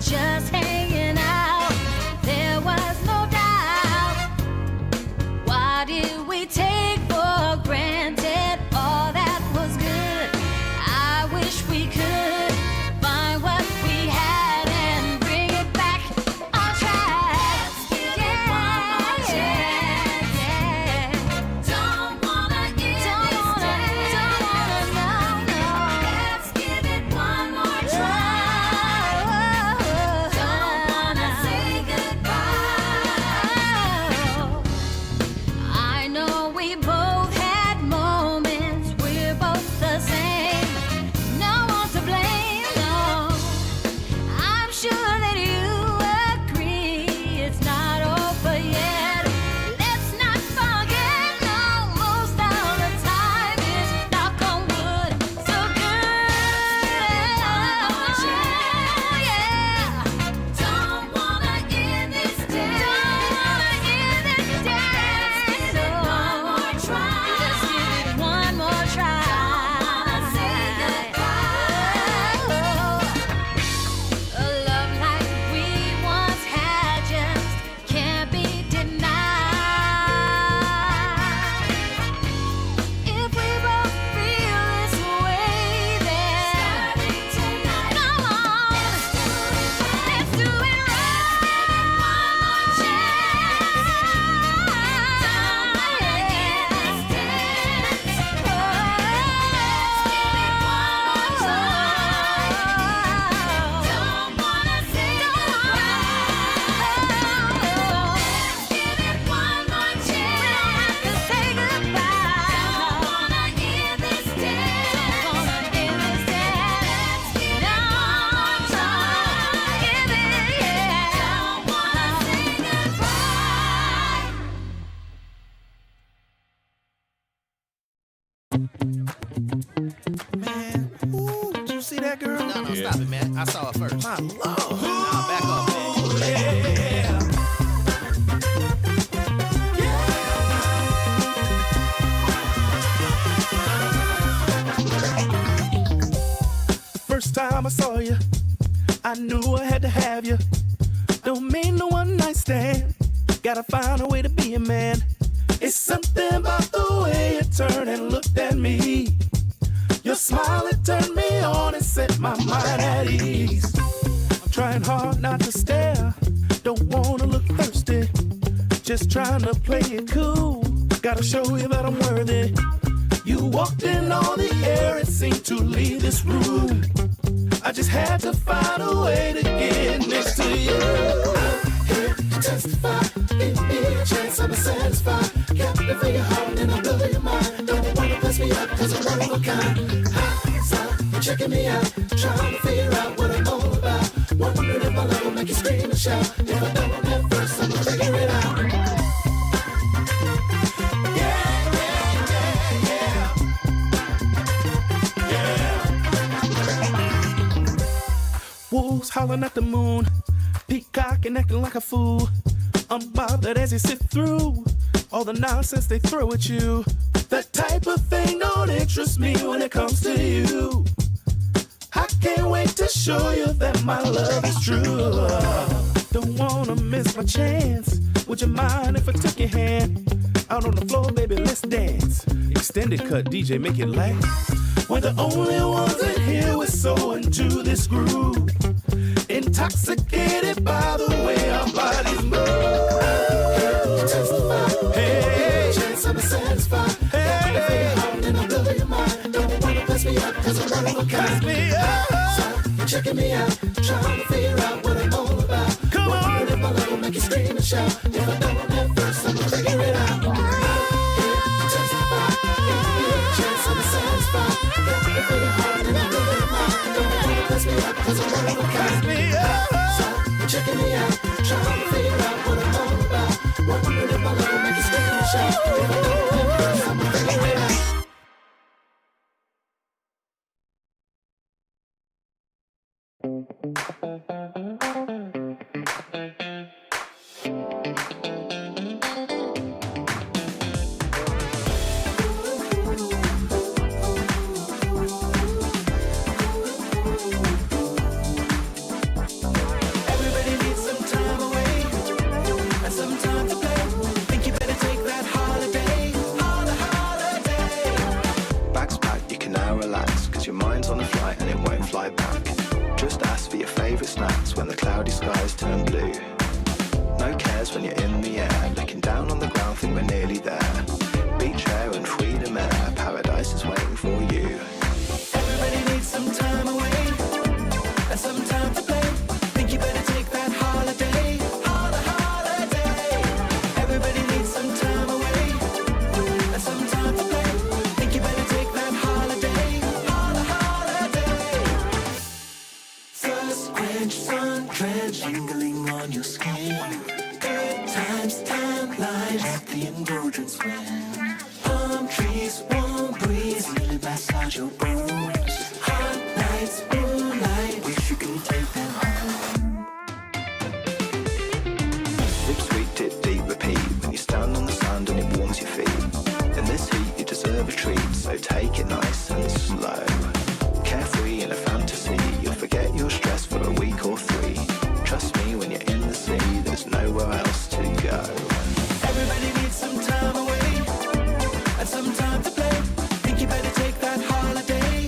just hanging out. There was no doubt. Why did we take for granted all that was good? I wish we could find what we had and bring it back on track. Yeah, yeah. Don't wanna end this day. Don't wanna, no. Let's give it one more try. Don't wanna say goodbye. I know we both had moments. We're both the same. No one to blame, no. I'm sure that you agree it's not over yet. Let's not forget, no, most of the time is knock on wood, so good. Yeah. Don't wanna end this day. Don't wanna end this day. Let's give it one more try. Just give it one more try. Don't wanna say goodbye. A love like we once had just can't be denied. If we both feel this way, then starting tonight, come on, let's do it right. One more chance. Don't wanna end this dance. Oh, let's give it one more try. Don't wanna say goodbye. Let's give it one more chance to say goodbye. Don't wanna end this dance. Don't wanna end this dance. Let's give it one more try. Give it, yeah. Don't wanna say goodbye. Man, ooh, did you see that girl? No, stop it, man. I saw it first. My lord. Nah, back up, man. First time I saw you, I knew I had to have you. Don't mean no one night stand. Gotta find a way to be a man. It's something about the way you turned and looked at me. Your smile, it turned me on and set my mind at ease. I'm trying hard not to stare. Don't wanna look thirsty. Just trying to play it cool. Gotta show you that I'm worthy. You walked in on the air and seemed to leave this room. I just had to find a way to get next to you. I'm here to testify. Give me a chance, I'm satisfied. Captivate your heart and I'll blow your mind. Don't wanna pass me up cause I'm one of a kind. You're checking me out, trying to figure out what I'm all about. Wondering if my love will make you scream and shout. If I don't know at first, I'm gonna figure it out. Wolves howling at the moon, peacock and acting like a fool. Unbothered as you sit through all the nonsense they throw at you. That type of thing don't interest me when it comes to you. I can't wait to show you that my love is true. Don't wanna miss my chance. Would you mind if I took your hand? Out on the floor, baby, let's dance. Extended cut, DJ, make it last. We're the only ones in here, we're so into this groove. Intoxicated by the way our bodies move. Hey, chance I'm satisfied. Hey, and I'll blow your mind. Don't wanna pass me up cause I'm one of a kind. So you're checking me out, trying to figure out what I'm all about. Come on, if my love will make you scream and shout. If I don't at first, I'm gonna figure it out. Chance I'm satisfied. Pass me up, cause I'm one of a kind. So you're checking me out, trying to figure out what I'm all about. Wondering if my love will make you scream and shout. If I don't at first, I'm gonna figure it out. Just ask for your favourite snacks when the cloudy skies turn blue. No cares when you're in the air, looking down on the ground, think we're nearly there. Beach air and freedom air, paradise is waiting for you. Everybody needs some time away and some time to play. Think you better take that holiday, holiday. Everybody needs some time away and some time to play. Think you better take that holiday, holiday. Thirst quench, sun drench, tingling on your skin. Good times, timeline, let the indulgence win. Palm trees, warm breeze, really massage your bones. Hot nights, moonlight, wish you could take them home. Dip sweet, dip deep, repeat. When you stand on the sand and it warms your feet. In this heat you deserve a treat, so take it nice and slow. Carefree in a fantasy, you'll forget your stress for a week or three. Trust me, when you're in the sea, there's nowhere else to go. Everybody needs some time away and some time to play. Think you better take that holiday,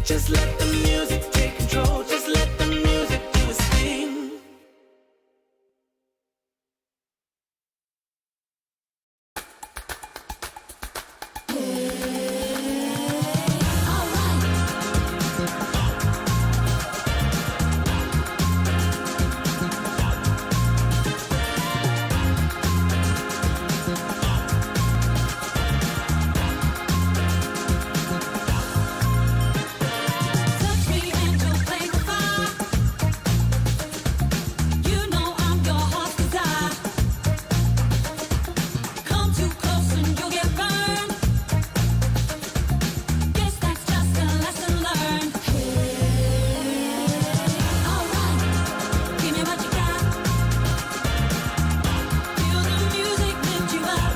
Just let the music take control. Just let the music do its thing. Touch me and you'll play the fire. You know I'm your heart's desire. Come too close and you'll get burned. Guess that's just a lesson learned. Alright, give me what you got. Feel the music lift you up.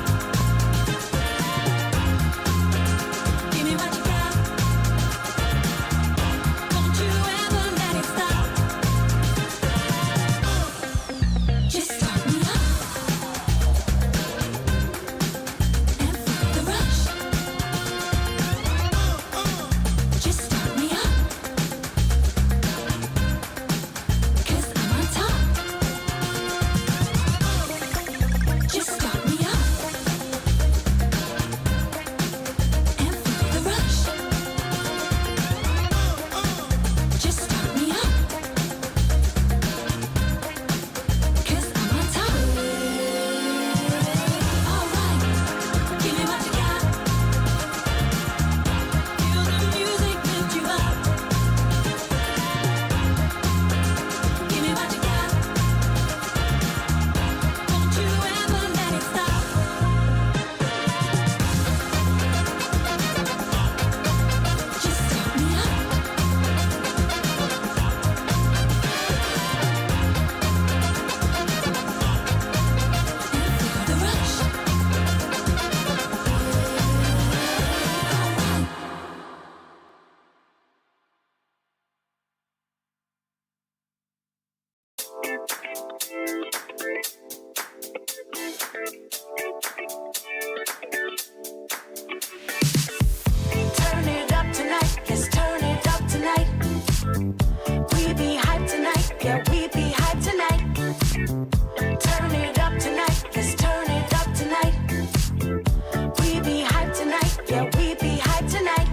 Give me what you got. Don't you ever let it stop. Just start me up and feel the rush. Just start me up, 'cause I'm on top. Just start me up and feel the rush. Just start me up, 'cause I'm on top. Alright, give me what you got. Feel the music lift you up. Give me what you got. Don't you ever let it stop. Just start me up and feel the rush. Turn it up tonight, let's turn it up tonight. We be hyped tonight, yeah, we be hyped tonight. Turn it up tonight, let's turn it up tonight. We be hyped tonight, yeah, we be hyped tonight.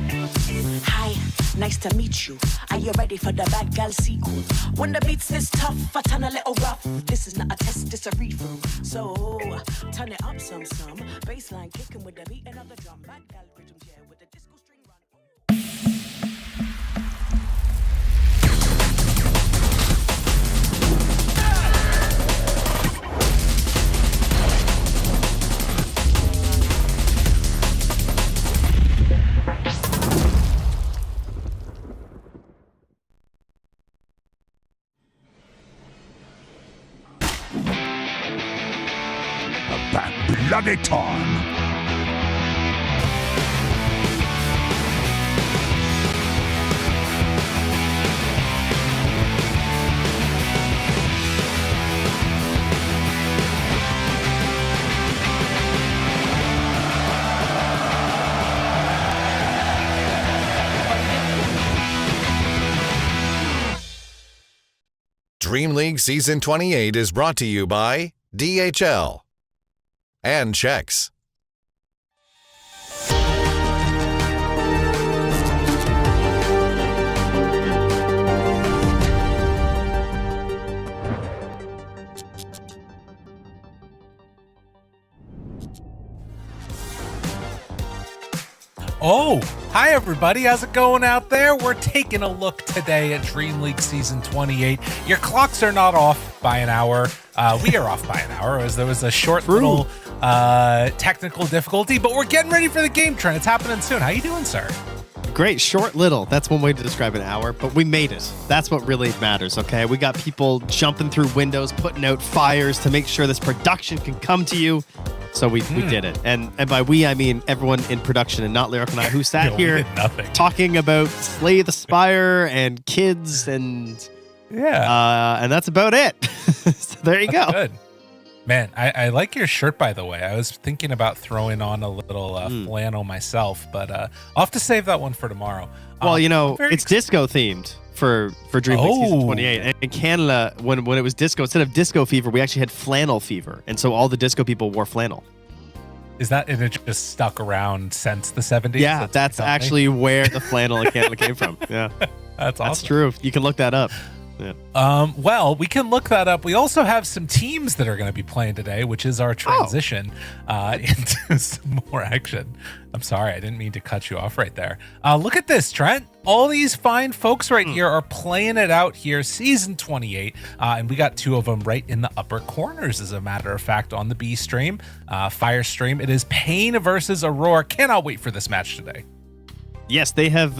Hi, nice to meet you. Are you ready for the bad girl sequel? When the beat's this tough, I turn a little rough. This is not a test, this a read-through. So, turn it up some. Bassline kicking with the beat and of the drum. Bad girl rhythms, yeah, with the disco string running. About bloody time. DreamLeague Season 28 is brought to you by DHL and Chex. Oh, hi everybody. How's it going out there? We're taking a look today at DreamLeague Season 28. Your clocks are not off by an hour. We are off by an hour as there was a short little technical difficulty, but we're getting ready for the game trend. It's happening soon. How you doing, sir? Great, short little. That's one way to describe an hour, but we made it. That's what really matters, okay? We got people jumping through windows, putting out fires to make sure this production can come to you. So we did it. And by we, I mean everyone in production and not Lyric and I, who sat here talking about Slay the Spire and kids and... Yeah. And that's about it. So there you go. Good. Man, I like your shirt, by the way. I was thinking about throwing on a little flannel myself, but I'll have to save that one for tomorrow. Well, it's disco themed for DreamLeague Season 28. And in Canada, when it was disco, instead of disco fever, we actually had flannel fever. And so all the disco people wore flannel. Is that, and it just stuck around since the 70s? Yeah, that's actually where the flannel in Canada came from. Yeah. That's awesome. That's true. You can look that up. Yeah. Well, we can look that up. We also have some teams that are going to be playing today, which is our transition into some more action. I'm sorry, I didn't mean to cut you off right there. Look at this, Trent. All these fine folks right here are playing it out here, Season 28, and we got 2 of them right in the upper corners, as a matter of fact, on the B stream, Fire stream. It is Pain versus Aurora. Cannot wait for this match today. Yes, they have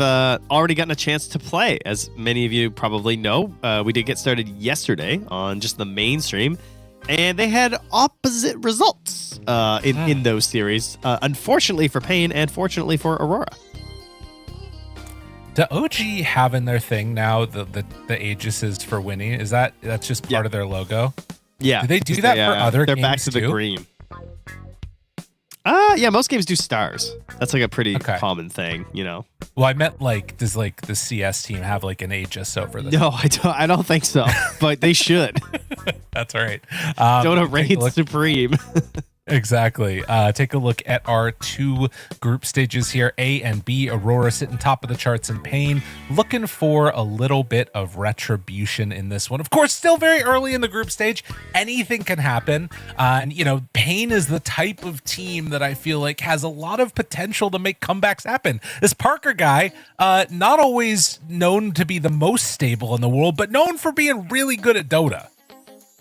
already gotten a chance to play. As many of you probably know, we did get started yesterday on just the main stream, and they had opposite results in those series. Unfortunately for Pain, and fortunately for Aurora. Do OG having their thing now, the Aegises for winning? That's just part of their logo? Yeah. Do they do that for other they're games back to the too? green. Yeah, most games do stars. That's like a pretty common thing, Well, I meant does the CS team have an Aegis over them? No, I don't think so, but they should. That's all right. Dota reigns supreme. Exactly. Take a look at our 2 group stages here. A and B. Aurora sitting top of the charts in Pain, looking for a little bit of retribution in this one. Of course, still very early in the group stage. Anything can happen. And Pain is the type of team that I feel like has a lot of potential to make comebacks happen. This Parker guy, not always known to be the most stable in the world, but known for being really good at Dota.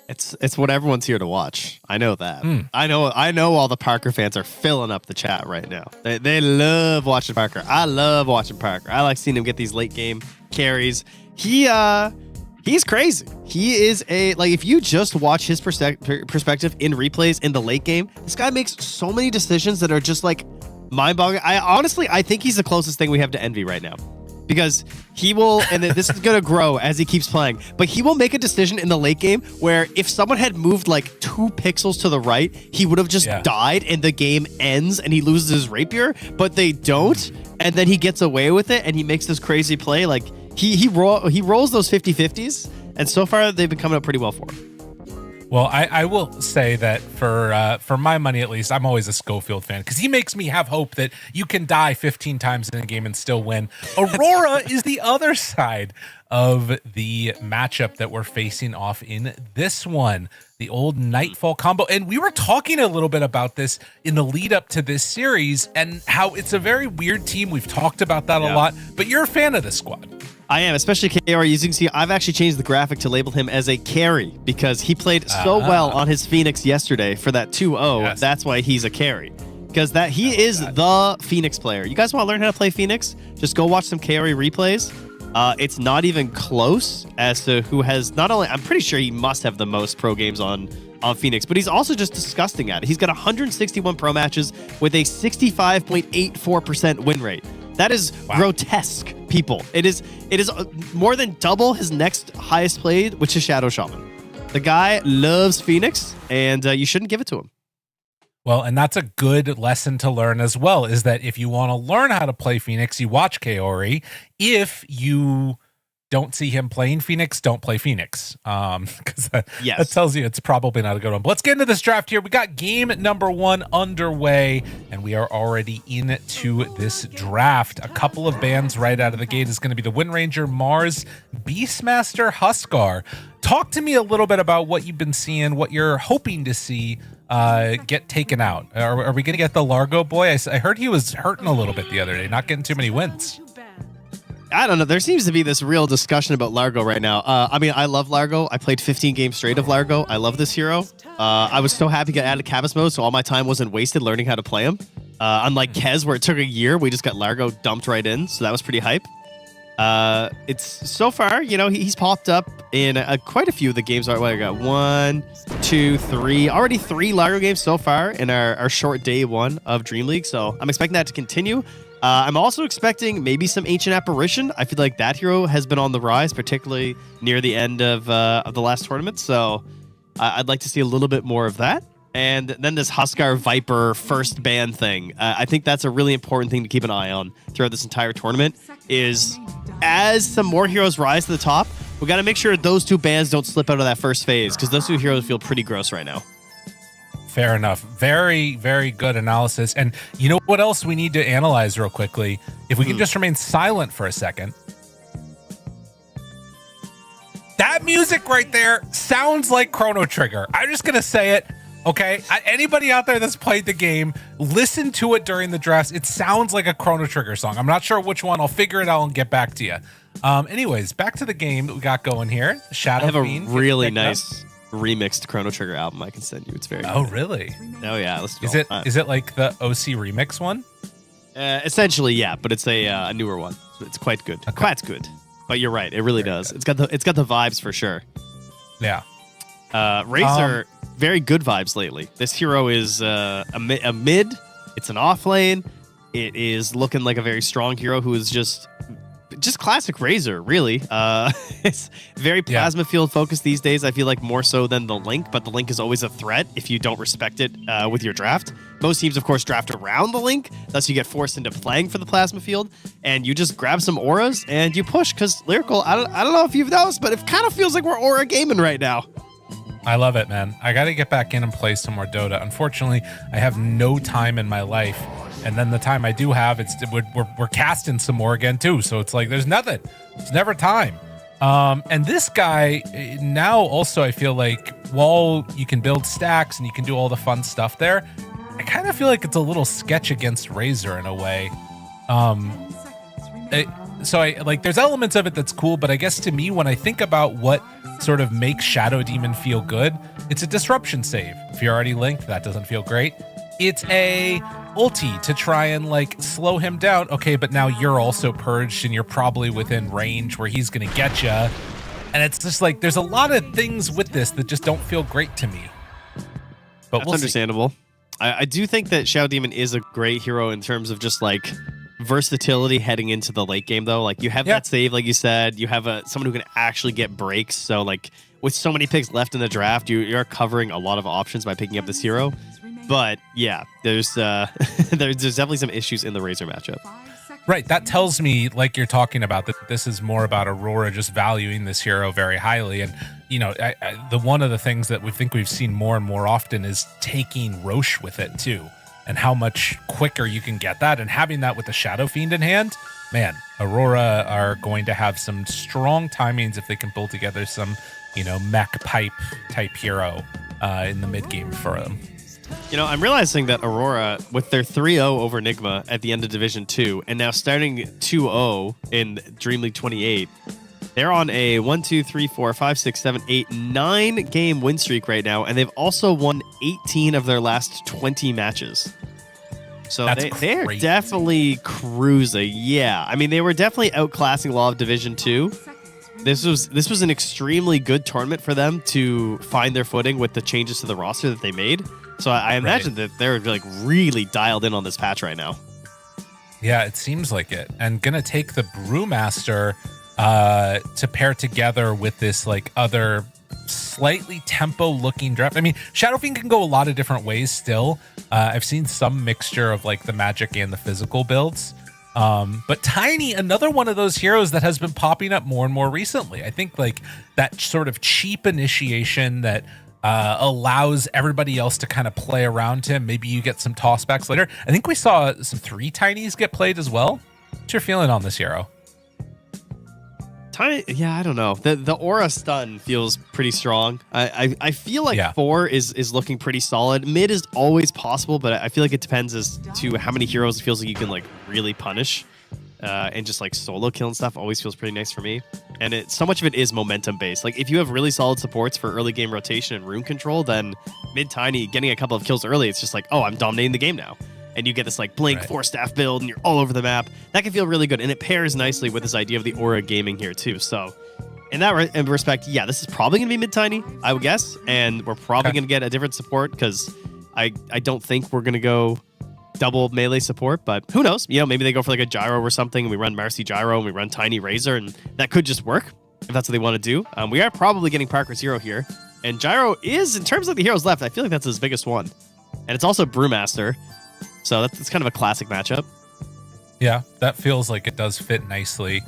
It's what everyone's here to watch. I know that. I know all the Parker fans are filling up the chat right now. They love watching Parker. I love watching Parker. I like seeing him get these late game carries. He's crazy. He is if you just watch his perspective in replays in the late game, this guy makes so many decisions that are just mind-boggling. I think he's the closest thing we have to envy right now. Because he will, and this is going to grow as he keeps playing, but he will make a decision in the late game where if someone had moved 2 pixels to the right, he would have just died and the game ends and he loses his rapier, but they don't. And then he gets away with it and he makes this crazy play. He rolls those 50-50s, and so far they've been coming up pretty well for him. Well, I will say that for my money at least, I'm always a Schofield fan because he makes me have hope that you can die 15 times in a game and still win. Aurora is the other side of the matchup that we're facing off in this one, the old Nightfall combo. And we were talking a little bit about this in the lead up to this series and how it's a very weird team. We've talked about that a lot, but you're a fan of this squad. I am, especially KR. As you can see, I've actually changed the graphic to label him as a carry because he played so well on his Phoenix yesterday for that 2-0. Yes. That's why he's a carry. Because he is the Phoenix player. You guys want to learn how to play Phoenix? Just go watch some carry replays. It's not even close as to who has not only, I'm pretty sure he must have the most pro games on Phoenix, but he's also just disgusting at it. He's got 161 pro matches with a 65.84% win rate. That is grotesque, people. It is more than double his next highest played, which is Shadow Shaman. The guy loves Phoenix, and you shouldn't give it to him. Well, and that's a good lesson to learn as well, is that if you want to learn how to play Phoenix, you watch Kaori. If you don't see him playing Phoenix, don't play Phoenix. Because that tells you it's probably not a good one. But let's get into this draft here. We got game number 1 underway, and we are already into this draft. A couple of bans right out of the gate is going to be the Wind Ranger, Mars, Beastmaster, Huskar. Talk to me a little bit about what you've been seeing, what you're hoping to see get taken out. Are we going to get the Largo boy? I heard he was hurting a little bit the other day, not getting too many wins. I don't know. There seems to be this real discussion about Largo right now. I love Largo. I played 15 games straight of Largo. I love this hero. I was so happy to get added Cabas mode, so all my time wasn't wasted learning how to play him. Unlike Kez, where it took a year, we just got Largo dumped right in, so that was pretty hype. It's so far, he's popped up in quite a few of the games. I got 1, 2, 3, already 3 Largo games so far in our short day 1 of DreamLeague, so I'm expecting that to continue. I'm also expecting maybe some Ancient Apparition. I feel like that hero has been on the rise, particularly near the end of the last tournament. So I'd like to see a little bit more of that. And then this Huskar Viper first ban thing. I think that's a really important thing to keep an eye on throughout this entire tournament is as some more heroes rise to the top, we got to make sure those two bans don't slip out of that first phase because those two heroes feel pretty gross right now. Fair enough. Very, very good analysis. And you know what else we need to analyze real quickly? If we can just remain silent for a second. That music right there sounds like Chrono Trigger. I'm just going to say it. Okay, anybody out there that's played the game, listen to it during the drafts. It sounds like a Chrono Trigger song. I'm not sure which one. I'll figure it out and get back to you. Anyways, back to the game that we got going here. Shadow I have Fiend a really nice remixed Chrono Trigger album I can send you. It's very Oh, really? Oh, yeah. Is it like the OC remix one? Essentially, yeah, but it's a newer one. It's quite good. Okay. Quite good. But you're right. It really Very does. good. It's got the vibes for sure. Yeah. Razor, very good vibes lately. This hero is a mid. It's an off lane. It is looking like a very strong hero who is just classic Razor, really. It's very plasma field focused these days. I feel like more so than the Link, but the Link is always a threat if you don't respect it with your draft. Most teams, of course, draft around the Link, thus you get forced into playing for the plasma field, and you just grab some auras and you push. Because Lyrical, I don't know if you've noticed, but it kind of feels like we're aura gaming right now. I love it, man. I got to get back in and play some more Dota. Unfortunately, I have no time in my life. And then the time I do have, we're casting some more again, too. So it's like there's nothing. It's never time. And this guy, now also I feel like while you can build stacks and you can do all the fun stuff there, I kind of feel like it's a little sketch against Razor in a way. There's elements of it that's cool, but I guess to me, when I think about what sort of makes Shadow Demon feel good, it's a disruption save. If you're already linked, that doesn't feel great. It's a ulti to try and like slow him down. Okay, but now you're also purged and you're probably within range where he's gonna get you. And it's just like there's a lot of things with this that just don't feel great to me. But That's understandable. I do think that Shadow Demon is a great hero in terms of just like versatility heading into the late game, though. Like you have that save, like you said, you have someone who can actually get breaks. So like with so many picks left in the draft, you're covering a lot of options by picking up this hero. But yeah, there's definitely some issues in the Razor matchup. Right, that tells me, like you're talking about, that this is more about Aurora just valuing this hero very highly. And, you know, one of the things that we think we've seen more and more often is taking Roche with it, too. And how much quicker you can get that. And having that with the Shadow Fiend in hand, man, Aurora are going to have some strong timings if they can pull together some, you know, mech pipe type hero in the mid game for them. You know, I'm realizing that Aurora, with their 3-0 over Enigma at the end of Division 2, and now starting 2-0 in DreamLeague 28, they're on a 9-game win streak right now, and they've also won 18 of their last 20 matches. So they're definitely cruising. Yeah, I mean, they were definitely outclassing Law of Division 2. This was an extremely good tournament for them to find their footing with the changes to the roster that they made. So I imagine that they're like really dialed in on this patch right now. Yeah, it seems like it. And gonna take the Brewmaster to pair together with this like other slightly tempo looking draft. I mean, Shadow Fiend can go a lot of different ways still. I've seen some mixture of like the magic and the physical builds. But Tiny, another one of those heroes that has been popping up more and more recently. I think like that sort of cheap initiation that allows everybody else to kind of play around him. Maybe you get some tossbacks later. I think we saw some 3 Tinies get played as well. What's your feeling on this hero? Tiny, yeah, I don't know. The aura stun feels pretty strong. I feel like 4 is looking pretty solid. Mid is always possible, but I feel like it depends as to how many heroes it feels like you can like really punish. And just like solo kill and stuff always feels pretty nice for me. And so much of it is momentum based. Like if you have really solid supports for early game rotation and rune control, then mid Tiny getting a couple of kills early, it's just like, oh, I'm dominating the game now. And you get this like blink 4-staff build and you're all over the map. That can feel really good. And it pairs nicely with this idea of the aura gaming here too. So in that respect, yeah, this is probably going to be mid Tiny, I would guess. And we're probably going to get a different support because I don't think we're going to go double melee support, but who knows? You know, maybe they go for like a gyro or something and we run Marcy gyro and we run Tiny Razor, and that could just work if that's what they want to do. We are probably getting Parker's hero here. And Gyro is, in terms of the heroes left, I feel like that's his biggest one. And it's also Brewmaster. So that's kind of a classic matchup. Yeah, that feels like it does fit nicely.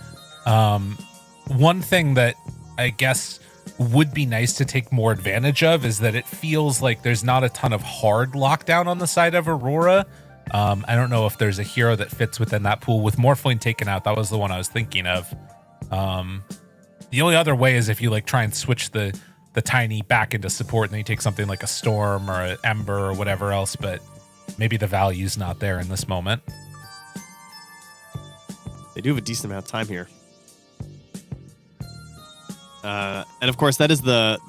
One thing that I guess would be nice to take more advantage of is that it feels like there's not a ton of hard lockdown on the side of Aurora. I don't know if there's a hero that fits within that pool. With Morphling taken out, that was the one I was thinking of. The only other way is if you like try and switch the Tiny back into support and then you take something like a Storm or an Ember or whatever else, but maybe the value's not there in this moment. They do have a decent amount of time here. And of course, that is the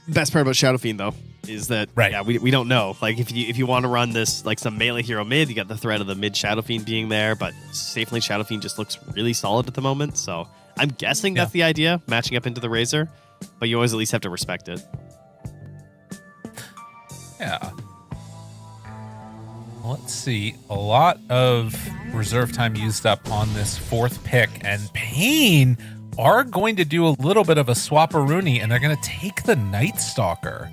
best part about Shadow Fiend, though, is that we don't know. Like if you want to run this like some melee hero mid, you got the threat of the mid Shadow Fiend being there, but safely Shadow Fiend just looks really solid at the moment. So I'm guessing that's the idea, matching up into the Razor, but you always at least have to respect it. Yeah. Let's see. A lot of reserve time used up on this fourth pick, and Pain are going to do a little bit of a swap-a-rooney, and they're going to take the Night Stalker.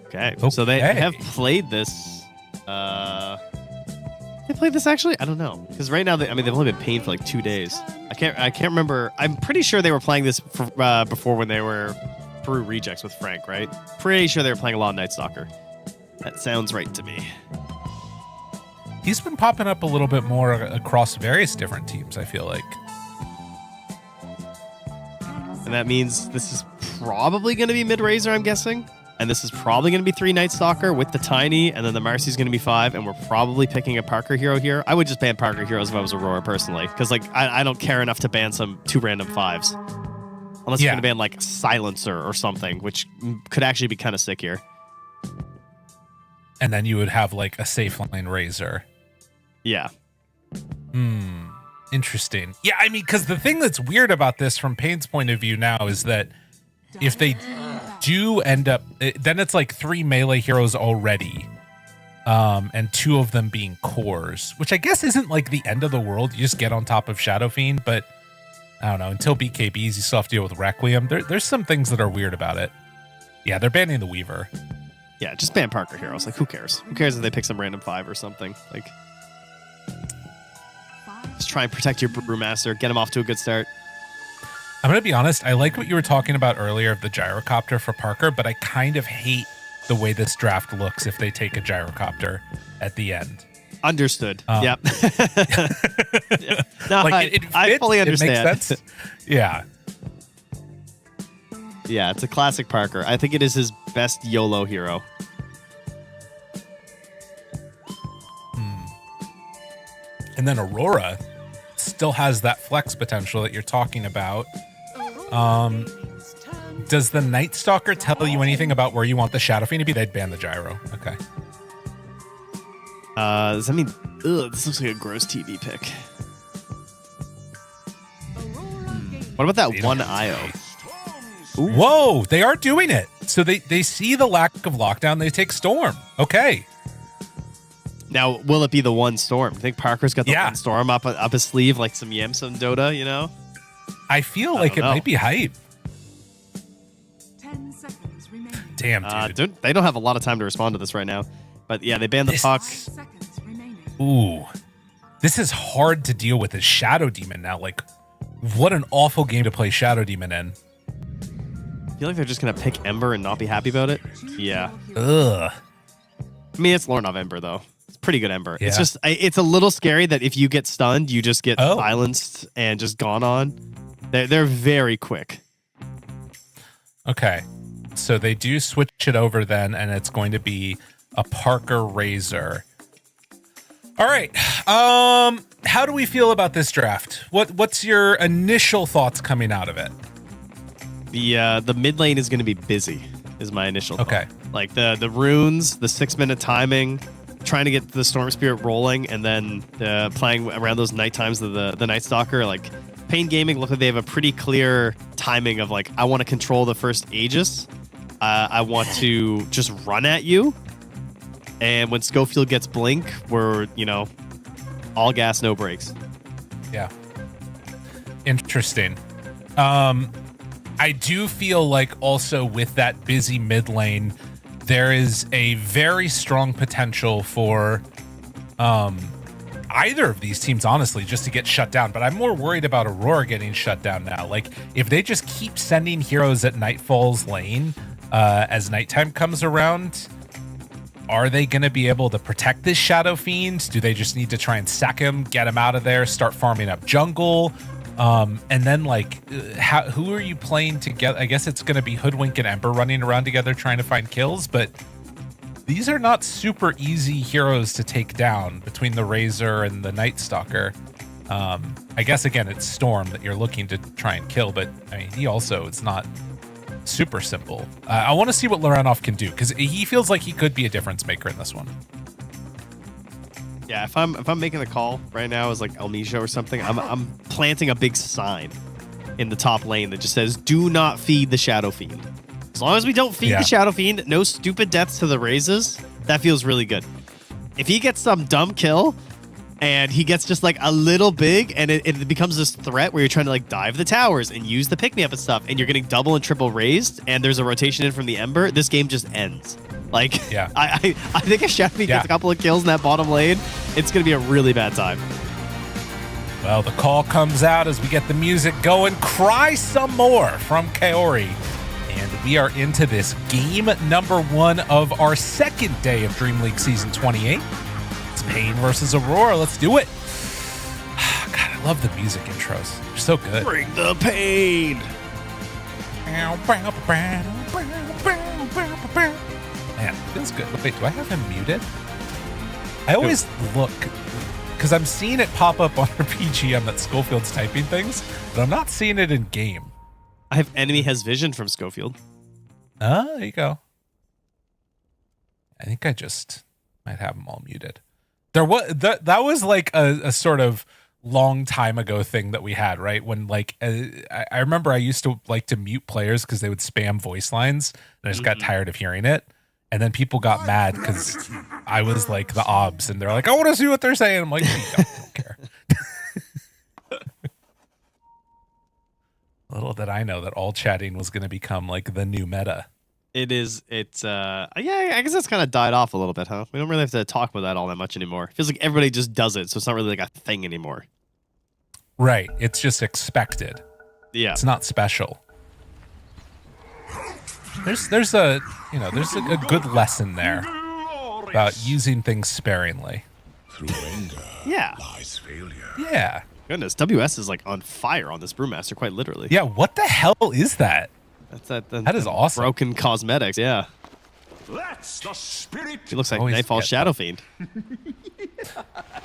Okay. So they have played this. They played this actually? I don't know. Because right now, they've only been Pain for like 2 days. I can't remember. I'm pretty sure they were playing this before when they were Peru Rejects with Frank, right? Pretty sure they were playing a lot of Night Stalker. That sounds right to me. He's been popping up a little bit more across various different teams, I feel like. And that means this is probably going to be mid-Razor, I'm guessing. And this is probably going to be 3 Night Stalker with the Tiny, and then the Marcy's going to be 5, and we're probably picking a Parker hero here. I would just ban Parker heroes if I was Aurora, personally, because like I don't care enough to ban some 2 random 5s. Unless you're going to ban like Silencer or something, which could actually be kind of sick here. And then you would have like a safe line Razor. Yeah. Interesting. Yeah, I mean, because the thing that's weird about this from Pain's point of view now is that if they do end up, then it's like 3 melee heroes already, and 2 of them being cores, which I guess isn't like the end of the world. You just get on top of Shadow Fiend, but I don't know. Until BKBs, you still have to deal with Requiem. There's some things that are weird about it. Yeah, they're banning the Weaver. Yeah, just ban Parker heroes. Like, who cares? Who cares if they pick some random 5 or something? Like, just try and protect your Brewmaster. Get him off to a good start. I'm going to be honest. I like what you were talking about earlier of the Gyrocopter for Parker, but I kind of hate the way this draft looks if they take a Gyrocopter at the end. Understood. Yep. Yeah. No, like it fits, I fully understand. It makes sense. Yeah. Yeah, it's a classic Parker. I think it is his best YOLO hero. And then Aurora still has that flex potential that you're talking about. Does the Night Stalker tell you anything about where you want the Shadow Fiend to be? They'd ban the Gyro. Okay. Does that mean... Ugh, this looks like a gross TV pick. What about that one IO? Ooh. Whoa, they are doing it. So they see the lack of lockdown. They take Storm. Okay. Now, will it be the one Storm? I think Parker's got the one Storm up his sleeve, like some Yamsun Dota, you know? I feel like it might be hype. 10 seconds remaining. Damn, dude. They don't have a lot of time to respond to this right now. But yeah, they banned the puck. Ooh. This is hard to deal with as Shadow Demon now. Like, what an awful game to play Shadow Demon in. I feel like they're just going to pick Ember and not be happy about it. Yeah. Ugh. I mean, it's Lornov Ember, though. It's pretty good Ember. Yeah. It's just, it's a little scary that if you get stunned, you just get silenced and just gone on. They're very quick. Okay. So they do switch it over then, and it's going to be a Parker Razor. All right. How do we feel about this draft? What's your initial thoughts coming out of it? The mid lane is going to be busy, is my initial thought. Okay. Like the runes, the 6-minute timing, trying to get the Storm Spirit rolling, and then playing around those night times of the Night Stalker. Like, Pain Gaming look like they have a pretty clear timing of like, I want to control the first Aegis. I want to just run at you. And when Schofield gets Blink, we're, all gas, no brakes. Yeah. Interesting. I do feel like also with that busy mid lane, there is a very strong potential for either of these teams, honestly, just to get shut down. But I'm more worried about Aurora getting shut down now. Like, if they just keep sending heroes at Nightfall's lane as nighttime comes around, are they going to be able to protect this Shadow Fiend? Do they just need to try and sack him, get him out of there, start farming up jungle? And then, like, who are you playing together? I guess it's going to be Hoodwink and Ember running around together trying to find kills, but these are not super easy heroes to take down between the Razor and the Night Stalker. I guess, again, it's Storm that you're looking to try and kill, but, I mean, he also, it's not super simple. I want to see what Loranov can do, because he feels like he could be a difference maker in this one. Yeah, if I'm making a call right now as like Amnesia or something, I'm planting a big sign in the top lane that just says, "Do not feed the Shadow Fiend." As long as we don't feed the Shadow Fiend, no stupid deaths to the Razes, that feels really good. If he gets some dumb kill and he gets just like a little big and it becomes this threat where you're trying to like dive the towers and use the pick-me-up and stuff, and you're getting double and triple raised and there's a rotation in from the Ember, this game just ends. Like, yeah. I think if Shadow Fiend gets a couple of kills in that bottom lane, it's going to be a really bad time. Well, the call comes out as we get the music going. Cry some more from Kaori. And we are into this game number 1 of our second day of Dream League Season 28. It's Pain versus Aurora. Let's do it. God, I love the music intros. They're so good. Bring the pain. Man, feels good. Wait, do I have him muted? I always look, because I'm seeing it pop up on our PGM that Schofield's typing things, but I'm not seeing it in game. I have Enemy Has Vision from Schofield. There you go. I think I just might have them all muted. There was that was like a sort of long time ago thing that we had, right? When like I remember I used to like to mute players because they would spam voice lines, and I just got tired of hearing it. And then people got mad because I was like the obs, and they're like, "I want to see what they're saying." I'm like, I don't care. Little did I know that all chatting was going to become like the new meta. It is. It's yeah. I guess that's kind of died off a little bit, huh? We don't really have to talk about that all that much anymore. It feels like everybody just does it, so it's not really like a thing anymore. Right. It's just expected. Yeah. It's not special. There's a good lesson there about using things sparingly. Through anger lies failure. Yeah. Goodness, WS is like on fire on this Brewmaster, quite literally. Yeah, what the hell is that? That is awesome. Broken cosmetics, yeah. That's the spirit. He looks like Nightfall Shadow Fiend.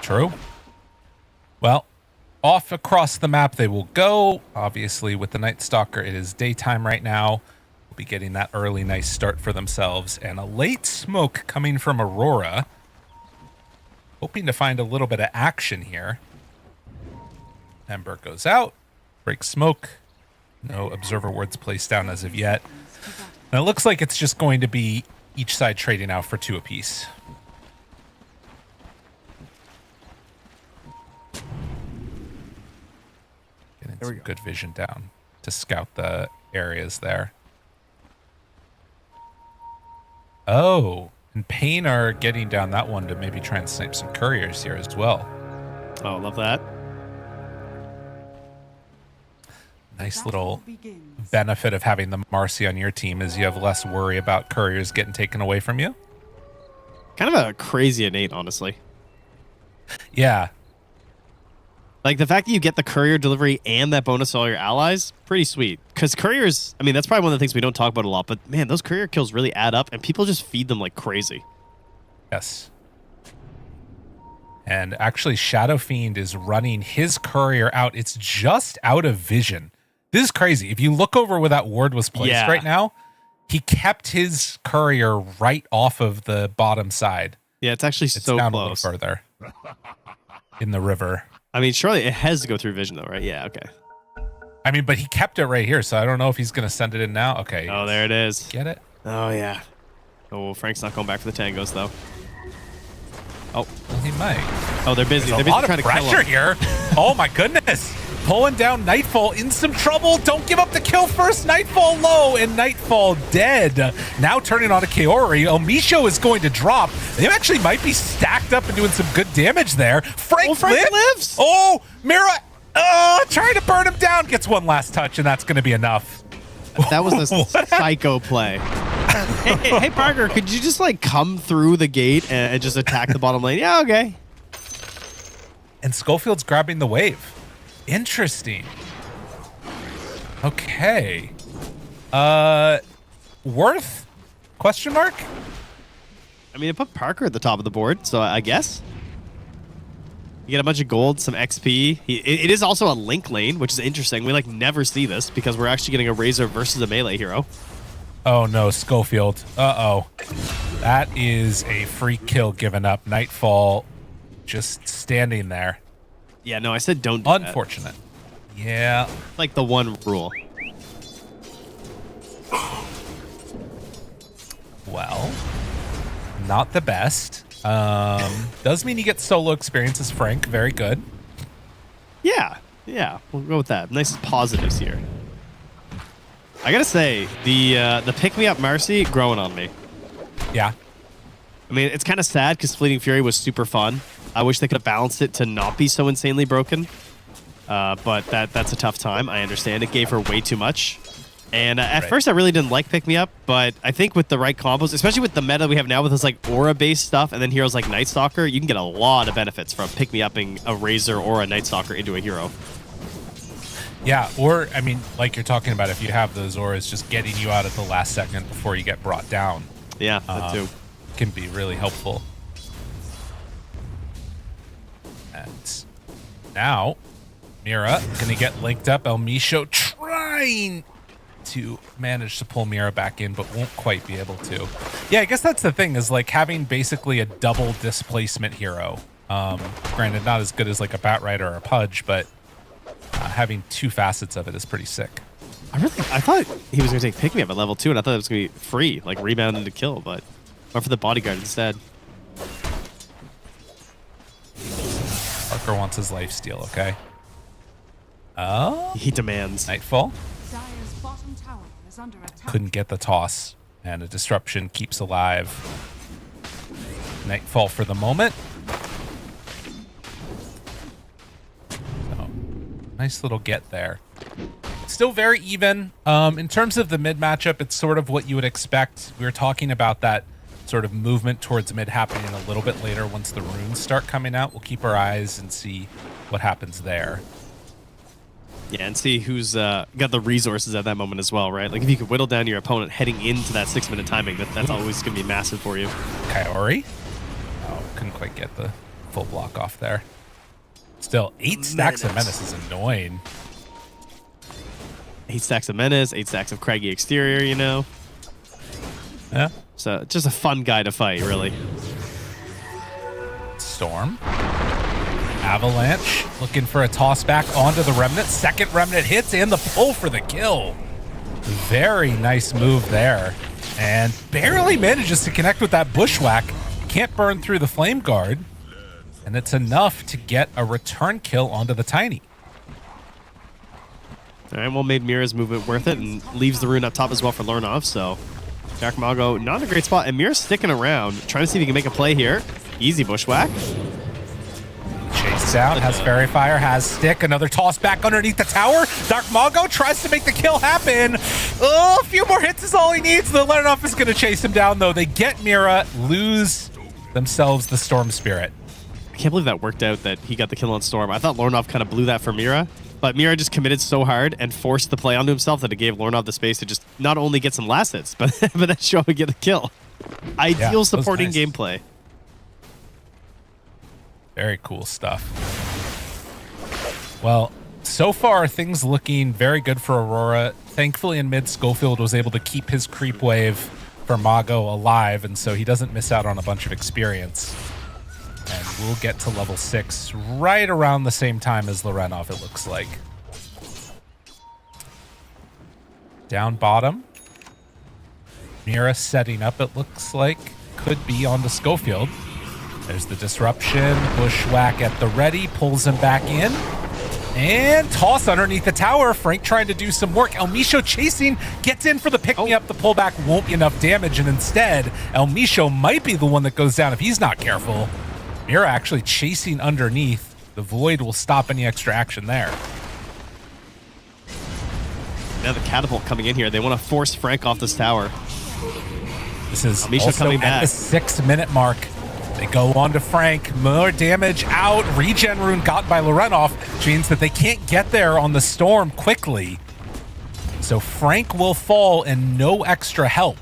True. Well, off across the map they will go. Obviously, with the Night Stalker, it is daytime right now. We'll be getting that early nice start for themselves. And a late smoke coming from Aurora. Hoping to find a little bit of action here. Ember goes out. Breaks smoke. No observer wards placed down as of yet. And it looks like it's just going to be each side trading out for 2 apiece. Getting some good vision down to scout the areas there. Oh, and Pain are getting down that one to maybe try and snipe some couriers here as well. Oh, love that. Nice little benefit of having the Marcy on your team is you have less worry about couriers getting taken away from you. Kind of a crazy innate, honestly. Yeah. Like the fact that you get the courier delivery and that bonus to all your allies, pretty sweet. Because couriers, I mean, that's probably one of the things we don't talk about a lot, but man, those courier kills really add up and people just feed them like crazy. Yes. And actually, Shadow Fiend is running his courier out. It's just out of vision. This is crazy. If you look over where that ward was placed right now, he kept his courier right off of the bottom side. Yeah, it's actually so down close. A little further in the river. I mean, surely it has to go through vision, though, right? Yeah, okay. I mean, but he kept it right here, so I don't know if he's going to send it in now. Okay. Oh, there it is. Get it? Oh, yeah. Oh, Frank's not going back for the tangos, though. Oh. Well, he might. Oh, they're busy. There's they're a busy lot trying of to kill pressure him. here. Oh, my goodness. pulling down Nightfall in some trouble. Don't give up the kill first. Nightfall low and Nightfall dead. Now turning on a Kaori. Omisho is going to drop. They actually might be stacked up and doing some good damage there. Frank lives. Oh, Mira trying to burn him down. Gets one last touch, and that's going to be enough. That was a psycho play. Hey, Parker, could you just like come through the gate and just attack the bottom lane? Yeah, okay. And Schofield's grabbing the wave. Interesting. Okay. Worth? Question mark? I mean, it put Parker at the top of the board, so I guess. You get a bunch of gold, some XP. It is also a link lane, which is interesting. We like never see this because we're actually getting a Razor versus a melee hero. Oh no, Schofield. Uh-oh. That is a free kill given up. Nightfall just standing there. Yeah, no, I said don't do Unfortunate. That. Yeah. Like the one rule. Well, not the best. Does mean you get solo experience as Frank. Very good. Yeah, we'll go with that. Nice positives here. I gotta say, the pick me up Marcy growing on me. Yeah. I mean, it's kind of sad because Fleeting Fury was super fun. I wish they could have balanced it to not be so insanely broken. But that's a tough time. I understand. It gave her way too much. And at first, I really didn't like Pick Me Up, but I think with the right combos, especially with the meta we have now with this like Aura-based stuff, and then heroes like Night Stalker, you can get a lot of benefits from Pick Me Upping a Razor or a Night Stalker into a hero. Yeah, or, I mean, like you're talking about, if you have those auras, just getting you out at the last second before you get brought down. Yeah, that too. Can be really helpful. And now, Mira gonna get linked up. El Misho trying to manage to pull Mira back in, but won't quite be able to. Yeah, I guess that's the thing, is like having basically a double displacement hero. Granted, not as good as like a Batrider or a Pudge, but having two facets of it is pretty sick. I thought he was going to take Pick Me Up at level 2, and I thought it was going to be free, like rebound into kill, but went for the bodyguard instead. Parker wants his lifesteal, okay? Oh, he demands. Nightfall. Dire's bottom tower is under attack. Couldn't get the toss, and a disruption keeps alive. Nightfall for the moment. So, nice little get there. Still very even. In terms of the mid matchup, it's sort of what you would expect. We were talking about that sort of movement towards mid happening a little bit later once the runes start coming out. We'll keep our eyes and see what happens there. Yeah, and see who's got the resources at that moment as well, right? Like if you could whittle down your opponent heading into that 6-minute timing, that's always going to be massive for you. Kaori. Oh, couldn't quite get the full block off there. Still, 8 stacks of Menace is annoying. 8 stacks of Menace, 8 stacks of Craggy Exterior, you know? Yeah. So just a fun guy to fight, really. Storm. Avalanche looking for a toss back onto the Remnant. Second Remnant hits and the pull for the kill. Very nice move there. And barely manages to connect with that Bushwhack. Can't burn through the Flame Guard. And it's enough to get a return kill onto the Tiny. All right, well, made Mira's movement worth it and leaves the rune up top as well for Lornov. So Dark Mago not in a great spot. And Mira's sticking around, trying to see if he can make a play here. Easy Bushwhack. Chased out, has Fairy Fire, has Stick, another toss back underneath the tower. Dark Mago tries to make the kill happen. Oh, a few more hits is all he needs. The Lornov is going to chase him down, though. They get Mira, lose themselves the Storm Spirit. I can't believe that worked out, that he got the kill on Storm. I thought Lornov kind of blew that for Mira, but Mira just committed so hard and forced the play onto himself that it gave Lornov the space to just not only get some last hits, but then show up and get the kill. Ideal supporting nice gameplay. Very cool stuff. Well, so far things looking very good for Aurora. Thankfully in mid, Schofield was able to keep his creep wave for Mago alive, and so he doesn't miss out on a bunch of experience. And we'll get to level 6 right around the same time as Lorenov, it looks like. Down bottom. Mira setting up, it looks like. Could be onto Schofield. There's the disruption. Bushwhack at the ready. Pulls him back in. And toss underneath the tower. Frank trying to do some work. El Micho chasing, gets in for the pick-me-up. The pullback won't be enough damage, and instead, El Micho might be the one that goes down if he's not careful. Mira actually chasing underneath. The Void will stop any extra action there. Now the catapult coming in here. They want to force Frank off this tower. This is Amisha also coming at back. the 6-minute mark. They go on to Frank. More damage out. Regen rune got by Lorenov, which means that they can't get there on the storm quickly. So Frank will fall and no extra help.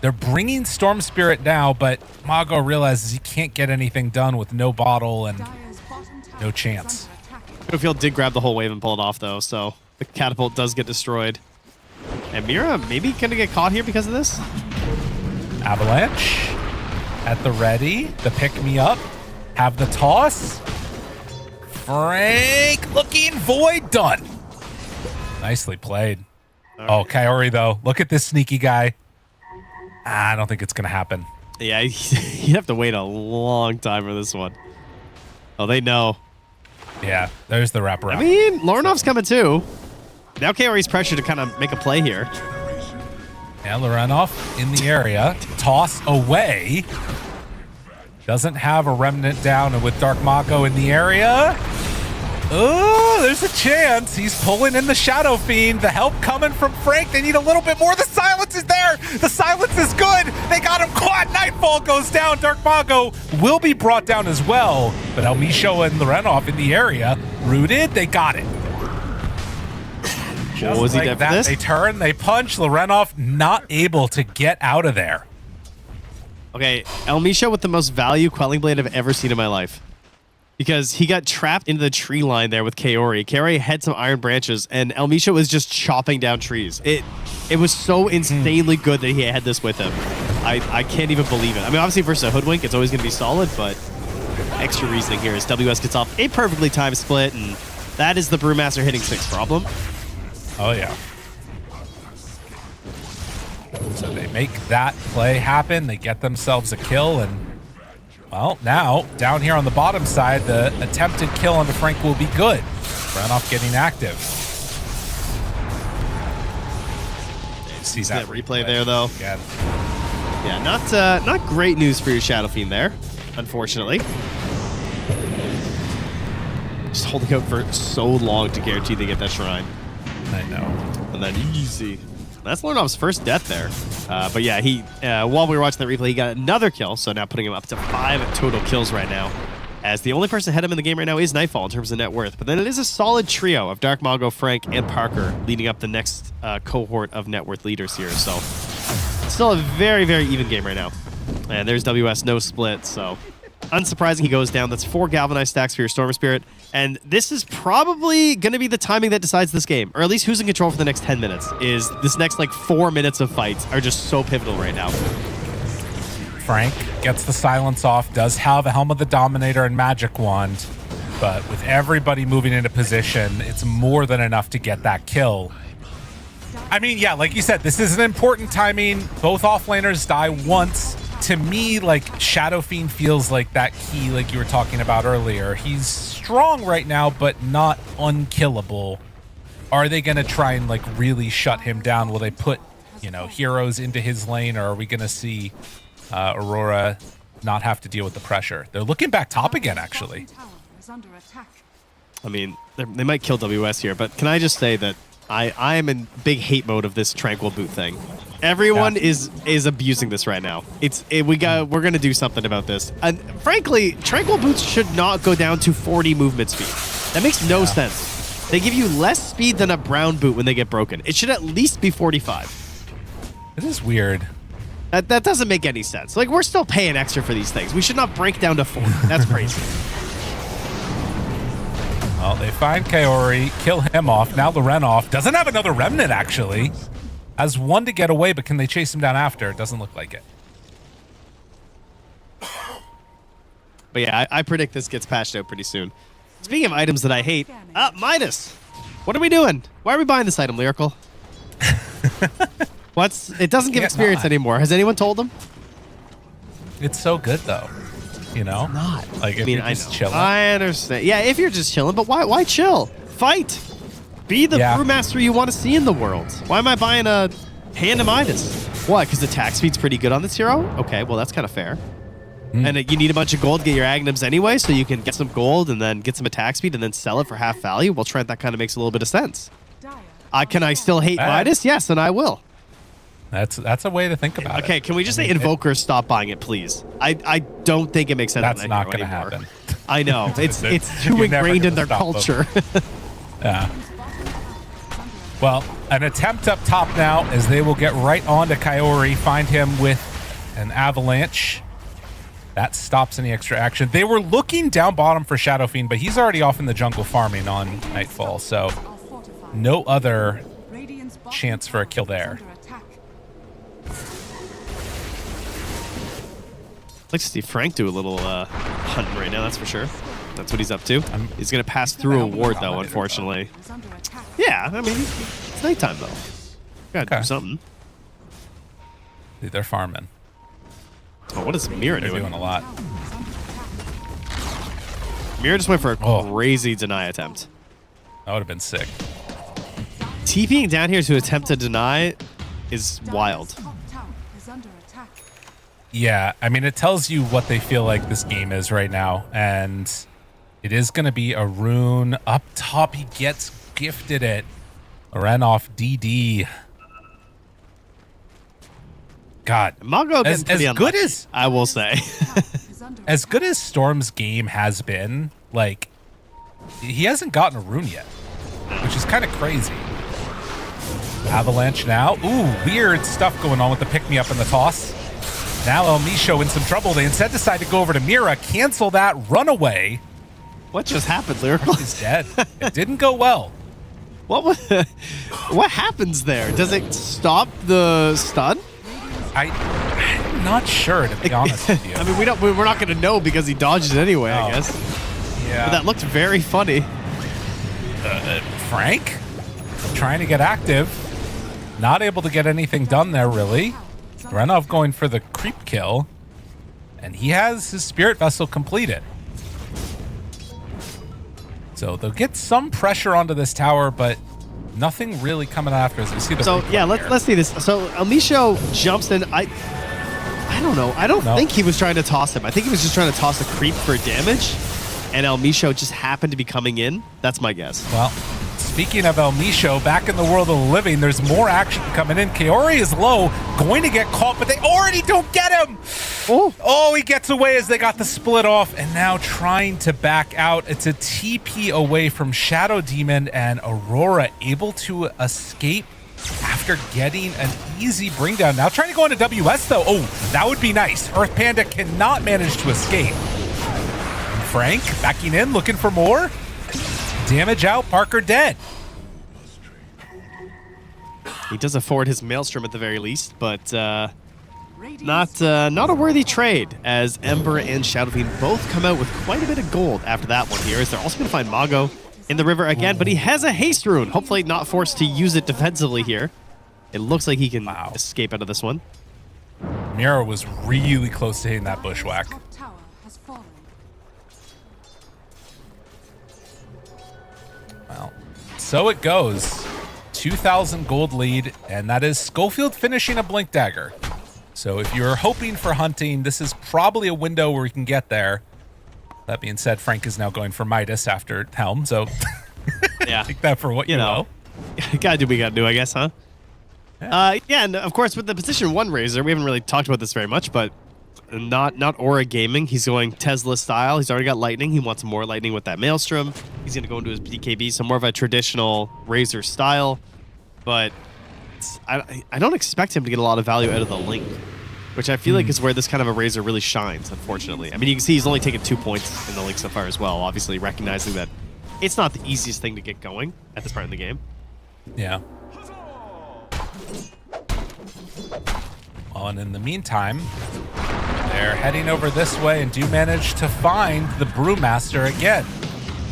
They're bringing Storm Spirit now, but Mago realizes he can't get anything done with no bottle and no chance. Battlefield did grab the whole wave and pull it off, though, so the catapult does get destroyed. And Mira maybe going to get caught here because of this? Avalanche at the ready. The pick-me-up. Have the toss. Frank looking Void done. Nicely played. Oh, Kaori, though. Look at this sneaky guy. I don't think it's going to happen. Yeah, you have to wait a long time for this one. Oh, they know. Yeah, there's the wraparound. I mean, Lorenov's coming too. Now Kaori's pressure to kind of make a play here. Yeah, Lorenov in the area. Toss away. Doesn't have a remnant down, and with Dark Mako in the area. Oh, there's a chance. He's pulling in the Shadow Fiend. The help coming from Frank. They need a little bit more. The silence is there. The silence is good. They got him caught. Nightfall goes down. Dark Mako will be brought down as well. But El Micho and Lorenov in the area. Rooted. They got it. Just was he like dead for that, this? they turn, they punch. Lorenov not able to get out of there. Okay, El Micho with the most value Quelling Blade I've ever seen in my life. Because he got trapped into the tree line there with Kaori. Kaori had some iron branches, and El Micho was just chopping down trees. It was so insanely good that he had this with him. I can't even believe it. I mean, obviously versus a Hoodwink, it's always going to be solid, but extra reasoning here is WS gets off a perfectly timed split, and that is the Brewmaster hitting 6 problem. Oh, yeah. So they make that play happen. They get themselves a kill, and, well, now, down here on the bottom side, the attempted kill onto Frank will be good. Runoff getting active. See that replay there, though. Again. Yeah, not great news for your Shadow Fiend there, unfortunately. Just holding out for so long to guarantee they get that shrine. I know. And then easy. That's Lorenov's first death there. But yeah, he while we were watching that replay, he got another kill. So now putting him up to 5 total kills right now. As the only person ahead of him in the game right now is Nightfall in terms of net worth. But then it is a solid trio of Dark Mago, Frank, and Parker leading up the next cohort of net worth leaders here. So still a very, very even game right now. And there's WS, no split. So unsurprising, he goes down. That's 4 galvanized stacks for your Storm Spirit. And this is probably going to be the timing that decides this game, or at least who's in control for the next 10 minutes, is this next, like, 4 minutes of fights are just so pivotal right now. Frank gets the silence off, does have a Helm of the Dominator and Magic Wand, but with everybody moving into position, it's more than enough to get that kill. I mean, yeah, like you said, this is an important timing. Both offlaners die once. To me, like, Shadow Fiend feels like that key, like you were talking about earlier. He's strong right now, but not unkillable. Are they going to try and, like, really shut him down? Will they put, you know, heroes into his lane, or are we going to see Aurora not have to deal with the pressure? They're looking back top again, actually. I mean, they might kill WS here, but can I just say that I am in big hate mode of this Tranquil Boot thing. Everyone is abusing this right now. We're gonna do something about this. And frankly, Tranquil Boots should not go down to 40 movement speed. That makes no sense. They give you less speed than a brown boot when they get broken. It should at least be 45. It is weird. That doesn't make any sense. Like, we're still paying extra for these things. We should not break down to 40. That's crazy. Well, they find Kaori, kill him off. Now Lorenov doesn't have another remnant, actually. Has one to get away, but can they chase him down after? It doesn't look like it. But yeah, I predict this gets patched out pretty soon. Speaking of items that I hate, Midas. What are we doing? Why are we buying this item, Lyrical? It doesn't give experience anymore. Has anyone told them? It's so good, though. You know? Not. Like, if you're just chilling. I understand. Yeah, if you're just chilling, but why chill? Fight. Be the brewmaster you want to see in the world. Why am I buying a hand of Midas? Why? Because the attack speed's pretty good on this hero? Okay, well, that's kind of fair. And you need a bunch of gold to get your Agnums anyway, so you can get some gold and then get some attack speed and then sell it for half value. Well, Trent, that kind of makes a little bit of sense. Can I still hate Midas? Yes, and I will. That's a way to think about it. Okay, can we just say Invokers stop buying it, please? I don't think it makes sense. That's not going to happen. I know. It's too ingrained in their culture. Yeah. Well, an attempt up top now as they will get right onto Kaori, find him with an avalanche. That stops any extra action. They were looking down bottom for Shadow Fiend, but he's already off in the jungle farming on Nightfall, so no other chance for a kill there. I'd like to see Frank do a little hunting right now, that's for sure. That's what he's up to. He's going to pass through a ward, though, unfortunately. Yeah, I mean, it's nighttime, though. Gotta do something. Dude, they're farming. Oh, what is Mira doing? They're doing a lot. Mira just went for a crazy deny attempt. That would have been sick. TPing down here to attempt to deny is wild. Yeah, I mean, it tells you what they feel like this game is right now, and it is going to be a rune up top. He gets gifted it. Ran off DD. God, Mago as good as I will say, as good as Storm's game has been, like he hasn't gotten a rune yet, which is kind of crazy. Avalanche now. Ooh, weird stuff going on with the pick me up and the toss. Now El Misho in some trouble. They instead decide to go over to Mira, cancel that, run away. What just happened, Lyrical? He's dead. It didn't go well. What happens there? Does it stop the stun? I'm not sure, to be honest with you. I mean, we're not going to know because he dodged it anyway, I guess. Yeah. But that looked very funny. Frank trying to get active. Not able to get anything done there, really. Renov going for the creep kill. And he has his Spirit Vessel completed. So they'll get some pressure onto this tower, but nothing really coming after as we see the. So yeah, let's see this. So El Misho jumps in. I don't know. I don't think he was trying to toss him. I think he was just trying to toss a creep for damage, and El Misho just happened to be coming in. That's my guess. Well, speaking of El Misho, back in the world of the living, there's more action coming in. Kaori is low, going to get caught, but they already don't get him. Oh, he gets away as they got the split off, and now trying to back out. It's a TP away from Shadow Demon, and Aurora able to escape after getting an easy bring down. Now trying to go into WS, though. Oh, that would be nice. Earth Panda cannot manage to escape. And Frank backing in, looking for more. Damage out, Parker dead. He does afford his Maelstrom at the very least, but not a worthy trade, as Ember and Shadow Fiend both come out with quite a bit of gold after that one here, as they're also going to find Mago in the river again, but he has a haste rune. Hopefully not forced to use it defensively here. It looks like he can escape out of this one. Mira was really close to hitting that bushwhack. Well, so it goes. 2,000 gold lead, and that is Schofield finishing a Blink Dagger. So if you're hoping for hunting, this is probably a window where we can get there. That being said, Frank is now going for Midas after Helm, so yeah, take that for what you know. Gotta do what we gotta do, I guess, huh? Yeah, and of course with the position 1 Razor, we haven't really talked about this very much, but not Aura Gaming. He's going Tesla style. He's already got Lightning. He wants more Lightning with that Maelstrom. He's gonna go into his BKB, so more of a traditional Razor style. But I don't expect him to get a lot of value out of the Link, which I feel like is where this kind of a Razor really shines, unfortunately. I mean, you can see he's only taken 2 points in the Link so far as well, obviously recognizing that it's not the easiest thing to get going at this part in the game. Yeah. Well, and in the meantime, they're heading over this way and do manage to find the Brewmaster again.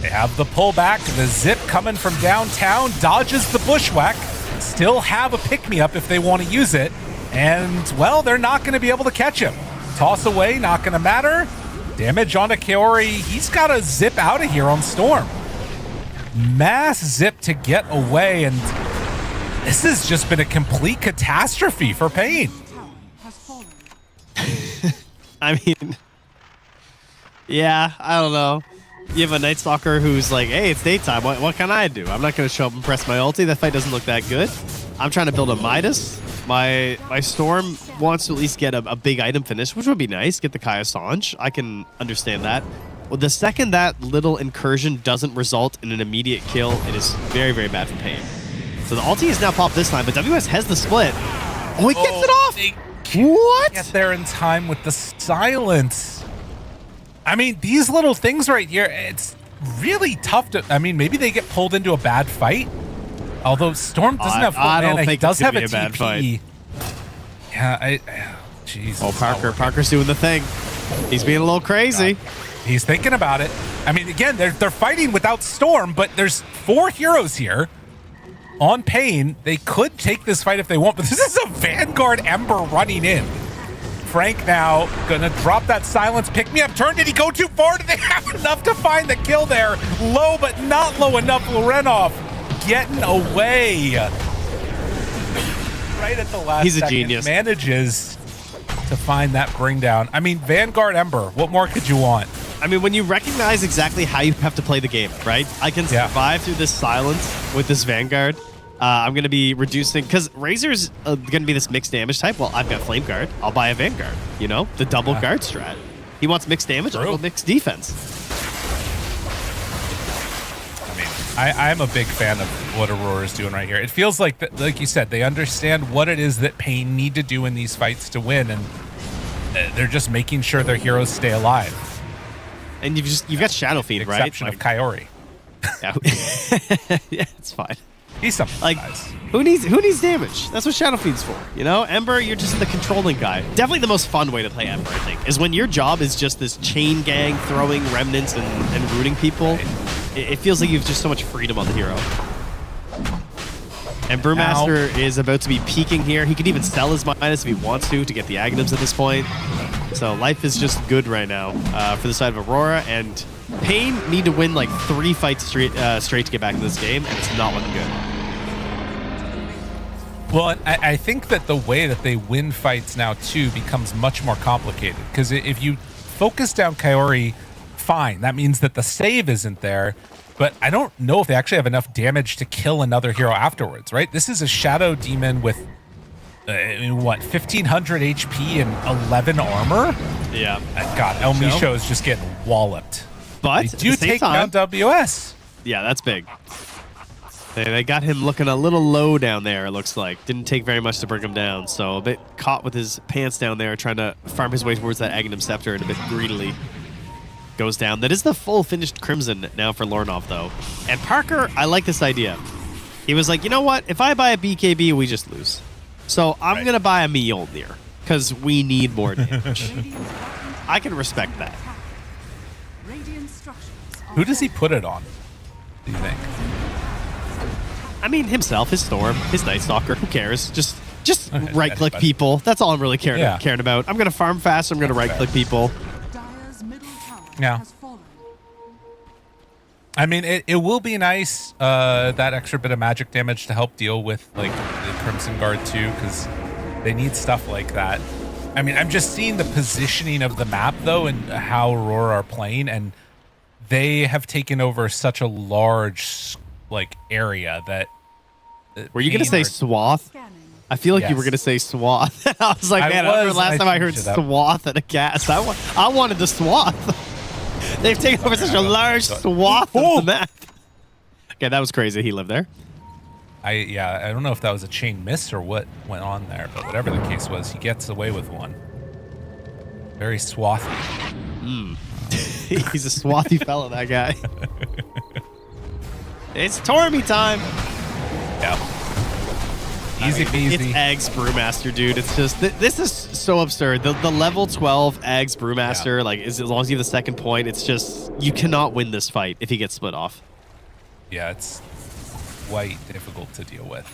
They have the pullback, the zip coming from downtown, dodges the bushwhack, still have a pick-me-up if they want to use it, and, well, they're not going to be able to catch him. Toss away, not going to matter. Damage onto Kaori. He's got to zip out of here on Storm. mass zip to get away, and this has just been a complete catastrophe for Pain. I mean, yeah, I don't know. You have a Night Stalker who's like, hey, it's daytime. What can I do? I'm not going to show up and press my ulti. That fight doesn't look that good. I'm trying to build a Midas. My Storm wants to at least get a big item finish, which would be nice. Get the Kaya Sange. I can understand that. Well, the second that little incursion doesn't result in an immediate kill, it is very, very bad for Pain. So the ulti is now popped this time, but WS has the split. Oh, he gets it off! What? Get there in time with the silence. I mean, these little things right here, it's really tough to... I mean, maybe they get pulled into a bad fight. Although Storm doesn't have full I don't mana, he think does it's have gonna a be a bad TP. fight. Yeah, Jesus. Oh, Parker's doing the thing. He's being a little crazy. He's thinking about it. I mean, again, they're fighting without Storm, but there's 4 heroes here on Pain. They could take this fight if they want, but this is a Vanguard Ember running in. Frank now gonna drop that silence. Pick me up turn. Did he go too far? Did they have enough to find the kill there? Low, but not low enough. Lorenov getting away. Right at the last He's a second, genius. manages to find that bring down. I mean, Vanguard Ember, what more could you want? I mean, when you recognize exactly how you have to play the game, right? I can survive through this silence with this Vanguard. I'm going to be reducing, because Razor's going to be this mixed damage type. Well, I've got Flame Guard. I'll buy a Vanguard, you know? The double guard strat. He wants mixed damage, I'll go mixed defense. I mean, I'm a big fan of what Aurora is doing right here. It feels like, like you said, they understand what it is that Pain need to do in these fights to win, and they're just making sure their heroes stay alive. And you've got Shadow Fiend, right? Exception of Kaori. Yeah, it's fine. He's something. Like, who needs damage? That's what Shadow Fiend's for. You know, Ember, you're just the controlling guy. Definitely the most fun way to play Ember, I think, is when your job is just this chain gang throwing remnants and rooting people. Right. It feels like you have just so much freedom on the hero. And Brewmaster is about to be peaking here. He could even sell his Midas if he wants to get the Aghanims at this point. So life is just good right now for the side of Aurora, and Pain need to win like 3 fights straight to get back in this game, and it's not looking good. Well, I think that the way that they win fights now, too, becomes much more complicated. Because if you focus down Kaori, fine. That means that the save isn't there. But I don't know if they actually have enough damage to kill another hero afterwards, right? This is a Shadow Demon with, what, 1,500 HP and 11 armor? Yeah. God, El Micho is just getting walloped. But they do take down WS. Yeah, that's big. They got him looking a little low down there, it looks like. Didn't take very much to bring him down, so a bit caught with his pants down there, trying to farm his way towards that Aghanim Scepter, and a bit greedily goes down. That is the full finished Crimson now for Lorenov, though. And Parker, I like this idea. He was like, you know what? If I buy a BKB, we just lose. So I'm going to buy a Mjolnir, because we need more damage. I can respect that. Who does he put it on, do you think? I mean, himself, his Storm, his Night Stalker. Who cares? Just right-click people. That's all I'm really caring about. I'm going to farm fast. I'm going to right-click people. Yeah. I mean, it will be nice, that extra bit of magic damage to help deal with, like, the Crimson Guard, too, because they need stuff like that. I mean, I'm just seeing the positioning of the map, though, and how Aurora are playing, and they have taken over such a large, like, area that... Were you going to say swath? I feel like you were going to say swath. I was like, man, I remember last time I heard swath at a cast. I wanted the swath. They've taken over such a large swath of the map. Okay, that was crazy. He lived there. I don't know if that was a chain miss or what went on there, but whatever the case was, he gets away with one. Very swathy. He's a swathy fella, that guy. It's Tormy time. Yeah. Easy peasy. It's Aghs Brewmaster, dude. It's just this is so absurd. The level 12 Aghs Brewmaster, like, as long as you have the second point, it's just you cannot win this fight if he gets split off. Yeah, it's quite difficult to deal with.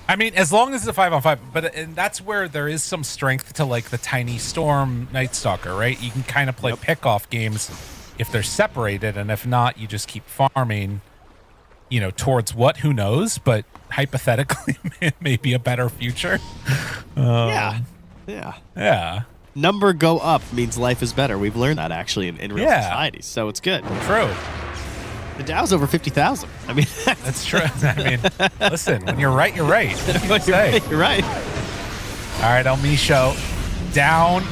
I mean, as long as it's a 5-on-5, but and that's where there is some strength to, like, the tiny Storm Night Stalker, right? You can kind of play pick-off games if they're separated, and if not, you just keep farming, towards what? Who knows? But hypothetically, maybe a better future. Yeah. Number go up means life is better. We've learned that actually in real society, so it's good. True. The Dow's over 50,000. I mean, that's true. I mean, listen, when you're right, you're right. You're right. All right, El Misho down.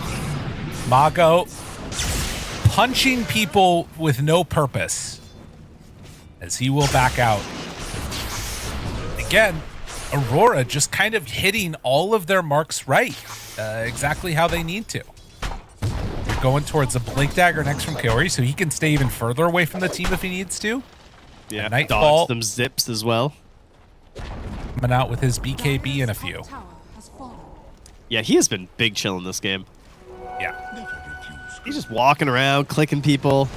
Mago punching people with no purpose as he will back out. Again, Aurora just kind of hitting all of their marks right, exactly how they need to. They're going towards a Blink Dagger next from Kaori, so he can stay even further away from the team if he needs to. Yeah, Nightfall. Dodge some zips as well. Coming out with his BKB in a few. Yeah, he has been big chill in this game. Yeah. He's just walking around, clicking people.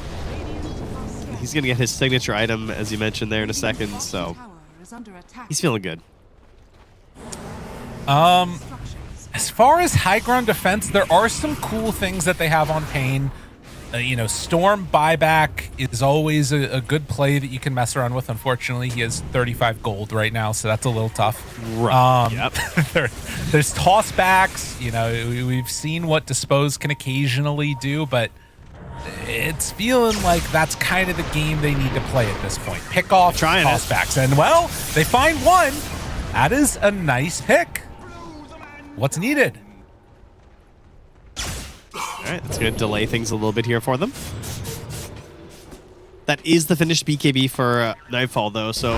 He's going to get his signature item, as you mentioned there, in a second, so he's feeling good. As far as high ground defense, there are some cool things that they have on Pain. Storm buyback is always a good play that you can mess around with. Unfortunately, he has 35 gold right now, so that's a little tough. Right. Yep. There's tossbacks. We've seen what Dispose can occasionally do, but it's feeling like that's kind of the game they need to play at this point. Pick off tossbacks. And, well, they find one. That is a nice pick. What's needed? All right, that's going to delay things a little bit here for them. That is the finished BKB for Nightfall, though, so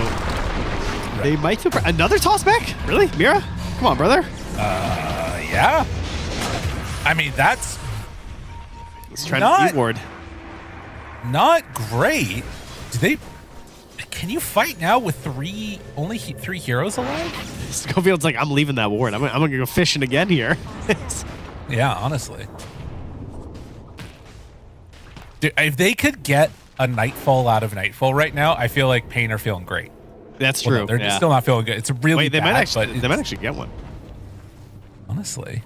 they might feel... Another tossback? Really? Mira? Come on, brother. Yeah. I mean, that's... Let's try to reward. Not great. Do they... Can you fight now with only three heroes alive? Schofield's like, I'm leaving that ward. I'm going to go fishing again here. Yeah, honestly. Dude, if they could get a Nightfall out of Nightfall right now, I feel like Pain are feeling great. That's true. No, they're still not feeling good. It's really they bad, might actually get one. Honestly.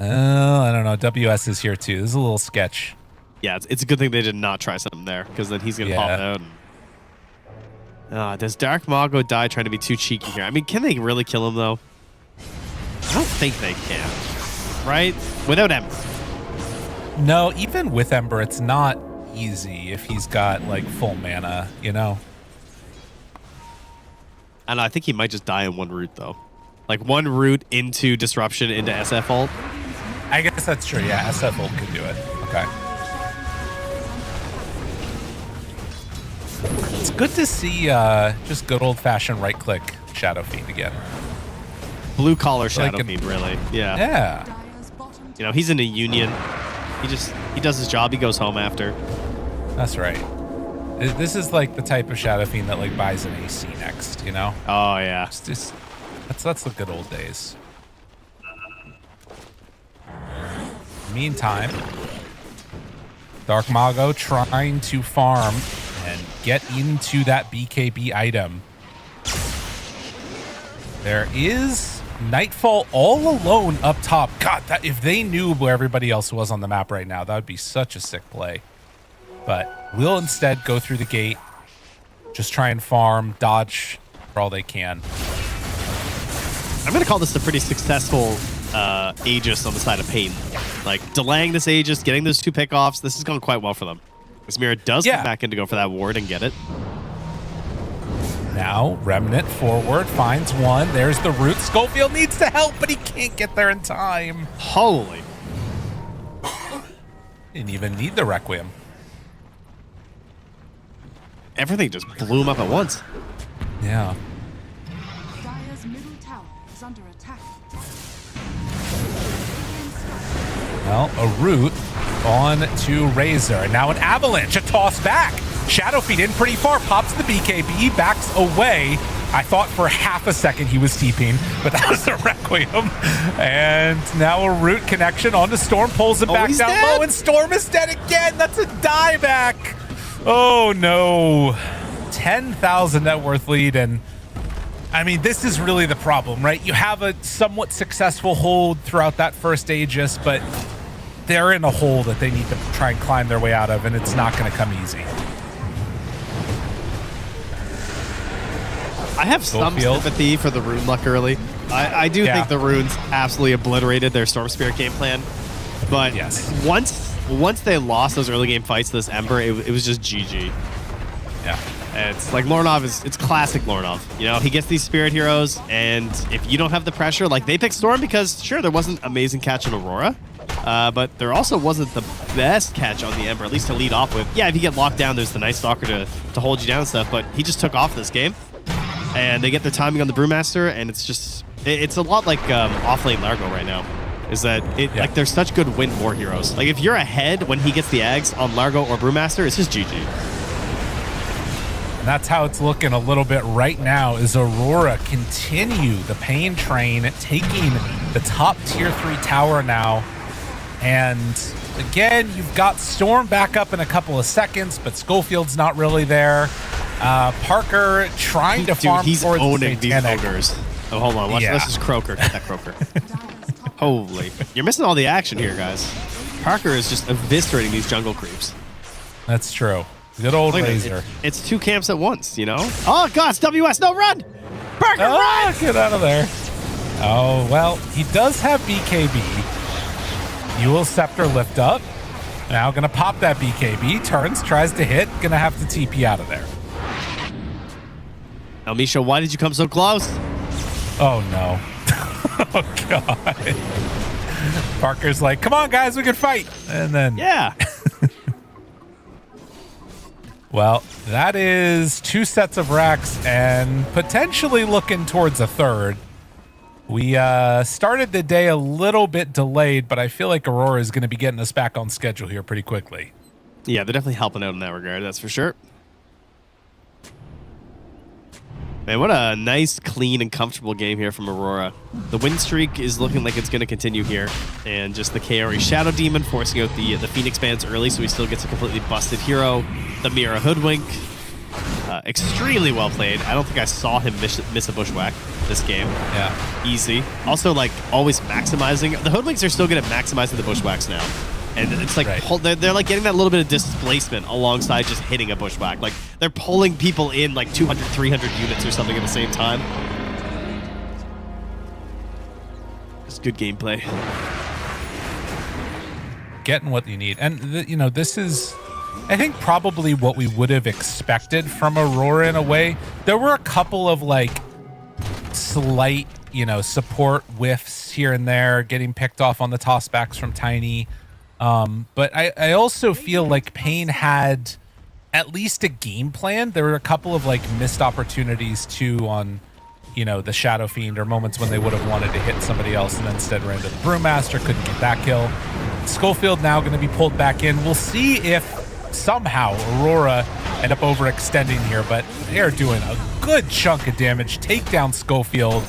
I don't know. WS is here too. This is a little sketch. Yeah, it's a good thing they did not try something there, because then he's going to pop out. Does Dark Mago die trying to be too cheeky here? I mean, can they really kill him, though? I don't think they can. Right? Without Ember. No, even with Ember, it's not easy if he's got, like, full mana, And I think he might just die in one route, though. Like, one route into Disruption into SF ult. I guess that's true, yeah. SF ult could do it. Okay. It's good to see just good old-fashioned right-click Shadow Fiend again. Blue-collar Shadow Fiend, really. Yeah. Yeah. He's in a union. He does his job. He goes home after. That's right. This is like the type of Shadow Fiend that like buys an AC next, Oh, yeah. That's the good old days. Meantime, Dark Mago trying to farm and get into that BKB item. There is Nightfall all alone up top. God, if they knew where everybody else was on the map right now, that would be such a sick play. But we'll instead go through the gate, just try and farm, dodge for all they can. I'm going to call this a pretty successful Aegis on the side of Pain. Like, delaying this Aegis, getting those 2 pickoffs, this has gone quite well for them. Mira does come back in to go for that ward and get it. Now, Remnant forward, finds one. There's the root. Schofield needs to help, but he can't get there in time. Holy. Didn't even need the Requiem. Everything just blew him up at once. Yeah. Dire's middle tower is under attack. Well, a root on to Razor. And now an avalanche, a toss back. Shadow Fiend in pretty far, pops the BKB, backs away. I thought for half a second he was TPing, but that was the Requiem. And now a root connection onto Storm, pulls him back down low, and Storm is dead again. That's a dieback. Oh no. 10,000 net worth lead, and I mean, this is really the problem, right? You have a somewhat successful hold throughout that first Aegis, but they're in a hole that they need to try and climb their way out of, and it's not going to come easy. I have some sympathy for the Rune luck early. I do think the Runes absolutely obliterated their Storm Spirit game plan. But once they lost those early game fights to this Ember, it was just GG. Yeah. And it's like Lornov it's classic Lornov. You know, he gets these Spirit Heroes, and if you don't have the pressure, like they picked Storm because, sure, there wasn't amazing catch in Aurora, but there also wasn't the best catch on the Ember, at least to lead off with. Yeah, if you get locked down, there's the Night Stalker to hold you down and stuff, but he just took off this game. And they get their timing on the Brewmaster, and it's just, it's a lot like off-lane Largo right now. Is that like there's such good win war heroes. Like if you're ahead when he gets the Ags on Largo or Brewmaster, it's just GG. And that's how it's looking a little bit right now as Aurora continue the pain train, taking the top tier 3 tower now. And again, you've got Storm back up in a couple of seconds, but Schofield's not really there. Parker trying to farm he's towards owning the these ogres. Oh, hold on. Let's just Croaker. Get that Croaker. Holy. You're missing all the action here, guys. Parker is just eviscerating these jungle creeps. That's true. Good old Razor. It's 2 camps at once, you know? Oh, God, it's WS. No, run! Parker, run! Get out of there. Oh, well, he does have BKB. Ewell Scepter lift up. Now going to pop that BKB. Turns, tries to hit. Going to have to TP out of there. Now, Misha, why did you come so close? Oh, no. Oh, God. Parker's like, come on, guys, we can fight. And then... Yeah. Well, that is 2 sets of racks and potentially looking towards a third. We started the day a little bit delayed, but I feel like Aurora is going to be getting us back on schedule here pretty quickly. Yeah, they're definitely helping out in that regard, that's for sure. Man, what a nice, clean, and comfortable game here from Aurora. The win streak is looking like it's going to continue here. And just the KRE Shadow Demon forcing out the Phoenix bans early, so he still gets a completely busted hero. The Mira Hoodwink. Extremely well played. I don't think I saw him miss a bushwhack this game. Yeah. Easy. Also, like, always maximizing. The Hoodwinks are still good at maximizing the bushwhacks now. And it's like, they're like getting that little bit of displacement alongside just hitting a bushwhack. Like, they're pulling people in like 200, 300 units or something at the same time. It's good gameplay. Getting what you need. And, you know, this is, I think, probably what we would have expected from Aurora in a way. There were a couple of, like, slight, you know, support whiffs here and there, getting picked off on the tossbacks from Tiny. But I also feel like Pain had at least a game plan. There were a couple of like missed opportunities too on, you know, the Shadow Fiend, or moments when they would have wanted to hit somebody else and then instead ran to the Brewmaster, couldn't get that kill. Schofield now going to be pulled back in. We'll see if somehow Aurora end up overextending here, but they are doing a good chunk of damage. Take down Schofield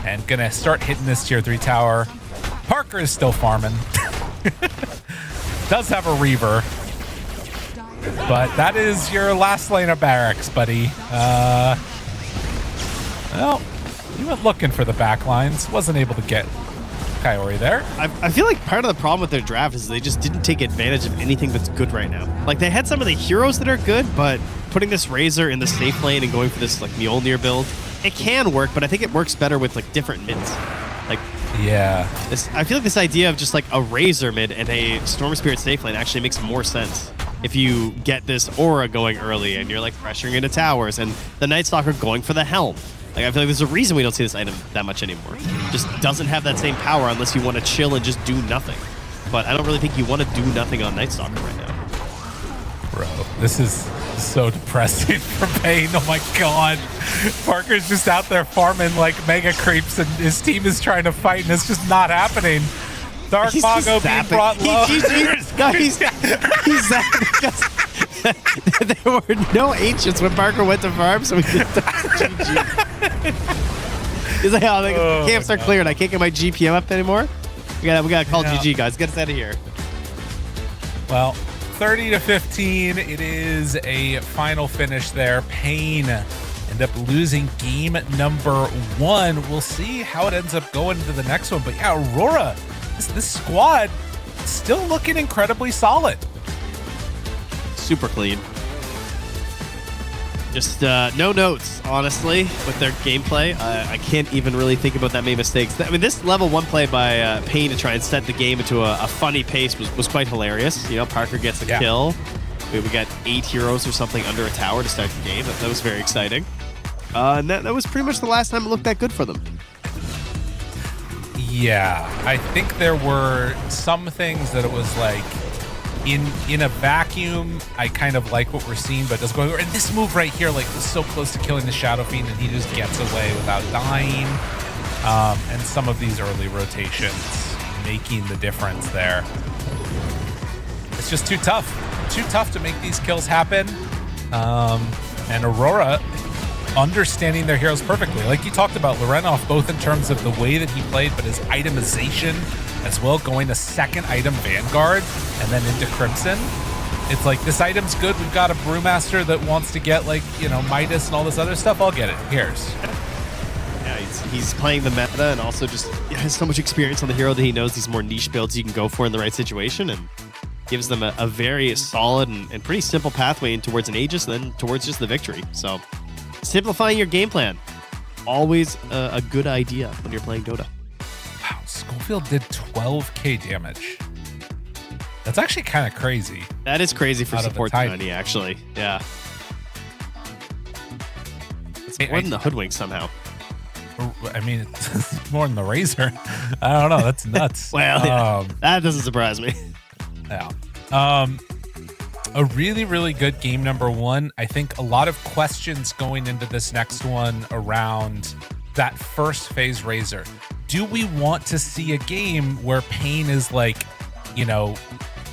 and going to start hitting this tier 3 tower. Parker is still farming. Does have a Reaver, but that is your last lane of barracks, buddy. Well, he went looking for the back lines, wasn't able to get Coyote there. I feel like part of the problem with their draft is they just didn't take advantage of anything that's good right now. Like, they had some of the heroes that are good, but putting this Razor in the safe lane and going for this like Mjolnir build, it can work, but I think it works better with like different mids. Like, yeah, I feel like this idea of just like a Razor mid and a Storm Spirit safe lane actually makes more sense if you get this Aura going early and you're like pressuring into towers and the Night Stalker going for the Helm. Like, I feel like there's a reason we don't see this item that much anymore. It just doesn't have that same power unless you want to chill and just do nothing. But I don't really think you want to do nothing on Night Stalker right now. Bro, this is so depressing for Pain. Oh my god. Parker's just out there farming like mega creeps and his team is trying to fight and it's just not happening. Dark Mago being brought low. He's zapping because there were no ancients when Parker went to farm, so we just GG. He's like, oh, the camps are cleared. I can't get my GPM up anymore. We gotta call GG, guys. Get us out of here. Well, 30-15. It is a final finish there. Pain end up losing game number 1. We'll see how it ends up going into the next one. But yeah, Aurora, this squad still looking incredibly solid. Super clean. Just no notes, honestly, with their gameplay. I can't even really think about that many mistakes. I mean, this level 1 play by Payne to try and set the game into a funny pace was quite hilarious. You know, Parker gets a kill. We got 8 heroes or something under a tower to start the game. That was very exciting. And that was pretty much the last time it looked that good for them. Yeah, I think there were some things that it was like, in a vacuum, I kind of like what we're seeing, but it does go. And this move right here, like, was so close to killing the Shadow Fiend, and he just gets away without dying. And some of these early rotations making the difference there. It's just too tough to make these kills happen. And Aurora understanding their heroes perfectly. Like you talked about, Lorenov, both in terms of the way that he played, but his itemization as well, going to second item Vanguard and then into Crimson. It's like, this item's good. We've got a Brewmaster that wants to get, like, you know, Midas and all this other stuff. I'll get it. Here's. Yeah, he's playing the meta and also just has so much experience on the hero that he knows these more niche builds you can go for in the right situation, and gives them a very solid and pretty simple pathway in towards an Aegis and then towards just the victory. So simplifying your game plan, always a good idea when you're playing Dota. Wow, Schofield did 12k damage. That's actually kind of crazy. That is crazy for support 90, actually. Yeah. It's more than the Hoodwink somehow. I mean, it's more than the Razor. I don't know. That's nuts. Well, yeah, that doesn't surprise me. Yeah. A really, really good game number 1. I think a lot of questions going into this next one around that first phase Razor. Do we want to see a game where Payne is, like, you know,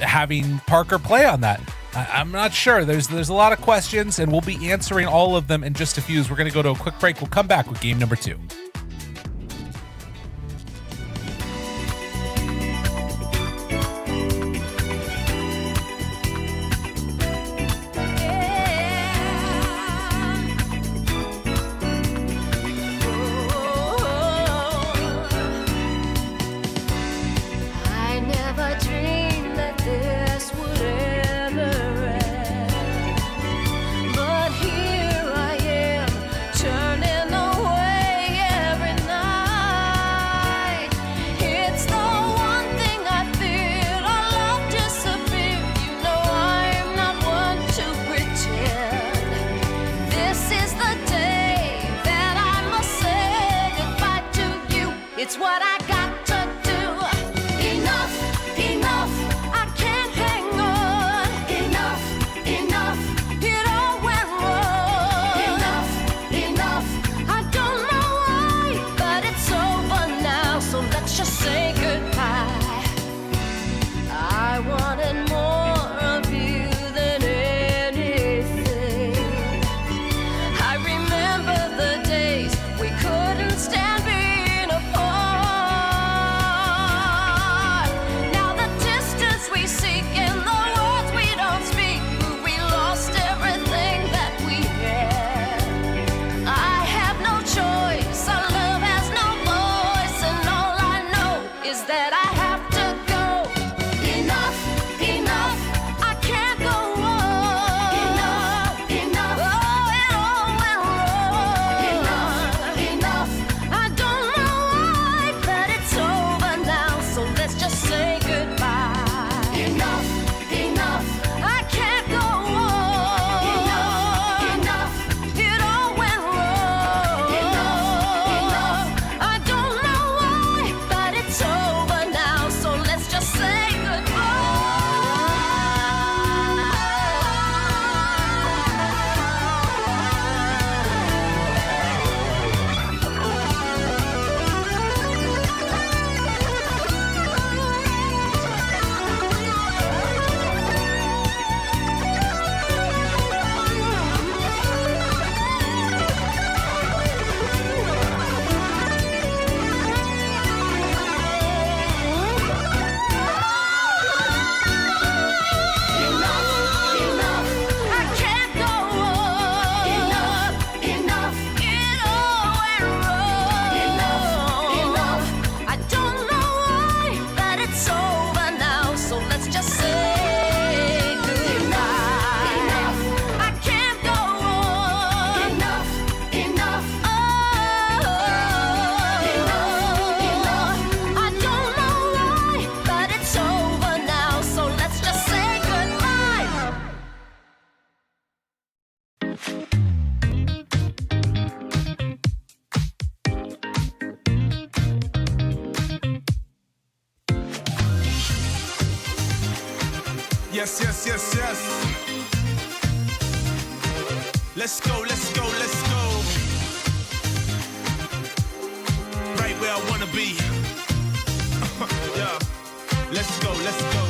having Parker play on that? I'm not sure. There's a lot of questions, and we'll be answering all of them in just a few. We're going to go to a quick break. We'll come back with game number 2. I never dreamed that this would ever end, but here I am, turning away every night. It's the one thing I fear, our love disappear. You know I'm not one to pretend. This is the day that I must say goodbye to you. It's what I got to do. Enough, enough, I can't hang on. Enough, enough, it all went wrong. Enough, enough, I don't know why, but it's over now, so let's just say goodbye. I wanted more of you than anything. I remember the days we couldn't stand being apart. Yes, yes, yes, yes. Let's go, let's go, let's go. Right where I wanna be. Yeah. Let's go, let's go.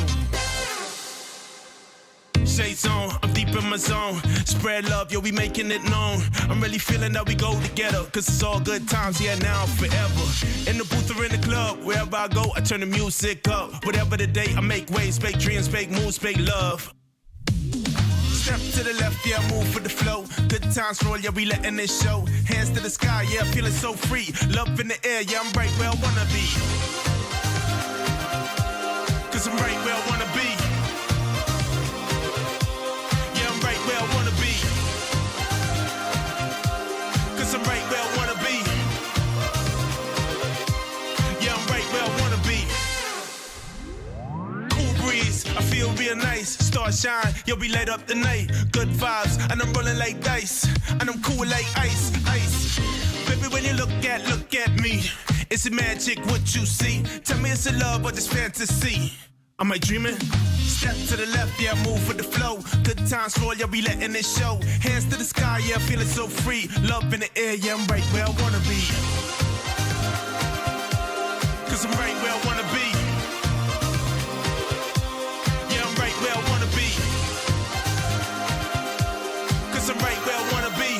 Shades on, I'm deep in my zone. Spread love, yo, we making it known. I'm really feeling that we go together, cause it's all good times, yeah, now forever. In the booth or in the club, wherever I go, I turn the music up. Whatever the day, I make waves, make dreams, make moves, make love. Step to the left, yeah, move for the flow. Good times roll, yeah, we letting it show. Hands to the sky, yeah, feeling so free. Love in the air, yeah, I'm right where I wanna be. Cause I'm right where I wanna be. Yeah, I'm right where I wanna be. Cause I'm right where I wanna be. Yeah, I'm right where I wanna be. Cool breeze, I feel real nice. Star shine, yo, we light up the night. Good vibes, and I'm rolling like dice. And I'm cool like ice, ice. Baby, when you look at me, is it magic what you see? Tell me it's a love or just fantasy. Am I dreaming? Step to the left, yeah, move with the flow. Good times roll, yeah, we letting it show. Hands to the sky, yeah, feeling so free. Love in the air, yeah, I'm right where I wanna be. Cause I'm right where I wanna be. Yeah, I'm right where I wanna be. Cause I'm right where I wanna be.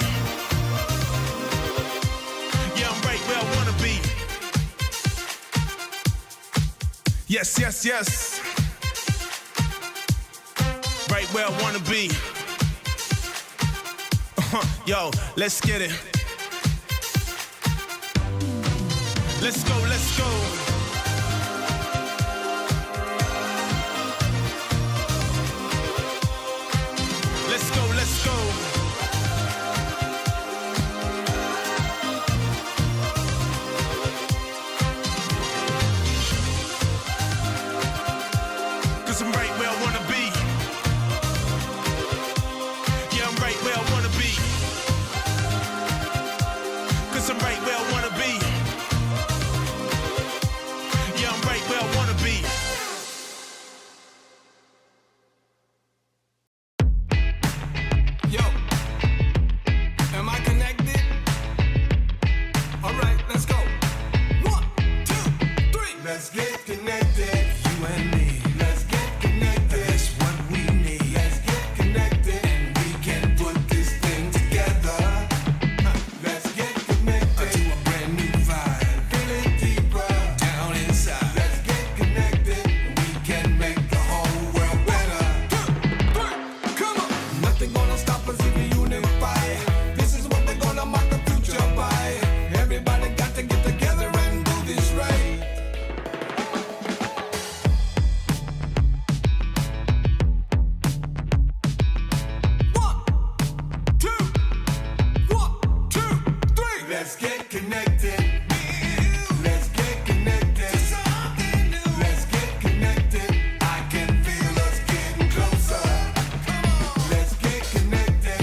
Yeah, I'm right where I wanna be. Yes, yes, yes. Right where I wanna be. Yo, let's get it. Let's go, let's go. Let's go, let's go. Cause I'm right where I wanna be. Yeah, I'm right where I wanna be. Cause I'm right where I wanna be. Yeah, I'm right where I wanna be. Yo, am I connected? Alright, let's go. 1, 2, 3. Let's get connected, you and me. Let's get connected, that's what we need. Let's get connected, and we can put this thing together. Let's get connected to a brand new vibe. Feel it deeper down inside. Let's get connected, and we can make the whole world better. 2, 3, come on. Nothing gonna stop us if we unify. This is what we're gonna mark the future by. Everybody got to get together and do this right. Let's get connected. Let's get connected. Let's get connected. I can feel us getting closer. Let's get connected.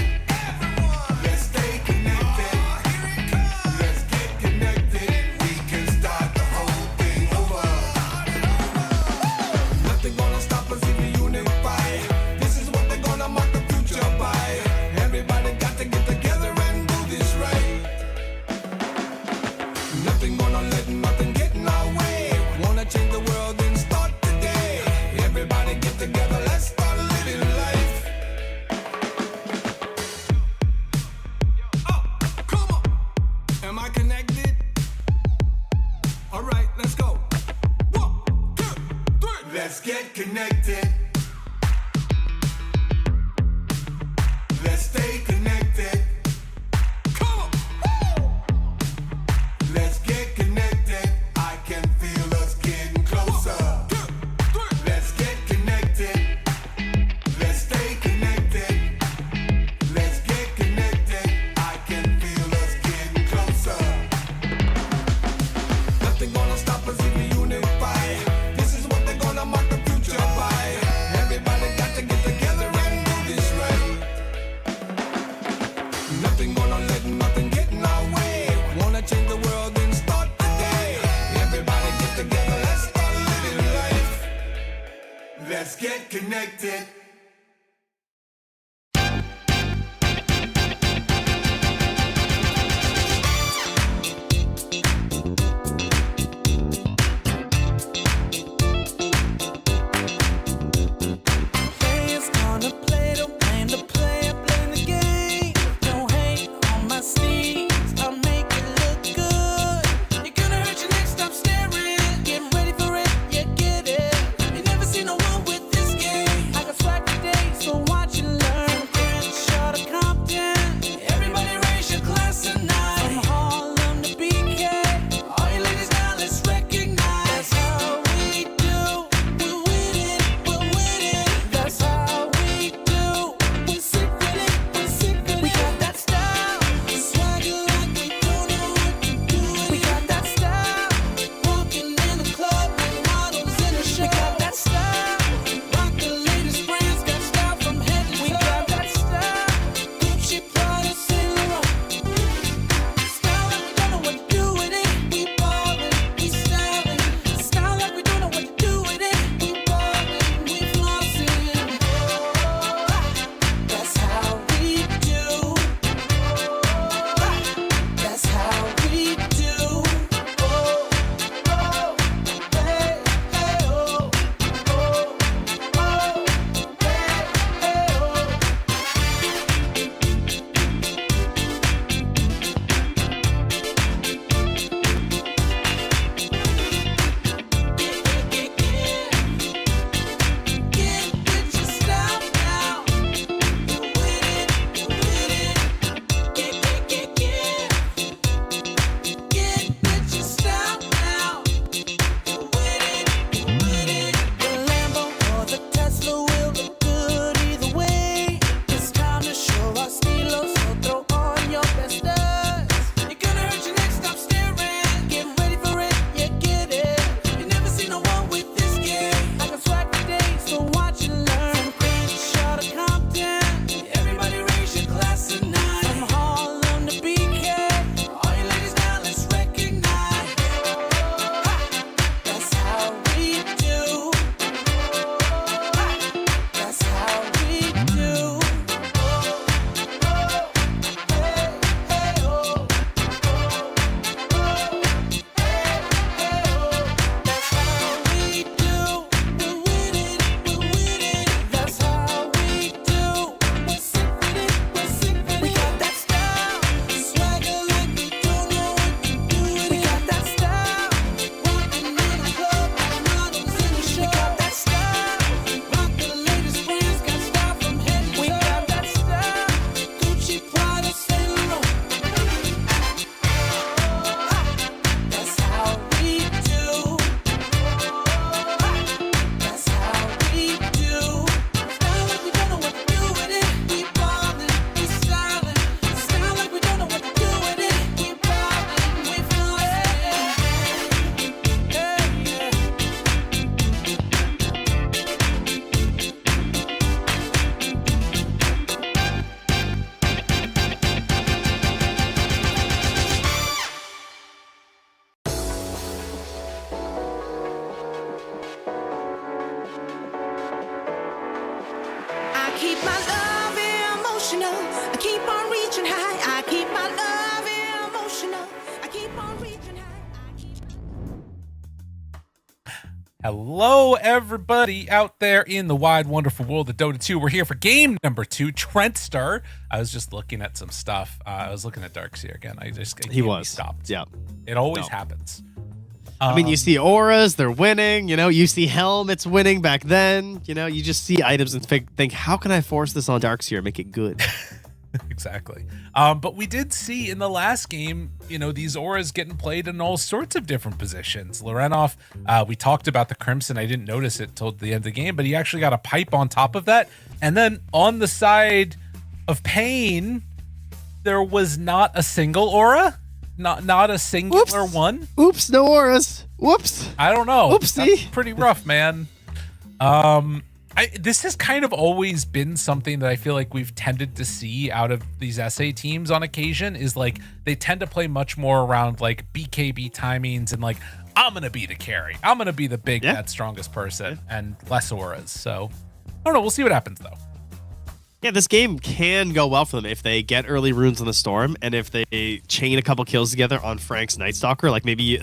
Let's stay connected. Let's get connected. We can start the whole thing over. Nothing gonna stop us if we unify. This is what we're gonna mark the future by. Everybody got to get together and do this right. Nothing gonna let nothing get in our way. Wanna change the world and start today. Everybody get together, let's start living life. Oh, come on. Am I connected? Alright, let's go. 1, 2, 3. Let's get connected. Let's stay connected. Come on. Let's get connected. I can feel us getting closer. 1, 2, 3. Let's get connected. Let's stay connected. Let's get connected. I can feel us getting closer. Nothing gonna stop us if we unify. This is what they're gonna mark the future by. Everybody got to get together and do this right. Nothing gonna let nothing get in our way. Wanna change the world and start today. Everybody get together, let's start living life. Let's get connected. Hello, everybody out there in the wide, wonderful world of Dota 2. We're here for game number 2, Trent Star. I was just looking at some stuff. I was looking at Darkseer again. I can't be stopped. Yeah. It always happens. I mean, you see auras, they're winning. You know, you see Helm, it's winning back then. You know, you just see items and think, how can I force this on Darkseer and make it good? Exactly. But we did see in the last game, you know, these auras getting played in all sorts of different positions. Lorenov, we talked about the Crimson. I didn't notice it till the end of the game, but he actually got a pipe on top of that. And then on the side of Pain, there was not a single aura. Not a singular one. Oops, no auras. Whoops. I don't know. Oopsie. That's pretty rough, man. This has kind of always been something that I feel like we've tended to see out of these SA teams on occasion, is like they tend to play much more around like BKB timings and like, I'm going to be the carry. I'm going to be the big, bad, strongest person and less auras. So I don't know. We'll see what happens though. Yeah, this game can go well for them if they get early runes on the Storm and if they chain a couple kills together on Frank's Night Stalker. Like maybe,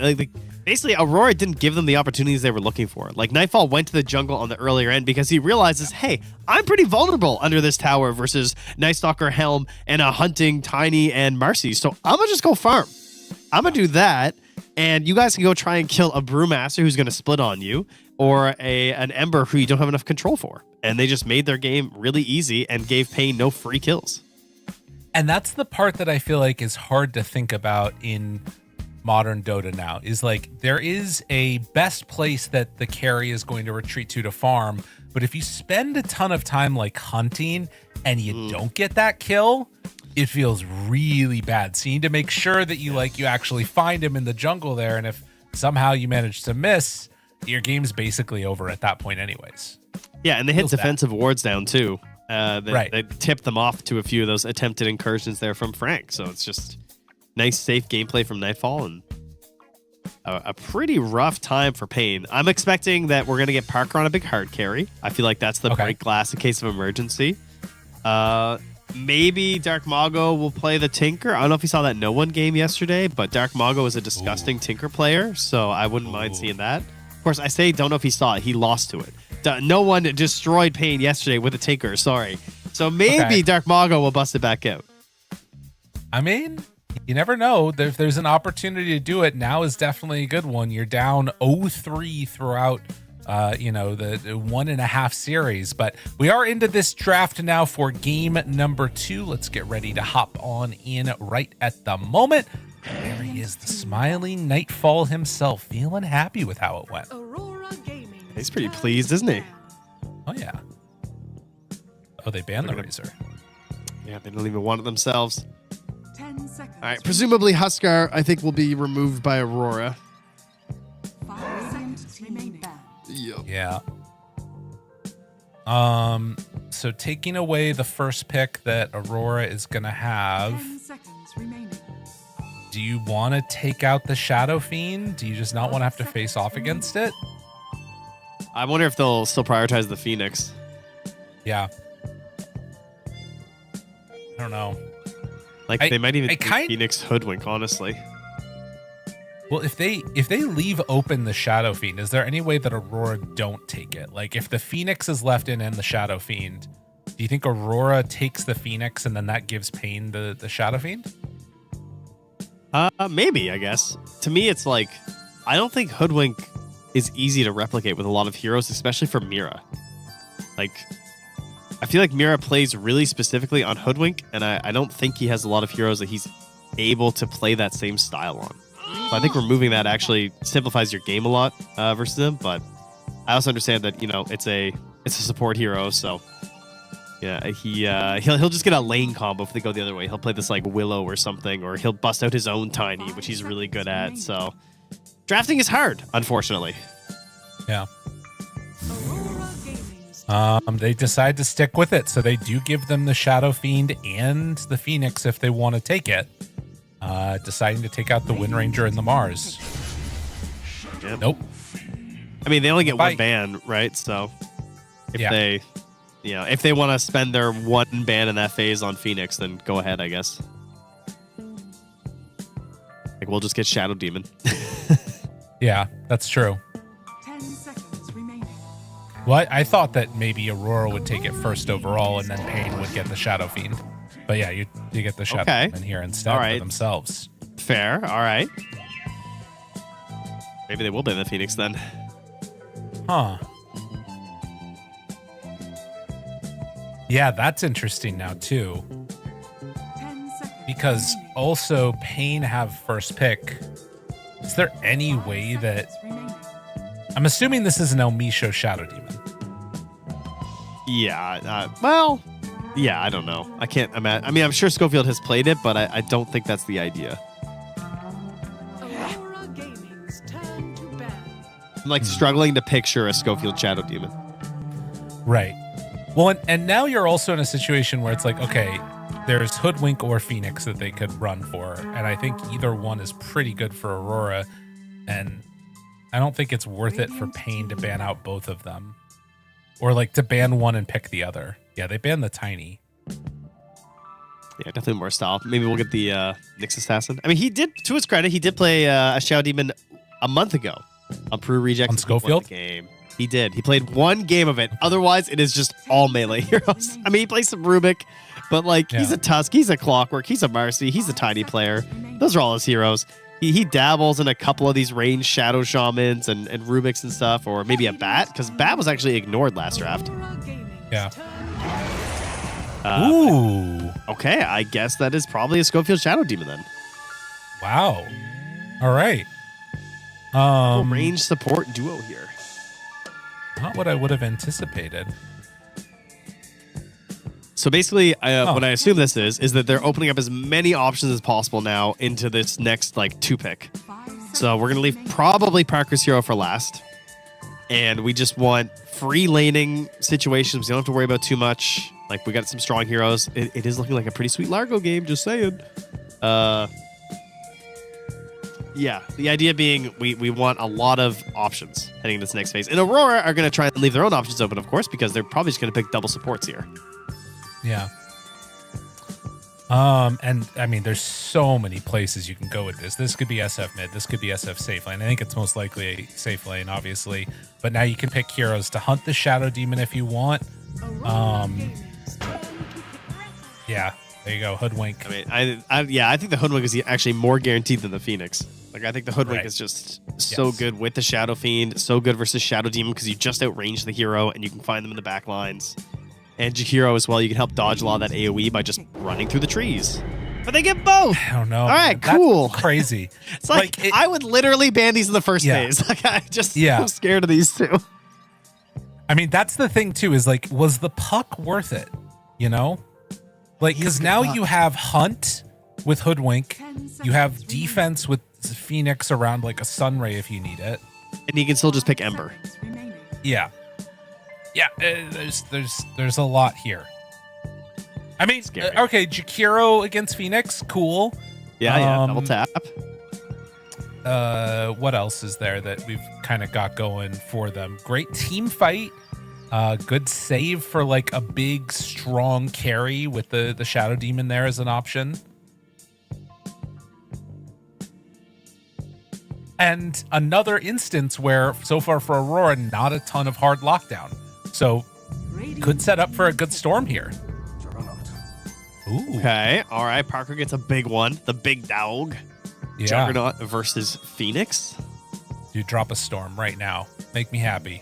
basically, Aurora didn't give them the opportunities they were looking for. Like Nightfall went to the jungle on the earlier end because he realizes, hey, I'm pretty vulnerable under this tower versus Night Stalker, Helm, and a hunting Tiny and Marcy. So I'm gonna just go farm. I'm gonna do that, and you guys can go try and kill a Brewmaster who's gonna split on you, or an Ember who you don't have enough control for. And they just made their game really easy and gave Pain no free kills. And that's the part that I feel like is hard to think about in modern Dota now, is like there is a best place that the carry is going to retreat to farm. But if you spend a ton of time like hunting and you don't get that kill, it feels really bad. So you need to make sure that you actually find him in the jungle there. And if somehow you manage to miss, your game's basically over at that point anyways. Yeah, and they hit defensive wards down too. They tipped them off to a few of those attempted incursions there from Frank. So it's just nice, safe gameplay from Nightfall and a pretty rough time for Pain. I'm expecting that we're going to get Parker on a big hard carry. I feel like that's the break glass in case of emergency. Maybe Dark Mago will play the Tinker. I don't know if you saw that No One game yesterday, but Dark Mago is a disgusting Tinker player, so I wouldn't mind seeing that. Of course, I say don't know if he saw it. He lost to it. No One destroyed Pain yesterday with a Tinker. Sorry. So maybe Dark Mago will bust it back out. I mean, you never know. If there's an opportunity to do it, now is definitely a good one. You're down 0-3 throughout, the 1.5 series. But we are into this draft now for game number 2. Let's get ready to hop on in right at the moment. There he is, the smiling Nightfall himself, feeling happy with how it went. He's pretty pleased, isn't he? Oh, yeah. Oh, they banned the Razor. Yeah, they don't even want it themselves. 10 seconds. All right, presumably Huskar, I think, will be removed by Aurora. 5 seconds remaining. Yep. Yeah. So taking away the first pick that Aurora is going to have. 10 seconds remaining. Do you want to take out the Shadow Fiend? Do you just not want to have to face off against it? I wonder if they'll still prioritize the Phoenix. Yeah. I don't know. They might even take Phoenix Hoodwink, honestly. Well, if they leave open the Shadow Fiend, is there any way that Aurora don't take it? Like if the Phoenix is left in and the Shadow Fiend, do you think Aurora takes the Phoenix and then that gives Pain the Shadow Fiend? Maybe, I guess. To me, it's like, I don't think Hoodwink is easy to replicate with a lot of heroes, especially for Mira. Like, I feel like Mira plays really specifically on Hoodwink, and I don't think he has a lot of heroes that he's able to play that same style on. So I think removing that actually simplifies your game a lot versus him, but I also understand that, it's a support hero, so yeah, he'll just get a lane combo if they go the other way. He'll play this like Willow or something, or he'll bust out his own Tiny, which he's really good at. So drafting is hard, unfortunately. Yeah. They decide to stick with it, so they do give them the Shadow Fiend and the Phoenix if they want to take it. Deciding to take out the Wind Ranger and the Mars. Yep. Nope. I mean, they only get one ban, right? So if they want to spend their one ban in that phase on Phoenix, then go ahead, I guess. Like, we'll just get Shadow Demon. Yeah, that's true. 10 seconds Well, I thought that maybe Aurora would take it first overall, and then Pain would get the Shadow Fiend. But yeah, you get the Shadow Demon here instead for themselves. Fair. All right. Maybe they will ban the Phoenix then. Huh. Yeah, that's interesting now too. Because also Pain have first pick. Is there any way that... I'm assuming this is an El Misho Shadow Demon. Yeah. Yeah, I don't know. I can't imagine. I mean, I'm sure Schofield has played it, but I don't think that's the idea. I'm like struggling to picture a Schofield Shadow Demon. Right. Well, and now you're also in a situation where it's like, okay, there's Hoodwink or Phoenix that they could run for, and I think either one is pretty good for Aurora, and I don't think it's worth it for Pain to ban out both of them. Or like to ban one and pick the other. Yeah, they banned the Tiny. Yeah, definitely more style. Maybe we'll get the Nyx Assassin. I mean, he did, to his credit, he did play a Shadow Demon a month ago on Peru Rejects. On Schofield? Game. He did. He played one game of it. Otherwise, it is just all melee heroes. I mean, he plays some Rubik, but like he's a Tusk, he's a Clockwork, he's a Marcy, he's a Tiny player. Those are all his heroes. He dabbles in a couple of these ranged Shadow Shamans and Rubiks and stuff, or maybe a Bat, because Bat was actually ignored last draft. Yeah. Ooh. Okay, I guess that is probably a Schofield Shadow Demon then. Wow. All right. Range support duo here. Not what I would have anticipated. So basically, what I assume this is that they're opening up as many options as possible now into this next like 2-pick. So we're gonna leave probably Parker's hero for last, and we just want free laning situations. You don't have to worry about too much. Like we got some strong heroes. It is looking like a pretty sweet Largo game. Just saying. Yeah, the idea being we want a lot of options heading into this next phase. And Aurora are going to try and leave their own options open, of course, because they're probably just going to pick double supports here. Yeah. And I mean, there's so many places you can go with this. This could be SF mid. This could be SF safe lane. I think it's most likely a safe lane, obviously. But now you can pick heroes to hunt the Shadow Demon if you want. Yeah, there you go. Hoodwink. I mean, I think the Hoodwink is actually more guaranteed than the Phoenix. Like, I think the Hoodwink is just so good with the Shadow Fiend, so good versus Shadow Demon because you just outrange the hero and you can find them in the back lines. And Jahiro as well, you can help dodge a lot of that AoE by just running through the trees. But they get both. I don't know. All right, cool. That's crazy. It's like I would literally ban these in the first phase. Like, I just I'm scared of these two. I mean, that's the thing too, is like, was the puck worth it? You know? Like, because now you have Hunt with Hoodwink, you have defense with Phoenix around like a Sunray if you need it, and you can still just pick Ember. Yeah, there's a lot here. I mean, okay, Jakiro against Phoenix, cool. Yeah, double tap. What else is there that we've kind of got going for them? Great team fight. Good save for like a big, strong carry with the Shadow Demon there as an option. And another instance where, so far for Aurora, not a ton of hard lockdown. So, could set up for a good storm here. Ooh. Okay, all right. Parker gets a big one. The big dog. Yeah. Juggernaut versus Phoenix. Dude, drop a storm right now. Make me happy.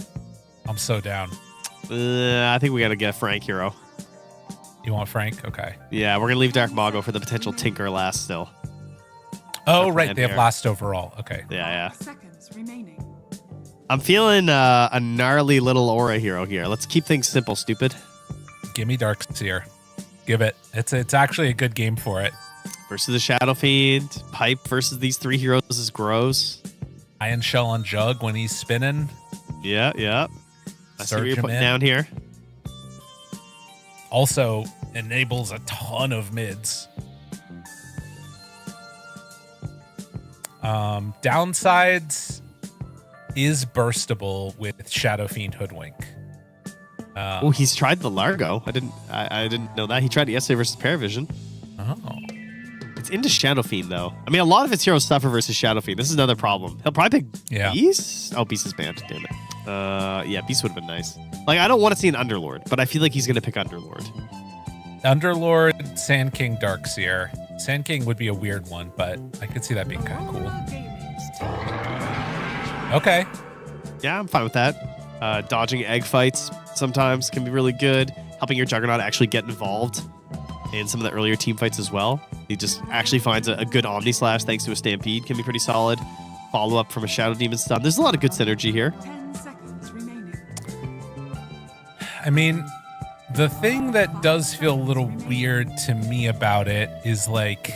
I'm so down. I think we got to get Frank hero. You want Frank? Okay. Yeah, we're going to leave Dark Mago for the potential Tinker last still. Oh, right. They have last overall. Okay. Yeah. Seconds remaining. I'm feeling a gnarly little aura hero here. Let's keep things simple, stupid. Give me Darkseer. Give it. It's actually a good game for it. Versus the Shadow Fiend. Pipe versus these three heroes is gross. Iron Shell on Jug when he's spinning. Yeah. I see what you're putting down here. Also enables a ton of mids. Downsides is burstable with Shadow Fiend Hoodwink. Oh, he's tried the Largo. I didn't know that. He tried it yesterday versus Paravision. Oh. into Shadow Fiend, though. I mean, a lot of its heroes suffer versus Shadow Fiend. This is another problem. He'll probably pick Beast? Oh, Beast is banned. Damn it. Yeah, Beast would have been nice. Like, I don't want to see an Underlord, but I feel like he's going to pick Underlord. Underlord, Sand King, Darkseer. Sand King would be a weird one, but I could see that being kind of cool. Okay. Yeah, I'm fine with that. Dodging egg fights sometimes can be really good. Helping your Juggernaut actually get involved in some of the earlier team fights as well. He just actually finds a good Omni Slash thanks to a Stampede can be pretty solid. Follow up from a Shadow Demon stun. There's a lot of good synergy here. 10 seconds remaining. I mean, the thing that does feel a little weird to me about it is like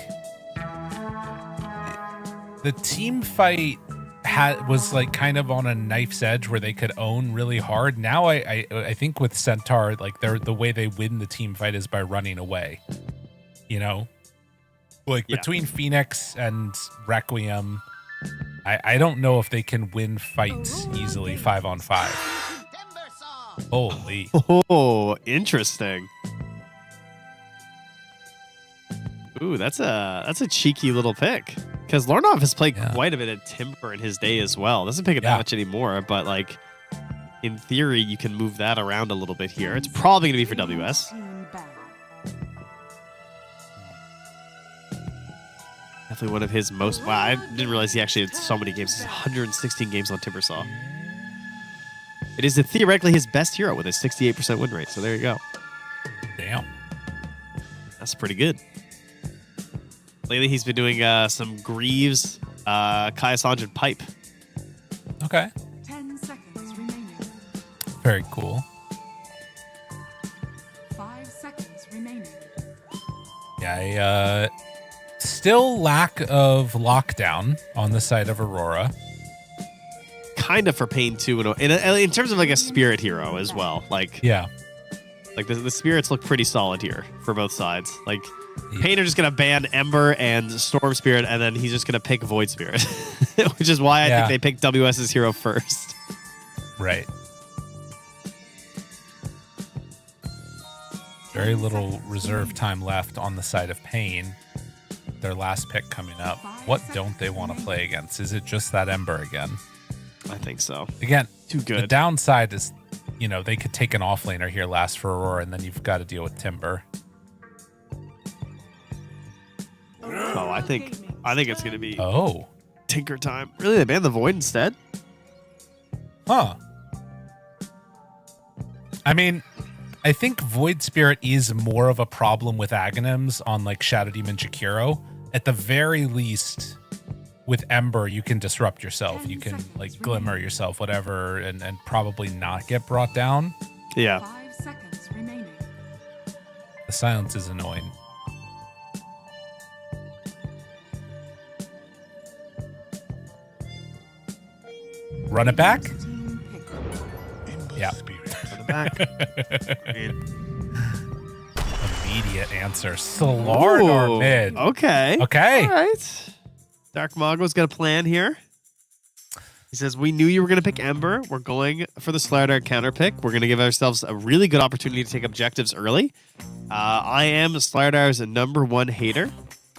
the team fight was like kind of on a knife's edge where they could own really hard. Now I think with Centaur, like the way they win the team fight is by running away. You know, like between Phoenix and Requiem, I don't know if they can win fights easily 5-on-5. Holy. Oh, interesting. Ooh, that's a cheeky little pick. Because Lornov has played quite a bit of Timber in his day as well. Doesn't pick it that much anymore, but like in theory, you can move that around a little bit here. It's probably going to be for WS. Definitely one of his most. Wow, I didn't realize he actually had so many games. 116 games on Timbersaw. It is theoretically his best hero with a 68% win rate. So there you go. Damn. That's pretty good. Lately, he's been doing some Greaves, Kaya Sanjin Pipe. Okay. 10 seconds remaining. Very cool. 5 seconds remaining. Yeah, still lack of lockdown on the side of Aurora. Kind of for Pain too, in terms of like a spirit hero as well. Like like the spirits look pretty solid here for both sides. Like Pain are just gonna ban Ember and Storm Spirit, and then he's just gonna pick Void Spirit, which is why I think they picked WS's hero first. Right. Very little reserve time left on the side of Pain. Their last pick coming up. What don't they want to play against? Is it just that Ember again? I think so. Again, too good. The downside is, you know, they could take an offlaner here last for Aurora, and then you've got to deal with Timber. Oh, I think it's gonna be Tinker time. Really, they banned the Void instead? Huh. I mean, I think Void Spirit is more of a problem with Aghanims on like Shadow Demon Jakiro. At the very least, with Ember, you can disrupt yourself. You can like glimmer yourself, whatever, and probably not get brought down. Yeah. 5 seconds remaining. The silence is annoying. Run it back? Yeah. Run it back. Immediate answer. Solardar mid. Okay. Okay. All right. Dark Mago's got a plan here. He says, we knew you were going to pick Ember. We're going for the Solardar counter pick. We're going to give ourselves a really good opportunity to take objectives early. I am Solardar's #1 hater.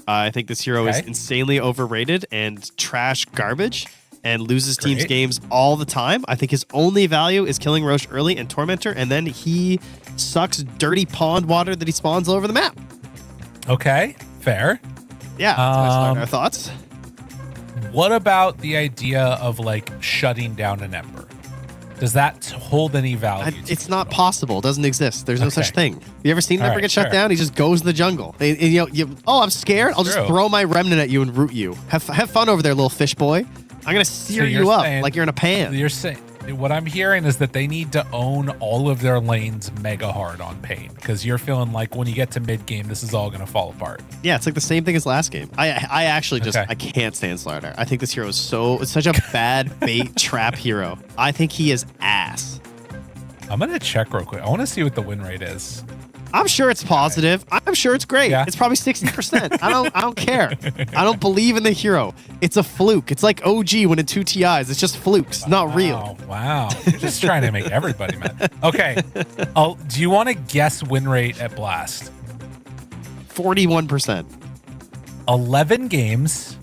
I think this hero is insanely overrated and trash garbage and loses teams games all the time. I think his only value is killing Roche early and Tormentor, and then he sucks dirty pond water that he spawns all over the map. Okay, fair. Yeah, that's my thoughts. What about the idea of like shutting down an Ember? Does that hold any value? It's not possible. It doesn't exist. There's no such thing. You ever seen an Ember get shut down? He just goes to the jungle. And, I'm scared. I'll just throw my remnant at you and root you. Have fun over there, little fish boy. I'm going to sear you up like you're in a pan. You're saying what I'm hearing is that they need to own all of their lanes mega hard on Pain, because you're feeling like when you get to mid game, this is all going to fall apart. Yeah, it's like the same thing as last game. I actually just I can't stand Solardar. I think this hero is it's such a bad bait trap hero. I think he is ass. I'm going to check real quick. I want to see what the win rate is. I'm sure it's positive. I'm sure it's great. Yeah. It's probably 60%. I don't care. I don't believe in the hero. It's a fluke. It's like OG when in 2 TIs. It's just flukes, not real. Wow. You're just trying to make everybody mad. Okay. Do you want to guess win rate at Blast? 41%. 11 games,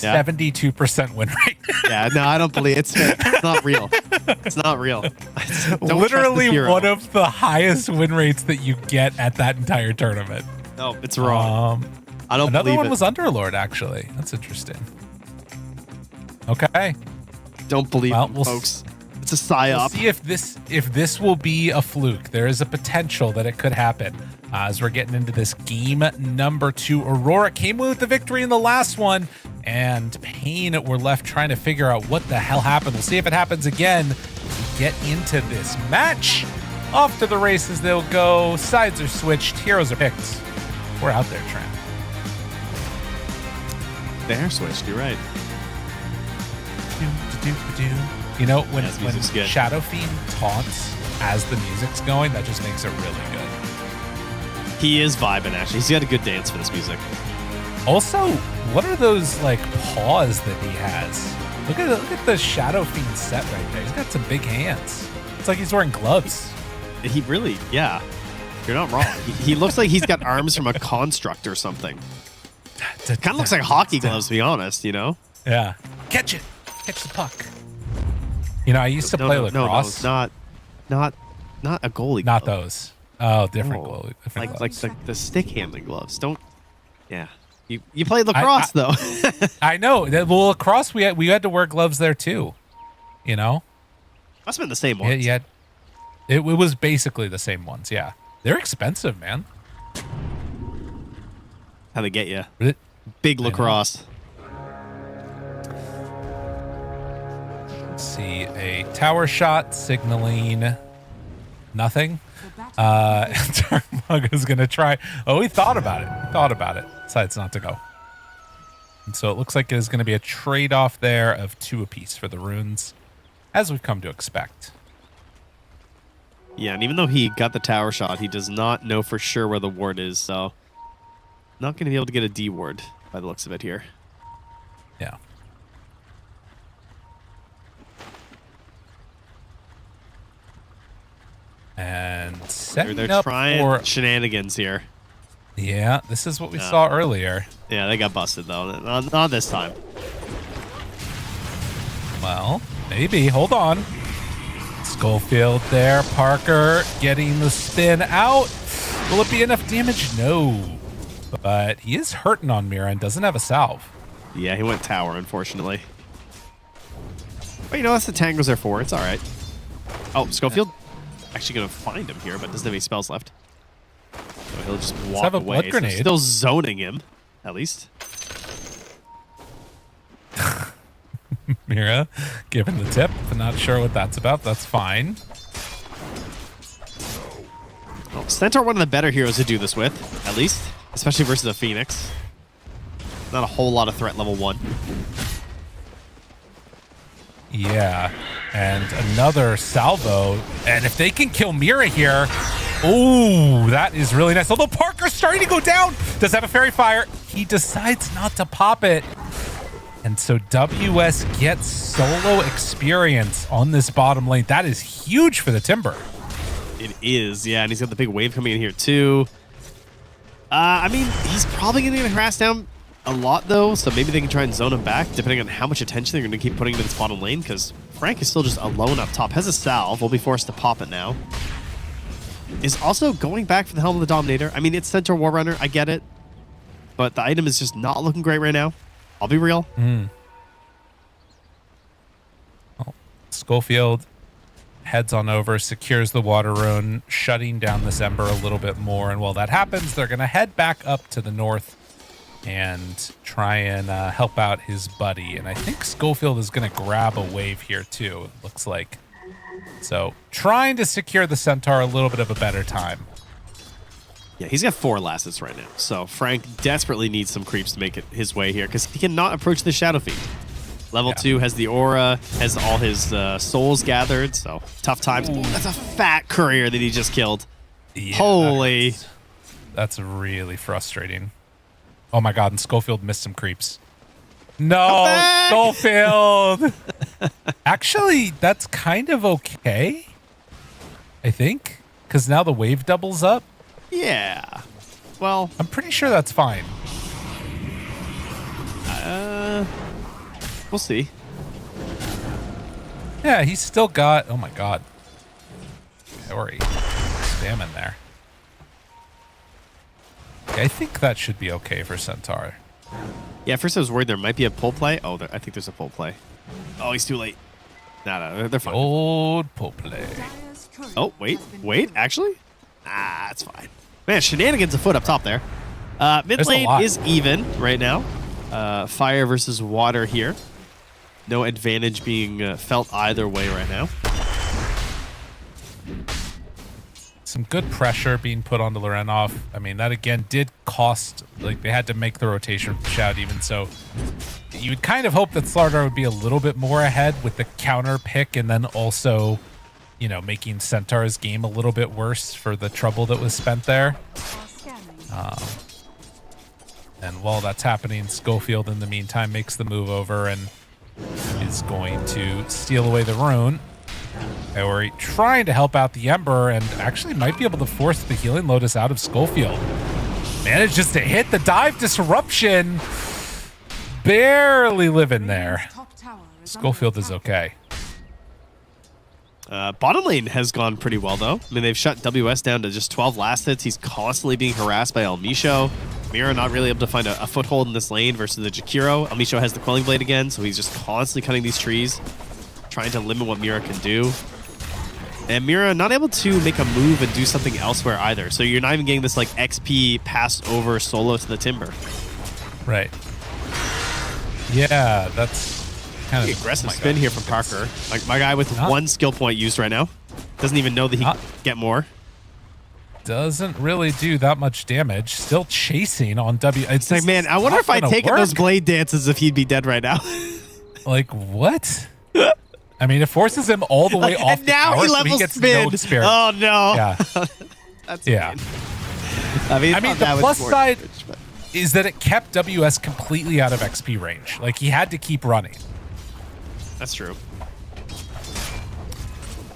Yeah. 72% win rate. Yeah, no, I don't believe it's fake. It's not real. It's not real. Don't trust this Literally hero. one of the highest win rates that you get at that entire tournament. No, it's wrong. I don't Another believe one it. was Underlord, actually. That's interesting. Okay. Don't believe Well, it, we'll folks. It's a We'll psyop. see if this will be a fluke. There is a potential that it could happen as we're getting into this game number 2. Aurora came away with the victory in the last one, and Payne were left trying to figure out what the hell happened. We'll see if it happens again. Get into this match. Off to the races they'll go. Sides are switched. Heroes are picked. We're out there, Trent. They're switched. You're right. You know, when Yeah, this music's good. Shadow Fiend taunts as the music's going, that just makes it really good. He is vibing, actually. He's got a good dance for this music. Also, what are those like paws that he has? Look at the Shadow Fiend set right there. He's got some big hands. It's like he's wearing gloves. He really, yeah. You're not wrong. He looks like he's got arms from a construct or something. Kind of looks like hockey gloves, to be honest, you know? Yeah. Catch it. Catch the puck. You know, I used to play lacrosse. No, not a goalie Not glove. those. Oh, different No. goalie. Different Like gloves. the stick handling gloves. Don't. Yeah. You played lacrosse though. I know. Well, lacrosse, we had to wear gloves there too. You know? Must have been the same ones. Yeah. It was basically the same ones. Yeah. They're expensive, man. How they get you? Really? Big lacrosse. Let's see, a tower shot signaling nothing. Turmug is going to try. Oh, he thought about it. He thought about it. Decides not to go. And so it looks like it is going to be a trade-off there of 2 apiece for the runes, as we've come to expect. Yeah, and even though he got the tower shot, he does not know for sure where the ward is, so not going to be able to get a D ward by the looks of it here. Yeah. And setting They're up trying for shenanigans here. Yeah, this is what we saw earlier. Yeah, they got busted though. Not this time. Well, maybe. Hold on. Schofield there. Parker getting the spin out. Will it be enough damage? No. But he is hurting on Mira and doesn't have a salve. Yeah, he went tower, unfortunately. But you know, that's the tangos are for. It's all right. Oh, Schofield actually going to find him here, but doesn't have any spells left. So he'll just walk have a away. blood grenade. So still zoning him, at least. Mira giving the tip. I'm not sure what that's about. That's fine. Well, Centaur, one of the better heroes to do this with, at least. Especially versus a Phoenix. Not a whole lot of threat level 1. Yeah. And another salvo. And if they can kill Mira here, oh, that is really nice. Although Parker's starting to go down. Does have a fairy fire. He decides not to pop it. And so WS gets solo experience on this bottom lane. That is huge for the Timber. It is, yeah, and he's got the big wave coming in here too. I mean, he's probably going to get harassed down a lot though, so maybe they can try and zone him back, depending on how much attention they're going to keep putting into this bottom lane, because Frank is still just alone up top. Has a salve, will be forced to pop it now. Is also going back for the Helm of the Dominator. I mean, it's Centaur Warrunner, I get it, but the item is just not looking great right now. I'll be real. Well, Schofield heads on over, secures the water rune, shutting down this Ember a little bit more. And while that happens, they're going to head back up to the north and try and help out his buddy. And I think Schofield is going to grab a wave here too, it looks like. So trying to secure the Centaur a little bit of a better time. Yeah, he's got 4 lasses right now, so Frank desperately needs some creeps to make it his way here, because he cannot approach the Shadow Fiend. Level 2 has the aura, has all his souls gathered, so tough times. Ooh, that's a fat courier that he just killed. Yeah, Holy. That's really frustrating. Oh my god, and Schofield missed some creeps. No, Schofield! Actually, that's kind of okay, I think, because now the wave doubles up. Yeah. Well, I'm pretty sure that's fine. We'll see. Yeah, he's still got. Oh my god. Ori, spam in there. Okay, I think that should be okay for Centaur. Yeah, at first I was worried there might be a pull play. Oh, I think there's a pull play. Oh, he's too late. No, they're fine. Old pull play. Oh, wait, actually? Ah, it's fine. Man, shenanigans afoot up top there. Mid lane is even right now. Fire versus water here. No advantage being felt either way right now. Some good pressure being put onto Lorenov. I mean, that again did cost, like they had to make the rotation shout even so. You would kind of hope that Slardar would be a little bit more ahead with the counter pick and then also, you know, making Centaur's game a little bit worse for the trouble that was spent there. And while that's happening, Schofield in the meantime makes the move over and is going to steal away the rune. Ori trying to help out the Ember and actually might be able to force the Healing Lotus out of Schofield. Manages to hit the dive disruption. Barely living there. Schofield is okay. Bottom lane has gone pretty well, though. I mean, they've shut WS down to just 12 last hits. He's constantly being harassed by Elmisho. Mira not really able to find a foothold in this lane versus the Jakiro. Elmisho has the Quelling Blade again, so he's just constantly cutting these trees, trying to limit what Mira can do. And Mira not able to make a move and do something elsewhere either. So you're not even getting this like XP passed over solo to the Timber. Right. Yeah, that's kind of aggressive spin here from Parker. Like my guy with one skill point used right now. Doesn't even know that he can get more. Doesn't really do that much damage. Still chasing on W. It's like, man, I wonder if I'd taken those blade dances if he'd be dead right now. Like, what? I mean, it forces him all the way off and now the tower, he level so he gets spin. no despair. Oh, no. Yeah. That's yeah. I mean, the plus side is that it kept WS completely out of XP range. Like, he had to keep running. That's true.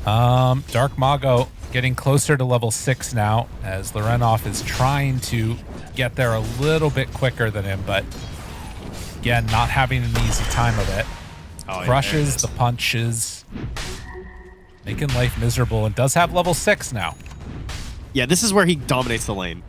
Dark Mago getting closer to level 6 now, as Lorenov is trying to get there a little bit quicker than him, but again, not having an easy time of it. Crushes the punches, making life miserable, and does have level 6 now. Yeah, this is where he dominates the lane.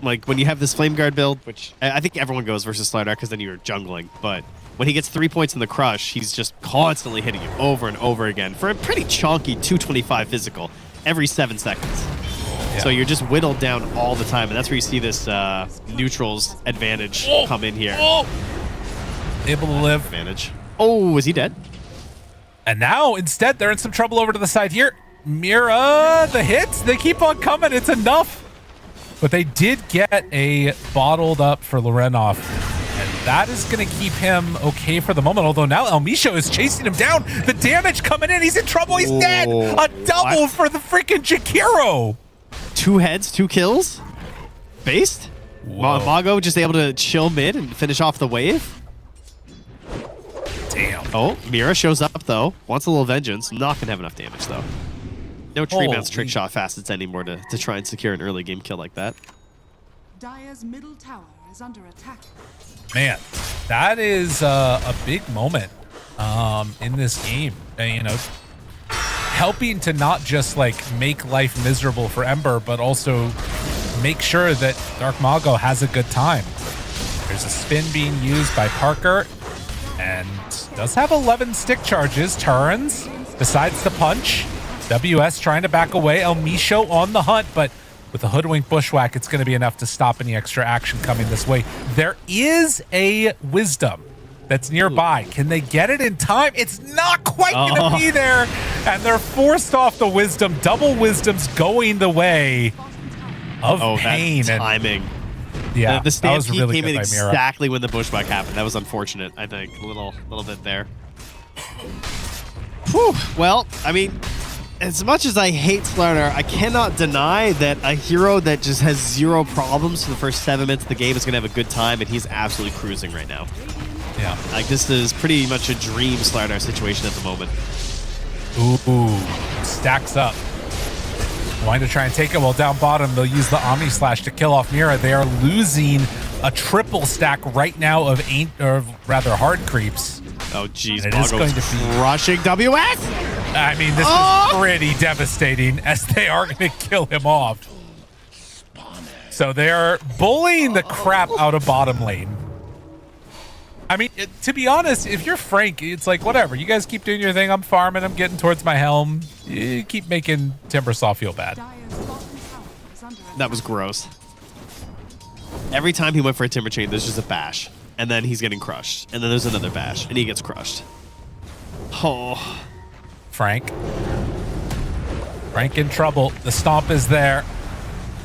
Like when you have this Flame Guard build, which I think everyone goes versus Slardar because then you're jungling, but when he gets 3 points in the crush, he's just constantly hitting you over and over again for a pretty chunky 225 physical every 7 seconds. Yeah. So you're just whittled down all the time, and that's where you see this neutrals advantage come in here. Able to live. Advantage. Oh, is he dead? And now, instead, they're in some trouble over to the side here. Mira, the hits, they keep on coming. It's enough. But they did get a bottled up for Lorenov. And that is going to keep him okay for the moment. Although now Elmisho is chasing him down. The damage coming in. He's in trouble. He's dead. A double for the freaking Jakiro. 2 heads, 2 kills. Based. Mago just able to chill mid and finish off the wave. Damn. Oh, Mira shows up, though. Wants a little vengeance. Not going to have enough damage, though. No tree bounce trick shot facets anymore to try and secure an early game kill like that. Dire's middle tower is under attack. Man, that is a big moment in this game. You know, helping to not just like make life miserable for Ember, but also make sure that Dark Mago has a good time. There's a spin being used by Parker, and does have 11 stick charges, turns, decides to punch. WS trying to back away. Elmisho on the hunt, but with a hoodwink bushwhack, it's going to be enough to stop any extra action coming this way. There is a wisdom that's nearby. Can they get it in time? It's not quite going to be there, and they're forced off the wisdom. Double wisdoms going the way of pain. That timing. Yeah, the stampede really came in exactly when the bushwhack happened. That was unfortunate, I think. A little bit there. Whew. Well, I mean, as much as I hate Slardar, I cannot deny that a hero that just has 0 problems for the first 7 minutes of the game is going to have a good time, and he's absolutely cruising right now. Yeah. Like, this is pretty much a dream Slardar situation at the moment. Ooh. Stacks up. Wanting to try and take it while down bottom. They'll use the Omni Slash to kill off Mira. They are losing a triple stack right now of hard creeps. Oh, jeez. It is going to be rushing WS. I mean, this is pretty devastating as they are going to kill him off. So they're bullying the crap out of bottom lane. I mean, to be honest, if you're Frank, it's like, whatever. You guys keep doing your thing. I'm farming. I'm getting towards my helm. You keep making Timbersaw feel bad. That was gross. Every time he went for a Timber Chain, there's just a bash. And then he's getting crushed. And then there's another bash. And he gets crushed. Oh. Frank in trouble. The stomp is there.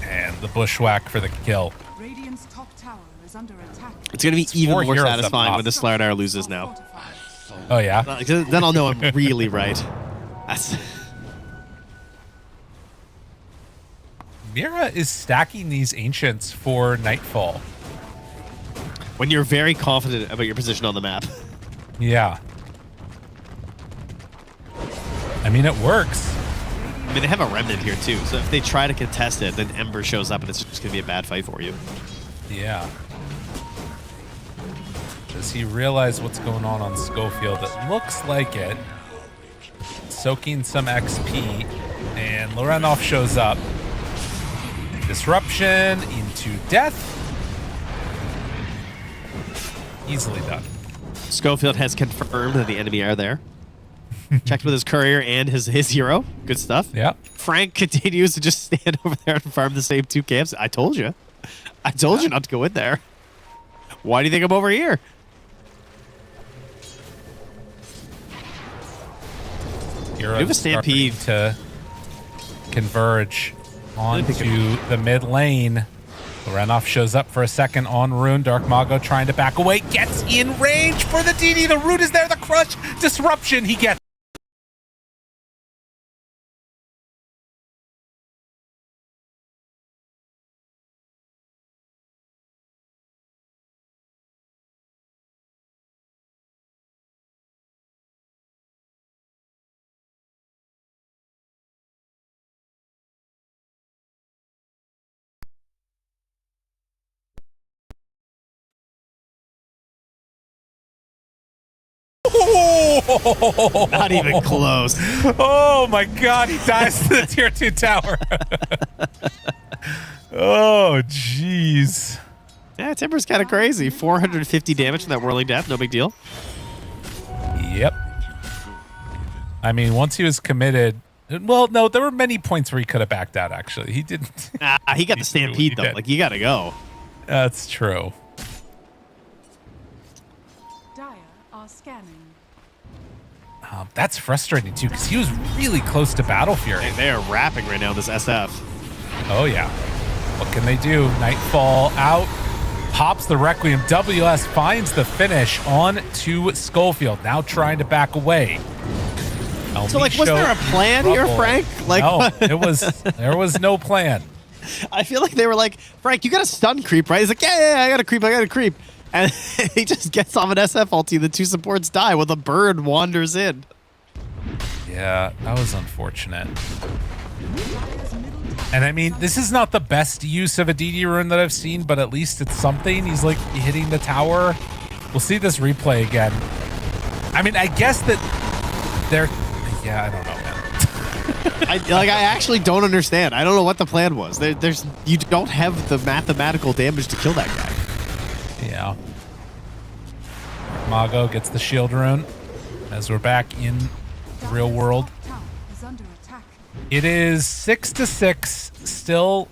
And the bushwhack for the kill. Radiant's top tower is under attack. It's going to be even more satisfying when the Slardar loses now. Oh, yeah? Then I'll know I'm really right. That's... Mira is stacking these Ancients for Nightfall. When you're very confident about your position on the map. Yeah. I mean, it works. I mean, they have a Remnant here, too. So if they try to contest it, then Ember shows up and it's just going to be a bad fight for you. Yeah. Does he realize what's going on Schofield? It looks like it. Soaking some XP. And Lorenov shows up. Disruption into death. Easily done. Schofield has confirmed that the enemy are there. Checked with his courier and his hero. Good stuff. Yeah. Frank continues to just stand over there and farm the same two camps. I told you. I told you not to go in there. Why do you think I'm over here? You have a stampede to converge onto the mid lane. Lorenov shows up for a second on Rune. Dark Mago trying to back away. Gets in range for the DD. The root is there. The crush. Disruption. He gets. Not even close. Oh my god, he dies to the tier 2 tower. Oh, jeez. Yeah, Timber's kind of crazy. 450 damage from that Whirling Death, no big deal. Yep. I mean, once he was committed... Well, no, there were many points where he could have backed out, actually. He didn't. He got the Stampede, though. Like, you got to go. That's true. Dire are scanning. That's frustrating, too, because he was really close to Battle Fury. They are rapping right now, this SF. Oh, yeah. What can they do? Nightfall out. Pops the Requiem. WS finds the finish on to Schofield. Now trying to back away. So, like, was there a plan here, Frank? Like, no, there was no plan. I feel like they were like, Frank, you got a stun creep, right? He's like, yeah, I got a creep. And he just gets off an SF ulti. The two supports die while the bird wanders in. Yeah, that was unfortunate. And I mean, this is not the best use of a DD rune that I've seen, but at least it's something. He's like hitting the tower. We'll see this replay again. I mean, I guess that they're... Yeah, I don't know, man. I actually don't understand. I don't know what the plan was. You don't have the mathematical damage to kill that guy. Yeah. Mago gets the shield rune as we're back in the real world. It is 6-6, still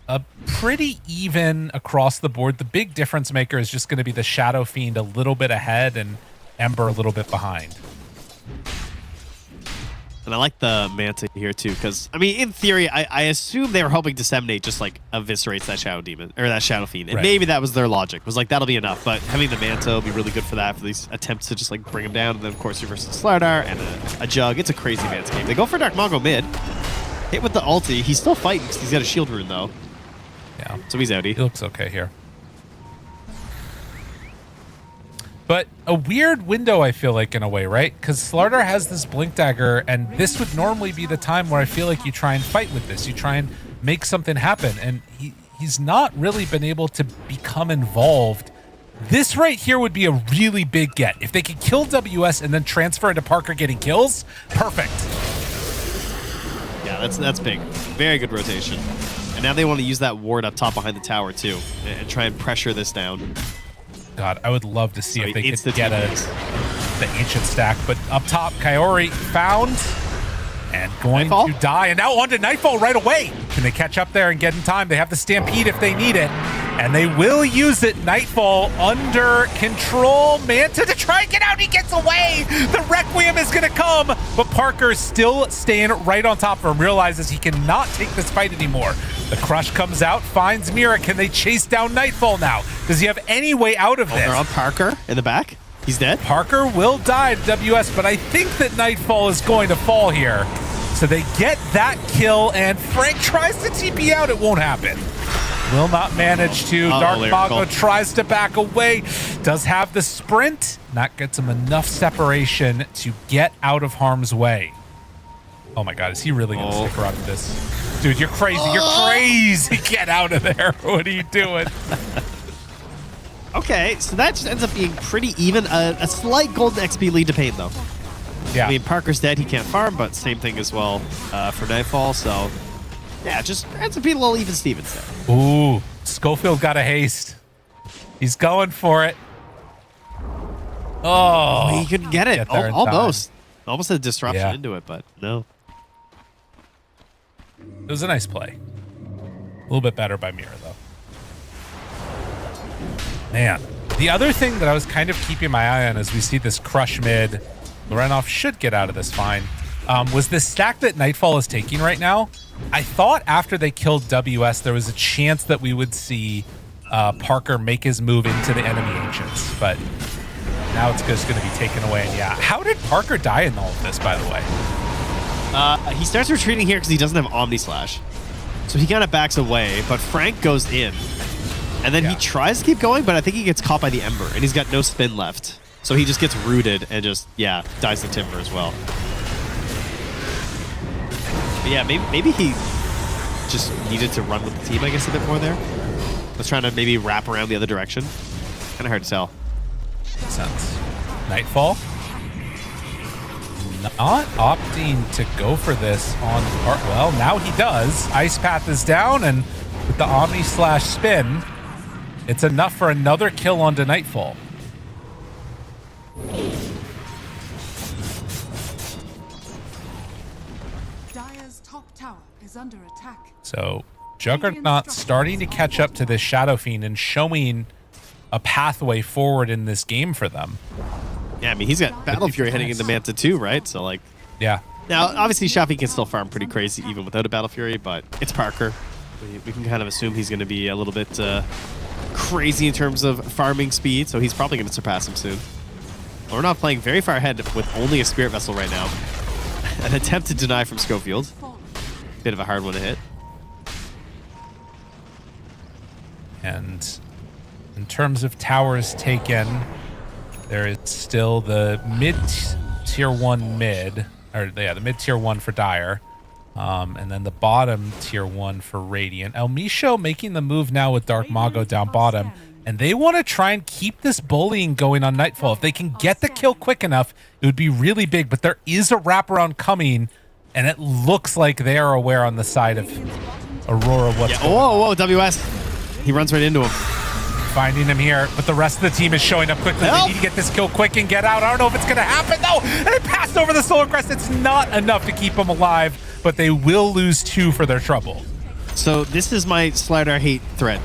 a pretty even across the board. The big difference maker is just going to be the Shadow Fiend a little bit ahead and Ember a little bit behind. And I like the Manta here too, because I mean, in theory, I assume they were hoping Disseminate just like eviscerates that Shadow Demon or that Shadow Fiend, and right. Maybe that was their logic. Was like that'll be enough, but having the Manta will be really good for that, for these attempts to just like bring him down. And then of course you're versus Slardar and a Jug. It's a crazy Manta game. They go for Dark Mongo mid, hit with the ulti. He's still fighting because he's got a shield rune though. Yeah, so he's outie. He looks okay here. But a weird window, I feel like, in a way, right? Because Slardar has this Blink Dagger, and this would normally be the time where I feel like you try and fight with this. You try and make something happen, and he's not really been able to become involved. This right here would be a really big get. If they could kill WS and then transfer into Parker getting kills, perfect. Yeah, that's big. Very good rotation. And now they want to use that ward up top behind the tower too and try and pressure this down. God, I would love to see if they it's could the get the ancient stack. But up top, Kaori found and going Nightfall? to die. And now onto Nightfall right away. Can they catch up there and get in time? They have the Stampede if they need it. And they will use it. Nightfall under control. Manta to try and get out. He gets away. The Requiem is going to come. But Parker still staying right on top of him. Realizes he cannot take this fight anymore. The Crush comes out. Finds Mira. Can they chase down Nightfall now? Does he have any way out of this? They're on Parker in the back. He's dead. Parker will die to WS, but I think that Nightfall is going to fall here. So they get that kill, and Frank tries to TP out. It won't happen. Will not manage to. Dark Mago tries to back away. Does have the sprint. That gets him enough separation to get out of harm's way. Oh my God, is he really going to stick around with this? Dude, you're crazy. You're crazy. Get out of there. What are you doing? Okay, so that just ends up being pretty even. A slight golden XP lead to Pain, though. Yeah. I mean, Parker's dead. He can't farm, but same thing as well for Nightfall. So, yeah, just ends up being a little even Stevens there. Ooh, Schofield got a haste. He's going for it. Oh, he couldn't get it. Almost. Almost had a disruption into it, but no. It was a nice play. A little bit better by Mira, though. Man, the other thing that I was kind of keeping my eye on as we see this Crush mid, Lorenov should get out of this fine, was this stack that Nightfall is taking right now. I thought after they killed WS, there was a chance that we would see Parker make his move into the enemy Ancients, but now it's just going to be taken away. And yeah, how did Parker die in all of this, by the way? He starts retreating here because he doesn't have Omni Slash. So he kind of backs away, but Frank goes in. And then he tries to keep going, but I think he gets caught by the Ember, and he's got no spin left. So he just gets rooted and just, dies the Timber as well. But yeah, maybe he just needed to run with the team, I guess, a bit more there. Was trying to maybe wrap around the other direction. Kind of hard to tell. Makes sense. Nightfall. Not opting to go for this on part. Well, now he does. Ice Path is down, and with the Omni Slash spin, it's enough for another kill onto Nightfall. Dire's top tower is under attack. So Juggernaut starting to catch up to this Shadow Fiend and showing a pathway forward in this game for them. Yeah, I mean, he's got Battle Fury heading into Manta too, right? So, like... Yeah. Now, obviously, Shafi can still farm pretty crazy even without a Battle Fury, but it's Parker. We can kind of assume he's going to be a little bit crazy in terms of farming speed, so he's probably going to surpass him soon. Well, we're not playing very far ahead with only a Spirit Vessel right now. An attempt to deny from Schofield. Bit of a hard one to hit. And in terms of towers taken, there is still the mid-tier 1 mid, or the mid-tier 1 for Dire, and then the bottom tier 1 for Radiant. El Misho making the move now with Dark Mago down bottom, and they want to try and keep this bullying going on Nightfall. If they can get the kill quick enough, it would be really big, but there is a wraparound coming, and it looks like they are aware on the side of Aurora what's going on. Whoa, WS. He runs right into him. Finding him here, but the rest of the team is showing up quickly. They need to get this kill quick and get out. I don't know if it's going to happen, though. And it passed over the Solar Crest. It's not enough to keep them alive, but they will lose 2 for their trouble. So this is my Slider hate thread.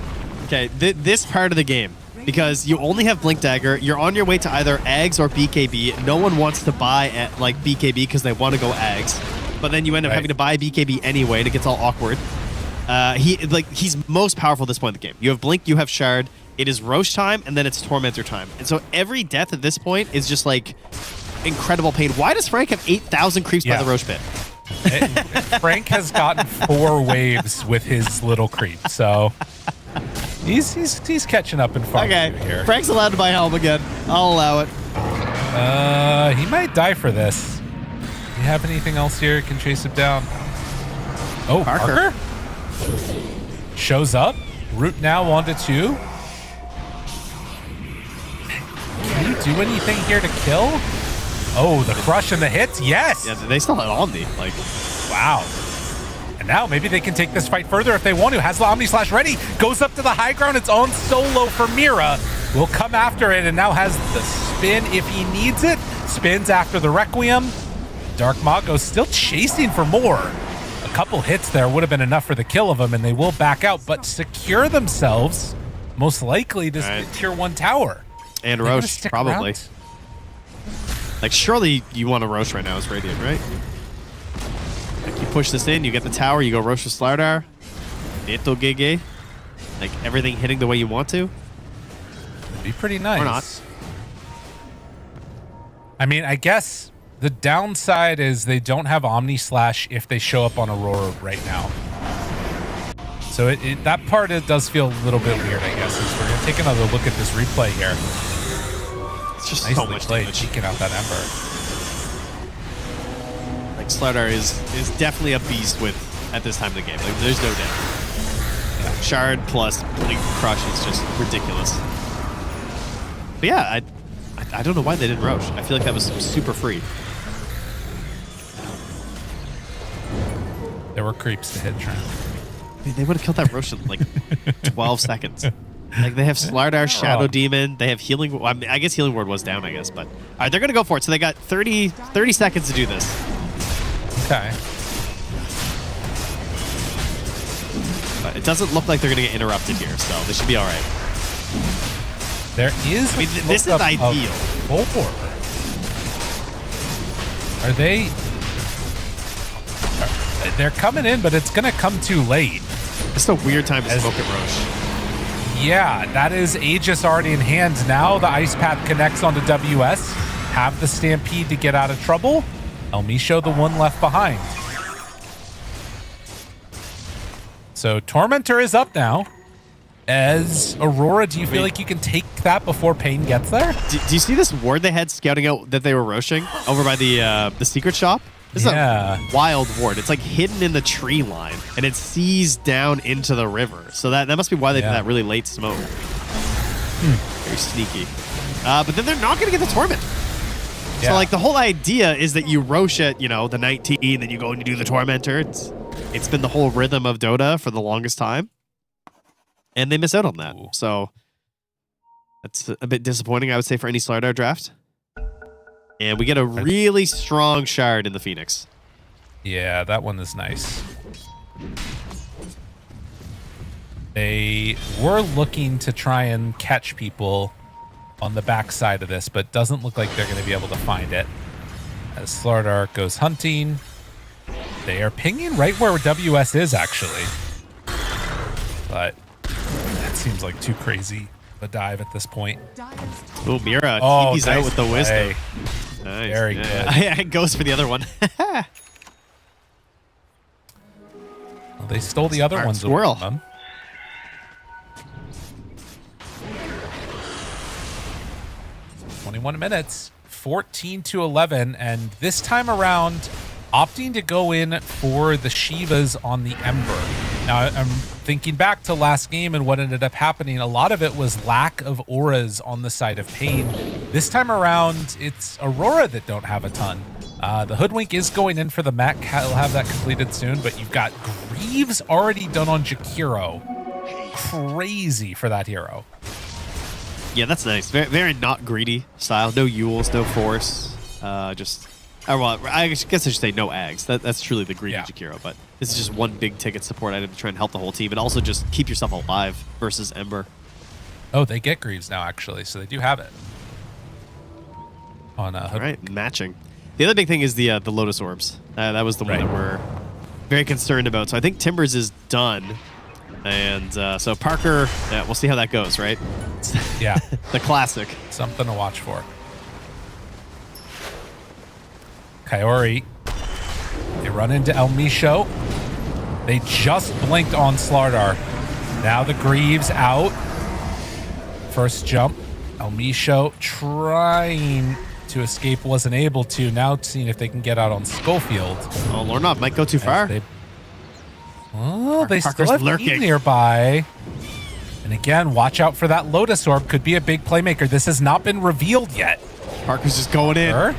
Okay, this part of the game, because you only have Blink Dagger, you're on your way to either Ags or BKB. No one wants to buy at like BKB because they want to go Ags, but then you end up having to buy BKB anyway, and it gets all awkward. He's most powerful at this point in the game. You have Blink, you have Shard. It is Roche time, and then it's Tormentor time. And so every death at this point is just like incredible pain. Why does Frank have 8,000 creeps by the Roche pit? Frank has gotten 4 waves with his little creep, so he's catching up in farm here. Frank's allowed to buy Helm again. I'll allow it. He might die for this. Do you have anything else here that can chase him down? Oh, Parker? Shows up. Root now onto 2. Can you do anything here to kill? Oh, the crush and the hits? Yes! Yeah, they still had Omni. Like, wow. And now maybe they can take this fight further if they want to. Has the Omni Slash ready. Goes up to the high ground. It's on solo for Mira. Will come after it and now has the spin if he needs it. Spins after the Requiem. Dark Mago's still chasing for more. A couple hits there would have been enough for the kill of him, and they will back out, but secure themselves most likely this tier 1 tower. And Roche, probably. Around? Like, surely you want a Roche right now as Radiant, right? Like, you push this in, you get the tower, you go Roche with Slardar. Neto GG. Like, everything hitting the way you want to. It'd be pretty nice. Or not. I mean, I guess the downside is they don't have Omni Slash if they show up on Aurora right now. So that part does feel a little bit weird, I guess. As we're going to take another look at this replay here. It's just Nicely so much played, damage. cheeking out that Ember. Like, Slardar is definitely a beast at this time of the game. Like, there's no doubt. Yeah. Shard plus Blink Crush is just ridiculous. But yeah, I don't know why they didn't Roche. I feel like that was super free. There were creeps to hit Trent. I mean, they would have killed that Roche in like 12 seconds. Like, they have Slardar, Shadow Demon. They have Healing. Well, I mean, I guess Healing Ward was down, I guess. But all right, they're going to go for it. So they got 30 seconds to do this. Okay. But it doesn't look like they're going to get interrupted here, so they should be all right. There is. I mean, this is ideal. Are they? They're coming in, but it's going to come too late. It's a weird time to smoke at Roche. Yeah, that is Aegis already in hand. Now the Ice Path connects onto WS. Have the Stampede to get out of trouble. Elmisho, the one left behind. So Tormentor is up now. As Aurora, do you feel like you can take that before Pain gets there? Do you see this ward they had scouting out that they were Roshing over by the secret shop? This is a wild ward. It's like hidden in the tree line, and it sees down into the river. So that must be why they did that really late smoke. Very sneaky. But then they're not going to get the Torment. So like the whole idea is that you Roche at, the 19, then you go and you do the Tormentor. It's been the whole rhythm of Dota for the longest time. And they miss out on that. So that's a bit disappointing, I would say, for any Slardar draft. And we get a really strong Shard in the Phoenix. Yeah, that one is nice. They were looking to try and catch people on the backside of this, but doesn't look like they're going to be able to find it. As Slardar goes hunting, they are pinging right where WS is, actually. But that seems like too crazy a dive at this point. Oh, Mira, he's out with the wisdom. Nice. Very good. It goes for the other one. Well, they stole the other ones. Squirrel. 21 minutes, 14-11, and this time around, opting to go in for the Shivas on the Ember. Now, I'm thinking back to last game and what ended up happening. A lot of it was lack of auras on the side of Pain. This time around, it's Aurora that don't have a ton. The Hoodwink is going in for the mech. He'll have that completed soon, but you've got Greaves already done on Jakiro. Crazy for that hero. Yeah, that's nice. Very, very not greedy style. No Yules, no Force. Well, I guess I should say no Ags. That's truly the greedy Jakiro, but this is just one big ticket support item to try and help the whole team, and also just keep yourself alive versus Ember. Oh, they get Greaves now, actually, so they do have it. On All right, matching. The other big thing is the Lotus Orbs. That was the one that we're very concerned about. So I think Timbers is done. And so Parker, we'll see how that goes, right? Yeah. The classic. Something to watch for. Kaori. They run into Elmisho. They just blinked on Slardar. Now the Greaves out. First jump. Elmisho trying to escape, wasn't able to. Now seeing if they can get out on Schofield. Oh, Lornov might go too far. They still have lurking nearby. And again, watch out for that Lotus Orb. Could be a big playmaker. This has not been revealed yet. Parker's just going in.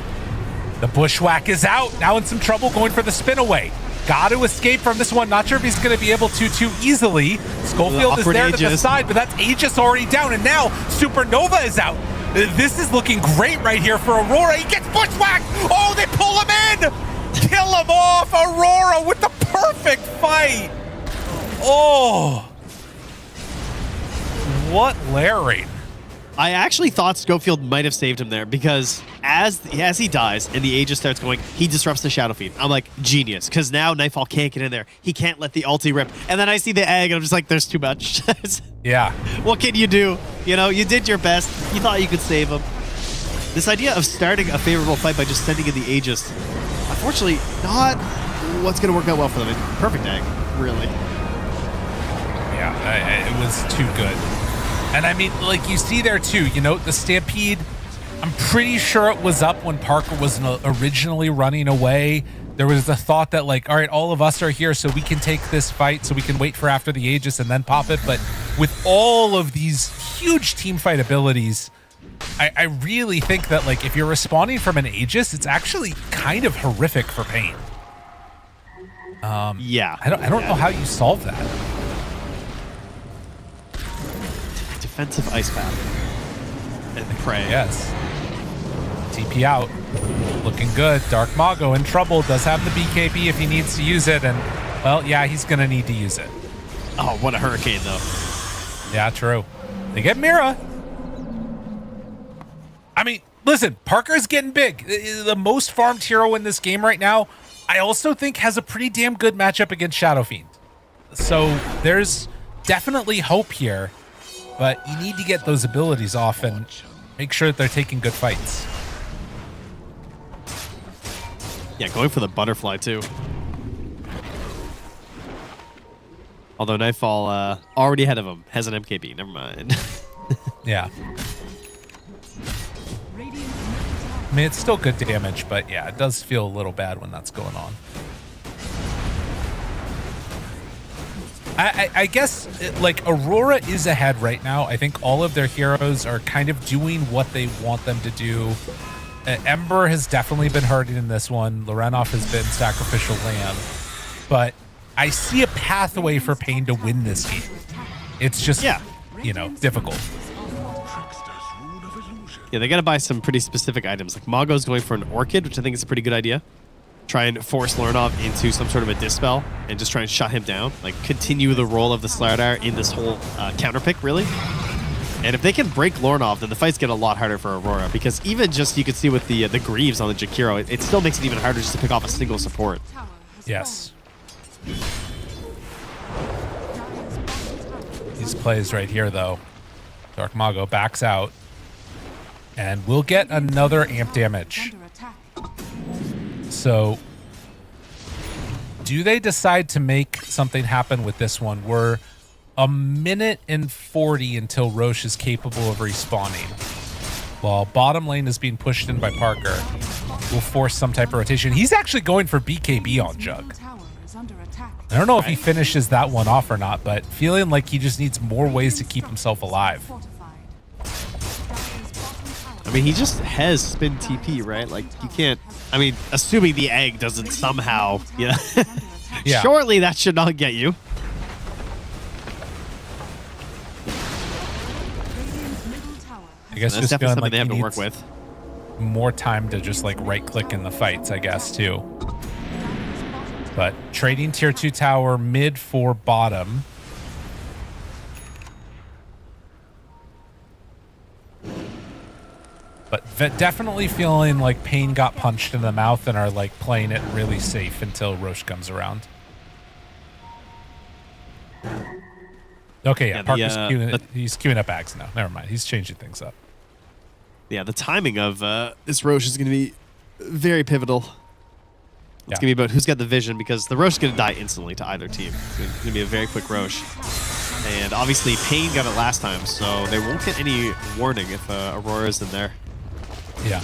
The Bushwhack is out. Now in some trouble going for the spin away. Got to escape from this one. Not sure if he's going to be able to too easily. Schofield is there to the side, but that's Aegis already down. And now Supernova is out. This is looking great right here for Aurora. He gets Bushwhacked. Oh, they pull him in. Kill him off. Aurora with the perfect fight. Oh. What layering. I actually thought Schofield might have saved him there because as he dies and the Aegis starts going, he disrupts the Shadow Fiend. I'm like, genius, because now Nightfall can't get in there. He can't let the ulti rip. And then I see the egg and I'm just like, there's too much. Yeah. What can you do? You know, you did your best. You thought you could save him. This idea of starting a favorable fight by just sending in the Aegis, unfortunately, not what's going to work out well for them. Perfect egg, really. Yeah, it was too good. And I mean, like you see there too, you know, the Stampede, I'm pretty sure it was up when Parker was originally running away. There was the thought that like, all right, all of us are here so we can take this fight, so we can wait for after the Aegis and then pop it. But with all of these huge team fight abilities, I really think that like if you're responding from an Aegis, it's actually kind of horrific for Pain. Yeah. I don't know how you solve that. Defensive Ice Path. And Prey. Yes. TP out. Looking good. Dark Mago in trouble. Does have the BKB if he needs to use it. And, well, yeah, he's going to need to use it. Oh, what a hurricane, though. Yeah, true. They get Mira. I mean, listen, Parker's getting big. The most farmed hero in this game right now, I also think has a pretty damn good matchup against Shadow Fiend. So there's definitely hope here. But you need to get those abilities off and make sure that they're taking good fights. Yeah, going for the butterfly, too. Although Nightfall already ahead of him has an MKB. Never mind. Yeah. I mean, it's still good damage, but yeah, it does feel a little bad when that's going on. I guess, like, Aurora is ahead right now. I think all of their heroes are kind of doing what they want them to do. Ember has definitely been hurting in this one. Lorenov has been sacrificial lamb. But I see a pathway for Pain to win this game. It's just, you know, difficult. Yeah, they got to buy some pretty specific items. Like, Mago's going for an Orchid, which I think is a pretty good idea. Try and force Lorenov into some sort of a dispel and just try and shut him down. Like, continue the role of the Slardar in this whole counter pick, really. And if they can break Lorenov, then the fights get a lot harder for Aurora, because even just, you can see with the Greaves on the Jakiro, it still makes it even harder just to pick off a single support. Yes. These plays right here, though. Dark Mago backs out. And we'll get another amp damage. So, do they decide to make something happen with this one? We're a minute and 40 until Roche is capable of respawning. While bottom lane is being pushed in by Parker, we'll force some type of rotation. He's actually going for BKB on Jug. I don't know if he finishes that one off or not, but feeling like he just needs more ways to keep himself alive. I mean, he just has spin TP, right? Like, you can't... I mean, assuming the egg doesn't somehow... Yeah. Shortly, that should not get you. I guess that's just feeling like they have he to work needs with. more time to just, like, right-click in the fights, I guess, too. But trading tier 2 tower mid for bottom. But definitely feeling like Pain got punched in the mouth and are like playing it really safe until Roche comes around. Okay, yeah, Parker's he's queuing up Ags now. Never mind, he's changing things up. Yeah, the timing of this Roche is going to be very pivotal. It's going to be about who's got the vision, because the Roche is going to die instantly to either team. It's going to be a very quick Roche. And obviously, Pain got it last time, so they won't get any warning if Aurora's in there. Yeah.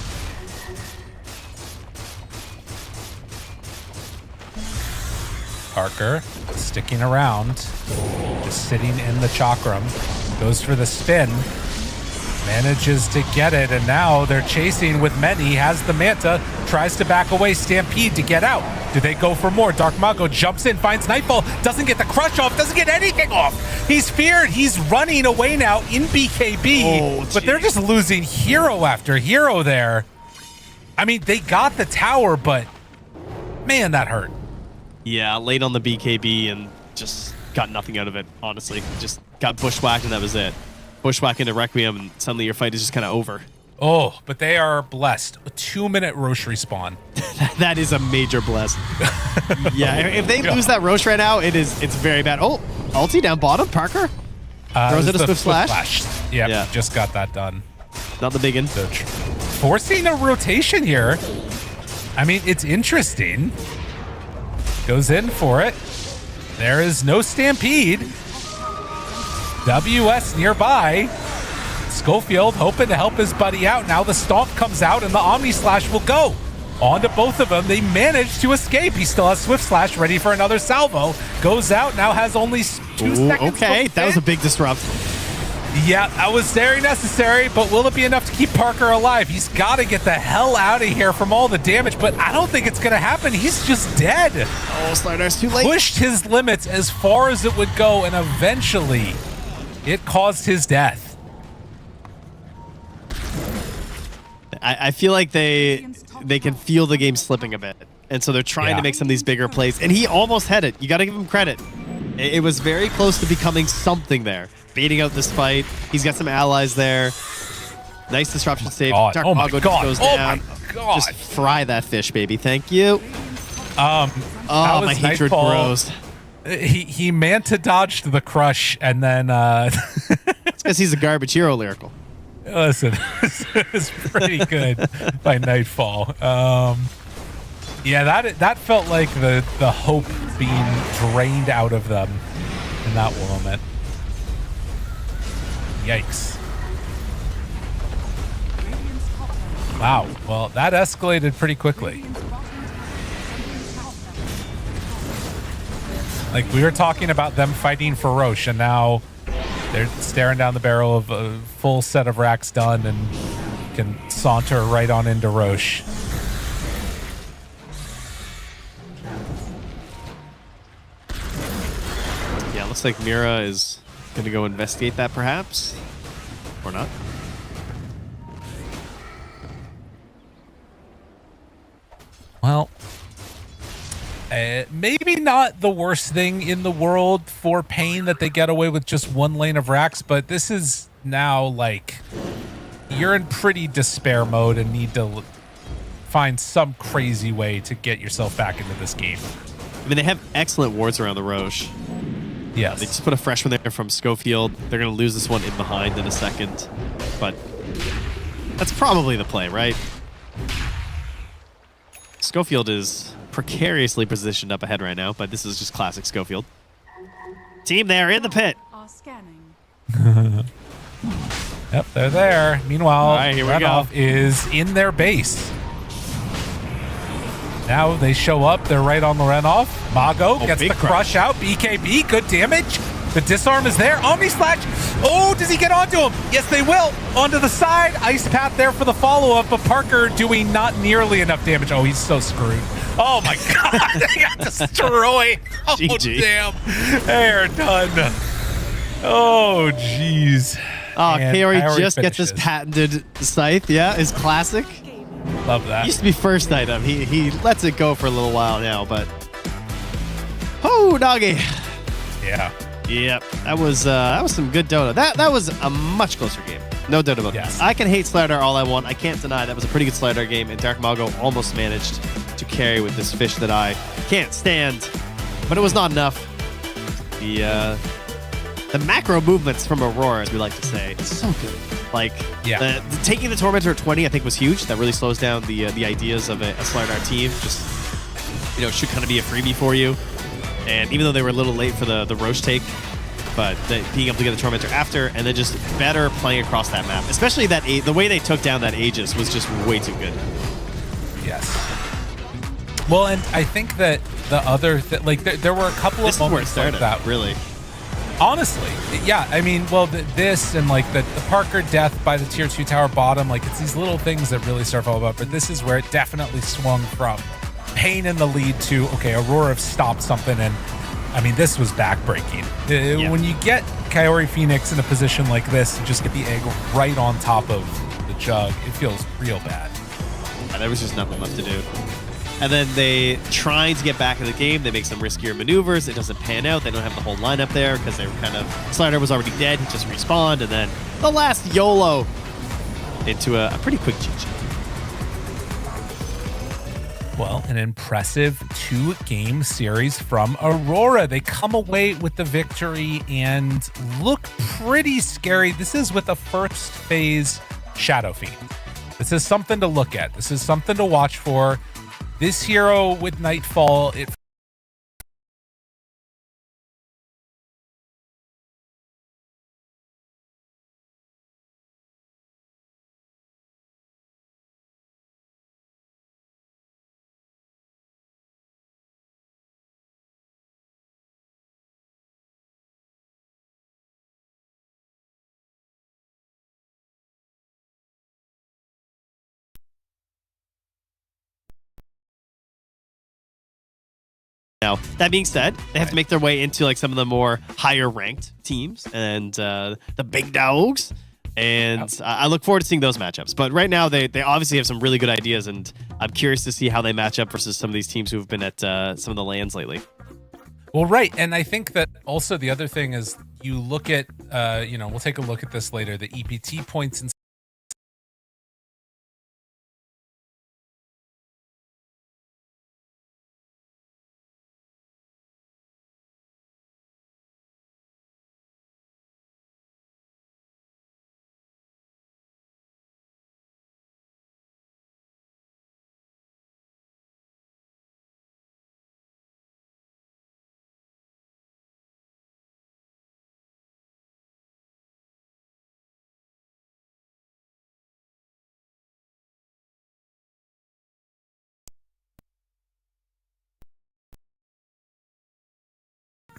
Parker sticking around, just sitting in the Chakram. Goes for the spin. Manages to get it, and now they're chasing with many. Has the Manta, tries to back away. Stampede to get out. Do they go for more? Dark Mago jumps in, finds Nightfall, doesn't get the crush off, doesn't get anything off. He's feared. He's running away now in BKB, but they're just losing hero after hero there. I mean, they got the tower, but man, that hurt. Yeah, late on the BKB and just got nothing out of it, honestly. Just got bushwhacked and that was it. Bushwhack into Requiem and suddenly your fight is just kind of over. Oh, but they are blessed. A 2-minute Roche respawn. That is a major bless. Yeah, if they lose that Roche right now, it's very bad. Oh, ulti down bottom, Parker. Throws it a Swift Slash. Yep, Yeah, just got that done. not the big one. So forcing a rotation here. I mean, it's interesting. Goes in for it. There is no Stampede. WS nearby. Schofield hoping to help his buddy out. Now the Stomp comes out and the Omni Slash will go. On to both of them. They manage to escape. He still has Swift Slash ready for another salvo. Goes out, now has only 2 seconds. Okay, that was a big disrupt. Yeah, that was very necessary, but will it be enough to keep Parker alive? He's got to get the hell out of here from all the damage, but I don't think it's going to happen. He's just dead. Oh, Slider's too late. Pushed his limits as far as it would go, and eventually it caused his death. I feel like they can feel the game slipping a bit, and so they're trying to make some of these bigger plays, and he almost had it. You got to give him credit. It was very close to becoming something there. Beating out this fight. He's got some allies there. Nice disruption save. Dark Mago just goes down. Just fry that fish, baby. Thank you. My hatred grows. He Manta dodged the crush, and then it's because he's a garbage hero, Lyrical. Listen, it's pretty good by Nightfall. Yeah, that felt like the hope being drained out of them in that moment. Yikes. Wow. Well, that escalated pretty quickly. Like, we were talking about them fighting for Roche, and now they're staring down the barrel of a full set of racks done and can saunter right on into Roche. Yeah, looks like Mira is going to go investigate that, perhaps. Or not. Well, maybe not the worst thing in the world for Pain that they get away with just one lane of racks, but this is now like you're in pretty despair mode and need to find some crazy way to get yourself back into this game. I mean, they have excellent wards around the Roche. Yes. They just put a freshman there from Schofield. They're going to lose this one in behind in a second, but that's probably the play, right? Schofield is precariously positioned up ahead right now, but this is just classic Schofield. Team there in the pit. Are scanning. Yep, they're there. Meanwhile, all right, here we go. Is in their base. Now they show up. They're right on the Renoff. Mago gets the crush out. BKB, good damage. The disarm is there. Omni Slash. Oh, does he get onto him? Yes, they will. Onto the side. Ice Path there for the follow-up, but Parker doing not nearly enough damage. Oh, he's so screwed. Oh, my God. They got destroyed. Oh, GG. damn. They're done. Oh, jeez. Oh, Kaori just finishes. gets his patented scythe. Yeah, his classic. Love that. Used to be first item. He lets it go for a little while now, but oh, doggy. Yeah. Yep. That was some good Dota. That was a much closer game. No doubt about Yes. that. I can hate Slider all I want. I can't deny that was a pretty good Slider game, and Dark Mago almost managed to carry with this fish that I can't stand, but it was not enough. The macro movements from Aurora, as we like to say, it's so good. Like, taking the Tormentor at 20, I think, was huge. That really slows down the ideas of a Slider team. Just, should kind of be a freebie for you. And even though they were a little late for the Roche take, but being able to get the Tormentor after, and then just better playing across that map. Especially the way they took down that Aegis was just way too good. Yes. Well, and I think that the other, there were a couple of moments like that. Really. Honestly, yeah. I mean, well, this and like the Parker death by the tier 2 tower bottom, like it's these little things that really start all about. But this is where it definitely swung from Pain in the lead to, okay, Aurora have stopped something. And I mean, this was backbreaking. When you get Kaori Phoenix in a position like this, you just get the egg right on top of the jug. It feels real bad. Yeah, there was just nothing left to do. And then they trying to get back in the game. They make some riskier maneuvers. It doesn't pan out. They don't have the whole lineup there because they were kind of... Slider was already dead. He just respawned. And then the last YOLO into a pretty quick GG. Well, an impressive 2-game series from Aurora. They come away with the victory and look pretty scary. This is with a first phase Shadow Fiend. This is something to look at. This is something to watch for. This hero with Nightfall, it Now, that being said, they have to make their way into like some of the more higher ranked teams and the big dogs. And I look forward to seeing those matchups. But right now, they obviously have some really good ideas, and I'm curious to see how they match up versus some of these teams who have been at some of the lands lately. Well, right. And I think that also the other thing is you look at, we'll take a look at this later, the EPT points and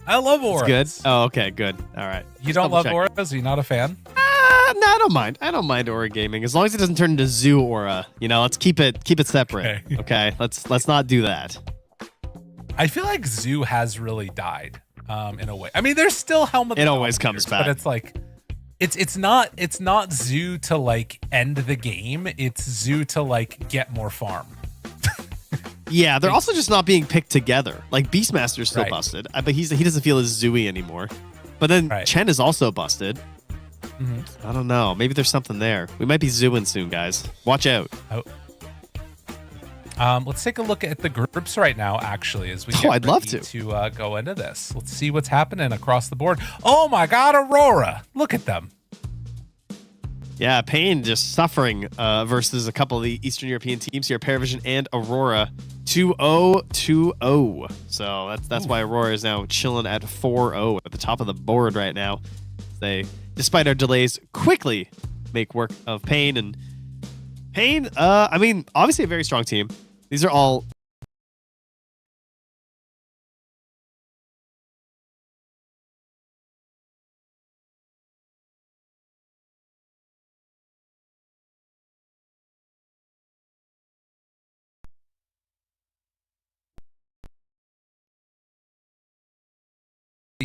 I love auras. It's good. Oh, okay, good. All right. You don't love auras? Are you not a fan? No, I don't mind. I don't mind aura gaming as long as it doesn't turn into zoo aura. Let's keep it separate. Okay. Let's not do that. I feel like zoo has really died in a way. I mean, there's still helmet. It always comes back, but it's like it's not zoo to like end the game. It's zoo to like get more farm. Yeah, they're also just not being picked together. Like Beastmaster's still busted, but he doesn't feel as zooey anymore. But then Chen is also busted. I don't know. Maybe there's something there. We might be zooing soon, guys. Watch out. Let's take a look at the groups right now, actually, as we I'd love to go into this. Let's see what's happening across the board. Oh my God, Aurora! Look at them. Yeah, Pain just suffering versus a couple of the Eastern European teams here, PARIVISION and Aurora. 2-0-2-0. So that's why Aurora is now chilling at 4-0 at the top of the board right now. They, despite our delays, quickly make work of Pain. And Pain, I mean, obviously a very strong team. These are all...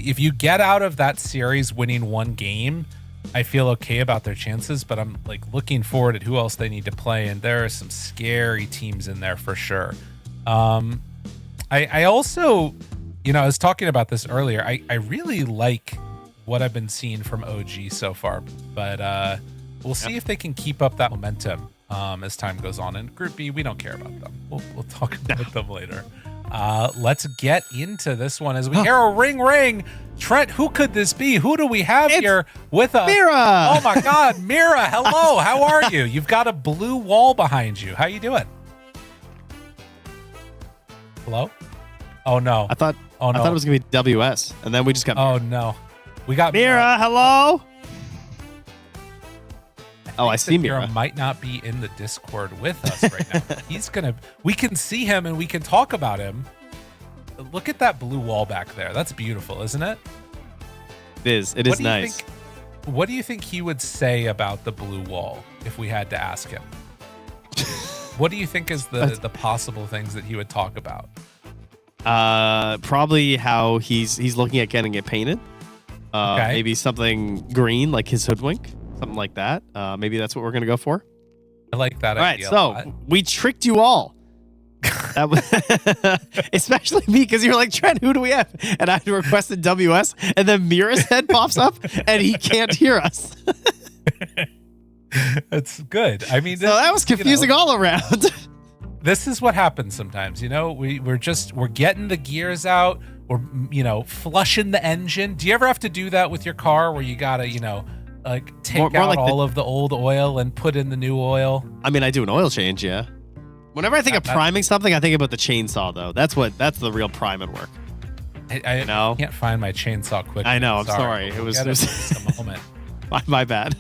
If you get out of that series winning one game, I feel okay about their chances, but I'm like looking forward at who else they need to play, and there are some scary teams in there for sure. I also, I was talking about this earlier. I really like what I've been seeing from OG so far, but we'll see if they can keep up that momentum as time goes on. And Group B, we don't care about them. We'll talk about them later. Let's get into this one as we hear a ring. Trent, who could this be? Who do we have here with us? Mira! Oh my God, Mira, hello. How are you? You've got a blue wall behind you. How you doing? Hello? Oh no. I thought it was gonna be WS, and then we just got. Oh no, we got Mira. Hello. I see Mira might not be in the Discord with us right now. We can see him and we can talk about him. Look at that blue wall back there. That's beautiful, isn't it? is. It is nice. What do you think he would say about the blue wall if we had to ask him? What do you think is the possible things that he would talk about? Probably how he's looking at getting it painted. Okay. Maybe something green, like his hoodwink, something like that. Maybe that's what we're gonna go for. I like that All right, idea. so we tricked you all. That was, especially me, because you're like, Trent, who do we have? And I requested WS, and then Mira's head pops up, and he can't hear us. That's good. I mean, So that was confusing all around. This is what happens sometimes. We're getting the gears out. We're flushing the engine. Do you ever have to do that with your car, where you gotta take More out like all of the old oil and put in the new oil? I mean, I do an oil change, yeah. Whenever I think of priming something, I think about the chainsaw, though. That's the real priming work. I can't find my chainsaw quick. I know. I'm sorry. It was just a moment. my bad.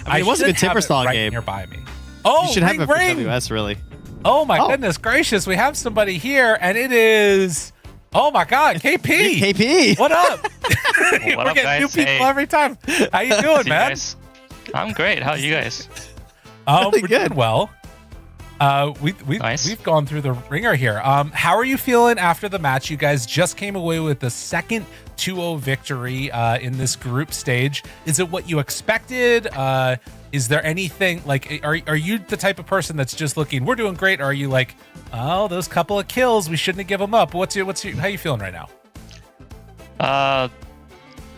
I mean, it wasn't a good timber saw right game. Nearby me. Oh, you should have it for ring. WS, really. Oh my goodness gracious! We have somebody here, and it is. Oh my God, KP! KP, what up? What We're up, getting guys? new people Hey. every time. How you doing, See you man? guys. I'm great. How are you guys? Really we're good. doing well. We've gone through the ringer here. How are you feeling after the match? You guys just came away with the second 2-0 victory in this group stage. Is it what you expected? Is there anything are you the type of person that's just looking, we're doing great? Or are you like, oh, those couple of kills, we shouldn't have given them up? How you feeling right now?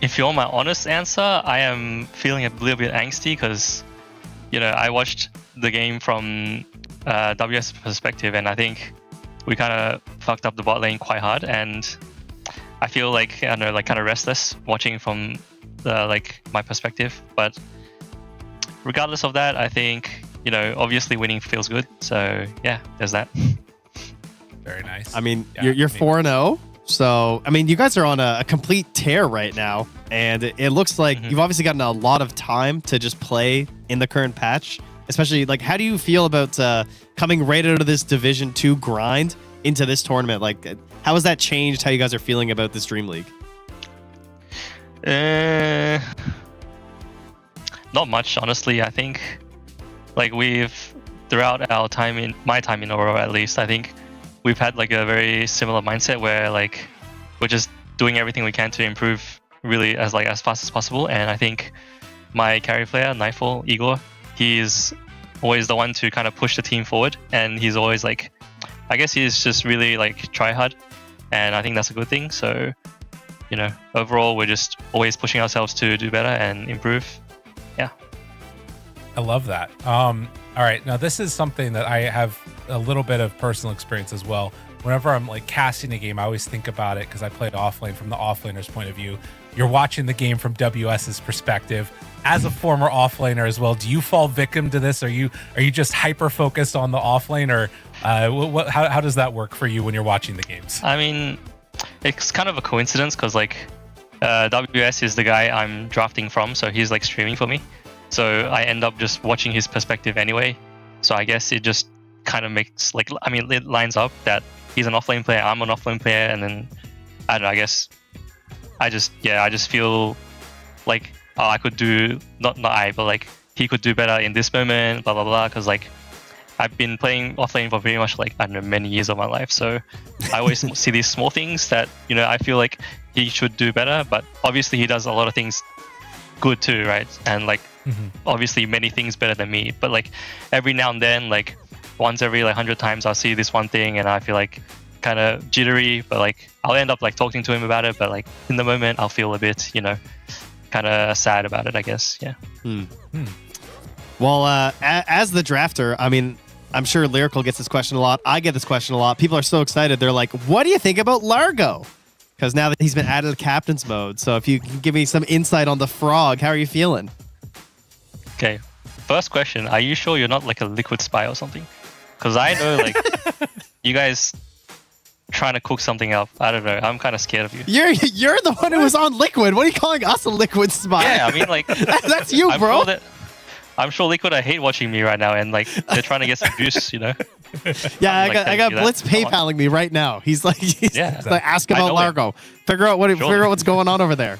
If you want my honest answer, I am feeling a little bit angsty because, I watched the game from WS perspective, and I think we kind of fucked up the bot lane quite hard, and I feel like kind of restless watching from my perspective. But regardless of that, I think obviously winning feels good. So yeah, there's that. Very nice. I mean, you're 4-0. So, I mean, you guys are on a complete tear right now, and it looks like you've obviously gotten a lot of time to just play in the current patch. Especially, how do you feel about coming right out of this Division 2 grind into this tournament? How has that changed how you guys are feeling about this DreamLeague? Not much, honestly. I think, we've throughout my time in Aurora, at least, I think we've had a very similar mindset where we're just doing everything we can to improve really as fast as possible. And I think my carry player, Nightfall Igor, he's always the one to kind of push the team forward, and he's always I guess he's just really try hard, and I think that's a good thing. So overall we're just always pushing ourselves to do better and improve. Yeah, I love that. All right, now this is something that I have a little bit of personal experience as well. Whenever I'm casting a game, I always think about it because I played offlane from the offlaner's point of view. You're watching the game from WS's perspective. As a former offlaner as well, do you fall victim to this? Are you just hyper focused on the offlane, or how does that work for you when you're watching the games? I mean, it's kind of a coincidence because WS is the guy I'm drafting from, so he's streaming for me. So I end up just watching his perspective anyway. So I guess it just kind of makes it lines up that he's an offlane player, I'm an offlane player, and then I don't know. I guess I just feel like I could do but he could do better in this moment, blah blah blah. Because I've been playing offlane for pretty much I don't know, many years of my life. So I always see these small things that I feel like he should do better. But obviously he does a lot of things good too, right? And obviously many things better than me. But every now and then, once every 100 times, I'll see this one thing and I feel kind of jittery. But I'll end up talking to him about it. But in the moment, I'll feel a bit kind of sad about it, I guess. Yeah. Well, as the drafter, I mean, I'm sure Lyrical gets this question a lot. I get this question a lot. People are so excited. They're like, what do you think about Largo? Because now that he's been added to captain's mode. So if you can give me some insight on the frog, how are you feeling? Okay. First question. Are you sure you're not a liquid spy or something? Because I know you guys trying to cook something up. I don't know. I'm kind of scared of you. You're the one who was on Liquid. What are you calling us a liquid spy? Yeah, I mean that's you, bro. I'm sure Liquid I hate watching me right now, and they're trying to get some juice, Yeah, I got Blitz PayPaling me right now. He's ask about Largo. Figure out what's going on over there.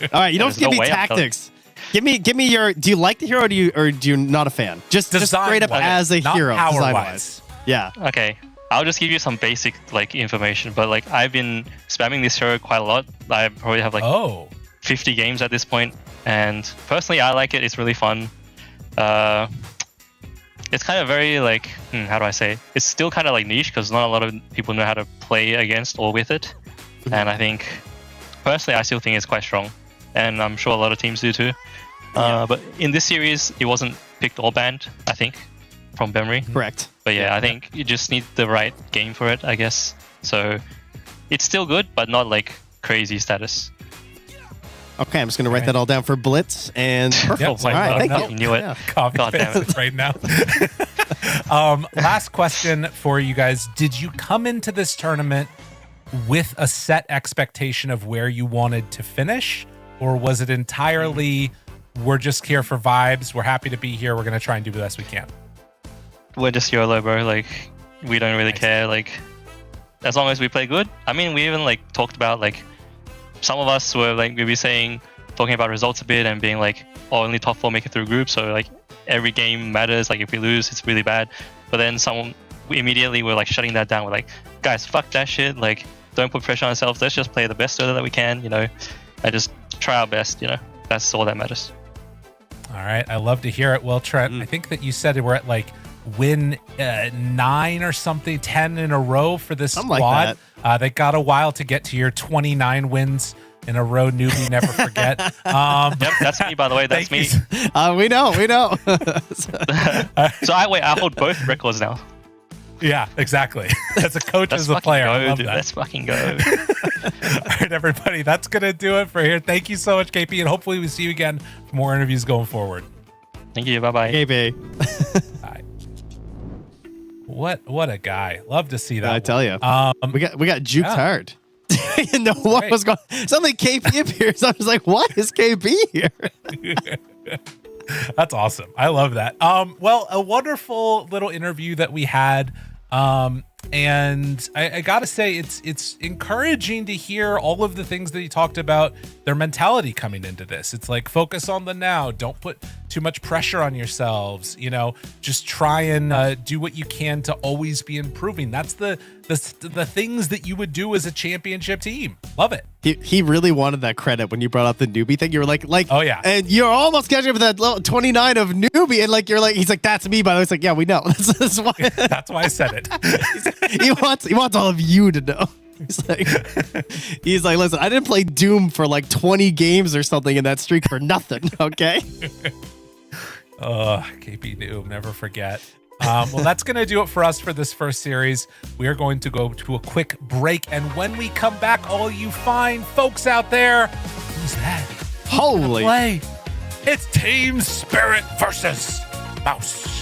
All right, you don't There's give no me way I'm telling- tactics. Give me your. Do you like the hero? Or do you not a fan? Just straight up Design-wise, as a not hero, power-wise. design-wise. Yeah. Okay, I'll just give you some basic like information. But like I've been spamming this hero quite a lot. I probably have like 50 games at this point, and personally, I like it. It's really fun. It's kind of very like how do I say? It's still kind of like niche because not a lot of people know how to play against or with it. And I think personally, I still think it's quite strong, and I'm sure a lot of teams do too. But in this series, it wasn't picked or banned, I think, from memory. Correct. But yeah, I think you just need the right game for it, I guess. So it's still good, but not like crazy status. Okay, I'm just going to write that all down for Blitz and Purple. Yep, all right, thank you. You knew it. Yeah. Copy God damn paste it. right now. Last question for you guys. Did you come into this tournament with a set expectation of where you wanted to finish? Or was it entirely, we're just here for vibes, we're happy to be here, we're going to try and do the best we can? We're just YOLO, bro. Like, we don't really care. Like, as long as we play good. I mean, we even like talked about like, some of us were like maybe talking about results a bit and being like, oh, only top 4 make it through groups, so like every game matters. Like if we lose, it's really bad. But then we immediately were like shutting that down. We're like, guys, fuck that shit. Like, don't put pressure on ourselves. Let's just play the best Dota that we can, and just try our best. That's all that matters. All right, I love to hear it. Well, Trent, I think that you said we're at like win 9 or something, 10 in a row for this Something squad. like They got a while to get to your 29 wins in a row. Newbie, never forget. Yep, that's me, by the way. That's me. We know. So I hold both records now. Yeah, exactly. As a coach, Let's as a fucking player, go, I love dude. that. Let's fucking go. All right, everybody, that's going to do it for here. Thank you so much, KP, and hopefully we see you again for more interviews going forward. Thank you. Bye-bye. KB. All right. What a guy. Love to see that. I tell you. We got juked hard. I didn't know what Great. was going on. Suddenly KP appears. I was like, what is KP here? That's awesome. I love that. Well, a wonderful little interview that we had. And I gotta say, it's encouraging to hear all of the things that he talked about, their mentality coming into this. It's like, focus on the now. Don't put too much pressure on yourselves. Just try and do what you can to always be improving. That's the things that you would do as a championship team. Love it. He really wanted that credit when you brought up the newbie thing. You were like, oh yeah, and you're almost catching up with that level 29 of newbie, and he's like, that's me. By the way, it's like, yeah, we know. That's why. That's why I said it. he wants all of you to know. He's like, listen, I didn't play Doom for like 20 games or something in that streak for nothing. Okay. KP Noob, never forget. Well, that's going to do it for us for this first series. We are going to go to a quick break. And when we come back, all you fine folks out there, who's that? Holy. Play. It's Team Spirit versus MOUZ.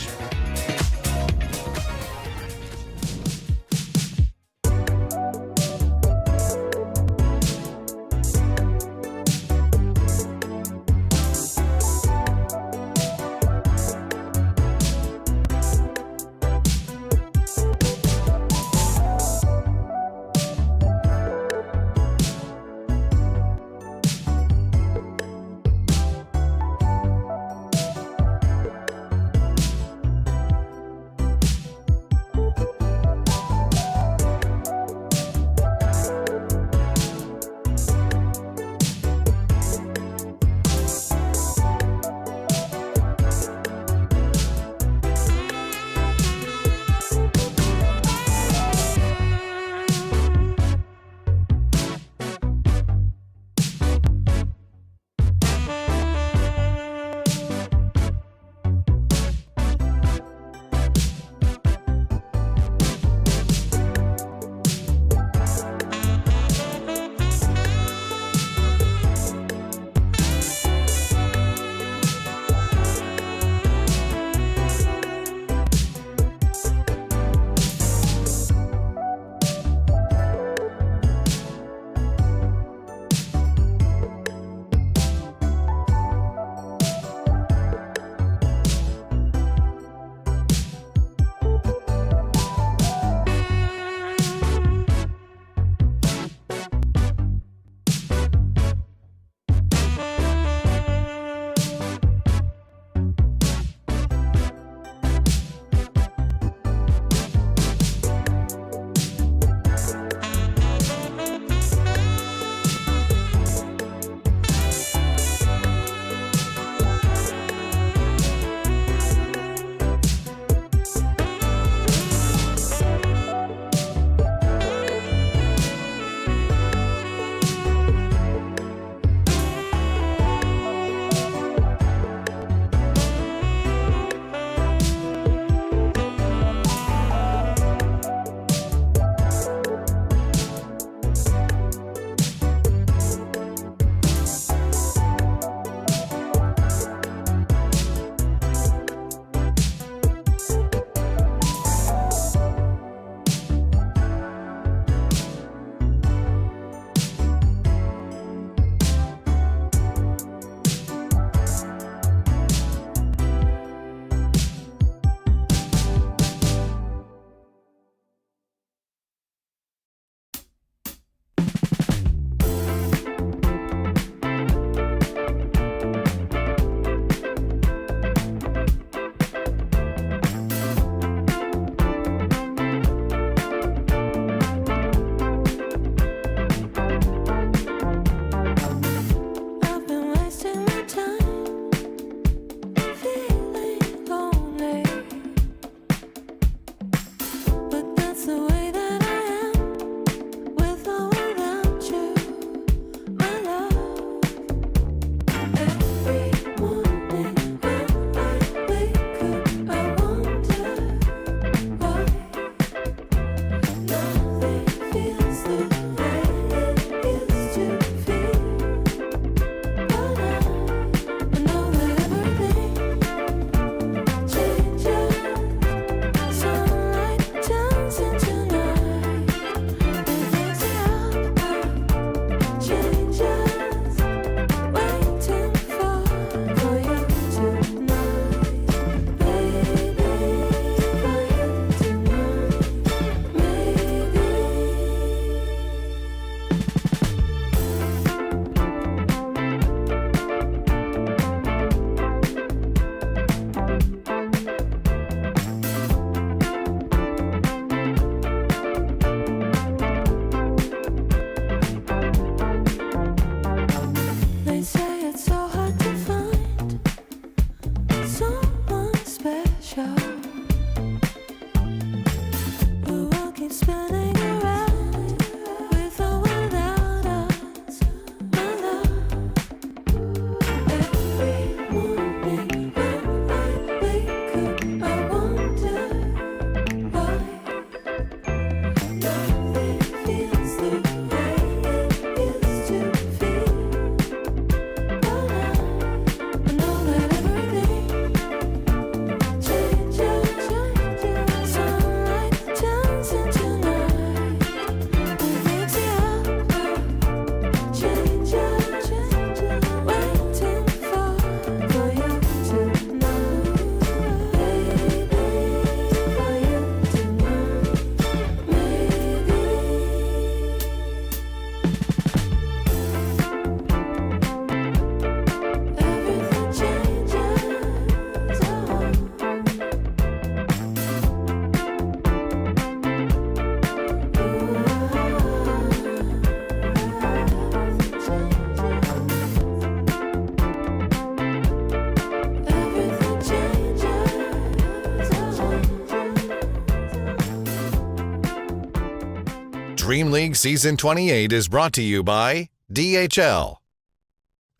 DreamLeague Season 28 is brought to you by DHL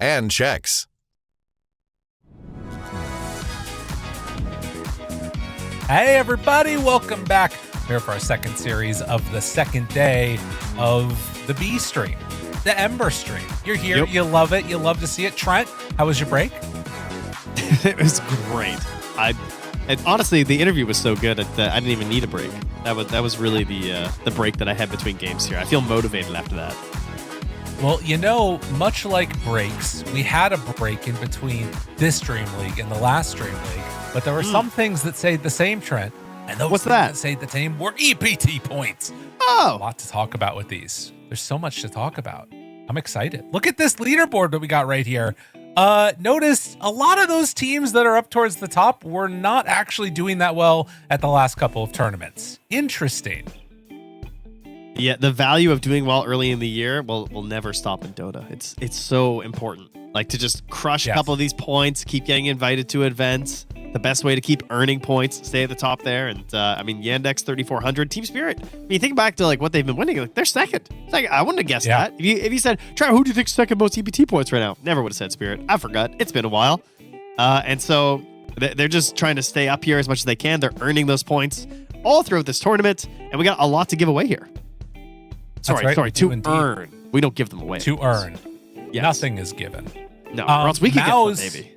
and Chex. Hey everybody, welcome back here for our second series of the second day of the B stream, the Ember stream. You're here, You love it, you love to see it. Trent, how was your break? It was great. And honestly, the interview was so good that I didn't even need a break. That was really the break that I had between games here. I feel motivated after that. Well, you know, much like breaks, we had a break in between this DreamLeague and the last DreamLeague, but there were some things that stayed the same, Trent, and those that stayed the same were EPT points. Oh! A lot to talk about with these. There's so much to talk about. I'm excited. Look at this leaderboard that we got right here. Notice a lot of those teams that are up towards the top were not actually doing that well at the last couple of tournaments. Interesting. Yeah, the value of doing well early in the year will never stop in Dota. It's so important. Like to just crush a couple of these points, keep getting invited to events. The best way to keep earning points, stay at the top there. And I mean, Yandex 3,400, Team Spirit. When you think back to like what they've been winning, like they're second. Like, I wouldn't have guessed that. If you said, Trevor, who do you think's second most EPT points right now? Never would have said Spirit. I forgot. It's been a while. And so they're just trying to stay up here as much as they can. They're earning those points all throughout this tournament, and we got a lot to give away here. Sorry, to earn. We don't give them away. To earn. Yes. Nothing is given. No, or else we could get one, maybe.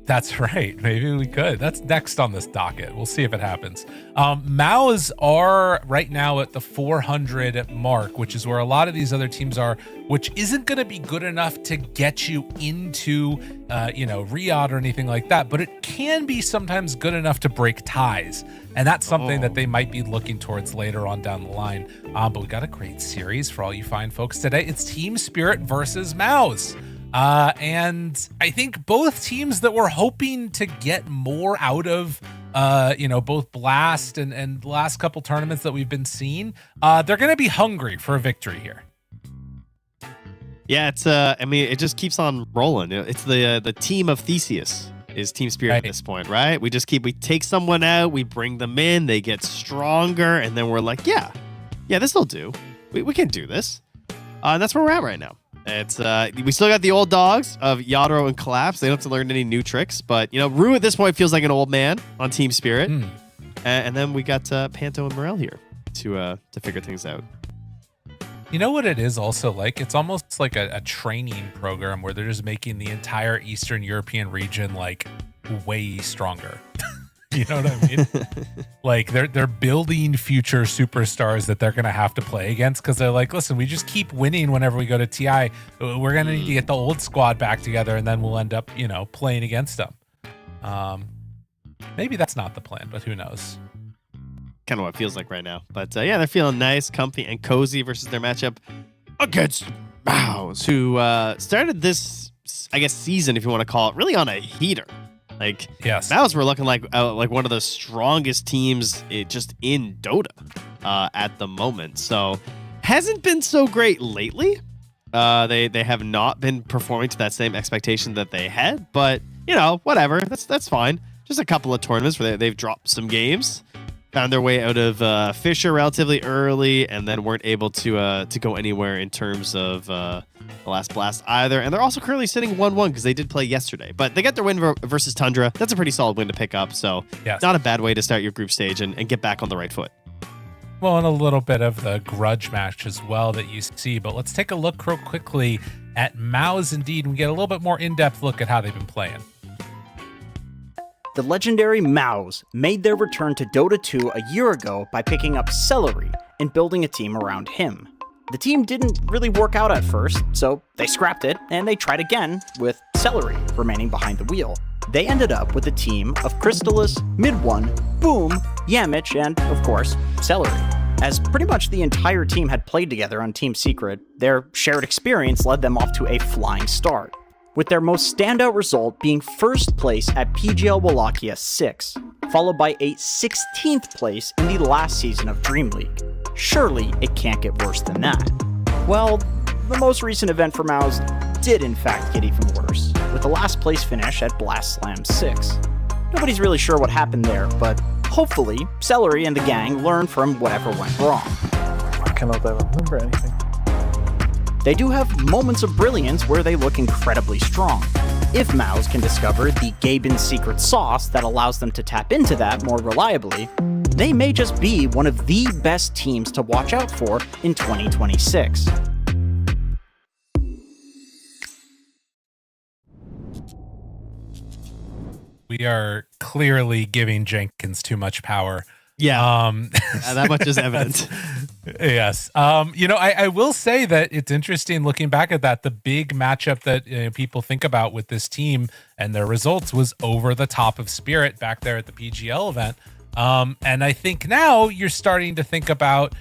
That's right. Maybe we could. That's next on this docket. We'll see if it happens. MOUZ are right now at the 400 mark, which is where a lot of these other teams are, which isn't going to be good enough to get you into, Riyadh or anything like that. But it can be sometimes good enough to break ties. And that's something that they might be looking towards later on down the line. But we got a great series for all you fine folks today. It's Team Spirit versus MOUZ. And I think both teams that were hoping to get more out of, both Blast and the last couple tournaments that we've been seeing, they're going to be hungry for a victory here. Yeah, it's, it just keeps on rolling. It's the team of Theseus is Team Spirit at this point, right? We take someone out, we bring them in, they get stronger, and then we're like, yeah, this will do. We can do this. And that's where we're at right now. It's we still got the old dogs of Yadro and Collapse. They don't have to learn any new tricks, but Rue at this point feels like an old man on Team Spirit. And then we got Panto and Morel here to figure things out. You know what it is also like? It's almost like a training program where they're just making the entire Eastern European region like way stronger. You know what I mean? Like they're building future superstars that they're going to have to play against because they're like, listen, we just keep winning whenever we go to TI. We're going to need to get the old squad back together and then we'll end up, playing against them. Maybe that's not the plan, but who knows? Kind of what it feels like right now. But they're feeling nice, comfy, and cozy versus their matchup against MOUZ, who started this, I guess, season, if you want to call it, really on a heater. Like, MOUZ were looking like one of the strongest teams just in Dota at the moment. So, hasn't been so great lately. They have not been performing to that same expectation that they had. But, whatever. That's fine. Just a couple of tournaments where they've dropped some games. Found their way out of Fisher relatively early and then weren't able to go anywhere in terms of the last Blast either. And they're also currently sitting 1-1 because they did play yesterday. But they got their win versus Tundra. That's a pretty solid win to pick up. So not a bad way to start your group stage and get back on the right foot. Well, and a little bit of the grudge match as well that you see. But let's take a look real quickly at MOUZ indeed and get a little bit more in-depth look at how they've been playing. The legendary MOUZ made their return to Dota 2 a year ago by picking up Celery and building a team around him. The team didn't really work out at first, so they scrapped it and they tried again with Celery remaining behind the wheel. They ended up with a team of Crystallis, Mid1, Boom, Yamich, and, of course, Celery. As pretty much the entire team had played together on Team Secret, their shared experience led them off to a flying start, with their most standout result being first place at PGL Wallachia 6, followed by a 16th place in the last season of DreamLeague. Surely it can't get worse than that. Well, the most recent event for MOUZ did in fact get even worse, with the last place finish at Blast Slam 6. Nobody's really sure what happened there, but hopefully Celery and the gang learned from whatever went wrong. cannot remember anything. They do have moments of brilliance where they look incredibly strong. If MOUZ can discover the Gaben's secret sauce that allows them to tap into that more reliably, they may just be one of the best teams to watch out for in 2026. We are clearly giving Jenkins too much power. Yeah, that much is evident. Yes. I will say that it's interesting looking back at that. The big matchup that people think about with this team and their results was over the top of Spirit back there at the PGL event. And I think now you're starting to think about,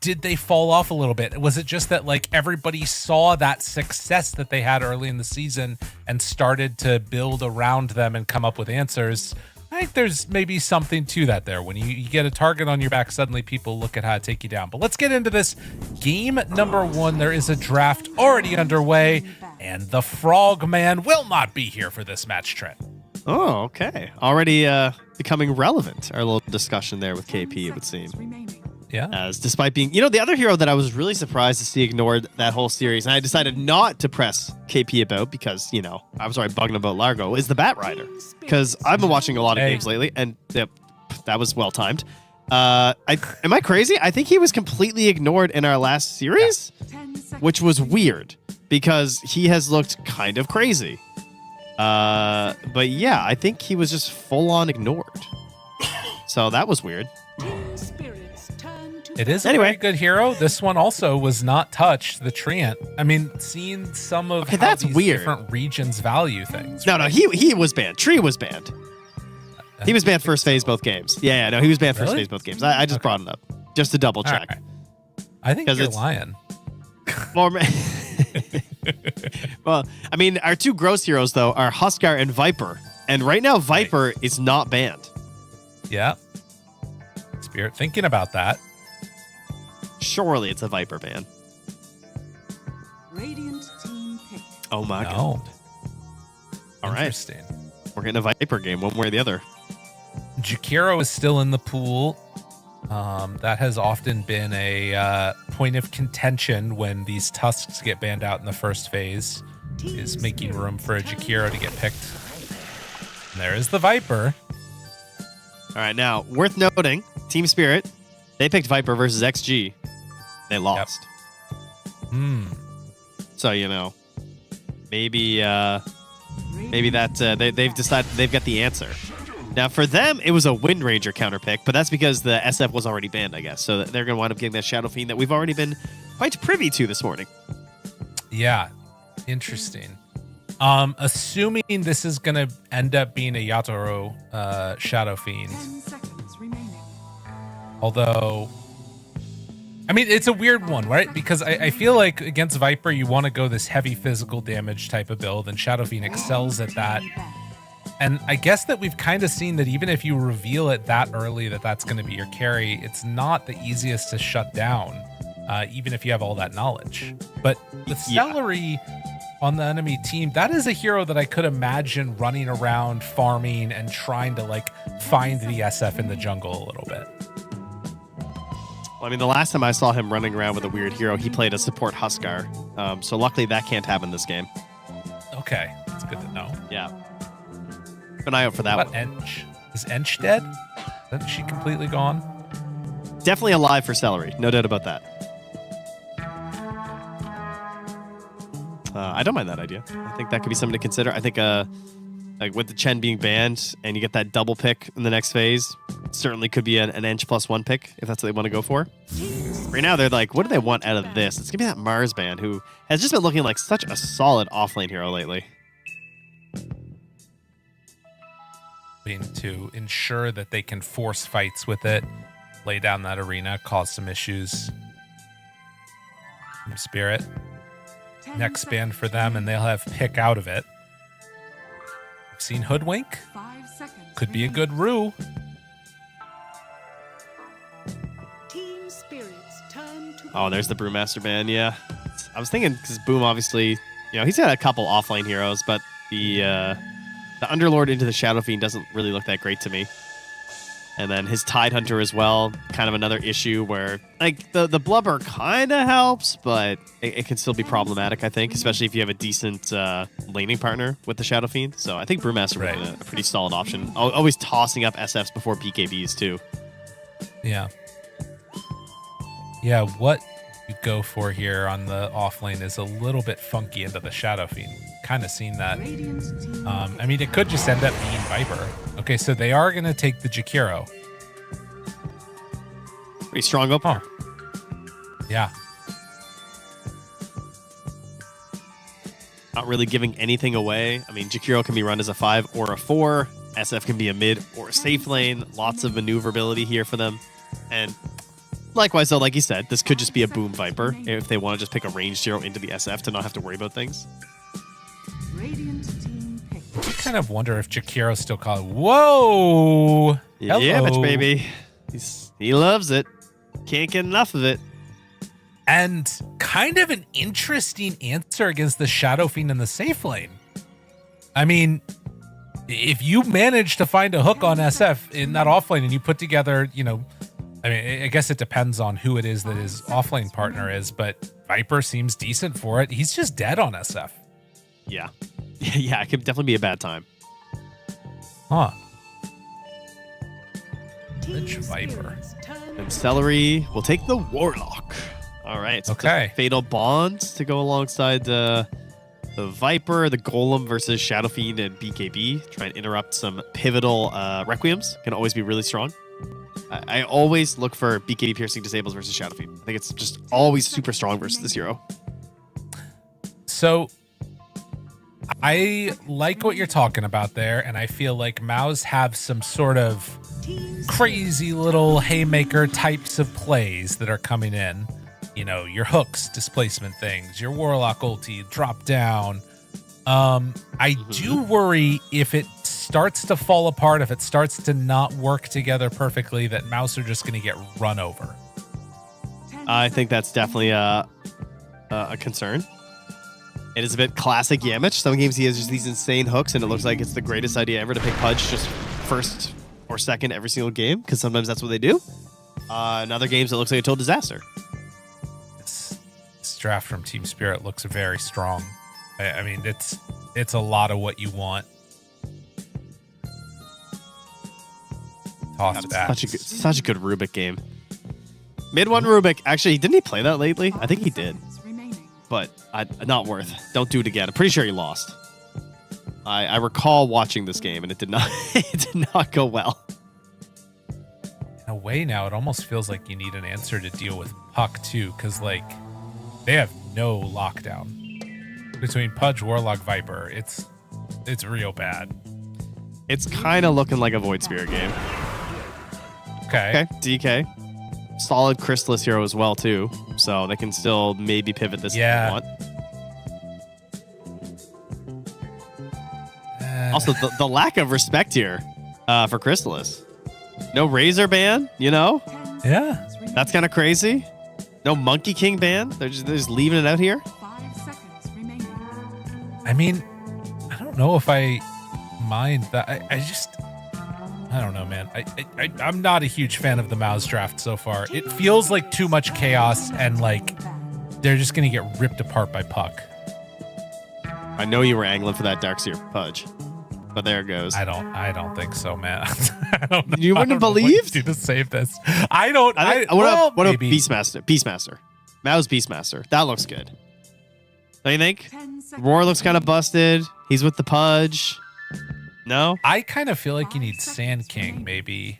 did they fall off a little bit? Was it just that like everybody saw that success that they had early in the season and started to build around them and come up with answers? I think there's maybe something to that there. When you get a target on your back, suddenly people look at how to take you down. But let's get into this. Game number 1. There is a draft already underway, and the Frogman will not be here for this match, Trent. Oh, okay. Already becoming relevant, our little discussion there with KP, it would seem. Yeah. As despite being, the other hero that I was really surprised to see ignored that whole series, and I decided not to press KP about because, I was already bugging about Largo, is the Bat Rider. Because I've been watching a lot of games lately, and that was well timed. Am I crazy? I think he was completely ignored in our last series, which was weird because he has looked kind of crazy. But yeah, I think he was just full on ignored. So that was weird. It is a very good hero. This one also was not touched, the Treant. I mean, seeing some of how these different regions value things. No, he was banned. Tree was banned. He was banned first phase both games. Yeah, no, he was banned first phase both games. I just brought it up just to double check. Right. I think you're lying. Well, I mean, our two gross heroes, though, are Huskar and Viper. And right now, Viper is not banned. Yeah. Spirit thinking about that. Surely it's a Viper ban. Radiant team pick. Oh my god. All right. Interesting. We're getting a Viper game, one way or the other. Jakiro is still in the pool. That has often been a point of contention when these Tusks get banned out in the first phase, is making room for a Jakiro to get picked. And there is the Viper. All right, now, worth noting, Team Spirit, they picked Viper versus XG. They lost. Yep. So, maybe that they've decided they've got the answer. Now, for them, it was a Wind Ranger counter pick, but that's because the SF was already banned, I guess. So they're going to wind up getting that Shadow Fiend that we've already been quite privy to this morning. Yeah, interesting. Assuming this is going to end up being a Yatoro Shadow Fiend. 10 seconds remaining. Although, I mean, it's a weird one, right? Because I feel like against Viper, you want to go this heavy physical damage type of build, and Shadow Fiend excels at that. And I guess that we've kind of seen that even if you reveal it that early that that's going to be your carry, it's not the easiest to shut down, even if you have all that knowledge. But with Celery on the enemy team, that is a hero that I could imagine running around farming and trying to find the SF in the jungle a little bit. Well, I mean, the last time I saw him running around with a weird hero, he played a support Huskar. So luckily that can't happen this game. Okay, that's good to know. Yeah. Keep an eye out for that one. Ench? Is Ench dead? Isn't she completely gone? Definitely alive for Celery. No doubt about that. I don't mind that idea. I think that could be something to consider. I think with the Chen being banned and you get that double pick in the next phase, it certainly could be an Ench +1 pick if that's what they want to go for. Right now, they're like, what do they want out of this? It's going to be that Mars ban who has just been looking like such a solid offlane hero lately. To ensure that they can force fights with it, lay down that arena, cause some issues. From Spirit. Next ban for them, and they'll have pick out of it. We've seen Hoodwink. 5 seconds. Could be a good Rue. Team Spirit's turn to Oh, there's the Brewmaster ban, yeah. I was thinking, because Boom obviously, he's got a couple offlane heroes, but the Underlord into the Shadow Fiend doesn't really look that great to me. And then his Tidehunter as well, kind of another issue where, like, the Blubber kind of helps, but it can still be problematic, I think, especially if you have a decent laning partner with the Shadow Fiend. So I think Brewmaster would be a pretty solid option. Always tossing up SFs before BKBs, too. Yeah. Yeah, what you go for here on the off lane is a little bit funky into the Shadow Fiend. Kind of seen that. I mean, it could just end up being Viper. Okay, so they are going to take the Jakiro. Pretty strong up. Huh. Yeah. Not really giving anything away. I mean, Jakiro can be run as a 5 or a 4. SF can be a mid or a safe lane. Lots of maneuverability here for them. And likewise, though, like you said, this could just be a Boom Viper if they want to just pick a ranged hero into the SF to not have to worry about things. I kind of wonder if Jakiro still calls. Whoa! Yeah, Hello. bitch, baby. He loves it. Can't get enough of it. And kind of an interesting answer against the Shadow Fiend in the safe lane. I mean, if you manage to find a hook on SF in that offlane and you put together, I mean, I guess it depends on who it is that his offlane partner is, but Viper seems decent for it. He's just dead on SF. Yeah. Yeah, it could definitely be a bad time. Huh. Lich Viper. And Celery will take the Warlock. All right. So okay. Fatal Bonds to go alongside the Viper, the Golem versus Shadow Fiend and BKB. Try and interrupt some pivotal Requiems. Can always be really strong. I always look for BKB piercing disables versus Shadow Fiend. I think it's just always super strong versus this hero. So I like what you're talking about there, and I feel like MOUZ have some sort of crazy little haymaker types of plays that are coming in. Your hooks, displacement things, your Warlock ulti, drop down. I do worry if it starts to fall apart, if it starts to not work together perfectly, that MOUZ are just going to get run over. I think that's definitely a concern. It is a bit classic Yamich. Some games he has just these insane hooks, and it looks like it's the greatest idea ever to pick Pudge just first or second every single game, because sometimes that's what they do. In other games, it looks like a total disaster. This draft from Team Spirit looks very strong. I mean, it's a lot of what you want. Toss back. Such a good Rubik game. Mid one Rubik. Actually, didn't he play that lately? I think he did. But not worth. Don't do it again. I'm pretty sure he lost. I recall watching this game, and it did not go well. In a way now, it almost feels like you need an answer to deal with Puck, too, because, they have no lockdown. Between Pudge, Warlock, Viper, it's real bad. It's kind of looking like a Void Spirit game. Okay. DK. Solid Chrysalis hero as well, too. So they can still maybe pivot this if they want. Also, the lack of respect here for Chrysalis. No Razor ban, Yeah. That's kind of crazy. No Monkey King ban. They're just leaving it out here. I mean, I don't know if I mind that. I don't know, man. I'm not a huge fan of the MOUZ draft so far. It feels like too much chaos, and they're just going to get ripped apart by Puck. I know you were angling for that Darkseer Pudge, but there it goes. I don't think so, man. I don't know. You wouldn't have believed to save this. I don't. What about Beastmaster? MOUZ Beastmaster. That looks good. Don't you think? Roar looks kind of busted. He's with the Pudge. No? I kind of feel like you need Sand King, maybe.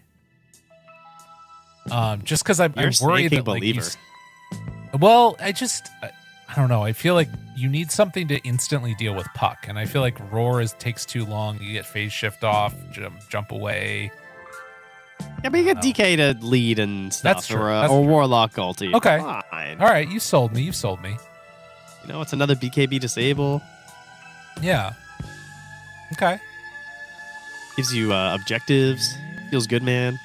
Just because I'm worried that I don't know. I feel like you need something to instantly deal with Puck, and I feel like Roar takes too long. You get phase shift off, jump away. Yeah, but you get DK to lead and stuff. That's true. Or Warlock ulti. Okay. Fine. All right, you sold me. It's another BKB disable. Yeah. Okay. Gives you objectives. Feels good, man.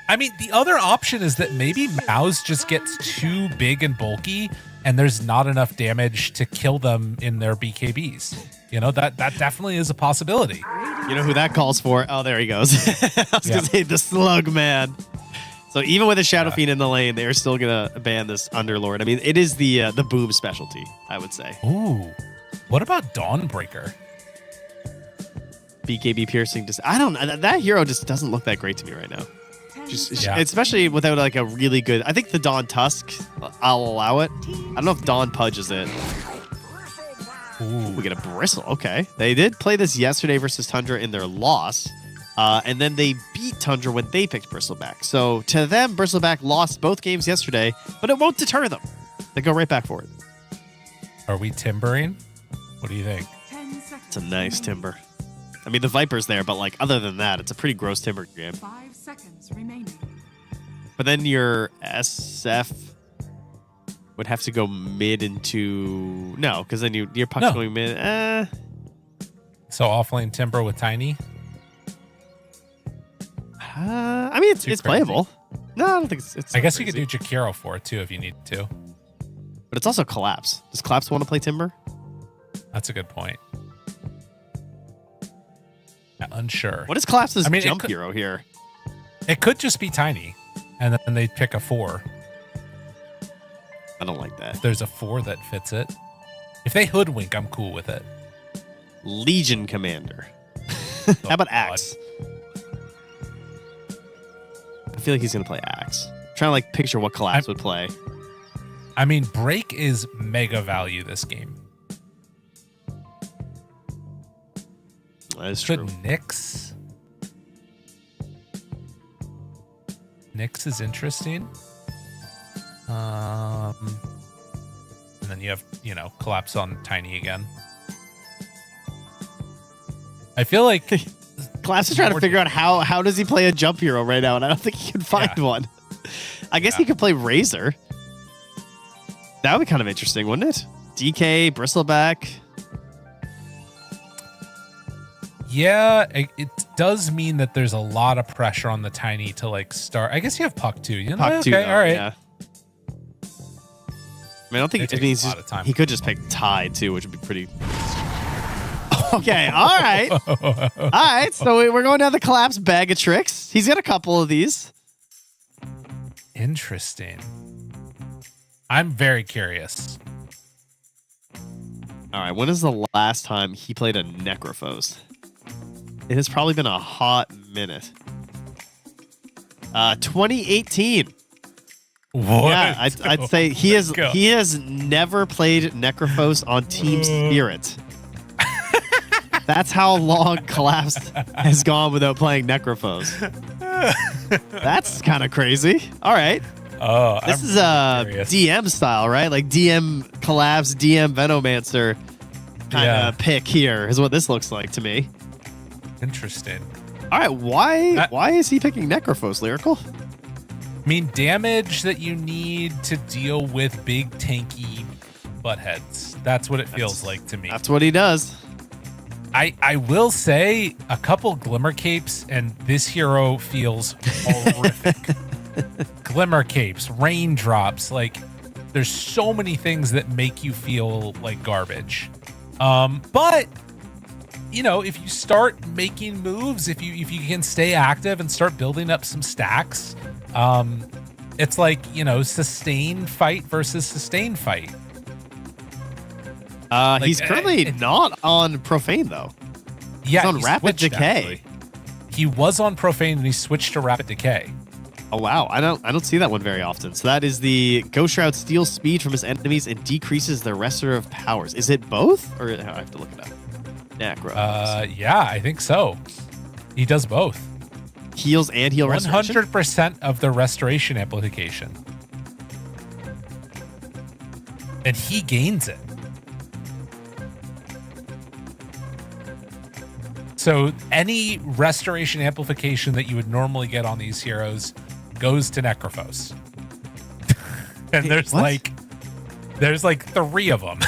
I mean, the other option is that maybe MOUZ just gets too big and bulky, and there's not enough damage to kill them in their BKBs. You know, that definitely is a possibility. You know who that calls for? Oh, there he goes. I was going to say the Slug Man. So even with a Shadow Fiend in the lane, they're still going to ban this Underlord. I mean, it is the boom specialty, I would say. Ooh. What about Dawnbreaker? BKB piercing. I don't know. That hero just doesn't look that great to me right now. Especially without like a really good. I think the Dawn Tusk, I'll allow it. I don't know if Dawn Pudge is it. Ooh, we get a Bristle. Okay. They did play this yesterday versus Tundra in their loss. And then they beat Tundra when they picked Bristleback. So to them, Bristleback lost both games yesterday, but it won't deter them. They go right back for it. Are we timbering? What do you think? It's a nice timber. I mean, the Viper's there, but like other than that, it's a pretty gross timber game. 5 seconds remaining. But then your SF would have to go mid into... No, because then your puck's going mid. So offlane timber with Tiny? I mean, it's playable. No, I don't think it's I guess you could do Jakiro for it, too, if you need to. But it's also Collapse. Does Collapse want to play timber? That's a good point. Unsure. What is Collapse's jump hero here? It could just be Tiny, and then they pick a 4. I don't like that. If there's a 4 that fits it. If they hoodwink, I'm cool with it. Legion Commander. How about Axe? I feel like he's going to play Axe. I'm trying to like picture what Collapse would play. I mean, Break is mega value this game. That is true. Nyx? Nyx is interesting. And then you have, Collapse on Tiny again. I feel like Collapse is trying to figure out how does he play a jump hero right now, and I don't think he can find one. I guess he could play Razor. That would be kind of interesting, wouldn't it? DK, Bristleback. Yeah, it does mean that there's a lot of pressure on the Tiny to like start. I guess you have Puck too. Puck too, all right. Yeah. I mean, I don't think it means he could just pick Tide too, which would be pretty. Okay, all right. All right, so we're going down the Collapse bag of tricks. He's got a couple of these. Interesting. I'm very curious. All right, when is the last time he played a Necrophos? It has probably been a hot minute. 2018. What? Yeah, I'd say he has never played Necrophos on Team Spirit. That's how long Collapse has gone without playing Necrophos. That's kind of crazy. All right. Oh, this is curious. DM style, right? Like DM Collapse, DM Venomancer kind of pick here is what this looks like to me. Interesting. All right, why is he picking Necrophos, Lyrical? I mean, damage that you need to deal with big tanky butt heads. That's what it feels like to me. That's what he does. I will say a couple Glimmer Capes, and this hero feels horrific. Glimmer Capes, raindrops, like there's so many things that make you feel like garbage. But if you start making moves, if you can stay active and start building up some stacks, it's like, sustain fight versus sustain fight. He's currently not on Profane though. Yeah, he's on Rapid switched, Decay. Actually. He was on Profane and he switched to Rapid Decay. Oh wow, I don't see that one very often. So that is the Ghost Shroud steals speed from his enemies and decreases their restorative powers. Is it both, or I have to look it up? Necro. Yeah, I think so. He does both. Heals and heal restoration. 100% of the restoration amplification, and he gains it. So any restoration amplification that you would normally get on these heroes goes to Necrophos. And there's like 3 of them.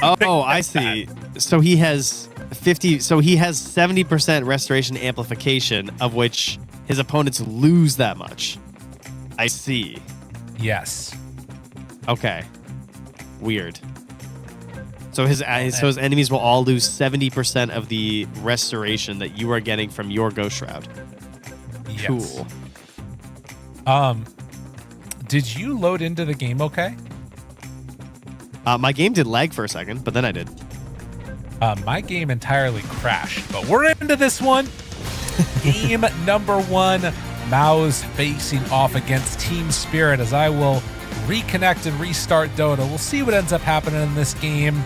Oh, I see. So he has 50. So he has 70% restoration amplification, of which his opponents lose that much. I see. Yes. Okay. Weird. So his enemies will all lose 70% of the restoration that you are getting from your Ghost Shroud. Yes. Cool. Did you load into the game okay? My game did lag for a second, but then I did. My game entirely crashed, but we're into this one. Game number 1, MOUZ facing off against Team Spirit, as I will reconnect and restart Dota. We'll see what ends up happening in this game.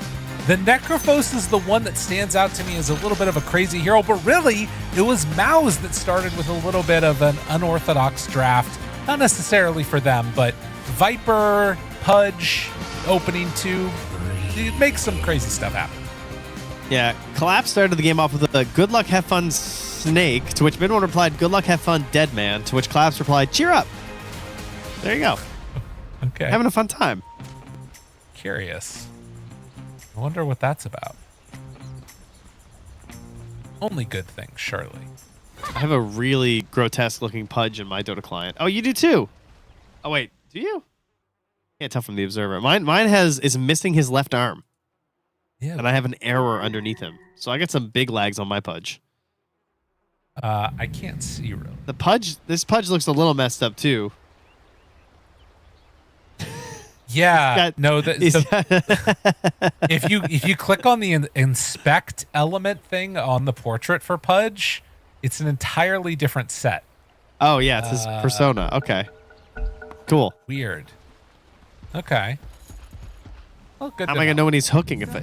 The Necrophos is the one that stands out to me as a little bit of a crazy hero, but really, it was MOUZ that started with a little bit of an unorthodox draft. Not necessarily for them, but Viper, Pudge, opening 2, it makes some crazy stuff happen. Yeah, Collapse started the game off with a good luck, have fun, Snake, to which Mid1 replied, good luck, have fun, Dead Man, to which Collapse replied, cheer up. There you go. Okay. Having a fun time. Curious. I wonder what that's about. Only good things, surely. I have a really grotesque looking Pudge in my Dota client. Oh, you do too? Oh, wait. Do you? Can't tell from the observer. Mine is missing his left arm. Yeah. And I have an error underneath him. So I got some big lags on my Pudge. I can't see really. This Pudge looks a little messed up too. Yeah, if you click on the inspect element thing on the portrait for Pudge, it's an entirely different set. Oh yeah, it's his persona. Okay, cool. Weird. Okay. Well, good. How am I gonna know when he's hooking? If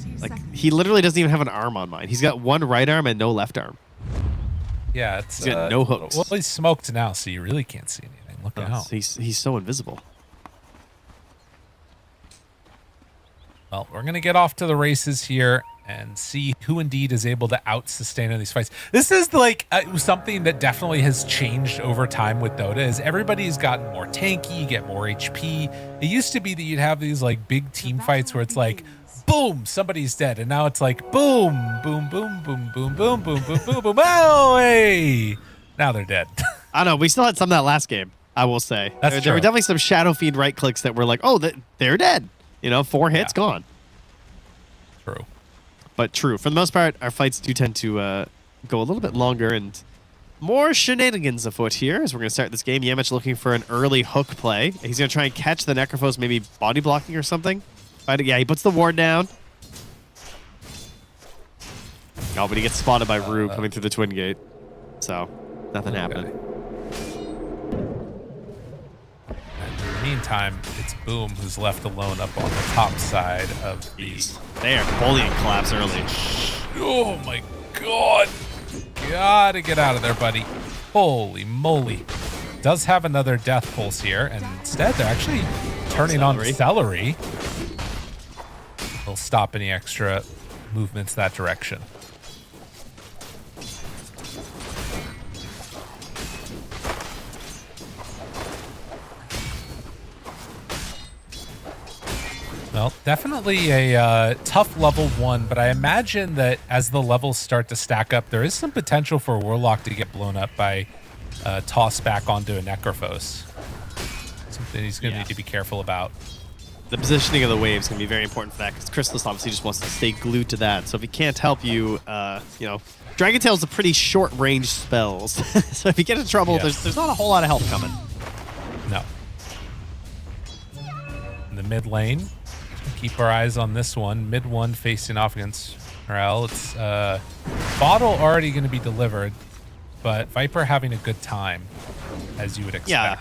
he literally doesn't even have an arm on mine. He's got one right arm and no left arm. Yeah, it's he's got no hooks. Well, he's smoked now, so you really can't see anything. Look out. He's so invisible. Well, we're going to get off to the races here and see who indeed is able to out-sustain in these fights. This is like something that definitely has changed over time with Dota, is everybody's gotten more tanky, you get more HP. It used to be that you'd have these like big team fights where it's like, boom, somebody's dead. And now it's like, boom, boom, boom, boom, boom, boom, boom, boom, boom, boom. Oh, hey. Now they're dead. I know. We still had some of that last game, I will say. There were definitely some Shadow Fiend right clicks that were like, oh, they're dead. 4 hits, gone. True. But true. For the most part, our fights do tend to go a little bit longer and more shenanigans afoot here as we're going to start this game. Yamich looking for an early hook play. He's going to try and catch the Necrophos, maybe body blocking or something. Yeah, he puts the ward down. Oh, but he gets spotted by Rue coming through the twin gate. So, nothing happening. Meantime, it's Boom who's left alone up on the top side of the... They are bullying Collapse early. Oh my god. Gotta get out of there, buddy. Holy moly. Does have another death pulse here, and instead they're actually turning on Celery. They'll stop any extra movements that direction. Well, definitely a tough level 1, but I imagine that as the levels start to stack up, there is some potential for Warlock to get blown up by tossed back onto a Necrophos. Something he's going to need to be careful about. The positioning of the waves can be very important for that because Chrysalis obviously just wants to stay glued to that. So if he can't help you, Dragon Tail's a pretty short range spells. So if you get in trouble, there's not a whole lot of help coming. No. In the mid lane, keep our eyes on this one. Mid 1 facing off against Morel. It's Bottle already going to be delivered, but Viper having a good time, as you would expect. Yeah.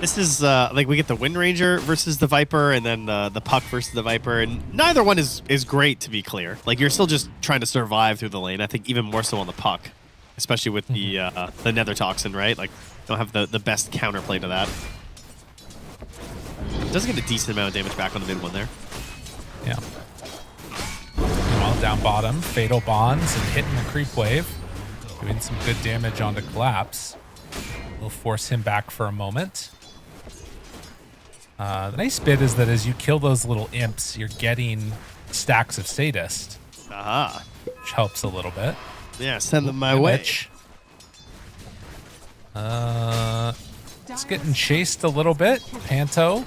This is like we get the Wind Ranger versus the Viper, and then the Puck versus the Viper, and neither one is great, to be clear. Like, you're still just trying to survive through the lane. I think even more so on the Puck, especially with the Nether Toxin, right? Like, don't have the best counterplay to that. Does get a decent amount of damage back on the mid 1 there. Yeah. Meanwhile, down bottom, Fatal Bonds and hitting the creep wave, doing some good damage onto Collapse. We'll force him back for a moment. The nice bit is that as you kill those little imps, you're getting stacks of Sadist. Aha. Which helps a little bit. Yeah, send them my way. It's getting chased a little bit. Panto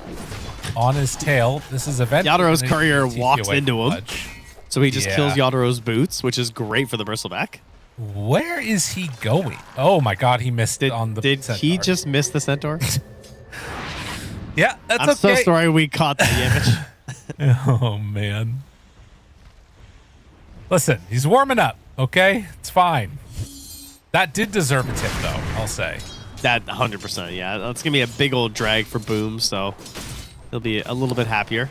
on his tail. This is eventually Yataro's gonna courier take walks away into him. Fudge. So he just kills Yataro's boots, which is great for the bristleback. Where is he going? Oh my god, he missed on the Did centaur. he just miss the centaur? Yeah, that's I'm okay. so sorry we caught that image. Oh man. Listen, he's warming up, okay? It's fine. That did deserve a tip though, I'll say. That 100%, yeah. That's going to be a big old drag for Boom, so he'll be a little bit happier.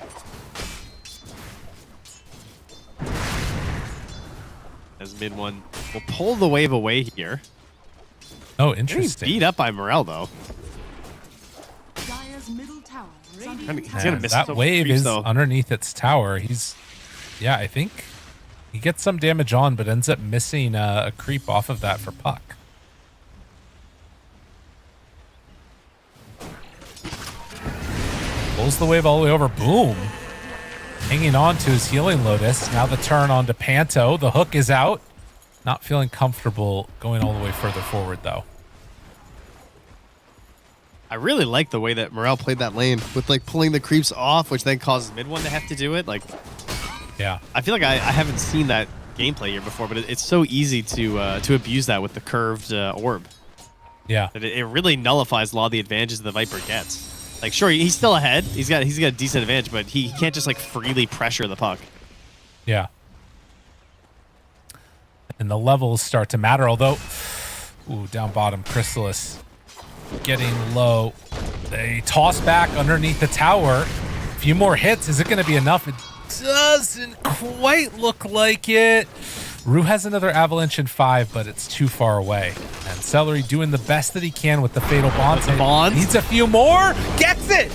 As mid one will pull the wave away here. Oh, interesting. Beat up by Morel, though. Dire's middle tower is under I mean, he's attack. gonna miss that some wave creeps, is though. underneath its tower. Yeah, I think he gets some damage on, but ends up missing a creep off of that for Puck. Pulls the wave all the way over. Boom. Hanging on to his healing Lotus. Now the turn onto Panto. The hook is out. Not feeling comfortable going all the way further forward, though. I really like the way that Morel played that lane with like pulling the creeps off, which then causes mid one to have to do it. Like, yeah, I feel like I haven't seen that gameplay here before, but it's so easy to abuse that with the curved orb. Yeah, That it really nullifies a lot of the advantages the Viper gets. Like, sure, he's still ahead. He's got a decent advantage, but he can't just like freely pressure the puck. yeah. And the levels start to matter, although, ooh, down bottom, Chrysalis getting low. They toss back underneath the tower. A few more hits. Is it going to be enough? It doesn't quite look like it. Rue has another avalanche in 5, but it's too far away. And Celery doing the best that he can with the Fatal Bonds. Needs a few more. Gets it.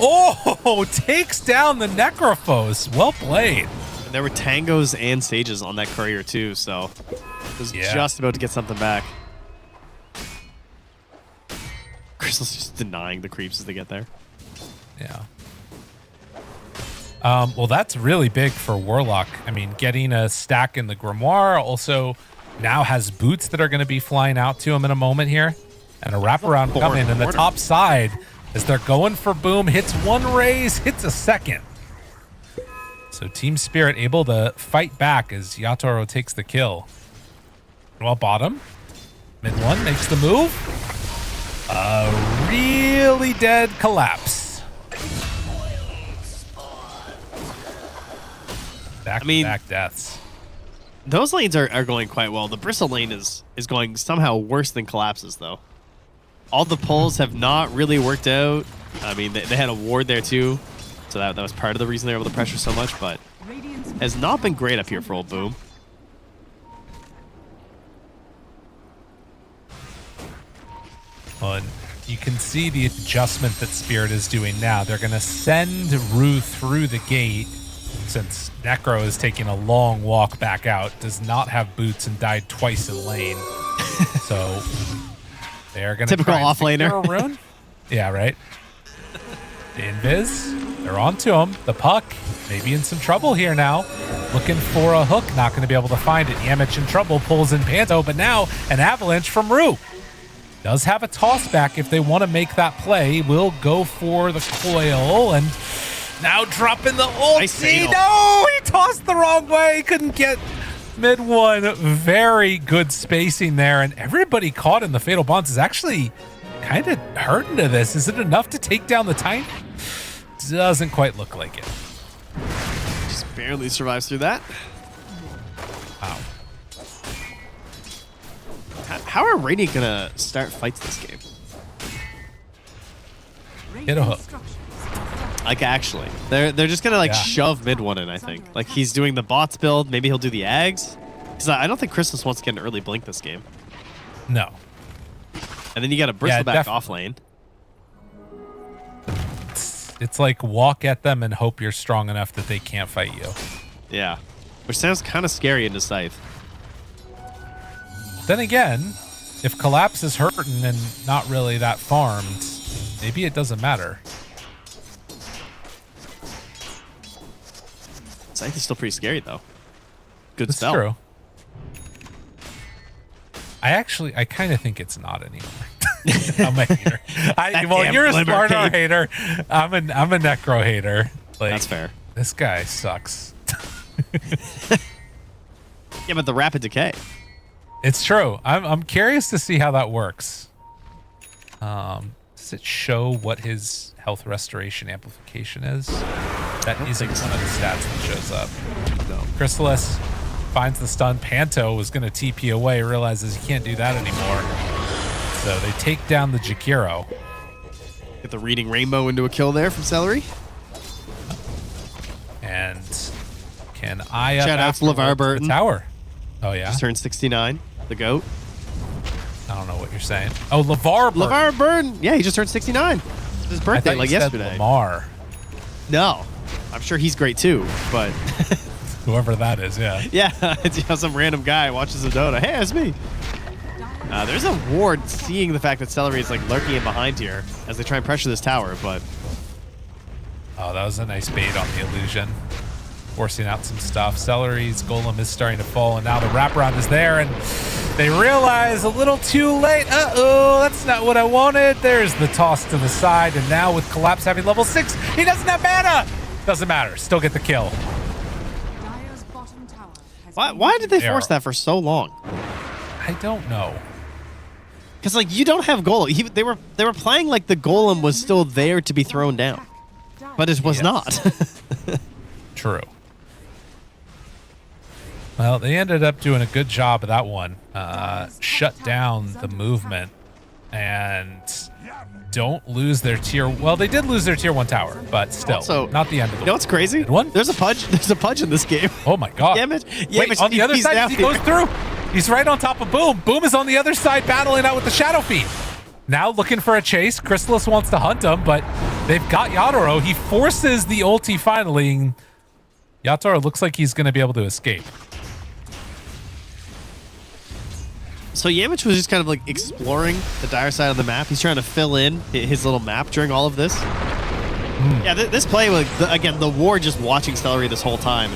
Oh, takes down the Necrophos. Well played. And there were tangos and sages on that courier too, so it was just about to get something back. Crystal's just denying the creeps as they get there. Yeah. Well, that's really big for Warlock. I mean, getting a stack in the Grimoire also now has boots that are going to be flying out to him in a moment here. And a wraparound coming in the top side as they're going for Boom. Hits one raise, hits a second. So Team Spirit able to fight back as Yatoro takes the kill. Well, bottom. Mid one makes the move. A really dead collapse. Back deaths. Those lanes are going quite well. The Bristle lane is going somehow worse than collapses, though. All the pulls have not really worked out. I mean, they had a ward there, too. So that was part of the reason they were able to pressure so much, but has not been great up here for old Boom. And you can see the adjustment that Spirit is doing now. They're going to send Rue through the gate since Necro is taking a long walk back out, does not have boots and died twice in lane. So they're going to typical offlaner. Rune. Yeah, right. The Invis, they're onto him. The Puck, maybe in some trouble here now. Looking for a hook, not going to be able to find it. Yamich in trouble, pulls in Panto, but now an avalanche from Rue. Does have a toss back if they want to make that play. Will go for the coil and now dropping the ulti. No, he tossed the wrong way. Couldn't get mid one. Very good spacing there. And everybody caught in the Fatal Bonds is actually kind of hurting to this. Is it enough to take down the tank? Doesn't quite look like it. Just barely survives through that. Wow. How are Radiant gonna start fights this game? Hit a hook. Like, actually, they're just gonna like shove mid one in. I think like he's doing the bots build. Maybe he'll do the Ags because I don't think Christmas wants to get an early blink this game. No. And then you got a bristleback off lane. It's like walk at them and hope you're strong enough that they can't fight you. Yeah, which sounds kind of scary into Scythe. Then again, if Collapse is hurting and not really that farmed, maybe it doesn't matter. Scythe is still pretty scary though. Good That's spell. True. I kind of think it's not anymore. I'm a hater. Well, you're a Spartar hater. I'm a Necro hater. Like, that's fair. This guy sucks. Yeah, but the rapid decay. It's true. I'm curious to see how that works. Does it show what his health restoration amplification is? That isn't one of the stats that shows up. No. Chrysalis finds the stun. Panto was going to TP away, realizes he can't do that anymore. So they take down the Jakiro. Get the reading rainbow into a kill there from Celery. And can eye up shout out to LeVar Burton. The tower. Oh, yeah? Just turned 69. The GOAT. I don't know what you're saying. Oh, LeVar Burton. LeVar Burton. Yeah, he just turned 69. It's his birthday, like yesterday. Lamar. No. I'm sure he's great too, but... Whoever that is, yeah. Yeah, it's some random guy watches the Dota. Hey, it's me. There's a ward seeing the fact that Celery is like lurking in behind here as they try and pressure this tower, but... Oh, that was a nice bait on the illusion. Forcing out some stuff. Celery's golem is starting to fall, and now the wraparound is there, and they realize a little too late. Uh-oh, that's not what I wanted. There's the toss to the side, and now with Collapse having level 6, he doesn't have mana! Doesn't matter. Still get the kill. Why did they force that for so long? I don't know. Because like you don't have golem. They were playing like the golem was still there to be thrown down, but it was not. True. Well, they ended up doing a good job of that one. Shut down the movement and don't lose their tier. Well, they did lose their tier 1 tower, but still, also, not the end of the. You know what's crazy? One? There's a pudge. There's a pudge in this game. Oh my god! Wait, on the other side, he goes through. He's right on top of Boom. Boom is on the other side, battling out with the Shadow Fiend. Now looking for a chase. Chrysalis wants to hunt him, but they've got Yatoro. He forces the ulti finally. Yatoro looks like he's going to be able to escape. So Yamich was just kind of like exploring the dire side of the map. He's trying to fill in his little map during all of this. Yeah, this play, like again, the war just watching Celery this whole time.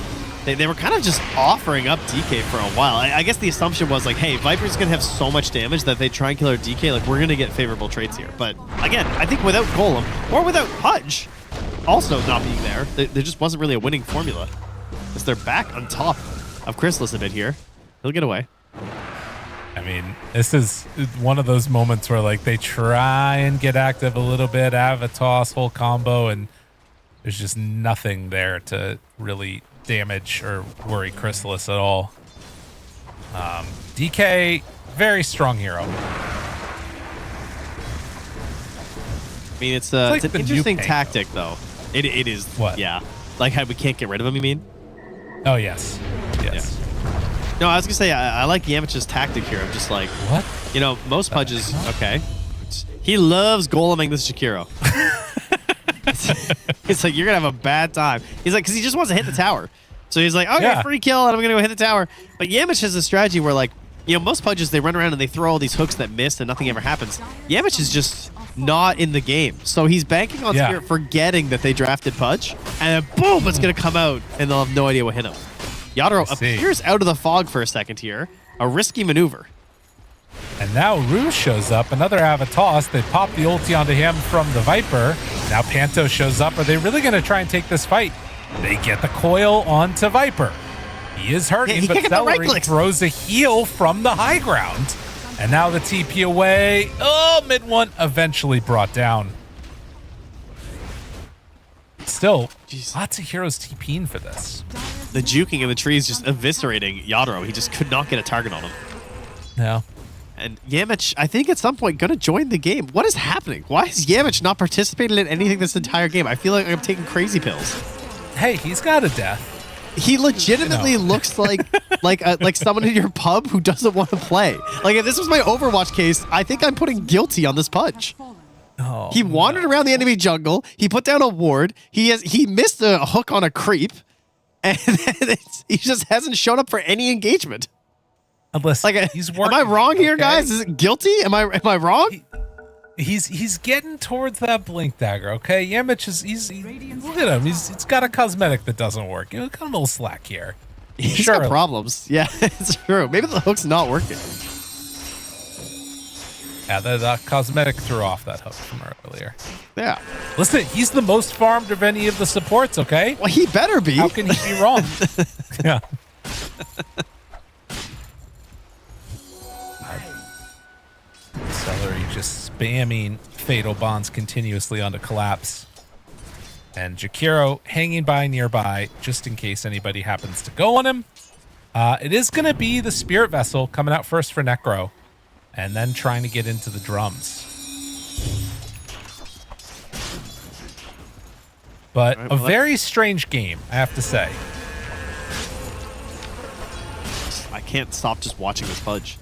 They were kind of just offering up DK for a while. I guess the assumption was like, hey, Viper's going to have so much damage that they try and kill our DK. Like, we're going to get favorable traits here. But again, I think without Golem or without Pudge also not being there, there just wasn't really a winning formula. Because they're back on top of Chrysalis a bit here. He'll get away. I mean, this is one of those moments where like they try and get active a little bit, have a toss, whole combo, and there's just nothing there to really damage or worry Chrysalis at all. DK, very strong hero. I mean, it's an interesting tactic, though. It is. What? Yeah. Like how we can't get rid of him, you mean? Oh, yes. Yes. Yeah. No, I was going to say, I like Yamich's tactic here. I'm just like, what? You know, most Pudges, okay. He loves goleming this Jakiro. It's like, you're going to have a bad time. He's like, because he just wants to hit the tower. So he's like, okay, free kill, and I'm going to go hit the tower. But Yamich has a strategy where, like, you know, most Pudges, they run around and they throw all these hooks that miss and nothing ever happens. Yamich is just not in the game. So he's banking on Spirit, forgetting that they drafted Pudge. And then, boom, it's going to come out, and they'll have no idea what hit him. Yatoro appears out of the fog for a second here. A risky maneuver. And now Ruse shows up. Another Avatos. They pop the ulti onto him from the Viper. Now Panto shows up. Are they really going to try and take this fight? They get the coil onto Viper. He is hurting, but Celery throws a heal from the high ground. And now the TP away. Oh, mid one eventually brought down. Still, lots of heroes TPing for this. The juking in the trees just eviscerating Yatoro. He just could not get a target on him. No. And Yamich, I think at some point, going to join the game. What is happening? Why is Yamich not participating in anything this entire game? I feel like I'm taking crazy pills. Hey, he's got a death. He legitimately looks like like someone in your pub who doesn't want to play. Like, if this was my Overwatch case, I think I'm putting guilty on this Pudge. Oh, he wandered around the enemy jungle. He put down a ward. He missed a hook on a creep. And he just hasn't shown up for any engagement. Unless like, he's working. Am I wrong here, guys? Is it guilty? Am I wrong? He's getting towards that blink dagger. Okay, Yamich is look at him. He's got a cosmetic that doesn't work. You know, kind of a little slack here. He's got problems. Yeah, it's true. Maybe the hook's not working. Yeah, the cosmetic threw off that hook from earlier. Yeah. Listen, he's the most farmed of any of the supports, okay? Well, he better be. How can he be wrong? Yeah. Celery just spamming Fatal Bonds continuously onto Collapse. And Jakiro hanging by nearby just in case anybody happens to go on him. It is going to be the Spirit Vessel coming out first for Necro. And then trying to get into the drums. But a very strange game, I have to say. I can't stop just watching this Pudge.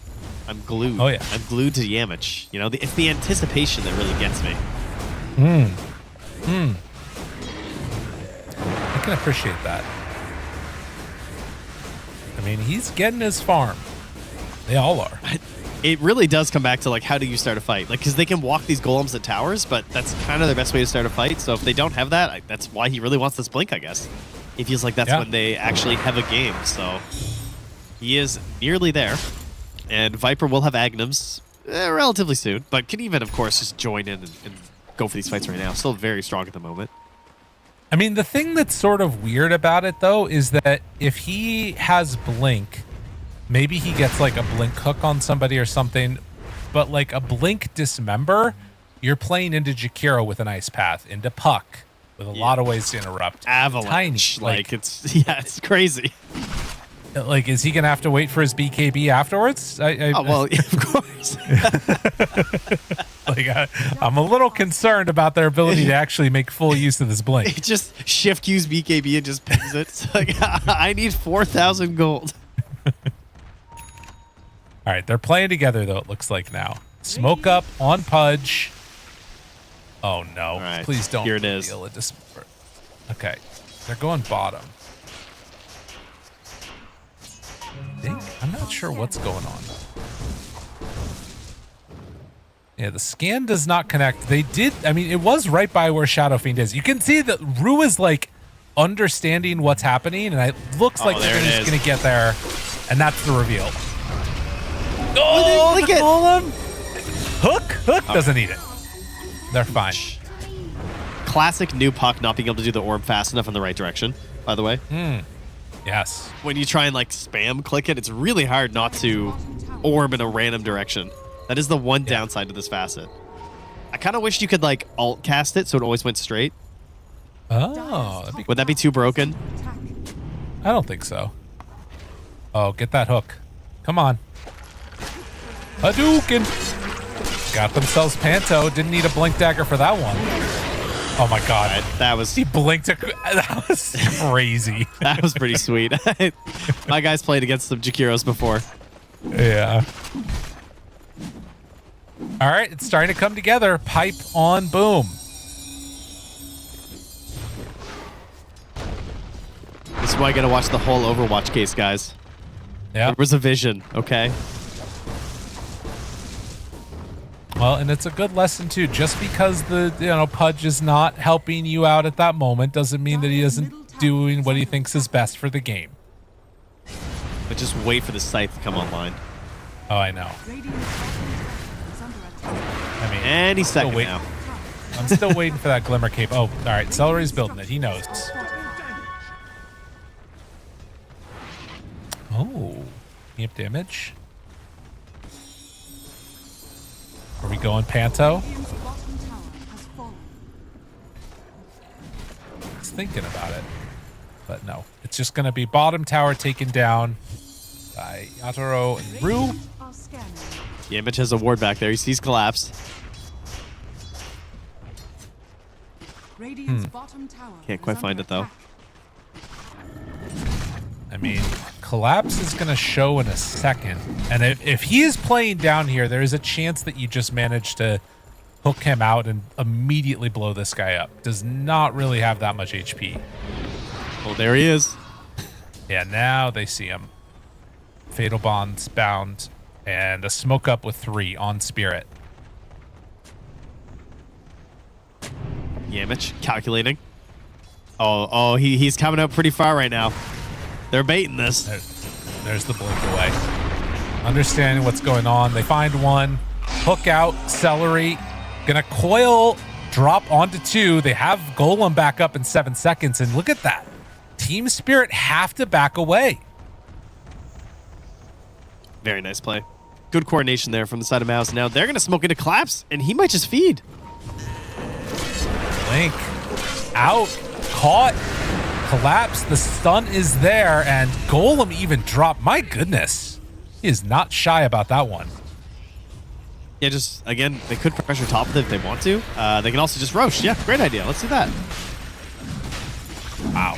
I'm glued. Oh, yeah. I'm glued to Yamich. You know, it's the anticipation that really gets me. I can appreciate that. I mean, he's getting his farm. They all are. It really does come back to, like, how do you start a fight? Like, because they can walk these golems at towers, but that's kind of their best way to start a fight. So if they don't have that, that's why he really wants this blink, I guess. He feels like that's when they actually have a game. So he is nearly there. And Viper will have Agnums relatively soon, but can even, of course, just join in and go for these fights right now. Still very strong at the moment. I mean, the thing that's sort of weird about it, though, is that if he has Blink, maybe he gets like a Blink hook on somebody or something, but like a Blink Dismember, you're playing into Jakiro with an Ice Path, into Puck with a lot of ways to interrupt. Avalanche. Tiny. Like it's crazy. Like, is he going to have to wait for his BKB afterwards? Well, of course. I'm a little concerned about their ability to actually make full use of this Blink. It just shift Q's BKB and just pings it. It's like, I need 4,000 gold. All right, they're playing together, though, it looks like now. Smoke up on Pudge. Oh, no. Right, please don't. here it is. Okay, they're going bottom. I'm not sure what's going on. Yeah, the scan does not connect. They did. I mean, it was right by where Shadow Fiend is. You can see that Rue is like understanding what's happening, and it looks like they're just going to get there, and that's the reveal. Oh, look at Golem. Hook doesn't need it. They're fine. Classic new Puck not being able to do the orb fast enough in the right direction, by the way. Yes. When you try and like spam click it, it's really hard not to orb in a random direction. That is the one downside to this facet. I kind of wished you could like alt cast it so it always went straight. Oh, would that be too broken? I don't think so. Oh, get that hook. Come on. Hadouken. Got themselves Panto. Didn't need a Blink Dagger for that one. Oh my god. Right, that was... He blinked. That was crazy. That was pretty sweet. My guys played against some Jakiros before. Yeah. All right, it's starting to come together. Pipe on Boom. This is why I gotta watch the whole Overwatch case, guys. Yeah. There was a vision, okay? Well, and it's a good lesson too. Just because the Pudge is not helping you out at that moment doesn't mean that he isn't doing what he thinks is best for the game. But just wait for the scythe to come online. Oh, I know. I mean, and he's second now. I'm still waiting for that Glimmer Cape. Oh, all right. Celery's building it. He knows. Oh, camp damage. Are we going Panto? I was thinking about it, but no. It's just going to be bottom tower taken down by Yatoro and Rue. Yamich has a ward back there. He sees collapse. Can't quite find it, though. I mean, collapse is going to show in a second. And if he is playing down here, there is a chance that you just manage to hook him out and immediately blow this guy up. Does not really have that much HP. Well, there he is. Yeah, now they see him. Fatal Bonds bound and a smoke up with 3 on Spirit. Yamich calculating. Oh, he's coming up pretty far right now. They're baiting this. There's the blink away. Understanding what's going on. They find one. hook out Celery. Gonna coil, drop onto 2. They have Golem back up in 7 seconds, and look at that. Team Spirit have to back away. Very nice play. Good coordination there from the side of MOUZ. Now they're going to smoke into Collapse, and he might just feed. Link out, caught, Collapse. The stun is there, and Golem even dropped. My goodness. He is not shy about that one. Yeah, just, again, they could pressure top of it if they want to. They can also just Roche. Yeah, great idea. Let's do that. Wow.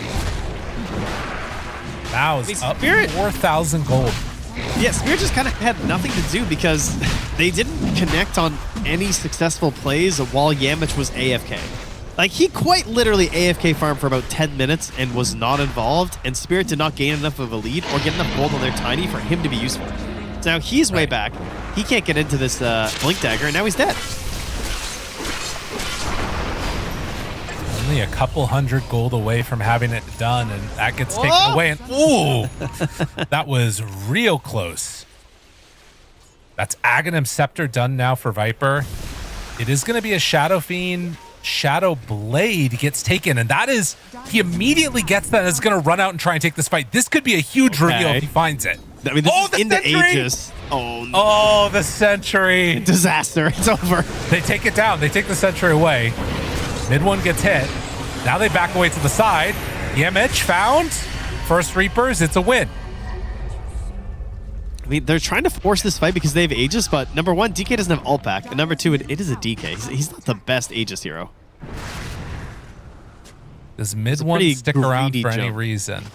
MOUZ up Spirit. 4,000 gold. Yeah, Spirit just kind of had nothing to do because they didn't connect on any successful plays while Yamich was AFK. Like, he quite literally AFK farmed for about 10 minutes and was not involved, and Spirit did not gain enough of a lead or get enough gold on their Tiny for him to be useful. So now he's way back. He can't get into this Blink Dagger, and now he's dead. Only a couple hundred gold away from having it done, and that gets taken away. And ooh, that was real close. That's Aghanim Scepter done now for Viper. It is going to be a Shadow Fiend. Shadow Blade gets taken, and that is, he immediately gets that and is going to run out and try and take this fight. This could be a huge reveal if he finds it. I mean, this is the into sentry! Aegis. Oh, no. Oh, the sentry. Disaster. It's over. They take it down. They take the sentry away. Mid one gets hit. Now they back away to the side. Yamich found. First Reapers. It's a win. I mean, they're trying to force this fight because they have Aegis, but number one, DK doesn't have ult back, and number two, it is a DK. He's not the best Aegis hero. Does mid one stick around for any reason?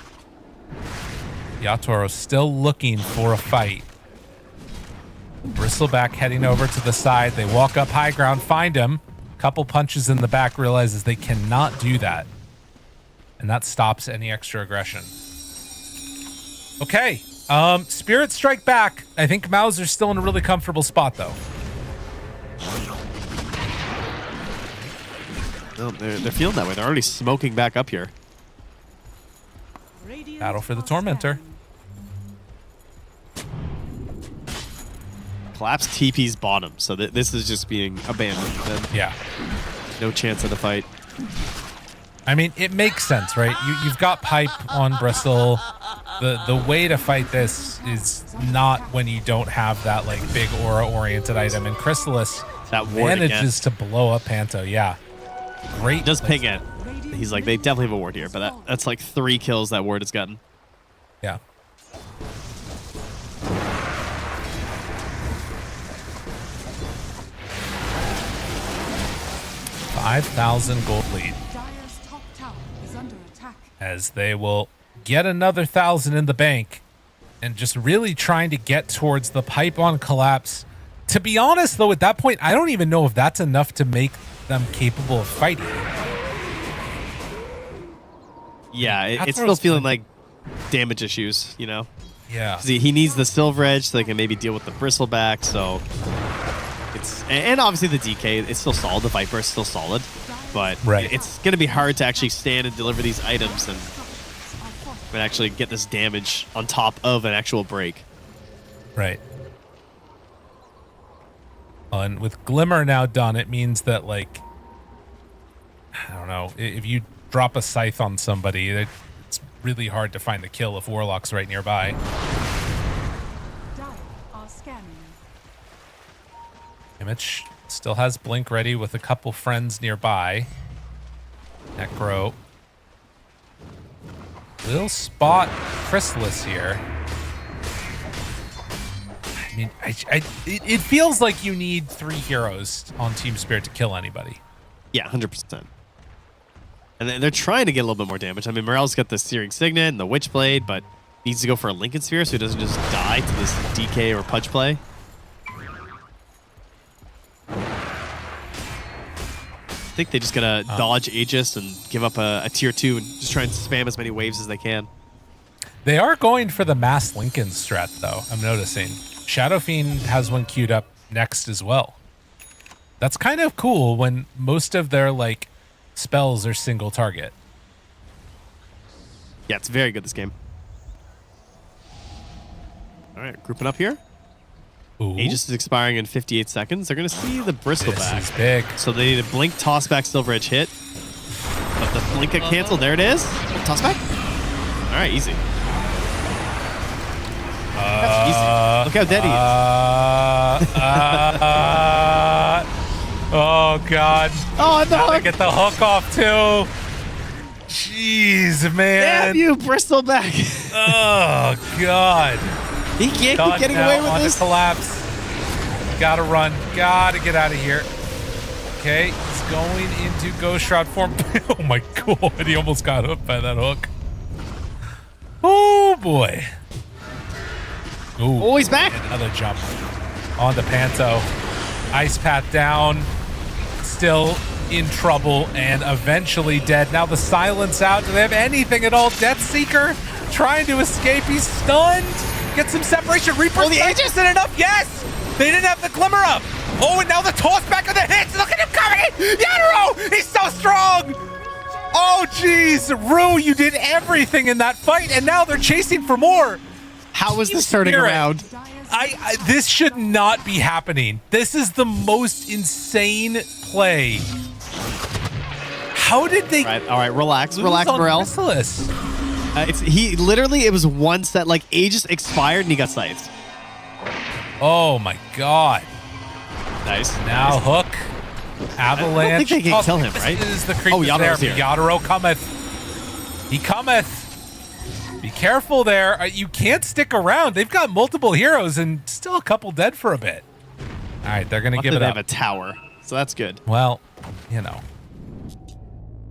Yatoro still looking for a fight. Bristleback heading over to the side. They walk up high ground, find him. Couple punches in the back, realizes they cannot do that. And that stops any extra aggression. Okay. Spirit strike back. I think MOUZ are still in a really comfortable spot, though. No, they're feeling that way. They're already smoking back up here. Battle for the Tormentor. Collapse TP's bottom, so this is just being abandoned. Yeah. No chance of the fight. I mean, it makes sense, right? You've got Pipe on Bristle. The way to fight this is not when you don't have that like big aura-oriented item. And Chrysalis that ward manages to blow up Panto. Yeah. Great. Does ping it. He's like, they definitely have a ward here, but that's like 3 kills that ward has gotten. Yeah. $5,000 gold lead. Dire's top tower is under attack. As they will get another 1,000 in the bank and just really trying to get towards the pipe on Collapse. To be honest, though, at that point, I don't even know if that's enough to make them capable of fighting. Yeah, it's still feeling like damage issues, you know? Yeah. He needs the Silver Edge so they can maybe deal with the Bristleback, so... And obviously the DK, it's still solid. The Viper is still solid. But it's going to be hard to actually stand and deliver these items and actually get this damage on top of an actual break. Right. And with Glimmer now done, it means that, like, I don't know, if you drop a Scythe on somebody, it's really hard to find the kill if Warlock's right nearby. Dire are scanning. Image still has Blink ready with a couple friends nearby. Necro. Will spot Chrysalis here. I mean, it feels like you need 3 heroes on Team Spirit to kill anybody. Yeah, 100%. And they're trying to get a little bit more damage. I mean, Morel's got the Searing Signet and the Witchblade, but needs to go for a Lincoln Sphere so he doesn't just die to this DK or Pudge play. I think they just gotta dodge Aegis and give up a tier 2 and just try and spam as many waves as they can. They are going for the mass Lincoln strat, though, I'm noticing. Shadow Fiend has one queued up next as well. That's kind of cool when most of their, like, spells are single target. Yeah, it's very good this game. All right, grouping up here. Ooh. Aegis is expiring in 58 seconds. They're going to see the Bristol This back. is big. So they need a blink, toss back, Silver Edge hit. But the blink got canceled. There it is. Toss back. All right, easy. That's easy. Look how dead he is. Oh, God. Oh, no. Gotta get the hook off, too. Jeez, man. Damn you, Bristol back. Oh, God. He can't Done keep getting now away with on this. The collapse. Gotta run. Gotta get out of here. Okay, he's going into Ghost Shroud form. Oh my God, he almost got hooked by that hook. Oh boy. Ooh, Oh, he's back. another jump on the Panto. Ice Path down. Still in trouble and eventually dead. Now the silence out. Do they have anything at all? Death Seeker trying to escape. He's stunned. Get some separation. Reaper the Sight isn't enough. Yes! They didn't have the glimmer up. Oh, and now the toss back of the hits. Look at him coming. Yatoro! He's so strong. Oh, jeez. Rue, you did everything in that fight, and now they're chasing for more. How is this turning Spirit. around? This should not be happening. This is the most insane play. How did they? All right, relax, relax, on Morel. Merciless? It was one set, like Aegis expired and he got scythed. Oh my God. Nice. Now nice. hook. Avalanche. I don't think they can kill him, right? This is the creep Oh, Yataro's there. here. Yatoro cometh. He cometh. Be careful there. You can't stick around. They've got multiple heroes and still a couple dead for a bit. All right, they're going to give it They up. have a tower, so that's good. Well, you know.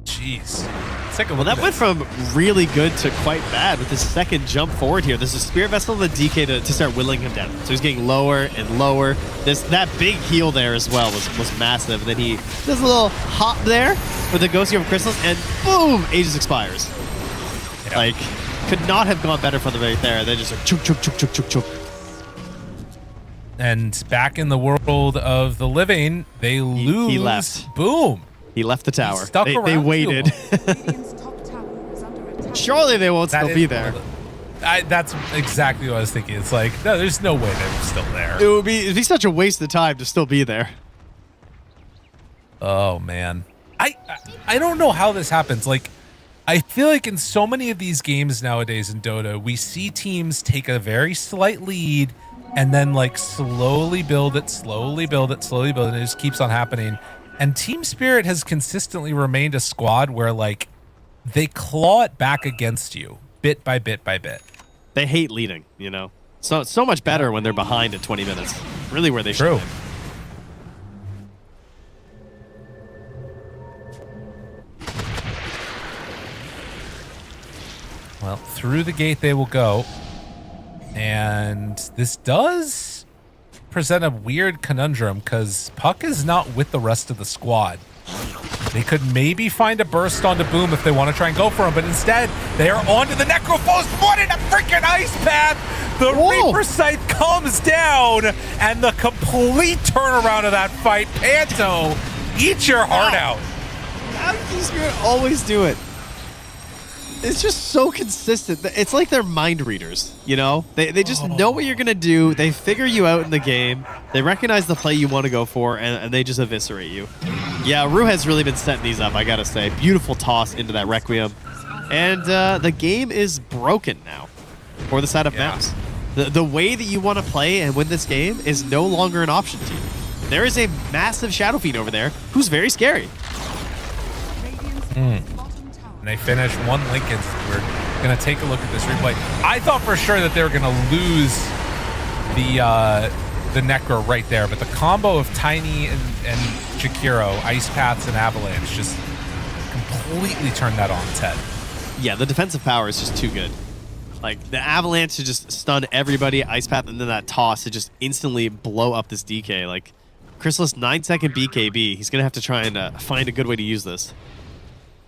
Jeez. Let's take a look Well, that at went this. from really good to quite bad with his second jump forward here. There's a Spirit Vessel and the DK to start whittling him down. So he's getting lower and lower. That big heal there as well was massive. And then he does a little hop there with the Ghost of Crystals, and boom, Aegis expires. Yep. Like, could not have gone better for them right there. They just like choke, choke, choke, choke, choke, choke. And back in the world of the living, they lose. He left. Boom. He left the tower. stuck They around waited. Radiant's top tower is under attack. Surely they won't That still is be there. That's exactly what I was thinking. It's like, no, there's no way they're still there. It'd be such a waste of time to still be there. Oh man, I don't know how this happens. Like, I feel like in so many of these games nowadays in Dota, we see teams take a very slight lead and then like slowly build it, slowly build it, slowly build it. And it just keeps on happening. And Team Spirit has consistently remained a squad where like they claw it back against you bit by bit by bit. They hate leading, you know. So it's so much better when they're behind at 20 minutes. Really where they True. should. Well, through the gate they will go. And this does present a weird conundrum because Puck is not with the rest of the squad. They could maybe find a burst onto Boom if they want to try and go for him, but instead they are onto the Necrophos. What in a freaking ice path! The Whoa. Reaper Sight comes down, and the complete turnaround of that fight. Panto, eat your heart out. How does Team Spirit always do it? It's just so consistent. It's like they're mind readers, you know? They just know what you're going to do. They figure you out in the game. They recognize the play you want to go for, and they just eviscerate you. Yeah, Rue has really been setting these up, I got to say. Beautiful toss into that Requiem. And the game is broken now for the side of MOUZ. The way that you want to play and win this game is no longer an option to you. There is a massive Shadow Fiend over there who's very scary. Radiant's bottom tower. And they finish one Lincoln. We're going to take a look at this replay. I thought for sure that they were going to lose the Necro right there, but the combo of Tiny and Jakiro, Ice Paths and Avalanche just completely turned that on its head. Yeah, the defensive power is just too good. Like, the Avalanche to just stun everybody, Ice Path, and then that toss to just instantly blow up this DK. Like, Chrysalis 9-second BKB. He's going to have to try and find a good way to use this.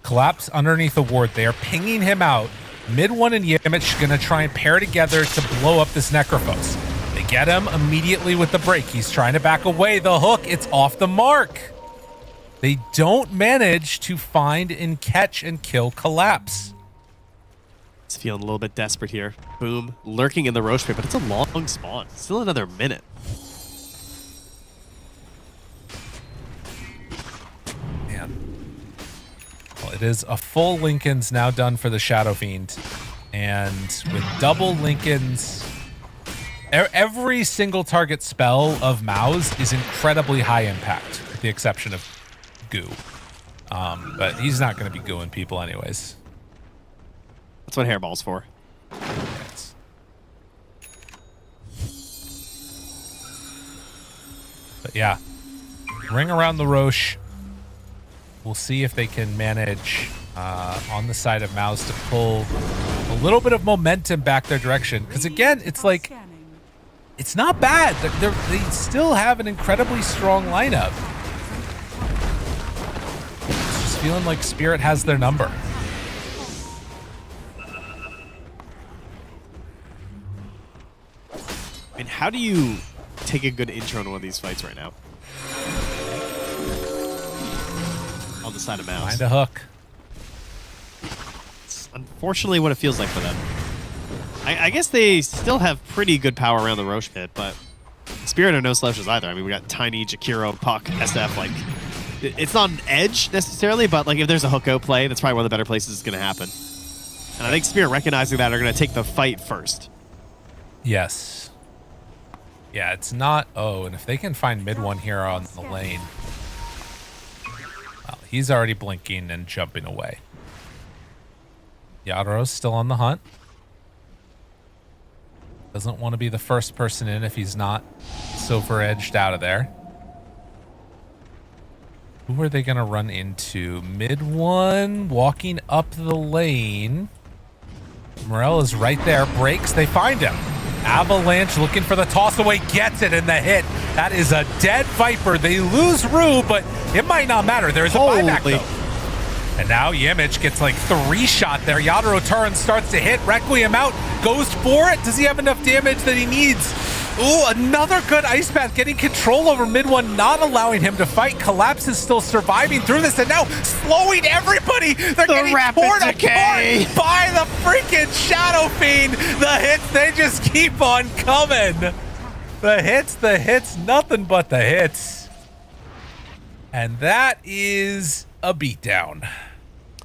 Collapse underneath the ward. They are pinging him out. Mid one and Yamich going to try and pair together to blow up this Necrophos. They get him immediately with the break. He's trying to back away. The hook, it's off the mark. They don't manage to find and catch and kill Collapse. It's feeling a little bit desperate here. Boom, lurking in the Roche pit, but it's a long spawn. Still another minute. It is a full Lincoln's now done for the Shadow Fiend. And with double Lincoln's, every single target spell of MOUZ is incredibly high impact, with the exception of Goo. But he's not going to be gooing people anyways. That's what Hairball's for. Yes. But yeah, ring around the Roche. We'll see if they can manage on the side of MOUZ to pull a little bit of momentum back their direction. Because again, it's like, it's not bad. They still have an incredibly strong lineup. It's just feeling like Spirit has their number. I mean, how do you take a good intro in one of these fights right now? On the side of MOUZ. Find a hook. It's unfortunately what it feels like for them. I guess they still have pretty good power around the Roche pit, but Spirit are no slouches either. I mean, we got Tiny, Jakiro, Puck, SF. Like, it's not an edge necessarily, but like if there's a hook out play, that's probably one of the better places it's going to happen. And I think Spirit, recognizing that, are going to take the fight first. Yes. Yeah, it's not... Oh, and if they can find mid one here on the lane... Well, he's already blinking and jumping away. Yadaro's still on the hunt. Doesn't want to be the first person in if he's not silver edged out of there. Who are they going to run into? Mid one, walking up the lane. Morel is right there. Breaks. They find him. Avalanche looking for the toss away. Gets it in the hit. That is a dead Viper. They lose Rue, but it might not matter. There's a buyback though. And now Yimich gets like 3-shot there. Yadaro turns, starts to hit. Requiem out, goes for it. Does he have enough damage that he needs? Ooh, another good Ice Path, getting control over mid one, not allowing him to fight. Collapse is still surviving through this, and now slowing everybody. They're getting torn apart by the freaking Shadow Fiend. The hits, they just keep on coming. The hits, nothing but the hits. And that is a beatdown.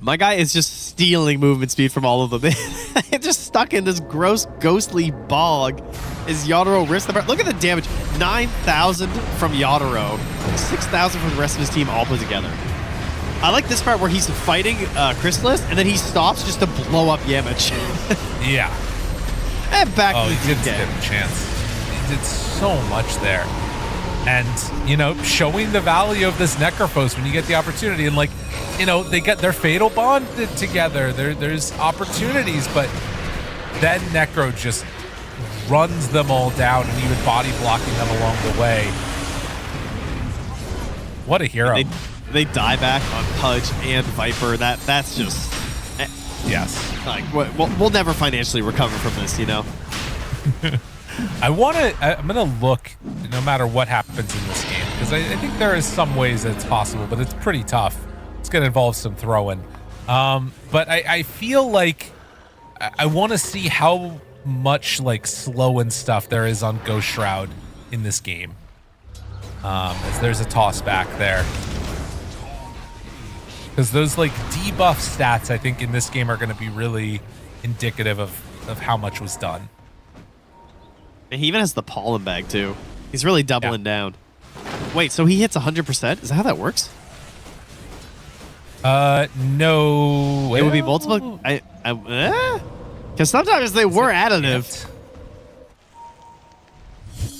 My guy is just stealing movement speed from all of them. It's just stuck in this gross, ghostly bog. Is Yadaro risk the... Look at the damage. 9,000 from Yadaro. 6,000 from the rest of his team all put together. I like this part where he's fighting Chrysalis, and then he stops just to blow up Yamich. Yeah. And back to the he didn't get a chance. He did so much there. And, you know, showing the value of this Necrophos when you get the opportunity. And, like, you know, they get their Fatal bonded together. There's opportunities, but then Necro just runs them all down and even body blocking them along the way. What a hero. They die back on Pudge and Viper. That's just... Yes. Like, we'll never financially recover from this, you know? I'm gonna look no matter what happens in this game, because I think there is some ways that it's possible, but it's pretty tough. It's gonna involve some throwing. But I feel like I want to see how much like slow and stuff there is on Ghost Shroud in this game. As there's a toss back there. Because those like debuff stats I think in this game are gonna be really indicative of how much was done. He even has the pollen bag, too. He's really doubling down. Wait, so he hits 100%? Is that how that works? No. It would be multiple? Because sometimes they were additive.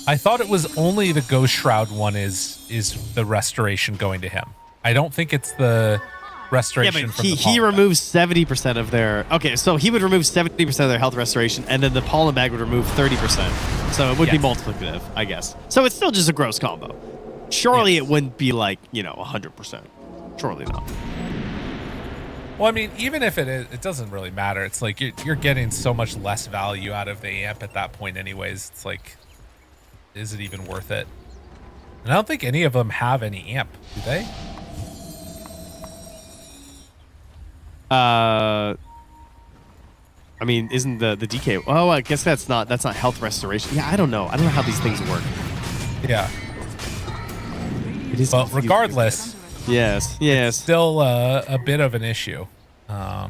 I thought it was only the Ghost Shroud one is the restoration going to him. I don't think it's the restoration from the he removes 70% of their... Okay, so he would remove 70% of their health restoration, and then the pollen bag would remove 30%. So it would be multiplicative, I guess. So it's still just a gross combo. Surely it wouldn't be like, you know, 100%. Surely not. Well, I mean, even if it is, it doesn't really matter. It's like you're getting so much less value out of the amp at that point anyways. It's like, is it even worth it? And I don't think any of them have any amp, do they? I mean, isn't the DK? Oh, I guess that's not health restoration. Yeah, I don't know. I don't know how these things work. Yeah. It is. Well, regardless, Yes, yes. Still a bit of an issue. I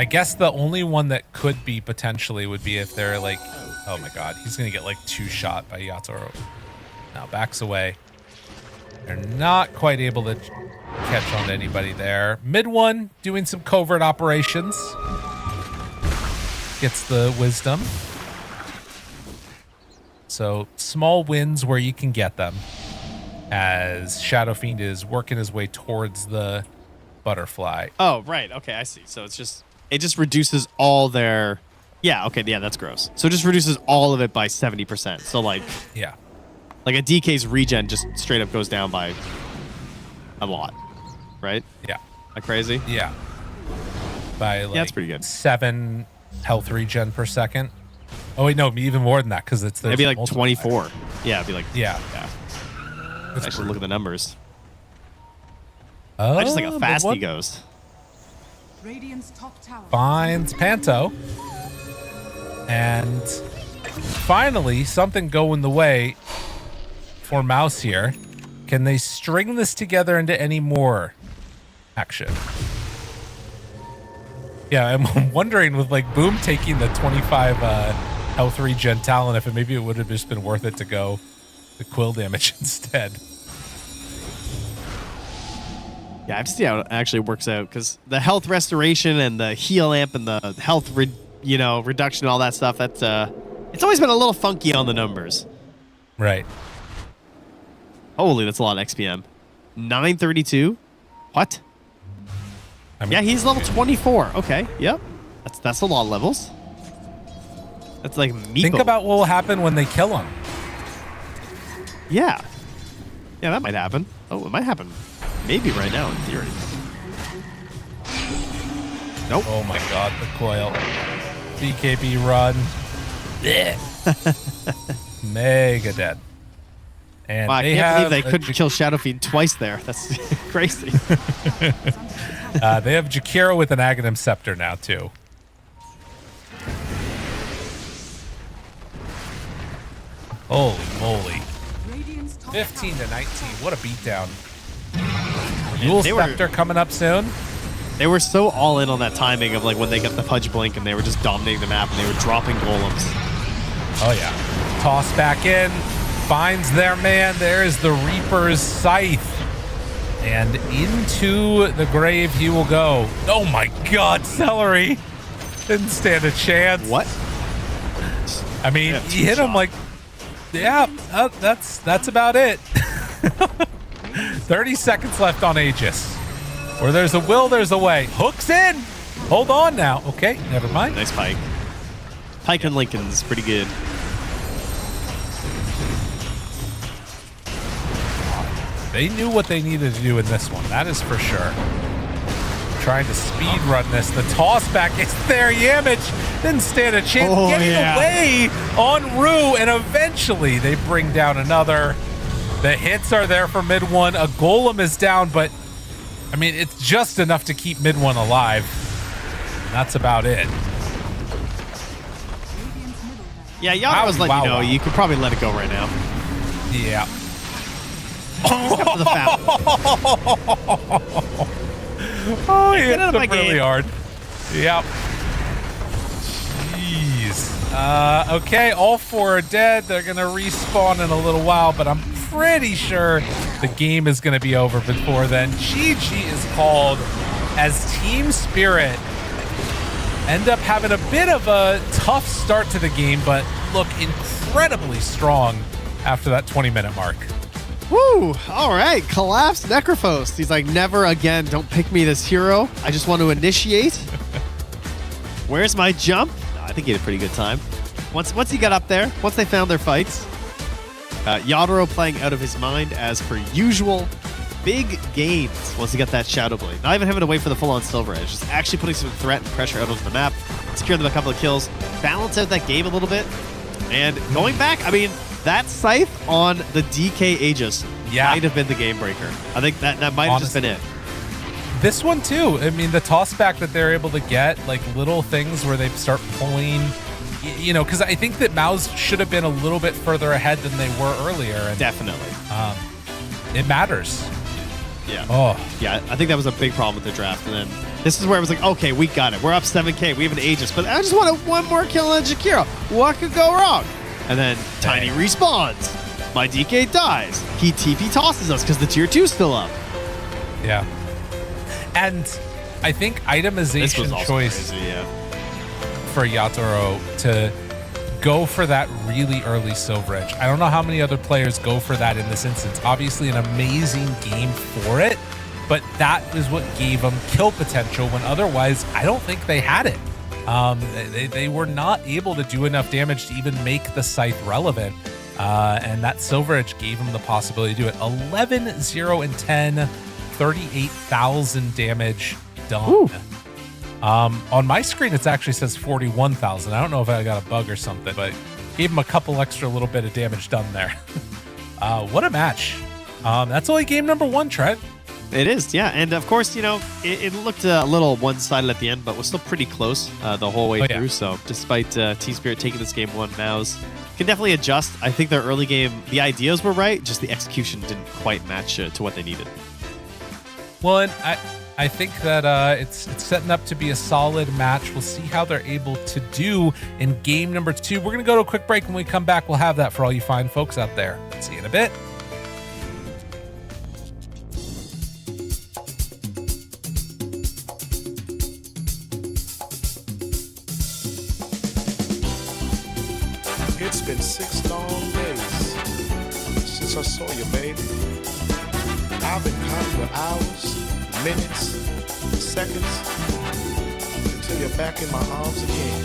guess the only one that could be potentially would be if they're like, oh my god, he's gonna get like 2-shot by Yatoro. Now backs away. They're not quite able to catch on to anybody there. Mid one doing some covert operations. Gets the wisdom. So small wins where you can get them. As Shadow Fiend is working his way towards the butterfly. Oh, right. Okay, I see. So it just reduces all their... Yeah, okay, yeah, that's gross. So it just reduces all of it by 70%. So like... Yeah. Like a DK's regen just straight up goes down by a lot, right? Yeah. Like crazy? Yeah. By like that's pretty good. 7 health regen per second. Oh wait, no, even more than that because it's Maybe like 24. Yeah, it'd be like... Yeah. Let's actually look at the numbers. I just like how fast he goes. Radiant's top tower Finds Panto. And finally, something going the way for MOUZ here. Can they string this together into any more action? Yeah, I'm wondering with like Boom taking the 25 health regen talent, if maybe it would have just been worth it to go the quill damage instead. Yeah, I have to see how it actually works out because the health restoration and the heal amp and the health, reduction, all that stuff. That's it's always been a little funky on the numbers. Right. Holy, that's a lot of XPM. 932. What? I mean, yeah, he's level 24. Okay, yep. That's a lot of levels. That's like Meepo. Think about what will happen when they kill him. Yeah. Yeah, that might happen. Oh, it might happen. Maybe right now, in theory. Nope. Oh my god, the coil. BKB run. Mega dead. And wow, I they can't have believe they couldn't kill Shadow Fiend twice there. That's crazy. They have Jakiro with an Aghanim Scepter now, too. Holy moly. 15 to 19. What a beatdown. Dual Scepter coming up soon. They were so all in on that timing of like when they got the Pudge Blink and they were just dominating the map and they were dropping golems. Oh, yeah. Toss back in. Finds their man. There is the Reaper's Scythe. And into the grave he will go. Oh my god, Celery. Didn't stand a chance. What? I mean, he hit him like... Yeah, that's about it. 30 seconds left on Aegis. Where there's a will, there's a way. Hooks in. Hold on now. Okay, never mind. Nice Pike. Pike and Lincoln's pretty good. They knew what they needed to do in this one. That is for sure. Trying to speed run this. The toss back is there. Yamich didn't stand a chance getting away on Rue, and eventually they bring down another. The hits are there for mid one. A golem is down, but I mean, it's just enough to keep mid one alive. And that's about it. Yeah, Yara was letting you know you could probably let it go right now. Yeah. For the Oh, he hit them really hard. Yep. Jeez. Okay, all 4 are dead. They're going to respawn in a little while, but I'm pretty sure the game is going to be over before then. GG is called as Team Spirit end up having a bit of a tough start to the game, but look incredibly strong after that 20-minute mark. Woo! All right, collapse Necrophos. He's like, never again. Don't pick me this hero. I just want to initiate. Where's my jump? No, I think he had a pretty good time. Once he got up there, once they found their fights, Yatoro playing out of his mind as per usual. Big gains once he got that Shadow Blade. Not even having to wait for the full-on Silver Edge. Just actually putting some threat and pressure out onto the map. Secure them a couple of kills. Balance out that game a little bit. And going back, I mean, that Scythe on the DK Aegis might have been the game breaker. I think that might have just been it. This one too. I mean, the toss back that they're able to get, like little things where they start pulling, you know, because I think that MOUZ should have been a little bit further ahead than they were earlier. And, definitely. it matters. Yeah. Oh. Yeah, I think that was a big problem with the draft. And then this is where I was like, okay, we got it. We're up 7K. We have an Aegis. But I just wanted one more kill on Jakiro. What could go wrong? And then Tiny respawns. My DK dies. He TP tosses us because the tier 2's still up. Yeah. And I think itemization choice for Yatoro to go for that really early Silver Edge. I don't know how many other players go for that in this instance. Obviously an amazing game for it, but that is what gave them kill potential when otherwise I don't think they had it. They were not able to do enough damage to even make the Scythe relevant. And that Silver Edge gave them the possibility to do it. 11, 0, and 10, 38,000 damage done. On my screen, it actually says 41,000. I don't know if I got a bug or something, but gave him a couple extra little bit of damage done there. What a match. That's only game number 1, Trent. It is, yeah. And of course, you know, it looked a little one-sided at the end, but was still pretty close the whole way through. So despite Team Spirit taking this game 1, MOUZ can definitely adjust. I think their early game, the ideas were right, just the execution didn't quite match to what they needed. Well, and I think that it's setting up to be a solid match. We'll see how they're able to do in game number 2. We're going to go to a quick break. When we come back, we'll have that for all you fine folks out there. See you in a bit. It's been 6 long days since I saw you, baby. I've been counting the hours, minutes, seconds, until you're back in my arms again.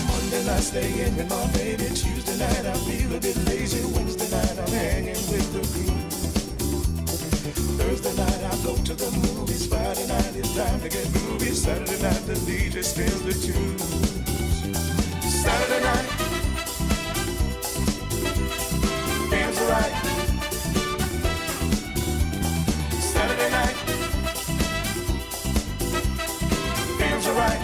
Monday night staying with my baby. Tuesday night I feel a bit lazy. Wednesday night I'm hanging with the crew. Thursday night I go to the movies. Friday night it's time to get groovy. Saturday night the DJ spins the tunes. Saturday night feels right. Saturday night feels right.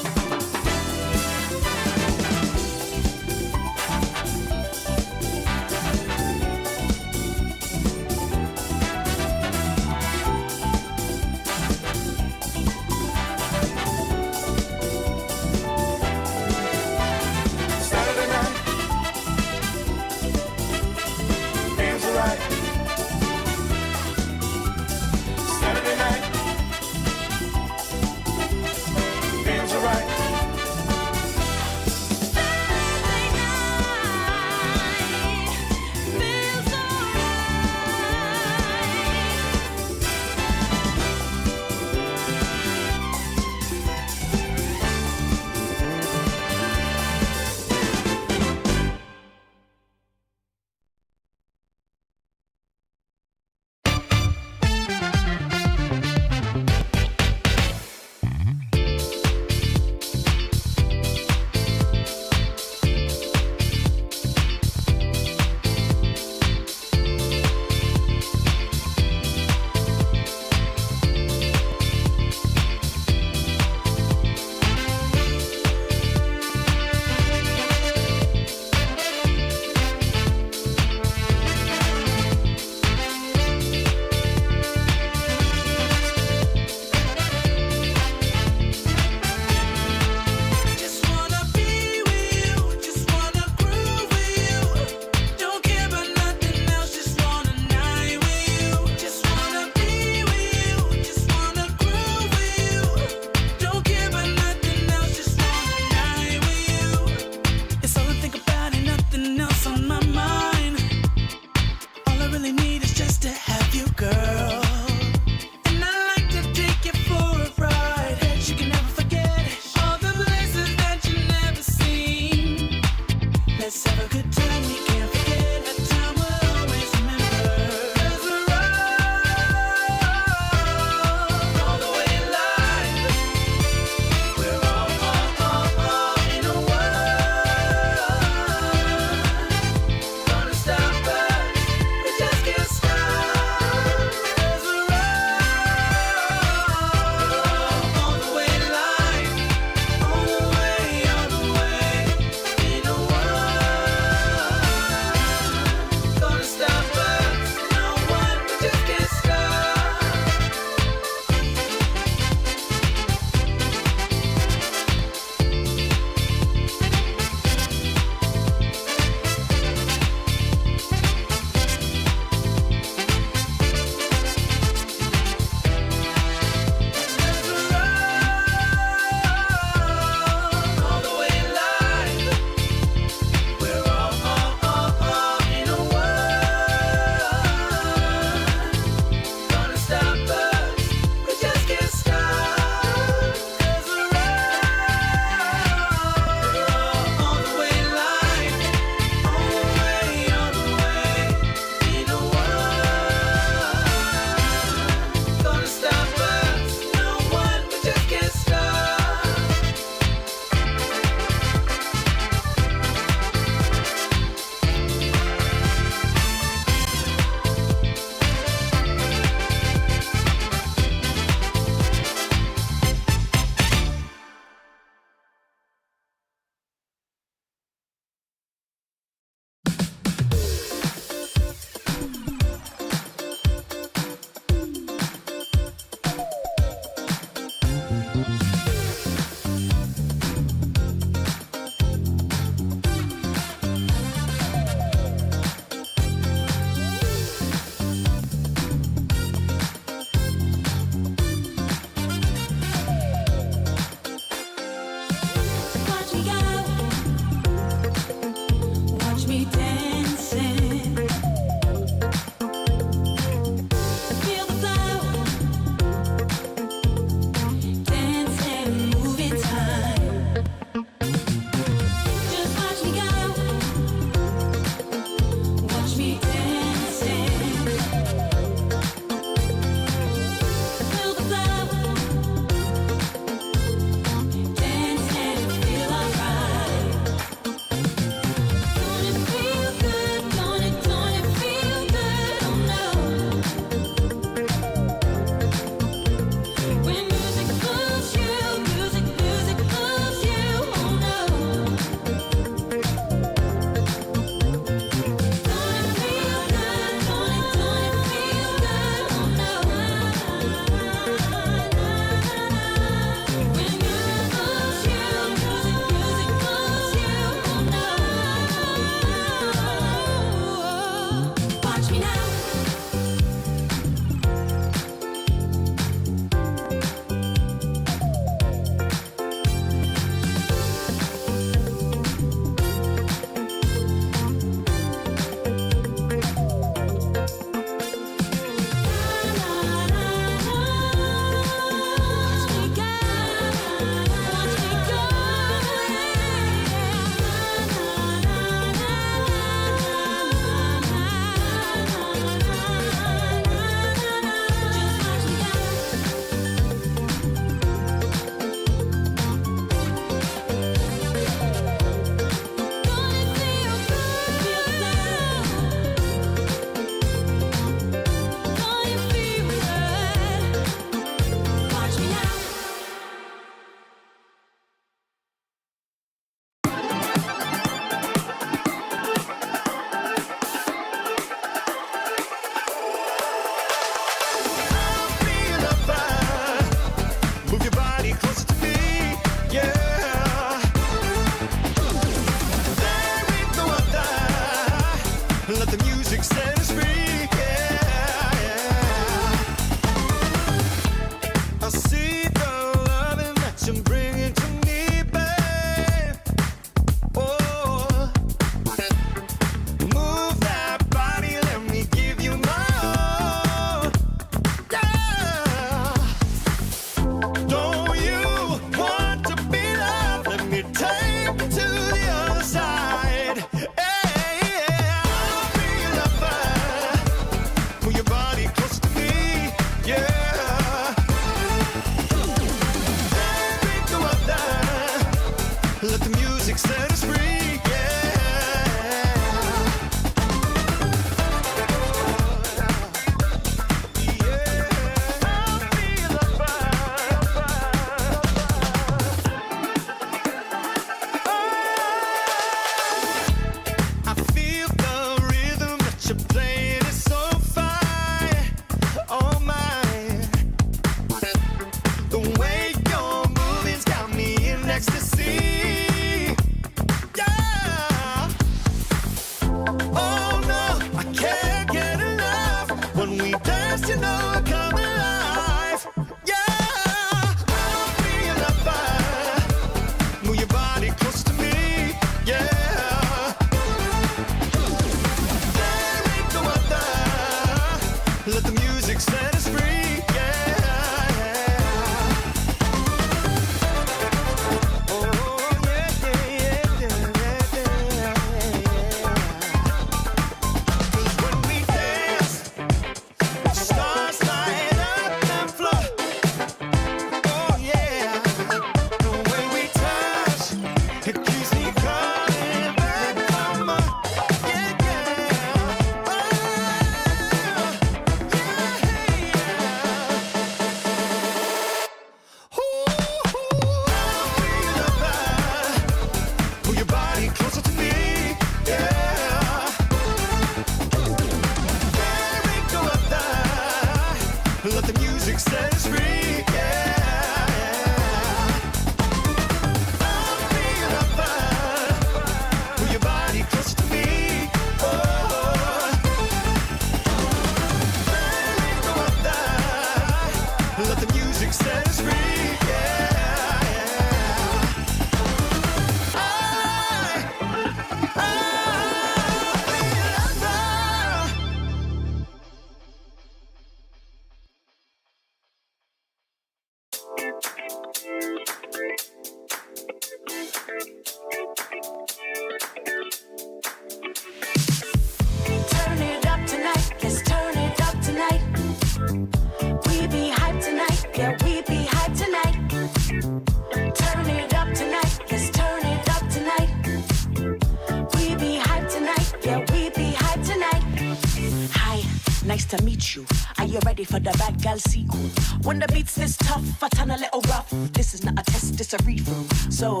to meet you. Are you ready for the bad girl sequel? When the beat's this tough, I turn a little rough. This is not a test, this a read-through. So,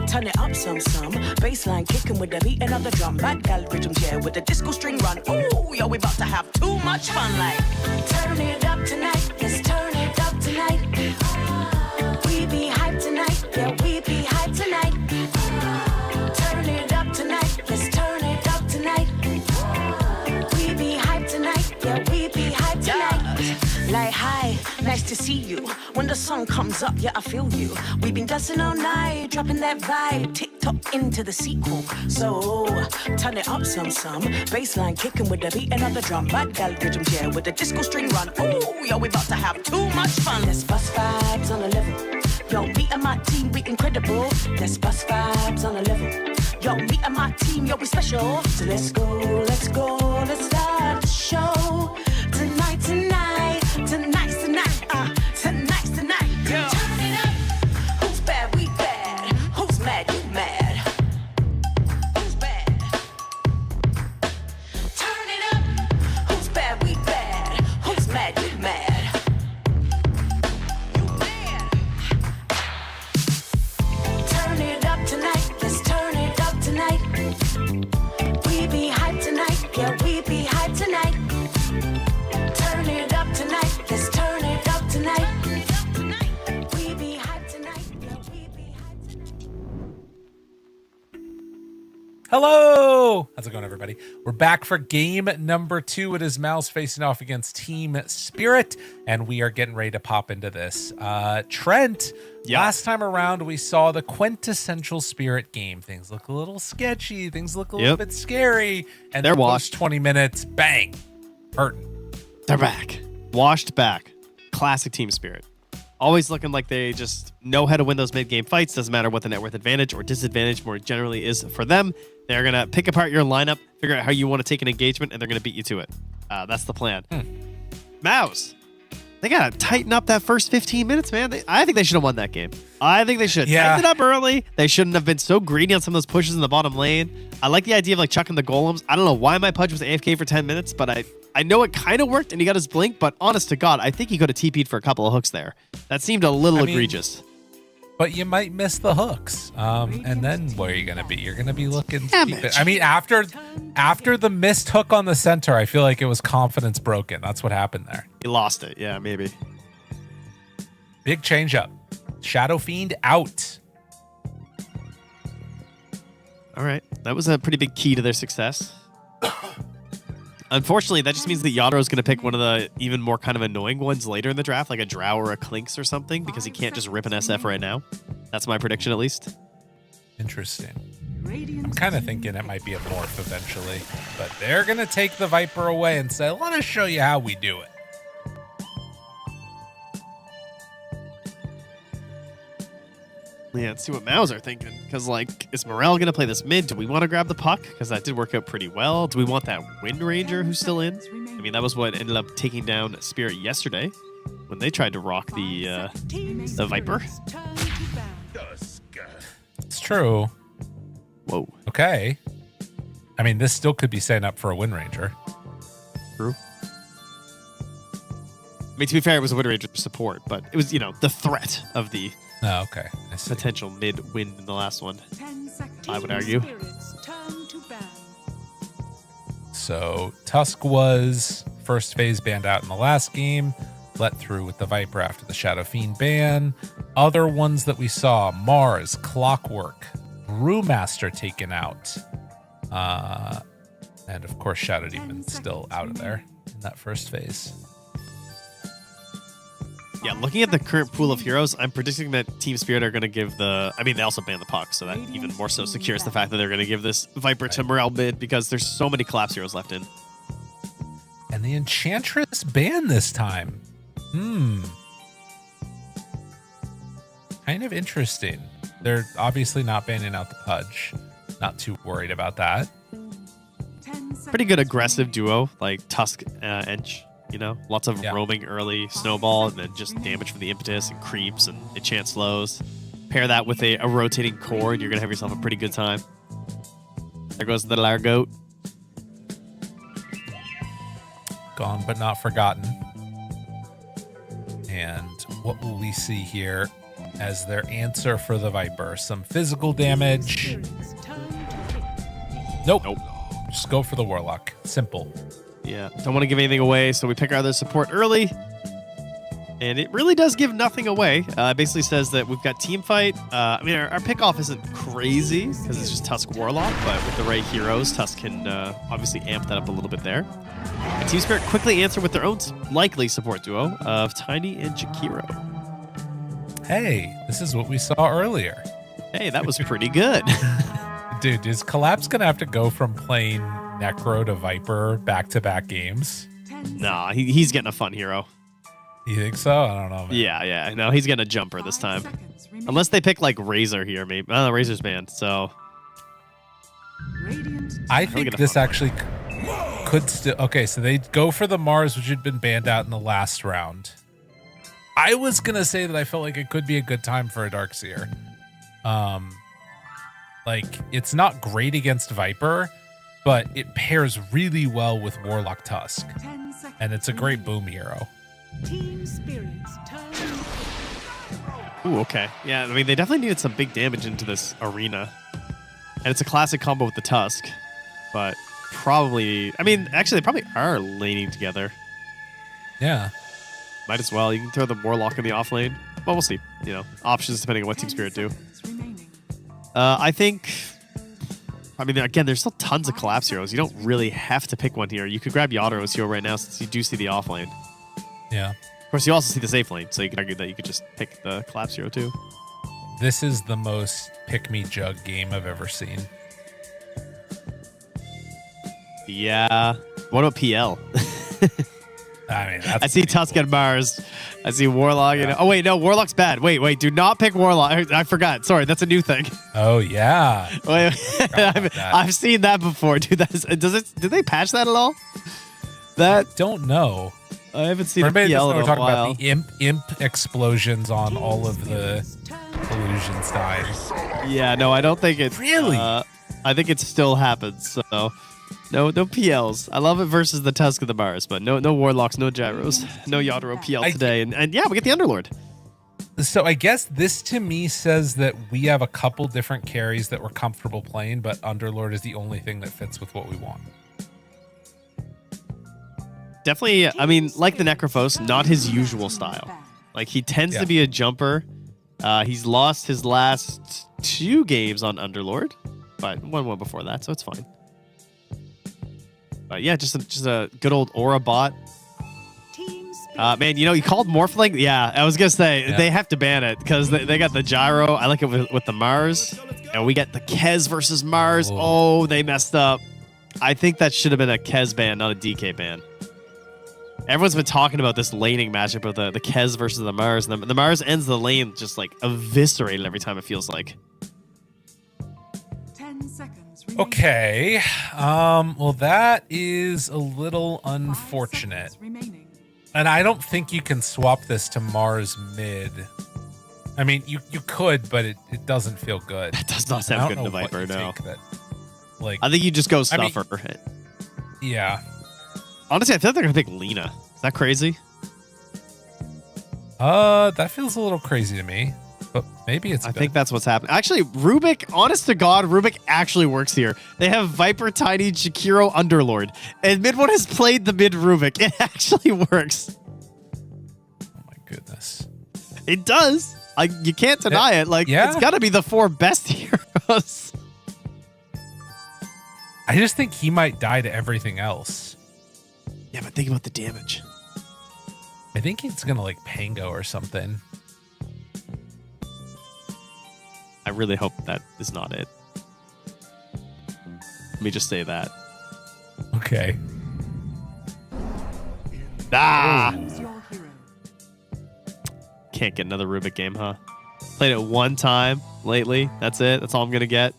turn it up some. Baseline kicking with the beating of the drum. Bad girl rhythm, yeah, with the disco string run. Ooh, yo, we about to have too much fun, like. Turn it up tonight, let's turn it up tonight. We be hyped tonight, yeah, we be hyped tonight. Turn it up tonight, let's turn it up tonight. We be hyped tonight, yeah, we be hyped tonight. Like, hi, nice to see you. When the song comes up, yeah, I feel you. We've been dancing all night, dropping that vibe. TikTok into the sequel. So, turn it up some. Baseline kicking with the beating of the drum. Bad gal rhythm, yeah, with the disco string run. Ooh, yo, we about to have too much fun. Let's bust vibes on a level. Yo, me and my team, we incredible. Let's bust vibes on a level. Yo, me and my team, yo, we special. So let's go, let's start the show. Tonight, yeah. Turn it up. Who's bad, we bad. Who's mad, you mad. Who's bad? Turn it up. Who's bad, we bad. Who's mad, you mad. You mad. Turn it up tonight, let's turn it up tonight. We be hyped tonight, yeah, we be hyped tonight. Turn it up tonight, let's turn it up tonight. We be hyped tonight, yeah, we be hyped tonight. Hello! How's it going, everybody? We're back for game number 2. It is MOUZ facing off against Team Spirit, and we are getting ready to pop into this. Trent, last time around, we saw the quintessential Spirit game. Things look a little sketchy. Things look a little bit scary. And They're then washed. 20 minutes, bang, hurting. They're back. Washed back. Classic Team Spirit. Always looking like they just know how to win those mid-game fights. Doesn't matter what the net worth advantage or disadvantage more generally is for them. They're going to pick apart your lineup, figure out how you want to take an engagement, and they're going to beat you to it. That's the plan. MOUZ. They got to tighten up that first 15 minutes, man. I think they should have won that game. I think they should. Tighten it up early. They shouldn't have been so greedy on some of those pushes in the bottom lane. I like the idea of like chucking the golems. I don't know why my Pudge was AFK for 10 minutes, but I know it kind of worked and he got his blink, but honest to God, I think he could have TP'd for a couple of hooks there. That seemed a little egregious. But you might miss the hooks. And then where are you going to be? You're going to be looking to keep it. I mean, after the missed hook on the center, I feel like it was confidence broken. That's what happened there. He lost it. Yeah, maybe. Big change up. Shadow Fiend out. All right. That was a pretty big key to their success. Unfortunately, that just means that Yadro is going to pick one of the even more kind of annoying ones later in the draft, like a Drow or a Clinks or something, because he can't just rip an SF right now. That's my prediction, at least. Interesting. I'm kind of thinking it might be a morph eventually, but they're going to take the Viper away and say, let us show you how we do it. Yeah, let's see what MOUZ are thinking. Because, like, is Morel going to play this mid? Do we want to grab the puck? Because that did work out pretty well. Do we want that Wind Ranger who's still in? I mean, that was what ended up taking down Spirit yesterday when they tried to rock the Viper. It's true. Whoa. Okay. I mean, this still could be setting up for a Wind Ranger. True. I mean, to be fair, it was a Wind Ranger support, but it was, you know, the threat of the okay. potential mid-win in the last one, I would argue. So Tusk was first phase banned out in the last game, let through with the Viper after the Shadow Fiend ban. Other ones that we saw, Mars, Clockwork, Brewmaster taken out. And of course Shadow Demon still out of there in that first phase. Yeah, looking at the current pool of heroes, I'm predicting that Team Spirit are going to give the... I mean, they also banned the puck, so that even more so secures the fact that they're going to give this Viper to Morel mid because there's so many collapse heroes left in. And the Enchantress banned this time. Kind of interesting. They're obviously not banning out the Pudge. Not too worried about that. Pretty good aggressive duo, like Tusk Ench. You know, lots of roaming early, snowball, and then just damage from the impetus and creeps and enchant slows. Pair that with a rotating core, and you're going to have yourself a pretty good time. There goes the Largoat. Gone but not forgotten. And what will we see here as their answer for the Viper? Some physical damage. Nope. Just go for the Warlock. Simple. Yeah, don't want to give anything away, so we pick our other support early. And it really does give nothing away. It basically says that we've got team fight. I mean, our pickoff isn't crazy because it's just Tusk Warlock, but with the right heroes, Tusk can obviously amp that up a little bit there. And Team Spirit quickly answer with their own likely support duo of Tiny and Jakiro. Hey, this is what we saw earlier. Hey, that was pretty good. Dude, is Collapse going to have to go from playing Necro to Viper back-to-back games? Nah, he's getting a fun hero. You think so? I don't know, man. Yeah. No, he's getting a jumper this time. Unless they pick like Razor here, maybe. Oh, Razor's banned, so. I think this actually could still. Okay, so they go for the Mars, which had been banned out in the last round. I was going to say that I felt like it could be a good time for a Darkseer. Like, it's not great against Viper, but it pairs really well with Warlock Tusk. And it's a great boom hero. Team Spirits turn. Ooh, okay. Yeah, I mean, they definitely needed some big damage into this arena. And it's a classic combo with the Tusk. But probably... I mean, actually, they probably are laning together. Yeah. Might as well. You can throw the Warlock in the off lane. Well, we'll see. You know, options depending on what Team Spirit do. I think... I mean, again, there's still tons of Collapse heroes. You don't really have to pick one here. You could grab Yado's hero right now since you do see the off lane. Yeah. Of course, you also see the safe lane, so you could argue that you could just pick the Collapse hero too. This is the most pick-me jug game I've ever seen. Yeah. What about PL? I mean, that's I see Tusk and Mars. I see Warlock. Yeah. Oh, wait, no, Warlock's bad. Wait, do not pick Warlock. I forgot. Sorry, that's a new thing. Oh, yeah. Wait, I've seen that before, dude. Did they patch that at all? Don't know. I haven't seen a PL in a we're talking while. about the imp explosions on all of the illusions dying. Yeah, no, I don't think it's... Really? I think it still happens, so... No PLs. I love it versus the Tusk of the Mars, but no Warlocks, no Gyros, no Yadro PL today. And yeah, we get the Underlord. So I guess this to me says that we have a couple different carries that we're comfortable playing, but Underlord is the only thing that fits with what we want. Definitely, I mean, like the Necrophos, not his usual style. Like, he tends to be a jumper. He's lost his last 2 games on Underlord, but one before that, so it's fine. But yeah, just a good old Aura bot. Man, you know, you called Morphling? Yeah, I was going to say, they have to ban it because they got the Gyro. I like it with the Mars. And we get the Kez versus Mars. Oh, they messed up. I think that should have been a Kez ban, not a DK ban. Everyone's been talking about this laning matchup of the Kez versus the Mars. And the Mars ends the lane just like eviscerated every time, it feels like. 10 seconds. Okay. Well, that is a little unfortunate. And I don't think you can swap this to Mars mid. I mean, you could, but it doesn't feel good. It does not sound good in the Viper, no. Like, I think you just go Stuffer. Yeah. Honestly, I think they're going to pick Lina. Is that crazy? That feels a little crazy to me. But maybe it's I think that's what's happening. Actually, Rubik, honest to God, Rubik actually works here. They have Viper, Tiny, Jakiro, Underlord. And mid one has played the mid Rubik. It actually works. Oh my goodness. It does. You can't deny it. Like, it's got to be the 4 best heroes. I just think he might die to everything else. Yeah, but think about the damage. I think he's going to like Pango or something. I really hope that is not it. Let me just say that. Okay. Ah! Can't get another Rubik game, huh? Played it one time lately. That's it. That's all I'm gonna get.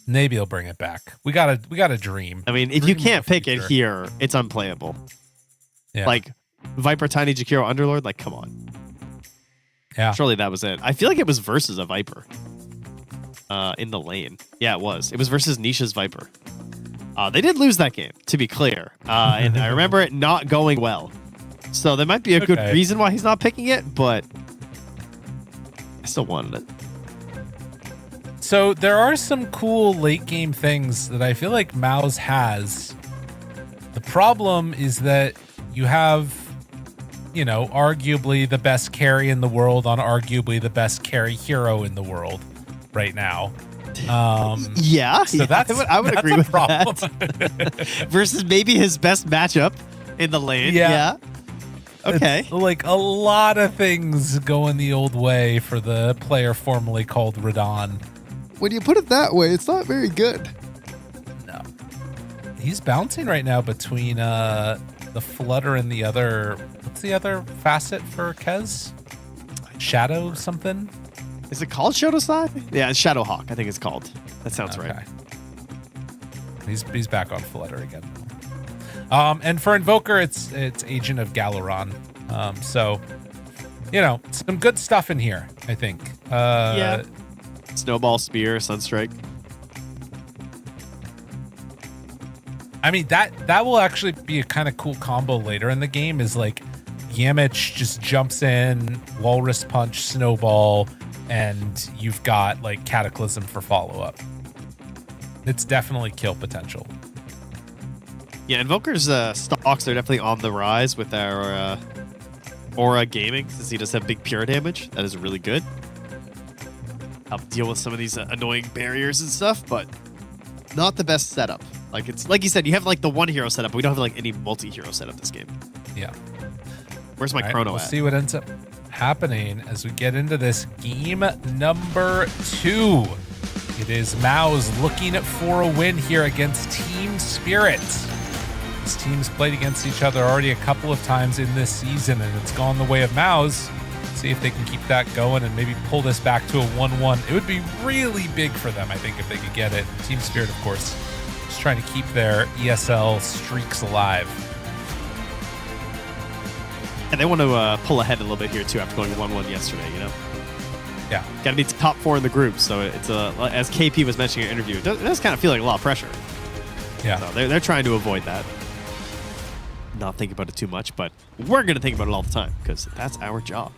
Maybe he'll bring it back. We got a dream. I mean, if you can't pick it here, it's unplayable. Yeah. Like Viper, Tiny, Jakiro, Underlord. Like, come on. Yeah. Surely that was it. I feel like it was versus a Viper in the lane. Yeah, it was. It was versus Nisha's Viper. They did lose that game, to be clear. And I remember it not going well. So there might be a good reason why he's not picking it, but I still wanted it. So there are some cool late game things that I feel like MOUZ has. The problem is that you have, you know, arguably the best carry in the world on arguably the best carry hero in the world right now. Yeah, so that's, I would agree with problem. that. Versus maybe his best matchup in the lane. Yeah. Okay. It's like a lot of things going the old way for the player formerly called Radon. When you put it that way, it's not very good. No. He's bouncing right now between the Flutter and the other... What's the other facet for Kez? Shadow something? Is it called Shadow Side? Yeah, it's Shadowhawk, I think it's called. That sounds right. He's back on Flutter again. And for Invoker, it's Agent of Galaron. So, you know, some good stuff in here, I think. Yeah. Snowball, Spear, Sunstrike. I mean, that will actually be a kind of cool combo later in the game, is like Yamich just jumps in, Walrus Punch, Snowball, and you've got like Cataclysm for follow-up. It's definitely kill potential. Yeah, Invoker's stocks are definitely on the rise with our Aura Gaming, since he does have big pure damage. That is really good. Help deal with some of these annoying barriers and stuff, but not the best setup. Like it's like you said, you have like the one hero setup, but we don't have like any multi-hero setup this game. Yeah. Where's my chrono we'll at? see what ends up happening as we get into this game number 2. It is MOUZ looking for a win here against Team Spirit. These teams played against each other already a couple of times in this season, and it's gone the way of MOUZ. See if they can keep that going and maybe pull this back to a 1-1. It would be really big for them, I think, if they could get it. Team Spirit, of course, just trying to keep their ESL streaks alive. And they want to pull ahead a little bit here, too, after going 1-1 yesterday, you know? Yeah. Got to be top 4 in the group, so it's as KP was mentioning in your interview, it does kind of feel like a lot of pressure. Yeah. So they're trying to avoid that. Not think about it too much, but we're going to think about it all the time, because that's our job.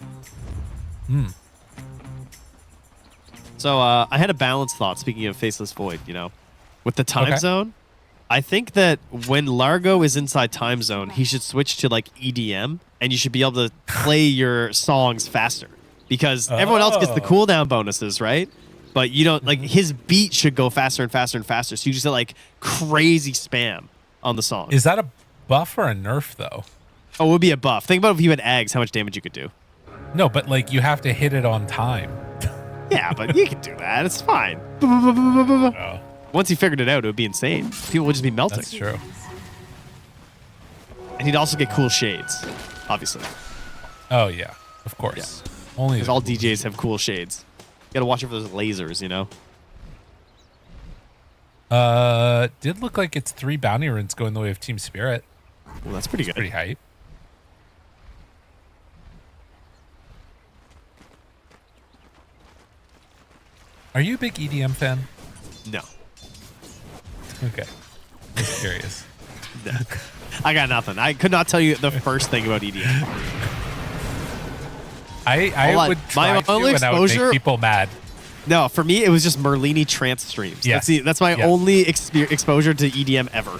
So I had a balanced thought, speaking of Faceless Void, you know, with the time zone. I think that when Largo is inside time zone, he should switch to like EDM, and you should be able to play your songs faster, because everyone else gets the cooldown bonuses, right? But you don't, like, his beat should go faster and faster and faster, so you just get like crazy spam on the song. Is that a buff or a nerf, though? Oh, it would be a buff. Think about if you had Eggs, how much damage you could do. No, but like you have to hit it on time. Yeah, but you can do that. It's fine. Once you figured it out, it would be insane. People would just be melting. That's true. And he'd also get cool shades, obviously. Oh, yeah. Of course. Yeah. Only because all DJs have cool shades. You gotta watch out for those lasers, you know? Did look like it's 3 bounty runes going the way of Team Spirit. Well, that's pretty good. Pretty hype. Are you a big EDM fan? No. Okay. Just curious. No. I got nothing. I could not tell you the first thing about EDM. I would try to, and I would make people mad. No, for me, it was just Merlini trance streams. Yes. That's my only exposure to EDM ever.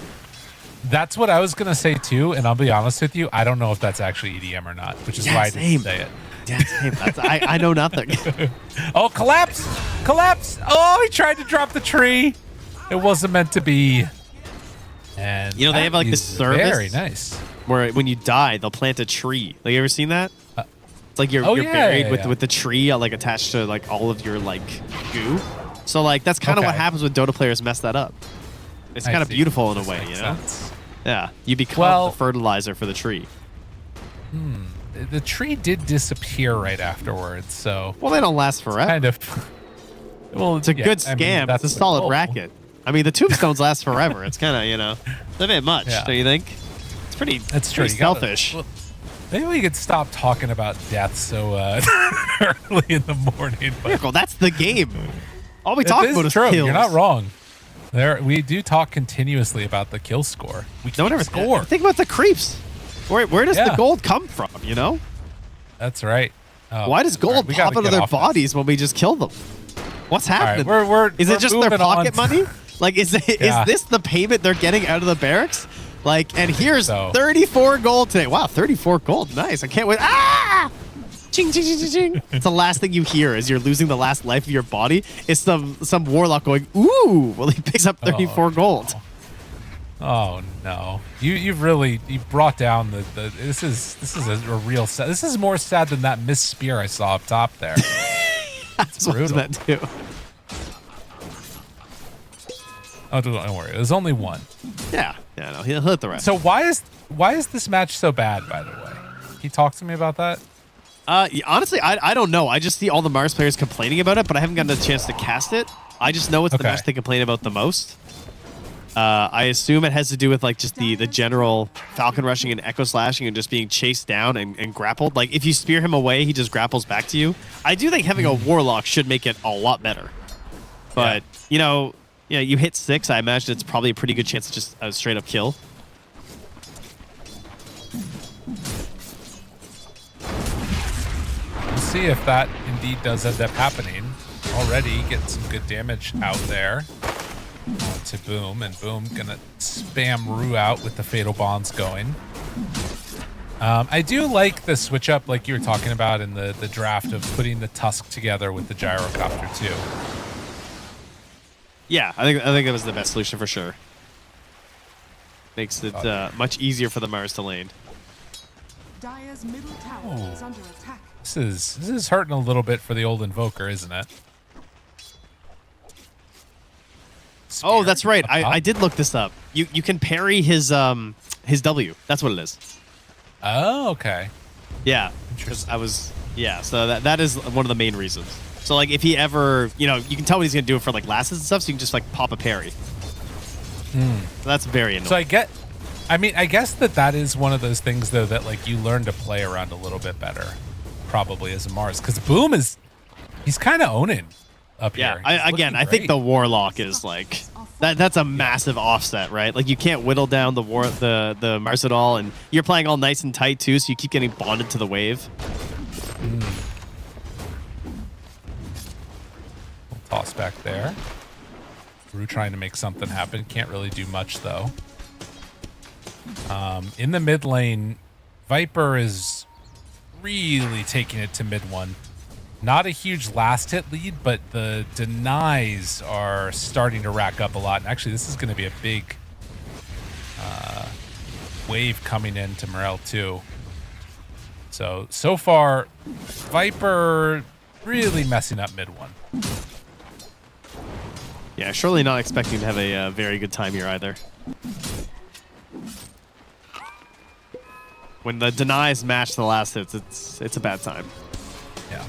That's what I was going to say, too, and I'll be honest with you, I don't know if that's actually EDM or not, which is why I didn't say it. Yeah, same. I know nothing. Oh, collapse! Collapse! Oh, he tried to drop the tree. It wasn't meant to be. And you know, they have like this service. Very nice. Where when you die, they'll plant a tree. Like, you ever seen that? It's like you're buried with the tree like attached to like all of your like goo. So like that's kind of what happens when Dota players mess that up. It's kind of beautiful in a way, you know? Yeah, you become the fertilizer for the tree. The tree did disappear right afterwards, so... Well, they don't last forever. Kind of... Well, it's a good scam. It's a solid racket. I mean, the tombstones last forever. It's kind of, you know, a bit much, don't you think? It's pretty, That's true. Pretty selfish. Maybe we could stop talking about death so early in the morning. Miracle, that's the game. All we talk about is true. kills. You're not wrong. There, we do talk continuously about the kill score. We No one ever score. Think about the creeps. Where does the Yeah. gold come from? You know? That's right. Oh, Why does all right, gold we pop gotta out of get their off this. bodies when we just kill them? What's happening? we're is it just their moving pocket on. money? Like, is Yeah. this the payment they're getting out of the barracks? Like, and here's so. 34 gold today. Wow, 34 gold. Nice. I can't wait. Ah! Ching, ching, ching, ching, ching. It's the last thing you hear as you're losing the last life of your body. It's some warlock going, ooh, well, he picks up 34 gold. Oh no! You brought down the this is a real sad. This is more sad than that missed spear I saw up top there. That's what brutal. that too. Oh, don't worry. There's only one. Yeah, no, he'll hit the rest. So why is this match so bad? By the way, can you talk to me about that? Honestly, I don't know. I just see all the Mars players complaining about it, but I haven't gotten a chance to cast it. I just know it's the Okay. match they complain about the most. I assume it has to do with like just the general Falcon rushing and Echo slashing and just being chased down and grappled. Like if you spear him away, he just grapples back to you. I do think having a Warlock should make it a lot better. But you hit 6. I imagine it's probably a pretty good chance of just a straight up kill. We'll see if that indeed does end up happening. Already getting some good damage out there. To Boom, and Boom gonna spam Rue out with the Fatal Bonds going. I do like the switch up like you were talking about in the draft of putting the Tusk together with the Gyrocopter too. Yeah, I think that was the best solution for sure. Makes it much easier for the Mars to lane. Dire's middle tower is under attack. This is hurting a little bit for the old Invoker, isn't it? Oh, that's right. I did look this up. You can parry his W. That's what it is. Oh, okay. Yeah. So that is one of the main reasons. So like if he ever, you can tell what he's gonna do for like lasses and stuff, so you can just like pop a parry. So that's very annoying. So I guess that is one of those things though that like you learn to play around a little bit better, probably as a Mars, because Boom he's kind of owning up here. I think the Warlock is like that's a massive offset, right? Like you can't whittle down the Mars at all, and you're playing all nice and tight too, so you keep getting bonded to the wave. We'll toss back there. Rue trying to make something happen. Can't really do much though. In the mid lane, Viper is really taking it to mid 1. Not a huge last hit lead, but the denies are starting to rack up a lot. And actually, this is going to be a big wave coming into Morel too. So far, Viper really messing up mid 1. Yeah, surely not expecting to have a very good time here either. When the denies match the last hits, it's a bad time. Yeah.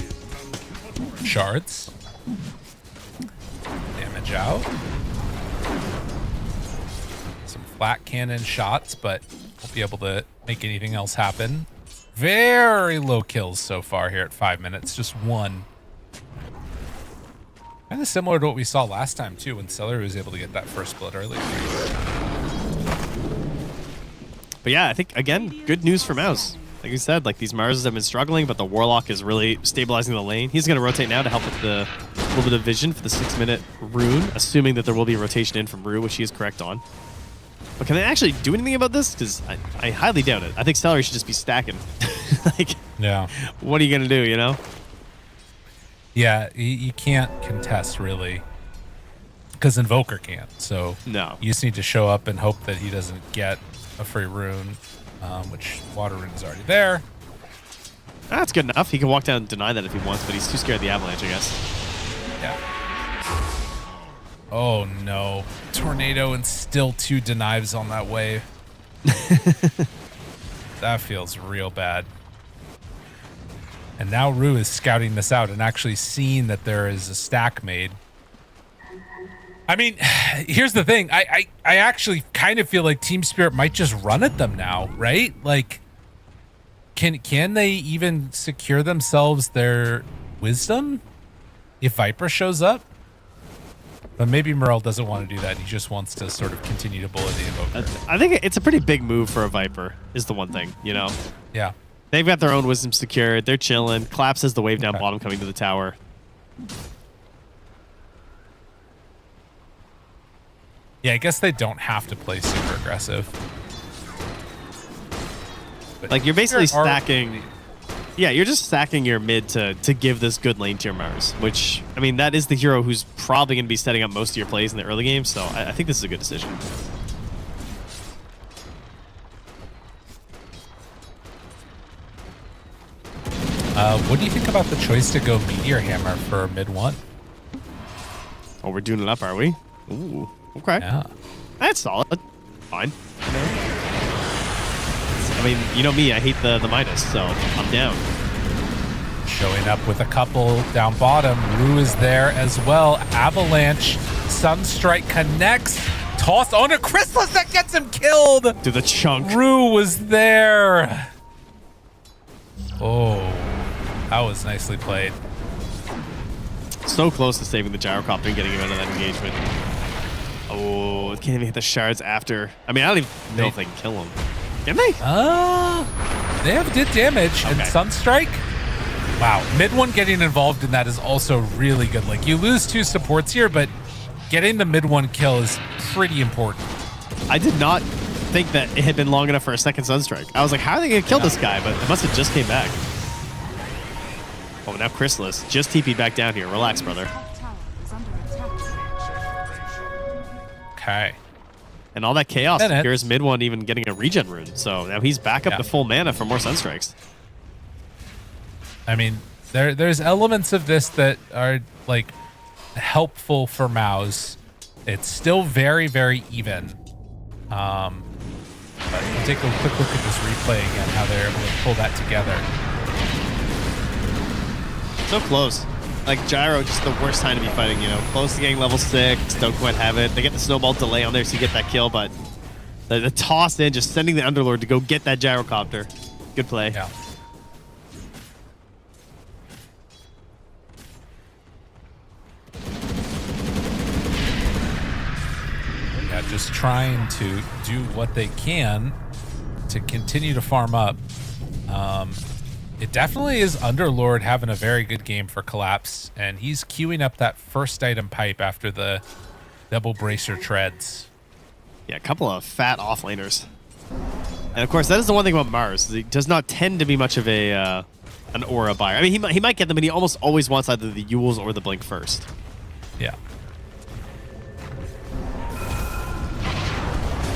Shards. Damage out. Some flat cannon shots, but won't be able to make anything else happen. Very low kills so far here at 5 minutes. Just 1. Kind of similar to what we saw last time, too, when Celery was able to get that first blood early. But yeah, I think, again, good news for MOUZ. Like you said, like these Marses have been struggling, but the Warlock is really stabilizing the lane. He's going to rotate now to help with the little bit of vision for the 6-minute rune, assuming that there will be a rotation in from Rue, which he is correct on. But can they actually do anything about this? Because I highly doubt it. I think Celery should just be stacking. Like, yeah. What are you going to do, you know? Yeah, you can't contest, really. Because Invoker can't. So no. You just need to show up and hope that he doesn't get a free rune, which water rune is already there. That's good enough. He can walk down and deny that if he wants, but he's too scared of the avalanche, I guess. Yeah. Oh no. Tornado and still 2 denies on that wave. That feels real bad. And now Rue is scouting this out and actually seeing that there is a stack made. I mean, here's the thing. I actually kind of feel like Team Spirit might just run at them now, right? Like, can they even secure themselves their wisdom if Viper shows up? But maybe Morel doesn't want to do that. He just wants to sort of continue to bully the Invoker. I think it's a pretty big move for a Viper, is the one thing, you know? Yeah. They've got their own wisdom secured. They're chilling. Collapse has the wave down bottom coming to the tower. Yeah, I guess they don't have to play super aggressive. But Like, you're basically stacking... Yeah, you're just stacking your mid to give this good lane to your MOUZ, which, I mean, that is the hero who's probably going to be setting up most of your plays in the early game, so I think this is a good decision. What do you think about the choice to go Meteor Hammer for mid 1? Oh, we're doing it up, are we? Ooh, okay. Yeah. That's solid. Fine. I mean, you know me, I hate the minus, so I'm down. Showing up with a couple down bottom. Rue is there as well. Avalanche. Sunstrike connects. Toss on a Chrysalis that gets him killed. To the chunk. Rue was there. Oh, that was nicely played. So close to saving the gyrocopter and getting him out of that engagement. Oh, can't even hit the shards after. I mean, I don't even know if they can kill him. Can they? They did damage. And Sunstrike? Wow. Mid 1 getting involved in that is also really good. Like, you lose 2 supports here, but getting the mid 1 kill is pretty important. I did not think that it had been long enough for a second Sunstrike. I was like, how are they going to kill this guy? But it must have just came back. Oh, now Chrysalis just TP'd back down here. Relax, brother. Okay. And all that chaos Minutes. secures mid 1 even getting a regen rune. So now he's back up to full mana for more Sunstrikes. I mean, there's elements of this that are, like, helpful for MOUZ. It's still very, very even. But we'll take a quick look at this replay again, how they're able to pull that together. So close. Like, Gyro, just the worst time to be fighting, you know. Close to getting level 6, don't quite have it. They get the snowball delay on there so you get that kill, but the toss in, just sending the Underlord to go get that gyrocopter. Good play. Yeah. Yeah, just trying to do what they can to continue to farm up. It definitely is Underlord having a very good game for Collapse, and he's queuing up that first item pipe after the double bracer treads. Yeah, a couple of fat offlaners. And of course, that is the one thing about MOUZ. He does not tend to be much of a an aura buyer. I mean, he might get them, but he almost always wants either the Yules or the Blink first. Yeah.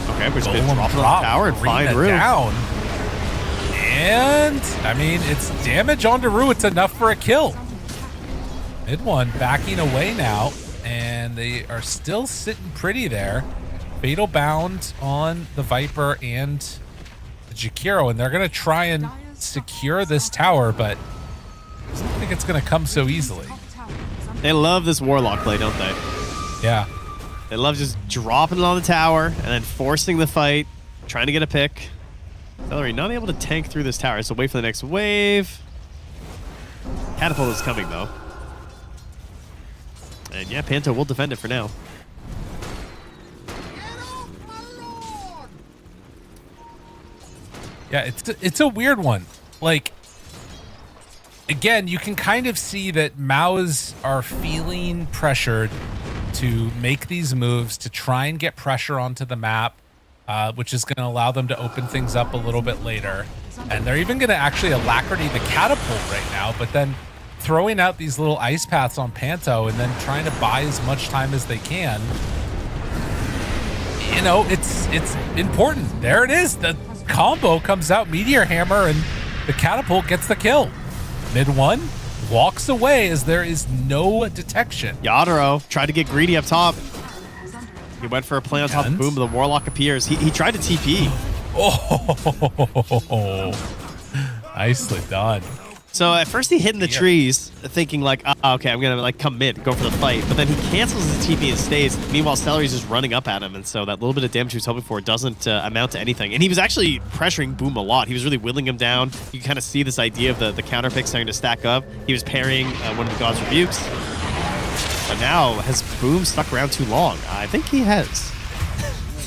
Okay, we're just going to drop it on the tower and find Rue. Down. And, I mean, it's damage onto Rue. It's enough for a kill. Mid 1 backing away now, and they are still sitting pretty there. Fatal Bound on the Viper and the Jakiro, and they're going to try and secure this tower, but I don't think it's going to come so easily. They love this Warlock play, don't they? Yeah. They love just dropping it on the tower and then forcing the fight, trying to get a pick. Celery not able to tank through this tower, so wait for the next wave. Catapult is coming, though. And yeah, Panto will defend it for now. Yeah, it's a weird one. Like, again, you can kind of see that MOUZ are feeling pressured to make these moves to try and get pressure onto the map, which is going to allow them to open things up a little bit later. And they're even going to actually alacrity the catapult right now, but then throwing out these little ice paths on Panto and then trying to buy as much time as they can. You know, it's important. There it is. The combo comes out, Meteor Hammer, and the catapult gets the kill. Mid 1 walks away as there is no detection. Yadaro tried to get greedy up top. He went for a play on top of Boom, but the Warlock appears. He tried to TP. Oh, nicely done. So at first he hid in the trees, thinking like, okay, I'm gonna like come mid, go for the fight. But then he cancels his TP and stays. Meanwhile, Celery's just running up at him, and so that little bit of damage he was hoping for doesn't amount to anything. And he was actually pressuring Boom a lot. He was really willing him down. You can kind of see this idea of the counter pick starting to stack up. He was parrying one of the God's Rebukes. But now has Boom stuck around too long? I think he has.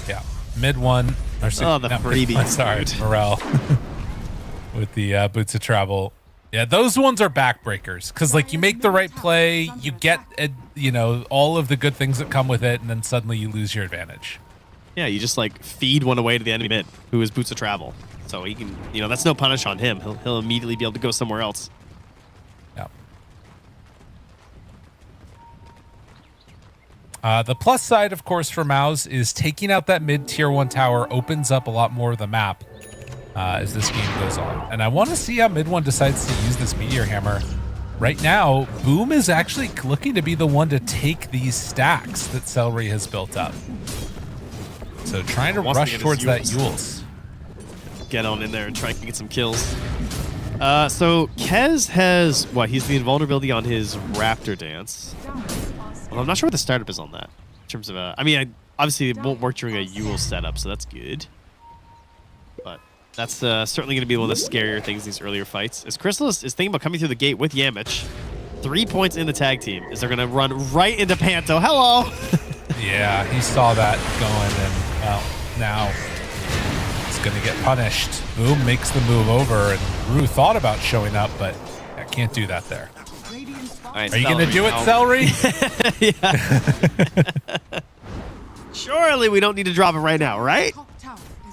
Yeah. Mid one. Or The freebie. Sorry, Morel. With the boots of travel. Yeah, those ones are backbreakers because like you make the right play, you get all of the good things that come with it, and then suddenly you lose your advantage. Yeah, you just like feed one away to the enemy mid, who is boots of travel. So he can, that's no punish on him. He'll immediately be able to go somewhere else. Yeah. The plus side, of course, for MOUZ is taking out that mid tier 1 tower opens up a lot more of the map as this game goes on. And I want to see how mid 1 decides to use this meteor hammer. Right now, Boom is actually looking to be the one to take these stacks that Celery has built up. So trying to rush towards that Yules. Get on in there and try to get some kills. So Kez has, he's the invulnerability on his Raptor Dance. Well, I'm not sure what the startup is on that. In terms of, obviously it won't work during a Yule setup, so that's good. But that's certainly going to be one of the scarier things in these earlier fights. As Crystal is thinking about coming through the gate with Yamich. 3 points in the tag team. Is they're going to run right into Panto. Hello! Yeah, he saw that going, and well, now he's going to get punished. Boom makes the move over, and Rue thought about showing up, but I can't do that there. Right, are you going to do it, Celery? Yeah. Surely we don't need to drop it right now, right?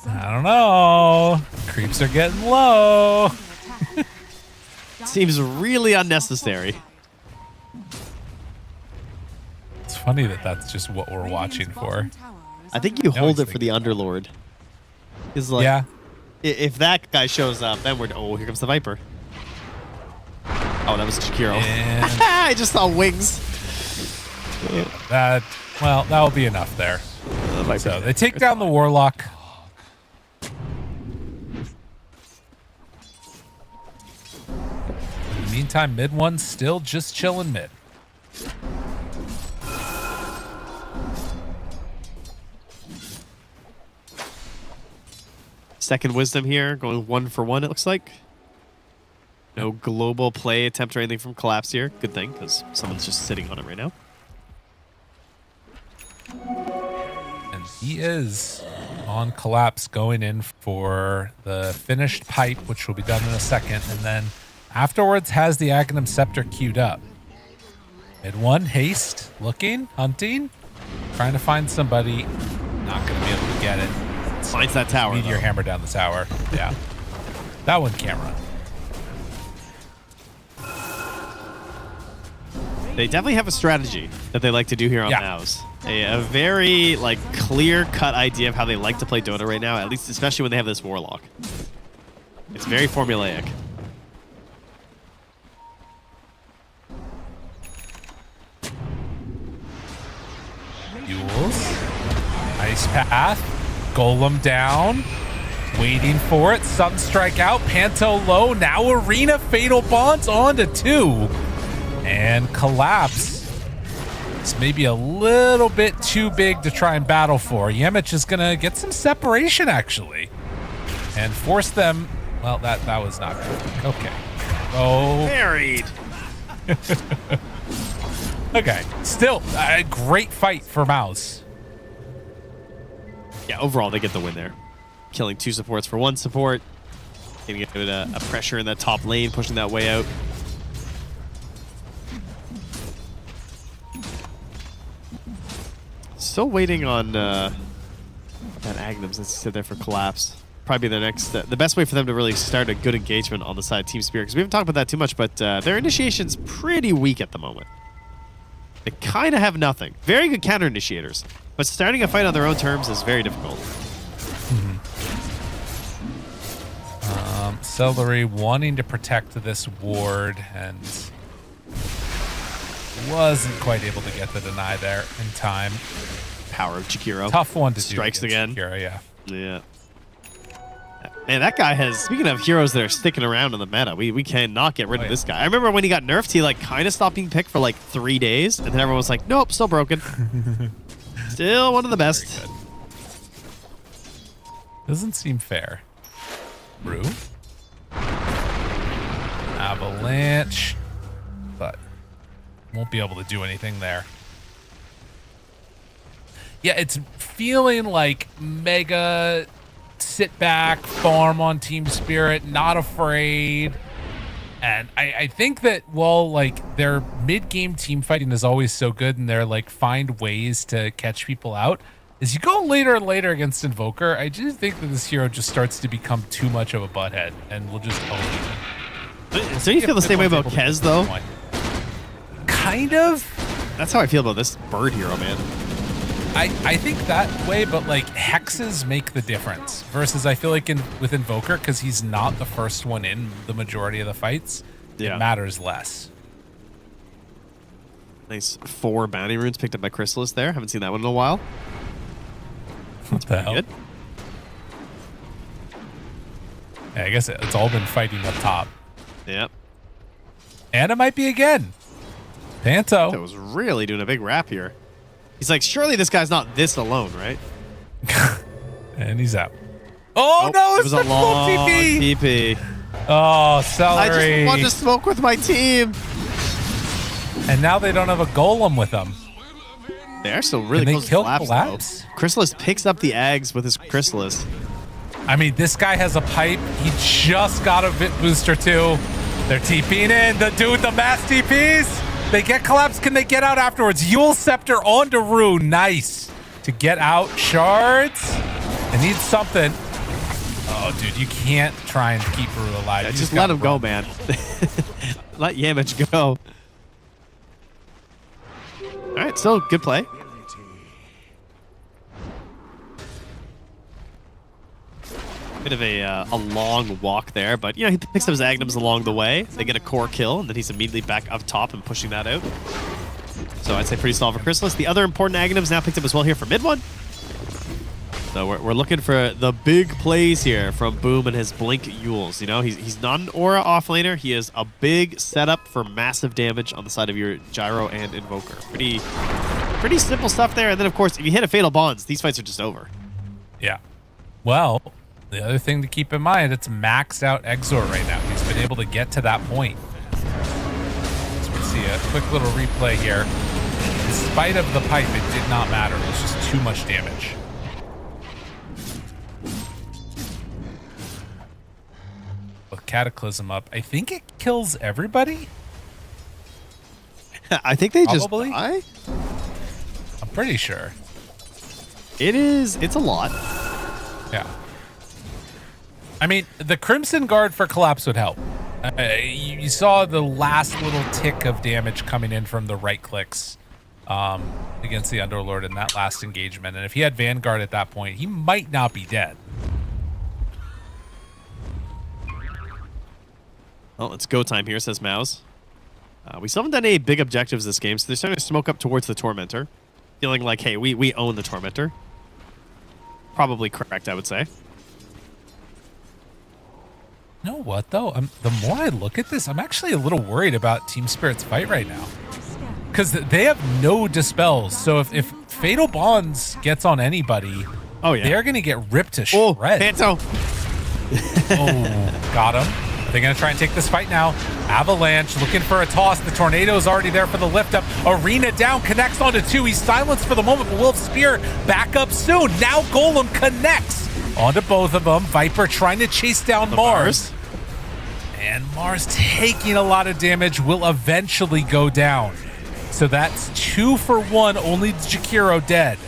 I don't know. Creeps are getting low. Seems really unnecessary. It's funny that that's just what we're watching for. I think you hold it for the Underlord. Is like, yeah. If that guy shows up, then we're here comes the Viper. Oh, that was Shakiro. I just saw wings. That will be enough there. So they take down the Warlock. In the meantime, mid 1 still just chilling mid. Second Wisdom here, going 1 for 1, it looks like. No global play attempt or anything from Collapse here. Good thing, because someone's just sitting on it right now. And he is on Collapse going in for the finished pipe, which will be done in a second. And then afterwards has the Aghanim Scepter queued up. Mid 1, haste, looking, hunting, trying to find somebody. Not going to be able to get it. Finds that tower. Meteor hammer down the tower. Yeah. That one can't run. They definitely have a strategy that they like to do here on MOUZ. A very clear-cut idea of how they like to play Dota right now, at least especially when they have this Warlock. It's very formulaic. Yules. Nice path. Golem down. Waiting for it. Sunstrike out. Panto low. Now Arena Fatal Bonds on to 2. And Collapse. It's maybe a little bit too big to try and battle for. Yamich is going to get some separation, actually. And force them. Well, that was not good. Okay. Oh. Buried. Okay. Still, a great fight for MOUZ. Yeah, overall, they get the win there. Killing 2 supports for 1 support. Getting a pressure in that top lane, pushing that way out. Still waiting on that Aghanim's that's sit there for Collapse. Probably the next, the best way for them to really start a good engagement on the side of Team Spirit, because we haven't talked about that too much, but their initiation's pretty weak at the moment. They kind of have nothing. Very good counter initiators, but starting a fight on their own terms is very difficult. Celery wanting to protect this ward and wasn't quite able to get the deny there in time. Power of Chikiro. Tough one to do. Strikes again. Chikiro, yeah. Yeah. Man, that guy has, speaking of heroes that are sticking around in the meta, we cannot get rid of this guy. I remember when he got nerfed, he kind of stopped being picked for 3 days, and then everyone was like, nope, still broken. Still one of the best. Doesn't seem fair. Rue. Avalanche. But won't be able to do anything there. Yeah, it's feeling like mega sit back, farm on Team Spirit, not afraid. And I think that while like their mid-game team fighting is always so good and they're like find ways to catch people out, as you go later and later against Invoker, I do think that this hero just starts to become too much of a butthead and will just own it. So you feel the same way about Kez though? Kind of. That's how I feel about this bird hero, man. I think that way, but like hexes make the difference versus I feel like with Invoker, because he's not the first one in the majority of the fights, it matters less. Nice 4 bounty runes picked up by Chrysalis there. Haven't seen that one in a while. What the hell? Good. Yeah, I guess it's all been fighting up top. Yep. And it might be again. Panto. That was really doing a big rap here. He's like, surely this guy's not this alone, right? And he's out. Oh, no, it was a long TP. Oh, celery. I just want to smoke with my team. And now they don't have a golem with them. They are still really close to collapse. Chrysalis picks up the Ags with his Chrysalis. I mean, this guy has a pipe. He just got a Vit booster too. They're TPing in. The dude, the mass TPs. They get collapsed. Can they get out afterwards? Yule Scepter onto Rue. Nice. To get out. Shards. They need something. Oh, dude, you can't try and keep Rue alive. Yeah, just let him go, man. Let Yamich go. All right, still good play. Bit of a long walk there, but you know he picks up his Agnums along the way. They get a core kill, and then he's immediately back up top and pushing that out. So I'd say pretty solid for Chrysalis. The other important Agnums now picked up as well here for mid one. So we're looking for the big plays here from Boom and his Blink Yules. You know, he's not an Aura offlaner. He is a big setup for massive damage on the side of your Gyro and Invoker. Pretty simple stuff there. And then, of course, if you hit a Fatal Bonds, these fights are just over. Yeah. Well, the other thing to keep in mind, it's maxed out Exor right now. He's been able to get to that point. So we see a quick little replay here. In spite of the pipe, it did not matter. It was just too much damage. With Cataclysm up, I think it kills everybody. I think they Probably. just die? I'm pretty sure. It's a lot. Yeah. I mean, the Crimson Guard for collapse would help. You saw the last little tick of damage coming in from the right clicks against the Underlord in that last engagement. And if he had Vanguard at that point, he might not be dead. Well, it's go time here, says MOUZ. We still haven't done any big objectives this game, so they're starting to smoke up towards the Tormentor. Feeling like, hey, we own the Tormentor. Probably correct, I would say. You know what, though? The more I look at this, I'm actually a little worried about Team Spirit's fight right now. Because they have no dispels. So if Fatal Bonds gets on anybody, they're going to get ripped to shreds. Panto. Got him. They're going to try and take this fight now. Avalanche looking for a toss. The Tornado is already there for the lift up. Arena down, connects onto 2. He's silenced for the moment, but Wolf Spear back up soon. Now Golem connects onto both of them. Viper trying to chase down Mars. And Mars taking a lot of damage, will eventually go down. So that's 2 for 1, only Jakiro dead.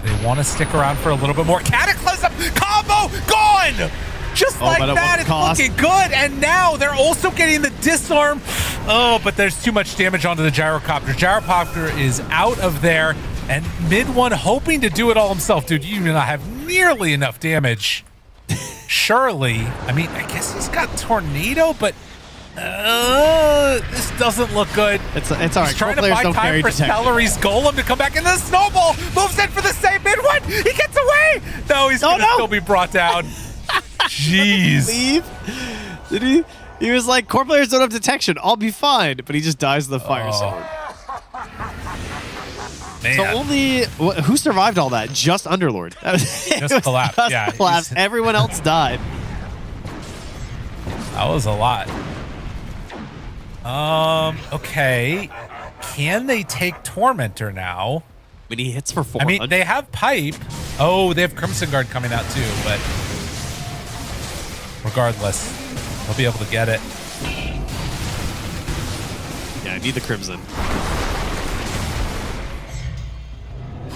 They want to stick around for a little bit more. Cataclysm combo gone! Just like that, it's looking good. And now they're also getting the disarm. Oh, but there's too much damage onto the Gyrocopter. Gyrocopter is out of there. And mid one hoping to do it all himself. Dude, you do not have nearly enough damage. Surely. I mean, I guess he's got Tornado, but this doesn't look good. It's all right. He's trying to buy time for Celery's Golem to come back. And the Snowball moves in for the save mid one. He gets away. No, he's going to still be brought down. Jeez. Did he? He was like, core players don't have detection. I'll be fine. But he just dies with the fire sword. Man. So only who survived all that? Just Underlord. Just collapsed. Yeah, collapsed. Everyone else died. That was a lot. Okay. Can they take Tormentor now? mean, he hits for 400. I mean, they have pipe. Oh, they have Crimson Guard coming out too, but regardless, they'll be able to get it. Yeah, I need the Crimson.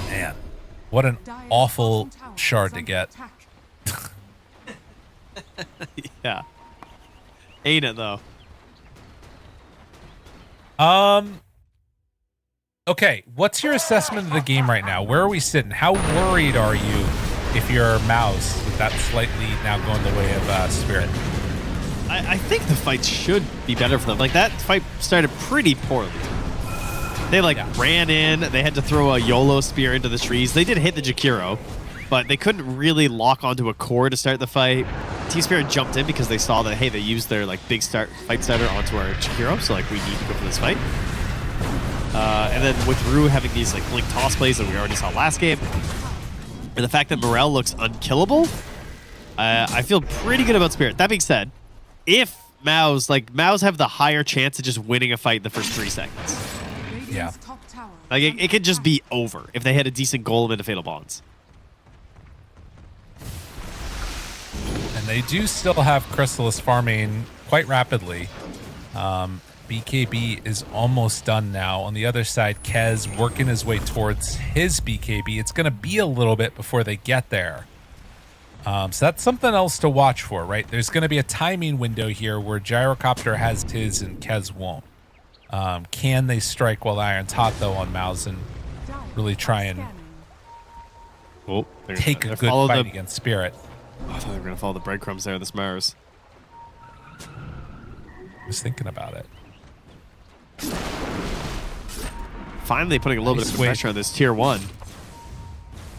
Man, what an awful shard to get. Yeah. Ain't it, though? Okay, what's your assessment of the game right now? Where are we sitting? How worried are you if you're MOUZ with that slightly now going the way of Spirit? I think the fight should be better for them. Like, that fight started pretty poorly. They, ran in. They had to throw a YOLO spear into the trees. They did hit the Jakiro, but they couldn't really lock onto a core to start the fight. Team Spirit jumped in because they saw that, hey, they used their, big fight starter onto our Jakiro, so, we need to go for this fight. And then with Rue having these blink toss plays that we already saw last game, and the fact that Morel looks unkillable, I feel pretty good about Spirit. That being said, if MOUZ have the higher chance of just winning a fight in the first 3 seconds. Yeah. It could just be over if they had a decent golem into Fatal Bonds. And they do still have Chrysalis farming quite rapidly. BKB is almost done now. On the other side, Kez working his way towards his BKB. It's going to be a little bit before they get there. So that's something else to watch for, right? There's going to be a timing window here where Gyrocopter has his and Kez won't. Can they strike while Iron's hot, though, on MOUZ and really try and take a good fight against Spirit? I thought they were going to follow the breadcrumbs there, this Mars. I was thinking about it. Finally putting a little bit of pressure on this tier 1.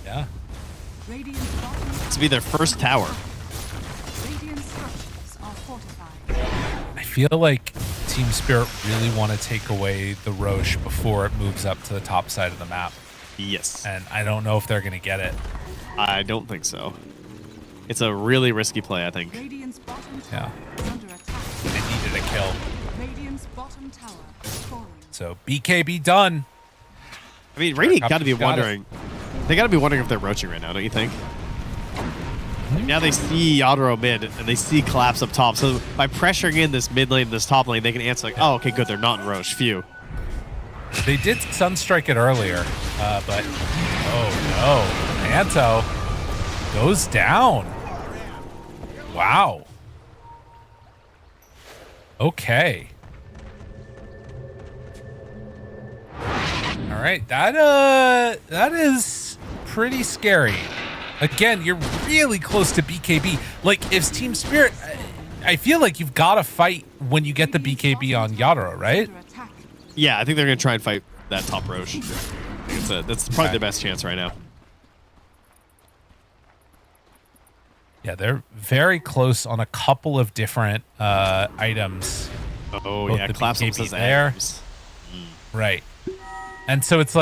Yeah. This will be their first tower. I feel like Team Spirit really want to take away the Roche before it moves up to the top side of the map. Yes. And I don't know if they're going to get it. I don't think so. It's a really risky play, I think. Yeah. They needed a kill. So BKB done. I mean, Radiant got to be wondering. They got to be wondering if they're roaching right now, don't you think? Now they see Aurora mid and they see Collapse up top. So by pressuring in this mid lane, this top lane, they can answer oh, okay, good, they're not in Roche. Phew. They did Sunstrike it earlier, but oh no, Anto goes down. Wow. Okay. All right, that is pretty scary. Again, you're really close to BKB. If Team Spirit, I feel like you've got to fight when you get the BKB on Yadro, right? Yeah, I think they're going to try and fight that top Roche. That's probably their best chance right now. Yeah, they're very close on a couple of different items. Oh, yeah, Collapse says there. Right. And so it's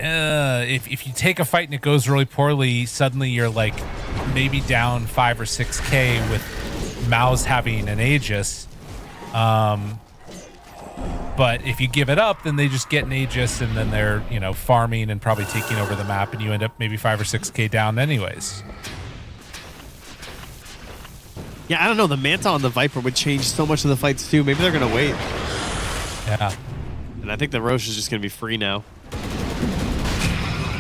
if you take a fight and it goes really poorly, suddenly you're maybe down 5 or 6K with MOUZ having an Aegis. But if you give it up, then they just get an Aegis and then they're, farming and probably taking over the map and you end up maybe 5 or 6K down anyways. Yeah, I don't know. The Manta on the Viper would change so much of the fights too. Maybe they're going to wait. Yeah. And I think the Roche is just going to be free now.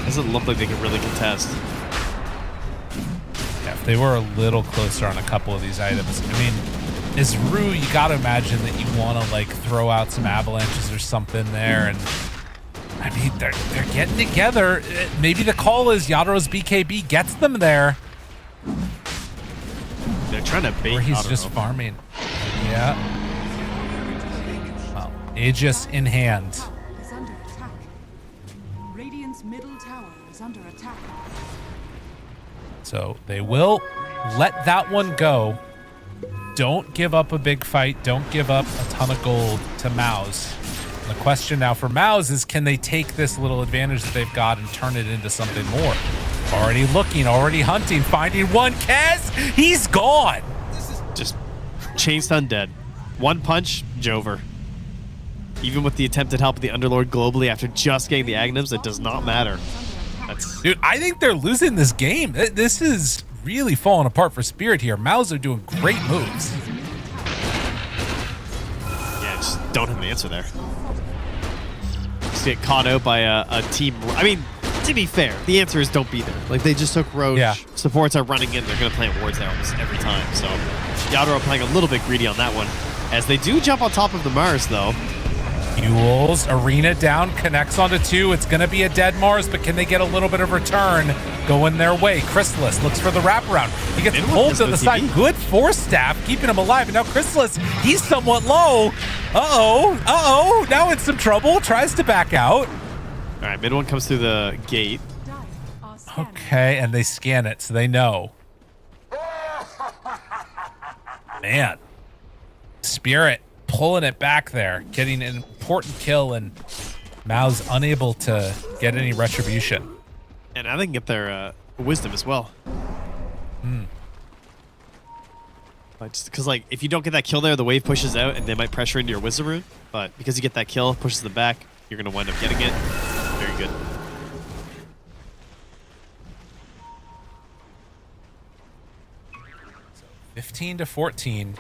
Doesn't look like they can really contest. Yeah, if they were a little closer on a couple of these items. I mean, as Rue, you got to imagine that you want to throw out some avalanches or something there. And I mean, they're getting together. Maybe the call is Yadro's BKB gets them there. They're trying to bait. Or he's just farming. Yeah. Well, Aegis in hand. So they will let that one go. Don't give up a big fight. Don't give up a ton of gold to MOUZ. The question now for MOUZ is, can they take this little advantage that they've got and turn it into something more? Already looking, already hunting, finding one. Kez, he's gone. Just chain stun dead. One punch, Jover. Even with the attempted help of the Underlord globally after just getting the Agnums, it does not matter. Dude, I think they're losing this game. This is really falling apart for Spirit here. MOUZ are doing great moves. Yeah, just don't have an answer there. Just get caught out by a team. I mean, to be fair, the answer is don't be there. Like, they just took Roach. Yeah. Supports are running in. They're going to plant wards there almost every time. So, Yadro playing a little bit greedy on that one. As they do jump on top of the Mars, though. Fuels, Arena down, connects onto 2. It's going to be a dead Mars, but can they get a little bit of return going their way? Chrysalis looks for the wraparound. He gets pulled to the side. Good force staff, keeping him alive. And now Chrysalis, he's somewhat low. Uh-oh. Now in some trouble. Tries to back out. All right, mid one comes through the gate. Okay, and they scan it, so they know. Man. Spirit pulling it back there, getting an important kill, and MOUZ unable to get any retribution. And I think they can get their wisdom as well. Just because, like, if you don't get that kill there, the wave pushes out, and they might pressure into your wisdom rune. But because you get that kill, pushes them back, you're going to wind up getting it. Very good. So 15-14.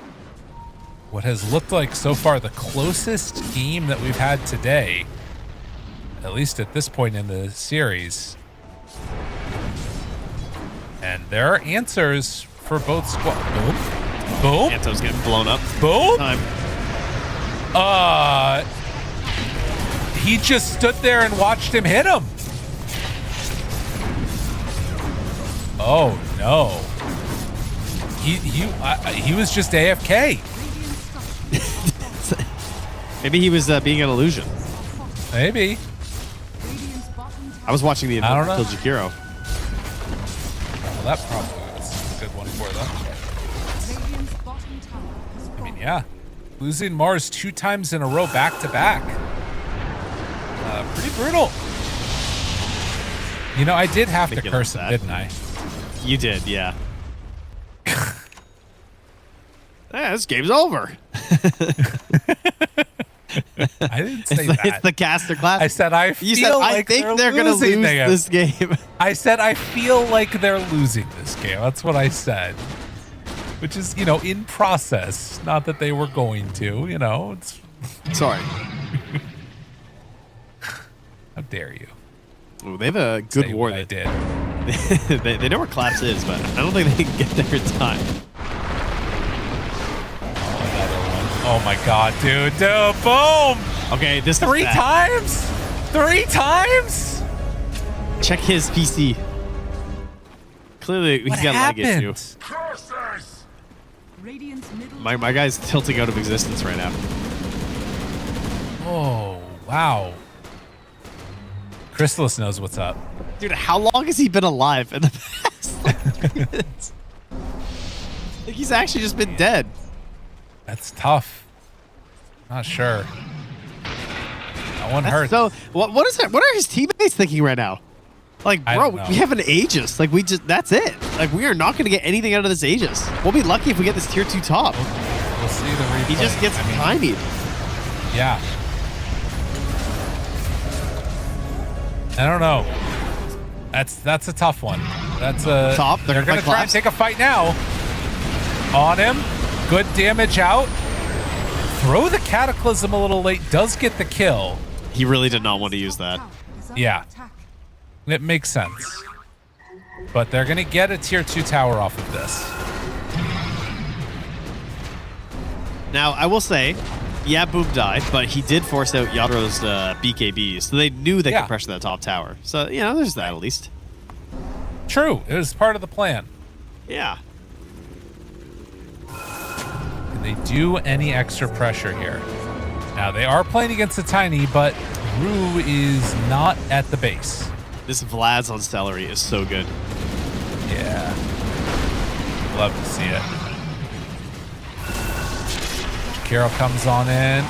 What has looked like so far the closest game that we've had today, at least at this point in the series. And there are answers for both squads. Boom. Boom. Anto's getting blown up. Boom. Time. He just stood there and watched him hit him. Oh no. He was just AFK. Maybe he was being an illusion. Maybe. I was watching the event kill Jakiro. Well, that probably was a good one for them. I mean, yeah. Losing Mars 2 times in a row back to back. Pretty brutal. You know, I did have to curse him, didn't I? You did, yeah. Yeah, this game's over. I didn't say that. It's the caster class. I said I think they're going to lose this game. I said I feel like they're losing this game. That's what I said. Which is, you know, in process. Not that they were going to, you know. It's Sorry. How dare you? Ooh, they have a good ward. I did. they know where Collapse is, but I don't think they can get there in time. Oh my god, dude. Boom! Okay, this 3 times? 3 times? Check his PC. Clearly, he's got a lag issue. My guy's tilting out of existence right now. Oh, wow. Chrysalis knows what's up. Dude, how long has he been alive in the past 3 minutes? I think he's actually just been dead. That's tough. Not sure. That one hurts. So, what is that? What are his teammates thinking right now? Like, bro, we have an Aegis. Like, that's it. Like, we are not going to get anything out of this Aegis. We'll be lucky if we get this tier 2 top. We'll see the replay. He just gets timied. Yeah. I don't know. That's a tough one. That's a top. They're going to try and take a fight now. On him. Good damage out. Throw the Cataclysm a little late. Does get the kill. He really did not want to use that. Yeah. It makes sense. But they're going to get a tier 2 tower off of this. Now, I will say, yeah, Boom died, but he did force out Yadro's BKB, so they knew they could pressure that top tower. So, you know, there's that at least. True. It was part of the plan. Yeah. Can they do any extra pressure here? Now, they are playing against the Tiny, but Rue is not at the base. This Vlad's on Celery is so good. Yeah. Love to see it. Carol comes on in.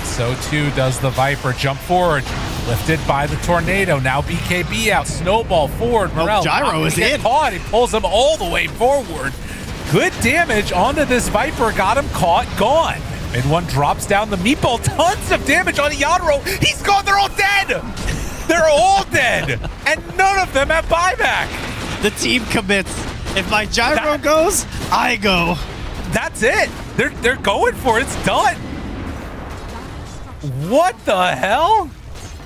So too does the Viper. Jump forward. Lifted by the Tornado. Now BKB out. Snowball forward. Morel. Gyro is in. Caught. He pulls him all the way forward. Good damage onto this Viper. Got him caught. Gone. Mid one drops down the meatball. Tons of damage on Yadro. He's gone. They're all dead. They're all dead. And none of them have buyback. The team commits. If my gyro goes, I go. That's it. They're going for it. It's done. What the hell?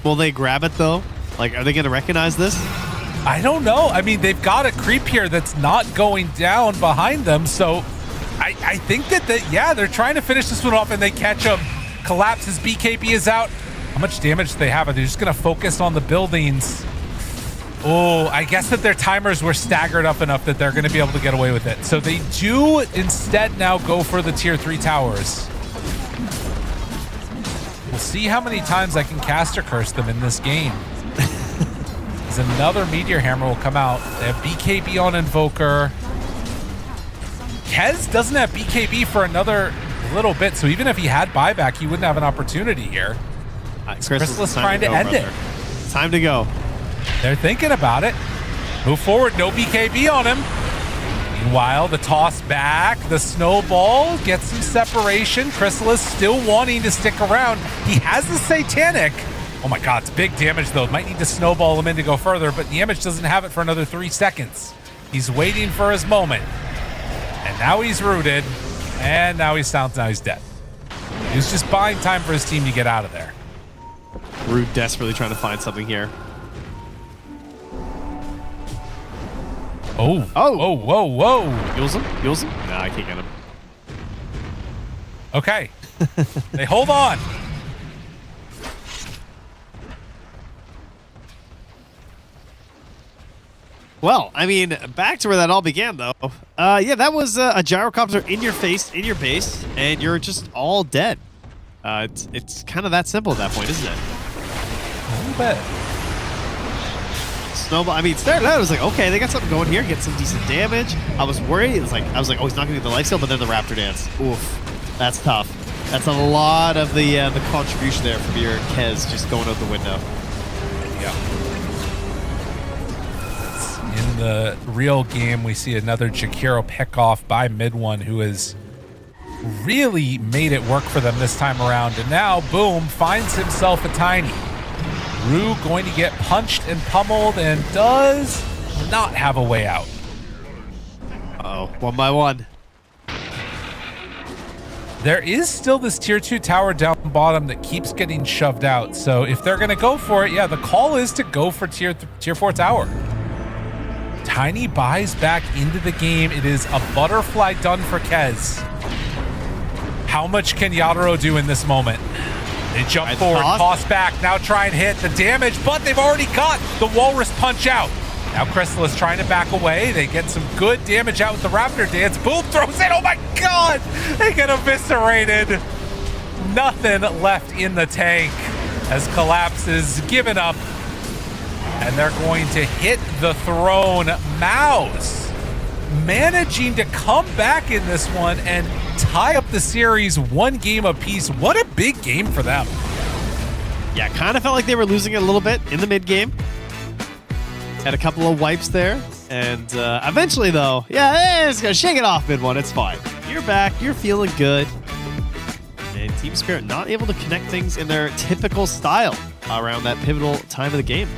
Will they grab it though? Like, are they going to recognize this? I don't know. I mean, they've got a creep here that's not going down behind them. So I think that, they're trying to finish this one off and they catch him. Collapses. BKB is out. How much damage do they have? Are they just going to focus on the buildings? Oh, I guess that their timers were staggered up enough that they're going to be able to get away with it. So they do instead now go for the tier 3 towers. We'll see how many times I can caster curse them in this game. As another Meteor Hammer will come out. They have BKB on Invoker. Kez doesn't have BKB for another little bit, so even if he had buyback, he wouldn't have an opportunity here. Crystallis trying to end it. Time to go. They're thinking about it. Move forward, no BKB on him. Meanwhile, the toss back, the snowball gets some separation. Crystallis still wanting to stick around. He has the Satanic. Oh my god, it's big damage though. Might need to snowball him in to go further, but Damage doesn't have it for another 3 seconds. He's waiting for his moment. And now he's rooted. And now he's dead. He's just buying time for his team to get out of there. Rude desperately trying to find something here. Oh, whoa. Heals him? Nah, I can't get him. Okay. They hold on. Well, I mean, back to where that all began, though. Yeah, that was a gyrocopter in your face, in your base, and you're just all dead. It's kind of that simple at that point, isn't it? A little bit. Snowball. I mean, started out, I was like, okay, they got something going here, get some decent damage. I was worried. I was like, oh, he's not going to get the lifesteal, but then the Raptor Dance. Oof, that's tough. That's a lot of the contribution there from your Kez just going out the window. Yeah. In the real game, we see another Jakiro pick off by mid one, who has really made it work for them this time around. And now, Boom finds himself a Tiny. Rue going to get punched and pummeled and does not have a way out. Uh-oh, 1 by 1. There is still this tier 2 tower down bottom that keeps getting shoved out. So if they're going to go for it, yeah, the call is to go for tier 4 tower. Tiny buys back into the game. It is a butterfly done for Kez. How much can Yadro do in this moment? They jump forward, toss back, now try and hit the damage, but they've already got the Walrus punch out. Now Crystallis trying to back away. They get some good damage out with the Raptor Dance. Boom throws it. Oh my god! They get eviscerated. Nothing left in the tank as Collapse is given up. And they're going to hit the throne. MOUZ managing to come back in this one and tie up the series 1 game apiece. What a big game for them. Yeah, kind of felt like they were losing it a little bit in the mid game. Had a couple of wipes there. And eventually, though, yeah, it's going to shake it off mid one. It's fine. You're back. You're feeling good. And Team Spirit not able to connect things in their typical style around that pivotal time of the game.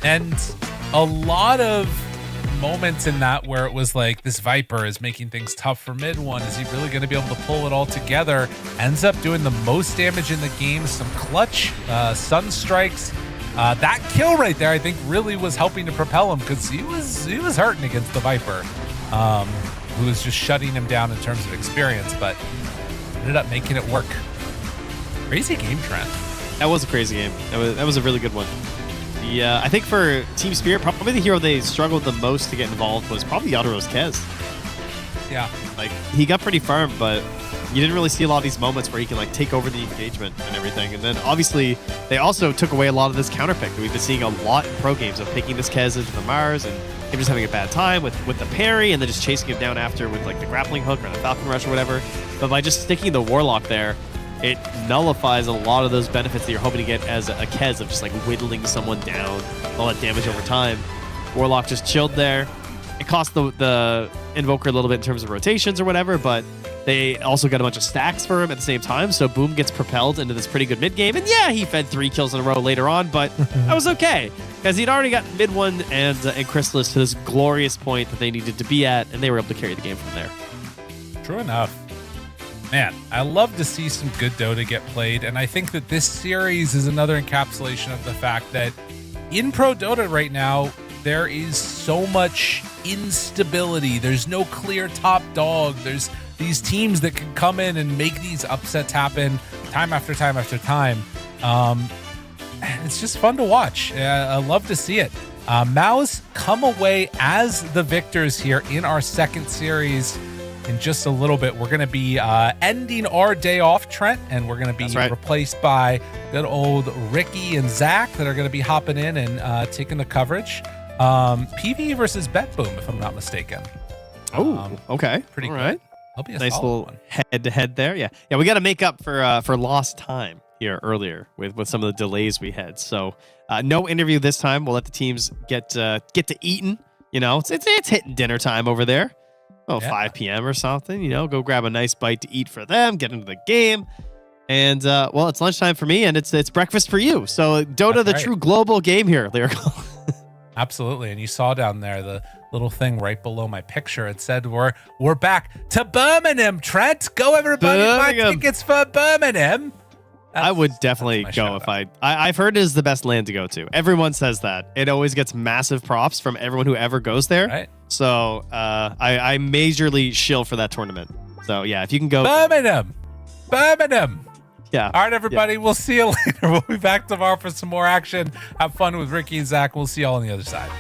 And a lot of moments in that where it was like, this Viper is making things tough for mid one. Is he really going to be able to pull it all together? Ends up doing the most damage in the game. Some clutch sun strikes. That kill right there, I think, really was helping to propel him, because he was hurting against the Viper, who was just shutting him down in terms of experience, but ended up making it work. Crazy game, Trent. That was a crazy game. That was a really good one. Yeah, I think for Team Spirit, probably the hero they struggled the most to get involved was probably Yado's Kez. Yeah. Like, he got pretty firm, but you didn't really see a lot of these moments where he can like take over the engagement and everything. And then obviously they also took away a lot of this counter pick that we've been seeing a lot in pro games of picking this Kez into the Mars and him just having a bad time with the parry and then just chasing him down after with like the grappling hook or the Falcon Rush or whatever. But by just sticking the Warlock there, it nullifies a lot of those benefits that you're hoping to get as a Kez of just like whittling someone down, all that damage over time. Warlock just chilled there, It cost the Invoker a little bit in terms of rotations or whatever, but they also got a bunch of stacks for him at the same time. So Boom gets propelled into this pretty good mid game. And yeah, he fed 3 kills in a row later on, but that was okay because he'd already got mid 1 and Chrysalis to this glorious point that they needed to be at, and they were able to carry the game from there. True enough. Man, I love to see some good Dota get played, and I think that this series is another encapsulation of the fact that in Pro Dota right now, there is so much instability. There's no clear top dog. There's these teams that can come in and make these upsets happen time after time after time. It's just fun to watch. I love to see it. MOUZ come away as the victors here in our second series. In just a little bit, we're going to be ending our day off, Trent, and we're going to be replaced by good old Ricky and Zach that are going to be hopping in and taking the coverage. PV versus BetBoom, if I'm not mistaken. Oh, okay. Pretty All good. right. That'll be a nice solid little one. head-to-head there. Yeah, we got to make up for lost time here earlier with some of the delays we had. So no interview this time. We'll let the teams get to eating. You know, it's hitting dinner time over there. 5 p.m. or something, go grab a nice bite to eat for them, get into the game. And, it's lunchtime for me, and it's breakfast for you. So Dota, the true global game here, Lyrical. Absolutely. And you saw down there the little thing right below my picture. It said we're back to Birmingham, Trent. Go, everybody, buy tickets for Birmingham. I would definitely go if I've heard it is the best land to go to. Everyone says that. It always gets massive props from everyone who ever goes there. Right. So I majorly shill for that tournament. So yeah, if you can go. Birmingham. Yeah. All right, everybody. We'll see you later. We'll be back tomorrow for some more action. Have fun with Ricky and Zach. We'll see you all on the other side.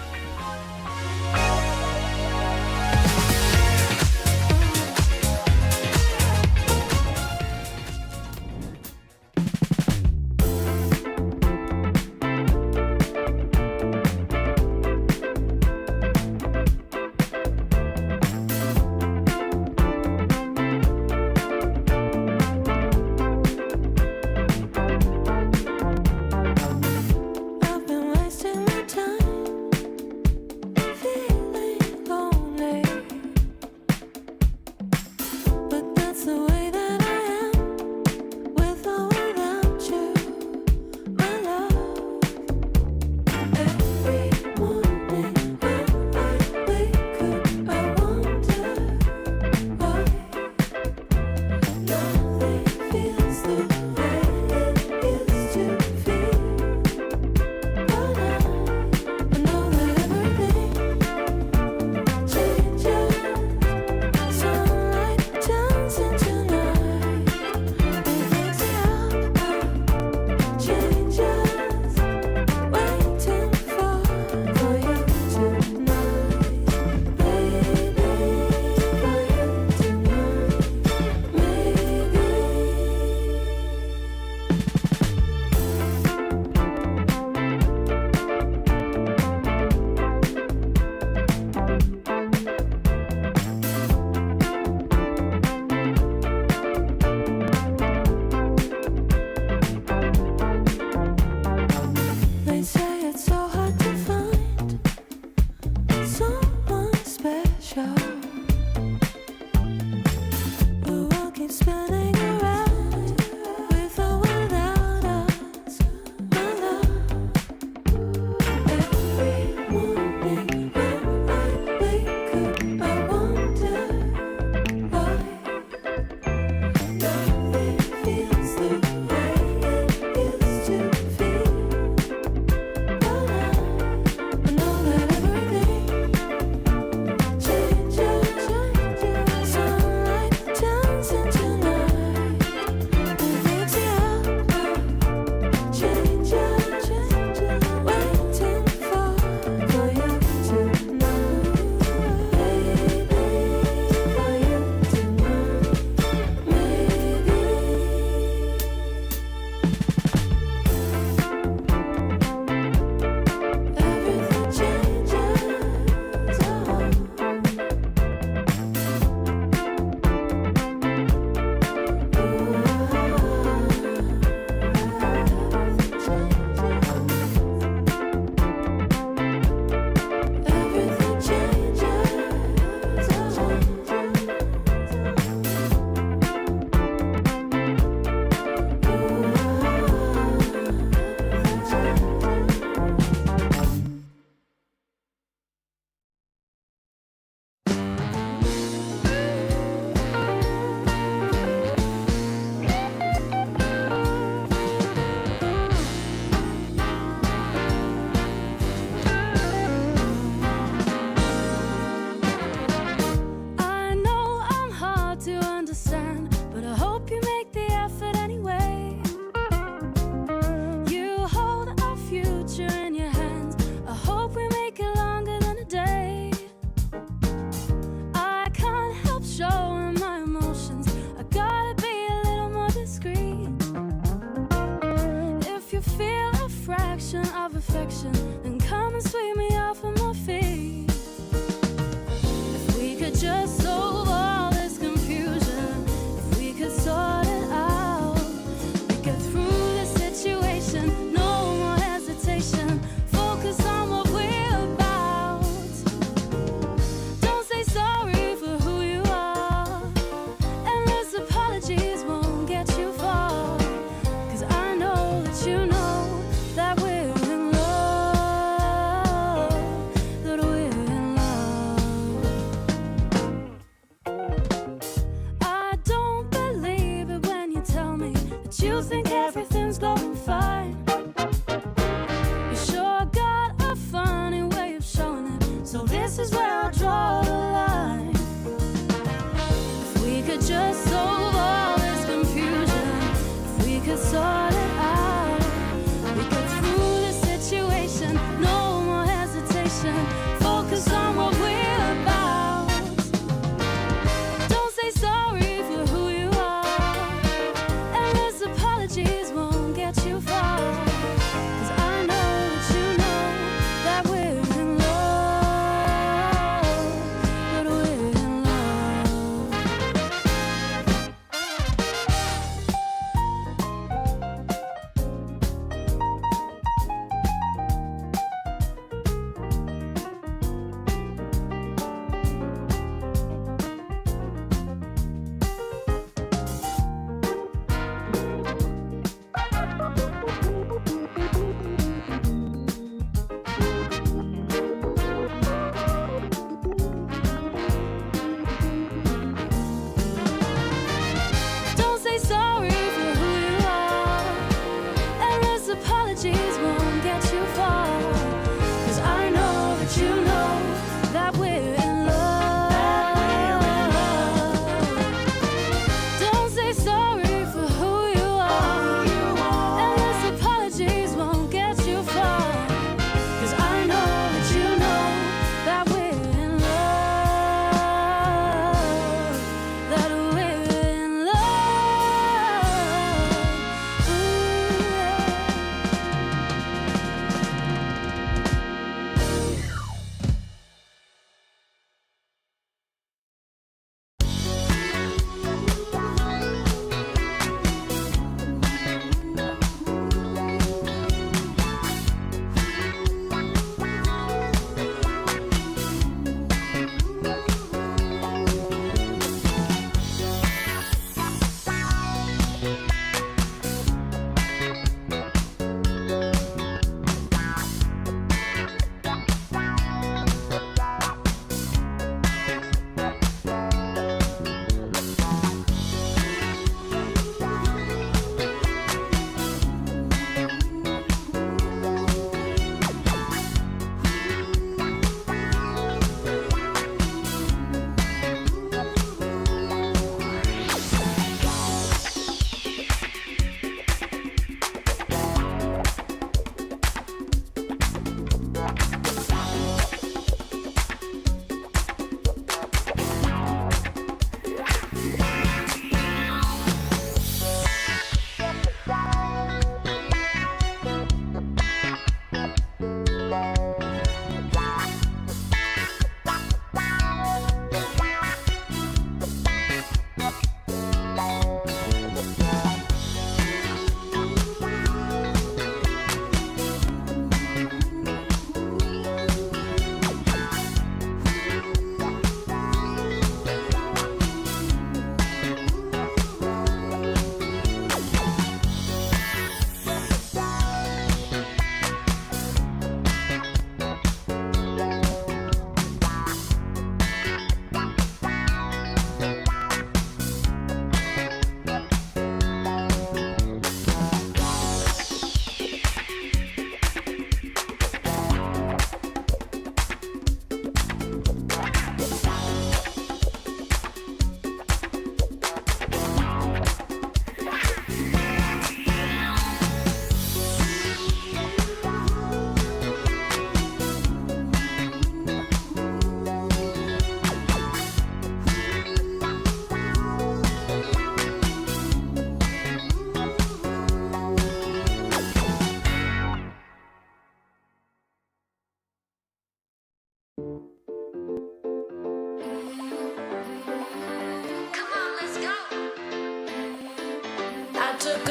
I've been wasting my time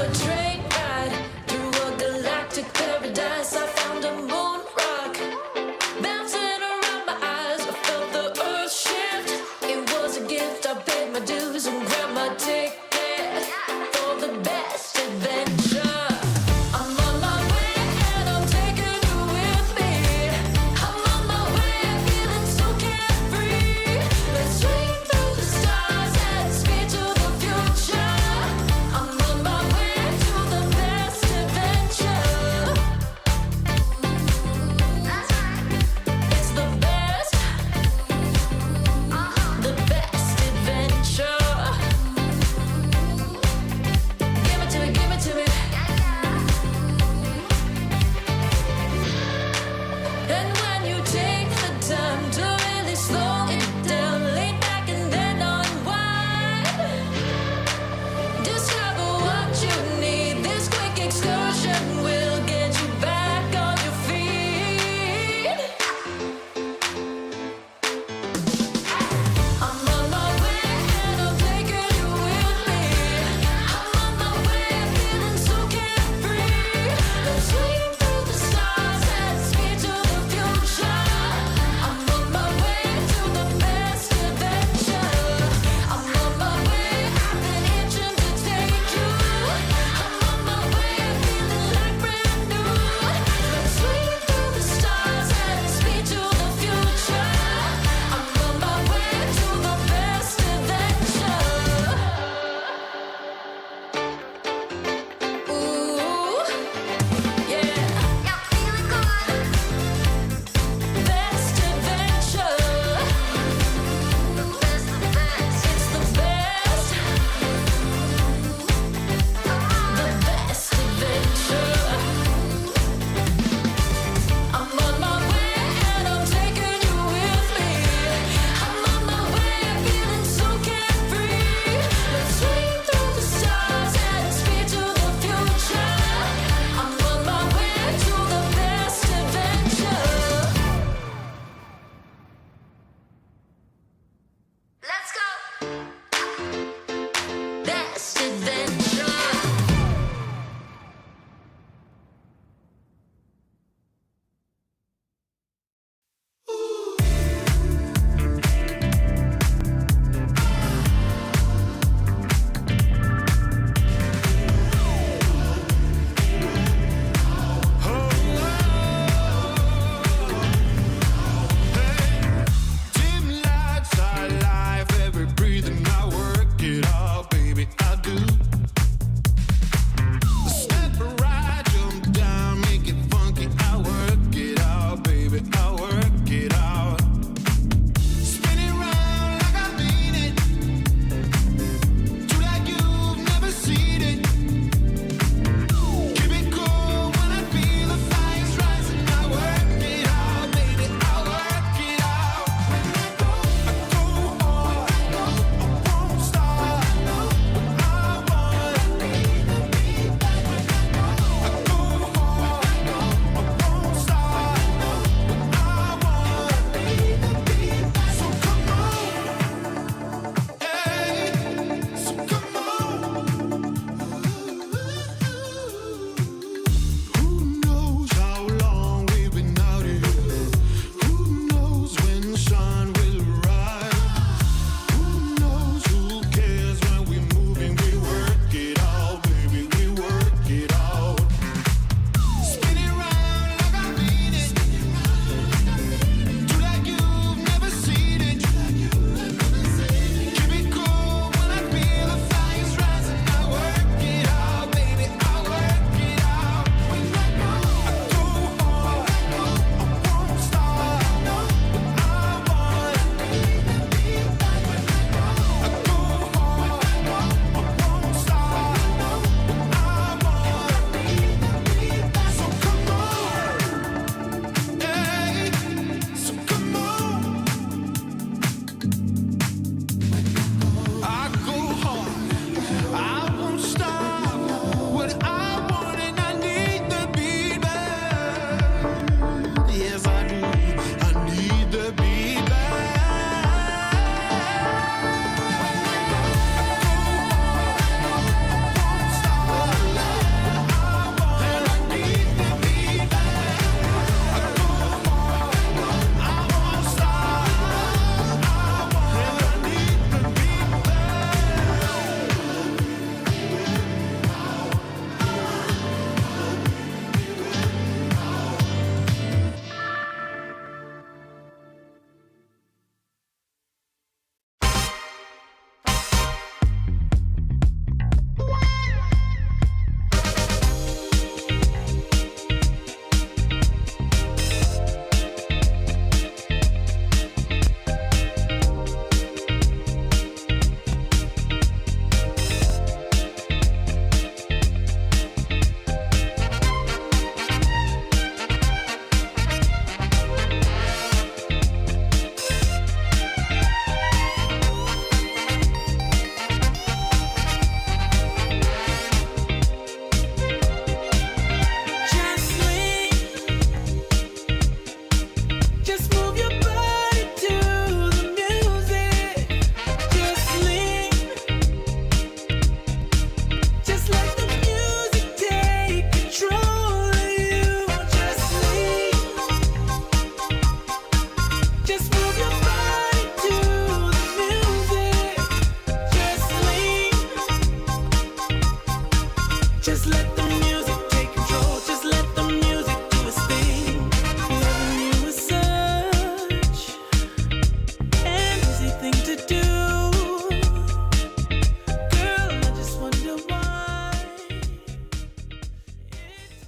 a train ride through a galactic paradise. I found a moon rock bouncing around my eyes. I felt the earth shift. It was a gift. I paid my dues and grabbed my ticket for the best adventure. I'm on my way and I'm taking you with me. I'm on my way, feeling so carefree. Let's swing through the stars and speed to the future. I'm on my way to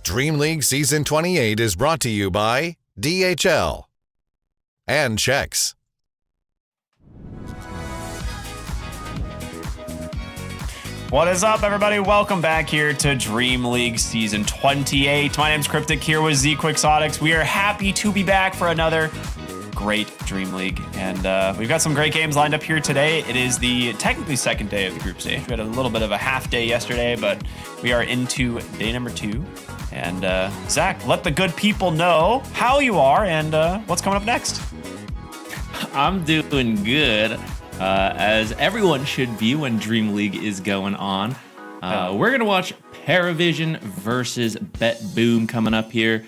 Dream League Season 28 is brought to you by DHL and Chex. What is up, everybody? Welcome back here to Dream League Season 28. My name's Cryptic, here with Z Quixotics. We are happy to be back for another great Dream League. And we've got some great games lined up here today. It is the technically second day of the group stage. We had a little bit of a half day yesterday, but we are into day number 2. And Zach, let the good people know how you are and what's coming up next. I'm doing good. As everyone should be when Dream League is going on. We're going to watch PARIVISION versus BetBoom coming up here.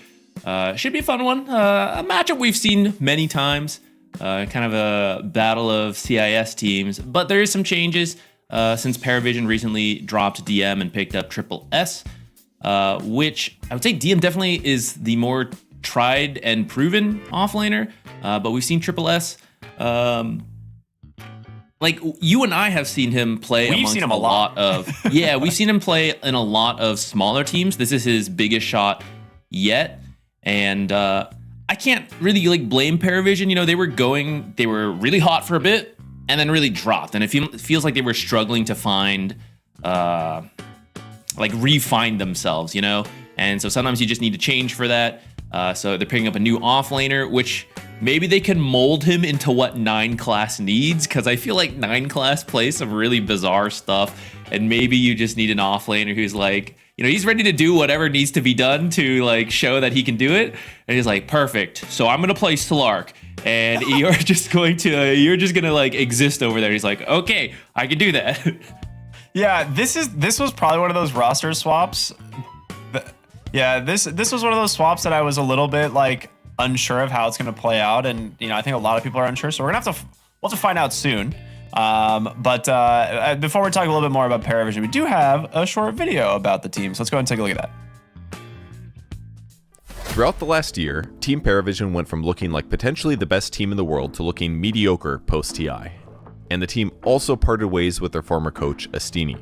Should be a fun one. A matchup we've seen many times. Kind of a battle of CIS teams. But there is some changes since PARIVISION recently dropped DM and picked up Triple S, which I would say DM definitely is the more tried and proven offlaner. But we've seen Triple S. Like, you and I have seen him play We've amongst seen him a lot of... Yeah, we've seen him play in a lot of smaller teams. This is his biggest shot yet. And I can't really, blame PARIVISION. You know, they were really hot for a bit and then really dropped. And it feels like they were struggling to find, refine themselves, you know? And so sometimes you just need to change for that. So they're picking up a new offlaner, which... maybe they can mold him into what 9 class needs, because I feel like 9 class plays some really bizarre stuff, and maybe you just need an offlaner who's like, you know, he's ready to do whatever needs to be done to show that he can do it, and he's like, perfect. So I'm gonna play Slark, and you're just gonna exist over there. He's like, okay, I can do that. Yeah, this was probably one of those roster swaps. This was one of those swaps that I was a little bit unsure of how it's going to play out, and I think a lot of people are unsure, so we'll have to find out soon. But before we talk a little bit more about PARIVISION, we do have a short video about the team, so let's go ahead and take a look at that. Throughout the last year, Team PARIVISION went from looking like potentially the best team in the world to looking mediocre post-TI, and the team also parted ways with their former coach, Astini.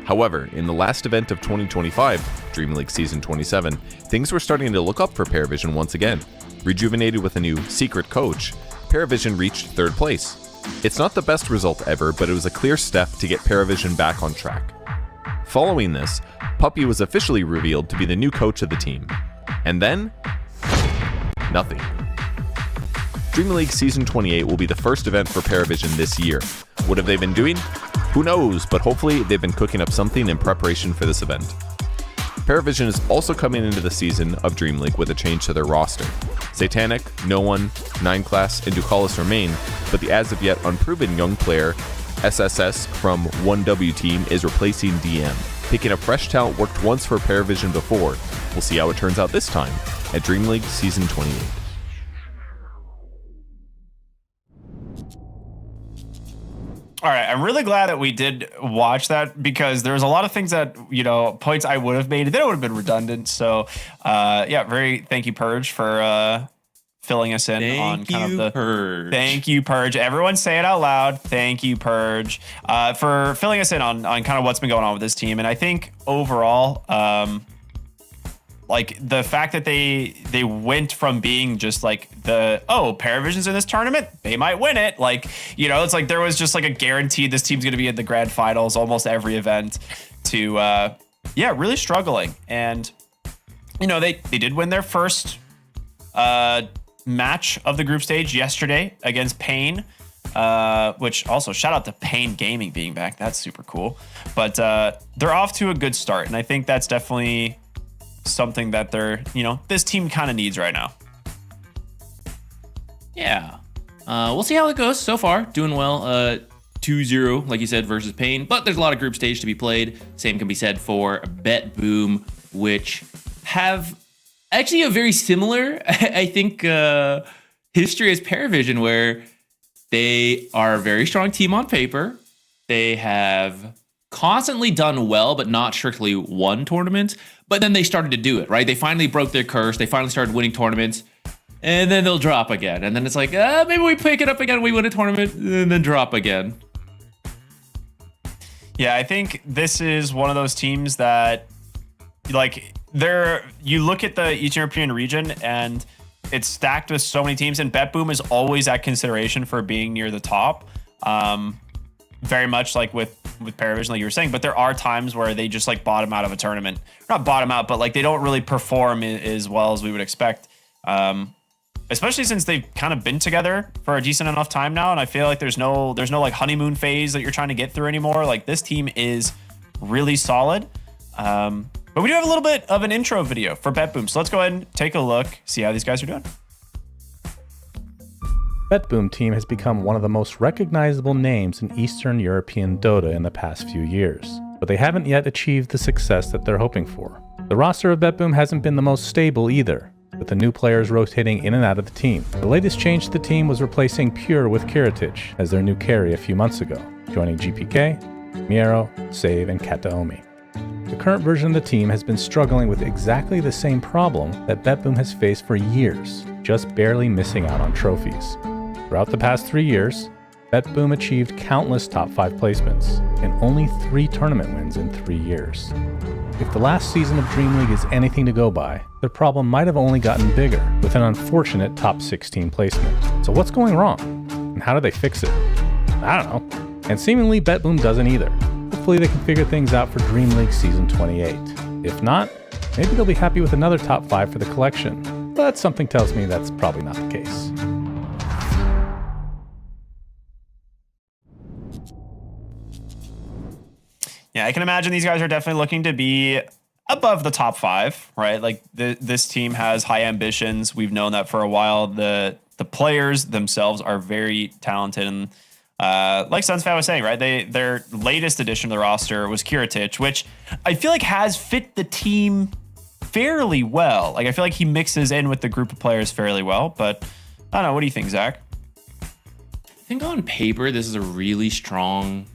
However, in the last event of 2025, Dream League Season 27, things were starting to look up for PARIVISION once again. Rejuvenated with a new secret coach, PARIVISION reached 3rd place. It's not the best result ever, but it was a clear step to get PARIVISION back on track. Following this, Puppy was officially revealed to be the new coach of the team. And then, nothing. Dream League Season 28 will be the first event for PARIVISION this year. What have they been doing? Who knows, but hopefully they've been cooking up something in preparation for this event. PARIVISION is also coming into the season of Dream League with a change to their roster. Satanic, No One, 9 Class, and Ducalis remain, but the as of yet unproven young player, SSS from 1W team, is replacing DM. Picking up fresh talent worked once for PARIVISION before. We'll see how it turns out this time at Dream League Season 28. All right, I'm really glad that we did watch that, because there was a lot of things that, points I would have made, and then it would have been redundant. So, thank you, Purge, for filling us in on kind of the Purge. Thank you, Purge. Everyone say it out loud. Thank you, Purge, for filling us in on kind of what's been going on with this team. And I think overall, the fact that they went from being just PARIVISION's in this tournament, they might win it. It's like there was just a guarantee this team's going to be in the grand finals almost every event, to really struggling. And they did win their first match of the group stage yesterday against Pain, which also shout out to Pain Gaming being back. That's super cool. But they're off to a good start, and I think that's definitely something that this team kind of needs right now. Yeah. We'll see how it goes. So far, doing well. 2-0, like you said, versus Pain. But there's a lot of group stage to be played. Same can be said for BetBoom, which have actually a very similar, I think, history as PARIVISION, where they are a very strong team on paper. They have constantly done well, but not strictly won tournaments. But then they started to do it, right? They finally broke their curse. They finally started winning tournaments. And then they'll drop again. And then it's like, maybe we pick it up again, we win a tournament, and then drop again. Yeah, I think this is one of those teams that, you look at the Eastern European region and it's stacked with so many teams, and BetBoom is always at consideration for being near the top. Very much like with PARIVISION, like you were saying, but there are times where they just like bottom out of a tournament. Not bottom out, but like they don't really perform as well as we would expect. Especially since they've kind of been together for a decent enough time now, and I feel like there's no like honeymoon phase that you're trying to get through anymore. Like this team is really solid. But we do have a little bit of an intro video for BetBoom, so let's go ahead and take a look, see how these guys are doing. BetBoom team has become one of the most recognizable names in Eastern European Dota in the past few years, but they haven't yet achieved the success that they're hoping for. The roster of BetBoom hasn't been the most stable either, with the new players rotating in and out of the team. The latest change to the team was replacing Pure with Kiritich as their new carry a few months ago, joining GPK, Miero, Save, and Kataomi. The current version of the team has been struggling with exactly the same problem that BetBoom has faced for years, just barely missing out on trophies. Throughout the past 3 years, BetBoom achieved countless top 5 placements and only 3 tournament wins in 3 years. If the last season of DreamLeague is anything to go by, the problem might have only gotten bigger with an unfortunate top 16 placement. So what's going wrong? And how do they fix it? I don't know. And seemingly BetBoom doesn't either. Hopefully they can figure things out for DreamLeague Season 28. If not, maybe they'll be happy with another top 5 for the collection. But something tells me that's probably not the case. Yeah, I can imagine these guys are definitely looking to be above the top 5, right? Like this team has high ambitions. We've known that for a while. The players themselves are very talented, and like Sunsfat was saying, right? Their latest addition to the roster was Kiritich, which I feel like has fit the team fairly well. Like I feel like he mixes in with the group of players fairly well. But I don't know. What do you think, Zach? I think on paper this is a really strong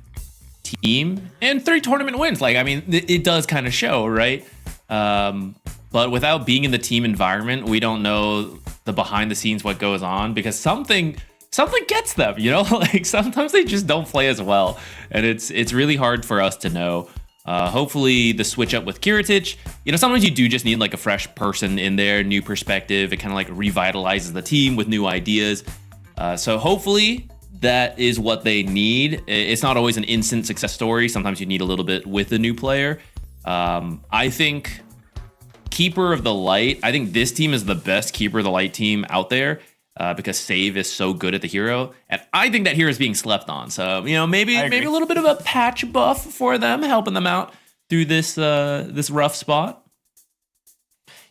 team and 3 tournament wins. Like, I mean, it does kind of show, right? But without being in the team environment, we don't know the behind the scenes what goes on, because something gets them, you know. Like sometimes they just don't play as well, and it's really hard for us to know. Hopefully the switch up with Kiritich, you know, sometimes you do just need like a fresh person in there, new perspective. It kind of like revitalizes the team with new ideas. So hopefully that is what they need. It's not always an instant success story. Sometimes you need a little bit with a new player. I think Keeper of the Light, I think this team is the best Keeper of the Light team out there, because Save is so good at the hero. And I think that hero is being slept on. So, you know, maybe a little bit of a patch buff for them, helping them out through this this rough spot.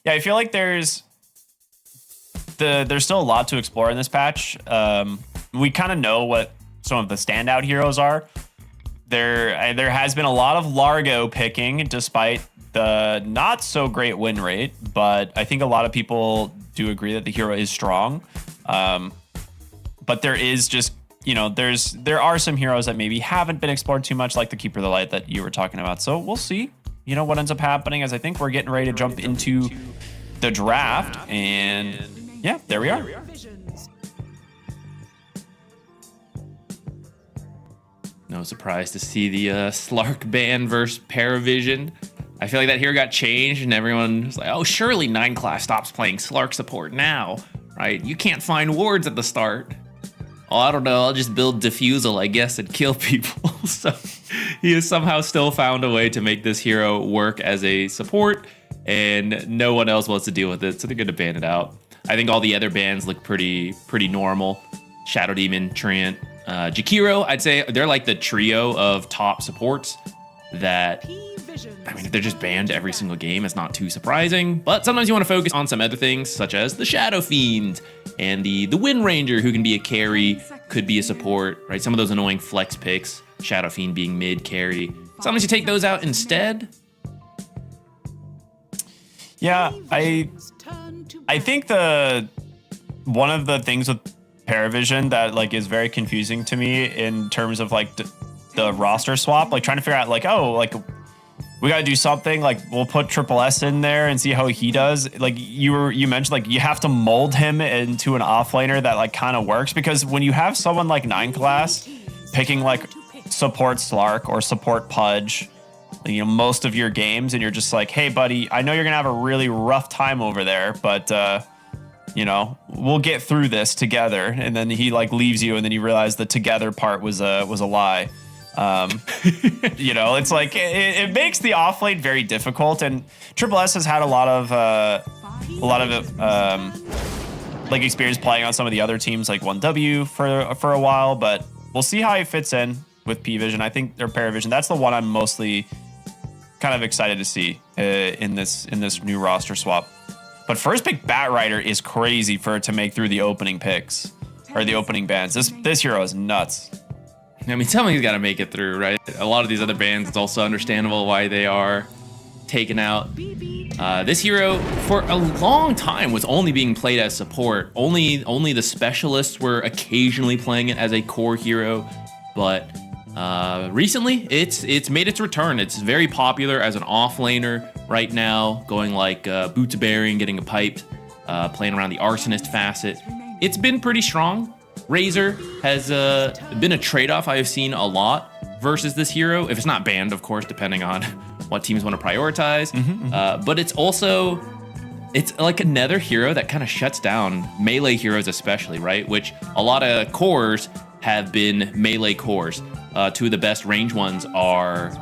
Yeah, I feel like there's still a lot to explore in this patch. We kind of know what some of the standout heroes are. There has been a lot of Largo picking despite the not so great win rate, but I think a lot of people do agree that the hero is strong. But there is just, you know, there are some heroes that maybe haven't been explored too much, like the Keeper of the Light that you were talking about. So we'll see, you know, what ends up happening, as I think we're getting ready to jump into the draft. And yeah, there we are. No surprise to see the Slark ban versus PARIVISION. I feel like that here got changed, and everyone was like, oh, surely 9 class stops playing Slark support now, right? You can't find wards at the start. Oh, I don't know, I'll just build Diffusal, I guess, and kill people. So he has somehow still found a way to make this hero work as a support, and no one else wants to deal with it, so they're going to ban it out. I think all the other bans look pretty normal. Shadow Demon, Treant, Jakiro, I'd say they're like the trio of top supports that, I mean, if they're just banned every single game, it's not too surprising. But sometimes you want to focus on some other things, such as the Shadow Fiend and the Wind Ranger, who can be a carry, could be a support, right? Some of those annoying flex picks, Shadow Fiend being mid carry. Sometimes you take those out instead. Yeah, I think one of the things with PARIVISION that like is very confusing to me in terms of like the roster swap, like trying to figure out like, oh, like we got to do something, like we'll put Triple S in there and see how he does. Like you mentioned, like you have to mold him into an offlaner that like kind of works, because when you have someone like 9 class picking like support Slark or support Pudge, most of your games, and you're just like, hey, buddy, I know you're gonna have a really rough time over there, but we'll get through this together. And then he like leaves you, and then you realize the together part was a lie. It's like it makes the off lane very difficult, and Triple S has had a lot of like experience playing on some of the other teams like 1W for a while, but we'll see how he fits in with PVision. I think they're PARIVISION. That's the one I'm mostly kind of excited to see in this new roster swap. But first pick Batrider is crazy for it to make through the opening picks or the opening bans. This hero is nuts. I mean, somebody's got to make it through, right? A lot of these other bans, it's also understandable why they are taken out. This hero, for a long time, was only being played as support. Only the specialists were occasionally playing it as a core hero, but recently it's made its return. It's very popular as an offlaner right now, going like Boots of Bearing, getting a piped, playing around the Arsonist facet. It's been pretty strong. Razor has been a trade-off I have seen a lot versus this hero, if it's not banned, of course, depending on what teams want to prioritize. But it's like another hero that kind of shuts down melee heroes especially, right? Which a lot of cores have been melee cores. Two of the best range ones are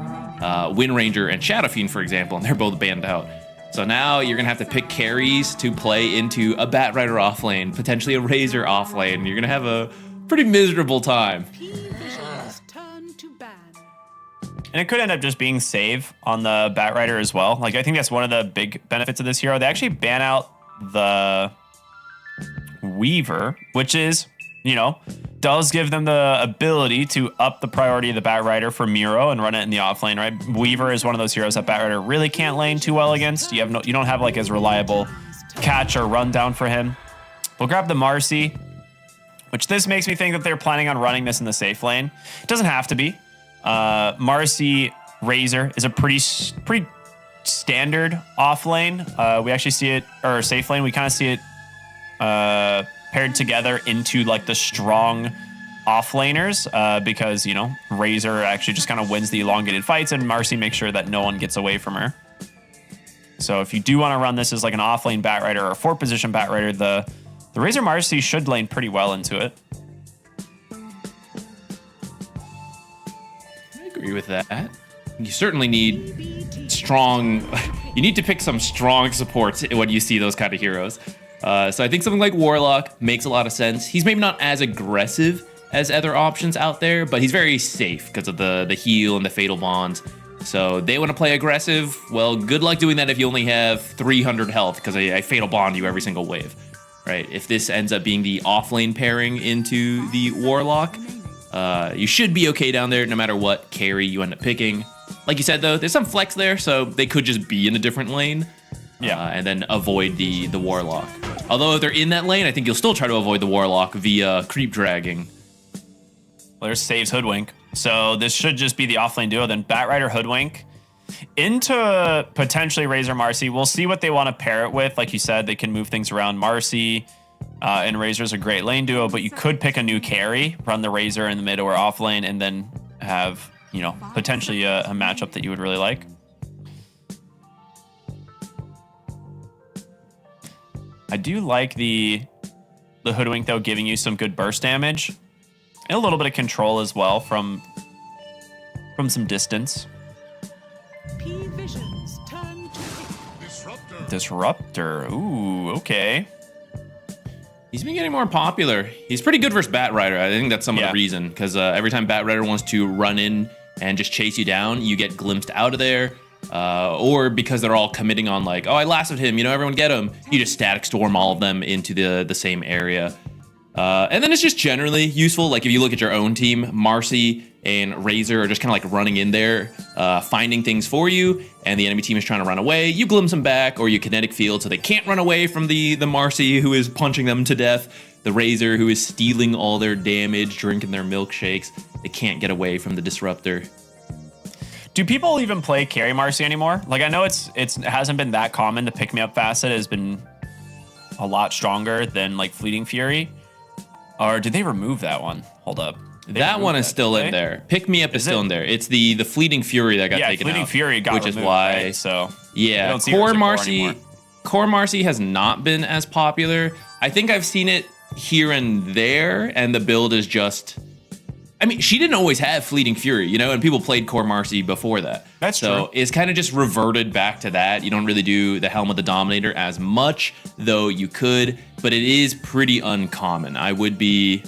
Wind Ranger and Shadow Fiend, for example, and they're both banned out. So now you're going to have to pick carries to play into a Batrider off lane, potentially a Razor off lane. You're going to have a pretty miserable time. And it could end up just being save on the Batrider as well. Like, I think that's one of the big benefits of this hero. They actually ban out the Weaver, which is, does give them the ability to up the priority of the Batrider for Miro and run it in the off lane, right? Weaver is one of those heroes that Batrider really can't lane too well against. You don't have like as reliable catch or rundown for him. We'll grab the Marcy, which this makes me think that they're planning on running this in the safe lane. It doesn't have to be. Marcy Razor is a pretty standard off lane. We actually see it, or safe lane, we kind of see it paired together into like the strong offlaners because, Razor actually just kind of wins the elongated fights, and Marcy makes sure that no one gets away from her. So if you do want to run this as like an offlane Batrider or a 4-position Batrider, the Razor Marcy should lane pretty well into it. I agree with that. You certainly need strong... You need to pick some strong supports when you see those kind of heroes. So I think something like Warlock makes a lot of sense. He's maybe not as aggressive as other options out there, but he's very safe because of the heal and the fatal bonds. So they want to play aggressive. Well, good luck doing that if you only have 300 health because I fatal bond you every single wave, right? If this ends up being the offlane pairing into the Warlock, you should be okay down there no matter what carry you end up picking. Like you said, though, there's some flex there, so they could just be in a different lane. And then avoid the Warlock. Although if they're in that lane, I think you'll still try to avoid the Warlock via creep dragging. Well, there's Saves Hoodwink. So this should just be the offlane duo. Then Batrider Hoodwink into potentially Razor Marcy. We'll see what they want to pair it with. Like you said, they can move things around. Marcy and Razor's a great lane duo, but you could pick a new carry, run the Razor in the mid or off lane, and then have, potentially a matchup that you would really like. I do like the Hoodwink, though, giving you some good burst damage and a little bit of control as well from some distance. Disruptor. Ooh, okay. He's been getting more popular. He's pretty good versus Batrider. I think that's some of the reason, because every time Batrider wants to run in and just chase you down, you get glimpsed out of there. Or because they're all committing on like, oh, I lassoed him, everyone get him. You just static storm all of them into the same area. And then it's just generally useful. Like if you look at your own team, Marcy and Razor are just kind of like running in there, finding things for you, and the enemy team is trying to run away. You glimpse them back, or you kinetic field so they can't run away from the Marcy who is punching them to death. The Razor who is stealing all their damage, drinking their milkshakes. They can't get away from the Disruptor. Do people even play carry Marcy anymore? Like, I know it hasn't been that common. The pick me up facet has been a lot stronger than like Fleeting Fury. Or did they remove that one? Hold up. That one is still in there. Pick Me Up is still in there. It's the Fleeting Fury that got taken out. Fleeting Fury got which removed, is why. right? So yeah, don't see her as a core Core Marcy has not been as popular. I think I've seen it here and there, and the build is just. I mean, she didn't always have Fleeting Fury, you know, and people played Core Marcy before that. That's true. So it's kind of just reverted back to that. You don't really do the Helm of the Dominator as much, though you could, but it is pretty uncommon. I would say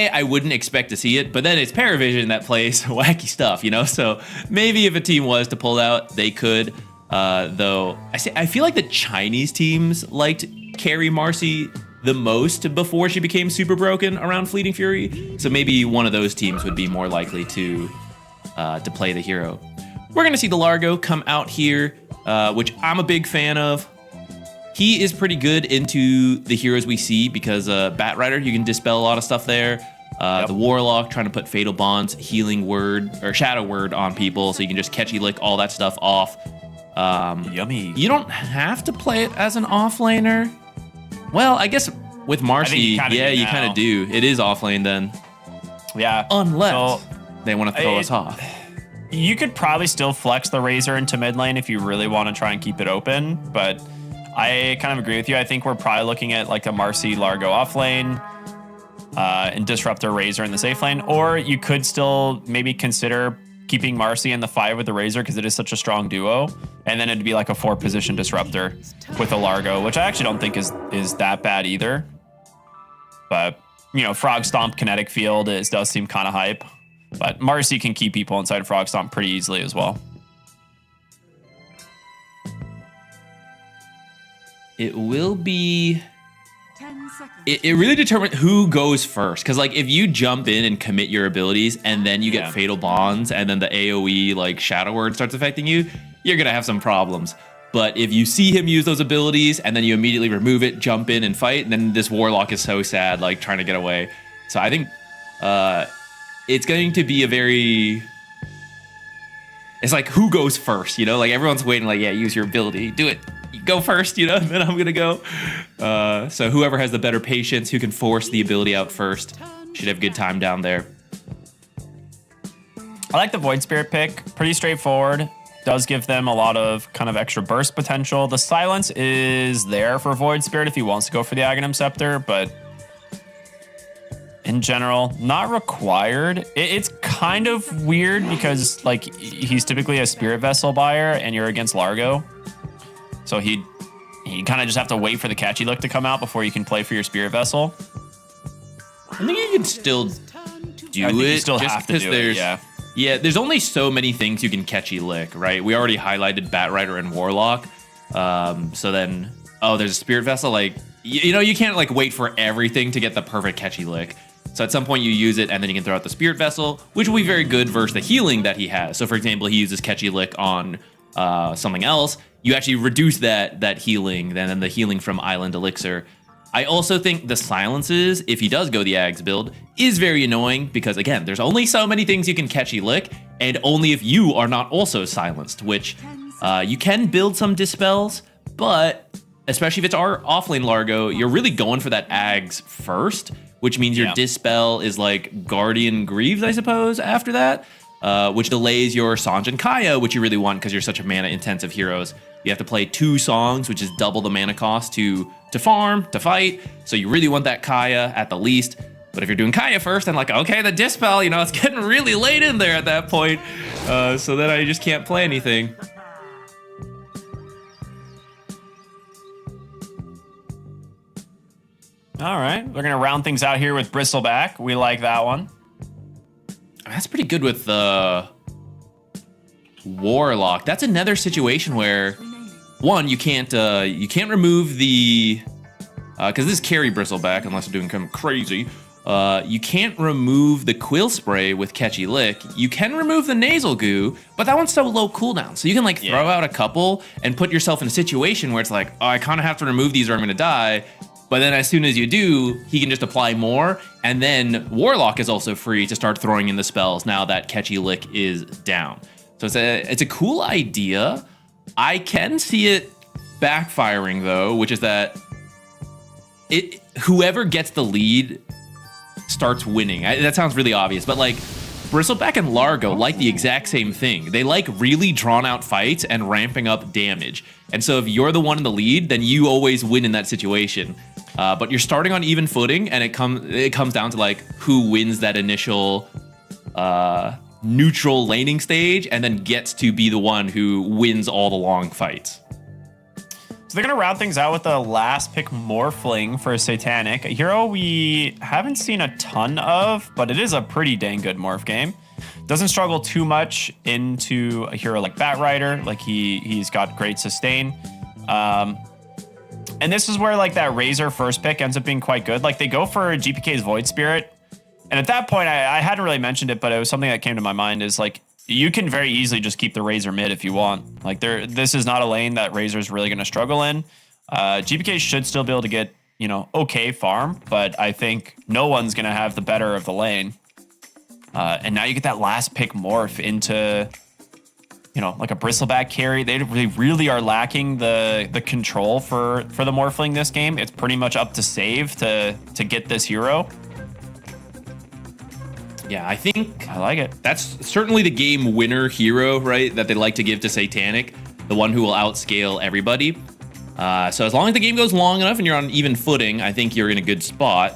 I wouldn't expect to see it, but then it's Paravision that plays wacky stuff, you know? So maybe if a team was to pull out, they could. Though I feel like the Chinese teams liked carry Marcy the most before she became super broken around Fleeting Fury. So maybe one of those teams would be more likely to play the hero. We're gonna see the Largo come out here, which I'm a big fan of. He is pretty good into the heroes we see because Bat Rider, you can dispel a lot of stuff there. The Warlock trying to put Fatal Bonds, Healing Word, or Shadow Word on people, so you can just catchy lick all that stuff off. Yummy. You don't have to play it as an offlaner. Well, I guess with Marcy, you kind of do. It is offlane then. Yeah. Unless they want to throw us off. You could probably still flex the Razor into mid lane if you really want to try and keep it open, but I kind of agree with you. I think we're probably looking at like a Marcy Largo offlane and Disruptor Razor in the safe lane, or you could still maybe consider keeping Marcy in the 5 with the Razor because it is such a strong duo, and then it'd be like a 4-position Disruptor with a Largo, which I actually don't think is that bad either. But, you know, Frog Stomp, Kinetic Field does seem kind of hype, but Marcy can keep people inside Frog Stomp pretty easily as well. It will be... It really determines who goes first, because like if you jump in and commit your abilities and then you get Fatal Bonds and then the AoE like Shadow Word starts affecting you, you're gonna have some problems. But if you see him use those abilities and then you immediately remove it, jump in and fight, and then this Warlock is so sad, like trying to get away. So I think it's going to be a very... It's like who goes first, you know? Like everyone's waiting, like, yeah, use your ability, do it. Go first, you know, and then I'm gonna go. So whoever has the better patience, who can force the ability out first, should have good time down there. I like the Void Spirit pick. Pretty straightforward. Does give them a lot of kind of extra burst potential. The silence is there for Void Spirit if he wants to go for the Aghanim Scepter, but in general, not required. It's kind of weird because like he's typically a Spirit Vessel buyer and you're against Largo. So he kind of just have to wait for the catchy lick to come out before you can play for your Spirit Vessel. I think you can still do it. You still just have to do it, yeah. Yeah, there's only so many things you can catchy lick, right? We already highlighted Bat Rider and Warlock. So then, there's a Spirit Vessel. Like, you know, you can't like wait for everything to get the perfect catchy lick. So at some point you use it and then you can throw out the Spirit Vessel, which will be very good versus the healing that he has. So for example, he uses catchy lick on something else. You actually reduce that healing, then the healing from Island Elixir. I also think the silences, if he does go the Ags build, is very annoying because, again, there's only so many things you can catchy lick, and only if you are not also silenced, which you can build some dispels, but especially if it's our offlane Largo, you're really going for that Ags first, which means your dispel is like Guardian Greaves, I suppose, after that, which delays your Sanj and Kaya, which you really want because you're such a mana-intensive heroes. You have to play 2 songs, which is double the mana cost to farm, to fight. So you really want that Kaya at the least. But if you're doing Kaya first, then like, okay, the Dispel, you know, it's getting really late in there at that point. So then I just can't play anything. All right, we're going to round things out here with Bristleback. We like that one. That's pretty good with the Warlock. That's another situation where, one, you can't remove the, because this is carry Bristleback unless you're doing kind of crazy. You can't remove the Quill Spray with Catchy Lick. You can remove the Nasal Goo, but that one's so low cooldown. So you can like throw out a couple and put yourself in a situation where it's like, oh, I kind of have to remove these or I'm going to die. But then as soon as you do, he can just apply more. And then Warlock is also free to start throwing in the spells now that Catchy Lick is down. So it's a cool idea. I can see it backfiring though, which is that whoever gets the lead starts winning. That sounds really obvious, but like Bristleback and Largo like the exact same thing. They like really drawn out fights and ramping up damage. And so if you're the one in the lead, then you always win in that situation. But you're starting on even footing, and it comes down to like who wins that initial neutral laning stage and then gets to be the one who wins all the long fights. So they're going to round things out with the last pick Morphling for Satanic, a hero we haven't seen a ton of, but it is a pretty dang good Morph game. Doesn't struggle too much into a hero like Batrider, like he's got great sustain. And this is where like that Razor first pick ends up being quite good. Like they go for GPK's Void Spirit. And at that point, I hadn't really mentioned it, but it was something that came to my mind is like, you can very easily just keep the Razor mid if you want. Like this is not a lane that Razor's really going to struggle in. GPK should still be able to get, you know, okay farm, but I think no one's going to have the better of the lane. And now you get that last pick morph into, you know, like a Bristleback carry. They really are lacking the control for the Morphling this game. It's pretty much up to save to get this hero. Yeah, I think I like it. That's certainly the game winner hero, right? That they like to give to Satanic, the one who will outscale everybody. So as long as the game goes long enough and you're on even footing, I think you're in a good spot.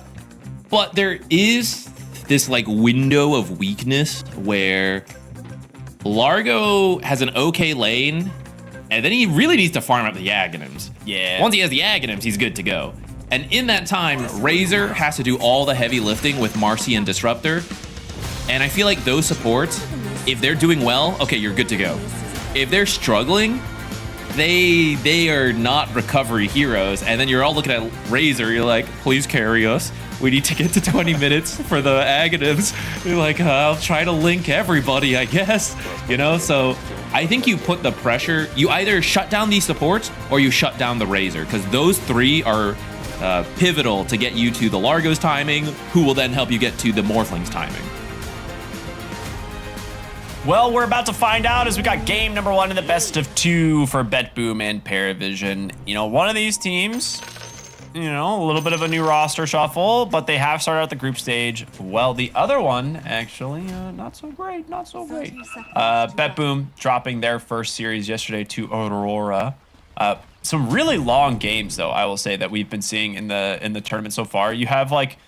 But there is this like window of weakness where Largo has an okay lane, and then he really needs to farm up the Aghanims. Yeah. Once he has the Aghanims, he's good to go. And in that time, Razor has to do all the heavy lifting with Marcy and Disruptor. And I feel like those supports, if they're doing well, okay, you're good to go. If they're struggling, they are not recovery heroes. And then you're all looking at Razor, you're like, please carry us. We need to get to 20 minutes for the Aghanims. You're like, I'll try to link everybody, I guess. You know, so I think you put the pressure, you either shut down these supports or you shut down the Razor, because those three are pivotal to get you to the Largo's timing, who will then help you get to the Morphling's timing. Well, we're about to find out as we got game number 1 in the best of 2 for BetBoom and PARIVISION. You know, one of these teams, you know, a little bit of a new roster shuffle, but they have started out the group stage. Well, the other one, actually, not so great, not so great. BetBoom dropping their first series yesterday to Aurora. Some really long games, though, I will say, that we've been seeing in the tournament so far. You have, like,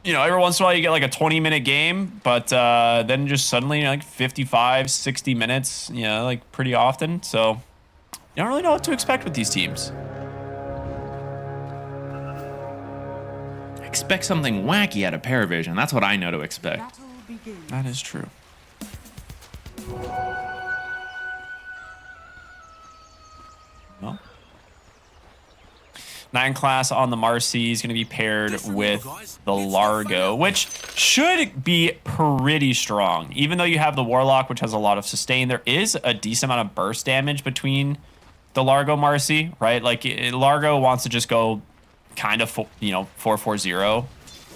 you know, every once in a while you get like a 20-minute game, but then just suddenly like 55, 60 minutes, you know, like pretty often. So you don't really know what to expect with these teams. Expect something wacky out of PARIVISION. That's what I know to expect. That is true. Well, 9 class on the Marcy is going to be paired with the Largo, which should be pretty strong. Even though you have the Warlock, which has a lot of sustain, there is a decent amount of burst damage between the Largo Marcy, right? Like, Largo wants to just go kind of, you know, 4-4-0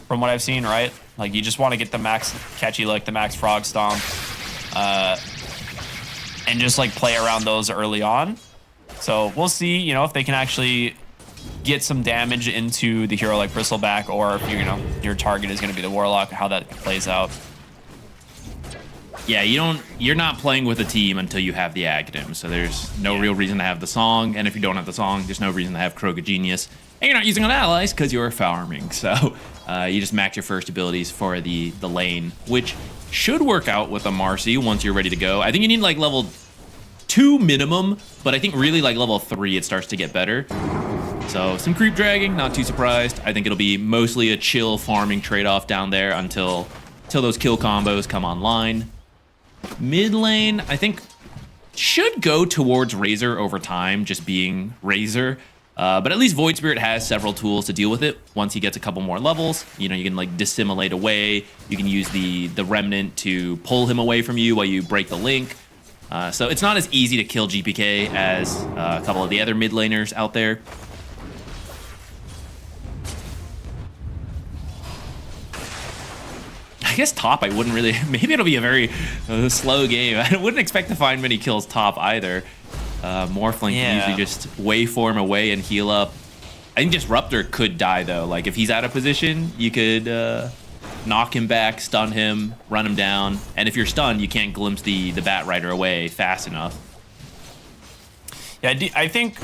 from what I've seen, right? Like, you just want to get the max Catchy Lick, the max Frog Stomp, and just, like, play around those early on. So we'll see, you know, if they can actually get some damage into the hero like Bristleback, or if you know your target is going to be the Warlock, how that plays out. Yeah, you're not playing with a team until you have the Aghanim, so there's no real reason to have the song, and if you don't have the song, there's no reason to have Kroga Genius, and you're not using on allies because you're farming, so you just max your first abilities for the lane, which should work out with a Marcy once you're ready to go. I think you need like level 2 minimum, but I think really like level 3 it starts to get better. So some creep dragging, not too surprised. I think it'll be mostly a chill farming trade-off down there until those kill combos come online. Mid lane, I think, should go towards Razor over time, just being Razor. But at least Void Spirit has several tools to deal with it. Once he gets a couple more levels, you know, you can like dissimulate away. You can use the Remnant to pull him away from you while you break the link. So it's not as easy to kill GPK as a couple of the other mid laners out there. I guess top, I wouldn't really... Maybe it'll be a very slow game. I wouldn't expect to find many kills top either. Morphling can usually just waveform away and heal up. I think Disruptor could die though. Like if he's out of position, you could knock him back, stun him, run him down. And if you're stunned, you can't glimpse the Bat Rider away fast enough. Yeah, I think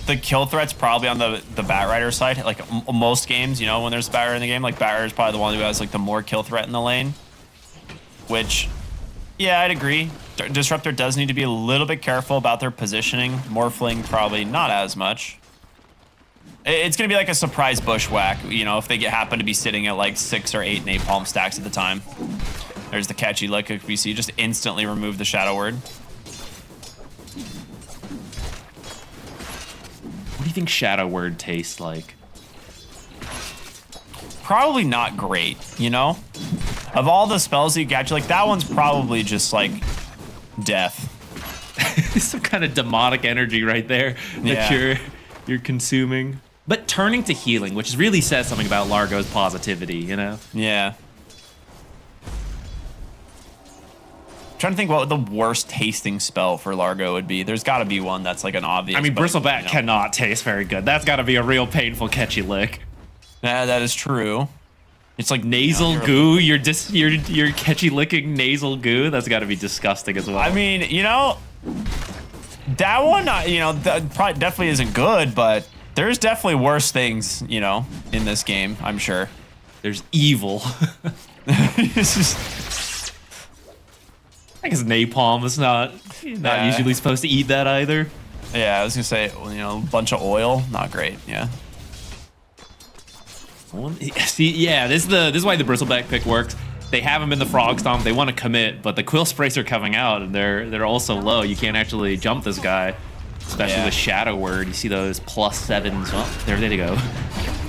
the kill threat's probably on the Bat Rider side. Like most games, you know, when there's a Bat Rider in the game, like Bat Rider's probably the one who has like the more kill threat in the lane. Which, yeah, I'd agree. Disruptor does need to be a little bit careful about their positioning. Morphling probably not as much. It's going to be like a surprise bushwhack, you know, if they happen to be sitting at like 6 or 8 napalm stacks at the time. There's the catchy lick of BC. Just instantly remove the Shadow Word. What do you think Shadow Word tastes like? Probably not great, you know? Of all the spells you get, like that one's probably just like death. Some kind of demonic energy right there that you're consuming. But turning to healing, which really says something about Largo's positivity, you know? Yeah. I'm trying to think what the worst tasting spell for Largo would be. There's got to be one that's like an obvious. I mean, Bristleback cannot taste very good. That's got to be a real painful catchy lick. Yeah, that is true. It's like nasal goo. You're catchy licking nasal goo. That's got to be disgusting as well. I mean, you know, that one, you know, that probably definitely isn't good, but there's definitely worse things, you know, in this game, I'm sure. There's evil. It's just... I guess napalm is not usually supposed to eat that either. Yeah, I was gonna say, you know, a bunch of oil, not great. Yeah. See, yeah, this is why the Bristleback pick works. They have him in the Frog Stomp. They want to commit, but the Quill Sprays are coming out, and they're also low. You can't actually jump this guy, especially with Shadow Word. You see those +7s. Well, there they go.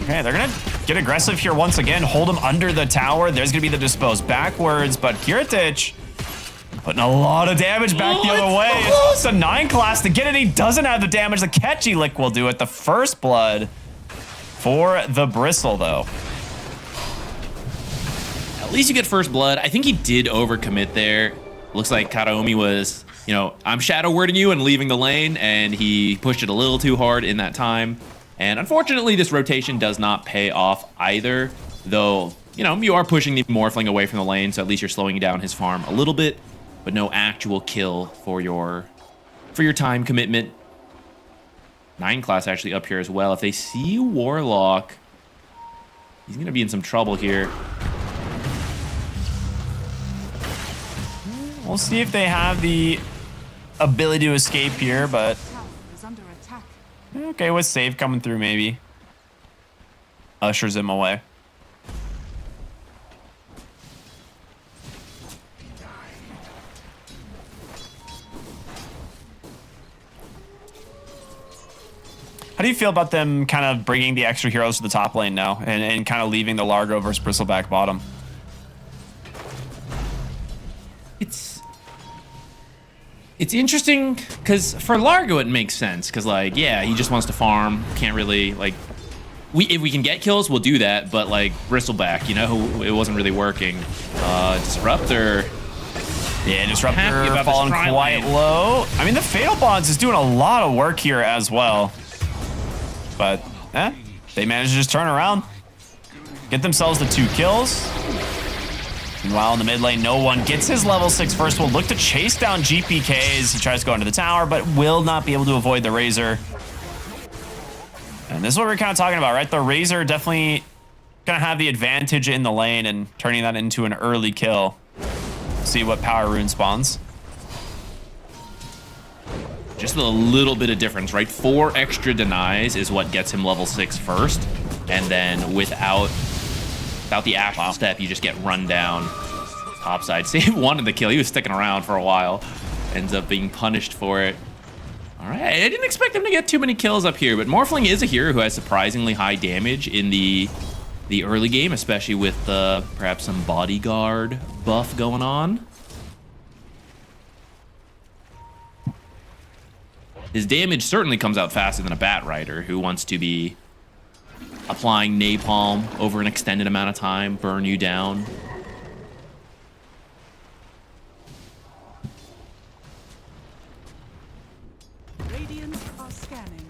Okay, they're gonna get aggressive here once again. Hold him under the tower. There's gonna be the dispose backwards, but Kiritich putting a lot of damage back the other way. It's a 9 class to get it. He doesn't have the damage. The catchy lick will do it. The first blood for the Bristle, though. At least you get first blood. I think he did overcommit there. Looks like Karaomi was, you know, I'm Shadow Wording you and leaving the lane, and he pushed it a little too hard in that time. And unfortunately, this rotation does not pay off either, though, you know, you are pushing the Morphling away from the lane, so at least you're slowing down his farm a little bit, but no actual kill for your time commitment. 9 class actually up here as well. If they see Warlock, he's going to be in some trouble here. We'll see if they have the ability to escape here, but okay, with save coming through, maybe ushers him away. How do you feel about them kind of bringing the extra heroes to the top lane now and kind of leaving the Largo versus Bristleback bottom? It's interesting because for Largo it makes sense because, like, yeah, he just wants to farm. Can't really, like, if we can get kills, we'll do that. But like Bristleback, you know, it wasn't really working. Disruptor. Yeah, Disruptor falling quite low. I mean, the Fatal Bonds is doing a lot of work here as well. But they managed to just turn around, get themselves the 2 kills. Meanwhile, in the mid lane, no one gets his level 6 first. Will look to chase down GPK as he tries to go into the tower, but will not be able to avoid the Razor. And this is what we're kind of talking about, right? The Razor definitely going to have the advantage in the lane and turning that into an early kill. See what power rune spawns. Just a little bit of difference, right? 4 extra denies is what gets him level 6 first. And then without the actual step, you just get run down topside. Save wanted the kill. He was sticking around for a while. Ends up being punished for it. All right, I didn't expect him to get too many kills up here, but Morphling is a hero who has surprisingly high damage in the early game, especially with perhaps some bodyguard buff going on. His damage certainly comes out faster than a Bat Rider who wants to be applying napalm over an extended amount of time, burn you down. Radiant are scanning.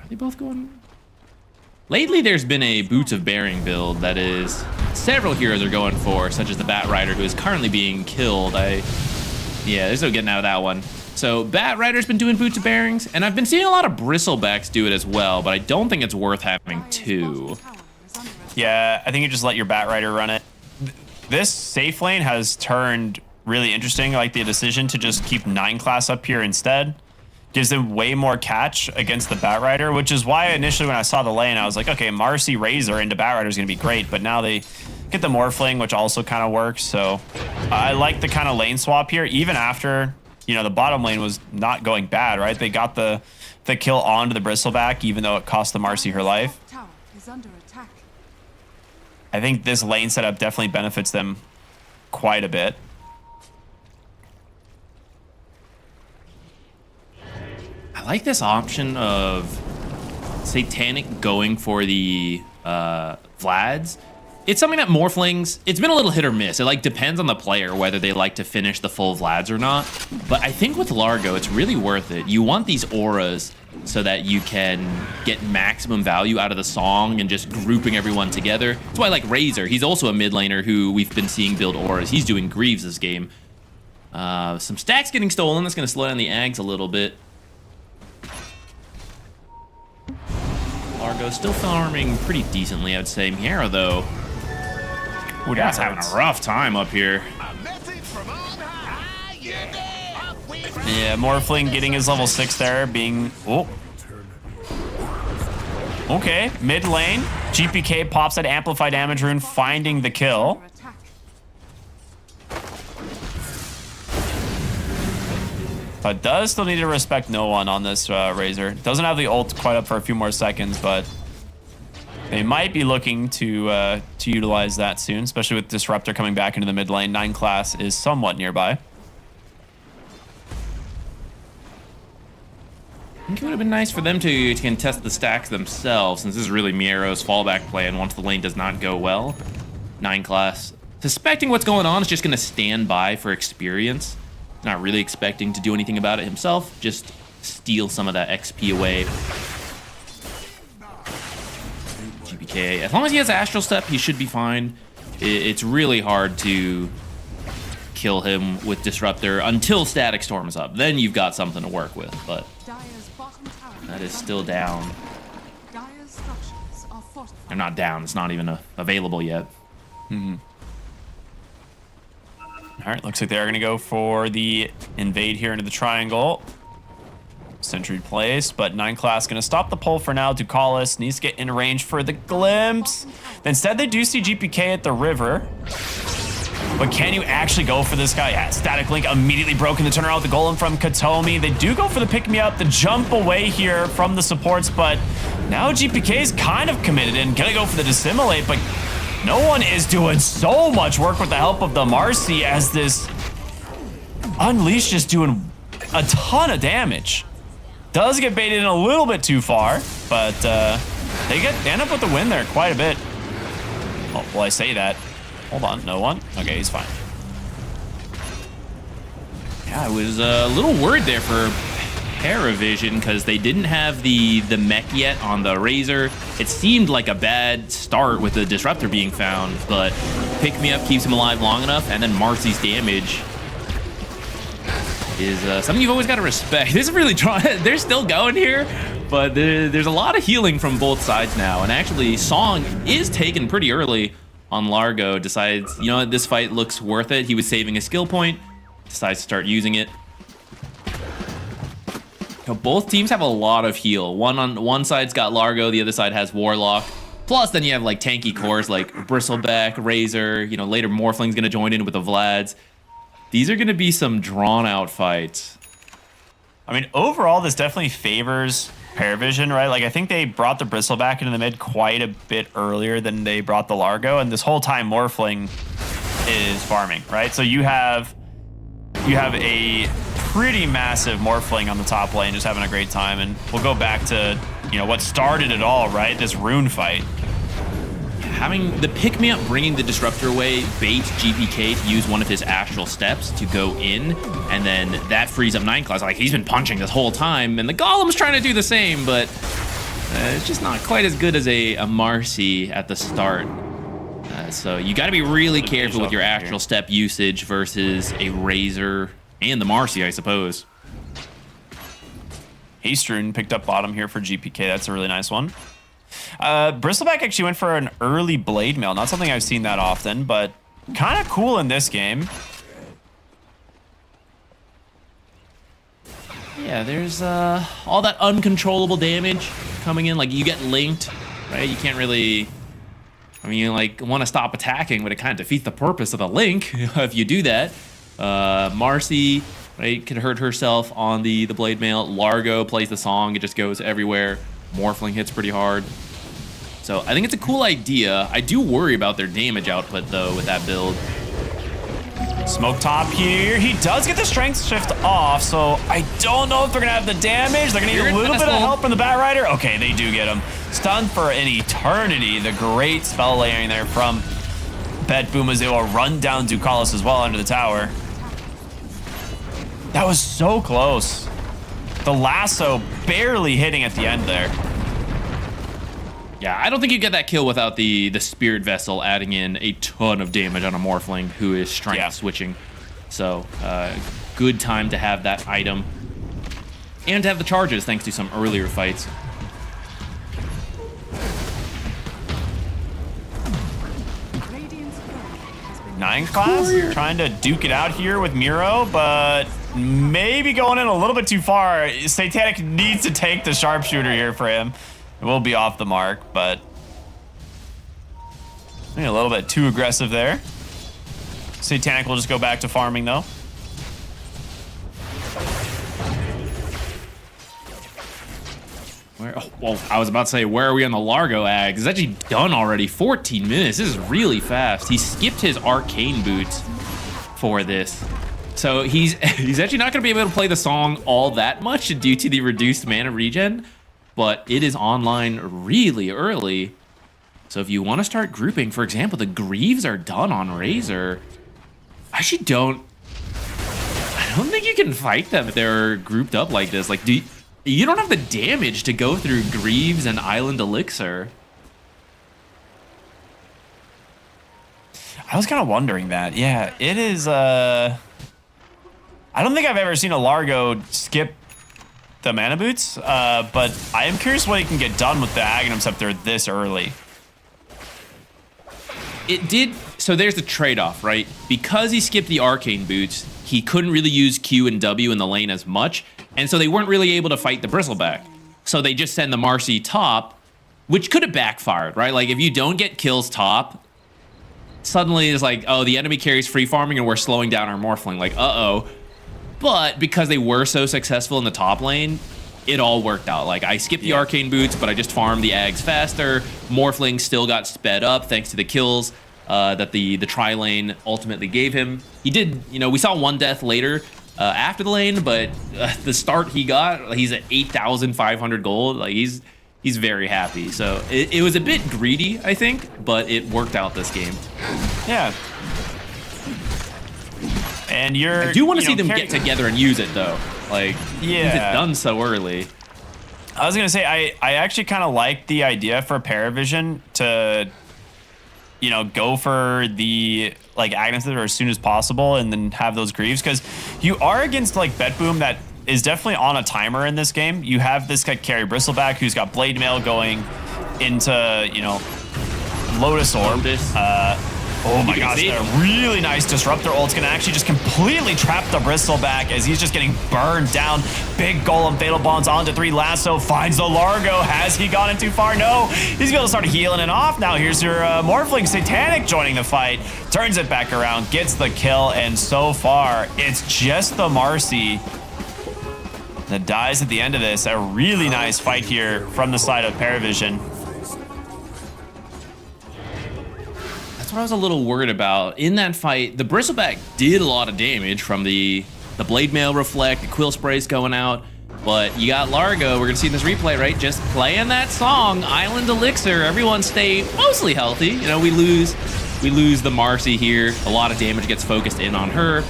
Are they both going? Lately, there's been a Boots of Bearing build that is several heroes are going for, such as the Bat Rider, who is currently being killed. Yeah, there's no getting out of that one. So Bat Rider's been doing Boots of Bearings, and I've been seeing a lot of Bristlebacks do it as well, but I don't think it's worth having two. Yeah, I think you just let your Bat Rider run it. This safe lane has turned really interesting. I like the decision to just keep 9 class up here instead. Gives them way more catch against the Bat Rider, which is why initially when I saw the lane, I was like, okay, Marcy Razor into Bat Rider is going to be great, but now they get the Morphling, which also kind of works. So I like the kind of lane swap here, even after, you know, the bottom lane was not going bad, right? They got the kill onto the Bristleback, even though it cost the Marcy her life. Tower is under attack. I think this lane setup definitely benefits them quite a bit. I like this option of Satanic going for the Vlads. It's something that Morphlings, it's been a little hit or miss. It like depends on the player whether they like to finish the full Vlads or not. But I think with Largo, it's really worth it. You want these auras so that you can get maximum value out of the song and just grouping everyone together. That's why I like Razor. He's also a mid laner who we've been seeing build auras. He's doing Greaves this game. Some stacks getting stolen. That's going to slow down the Ags a little bit. Largo still farming pretty decently, I would say. Miera, though, that's having a rough time up here. Yeah, Morphling getting his level 6 there, being... Oh. Okay, mid lane. GPK pops that Amplify Damage rune, finding the kill. But does still need to respect no one on this Razor. Doesn't have the ult quite up for a few more seconds, but they might be looking to utilize that soon, especially with Disruptor coming back into the mid lane. 9 class is somewhat nearby. I think it would have been nice for them to contest the stacks themselves, since this is really Miero's fallback plan once the lane does not go well. 9 class, suspecting what's going on, is just going to stand by for experience. Not really expecting to do anything about it himself, just steal some of that XP away. GPK, as long as he has Astral Step, he should be fine. It's really hard to kill him with Disruptor until Static Storm is up. Then you've got something to work with, but that is still down. They're not down, it's not even available yet. All right, looks like they're going to go for the invade here into the triangle. Sentry placed, but 9 class going to stop the pull for now. Ducalis needs to get in range for the glimpse. Instead, they do see GPK at the river. But can you actually go for this guy? Yeah, Static Link immediately broken the turnaround with the golem from Katomi. They do go for the pick-me-up, the jump away here from the supports, but now GPK is kind of committed and going to go for the dissimulate, but no one is doing so much work with the help of the Marcy as this Unleash just doing a ton of damage. Does get baited in a little bit too far, but they end up with the win there quite a bit. Oh, well, I say that. Hold on, no one? Okay, he's fine. Yeah, I was a little worried there for PARIVISION because they didn't have the mech yet on the Razor. It seemed like a bad start with the Disruptor being found, but Pick Me Up keeps him alive long enough, and then Marcy's damage is something you've always got to respect. This is really they're still going here, but there's a lot of healing from both sides now, and actually Song is taken pretty early on Largo. Decides, you know what, this fight looks worth it. He was saving a skill point, decides to start using it. You know, both teams have a lot of heal. One side's got Largo, the other side has Warlock. Plus, then you have like tanky cores like Bristleback, Razor. You know, later Morphling's gonna join in with the Vlads. These are gonna be some drawn-out fights. I mean, overall, this definitely favors PARIVISION, right? Like, I think they brought the Bristleback into the mid quite a bit earlier than they brought the Largo, and this whole time Morphling is farming, right? So you have a pretty massive Morphling on the top lane, just having a great time, and we'll go back to, you know, what started it all, right? This rune fight. Having the pick-me-up, bringing the Disruptor away, bait GPK to use one of his Astral Steps to go in, and then that frees up 9 class. Like, he's been punching this whole time, and the Golem's trying to do the same, but It's just not quite as good as a Marcy at the start. So you got to be really careful with your actual step usage versus a Razor and the Marcy, I suppose. Hastrun picked up bottom here for GPK. That's a really nice one. Bristleback actually went for an early blade mail. Not something I've seen that often, but kind of cool in this game. Yeah, there's all that uncontrollable damage coming in. Like, you get linked, right? You can't really... I mean, you like want to stop attacking, but it kind of defeats the purpose of the link if you do that. Marcy, right, could hurt herself on the blade mail. Largo plays the song. It just goes everywhere. Morphling hits pretty hard. So I think it's a cool idea. I do worry about their damage output, though, with that build. Smoke top here. He does get the strength shift off, so I don't know if they're going to have the damage. They're going to need a little bit of help from the Bat Rider. Okay, they do get him. Stunned for an eternity. The great spell layering there from BetBoom as they will run down Ducalis as well under the tower. That was so close. The lasso barely hitting at the end there. Yeah, I don't think you get that kill without the Spirit Vessel adding in a ton of damage on a Morphling who is strength switching. So, good time to have that item. And to have the charges thanks to some earlier fights. Nine class trying to duke it out here with Miro, but maybe going in a little bit too far. Satanic needs to take the sharpshooter here for him. It will be off the mark, but maybe a little bit too aggressive there. Satanic will just go back to farming though. Well, I was about to say, where are we on the Largo ag? It's actually done already. 14 minutes. This is really fast. He skipped his arcane boots for this. So he's actually not going to be able to play the song all that much due to the reduced mana regen, but it is online really early. So if you want to start grouping, for example, the Greaves are done on Razor. I actually don't think you can fight them if they're grouped up like this. Like, you don't have the damage to go through Greaves and Island Elixir. I was kind of wondering that. Yeah, it is... I don't think I've ever seen a Largo skip the mana boots, but I am curious what he can get done with the Aghanim Scepter this early. It did... So there's the trade-off, right? Because he skipped the arcane boots, he couldn't really use Q and W in the lane as much, and so they weren't really able to fight the Bristleback. So they just send the Marcy top, which could have backfired, right? Like, if you don't get kills top, suddenly it's like, oh, the enemy carries free farming and we're slowing down our Morphling. Like, uh-oh. But because they were so successful in the top lane, it all worked out. Like, I skipped the arcane boots, but I just farmed the Ags faster. Morphling still got sped up thanks to the kills that the tri-lane ultimately gave him. He did, you know, we saw one death later after the lane, but the start he got, he's at 8,500 gold. Like, he's very happy. So it was a bit greedy, I think, but it worked out this game. Yeah. And I do want to see them get together and use it, though. Like, yeah, it's done so early. I was gonna say I actually kind of like the idea for PARIVISION to, you know, go for the like Aghanim Scepter as soon as possible and then have those Greaves, because you are against like BetBoom that is definitely on a timer in this game. You have this guy carry Bristleback who's got Blade Mail going into, you know, Lotus Orb. Oh my gosh, a really nice Disruptor ult's gonna actually just completely trap the Bristleback as he's just getting burned down. Big Golem Fatal Bonds onto 3 Lasso, finds the Largo. Has he gone in too far? No, he's gonna be able to start healing it off. Now here's your Morphling Satanic joining the fight, turns it back around, gets the kill, and so far, it's just the Marcy that dies at the end of this. A really nice fight here from the side of PARIVISION. That's what I was a little worried about. In that fight, the Bristleback did a lot of damage from the Blade Mail Reflect, the Quill Sprays going out, but you got Largo, we're gonna see in this replay, right? Just playing that song, Island Elixir, everyone stay mostly healthy. You know, we lose the Marcy here. A lot of damage gets focused in on her.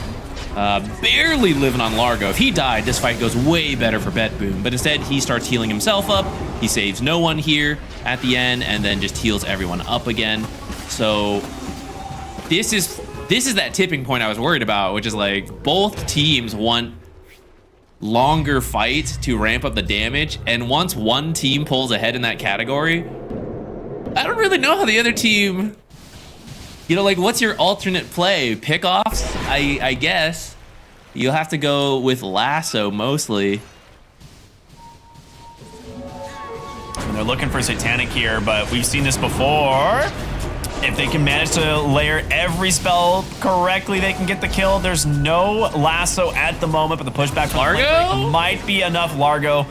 barely living on Largo. If he died, this fight goes way better for BetBoom. But instead, he starts healing himself up. He saves no one here at the end, and then just heals everyone up again. So this is that tipping point I was worried about, which is like both teams want longer fights to ramp up the damage, and once one team pulls ahead in that category, I don't really know how the other team, like what's your alternate play? Pickoffs? I guess you'll have to go with lasso mostly. And they're looking for Satanic here, but we've seen this before. If they can manage to layer every spell correctly, they can get the kill. There's no lasso at the moment, but the pushback from Largo might be enough. Largo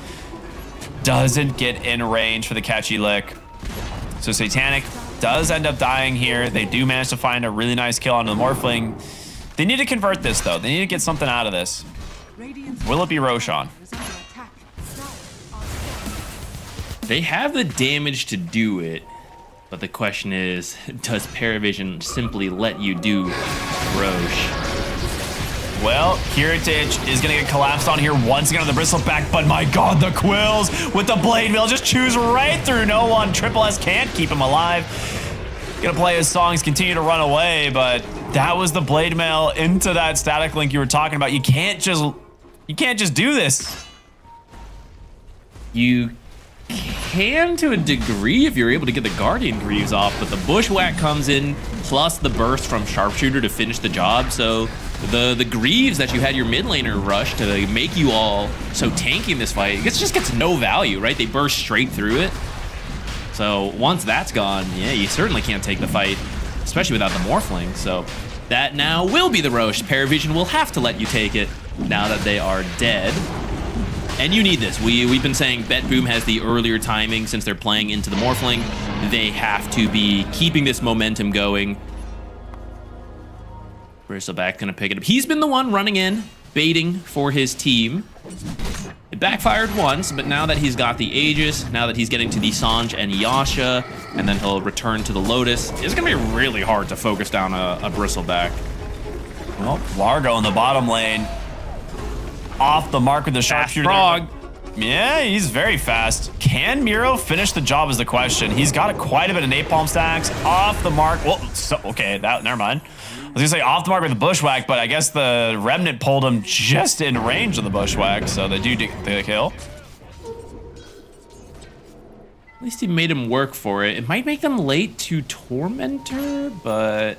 doesn't get in range for the catchy lick. So Satanic does end up dying here. They do manage to find a really nice kill on the Morphling. They need to convert this, though. They need to get something out of this. Will it be Roshan? They have the damage to do it. But the question is, does PARIVISION simply let you do Roche? Well, Kiritich is going to get collapsed on here once again on the Bristleback, but my god, the Quills with the Blade Mail just chews right through no one. Triple S can't keep him alive. Gonna play his songs, continue to run away, but that was the Blade Mail into that static link you were talking about. You can't just do this. You can to a degree if you're able to get the Guardian Greaves off, but the Bushwhack comes in plus the burst from Sharpshooter to finish the job. So the Greaves that you had your mid laner rush to make you all so tanky in this fight, it just gets no value, right? They burst straight through it. So once that's gone, yeah, you certainly can't take the fight, especially without the Morphling. So that now will be the Roche. PARIVISION will have to let you take it now that they are dead. And you need this. We've been saying BetBoom has the earlier timing since they're playing into the Morphling. They have to be keeping this momentum going. Bristleback gonna pick it up. He's been the one running in, baiting for his team. It backfired once, but now that he's got the Aegis, now that he's getting to the Sange and Yasha, and then he'll return to the Lotus, it's gonna be really hard to focus down a Bristleback. Well, Largo in the bottom lane. Off the mark with the Sharpshooter. Frog. Yeah, he's very fast. Can Miro finish the job is the question. He's got quite a bit of napalm stacks. Off the mark. Well, okay, never mind. I was gonna say off the mark with the Bushwhack, but I guess the Remnant pulled him just in range of the Bushwhack, so they do get the kill. At least he made him work for it. It might make them late to Tormentor, but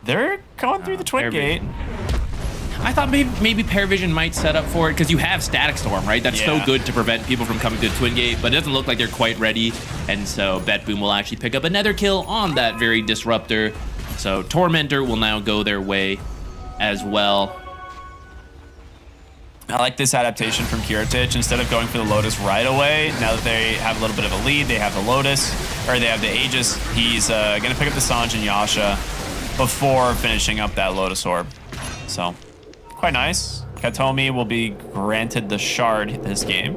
they're going through the Twin Gate. I thought maybe PARIVISION might set up for it because you have Static Storm, right? That's so good to prevent people from coming to the Twin Gate, but it doesn't look like they're quite ready. And so BetBoom will actually pick up another kill on that very Disruptor. So Tormentor will now go their way as well. I like this adaptation from Kiritich. Instead of going for the Lotus right away, now that they have a little bit of a lead, they have the Lotus, or they have the Aegis, he's going to pick up the Sange and Yasha before finishing up that Lotus Orb. So quite nice. Katomi will be granted the Shard this game.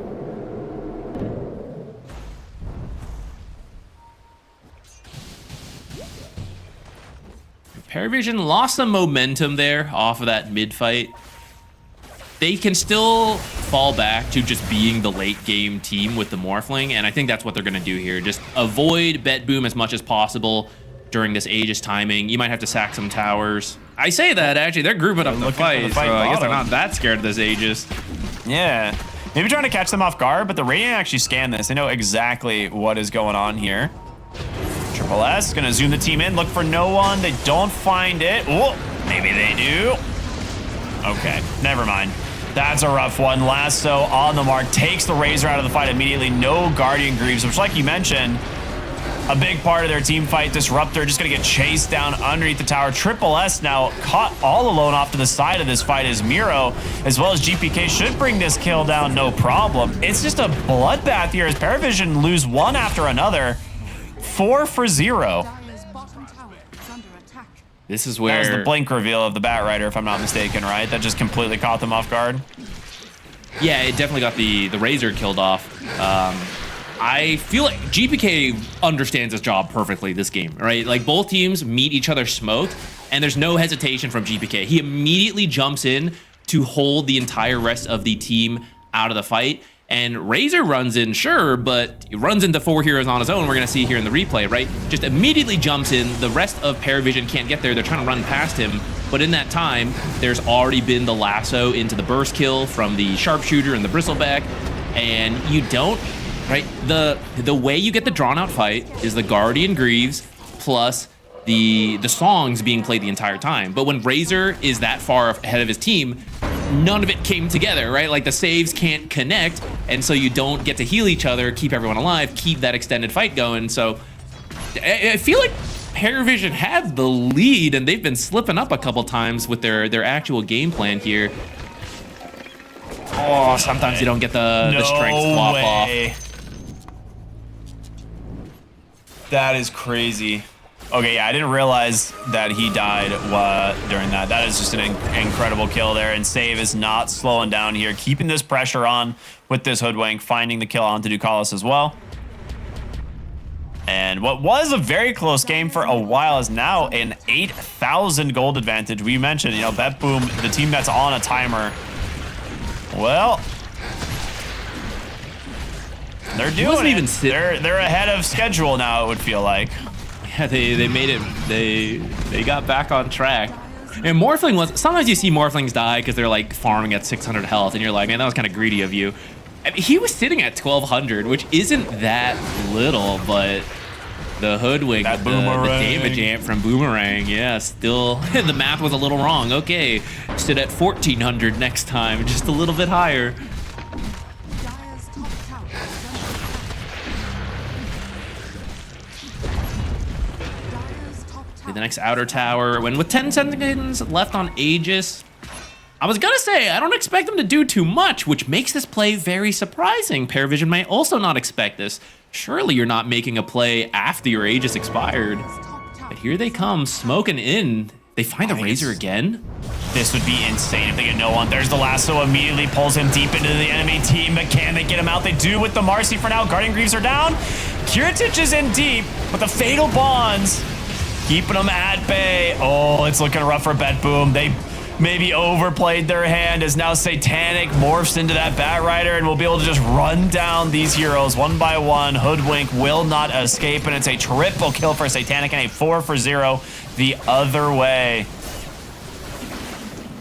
PARIVISION lost some momentum there off of that mid fight. They can still fall back to just being the late game team with the Morphling, and I think that's what they're going to do here. Just avoid BetBoom as much as possible during this Aegis timing. You might have to sack some towers. I say that, actually, they're grouping up the fight, so I guess they're not that scared of this Aegis. Yeah, maybe trying to catch them off guard, but the Radiant actually scanned this. They know exactly what is going on here. Triple S gonna zoom the team in, look for no one. They don't find it. Oh, maybe they do. Okay, never mind. That's a rough one. Lasso on the mark, takes the Razor out of the fight immediately. No Guardian Greaves, which, like you mentioned, a big part of their team fight. Disruptor just gonna get chased down underneath the tower. Triple S now caught all alone off to the side of this fight as Miro, as well as GPK, should bring this kill down no problem. It's just a bloodbath here as PARIVISION lose one after another. 4 for 0. This is where... That was the blink reveal of the Batrider, if I'm not mistaken, right? That just completely caught them off guard. Yeah, it definitely got the Razor killed off. I feel like GPK understands his job perfectly this game, right? Like both teams meet each other smoked, and there's no hesitation from GPK. He immediately jumps in to hold the entire rest of the team out of the fight. And Razor runs in, sure, but he runs into 4 heroes on his own. We're going to see here in the replay, right? Just immediately jumps in. The rest of PARIVISION can't get there. They're trying to run past him. But in that time, there's already been the lasso into the burst kill from the sharpshooter and the bristleback. And you don't, right? The way you get the drawn out fight is the Guardian Greaves plus the songs being played the entire time. But when Razor is that far ahead of his team, none of it came together, right? Like the saves can't connect, and so you don't get to heal each other, keep everyone alive, keep that extended fight going. So I feel like PARIVISION had the lead, and they've been slipping up a couple times with their actual game plan here. Oh, sometimes you don't get the strength swap off. That is crazy. Okay, yeah, I didn't realize that he died during that. That is just an incredible kill there, and Save is not slowing down here, keeping this pressure on with this Hoodwink, finding the kill onto Ducalis as well. And what was a very close game for a while is now an 8,000 gold advantage. We mentioned, you know, BetBoom, the team that's on a timer. Well, they're doing it. They're ahead of schedule now, it would feel like. Yeah, they made it. They got back on track. And Morphling was, sometimes you see Morphlings die because they're like farming at 600 health, and you're like, man, that was kind of greedy of you. I mean, he was sitting at 1200, which isn't that little, but the Hoodwink, the damage amp from Boomerang, yeah, still, the math was a little wrong. Okay, sit at 1400 next time, just a little bit higher. The next outer tower, when with 10 seconds left on Aegis, I was gonna say, I don't expect them to do too much, which makes this play very surprising. PARIVISION may also not expect this. Surely you're not making a play after your Aegis expired. But here they come, smoking in. They find the Razor again. This would be insane if they get no one. There's the lasso, immediately pulls him deep into the enemy team, but can they get him out? They do with the Marcy for now. Guardian Greaves are down. Kiritich is in deep, but the Fatal Bonds keeping them at bay. Oh, it's looking rough for BetBoom. They maybe overplayed their hand as now Satanic morphs into that Bat Rider and will be able to just run down these heroes one by one. Hoodwink will not escape, and it's a triple kill for Satanic and a 4 for 0 the other way.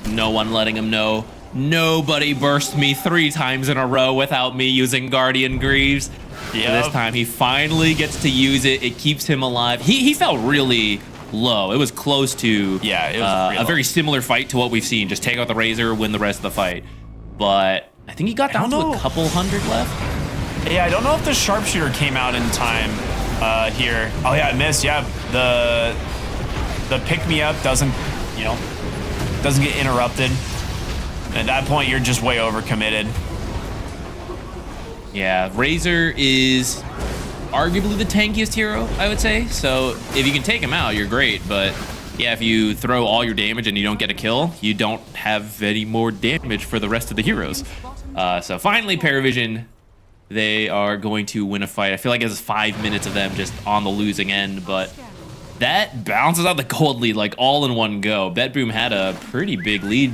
No one letting him know. Nobody burst me 3 times in a row without me using Guardian Greaves. This time he finally gets to use it. It keeps him alive. He felt really low. It was close to a very similar fight to what we've seen. Just take out the Razor, win the rest of the fight. But I think he got down to a couple hundred left. Yeah, I don't know if the sharpshooter came out in time here. Oh yeah, I missed. Yeah, the pick me up doesn't get interrupted. At that point, you're just way overcommitted. Yeah, Razor is arguably the tankiest hero, I would say. So if you can take him out, you're great. But yeah, if you throw all your damage and you don't get a kill, you don't have any more damage for the rest of the heroes. So finally, PARIVISION, they are going to win a fight. I feel like it's 5 minutes of them just on the losing end, but that balances out the gold lead like all in one go. BetBoom had a pretty big lead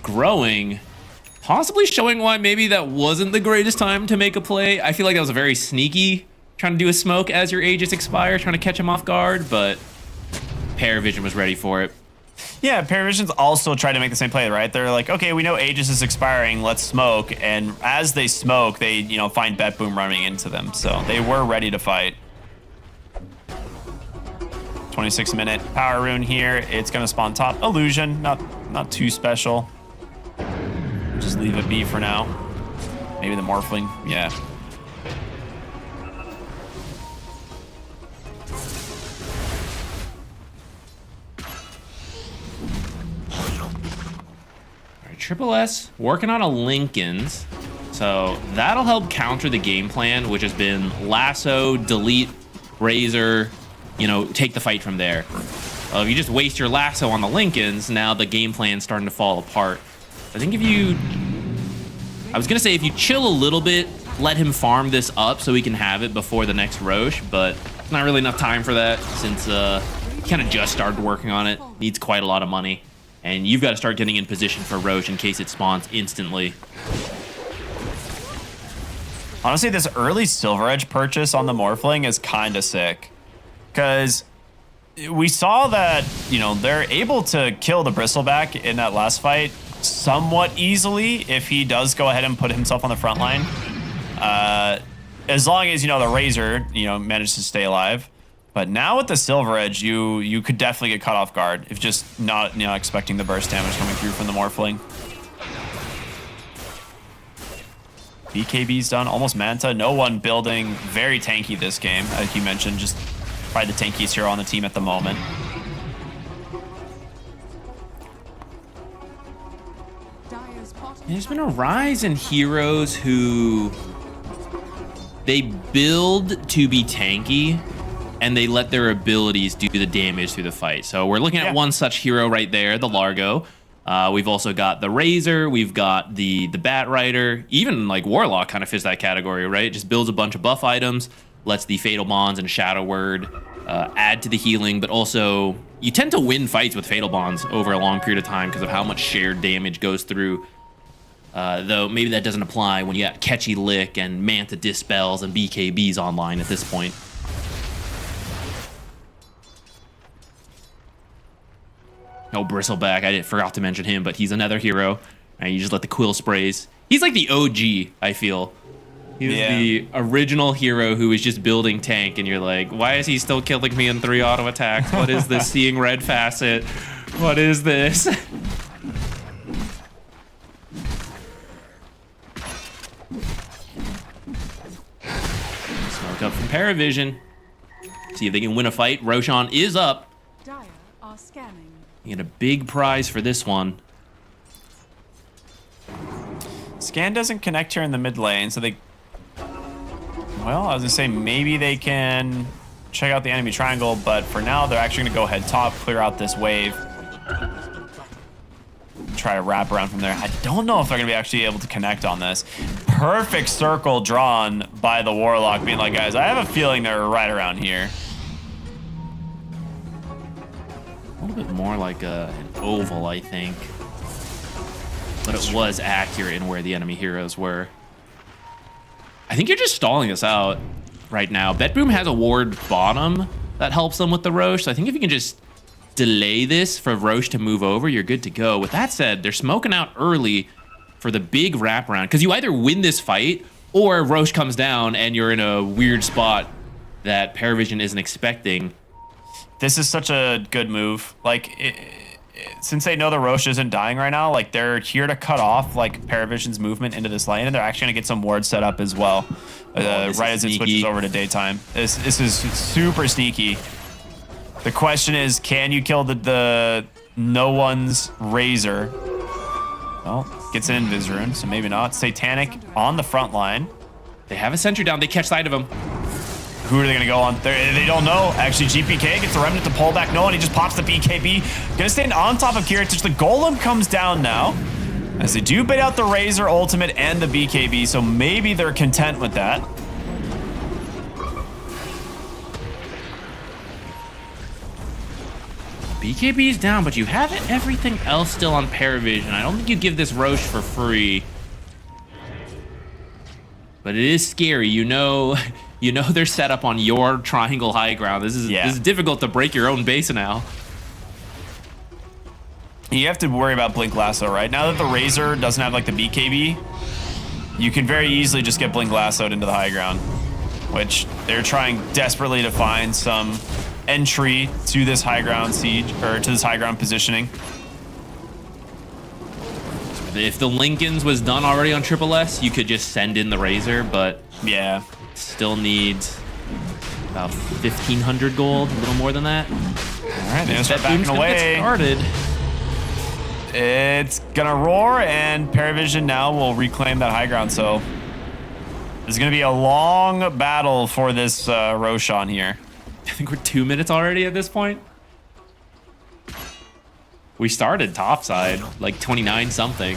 growing, possibly showing why maybe that wasn't the greatest time to make a play. I feel like that was a very sneaky, trying to do a smoke as your Aegis expire, trying to catch him off guard, but PARIVISION was ready for it. Yeah, PARIVISION's also tried to make the same play, right? They're like, okay, we know Aegis is expiring, let's smoke. And as they smoke, they, find BetBoom running into them. So they were ready to fight. 26-minute power rune here. It's gonna spawn top. Illusion, not too special. Just leave it be for now. Maybe the Morphling, yeah. Triple S working on a Lincoln's, so that'll help counter the game plan, which has been lasso, delete, Razor, take the fight from there. If you just waste your lasso on the Lincoln's, now the game plan's starting to fall apart. I think if you chill a little bit let him farm this up so we can have it before the next Roche, but not really enough time for that since he kind of just started working on it. Needs quite a lot of money, and you've got to start getting in position for Roche in case it spawns instantly. Honestly, this early Silver Edge purchase on the Morphling is kind of sick, because we saw that, you know, they're able to kill the Bristleback in that last fight somewhat easily if he does go ahead and put himself on the front line. As long as, you know, the Razor, you know, manages to stay alive. But now with the Silver Edge, you could definitely get caught off guard if just not, you know, expecting the burst damage coming through from the Morphling. BKB's done, almost Manta. No one building, very tanky this game, like you mentioned, just probably the tankiest hero on the team at the moment. There's been a rise in heroes who they build to be tanky and they let their abilities do the damage through the fight. So we're looking at one such hero right there, the Largo. We've also got the Razor, we've got the Bat Rider, even like Warlock kind of fits that category, right? Just builds a bunch of buff items, lets the Fatal Bonds and Shadow Word add to the healing, but also you tend to win fights with Fatal Bonds over a long period of time because of how much shared damage goes through. Though maybe that doesn't apply when you got Catchy Lick and Manta Dispels and BKBs online at this point. Oh, Bristleback, I forgot to mention him, but he's another hero. And you just let the Quill Sprays. He's like the OG, I feel. He's the original hero who is just building tank, and you're like, why is he still killing me in 3 auto attacks? What is this Seeing Red Facet? What is this? Smoke up from PARIVISION. See if they can win a fight. Roshan is up. Dire are scanning. You get a big prize for this one. Scan doesn't connect here in the mid lane, so they... Well, I was gonna say maybe they can check out the enemy triangle, but for now they're actually gonna go head top, clear out this wave. Try to wrap around from there. I don't know if they're gonna be actually able to connect on this. Perfect circle drawn by the Warlock, being like, guys, I have a feeling they're right around here. A little bit more like an oval, I think. But it was accurate in where the enemy heroes were. I think you're just stalling us out right now. BetBoom has a ward bottom that helps them with the Roche. So I think if you can just delay this for Roche to move over, you're good to go. With that said, they're smoking out early for the big wraparound. Because you either win this fight or Roche comes down and you're in a weird spot that PARIVISION isn't expecting. This is such a good move. Like, since they know the Roche isn't dying right now, like, they're here to cut off, like, PARIVISION's movement into this lane, and they're actually going to get some wards set up as well, right as it switches over to daytime. This is super sneaky. The question is, can you kill the no one's Razor? Well, gets an Invis rune, so maybe not. Satanic on the front line. They have a sentry down. They catch sight of him. Who are they going to go on? They don't know. Actually, GPK gets a Remnant to pull back. No, and he just pops the BKB. Going to stand on top of Kiritich. The Golem comes down now, as they do bait out the Razor ultimate and the BKB, so maybe they're content with that. BKB's down, but you have everything else still on PARIVISION. I don't think you give this Roche for free. But it is scary. You know they're set up on your triangle high ground. This is difficult to break your own base now. You have to worry about Blink Lasso, right? Now that the Razor doesn't have like the BKB, you can very easily just get Blink Lassoed into the high ground, which they're trying desperately to find some entry to this high ground siege, or to this high ground positioning. If the Lincolns was done already on Triple S, you could just send in the Razor, but yeah, still needs about 1,500 gold, a little more than that. All right, they're start backing away. Started. It's gonna roar, and PARIVISION now will reclaim that high ground. So there's gonna be a long battle for this Roshan here. I think we're 2 minutes already at this point. We started topside, like 29 something.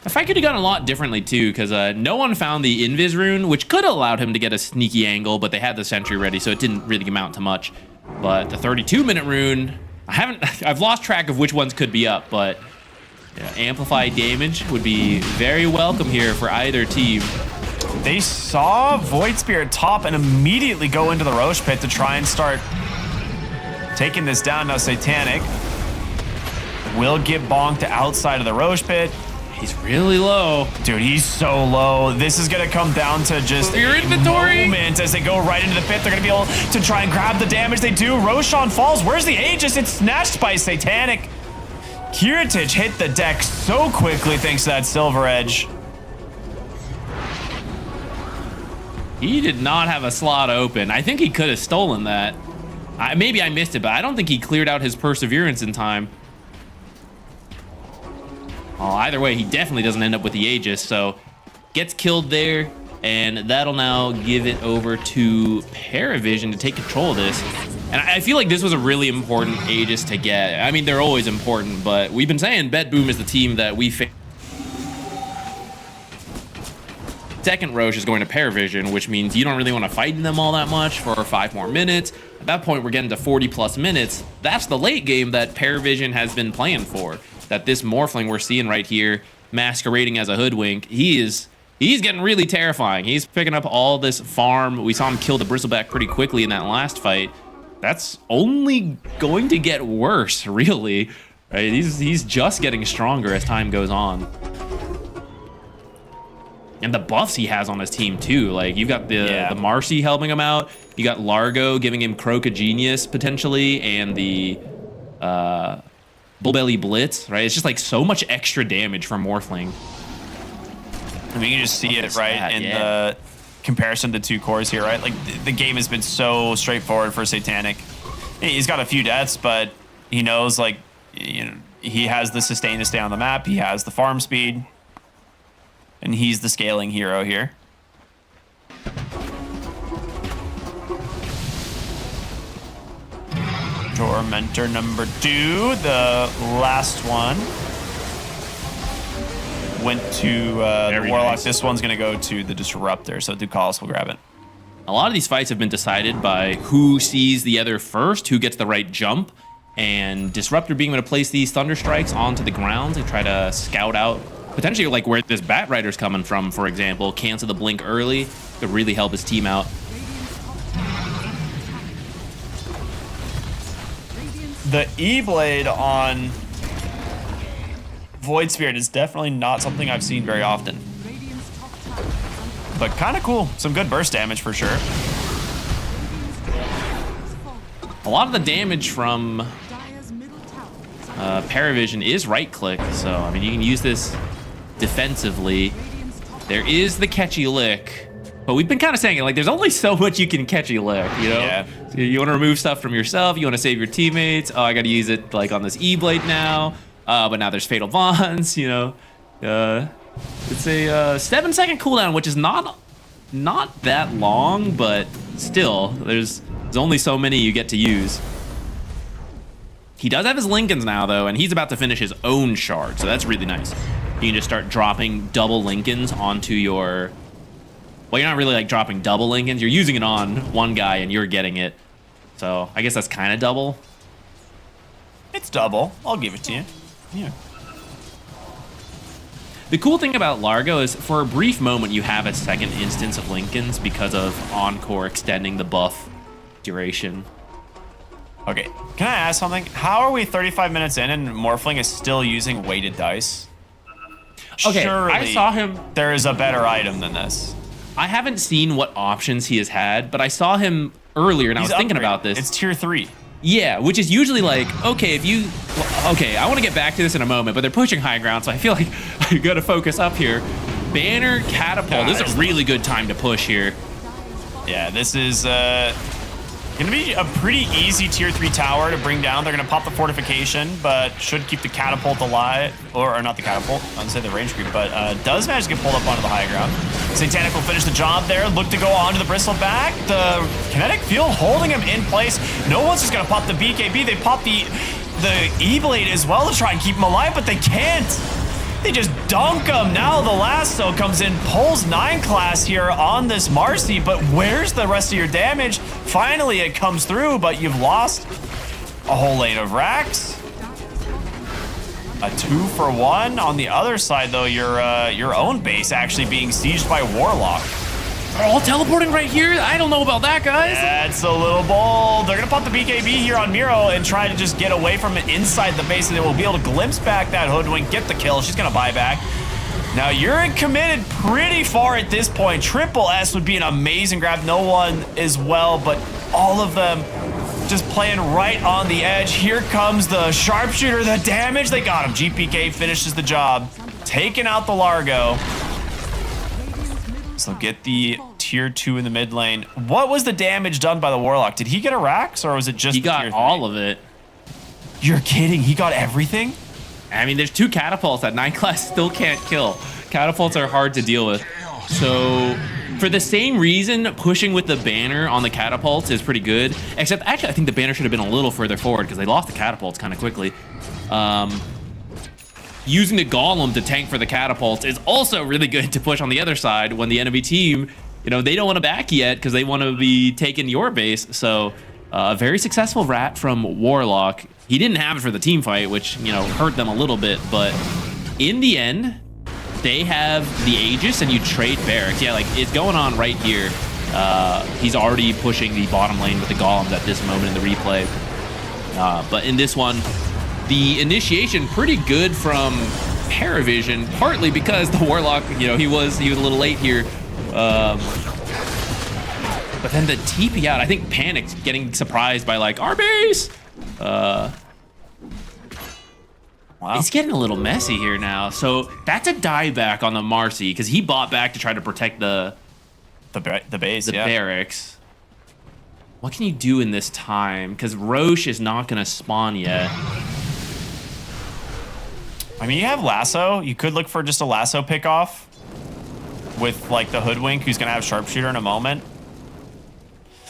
I fight could have gone a lot differently too, because no one found the Invis rune, which could have allowed him to get a sneaky angle, but they had the sentry ready, so it didn't really amount to much. But the 32-minute rune, I've lost track of which ones could be up, but amplified damage would be very welcome here for either team. They saw Void Spirit top and immediately go into the Roche pit to try and start taking this down. Now Satanic will get bonked outside of the Roche pit. He's really low. Dude, he's so low. This is going to come down to just your inventory moment as they go right into the pit. They're going to be able to try and grab the damage. They do. Roshan falls. Where's the Aegis? It's snatched by Satanic. Kiritich hit the deck so quickly thanks to that Silver Edge. He did not have a slot open. I think he could have stolen that. Maybe I missed it, but I don't think he cleared out his Perseverance in time. Well, either way, he definitely doesn't end up with the Aegis, so gets killed there, and that'll now give it over to PARIVISION to take control of this. And I feel like this was a really important Aegis to get. I mean, they're always important, but we've been saying BetBoom is the team that we face. Second Roche is going to PARIVISION, which means you don't really want to fight them all that much for 5 more minutes. At that point, we're getting to 40+ minutes. That's the late game that PARIVISION has been playing for. That this Morphling we're seeing right here, masquerading as a hoodwink, he's getting really terrifying. He's picking up all this farm. We saw him kill the Bristleback pretty quickly in that last fight. That's only going to get worse, really. Right? He's just getting stronger as time goes on. And the buffs he has on his team too. Like you've got the Marcy helping him out. You got Largo giving him Croak of Genius potentially, and the Bullbelly Blitz, right? It's just like so much extra damage from Morphling. I mean, you can just see it right in the comparison to the two cores here, right? Like the game has been so straightforward for Satanic. He's got a few deaths, but he knows like, you know, he has the sustain to stay on the map. He has the farm speed. And he's the scaling hero here. Tormentor number 2, the last one, went to the Warlock. Nice. This one's going to go to the Disruptor, so Ducalis will grab it. A lot of these fights have been decided by who sees the other first, who gets the right jump, and Disruptor being able to place these Thunder Strikes onto the ground to try to scout out potentially like where this Bat Rider's coming from, for example. Cancel the blink early to really help his team out. The E-Blade on Void Spirit is definitely not something I've seen very often. But kind of cool. Some good burst damage for sure. A lot of the damage from PARIVISION is right-click, so I mean you can use this defensively. There is the catchy lick, but we've been kind of saying it like there's only so much you can catchy lick, you know? Yeah. So you want to remove stuff from yourself, you want to save your teammates. Oh, I got to use it like on this E-Blade now, but now there's Fatal Bonds, you know? It's a 7-second cooldown, which is not that long, but still, there's only so many you get to use. He does have his Lincolns now, though, and he's about to finish his own shard, so that's really nice. You can just start dropping double Lincolns onto your... Well, you're not really like dropping double Lincolns. You're using it on one guy and you're getting it. So I guess that's kind of double. It's double. I'll give it to you. Yeah. The cool thing about Largo is for a brief moment you have a second instance of Lincolns because of Encore extending the buff duration. Okay, can I ask something? How are we 35 minutes in and Morphling is still using weighted dice? Okay, surely I saw him. There is a better item than this. I haven't seen what options he has had, but I saw him earlier and I was thinking about this. It's tier 3. Yeah, which is usually like, okay, I want to get back to this in a moment, but they're pushing high ground, so I feel like I gotta focus up here. Banner, Catapult, this is a really good time to push here. Yeah, this is gonna be a pretty easy tier 3 tower to bring down. They're gonna pop the fortification, but should keep the Catapult alive, or not the Catapult, I would say the range creep, but does manage to get pulled up onto the high ground. Satanic will finish the job there, look to go onto the Bristleback. The Kinetic Field holding him in place. No one's just gonna pop the BKB. They pop the E-Blade as well to try and keep him alive, but they can't. They just dunk him. Now the lasso comes in, pulls 9 class here on this Marcy, but where's the rest of your damage? Finally, it comes through, but you've lost a whole lane of racks. A 2-for-1. On the other side, though, your own base actually being sieged by Warlock. They're all teleporting right here? I don't know about that, guys. That's a little bold. They're going to pop the BKB here on Miro and try to just get away from it inside the base, and they will be able to glimpse back that Hoodwink, get the kill. She's going to buy back. Now, you're committed pretty far at this point. Triple S would be an amazing grab. No one as well, but all of them just playing right on the edge. Here comes the sharpshooter, the damage. They got him. GPK finishes the job, taking out the Largo. So get the tier 2 in the mid lane. What was the damage done by the Warlock? Did he get a Rax, or was it just He got all of it. You're kidding. He got everything? I mean, there's 2 catapults that 9 class still can't kill. Catapults are hard to deal with. So for the same reason, pushing with the banner on the catapults is pretty good. Except, actually, I think the banner should have been a little further forward because they lost the catapults kind of quickly. Using the golem to tank for the catapults is also really good to push on the other side when the enemy team, they don't want to back yet because they want to be taking your base. So a very successful rat from Warlock. He didn't have it for the team fight, which, hurt them a little bit. But in the end, they have the Aegis and you trade barracks. Yeah, like it's going on right here. He's already pushing the bottom lane with the golems at this moment in the replay. But in this one, the initiation pretty good from PARIVISION, partly because the Warlock, he was a little late here. But then the TP out, I think panicked, getting surprised by like our base. Wow. It's getting a little messy here now. So that's a dieback on the Marcy because he bought back to try to protect the base, the barracks. What can you do in this time? Because Roche is not going to spawn yet. I mean, you have Lasso. You could look for just a Lasso pickoff with like the Hoodwink, who's going to have Sharpshooter in a moment.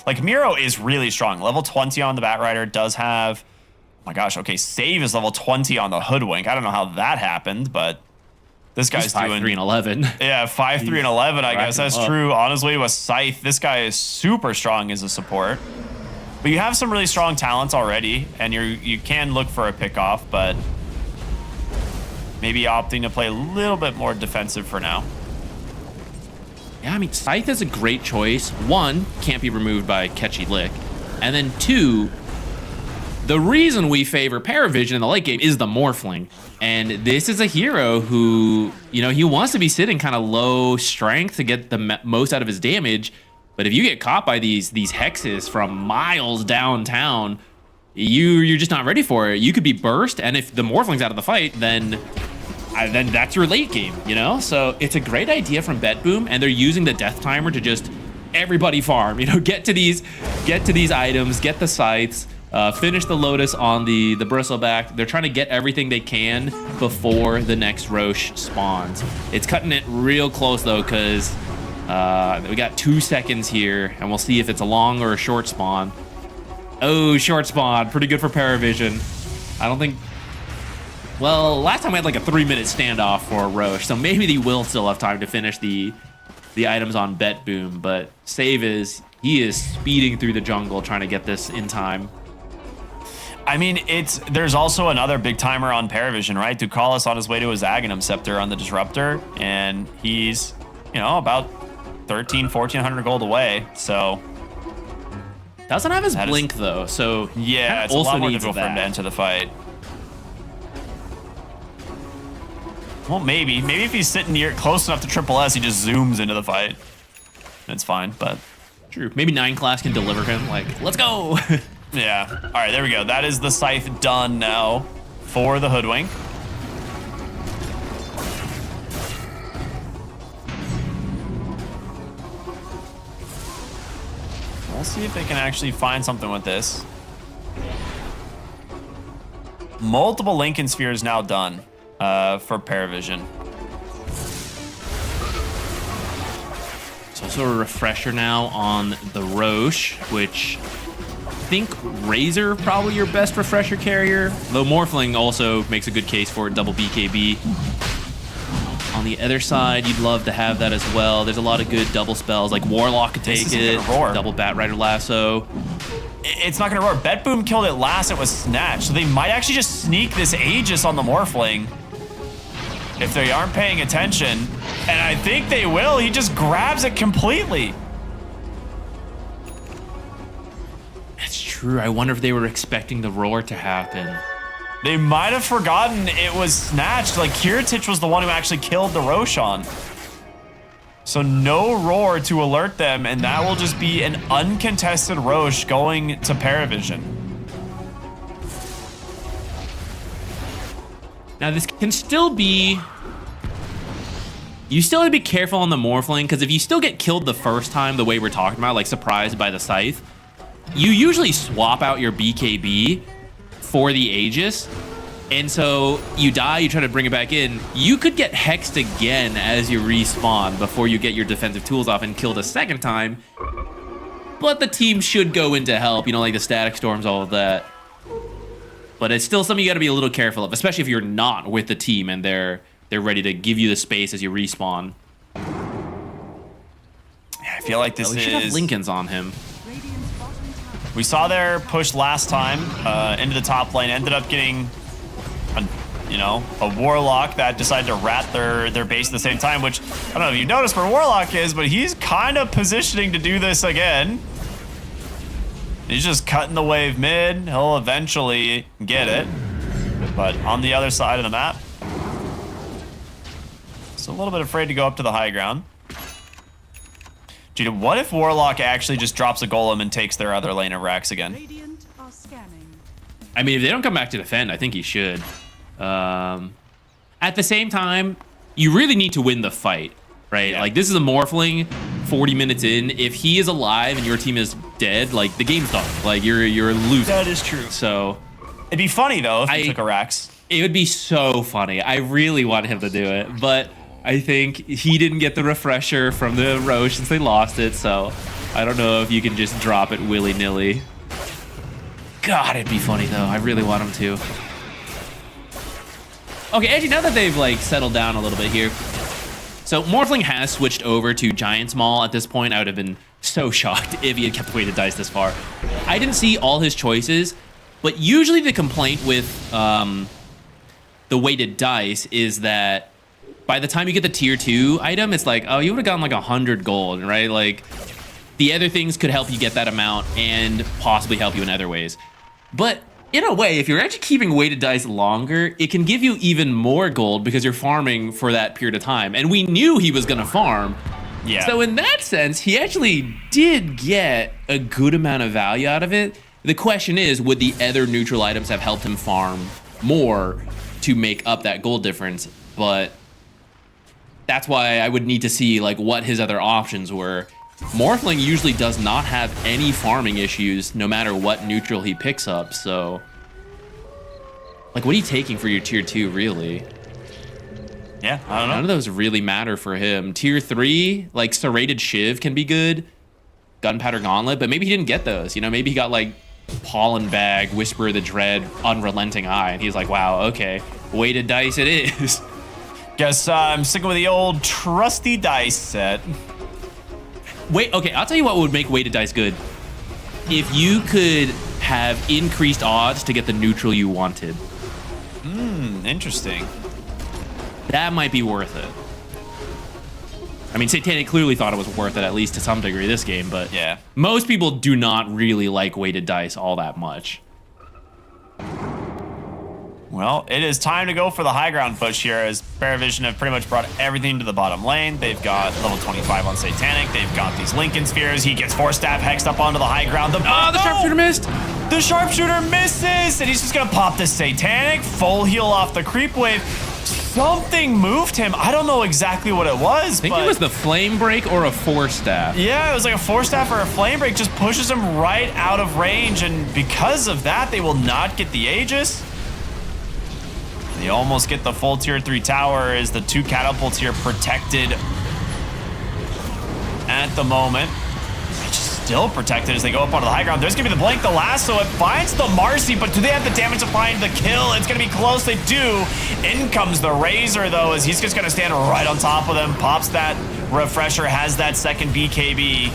Like Miro is really strong. Level 20 on the Batrider, does have, oh my gosh, okay, save is level 20 on the Hoodwink. I don't know how that happened, but this guy's doing 5-3 and 11. Yeah, 5-3 and 11, I guess. That's true. On his way to a Scythe. This guy is super strong as a support. But you have some really strong talents already, and you can look for a pickoff, but maybe opting to play a little bit more defensive for now. Yeah, I mean, Scythe is a great choice. 1, can't be removed by Catchy Lick. And then 2, the reason we favor PARIVISION in the late game is the Morphling. And this is a hero who, he wants to be sitting kind of low strength to get the most out of his damage. But if you get caught by these hexes from miles downtown, you're just not ready for it. You could be burst, and if the Morphling's out of the fight, then that's your late game, So it's a great idea from BetBoom, and they're using the death timer to just everybody farm. Get to these items, get the scythes, finish the Lotus on the Bristleback. They're trying to get everything they can before the next Roche spawns. It's cutting it real close though, because we got 2 seconds here, and we'll see if it's a long or a short spawn. Oh, short spawn, pretty good for PARIVISION. I don't think. Well, last time we had like a 3-minute standoff for Roche, so maybe they will still have time to finish the items on BetBoom, but save he is speeding through the jungle trying to get this in time. I mean, there's also another big timer on PARIVISION, right? Ducalis on his way to his Aghanim Scepter on the Disruptor, and he's, about 1,400 gold away, so. Doesn't have his blink though, so yeah, it's also a lot more needs difficult for him to enter the fight. Well, maybe if he's sitting near close enough to Triple S, he just zooms into the fight. It's fine, but true. Maybe 9 class can deliver him. Like, let's go. Yeah. All right, there we go. That is the Scythe done now for the Hoodwink. We'll see if they can actually find something with this. Multiple Lincoln Spheres now done for PARIVISION. So also a refresher now on the Roche, which I think Razor probably your best refresher carrier, though Morphling also makes a good case for it, double BKB. On the other side, you'd love to have that as well. There's a lot of good double spells, like Warlock could take it, double Bat Rider Lasso. It's not gonna roar. BetBoom killed it last, it was snatched. So they might actually just sneak this Aegis on the Morphling if they aren't paying attention. And I think they will. He just grabs it completely. That's true. I wonder if they were expecting the roar to happen. They might have forgotten it was snatched. Like, Kiritich was the one who actually killed the Roshan. So no roar to alert them, and that will just be an uncontested Roche going to Paravision. Now, this can still be... You still have to be careful on the Morphling, because if you still get killed the first time the way we're talking about, like surprised by the Scythe, you usually swap out your BKB for the Aegis, and so you die, you try to bring it back in, you could get hexed again as you respawn before you get your defensive tools off and killed a second time, but the team should go in to help, you know, like the static storms, all of that. But it's still something you got to be a little careful of, especially if you're not with the team and they're ready to give you the space as you respawn. I feel like this we should have Lincolns on him. We saw their push last time into the top lane. Ended up getting, a Warlock that decided to rat their base at the same time, which I don't know if you noticed where Warlock is, but he's kind of positioning to do this again. He's just cutting the wave mid. He'll eventually get it. But on the other side of the map, he's a little bit afraid to go up to the high ground. Dude, what if Warlock actually just drops a golem and takes their other lane of Rax again? I mean, if they don't come back to defend, I think he should. At the same time, you really need to win the fight, right? Yeah. Like, this is a Morphling 40 minutes in. If he is alive and your team is dead, like, the game's done. Like, you're losing. That is true. So it'd be funny, though, if he took a Rax. It would be so funny. I really want him to do it, but I think he didn't get the refresher from the Roche since they lost it, so I don't know if you can just drop it willy-nilly. God, it'd be funny, though. I really want him to. Okay, actually, now that they've, like, settled down a little bit here. So, Morphling has switched over to Giant's Maul at this point. I would have been so shocked if he had kept weighted dice this far. I didn't see all his choices, but usually the complaint with the weighted dice is that by the time you get the tier 2 item, it's like, oh, you would have gotten like 100 gold, right? Like, the other things could help you get that amount and possibly help you in other ways. But in a way, if you're actually keeping weighted dice longer, it can give you even more gold because you're farming for that period of time. And we knew he was going to farm. Yeah. So in that sense, he actually did get a good amount of value out of it. The question is, would the other neutral items have helped him farm more to make up that gold difference? But that's why I would need to see like what his other options were. Morphling usually does not have any farming issues no matter what neutral he picks up, so like what are you taking for your tier 2 really? Yeah, I don't know. None of those really matter for him. Tier 3, like Serrated Shiv can be good, Gunpowder Gauntlet, but maybe he didn't get those. You know, maybe he got like Pollen Bag, Whisper of the Dread, Unrelenting Eye, and he's like, wow, okay, weighted dice it is. Guess I'm sticking with the old trusty dice set. Wait, okay, I'll tell you what would make weighted dice good. If you could have increased odds to get the neutral you wanted. Interesting. That might be worth it. I mean, Satanic clearly thought it was worth it, at least to some degree, this game, but yeah, most people do not really like weighted dice all that much. Well, it is time to go for the high ground push here, as Paravision have pretty much brought everything to the bottom lane. They've got level 25 on Satanic. They've got these Lincoln Spheres. He gets 4-staff hexed up onto the high ground. The sharpshooter missed. The sharpshooter misses, and he's just going to pop the Satanic. Full heal off the creep wave. Something moved him. I don't know exactly what it was. I think it was the Flame Break or a 4-staff. Yeah, it was like a 4-staff or a Flame Break. Just pushes him right out of range, and because of that, they will not get the Aegis. They almost get the full tier 3 tower as the 2 catapults here protected at the moment. still protected as they go up onto the high ground. There's going to be the blink, the lasso. It finds the Marcy, but do they have the damage to find the kill? It's going to be close. They do. In comes the Razor, though, as he's just going to stand right on top of them. Pops that refresher, has that second BKB.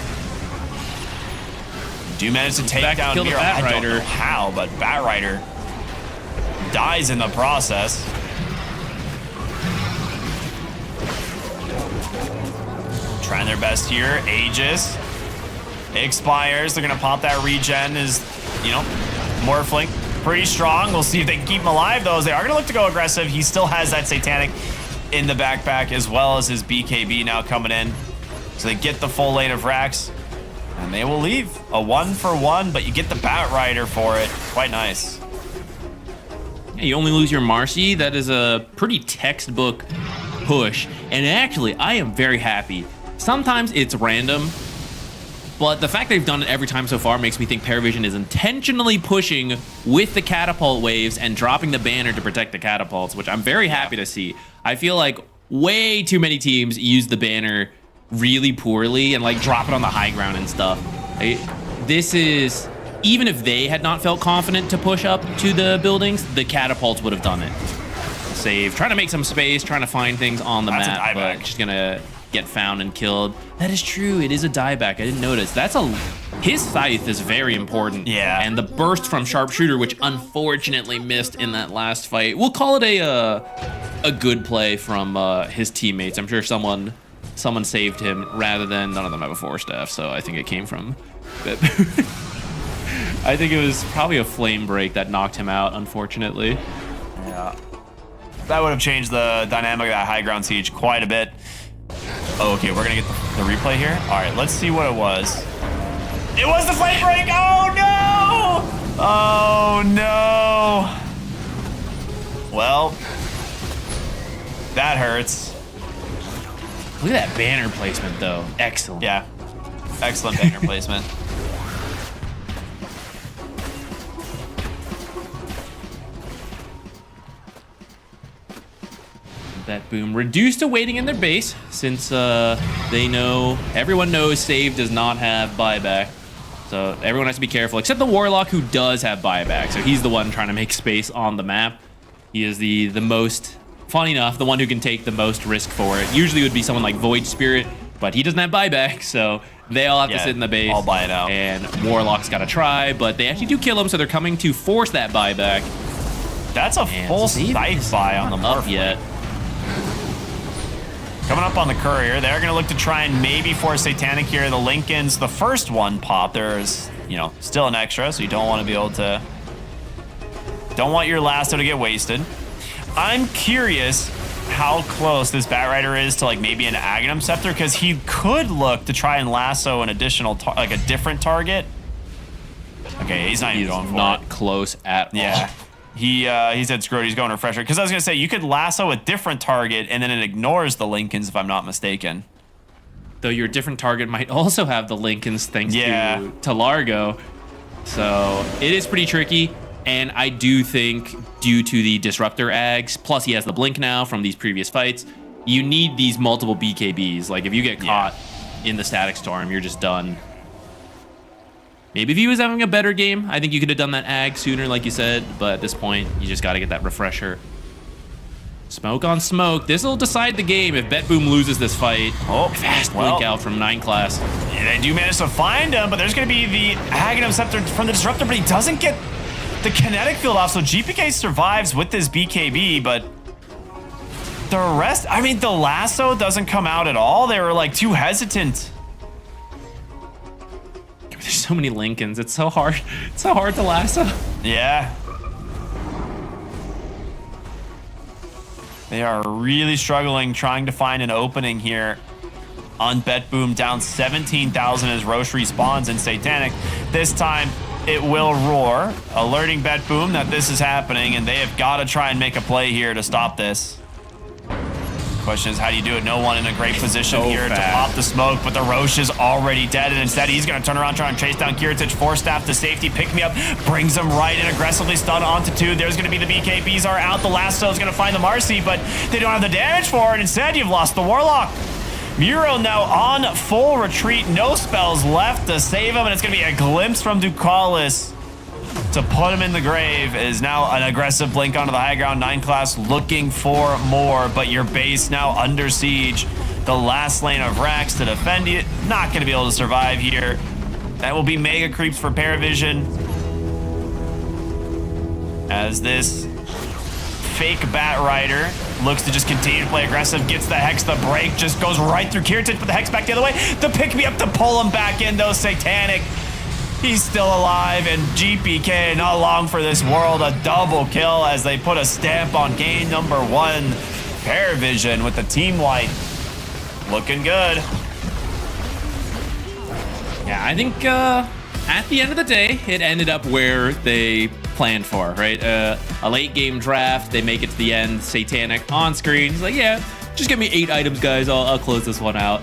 Do manage to take down Mira. I don't know how, but Batrider dies in the process. Trying their best here. Aegis expires. They're going to pop that regen as, you know, Morphling pretty strong. We'll see if they can keep him alive, though, as they are going to look to go aggressive. He still has that Satanic in the backpack, as well as his BKB now coming in. So they get the full lane of Rax, and they will leave. A 1-for-1, but you get the Batrider for it. Quite nice. Yeah, you only lose your Marcy. That is a pretty textbook push. And actually, I am very happy. Sometimes it's random, but the fact they've done it every time so far makes me think PARIVISION is intentionally pushing with the catapult waves and dropping the banner to protect the catapults, which I'm very happy to see. I feel like way too many teams use the banner really poorly and like drop it on the high ground and stuff. This is, even if they had not felt confident to push up to the buildings, the catapults would have done it. Save, trying to make some space, trying to find things on the map, but she's gonna get found and killed. That is true, it is a dieback. I didn't notice. His scythe is very important. Yeah. And the burst from Sharpshooter, which unfortunately missed in that last fight. We'll call it a good play from his teammates. I'm sure someone saved him rather than, none of them have a 4-staff, so I think it came from I think it was probably a flame break that knocked him out, unfortunately. Yeah. That would have changed the dynamic of that high ground siege quite a bit. Oh, okay, we're gonna get the replay here. All right, let's see what it was. It was the flame break. Oh no! Oh no! Well, that hurts. Look at that banner placement, though. Excellent. Yeah, excellent banner placement. BetBoom reduced to waiting in their base since everyone knows Save does not have buyback. So everyone has to be careful, except the Warlock, who does have buyback. So he's the one trying to make space on the map. He is the most, funny enough, the one who can take the most risk for it. Usually it would be someone like Void Spirit, but he doesn't have buyback, so they all have to sit in the base. I'll buy it out. And Warlock's got to try, but they actually do kill him, so they're coming to force that buyback. That's a full scythe buy on the Morph yet. Coming up on the Courier, they're going to look to try and maybe force Satanic here. The Lincolns, the first one pop, there's, you know, still an extra, so you don't want to be able to, don't want your lasso to get wasted. I'm curious how close this Batrider is to like maybe an Aghanim Scepter, because he could look to try and lasso an additional, like a different target. Okay, he's not even going for it. Not close at all. Yeah. He said screw it, he's going refresher. Because I was going to say, you could lasso a different target and then it ignores the Lincolns, if I'm not mistaken. Though your different target might also have the Lincolns thanks to Largo. So it is pretty tricky. And I do think due to the Disruptor Ags, plus he has the Blink now from these previous fights, you need these multiple BKBs. Like if you get caught in the Static Storm, you're just done. Maybe if he was having a better game, I think you could have done that Ag sooner, like you said. But at this point, you just got to get that refresher. Smoke on smoke. This will decide the game if BetBoom loses this fight. Oh, fast blink out from 9 class. Yeah, they do manage to find him, but there's going to be the Aghanim Scepter from the Disruptor, but he doesn't get the kinetic field off. So GPK survives with this BKB, but the rest, I mean, the lasso doesn't come out at all. They were like too hesitant. There's so many Lincolns. It's so hard. It's so hard to lasso. Yeah. They are really struggling trying to find an opening here on BetBoom. Down 17,000 as Roche respawns in Satanic. This time it will roar, alerting BetBoom that this is happening, and they have got to try and make a play here to stop this. Question is, how do you do it? No one in a great position here to pop the smoke, but the Roche is already dead, and instead he's going to turn around, try and chase down Kiritich. 4-staff to safety, pick me up, brings him right and aggressively stun onto 2. There's going to be the BKBs are out. The lasso is going to find the Marcy, but they don't have the damage for it. Instead, you've lost the Warlock. Muro now on full retreat. No spells left to save him, and it's going to be a glimpse from Ducalis to put him in the grave. Is now an aggressive blink onto the high ground. 9 class looking for more, but your base now under siege. The last lane of Rax to defend it. Not going to be able to survive here. That will be mega creeps for PARIVISION. As this fake Bat Rider looks to just continue to play aggressive, gets the Hex, the break, just goes right through Kiritich, but the Hex back the other way. The pick me up to pull him back in, though. Satanic, he's still alive, and GPK not long for this world. A double kill as they put a stamp on game number 1. PARIVISION with the team white looking good. Yeah, I think at the end of the day, it ended up where they planned for, right? A late game draft, they make it to the end, Satanic on screen. He's like, yeah, just give me 8 items, guys. I'll close this one out.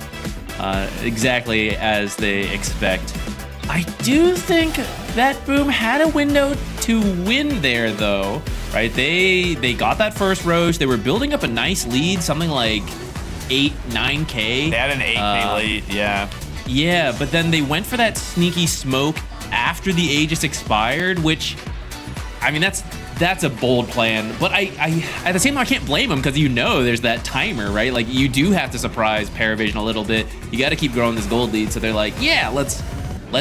Exactly as they expect. I do think BetBoom had a window to win there, though, right? They got that first Roche. They were building up a nice lead, something like 8-9K. They had an 8K lead, yeah. Yeah, but then they went for that sneaky smoke after the Aegis expired, which, I mean, that's a bold plan. But I at the same time, I can't blame them because there's that timer, right? Like, you do have to surprise PARIVISION a little bit. You got to keep growing this gold lead. So they're like, yeah, let's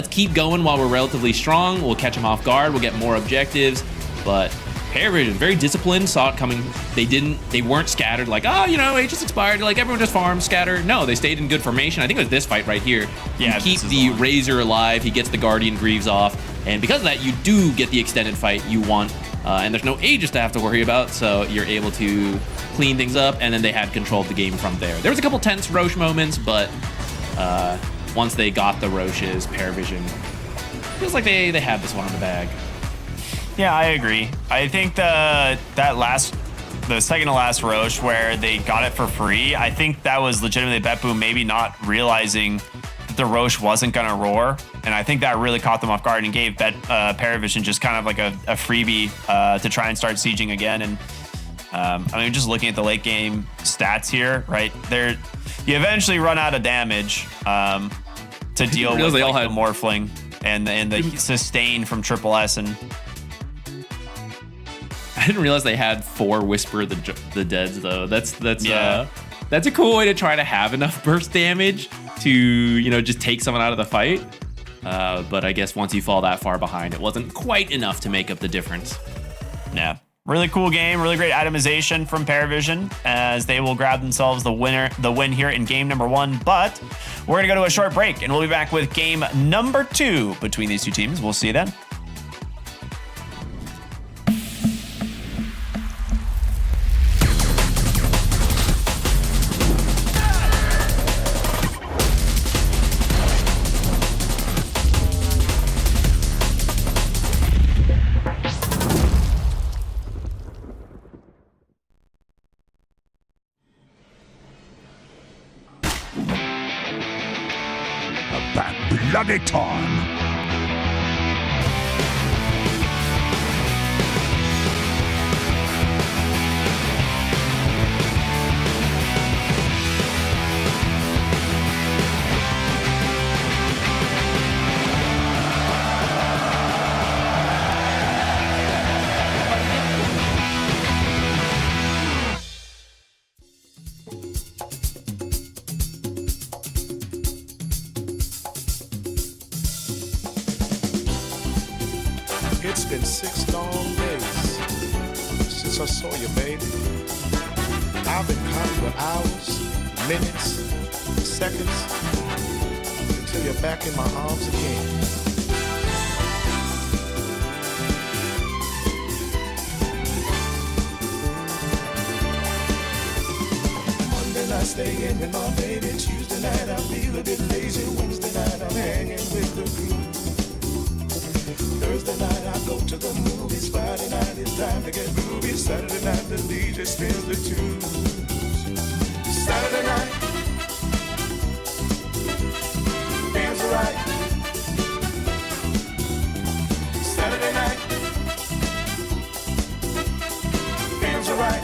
keep going while we're relatively strong. We'll catch them off guard. We'll get more objectives. But PARIVISION, very disciplined, saw it coming. They weren't scattered like, oh, Aegis expired. Like, everyone just farmed, scatter. No, they stayed in good formation. I think it was this fight right here. Yeah, you keep the Razor alive. He gets the Guardian Greaves off. And because of that, you do get the extended fight you want. And there's no Aegis to have to worry about. So you're able to clean things up. And then they had control of the game from there. There was a couple tense Roche moments, but once they got the Roches, PARIVISION feels like they had this one in the bag. Yeah, I agree. I think the second to last Roche where they got it for free, I think that was legitimately BetBoom maybe not realizing that the Roche wasn't going to roar. And I think that really caught them off guard and gave PARIVISION just kind of like a freebie to try and start sieging again. And I mean, just looking at the late game stats here, right? You eventually run out of damage to deal with the Morphling and the sustain from Triple S. And I didn't realize they had 4 Whisper the Deads, though. That's a cool way to try to have enough burst damage to just take someone out of the fight. But I guess once you fall that far behind, it wasn't quite enough to make up the difference. Yeah, really cool game, really great itemization from PARIVISION as they will grab themselves the win here in game number 1. But we're gonna go to a short break, and we'll be back with game number 2 between these two teams. We'll see you then. Bloody time. It's been 6 long days since I saw you, baby. I've been counting the hours, minutes, seconds, until you're back in my arms again. Monday night staying with my baby. Tuesday night I feel a bit lazy. Wednesday night I'm hanging with the crew. Thursday night I go to the movies. Friday night it's time to get groovy. Saturday night the DJ spins the tunes. Saturday night feels right. Saturday night feels right.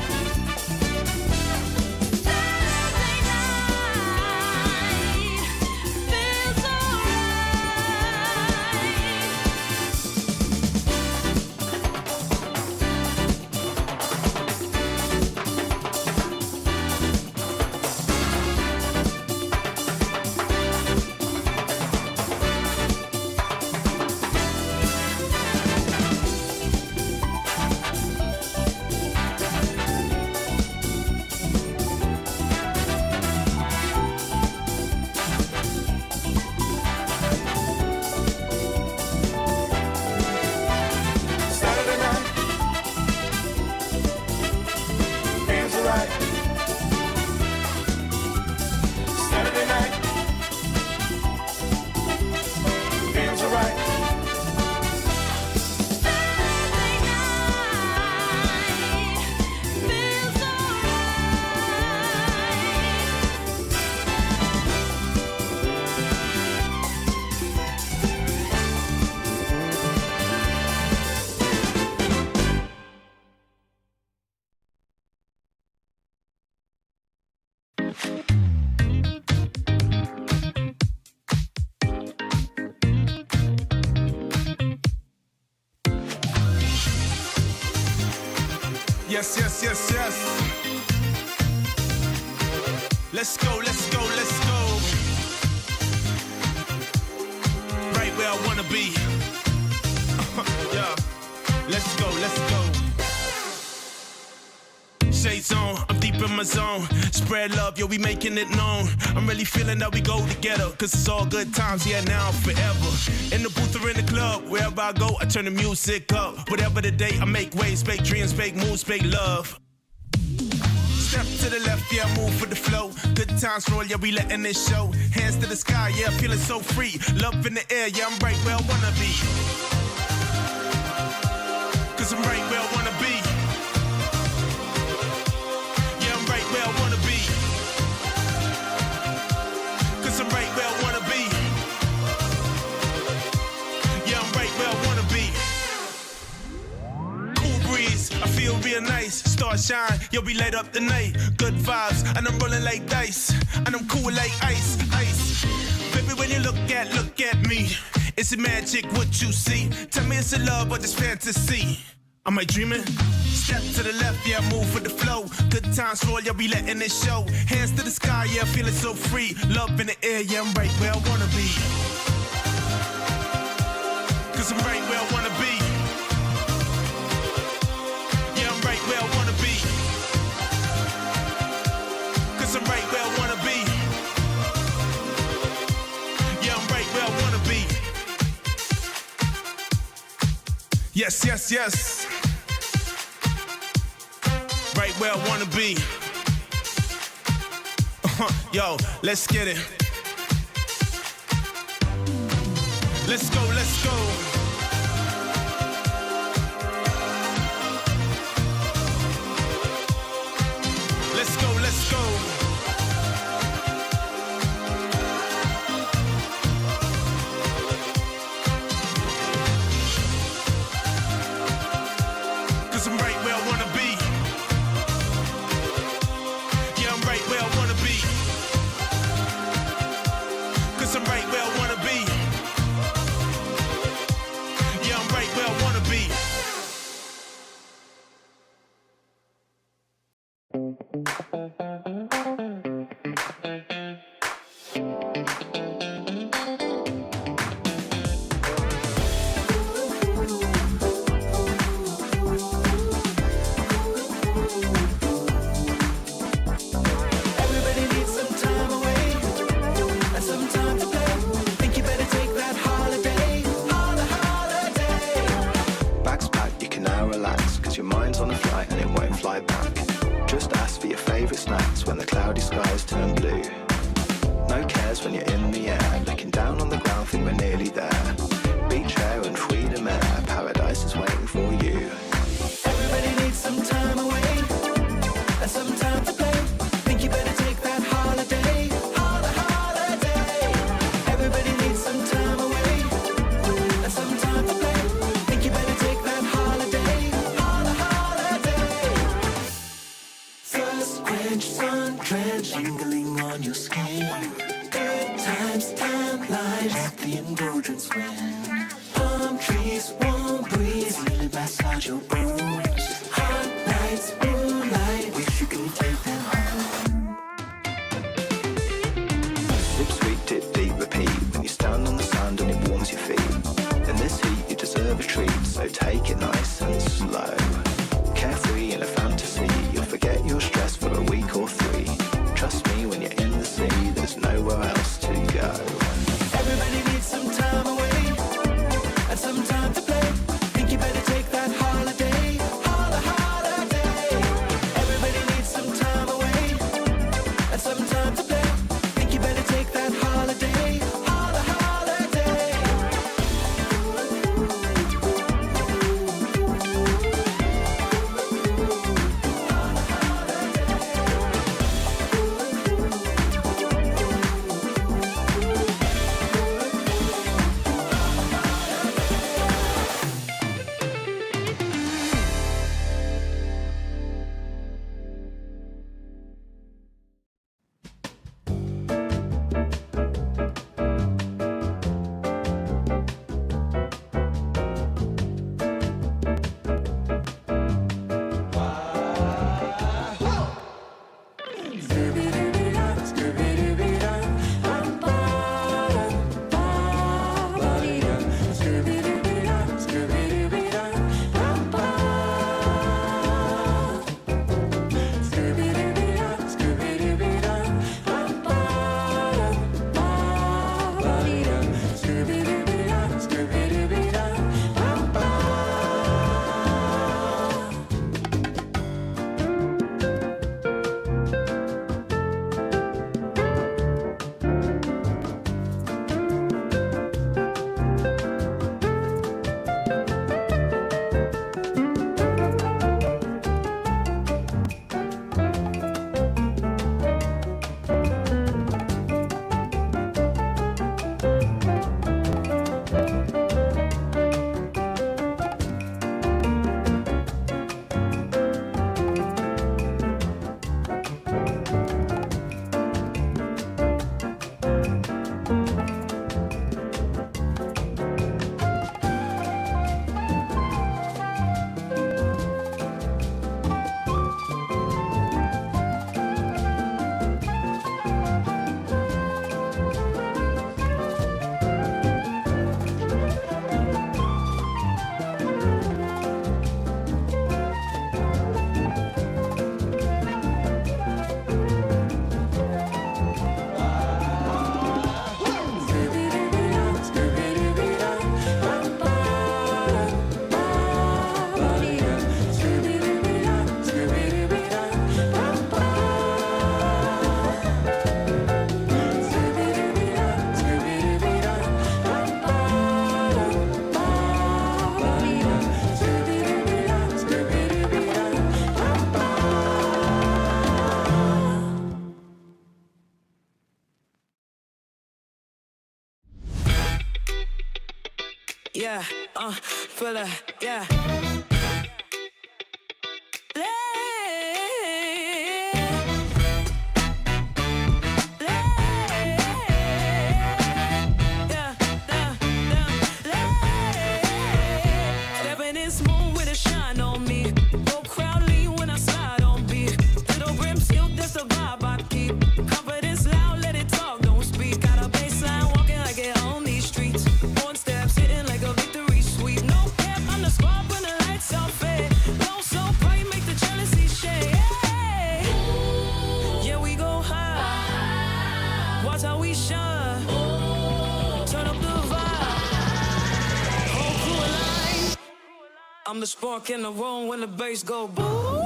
Yes, yes, yes, yes. Let's go, let's go, let's go. Right where I wanna be. Yeah. Let's go, let's go. Shades on, I'm deep in my zone. Spread love, yo, we making it known. I'm really feeling that we go together, cause it's all good times, yeah, now forever. In the booth or in the club, wherever I go, I turn the music up. Whatever the day, I make waves, make dreams, make moves, make love. Step to the left, yeah, move for the flow. Good times roll, yeah, we letting it show. Hands to the sky, yeah, feeling so free. Love in the air, yeah, I'm right where I wanna be. Cause I'm right where I wanna be. Yeah, I'm right where I wanna be. Cause I'm right where I wanna be. Yeah, I'm right where I wanna be. Cool breeze, I feel real nice. Star shine, you'll be light up the night. Good vibes, and I'm rolling like dice. And I'm cool like ice, ice. Baby, when you look at me, is it magic what you see? Tell me it's a love or just fantasy. Am I dreaming? Step to the left, yeah, move for the flow. Good times roll, yeah, we letting it show. Hands to the sky, yeah, feeling so free. Love in the air, yeah, I'm right where I wanna be. Cause I'm right where I wanna be. Yeah, I'm right where I wanna be. Cause I'm right where I wanna be. Yeah, I'm right where I wanna be. Yes, yes, yes. Right where I wanna be. Yo, let's get it. Let's go, let's go. Let's go, let's go. Cause I'm right where I wanna be. Yeah, I'm right where I wanna be. Cause I'm right where I wanna be. Yeah, I'm right where I wanna be. Everybody needs some time away and some time to play. Think you better take that holiday, holiday. Bags packed, you can now relax, cause your mind's on a flight and it won't fly back. Just ask for your favourite snacks when the cloudy skies turn blue. No cares when you're in the air, looking down on the ground, think we're nearly there. Beach air and freedom air, paradise is waiting for you. Everybody needs some time away and some time to play. Think you better take that holiday, holiday. Everybody needs some time away and some time to play. Think you better take that holiday, holiday. First quench, sun drench, tingling on your skin. Good times, tan lines, the indulgence win. Palm trees, warm breeze, really massage your bones. Hot nights, moonlight, wish you could take them home. Sip sweet, dip deep, repeat. When you stand on the sand and it warms your feet. In this heat, you deserve a treat, so take it nice and slow. Carefree in a fantasy, you'll forget your stress for a week or three. Trust me, when you're in the sea, there's nowhere else to go. Everybody needs some time away and some time to play. Think you better take that holiday, holiday. Yeah, feel that, yeah. Stepping in smooth with a shine on me. Go crowd lean when I slide on beat. Little brim silk, that's the vibe I keep. Confidence loud, let it talk, don't speak. Got a baseline walking like it on these streets. One steps hitting like a victory sweep. No cap, I'm the squad when the lights are fed. Glow so bright, make the jealousy shade. Hey. Yeah, we go high. Watch how we shine. Turn up the vibe. Whole crew aligned. I'm the spark in the room when the bass go boom.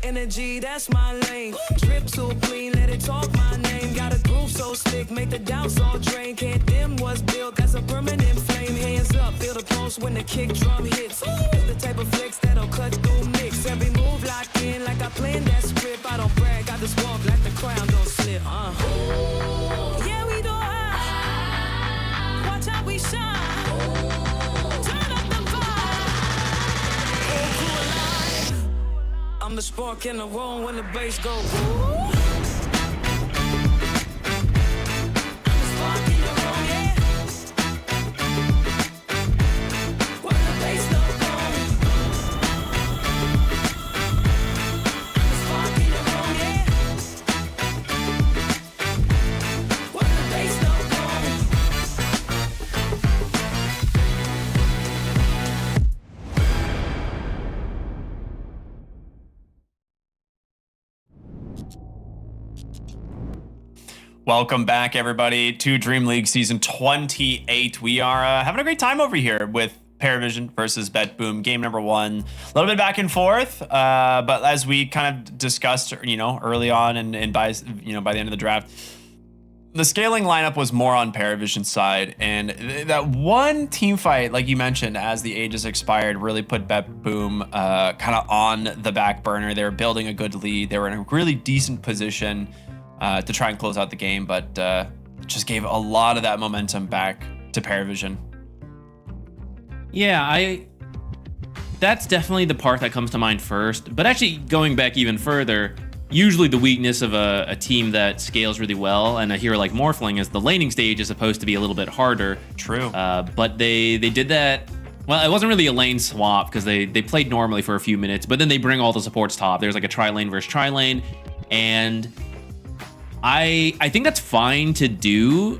Energy, that's my lane. Drip so clean, let it talk my name. Got a groove so slick, make the doubts all drain. Can't dim what's built, that's a permanent flame. Hands up, feel the pulse when the kick drum hits. It's the type of flex that'll cut through mix. Every move locked in like I planned that script. I don't brag, I just walk like the crown don't slip. Yeah, we do high. Watch how we shine. Turn up the vibe. Whole crew alive. I'm the spark in the room when the bass go boom. Welcome back, everybody, to Dream League Season 28. We are having a great time over here with PARIVISION versus BetBoom, game number 1. A little bit back and forth, but as we kind of discussed, early on and by the end of the draft, the scaling lineup was more on PARIVISION's side, and that one team fight, like you mentioned, as the ages expired, really put BetBoom kind of on the back burner. They were building a good lead. They were in a really decent position to try and close out the game, but just gave a lot of that momentum back to PARIVISION. Yeah, that's definitely the part that comes to mind first. But actually, going back even further, usually the weakness of a team that scales really well, and a hero like Morphling, is the laning stage is supposed to be a little bit harder. True. But they did that. Well, it wasn't really a lane swap because they played normally for a few minutes, but then they bring all the supports top. There's like a tri-lane versus tri-lane, and I think that's fine to do.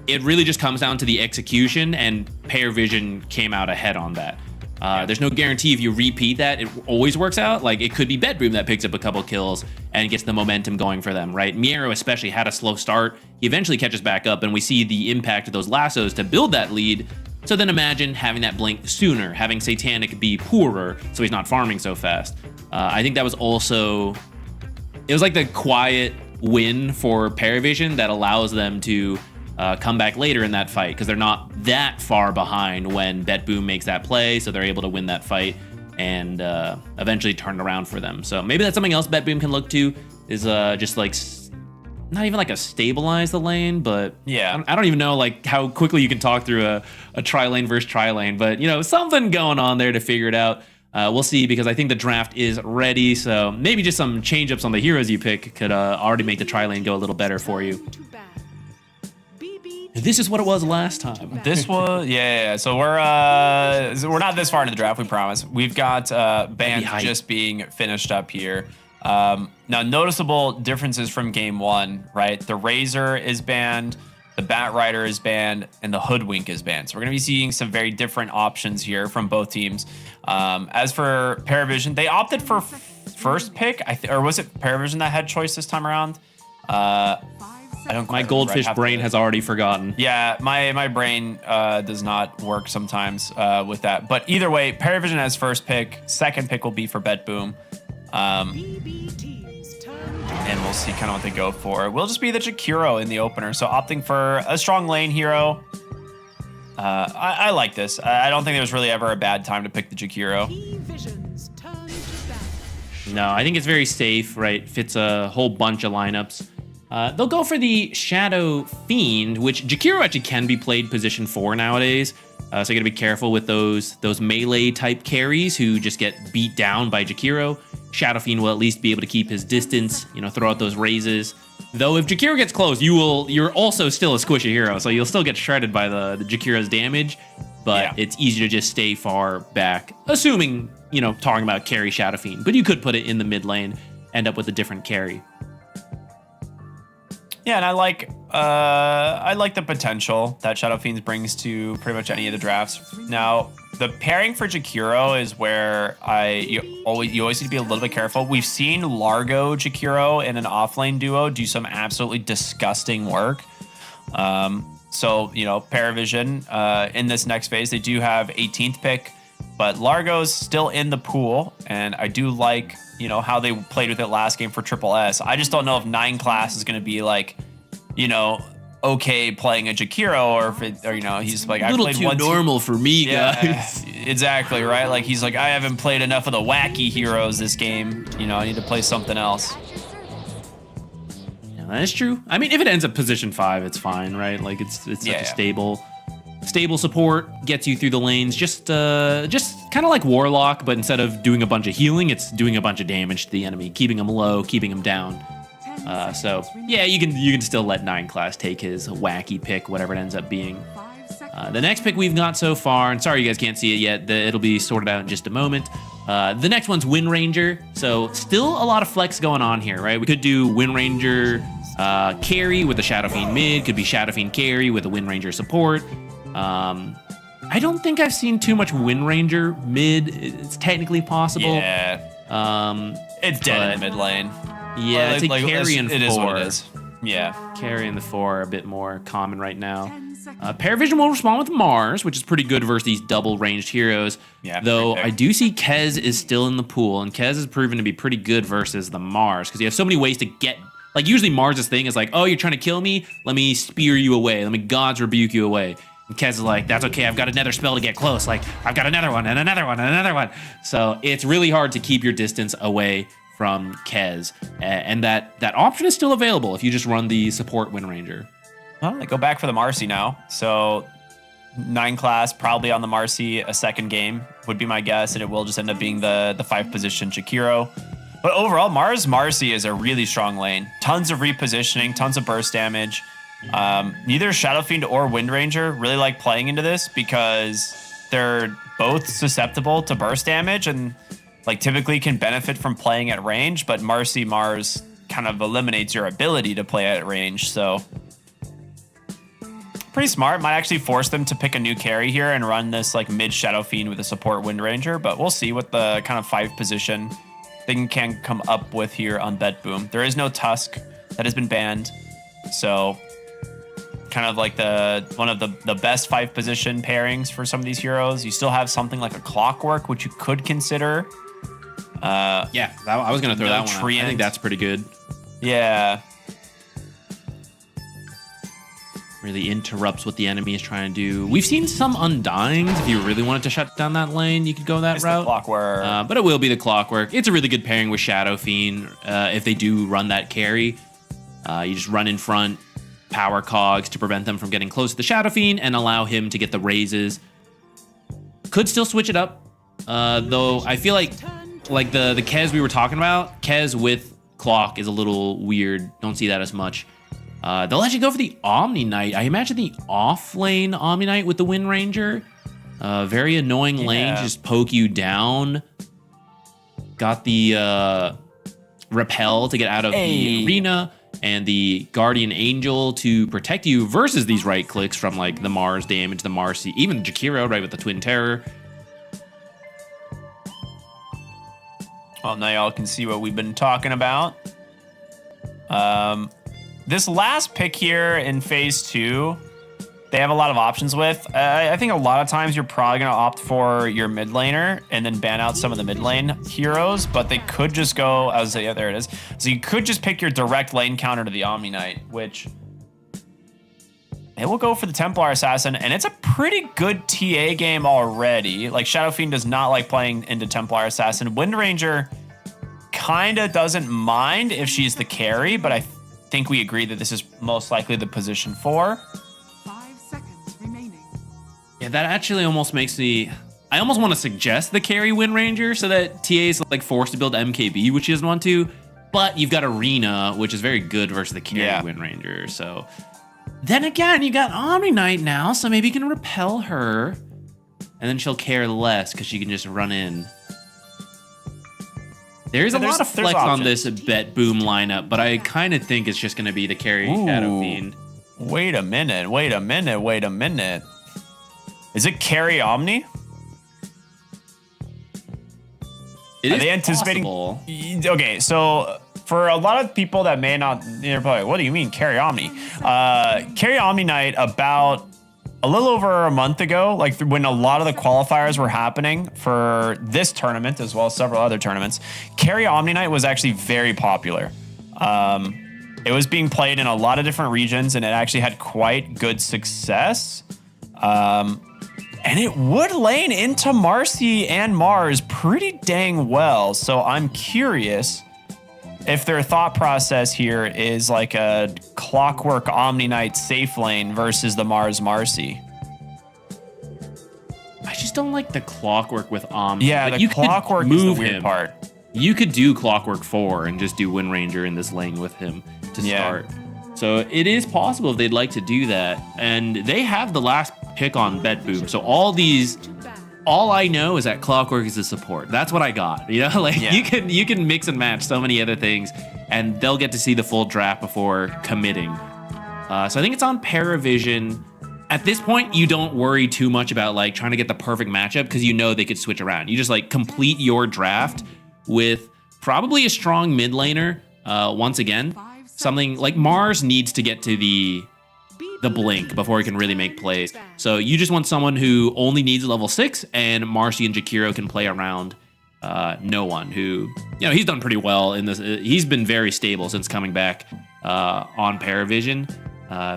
It really just comes down to the execution, and PARIVISION came out ahead on that. There's no guarantee if you repeat that, it always works out. Like, it could be BetBoom that picks up a couple kills and gets the momentum going for them, right? Miero especially had a slow start. He eventually catches back up, and we see the impact of those lassos to build that lead. So then imagine having that blink sooner, having Satanic be poorer so he's not farming so fast. I think that was also... It was like the quiet win for PARIVISION that allows them to come back later in that fight, because they're not that far behind when BetBoom makes that play, so they're able to win that fight and eventually turn it around for them. So maybe that's something else BetBoom can look to, is just like not even like a stabilize the lane, but yeah, I don't even know like how quickly you can talk through a tri-lane versus tri-lane, but something going on there to figure it out. We'll see, because I think the draft is ready, so maybe just some change-ups on the heroes you pick could already make the tri-lane go a little better for you. This is what it was last time. This was, yeah. So we're not this far into the draft, we promise. We've got bans just being finished up here. Now, noticeable differences from game 1, right? The Razor is banned, the Bat Rider is banned, and the Hoodwink is banned. So we're going to be seeing some very different options here from both teams. As for PARIVISION, they opted for first pick, or was it PARIVISION that had choice this time around? I don't. My goldfish brain has already forgotten. Yeah, my brain does not work sometimes with that. But either way, PARIVISION has first pick. Second pick will be for BetBoom. And we'll see kind of what they go for. It will just be the Jakiro in the opener. So opting for a strong lane hero. I like this. I don't think there was really ever a bad time to pick the Jakiro. No, I think it's very safe, right? Fits a whole bunch of lineups. They'll go for the Shadow Fiend, which Jakiro actually can be played position 4 nowadays. So you gotta be careful with those melee type carries who just get beat down by Jakiro. Shadow Fiend will at least be able to keep his distance, throw out those raises. Though if Jakiro gets close, you're also still a squishy hero, so you'll still get shredded by the Jakiro's damage, but it's easier to just stay far back, assuming, talking about carry Shadow Fiend. But you could put it in the mid lane, end up with a different carry. Yeah, and I like the potential that Shadow Fiends brings to pretty much any of the drafts. Now, the pairing for Jakiro is where you always need to be a little bit careful. We've seen Largo Jakiro in an offlane duo do some absolutely disgusting work. So, PARIVISION in this next phase, they do have 18th pick, but Largo's still in the pool, and I do like how they played with it last game for Triple S. I just don't know if 9 class is going to be like, okay playing a Jakiro, or he's like, a little too normal for me, guys. Exactly, right? Like he's like, I haven't played enough of the wacky heroes this game. I need to play something else. Yeah, that's true. I mean, if it ends up position 5, it's fine, right? Like it's such a stable support, gets you through the lanes, just kind of like Warlock, but instead of doing a bunch of healing, it's doing a bunch of damage to the enemy, keeping them low, keeping them down. So yeah, you can still let 9 class take his wacky pick, whatever it ends up being. The next pick we've got so far, and sorry you guys can't see it yet, it'll be sorted out in just a moment. The next one's Wind Ranger, so still a lot of flex going on here, right? We could do Wind Ranger carry with a Shadow Fiend mid, could be Shadow Fiend carry with a Wind Ranger support. I don't think I've seen too much Wind Ranger mid. It's technically possible. Yeah. It's dead in the mid lane. Yeah, it's like carry and 4. It is what it is. Yeah. Carry and the 4 are a bit more common right now. PARIVISION will respond with Mars, which is pretty good versus these double ranged heroes. Yeah. Though I do see Kez is still in the pool, and Kez has proven to be pretty good versus the Mars, because you have so many ways to get. Like usually Mars' thing is like, oh, you're trying to kill me? Let me spear you away. Let me God's rebuke you away. And Kez is like, that's okay, I've got another spell to get close. Like, I've got another one and another one and another one. So it's really hard to keep your distance away from Kez. And that option is still available if you just run the support Wind Ranger. Well, they go back for the Marcy now. So 9 class, probably on the Marcy a second game would be my guess. And it will just end up being the 5 position Jakiro. But overall, Marcy is a really strong lane. Tons of repositioning, tons of burst damage. Neither Shadow Fiend or Wind Ranger really like playing into this because they're both susceptible to burst damage and like typically can benefit from playing at range, but Marcy Mars kind of eliminates your ability to play at range. So pretty smart. Might actually force them to pick a new carry here and run this like mid Shadow Fiend with a support Wind Ranger, but we'll see what the kind of 5 position thing can come up with here on BetBoom. There is no Tusk that has been banned, so kind of like one of the best 5 position pairings for some of these heroes. You still have something like a Clockwork, which you could consider. Yeah, I was gonna throw that one out. I think that's pretty good. Yeah. Really interrupts what the enemy is trying to do. We've seen some Undyings. If you really wanted to shut down that lane, you could go that route. The Clockwork. But it will be the Clockwork. It's a really good pairing with Shadow Fiend. If they do run that carry, you just run in front, power cogs to prevent them from getting close to the Shadow Fiend and allow him to get the raises. Could still switch it up, though I feel like the Kez we were talking about, Kez with Clock is a little weird. Don't see that as much. They'll actually go for the Omni Knight. I imagine the off lane Omni Knight with the Wind Ranger. Very annoying lane, just poke you down. Got the repel to get out of the arena, and the Guardian Angel to protect you versus these right clicks from like the Mars damage, the Marcy, even Jakiro, right, with the Twin Terror. Well, now y'all can see what we've been talking about. This last pick here in phase 2, they have a lot of options with. I think a lot of times you're probably going to opt for your mid laner and then ban out some of the mid lane heroes, but they could just go, yeah, there it is. So you could just pick your direct lane counter to the Omni Knight, which they will go for the Templar Assassin, and it's a pretty good TA game already. Like, Shadow Fiend does not like playing into Templar Assassin. Wind Ranger kind of doesn't mind if she's the carry, but I think we agree that this is most likely the position 4. 5 seconds remaining. Yeah, that actually almost makes me... I almost want to suggest the carry Wind Ranger so that TA is like forced to build MKB, which he doesn't want to. But you've got Arena, which is very good versus the carry Wind Ranger. So then again, you got Omni Knight now, so maybe you can repel her. And then she'll care less because she can just run in. There's a lot of flex on this BetBoom lineup, but I kind of think it's just going to be the carry Shadow Fiend. Wait a minute. Is it carry Omni? Are they anticipating? Possible. Okay, so for a lot of people that may not, they're probably, what do you mean carry Omni? Carry Omni Night about a little over a month ago, like when a lot of the qualifiers were happening for this tournament as well as several other tournaments, carry Omni Night was actually very popular. It was being played in a lot of different regions, and it actually had quite good success. And it would lane into Marcy and Mars pretty dang well. So I'm curious if their thought process here is like a Clockwork Omni Knight safe lane versus the Mars Marcy. I just don't like the Clockwork with Omni. Yeah, like, the Clockwork is the weird part. You could do Clockwork 4 and just do Wind Ranger in this lane with him to start. So it is possible if they'd like to do that. And they have the last pick on BetBoom. So all I know is that Clockwork is a support. That's what I got. You know, like you can mix and match so many other things, and they'll get to see the full draft before committing. So I think it's on PARIVISION. At this point, you don't worry too much about like trying to get the perfect matchup because you know they could switch around. You just like complete your draft with probably a strong mid laner. Once again, something like Mars needs to get to the blink before he can really make plays. So you just want someone who only needs level 6, and Marcy and Jakiro can play around no one who, you know, he's done pretty well in this. He's been very stable since coming back on PARIVISION.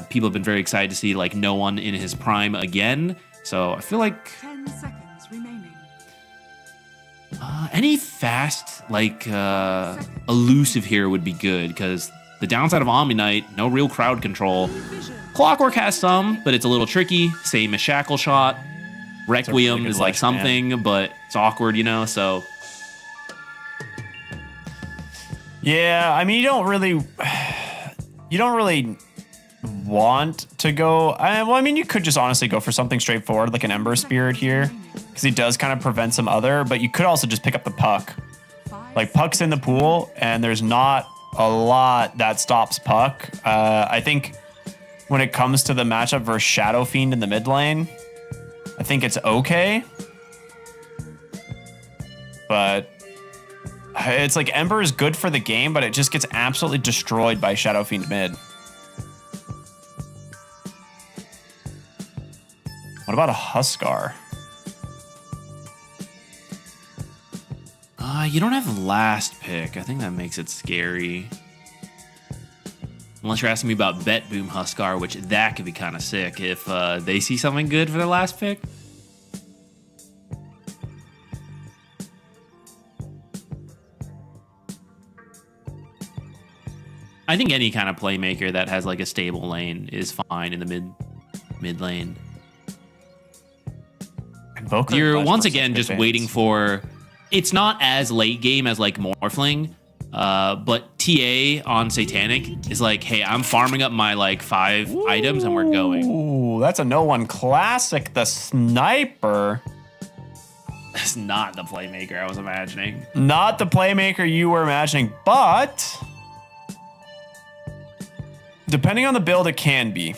People have been very excited to see like no one in his prime again. So I feel like 10 seconds remaining. any fast, like elusive hero would be good, because the downside of Omni Knight, no real crowd control. Clockwork has some, but it's a little tricky. Same as Shackle Shot. Requiem is like something, but it's awkward, you know, so. Yeah, I mean, you don't really want to go. Well, I mean, you could just honestly go for something straightforward, like an Ember Spirit here, because he does kind of prevent some other, but you could also just pick up the Puck. Like, Puck's in the pool, and there's not a lot that stops Puck. I think when it comes to the matchup versus Shadow Fiend in the mid lane, I think it's okay. But it's like Ember is good for the game, but it just gets absolutely destroyed by Shadow Fiend mid. What about a Huskar? You don't have last pick. I think that makes it scary. Unless you're asking me about BetBoom Huskar, which that could be kind of sick if they see something good for their last pick. I think any kind of playmaker that has like a stable lane is fine in the mid lane. You're once again just waiting for. It's not as late game as like Morphling, but TA on Satanic is like, hey, I'm farming up my like 5 items and we're going. Ooh, that's a no one classic. The Sniper. That's not the playmaker I was imagining. Not the playmaker you were imagining, but depending on the build, it can be.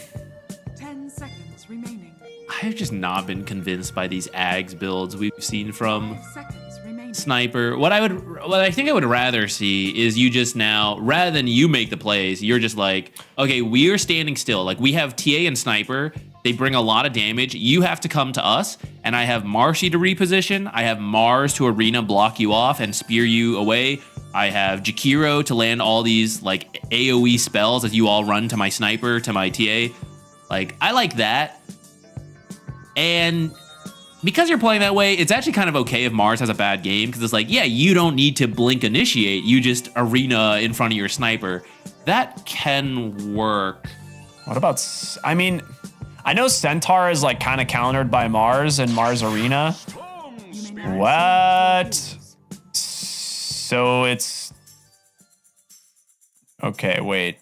10 seconds remaining. I've just not been convinced by these Ags builds we've seen from Sniper. What I think I would rather see is you just now, rather than you make the plays, you're just like, okay, we are standing still. Like, we have TA and Sniper. They bring a lot of damage. You have to come to us, and I have Marcy to reposition. I have Mars to Arena block you off and spear you away. I have Jakiro to land all these like AoE spells as you all run to my Sniper, to my TA. Like, I like that. And because you're playing that way, it's actually kind of okay if MOUZ has a bad game, because it's like, yeah, you don't need to blink initiate. You just arena in front of your sniper. That can work. What about, I mean, I know Centaur is like kind of countered by MOUZ and MOUZ Arena. What? So it's, okay, wait.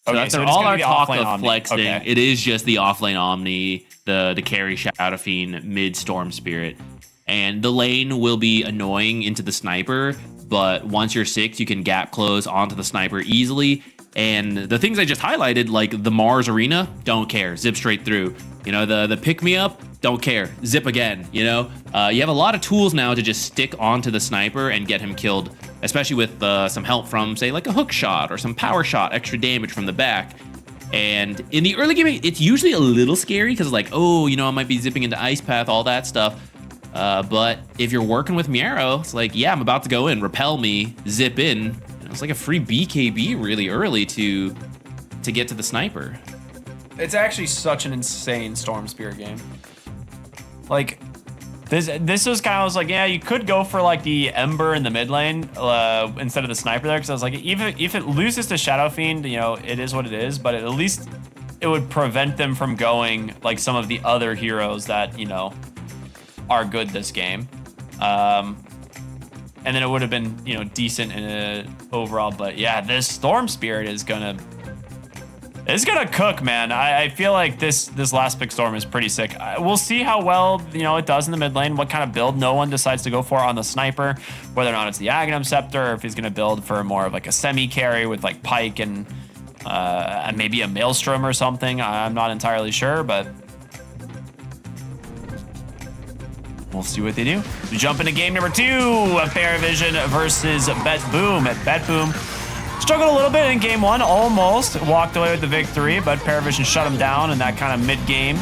So Okay, after so it's all gonna our be talk offlane of Omni. flexing, Okay. it is just the offlane Omni, the carry Shadow Fiend, mid Storm Spirit. And the lane will be annoying into the sniper, but once you're 6, you can gap close onto the sniper easily. And the things I just highlighted, like the MOUZ Arena, don't care, zip straight through. You know, the pick me up, don't care, zip again. You know, you have a lot of tools now to just stick onto the sniper and get him killed, especially with some help from, say, like a hook shot or some power shot, extra damage from the back. And in the early game, it's usually a little scary because, like, oh, you know, I might be zipping into Ice Path, all that stuff. But if you're working with Miero, it's like, yeah, I'm about to go in, repel me, zip in. It's like a free BKB really early to get to the sniper. It's actually such an insane Storm Spirit game. Like, this was kind of, I was like, yeah, you could go for like the Ember in the mid lane instead of the sniper there, because I was like, even if it loses to Shadow Fiend, you know, it is what it is, but at least it would prevent them from going like some of the other heroes that, you know, are good this game. And then it would have been, you know, decent in overall. But yeah, this Storm Spirit is gonna cook, man. I feel like this last pick Storm is pretty sick. We'll see how well, you know, it does in the mid lane, what kind of build no one decides to go for on the sniper, whether or not it's the Aghanim Scepter, or if he's gonna build for more of like a semi carry with like Pike and maybe a Maelstrom or something. I'm not entirely sure, but we'll see what they do. We jump into game number 2 of PARIVISION versus BetBoom. At BetBoom, struggled a little bit in game 1, almost walked away with the victory, but PARIVISION shut them down in that kind of mid-game.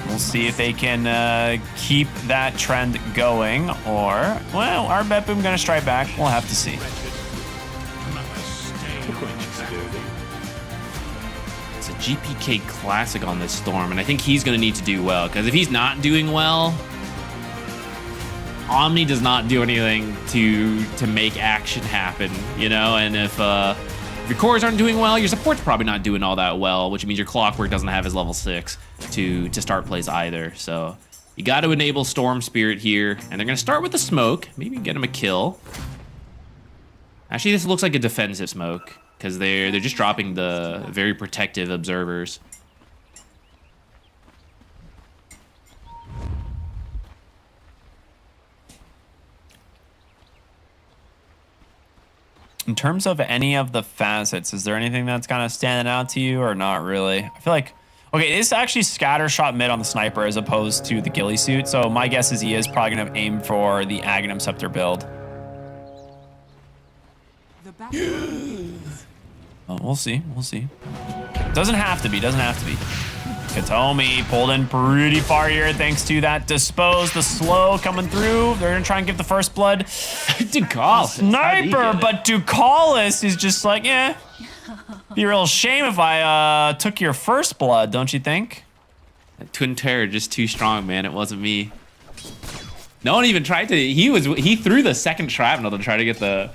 We'll see if they can keep that trend going, or, well, are BetBoom gonna strike back? We'll have to see. It's a GPK classic on this Storm, and I think he's gonna need to do well, because if he's not doing well, Omni does not do anything to make action happen, you know? And if your cores aren't doing well, your support's probably not doing all that well, which means your Clockwork doesn't have his level 6 to start plays either. So you got to enable Storm Spirit here, and they're going to start with the smoke. Maybe get him a kill. Actually, this looks like a defensive smoke, because they're just dropping the very protective observers. In terms of any of the facets, is there anything that's kind of standing out to you, or not really? I feel like, okay, it's actually scatter shot mid on the sniper as opposed to the ghillie suit. So my guess is he is probably going to aim for the Aghanim Scepter build. Oh, we'll see. We'll see. Doesn't have to be. Doesn't have to be. Katomi pulled in pretty far here thanks to that dispose. The slow coming through. They're going to try and give the first blood. Ducalis. Sniper, but Ducalis is just like, yeah. Be a real shame if I took your first blood, don't you think? That Twin Terror just too strong, man. It wasn't me. No one even tried to. He threw the second shrapnel to try to get the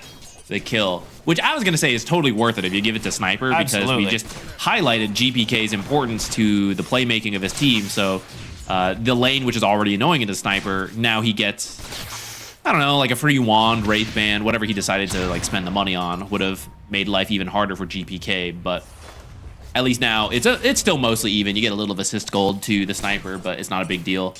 kill, which I was going to say is totally worth it if you give it to Sniper. Absolutely. Because we just highlighted GPK's importance to the playmaking of his team. So the lane, which is already annoying into Sniper, now he gets, I don't know, like a free wand, Wraith Band, whatever he decided to like spend the money on would have made life even harder for GPK. But at least now it's still mostly even. You get a little of assist gold to the Sniper, but it's not a big deal.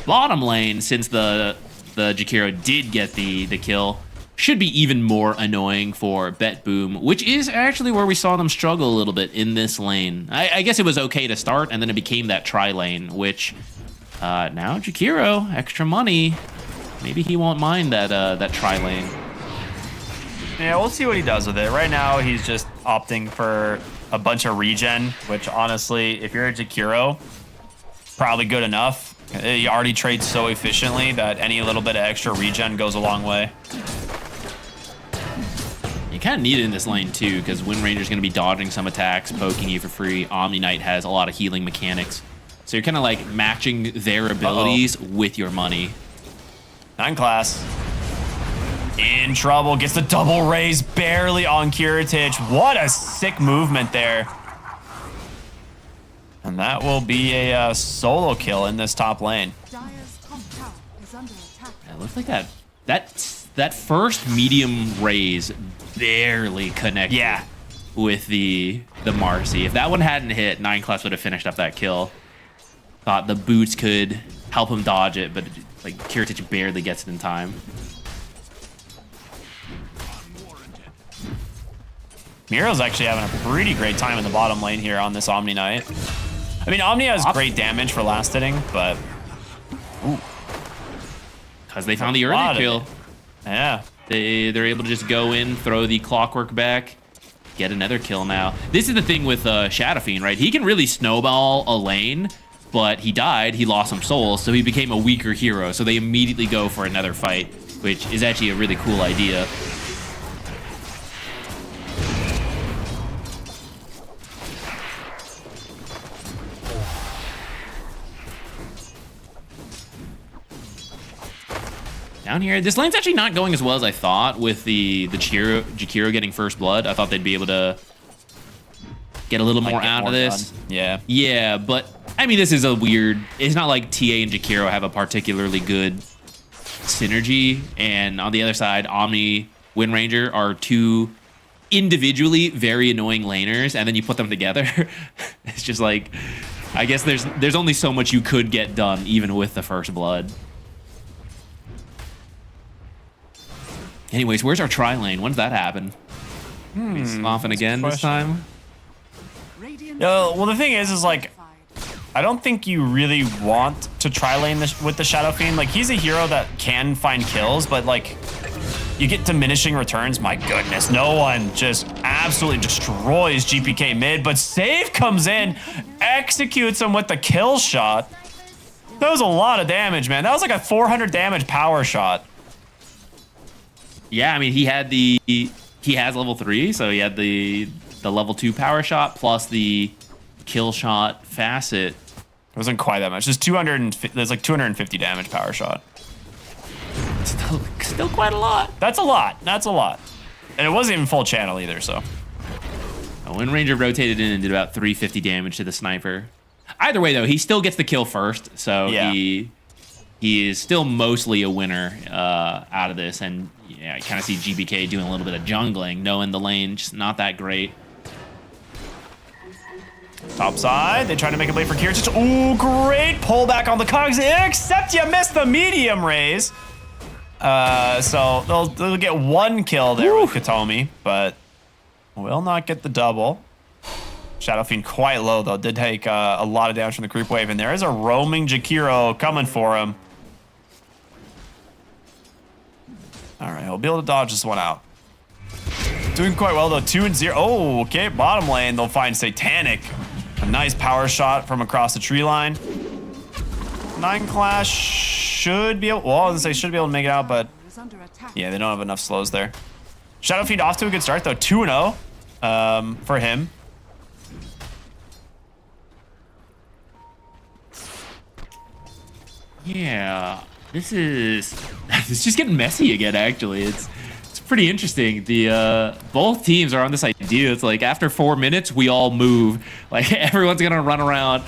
Bottom lane, since the Jakiro did get the kill, should be even more annoying for BetBoom, which is actually where we saw them struggle a little bit in this lane. I guess it was okay to start, and then it became that tri-lane, which now Jakiro, extra money. Maybe he won't mind that tri-lane. Yeah, we'll see what he does with it. Right now, he's just opting for a bunch of regen, which honestly, if you're a Jakiro, probably good enough. He already trades so efficiently that any little bit of extra regen goes a long way. You kind of need it in this lane too, because Wind Ranger's going to be dodging some attacks, poking you for free. Omni Knight has a lot of healing mechanics. So you're kind of like matching their abilities with your money. 9 class. In trouble, gets the double raise barely on Kiritich. What a sick movement there. And that will be a solo kill in this top lane. It looks like that first medium raise barely connected with the Marcy. If that one hadn't hit, 9 class would have finished up that kill. Thought the boots could help him dodge it, but like Kiritich barely gets it in time. Miro's actually having a pretty great time in the bottom lane here on this Omni Knight. I mean, Omni has great damage for last hitting, but... Because they found the early kill. Yeah. They're able to just go in, throw the clockwork back, get another kill now. This is the thing with Shadow Fiend, right? He can really snowball a lane, but he died, he lost some souls, so he became a weaker hero. So they immediately go for another fight, which is actually a really cool idea. Down here, this lane's actually not going as well as I thought with the Jakiro getting first blood. I thought they'd be able to get a little more out of this. Done. Yeah. Yeah, but I mean, this is a weird, it's not like TA and Jakiro have a particularly good synergy. And on the other side, Omni, Wind Ranger are two individually very annoying laners. And then you put them together. It's just like, I guess there's only so much you could get done even with the first blood. Anyways, where's our tri lane? When's that happen? Sloughing again this time? Well, the thing is like, I don't think you really want to tri lane with the Shadow Fiend. Like, he's a hero that can find kills, but like, you get diminishing returns. My goodness, no one just absolutely destroys GPK mid, but Save comes in, executes him with the kill shot. That was a lot of damage, man. That was like a 400 damage power shot. Yeah, I mean, he has level 3, so he had the level 2 power shot plus the kill shot facet. It wasn't quite that much. There's like 250 damage power shot. Still quite a lot. That's a lot. That's a lot. And it wasn't even full channel either, so. Wind Ranger rotated in and did about 350 damage to the sniper. Either way, though, he still gets the kill first, so yeah. He is still mostly a winner out of this. And yeah, I kind of see GBK doing a little bit of jungling, knowing the lane just not that great. Top side, they try to make a play for Kiritich. Ooh, great pullback on the cogs, except you missed the medium raise. So they'll get one kill there with Katomi, but will not get the double. Shadow Fiend quite low, though. Did take a lot of damage from the creep wave, and there is a roaming Jakiro coming for him. All right, he'll be able to dodge this one out. Doing quite well, though. 2-0. Oh, okay. Bottom lane, they'll find Satanic. A nice power shot from across the tree line. 9 class should be able... Well, I was going to say should be able to make it out, but... Yeah, they don't have enough slows there. Shadow Fiend off to a good start, though. 2-0 for him. Yeah, this is just getting messy again. Actually, it's pretty interesting. The both teams are on this idea. It's like after 4 minutes, we all move. Like everyone's gonna run around.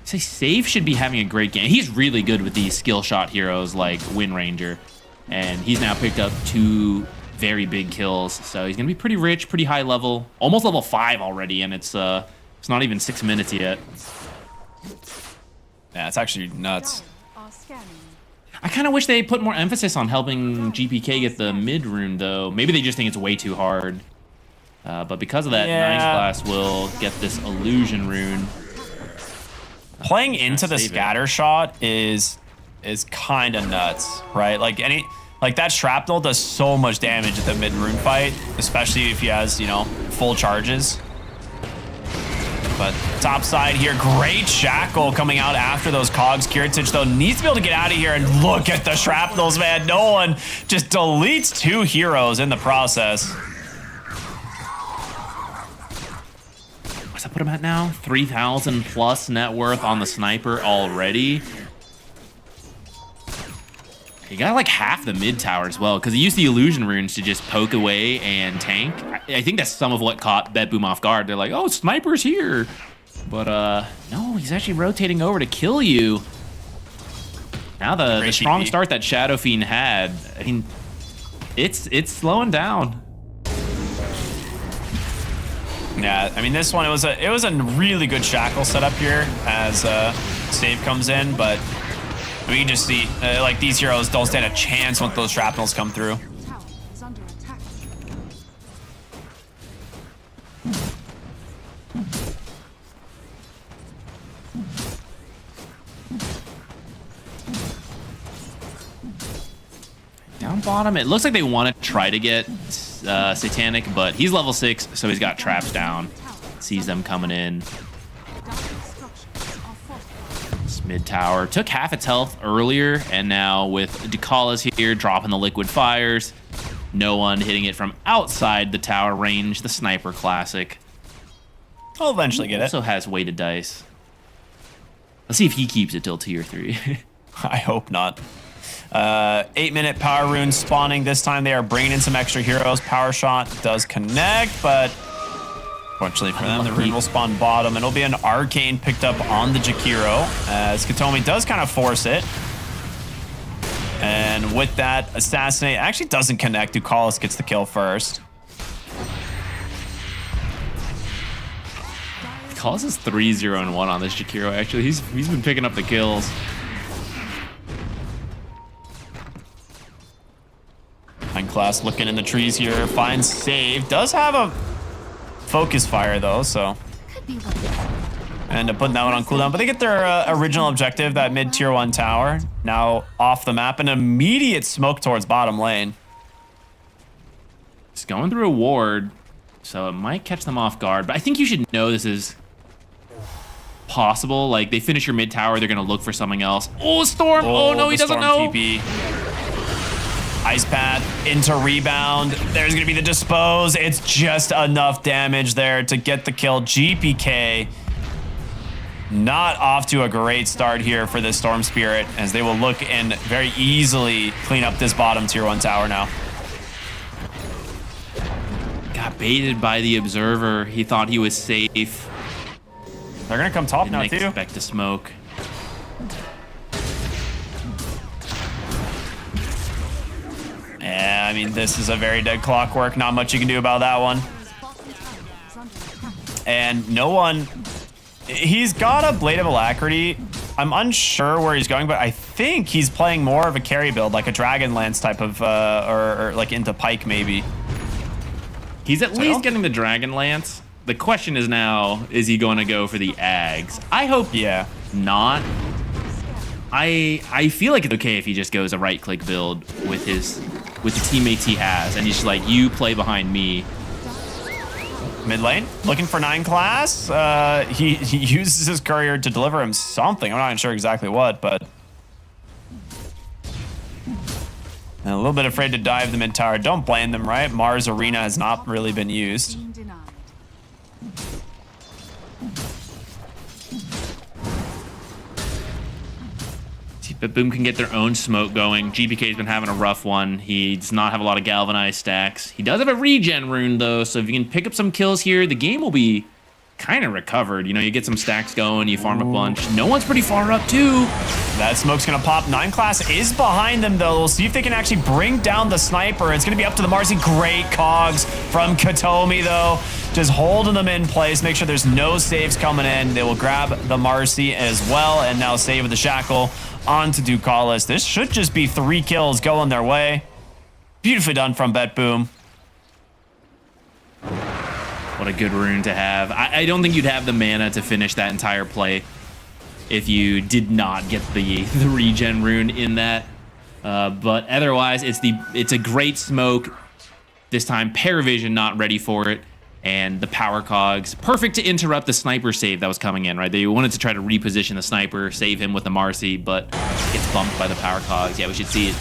Say Save should be having a great game. He's really good with these skill shot heroes like Wind Ranger, and he's now picked up 2 very big kills, so he's gonna be pretty rich, pretty high level, almost level 5 already, and it's not even 6 minutes yet. Yeah, it's actually nuts. I kind of wish they put more emphasis on helping GPK get the mid rune, though. Maybe they just think it's way too hard. But because of that, 9 class will get this illusion rune. Playing into the scatter shot is kind of nuts, right? Like that shrapnel does so much damage at the mid rune fight, especially if he has, you know, full charges. But top side here, great shackle coming out after those cogs. Kiritich, though, needs to be able to get out of here, and look at the shrapnels, man. No one just deletes 2 heroes in the process. What's that put him at now? 3,000 plus net worth on the sniper already. He got like half the mid tower as well, because he used the illusion runes to just poke away and tank. I think that's some of what caught BetBoom off guard. They're like, oh, sniper's here. But no, he's actually rotating over to kill you. Now the strong start that Shadow Fiend had, I mean, it's slowing down. Yeah, I mean, this one, it was a really good shackle setup here as save comes in, but we can just see, like, these heroes don't stand a chance once those shrapnels come through. Down bottom, it looks like they want to try to get Satanic, but he's level 6, so he's got traps down. Sees them coming in. Mid tower took half its health earlier, and now with Ducalis here dropping the liquid fires, no one hitting it from outside the tower range. The sniper classic. I'll eventually get it. Also has weighted dice. Let's see if he keeps it till tier 3. I hope not. 8-minute power rune spawning. This time they are bringing in some extra heroes. Power shot does connect, but fortunately for them, the rune will spawn bottom, and it'll be an arcane picked up on the Jakiro, as Katomi does kind of force it. And with that, Assassinate actually doesn't connect. Ducalis gets the kill first. Ducalis is 3-0-1 on this Jakiro, actually. He's been picking up the kills. Class looking in the trees here, finds save. Does have a focus fire though, so end up putting that one on cooldown. But they get their original objective, that mid tier 1 tower, now off the map. An immediate smoke towards bottom lane. It's going through a ward, so it might catch them off guard. But I think you should know this is possible. Like, they finish your mid tower, they're gonna look for something else. Oh, Storm! Oh no, he doesn't know. TP. Ice Path into rebound. There's gonna be the dispose. It's just enough damage there to get the kill. GPK not off to a great start here for this Storm Spirit, as they will look and very easily clean up this bottom tier 1 tower now. Got baited by the Observer. He thought he was safe. They're gonna come top now too. Didn't expect to smoke. Yeah, I mean, this is a very dead clockwork. Not much you can do about that one. And no one... He's got a Blade of Alacrity. I'm unsure where he's going, but I think he's playing more of a carry build, like a Dragonlance type of... or like into Pike, maybe. He's at least getting the Dragonlance. The question is now, is he going to go for the Ags? I hope not. I feel like it's okay if he just goes a right-click build with the teammates he has, and he's just like, you play behind me. Mid lane, looking for 9 class. He uses his courier to deliver him something. I'm not even sure exactly what, but and a little bit afraid to dive the mid tower. Don't blame them, right? Mars Arena has not really been used. BetBoom can get their own smoke going. GPK's been having a rough one. He does not have a lot of galvanized stacks. He does have a regen rune though, so if you can pick up some kills here, the game will be kind of recovered. You know, you get some stacks going, you farm a bunch. No one's pretty far up too. That smoke's gonna pop. 9 class is behind them though. We'll see if they can actually bring down the sniper. It's gonna be up to the Marcy. Great cogs from Katomi though. Just holding them in place, make sure there's no saves coming in. They will grab the Marcy as well, and now save with the shackle onto Ducalis. This should just be 3 kills going their way. Beautifully done from BetBoom. What a good rune to have. I don't think you'd have the mana to finish that entire play if you did not get the regen rune in that. But otherwise, it's a great smoke. This time, PARIVISION not ready for it. and the power cogs, perfect to interrupt the sniper save that was coming in, right? They wanted to try to reposition the sniper, save him with the Marcy, but gets bumped by the power cogs. Yeah, we should see it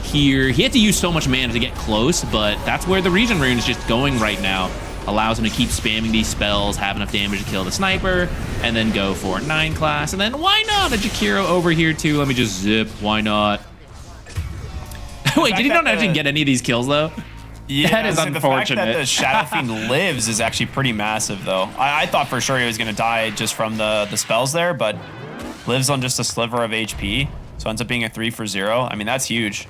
here. He had to use so much mana to get close, but that's where the Regen Rune is just going right now. Allows him to keep spamming these spells, have enough damage to kill the sniper, and then go for 9 class. And then why not a Jakiro over here too? Let me just zip. Why not? Wait, did he not actually get any of these kills though? Yeah, that is unfortunate. The fact that the Shadow Fiend lives is actually pretty massive, though. I thought for sure he was going to die just from the spells there, but lives on just a sliver of HP, so ends up being a 3 for 0. I mean, that's huge.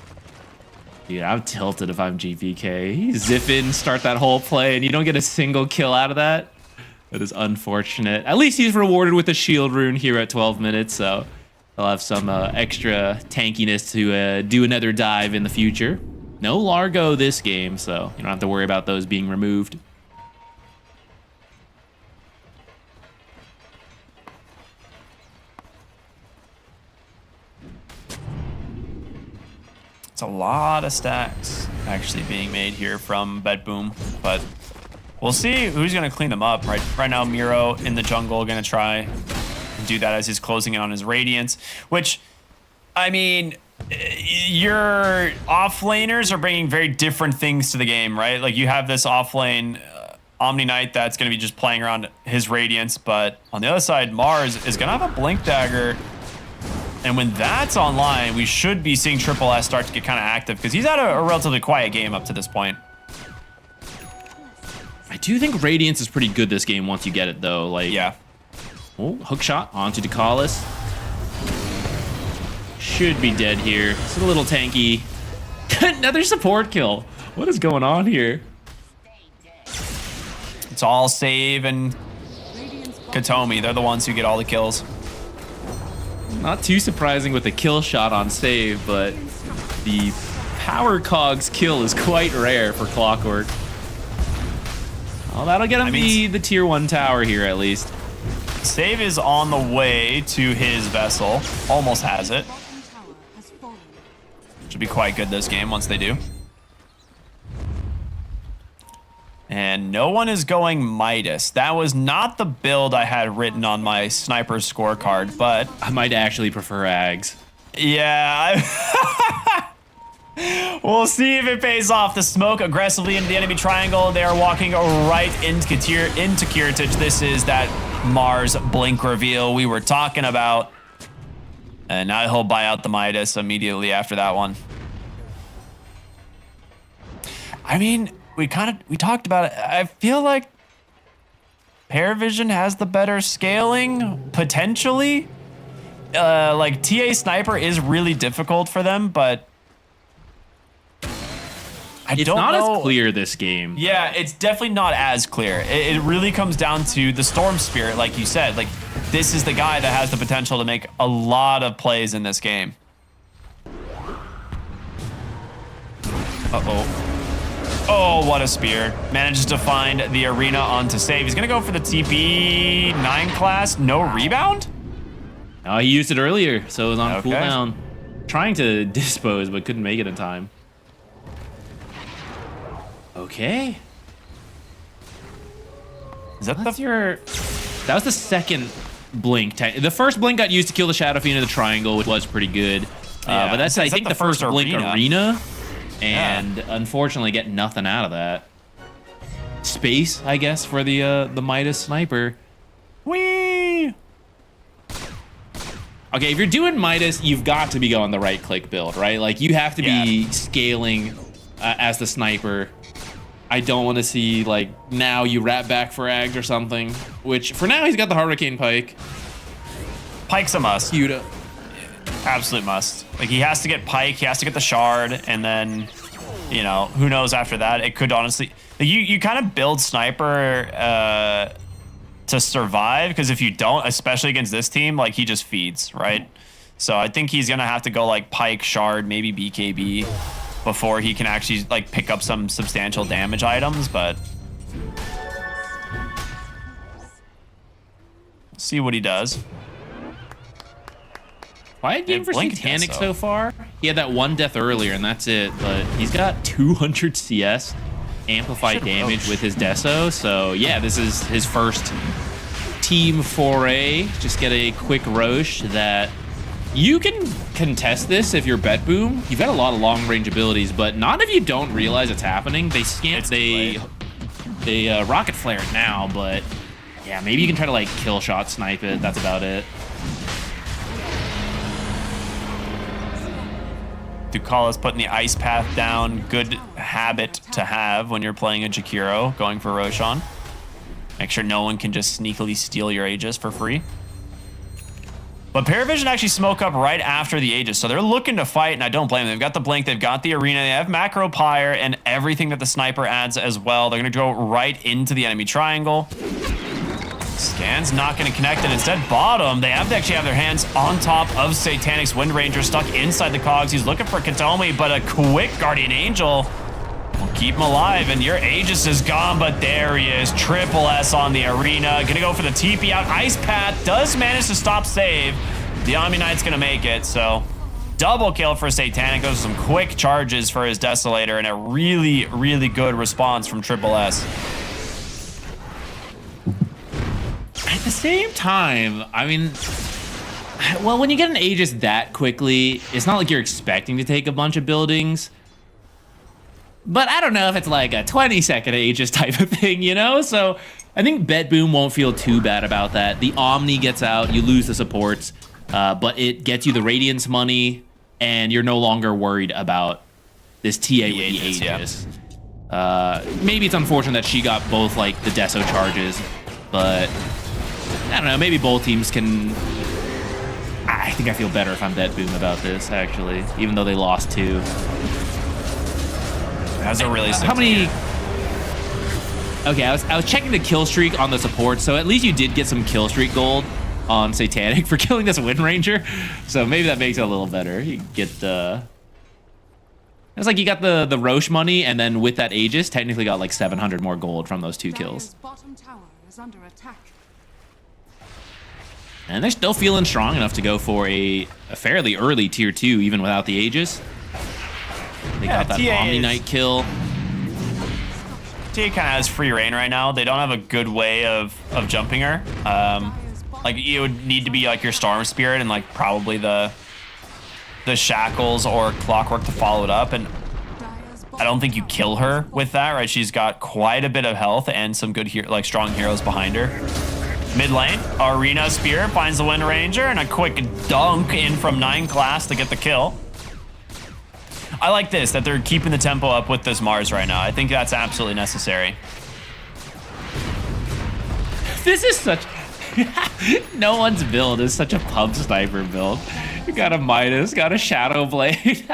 Dude, I'm tilted if I'm GPK. Zip in, start that whole play, and you don't get a single kill out of that. That is unfortunate. At least he's rewarded with a shield rune here at 12 minutes, so he'll have some extra tankiness to do another dive in the future. No Largo this game, so you don't have to worry about those being removed. It's a lot of stacks actually being made here from BetBoom, but we'll see who's going to clean them up. Right now, Miro in the jungle going to try and do that as he's closing in on his Radiance, which, I mean, your offlaners are bringing very different things to the game, right? Like you have this offlane Omni Knight that's going to be just playing around his Radiance, but on the other side, MOUZ is going to have a Blink Dagger. And when that's online, we should be seeing Triple S start to get kind of active because he's had a relatively quiet game up to this point. I do think Radiance is pretty good this game once you get it, though. Like, yeah. Oh, hook shot onto Dakalis. Should be dead here. It's a little tanky. Another support kill. What is going on here? It's all Save and Katomi. They're the ones who get all the kills. Not too surprising with the kill shot on Save, but the power cogs kill is quite rare for Clockwork. Well, that'll get him the tier 1 tower here at least. Save is on the way to his vessel. Almost has it. Should be quite good this game once they do. And no one is going Midas. That was not the build I had written on my sniper scorecard, but I might actually prefer Ags. Yeah. We'll see if it pays off. The smoke aggressively into the enemy triangle. They are walking right into Kiritich. This is that Mars blink reveal we were talking about. And now he'll buy out the Midas immediately after that one. I mean, we talked about it. I feel like PARIVISION has the better scaling, potentially. Like, TA Sniper is really difficult for them, but it's not as clear this game. Yeah, it's definitely not as clear. It really comes down to the Storm Spirit, like you said. Like, this is the guy that has the potential to make a lot of plays in this game. Uh-oh. Oh, what a spear. Manages to find the arena onto Save. He's going to go for the TP 9 class. No rebound? Oh, he used it earlier, so it was on cooldown. Trying to dispose, but couldn't make it in time. Okay. Is that That was the second blink. The first blink got used to kill the Shadow Fiend in the triangle, which was pretty good. But that's, I think, the first blink arena. And unfortunately get nothing out of that. Space, I guess, for the Midas sniper. Whee! Okay, if you're doing Midas, you've got to be going the right click build, right? Like, you have to be scaling as the sniper. I don't want to see, like, now you wrap back for Ags or something. Which, for now, he's got the Hurricane Pike. Pike's a must. Cute. Absolute must. Like, he has to get Pike, he has to get the Shard, and then, you know, who knows after that. It could honestly... You kind of build Sniper to survive, because if you don't, especially against this team, like, he just feeds, right? So I think he's going to have to go, like, Pike, Shard, maybe BKB, before he can actually, like, pick up some substantial damage items, but... see what he does. Quiet game for Satanic so far. He had that one death earlier, and that's it. But he's got 200 CS. amplify damage with his Deso. So yeah, this is his first team foray. Just get a quick Roche that you can contest this if you're BetBoom. You've got a lot of long range abilities, but not if you don't realize it's happening. They rocket flare it now, but yeah, maybe you can try to like kill shot snipe it. That's about it. Ducala's putting the ice path down. Good habit to have when you're playing a Jakiro, going for Roshan. Make sure no one can just sneakily steal your Aegis for free. But PARIVISION actually smoke up right after the Aegis, so they're looking to fight, and I don't blame them. They've got the Blink, they've got the Arena, they have Macro Pyre, and everything that the Sniper adds as well. They're going to go right into the enemy triangle. Scan's not going to connect, and instead bottom, they have to actually have their hands on top of Satanic's Wind Ranger stuck inside the cogs. He's looking for Katomi, but a quick Guardian Angel will keep him alive, and your Aegis is gone, but there he is. Triple S on the Arena. Gonna go for the TP out. Ice Path does manage to stop save. The Omni Knight's gonna make it, so double kill for Satanic. Those are some quick charges for his Desolator, and a really, really good response from Triple S. At the same time, I mean, well, when you get an Aegis that quickly, it's not like you're expecting to take a bunch of buildings. But I don't know if it's like a 20-second Aegis type of thing, you know? So I think BetBoom won't feel too bad about that. The Omni gets out, you lose the supports, but it gets you the Radiance money, and you're no longer worried about this TA with the Aegis. Yeah. Maybe it's unfortunate that she got both like the Deso charges, but I don't know, maybe both teams can... I think I feel better if I'm BetBoom about this, actually, even though they lost 2. That's a really how many? Okay, I was checking the kill streak on the support, so at least you did get some kill streak gold on Satanic for killing this Wind Ranger. So maybe that makes it a little better. You get the. It's like you got the Roche money, and then with that Aegis, technically got like 700 more gold from those 2 kills. Bottom tower is under attack. And they're still feeling strong enough to go for a fairly early tier 2, even without the Aegis. They got that Omni Knight kill. TA kind of has free reign right now. They don't have a good way of jumping her. Like it would need to be like your Storm Spirit and like probably the Shackles or Clockwork to follow it up. And I don't think you kill her with that, right? She's got quite a bit of health and some good strong heroes behind her. Mid lane, Arena Spear finds the Wind Ranger and a quick dunk in from 9 class to get the kill. I like this, that they're keeping the tempo up with this Mars right now. I think that's absolutely necessary. This is such... no one's build is such a pub sniper build. You got a Midas, got a Shadow Blade.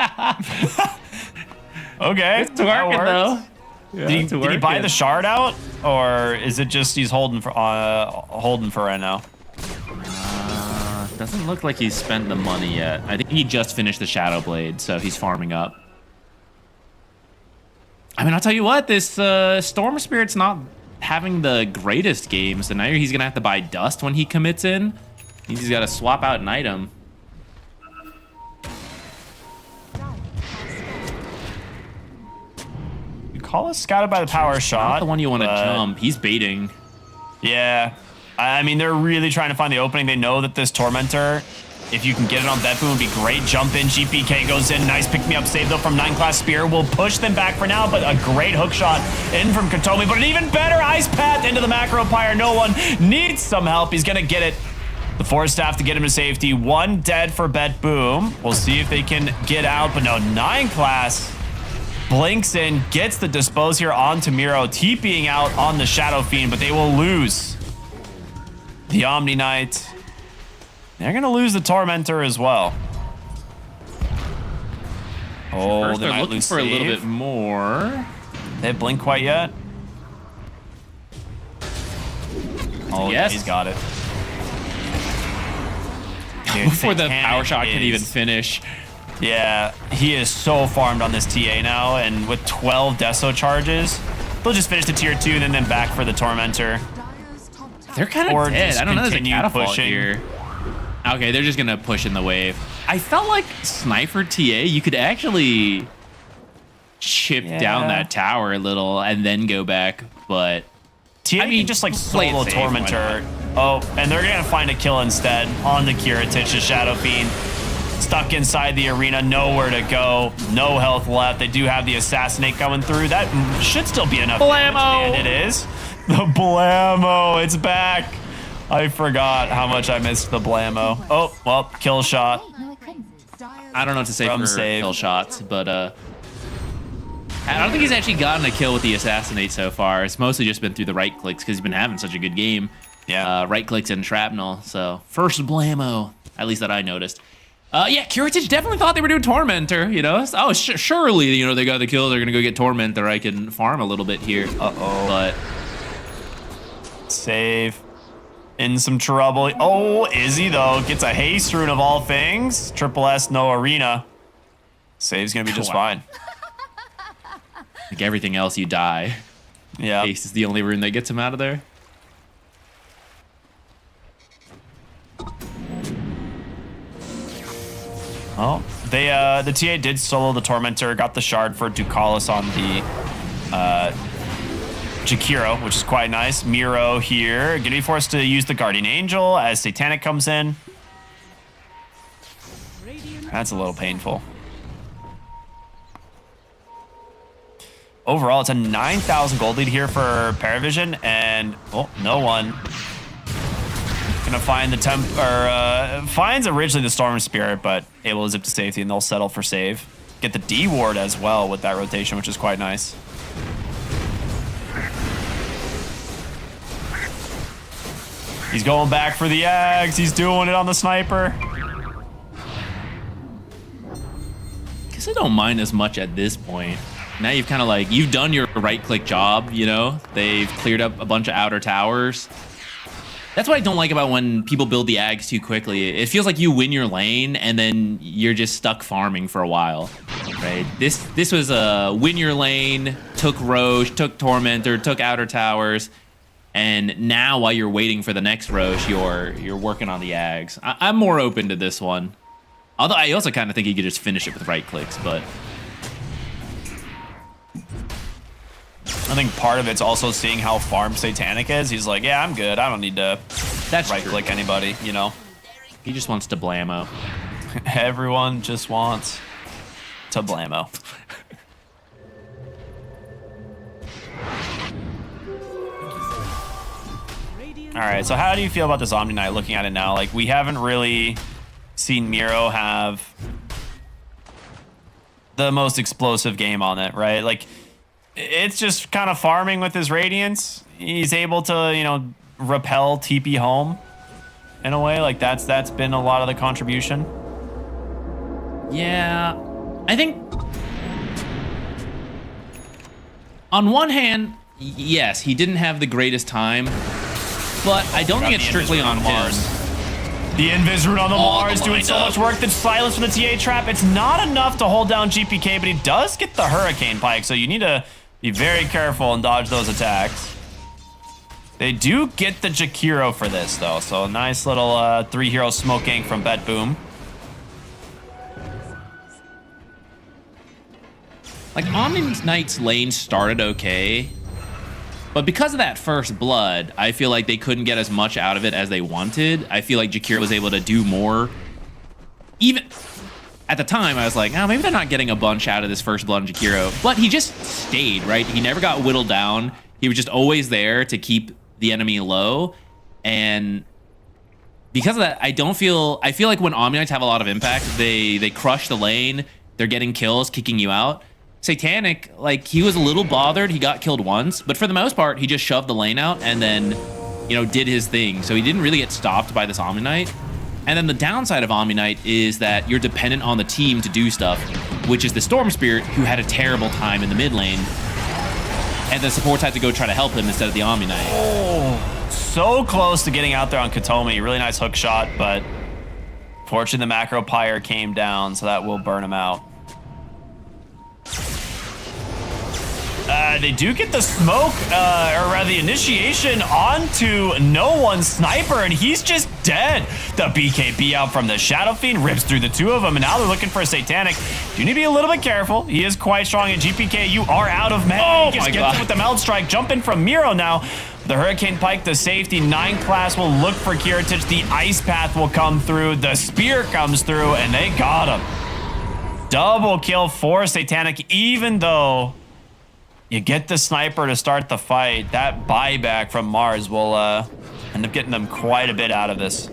Okay, it's working though. Yeah, did he buy the shard out, or is it just he's holding for right now? Doesn't look like he's spent the money yet. I think he just finished the Shadow Blade, so he's farming up. I mean, I'll tell you what, this Storm Spirit's not having the greatest game, so now he's gonna have to buy Dust when he commits in. He's got to swap out an item. Call us scouted by the power shot. Not the one you want to jump. He's baiting. Yeah. I mean, they're really trying to find the opening. They know that this Tormentor, if you can get it on BetBoom, would be great. Jump in, GPK goes in. Nice pick-me-up save, though, from 9 class Spear. Will push them back for now, but a great hook shot in from Katomi. But an even better Ice Path into the Macro Pyre. No one needs some help. He's going to get it. The Force Staff to get him to safety. 1 dead for BetBoom. We'll see if they can get out, but no, 9 class blinks in, gets the dispose here onto Miro, TPing out on the Shadow Fiend, but they will lose the Omni Knight. They're going to lose the Tormentor as well. Oh, first they're looking for a little bit more. They have blink quite yet? Oh, yes. He's got it. Dude, before the power shot can even finish. Yeah, he is so farmed on this TA now, and with 12 Deso charges, they'll just finish the tier 2 and then back for the Tormentor. They're kind of dead. I don't know, there's a catapult here. Okay, they're just gonna push in the wave. I felt like Sniper TA, you could actually chip down that tower a little and then go back, but TA can just like solo Tormentor. Oh, and they're gonna find a kill instead on the Kiritich, the Shadow Fiend. Stuck inside the arena, nowhere to go, no health left. They do have the Assassinate coming through. That should still be enough damage, and it is. The Blammo, it's back. I forgot how much I missed the Blammo. Oh, well, kill shot. I don't know what to say From for save. kill shots, but I don't think he's actually gotten a kill with the Assassinate so far. It's mostly just been through the right clicks because he's been having such a good game. Yeah. Right clicks and shrapnel. So first Blammo, at least that I noticed. Yeah, Kiritich definitely thought they were doing Tormentor, you know? Oh, surely, you know, they got the kill. They're going to go get Tormentor. I can farm a little bit here. Uh-oh. But save. In some trouble. Oh, Izzy, though, gets a haste rune of all things. Triple S, no arena. Save's going to be just fine. Like everything else, you die. Yeah. Haste is the only rune that gets him out of there. Oh, they the TA did solo the Tormentor, got the shard for Ducalis on the Jakiro, which is quite nice. Miro here, gonna be forced to use the Guardian Angel as Satanic comes in. That's a little painful. Overall, it's a 9,000 gold lead here for PARIVISION, and oh, no one. Gonna find the finds originally the Storm Spirit, but able to zip to safety, and they'll settle for save. Get the D ward as well with that rotation, which is quite nice. He's going back for the Ags. He's doing it on the sniper. Guess I don't mind as much at this point. Now you've kind of like, you've done your right-click job, you know? They've cleared up a bunch of outer towers. That's what I don't like about when people build the Ags too quickly. It feels like you win your lane and then you're just stuck farming for a while, right? This was a win your lane, took Roche, took Tormentor, took outer towers, and now while you're waiting for the next Roche, you're working on the Ags. I'm more open to this one. Although I also kind of think you could just finish it with right clicks, but I think part of it's also seeing how farmed Satanic is. He's like, yeah, I'm good. I don't need to right-click anybody, you know? He just wants to blammo. Everyone just wants to blammo. All right, so how do you feel about this Omni Knight looking at it now? Like, we haven't really seen Miro have the most explosive game on it, right? Like, it's just kind of farming with his Radiance. He's able to, you know, repel TP home in a way. Like, that's been a lot of the contribution. Yeah, I think on one hand, yes, he didn't have the greatest time, but I don't think it's strictly on Mars. The Invis Root on the Mars doing so much work. The silence from the TA trap. It's not enough to hold down GPK, but he does get the Hurricane Pike, so you need to be very careful and dodge those attacks. They do get the Jakiro for this, though, so a nice little 3-hero smoke gank from BetBoom. Like, Omni Knight's lane started okay, but because of that first blood, I feel like they couldn't get as much out of it as they wanted. I feel like Jakiro was able to do more. Even at the time, I was like, oh, maybe they're not getting a bunch out of this first blood on Jakiro. But he just stayed, right? He never got whittled down. He was just always there to keep the enemy low. And because of that, I feel like when Omni Knights have a lot of impact, they crush the lane, they're getting kills, kicking you out. Satanic, like, he was a little bothered. He got killed once, but for the most part, he just shoved the lane out and then, you know, did his thing. So he didn't really get stopped by this Omni Knight. And then the downside of Omni Knight is that you're dependent on the team to do stuff, which is the Storm Spirit, who had a terrible time in the mid lane. And the supports had to go try to help him instead of the Omni Knight. Oh, so close to getting out there on Katomi. Really nice hook shot, but fortunately the Macro Pyre came down, so that will burn him out. they do get the smoke, or rather the initiation onto no one's sniper, and he's just dead. The BKB out from the Shadow Fiend rips through the two of them, and now they're looking for a Satanic. You need to be a little bit careful. He is quite strong at GPK. You are out of mana. Oh He just my gets God. it with the Meld Strike. Jump in from Miro now. The Hurricane Pike, the safety. 9 class will look for Kiritich. The Ice Path will come through. The Spear comes through, and they got him. Double kill for Satanic, even though you get the sniper to start the fight. That buyback from MOUZ will end up getting them quite a bit out of this.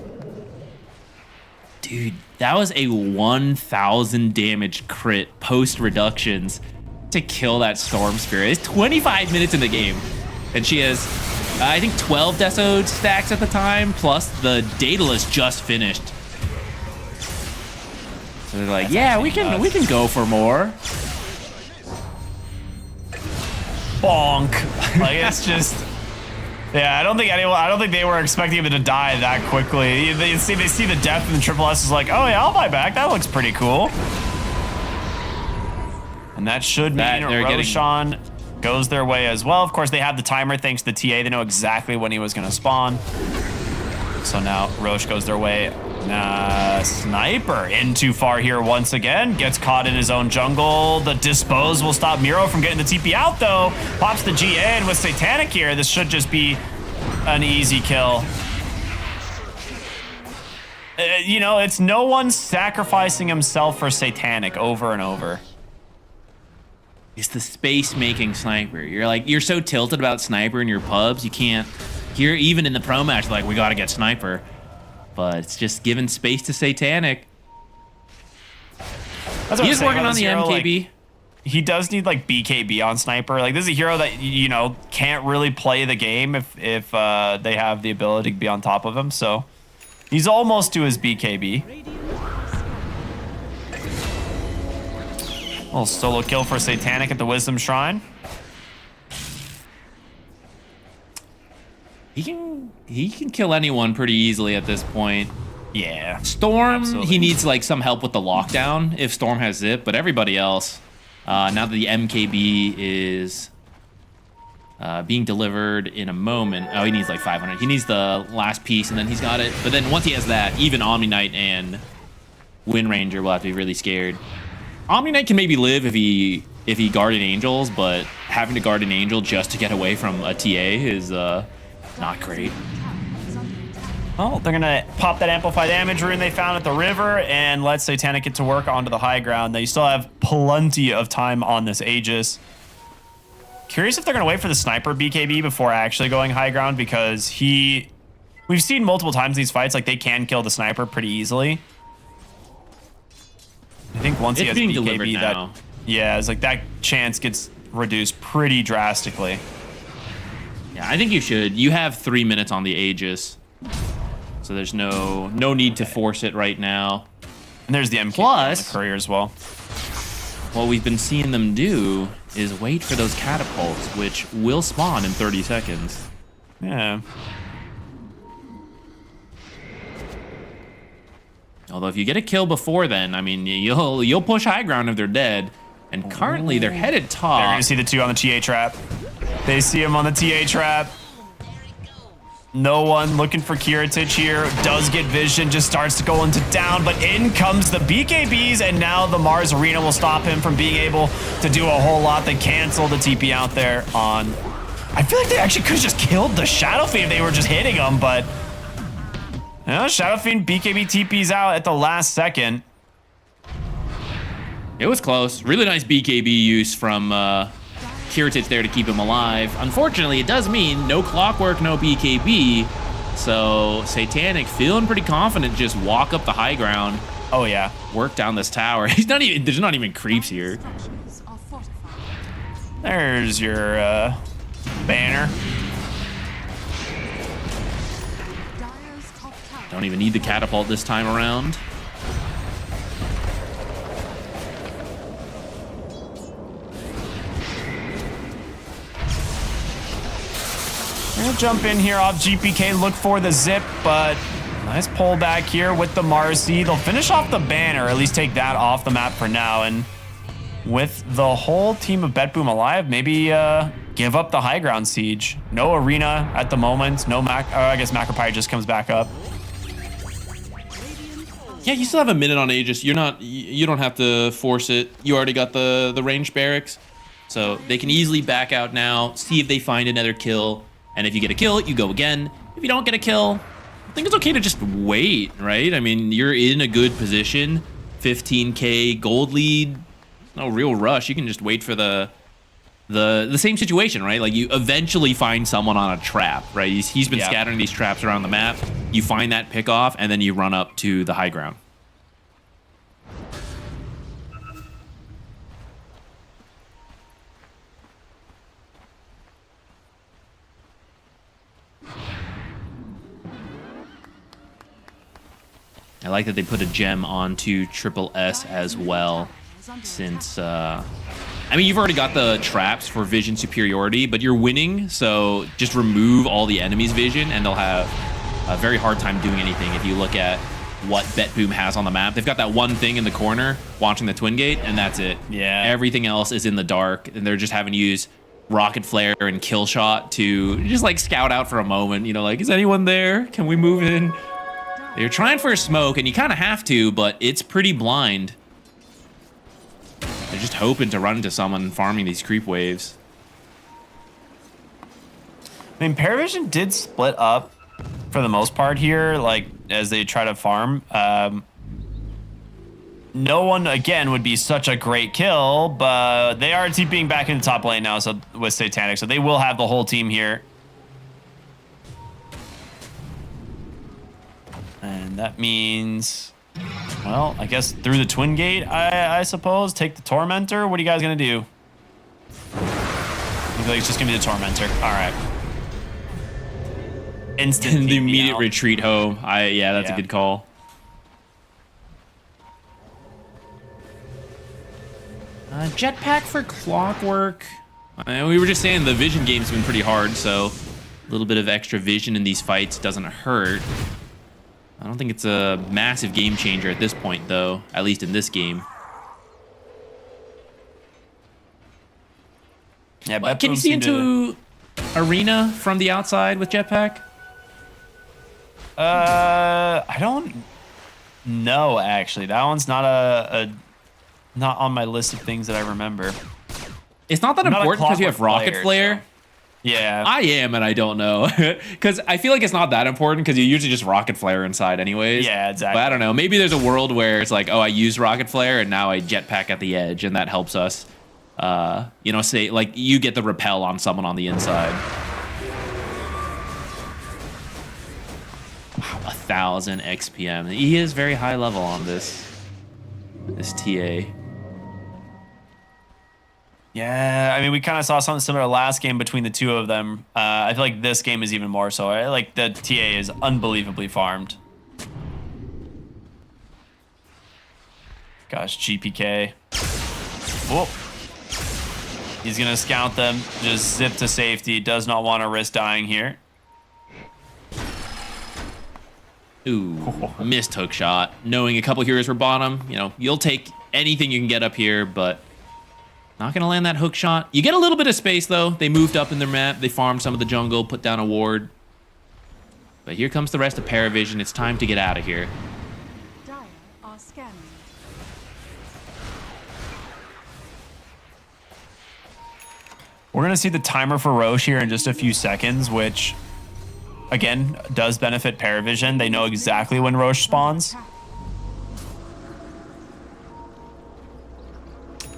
Dude, that was a 1,000 damage crit post reductions to kill that Storm Spirit. It's 25 minutes in the game, and she has, I think, 12 Deso stacks at the time, plus the Daedalus just finished. So they're like, yeah, we can go for more. Bonk. Like, it's just, yeah, I don't think they were expecting him to die that quickly. They see the death, and the Triple S is like, oh yeah, I'll buy back. That looks pretty cool. And that should mean Roshan goes their way as well. Of course, they have the timer thanks to the TA. They know exactly when he was going to spawn. So now Roche goes their way. Sniper in too far here once again. Gets caught in his own jungle. The Dispose will stop Miro from getting the TP out, though. Pops the GA, and with Satanic here, this should just be an easy kill. You know, it's no one sacrificing himself for Satanic over and over. It's the space-making sniper. You're so tilted about sniper in your pubs, you can't. Here, even in the pro match, like, we gotta get sniper. But it's just giving space to Satanic. He's working on the MKB. Like, he does need like BKB on sniper. Like, this is a hero that, you know, can't really play the game if they have the ability to be on top of him. So he's almost to his BKB. Little solo kill for Satanic at the Wisdom Shrine. He can kill anyone pretty easily at this point. Yeah. Storm, absolutely. He needs like some help with the lockdown if Storm has zip, but everybody else, now that the MKB is being delivered in a moment. Oh, he needs like 500. He needs the last piece, and then he's got it. But then once he has that, even Omni Knight and Wind Ranger will have to be really scared. Omni Knight can maybe live if he Guardian Angels, but having to Guardian Angel just to get away from a TA is not great. Oh, they're gonna pop that amplify damage rune they found at the river and let Satanic get to work onto the high ground. They still have plenty of time on this Aegis. Curious if they're gonna wait for the sniper BKB before actually going high ground, because we've seen multiple times in these fights, like, they can kill the sniper pretty easily. I think once he has BKB, that, yeah, it's like that chance gets reduced pretty drastically. Yeah, I think you should. You have 3 minutes on the Aegis, so there's no need to force it right now. And there's the MK on the courier as well. What we've been seeing them do is wait for those catapults, which will spawn in 30 seconds. Yeah. Although if you get a kill before then, I mean, you'll push high ground if they're dead. And currently they're headed top. They're gonna see the two on the TA trap. They see him on the TA trap. No one looking for Kiritich here. Does get vision, just starts to go into down, but in comes the BKBs, and now the MOUZ Arena will stop him from being able to do a whole lot. They cancel the TP out there on... I feel like they actually could have just killed the Shadow Fiend if they were just hitting him, but... You know, Shadow Fiend BKB TP's out at the last second. It was close. Really nice BKB use from Kiritich there to keep him alive. Unfortunately, it does mean no clockwork, no BKB. So Satanic feeling pretty confident, just walk up the high ground. Oh yeah, work down this tower. He's not even. There's not even creeps here. There's your banner. Don't even need the catapult this time around. We're gonna jump in here off GPK, look for the zip, but nice pull back here with the MOUZ. They'll finish off the banner, or at least take that off the map for now. And with the whole team of BetBoom alive, maybe give up the high ground siege. No arena at the moment. No I guess Macropire just comes back up. Yeah, you still have a minute on Aegis. You don't have to force it. You already got the ranged barracks. So they can easily back out now, see if they find another kill. And if you get a kill, you go again. If you don't get a kill, I think it's okay to just wait, right? I mean, you're in a good position. 15K gold lead. No real rush. You can just wait for the same situation, right? Like you eventually find someone on a trap, right? He's been scattering these traps around the map. You find that pick off, and then you run up to the high ground. I like that they put a gem onto Triple S as well, since I mean, you've already got the traps for vision superiority, but you're winning, so just remove all the enemy's vision and they'll have a very hard time doing anything. If you look at what BetBoom has on the map, they've got that one thing in the corner watching the Twin Gate, and that's it. Yeah. Everything else is in the dark, and they're just having to use Rocket Flare and Kill Shot to just like scout out for a moment, you know, like, is anyone there? Can we move in? They're trying for a smoke, and you kind of have to, but it's pretty blind. They're just hoping to run into someone farming these creep waves. I mean, PARIVISION did split up for the most part here, like, as they try to farm. No one, again, would be such a great kill, but they are being back in the top lane now so with Satanic, so they will have the whole team here. And that means, well, I guess through the Twin Gate, I suppose. Take the Tormentor. What are you guys going to do? I feel like it's just going to be the Tormentor. All right. Instant the immediate retreat home. Yeah, that's a good call. Jetpack for Clockwork. We were just saying the vision game's been pretty hard, so a little bit of extra vision in these fights doesn't hurt. I don't think it's a massive game changer at this point, though, at least in this game. Yeah, but can you see into Arena from the outside with Jetpack? I don't know, actually. That one's not not on my list of things that I remember. It's not that important because you have Rocket Flare. So. Yeah. I am, and I don't know. Because I feel like it's not that important because you usually just Rocket Flare inside anyways. Yeah, exactly. But I don't know. Maybe there's a world where it's like, oh, I use Rocket Flare, and now I Jetpack at the edge, and that helps us, you know, say, like, you get the repel on someone on the inside. 1,000 XPM. He is very high level on this TA. Yeah, I mean, we kind of saw something similar last game between the two of them. I feel like this game is even more so. Right? Like, the TA is unbelievably farmed. Gosh, GPK. Whoa. He's going to scout them, just zip to safety. Does not want to risk dying here. Ooh, missed hook shot. Knowing a couple heroes were bottom, you know, you'll take anything you can get up here, but not going to land that hook shot. You get a little bit of space, though. They moved up in their map. They farmed some of the jungle, put down a ward. But here comes the rest of PARIVISION. It's time to get out of here. Dire are scanning. We're going to see the timer for Roche here in just a few seconds, which, again, does benefit PARIVISION. They know exactly when Roche spawns.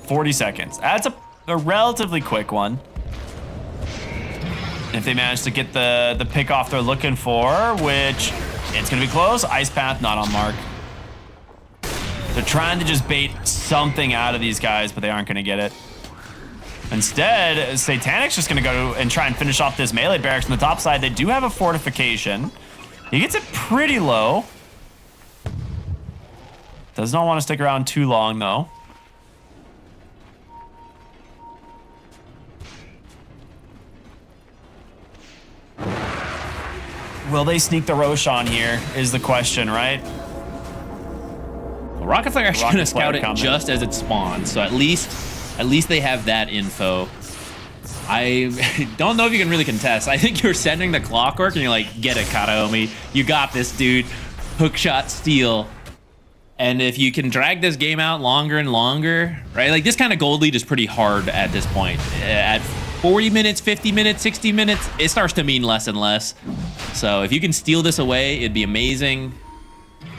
40 seconds. That's a relatively quick one. If they manage to get the pick off they're looking for, which it's going to be close. Ice Path not on mark. They're trying to just bait something out of these guys, but they aren't going to get it. Instead, Satanic's just going to go and try and finish off this melee barracks on the top side. They do have a fortification. He gets it pretty low. Does not want to stick around too long, though. Will they sneak the Roche on here is the question, right? Well, Rocket Flare actually going to scout it just as it spawns, so at least At least they have that info. I don't know if you can really contest. I think you're sending the clockwork and you're like, get it, Kataomi. You got this, dude. Hookshot steal. And if you can drag this game out longer and longer, right? Like this kind of gold lead is pretty hard at this point. At 40 minutes, 50 minutes, 60 minutes, it starts to mean less and less. So if you can steal this away, it'd be amazing.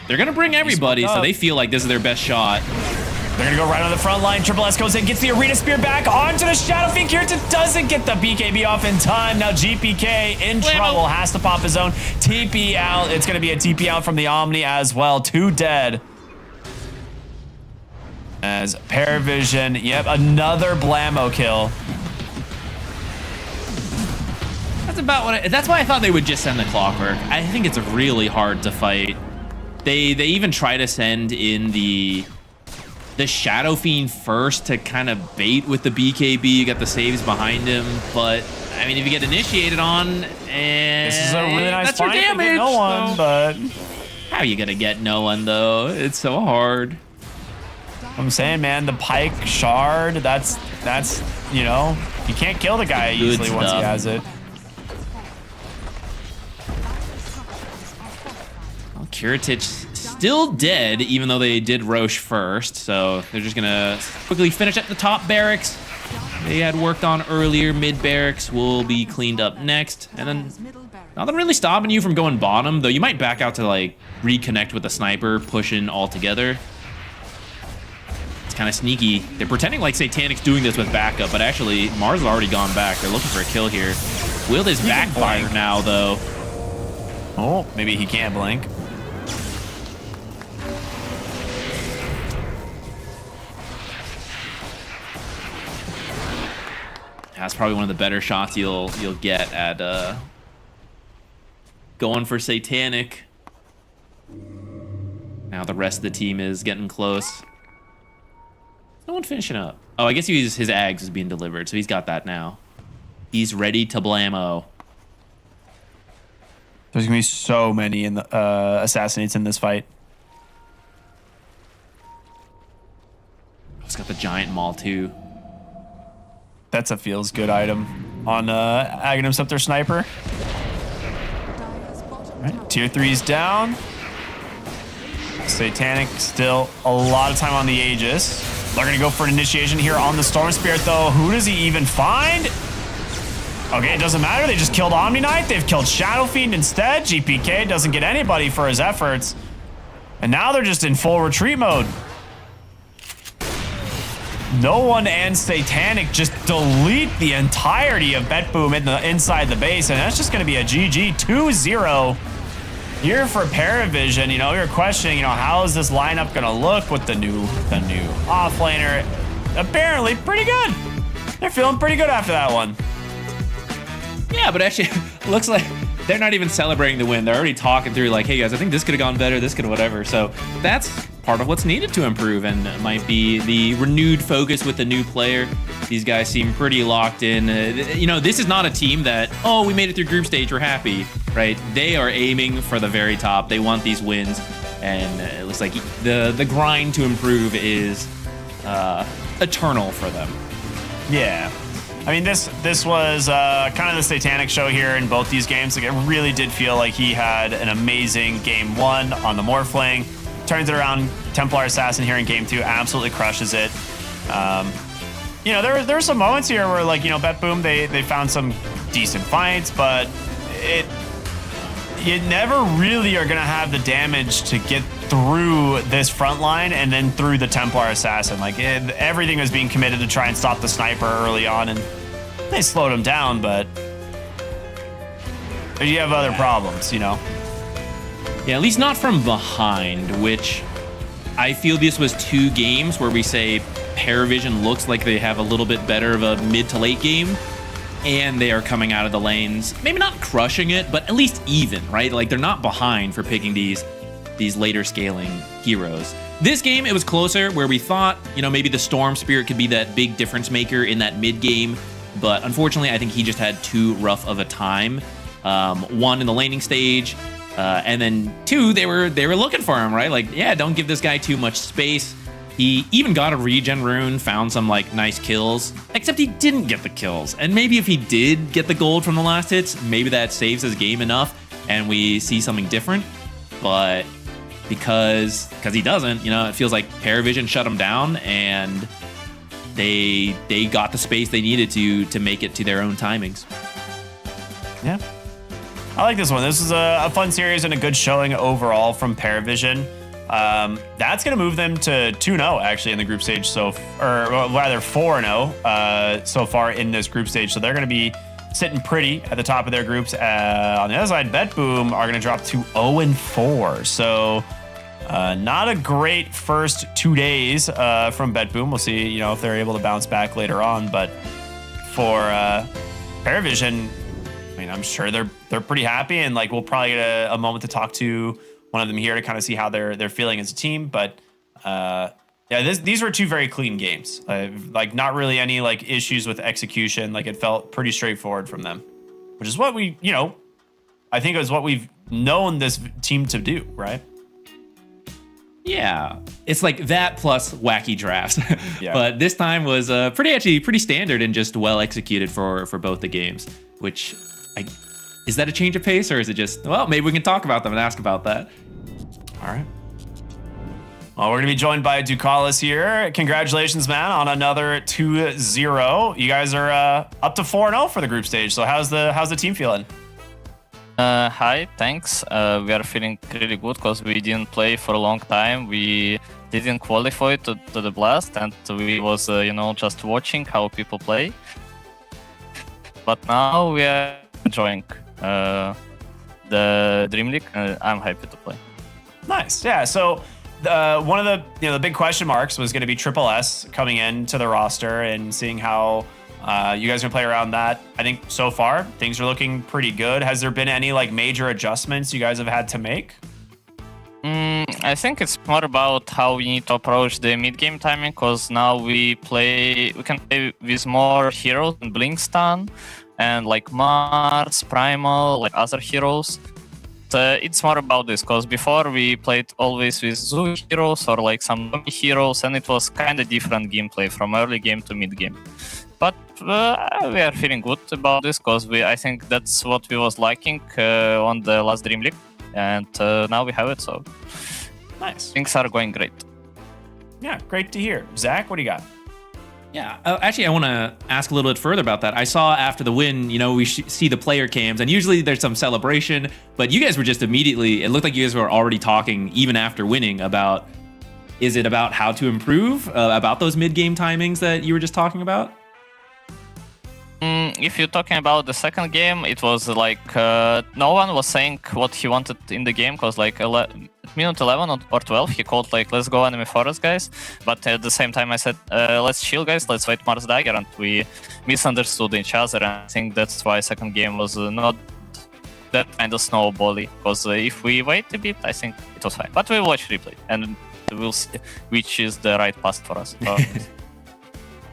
They're going to bring everybody, so they feel like this is their best shot. They're going to go right on the front line. Triple S goes in, gets the Arena Spear back onto the Shadow Fiend. Kirita doesn't get the BKB off in time. Now GPK in trouble, has to pop his own. TP out. It's going to be a TP out from the Omni as well. 2 dead. As PARIVISION, yep, another Blammo kill. That's about what that's why I thought they would just send the clockwork. I think it's really hard to fight. They even try to send in the Shadow Fiend first to kind of bait with the BKB. You got the saves behind him, but I mean, if you get initiated on, and this is a really nice that's your fight. damage. No one, but how are you gonna get no one though? It's so hard. I'm saying, man, the Pike Shard. That's you know, you can't kill the guy easily once he has it. Well, Kiritich still dead, even though they did Roche first. So they're just gonna quickly finish at the top barracks they had worked on earlier. Mid barracks will be cleaned up next, and then nothing really stopping you from going bottom, though you might back out to like reconnect with the sniper, push in all together. It's kind of sneaky. They're pretending like Satanic's doing this with backup, but actually Mars has already gone back. They're looking for a kill here. Will this backfire now, though? Oh, maybe he can't blink. That's probably one of the better shots you'll get at going for Satanic. Now the rest of the team is getting close. No one finishing up. Oh, I guess his Ags is being delivered, so he's got that now. He's ready to blammo. There's gonna be so many in the assassinates in this fight. He's got the giant maul too. That's a feels good item on Aghanim Scepter Sniper. All right, tier 3's down. Satanic still a lot of time on the Aegis. They're gonna go for an initiation here on the Storm Spirit though. Who does he even find? Okay, it doesn't matter. They just killed Omni Knight. They've killed Shadow Fiend instead. GPK doesn't get anybody for his efforts. And now they're just in full retreat mode. No one and Satanic just delete the entirety of BetBoom inside the base, and that's just going to be a GG 2-0 here for PARIVISION. You know, you're questioning, you know, how is this lineup going to look with the new offlaner? Apparently, pretty good. They're feeling pretty good after that one. Yeah, but actually, looks like they're not even celebrating the win. They're already talking through like, hey guys, I think this could have gone better, this could have whatever. So that's part of what's needed to improve, and might be the renewed focus with the new player. These guys seem pretty locked in. You know, this is not a team that, oh, we made it through group stage, we're happy, right? They are aiming for the very top. They want these wins, and it looks like the grind to improve is eternal for them. Yeah. I mean, this was kind of the Satanic show here in both these games. Like, it really did feel like he had an amazing game 1 on the Morphling. Turns it around. Templar Assassin here in game 2 absolutely crushes it. You know, there were some moments here where, like, you know, BetBoom, they found some decent fights, but you never really are going to have the damage to get through this front line and then through the Templar Assassin. Like, everything was being committed to try and stop the sniper early on, and they slowed him down, but you have other problems, you know? Yeah, at least not from behind, which I feel this was 2 games where we say PARIVISION looks like they have a little bit better of a mid to late game, and they are coming out of the lanes, maybe not crushing it, but at least even, right? Like, they're not behind for picking these later scaling heroes. This game, it was closer, where we thought, you know, maybe the Storm Spirit could be that big difference maker in that mid game, but unfortunately, I think he just had too rough of a time. 1 in the laning stage, and then 2, they were looking for him, right? Like, yeah, don't give this guy too much space. He even got a regen rune, found some like nice kills, except he didn't get the kills. And maybe if he did get the gold from the last hits, maybe that saves his game enough and we see something different. But because he doesn't, it feels like PARIVISION shut him down and they got the space they needed to make it to their own timings. Yeah. I like this one. This is a fun series and a good showing overall from PARIVISION. That's going to move them to 2-0 actually in the group stage. Or rather 4-0 so far in this group stage. So they're going to be sitting pretty at the top of their groups. On the other side, BetBoom are going to drop to 0-4. So not a great first 2 days from BetBoom. We'll see, if they're able to bounce back later on. But for PARIVISION, I mean, I'm sure they're pretty happy, and like we'll probably get a moment to talk to one of them here to kind of see how they're feeling as a team. But these were two very clean games. Like not really any like issues with execution. Like it felt pretty straightforward from them, which is what we, I think is what we've known this team to do, right? Yeah, it's like that plus wacky drafts. Yeah. But this time was pretty standard and just well executed for both the games. Which, is that a change of pace or is it just, well, maybe we can talk about them and ask about that. All right. Well, we're going to be joined by Ducalis here. Congratulations, man, on another 2-0. You guys are up to 4-0 for the group stage. So how's the team feeling? Hi, thanks. We are feeling really good because we didn't play for a long time. We didn't qualify to the Blast, and we was just watching how people play. But now we are enjoying the DreamLeague. I'm happy to play. Nice, yeah. So one of the big question marks was going to be Triple S coming into the roster and seeing how you guys are gonna play around that. I think so far things are looking pretty good. Has there been any like major adjustments you guys have had to make? I think it's more about how we need to approach the mid-game timing, because now we can play with more heroes and Blinkstun and like Mars, Primal, like other heroes. So it's more about this, because before we played always with Zoo heroes or like some dummy heroes, and it was kind of different gameplay from early game to mid-game. But we are feeling good about this, because I think that's what we was liking on the last DreamLeague, and now we have it, so nice. Things are going great. Yeah, great to hear. Zach, what do you got? Yeah, actually, I want to ask a little bit further about that. I saw after the win, we see the player cams, and usually there's some celebration, but you guys were just immediately, it looked like you guys were already talking, even after winning, about, is it about how to improve, about those mid-game timings that you were just talking about? If you're talking about the second game, it was like no one was saying what he wanted in the game, because like minute 11 or 12 he called like, let's go enemy forest, guys. But at the same time I said, let's chill, guys, let's wait Mars Dagger, and we misunderstood each other, and I think that's why second game was not that kind of snowbally, because if we wait a bit, I think it was fine. But we'll watch replay and we'll see which is the right path for us.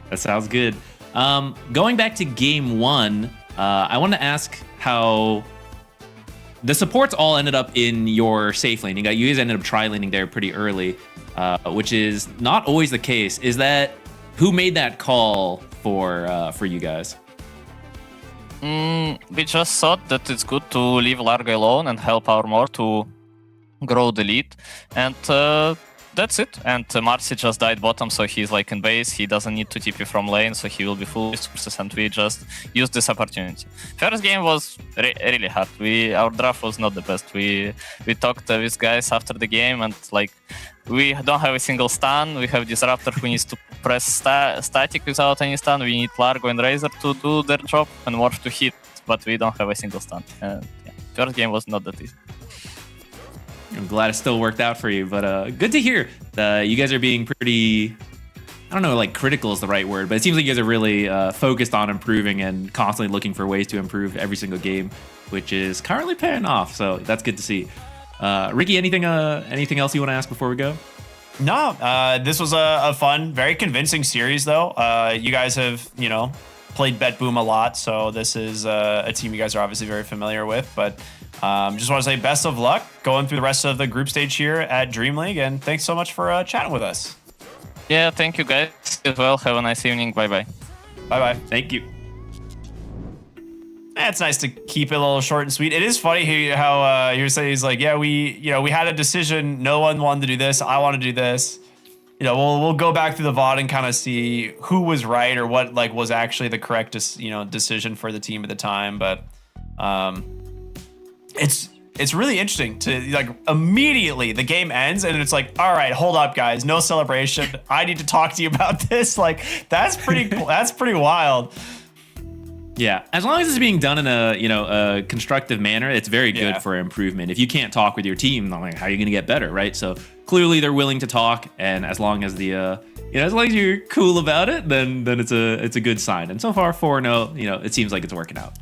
That sounds good. Going back to game one, I want to ask how the supports all ended up in your safe laning. You guys ended up tri-laning there pretty early, which is not always the case. Is that, who made that call for you guys? We just thought that it's good to leave Largo alone and help our more to grow the lead, and that's it. And Marcy just died bottom, so he's like in base. He doesn't need to TP from lane, so he will be full resources, and we just used this opportunity. First game was really hard. Our draft was not the best. We talked with guys after the game, and like we don't have a single stun. We have Disruptor who needs to press static without any stun. We need Largo and Razor to do their job and Morph to hit, but we don't have a single stun. First game was not that easy. I'm glad it still worked out for you, but good to hear that you guys are being pretty, I don't know, like critical is the right word, but it seems like you guys are really focused on improving and constantly looking for ways to improve every single game, which is currently paying off. So that's good to see. Ricky, anything else you want to ask before we go? No, this was a fun, very convincing series though. You guys have, played BetBoom a lot, so this is a team you guys are obviously very familiar with, but just want to say best of luck going through the rest of the group stage here at DreamLeague, and thanks so much for chatting with us. Yeah, thank you guys as well. Have a nice evening. Bye-bye. Bye-bye. Thank you. It's nice to keep it a little short and sweet. It is funny how you're saying he's like, yeah, we had a decision. No one wanted to do this. I want to do this. We'll go back through the VOD and kind of see who was right or what was actually the correct decision for the team at the time. But it's really interesting to immediately the game ends and it's like, all right, hold up, guys, no celebration. I need to talk to you about this. That's pretty cool. That's pretty wild. Yeah, as long as it's being done in a constructive manner, it's very good for improvement. If you can't talk with your team, how are you going to get better, right? So clearly they're willing to talk, and as long as as long as you're cool about it, then it's a good sign. And so far 4-0, it seems like it's working out.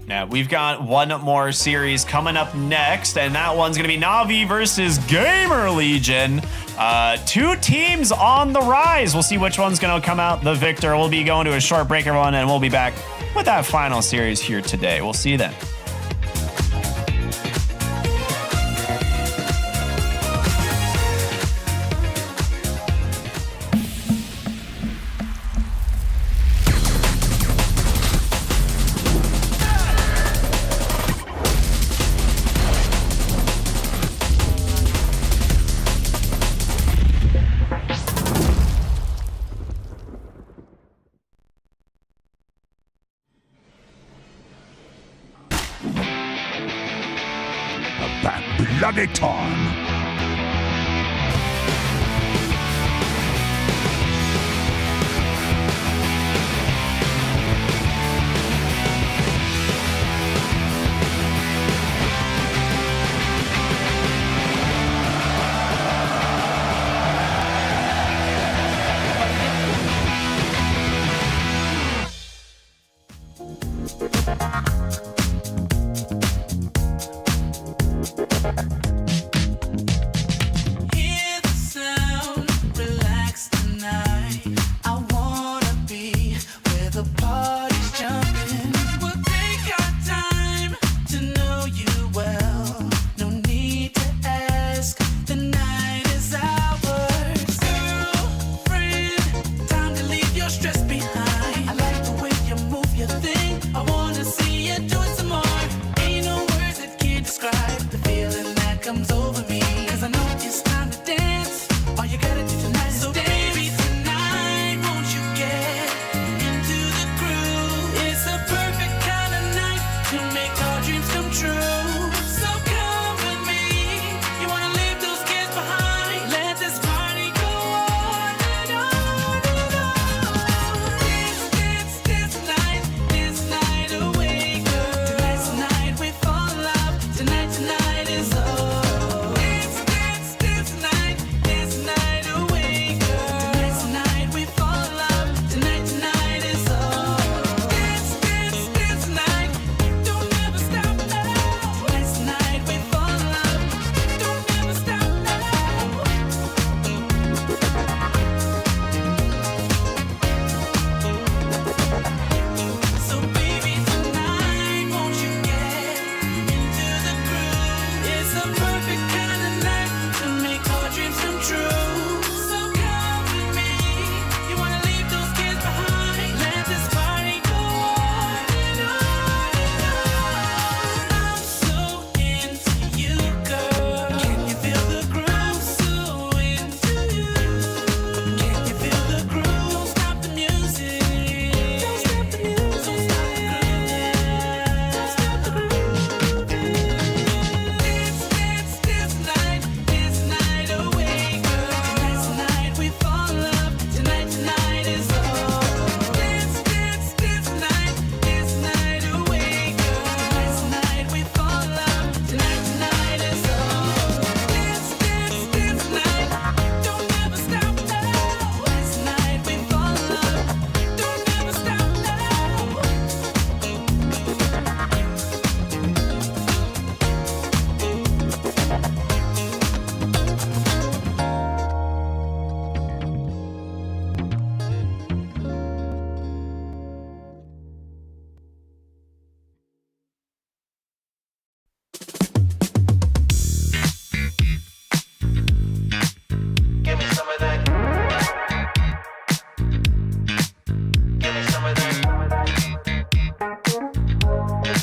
Now we've got one more series coming up next, and that one's going to be Navi versus GamerLegion. Two teams on the rise. We'll see which one's going to come out the victor. We'll be going to a short break, everyone, and we'll be back with that final series here today. We'll see you then. Bloody time. Stress behind. I like the way you move your thing. I wanna see you doing some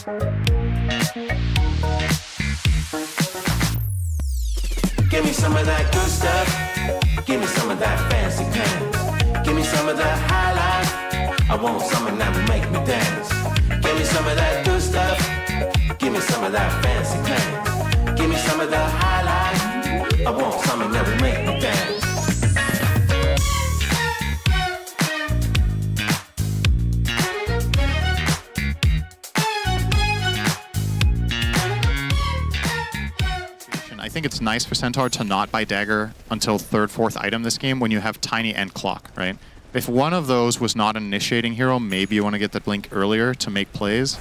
Give me some of that good stuff. Give me some of that fancy pants. Give me some of that high life. I want something that will make me dance. Give me some of that good stuff. Give me some of that fancy pants. Give me some of that high life. I want something that will make me dance. I think it's nice for Centaur to not buy Dagger until 3rd, 4th item this game when you have Tiny and Clock, right? If one of those was not an initiating hero, maybe you want to get the Blink earlier to make plays.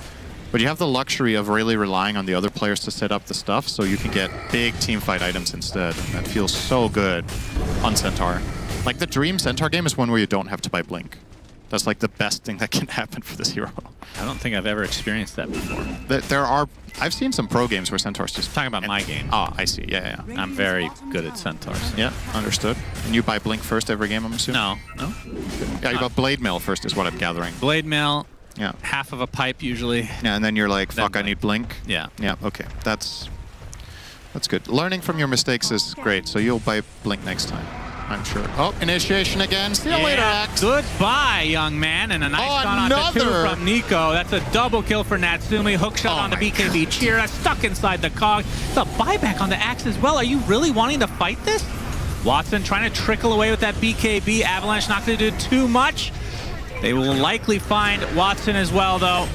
But you have the luxury of really relying on the other players to set up the stuff so you can get big teamfight items instead. And that feels so good on Centaur. Like the Dream Centaur game is one where you don't have to buy Blink. That's like the best thing that can happen for this hero. I don't think I've ever experienced that before. There are... I've seen some pro games where Centaur's just... Talking about my game. Oh, I see. Yeah. I'm very good at Centaurs. Yeah, understood. And you buy Blink first every game, I'm assuming? No. Yeah, you buy Blade Mail first is what I'm gathering. Blade Mail, yeah. Half of a pipe usually. Yeah, and then you're like, fuck, I need Blink. Yeah. Yeah, okay. That's good. Learning from your mistakes is great, so you'll buy Blink next time, I'm sure. Oh, initiation again. See you later, Axe. Goodbye, young man. And a nice shot on the 2 from Nico. That's a double kill for Natsumi. Hook shot on the BKB. Chira stuck inside the cog. It's a buyback on the Axe as well. Are you really wanting to fight this? Watson trying to trickle away with that BKB. Avalanche not going to do too much. They will likely find Watson as well, though.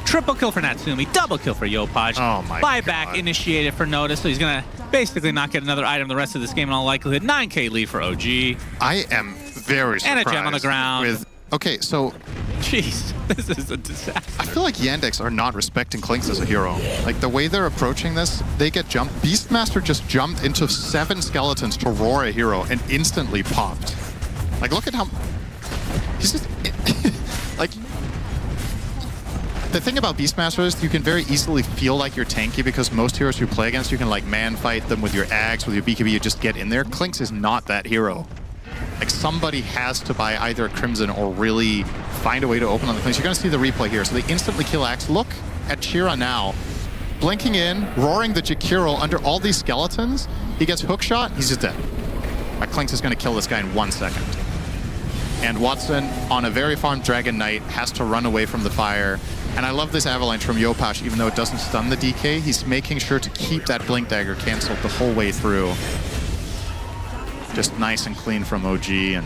Triple kill for Natsumi. Double kill for Yopaj. Oh, my Buyback God. initiated for Natus, so he's going to basically not get another item the rest of this game in all likelihood. 9k lead for OG. I am very surprised. And a gem on the ground. Okay, so... Jeez, this is a disaster. I feel like Yandex are not respecting Clinks as a hero. Like, the way they're approaching this, they get jumped. Beastmaster just jumped into 7 skeletons to roar a hero and instantly popped. Like, look at how... He's just... like... The thing about Beastmaster is you can very easily feel like you're tanky because most heroes you play against, you can like man fight them with your Axe, with your BKB, you just get in there. Clinks is not that hero. Like somebody has to buy either a Crimson or really find a way to open on the Clinks. You're going to see the replay here. So they instantly kill Axe. Look at Chira now. Blinking in, roaring the Jakiro under all these skeletons. He gets hook shot, he's just dead. Clinks is going to kill this guy in 1 second. And Watson, on a very farmed Dragon Knight, has to run away from the fire. And I love this Avalanche from Yopaj, even though it doesn't stun the DK. He's making sure to keep that Blink Dagger canceled the whole way through. Just nice and clean from OG, and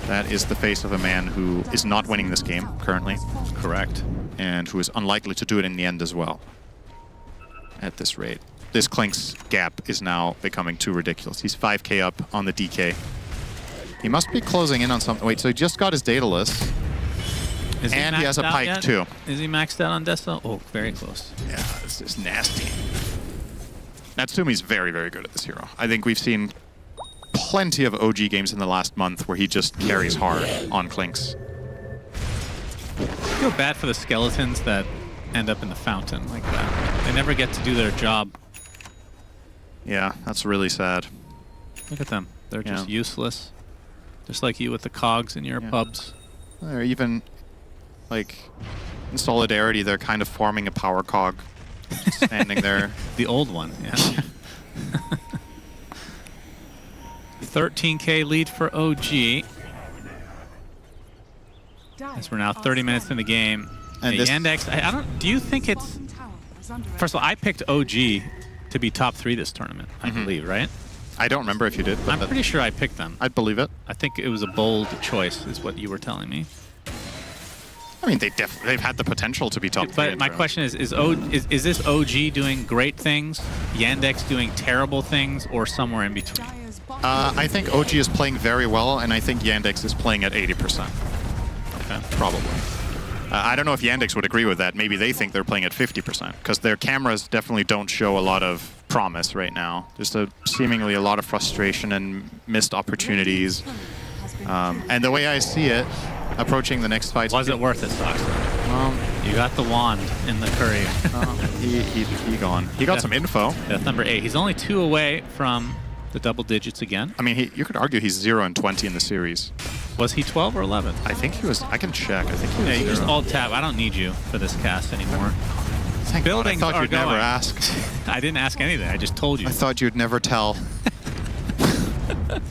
that is the face of a man who is not winning this game currently. Correct. And who is unlikely to do it in the end as well. At this rate. This Clink's gap is now becoming too ridiculous. He's 5k up on the DK. He must be closing in on something. Wait, so he just got his Daedalus. And he has a Pike yet? too. Is he maxed out on Deso? Oh, very close. Yeah, this is nasty. Natsumi's very, very good at this hero. I think we've seen plenty of OG games in the last month where he just carries hard on Clinks. I feel bad for the skeletons that end up in the fountain like that. They never get to do their job. Yeah, that's really sad. Look at them. They're just useless. Just like you with the cogs in your pubs. They're even, like, in Solidarity, they're kind of forming a power cog. Standing there. The old one, yeah. 13k lead for OG. As we're now 30 minutes in the game. And Yandex, I don't. Do you think it's? First of all, I picked OG to be top 3 this tournament. I believe, right? I don't remember if you did. But I'm pretty sure I picked them. I'd believe it. I think it was a bold choice, is what you were telling me. I mean, they've had the potential to be top 3. But my question is this OG doing great things, Yandex doing terrible things, or somewhere in between? I think OG is playing very well, and I think Yandex is playing at 80%. Okay, probably. I don't know if Yandex would agree with that. Maybe they think they're playing at 50%, because their cameras definitely don't show a lot of promise right now. Just seemingly a lot of frustration and missed opportunities. And the way I see it, approaching the next fight... Was it worth it, Sox? You got the wand in the courier. He gone. He got some info. That's number 8. He's only 2 away from The double digits again. I mean, you could argue he's 0-20 in the series. Was he 12 or 11? I think he was. I can check. I think he was. Yeah, you 0. just alt tab. I don't need you for this cast anymore. Thank Buildings God. I thought are you'd going. never ask. I didn't ask anything. I just told you. I thought you'd never tell. Let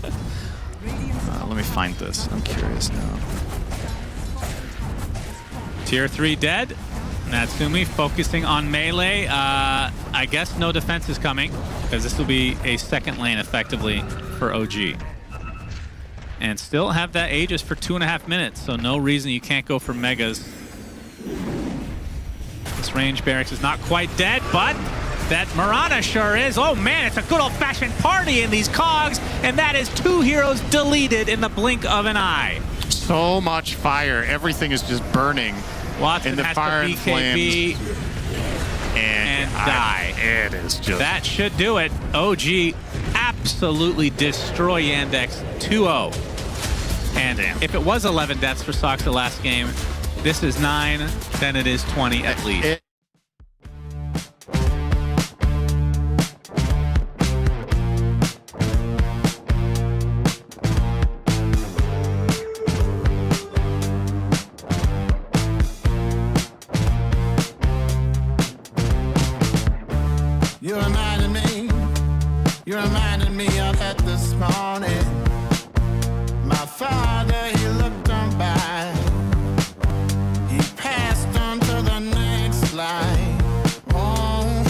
me find this. I'm curious now. Tier 3 dead. Natsumi focusing on melee. I guess no defense is coming because this will be a second lane effectively for OG. And still have that Aegis for 2.5 minutes, so no reason you can't go for megas. This range barracks is not quite dead, but that Mirana sure is. Oh man, it's a good old-fashioned party in these cogs, and that is 2 heroes deleted in the blink of an eye. So much fire. Everything is just burning. Watson in the has fire the and BKB flames. And die. It is just... That should do it. OG absolutely destroy Yandex 2-0. And if it was 11 deaths for Sox the last game, this is 9, then it is 20 at least. You reminded me of that this morning. My father, he looked on by. He passed on to the next life. Oh,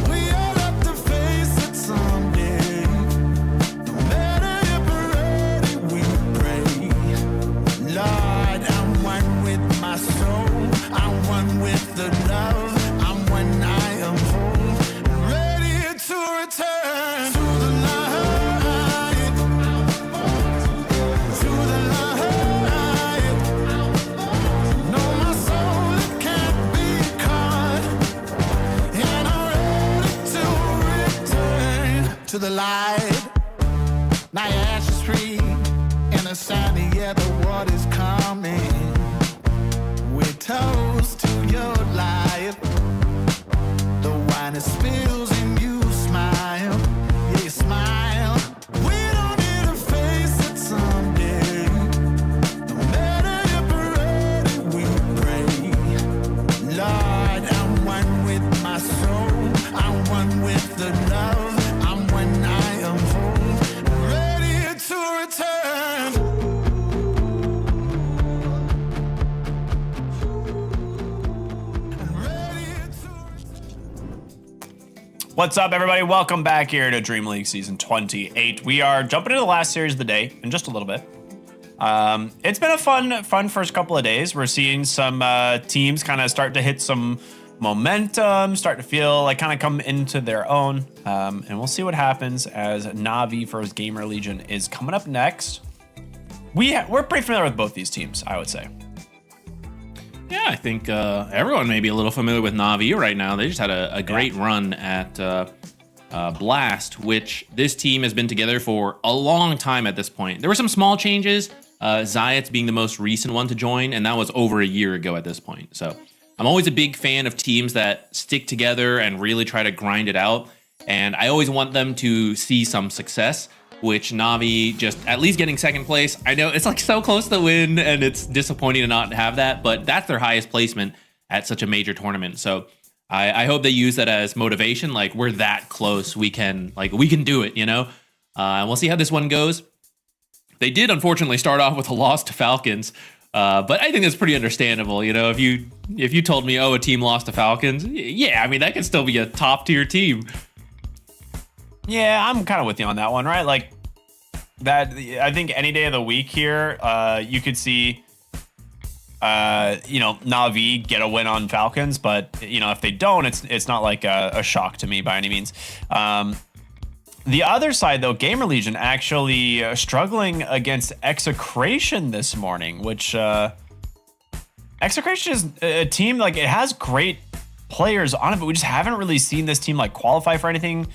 we all have to face it someday. No matter if we're ready, we pray. Lord, I'm one with my soul. I'm one with the love. I'm one I am whole. Ready to return to the light. To the light. No, my soul, it can't be caught. And I'm ready to return to the light. Now your ashes free in the sunny, yeah, the water's coming. We toast to your life. The wine is spills and you smile. Yeah, you smile. We don't need to face it someday. No matter if we're ready, we pray. Lord, I'm one with my soul. I'm one with the love. I'm one I am whole. Ready to return. What's up, everybody? Welcome back here to Dream League Season 28. We are jumping into the last series of the day in just a little bit. It's been a fun first couple of days. We're seeing some teams kind of start to hit some momentum, start to feel like kind of come into their own. And we'll see what happens as Na'Vi versus GamerLegion is coming up next. We're pretty familiar with both these teams, I would say. Yeah, I think everyone may be a little familiar with Na'Vi right now. They just had a great run at Blast, which this team has been together for a long time at this point. There were some small changes, Zayat's being the most recent one to join, and that was over a year ago at this point. So I'm always a big fan of teams that stick together and really try to grind it out, and I always want them to see some success, which Na'Vi just at least getting second place. I know it's like so close to win and it's disappointing to not have that, but that's their highest placement at such a major tournament. So I hope they use that as motivation. Like, we're that close, we can do it, you know? And we'll see how this one goes. They did unfortunately start off with a loss to Falcons, but I think that's pretty understandable. You know, if you told me, oh, a team lost to Falcons, yeah, I mean, that could still be a top tier team. Yeah, I'm kind of with you on that one, right? Like that, I think any day of the week here, you could see, Na'Vi get a win on Falcons, but if they don't, it's not like a shock to me by any means. The other side, though, GamerLegion actually struggling against Execration this morning, which Execration is a team, like, it has great players on it, but we just haven't really seen this team like qualify for anything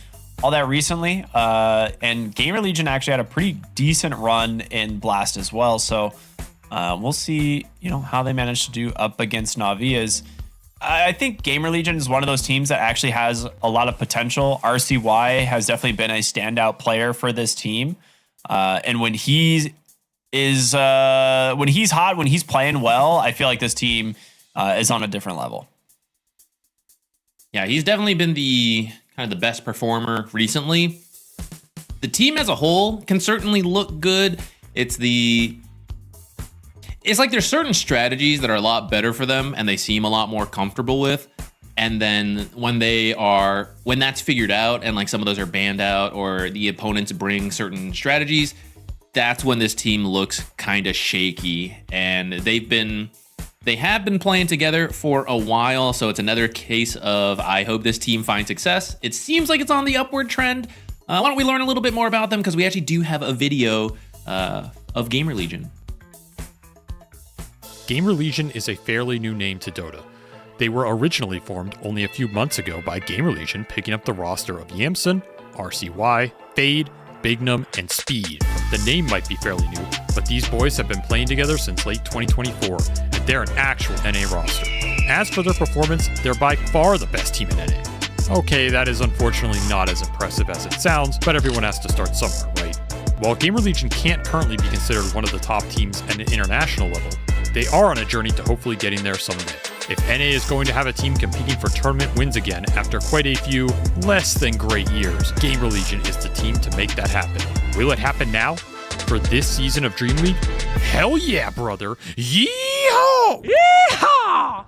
all that recently. And GamerLegion actually had a pretty decent run in Blast as well. So we'll see, how they manage to do up against Na'Vi as I think GamerLegion is one of those teams that actually has a lot of potential. RCY has definitely been a standout player for this team. And when he's hot, when he's playing well, I feel like this team is on a different level. Yeah, he's definitely been the kind of the best performer recently. The team as a whole can certainly look good. It's like there's certain strategies that are a lot better for them and they seem a lot more comfortable with. And then when that's figured out and like some of those are banned out or the opponents bring certain strategies, that's when this team looks kind of shaky. And they have been playing together for a while. So it's another case of, I hope this team finds success. It seems like it's on the upward trend. Why don't we learn a little bit more about them? Because we actually do have a video of GamerLegion. GamerLegion is a fairly new name to Dota. They were originally formed only a few months ago by GamerLegion picking up the roster of Yamson, RCY, Fade, Bignum, and Speed. The name might be fairly new, but these boys have been playing together since late 2024, and they're an actual NA roster. As for their performance, they're by far the best team in NA. Okay, that is unfortunately not as impressive as it sounds, but everyone has to start somewhere, right? While GamerLegion can't currently be considered one of the top teams at an international level, they are on a journey to hopefully getting there someday. If NA is going to have a team competing for tournament wins again after quite a few less than great years, GamerLegion is the team to make that happen. Will it happen now? For this season of Dream League? Hell yeah, brother! Yeehaw! Yeehaw!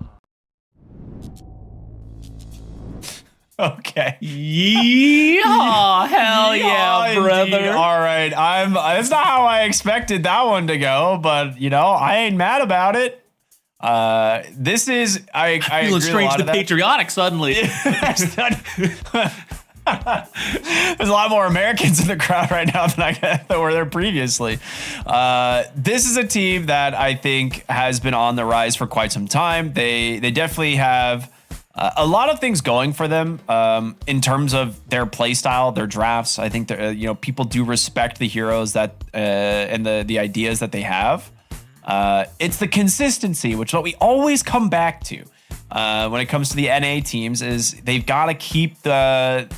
Okay. Yeehaw! Hell yeah, brother! Indeed. All right, that's not how I expected that one to go, but I ain't mad about it. This is I feeling strangely patriotic suddenly. There's a lot more Americans in the crowd right now that were there previously. This is a team that I think has been on the rise for quite some time. They definitely have a lot of things going for them in terms of their play style, their drafts. I think people do respect the heroes that and the ideas that they have. It's the consistency, which is what we always come back to when it comes to the NA teams, is they've got to keep that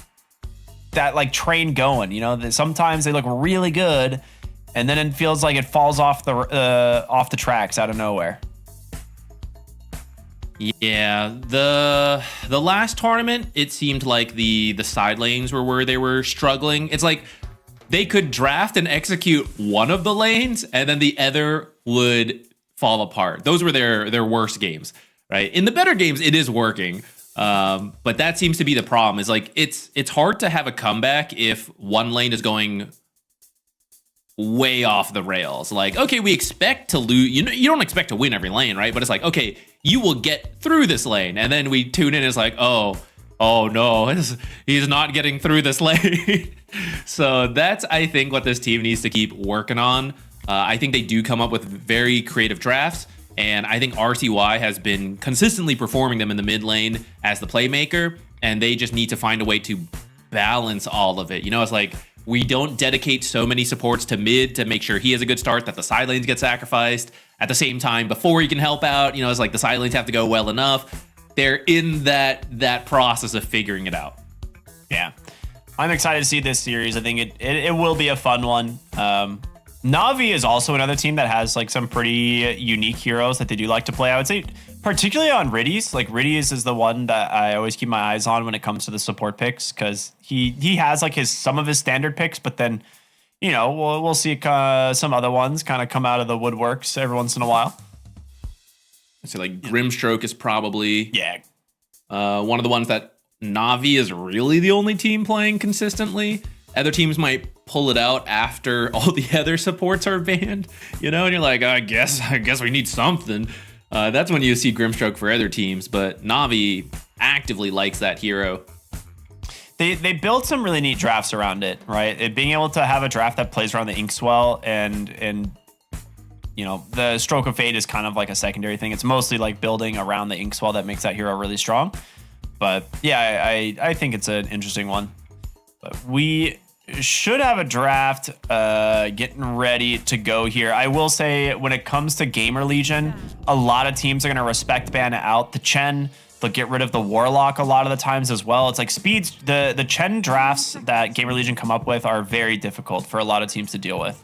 like train going. Sometimes they look really good, and then it feels like it falls off the tracks out of nowhere. Yeah, the last tournament, it seemed like the side lanes were where they were struggling. It's like they could draft and execute one of the lanes, and then the other would fall apart. Those were their worst games, right? In the better games, it is working, but that seems to be the problem. Is like it's hard to have a comeback if one lane is going way off the rails. Like, okay, we expect to lose. You don't expect to win every lane, right? But it's like, okay, you will get through this lane, and then we tune in. And it's like, oh no, he's not getting through this lane. So that's, I think, what this team needs to keep working on. I think they do come up with very creative drafts, and I think RCY has been consistently performing them in the mid lane as the playmaker, and they just need to find a way to balance all of it. It's like we don't dedicate so many supports to mid to make sure he has a good start that the side lanes get sacrificed. At the same time, before he can help out, it's like the side lanes have to go well enough. They're in that process of figuring it out. Yeah. I'm excited to see this series. I think it will be a fun one. Na'Vi is also another team that has like some pretty unique heroes that they do like to play. I would say particularly on Riddies. Like Riddies is the one that I always keep my eyes on when it comes to the support picks, because he has like some of his standard picks, but then we'll see some other ones kind of come out of the woodworks every once in a while. So like Grimstroke is probably one of the ones that Na'Vi is really the only team playing consistently. Other teams might pull it out after all the other supports are banned, and you're like, I guess we need something. That's when you see Grimstroke for other teams, but Na'Vi actively likes that hero. They built some really neat drafts around it, right? Being able to have a draft that plays around the Inkswell and the Stroke of Fate is kind of like a secondary thing. It's mostly like building around the Inkswell that makes that hero really strong. But yeah, I think it's an interesting one. But we should have a draft getting ready to go here. I will say when it comes to GamerLegion, a lot of teams are going to respect ban out the Chen, They'll get rid of the Warlock a lot of the times as well. It's like speeds, the Chen drafts that GamerLegion come up with are very difficult for a lot of teams to deal with.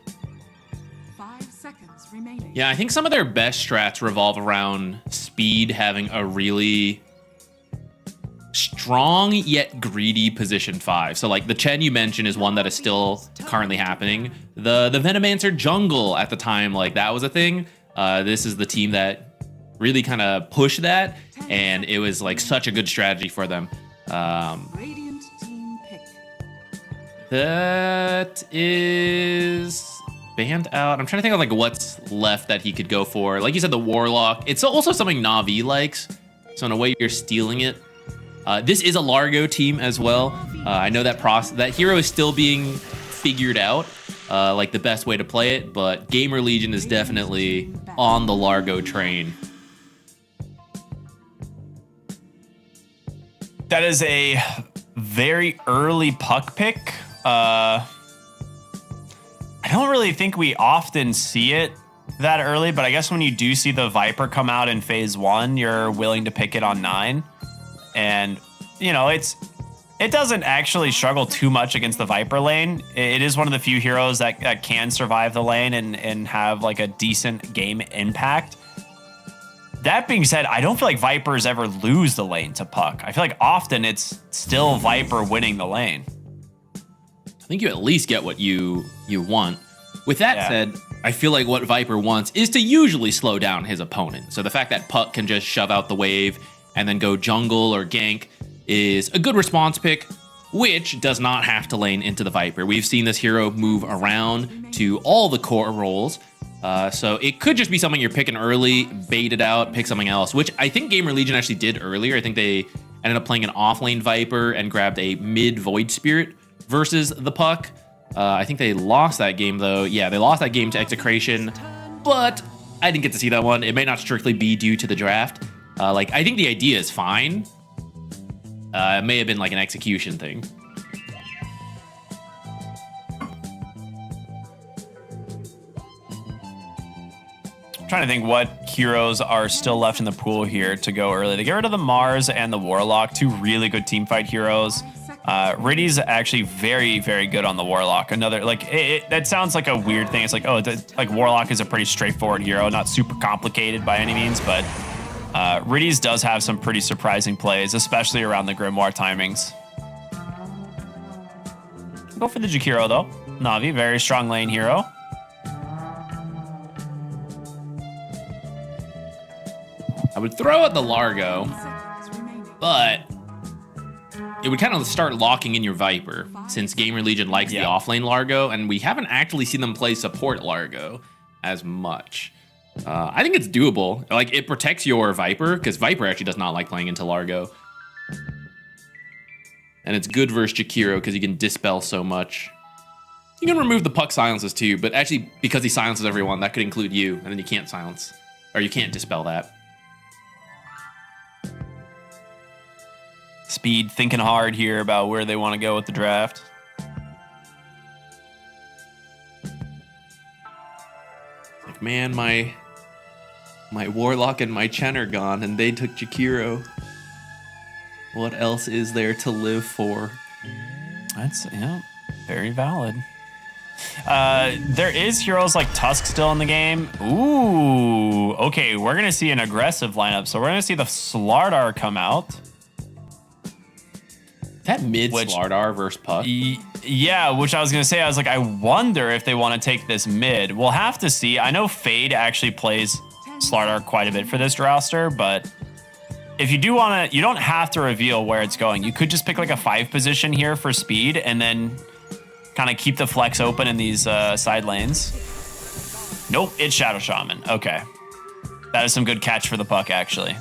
5 seconds remaining. Yeah, I think some of their best strats revolve around speed having a really strong yet greedy position 5. So like the Chen you mentioned is one that is still currently happening. The Venomancer jungle at the time, like that was a thing. This is the team that really kind of pushed that, and it was like such a good strategy for them. Radiant team pick. That is banned out. I'm trying to think of like what's left that he could go for. Like you said, the Warlock. It's also something Na'Vi likes. So in a way, you're stealing it. This is a Largo team as well. I know that hero is still being figured out, like the best way to play it, but GamerLegion is definitely on the Largo train. That is a very early puck pick. I don't really think we often see it that early, but I guess when you do see the Viper come out in phase 1, you're willing to pick it on 9. And, you know, it doesn't actually struggle too much against the Viper lane. It is one of the few heroes that can survive the lane and have like a decent game impact. That being said, I don't feel like Vipers ever lose the lane to Puck. I feel like often it's still Viper winning the lane. I think you at least get what you want. With that said, I feel like what Viper wants is to usually slow down his opponent. So the fact that Puck can just shove out the wave and then go jungle or gank is a good response pick, which does not have to lane into the Viper. We've seen this hero move around to all the core roles. So it could just be something you're picking early, bait it out, pick something else, which I think GamerLegion actually did earlier. I think they ended up playing an offlane Viper and grabbed a mid Void Spirit versus the Puck. I think they lost that game though. Yeah, they lost that game to Execration, but I didn't get to see that one. It may not strictly be due to the draft. Like, I think the idea is fine. It may have been like an execution thing. I'm trying to think what heroes are still left in the pool here to go early. They get rid of the Mars and the Warlock, 2 really good teamfight heroes. Riddy's actually very, very good on the Warlock. Another, like, that sounds like a weird thing. It's like, oh, like Warlock is a pretty straightforward hero, not super complicated by any means, but Riddy's does have some pretty surprising plays, especially around the Grimoire timings. Go for the Jakiro though. Na'Vi, very strong lane hero. I would throw out the Largo, but it would kind of start locking in your Viper, since GamerLegion likes the offlane Largo, and we haven't actually seen them play support Largo as much. I think it's doable. Like, it protects your Viper, because Viper actually does not like playing into Largo. And it's good versus Jakiro, because he can dispel so much. You can remove the Puck silences too, but actually, because he silences everyone, that could include you, and then you can't silence, or you can't dispel that. Speed thinking hard here about where they want to go with the draft. Like, man, my Warlock and my Chen are gone, and they took Jakiro. What else is there to live for? That's, yeah, very valid. There is heroes like Tusk still in the game. Ooh, okay, we're going to see an aggressive lineup. So we're going to see the Slardar come out. That mid Slardar versus Puck. Yeah, which I was going to say, I was like, I wonder if they want to take this mid. We'll have to see. I know Fade actually plays Slardar quite a bit for this roster, but if you do want to, you don't have to reveal where it's going. You could just pick like a 5 position here for speed and then kind of keep the flex open in these side lanes. Nope, it's Shadow Shaman. Okay. That is some good catch for the Puck, actually.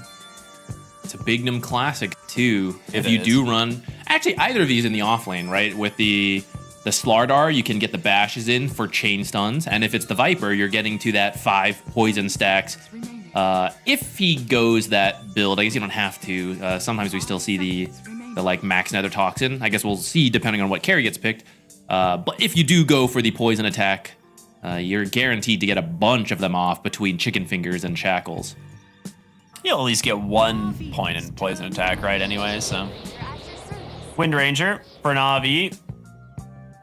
It's a Bignum classic too. If you do run, actually either of these in the off lane, right? With the Slardar, you can get the bashes in for chain stuns, and if it's the Viper, you're getting to that 5 poison stacks. If he goes that build, I guess you don't have to. Sometimes we still see the like max nether toxin. I guess we'll see depending on what carry gets picked. But if you do go for the poison attack, you're guaranteed to get a bunch of them off between chicken fingers and shackles. You'll at least get 1 point in poison attack, right? Anyway, so Wind Ranger for Na'Vi,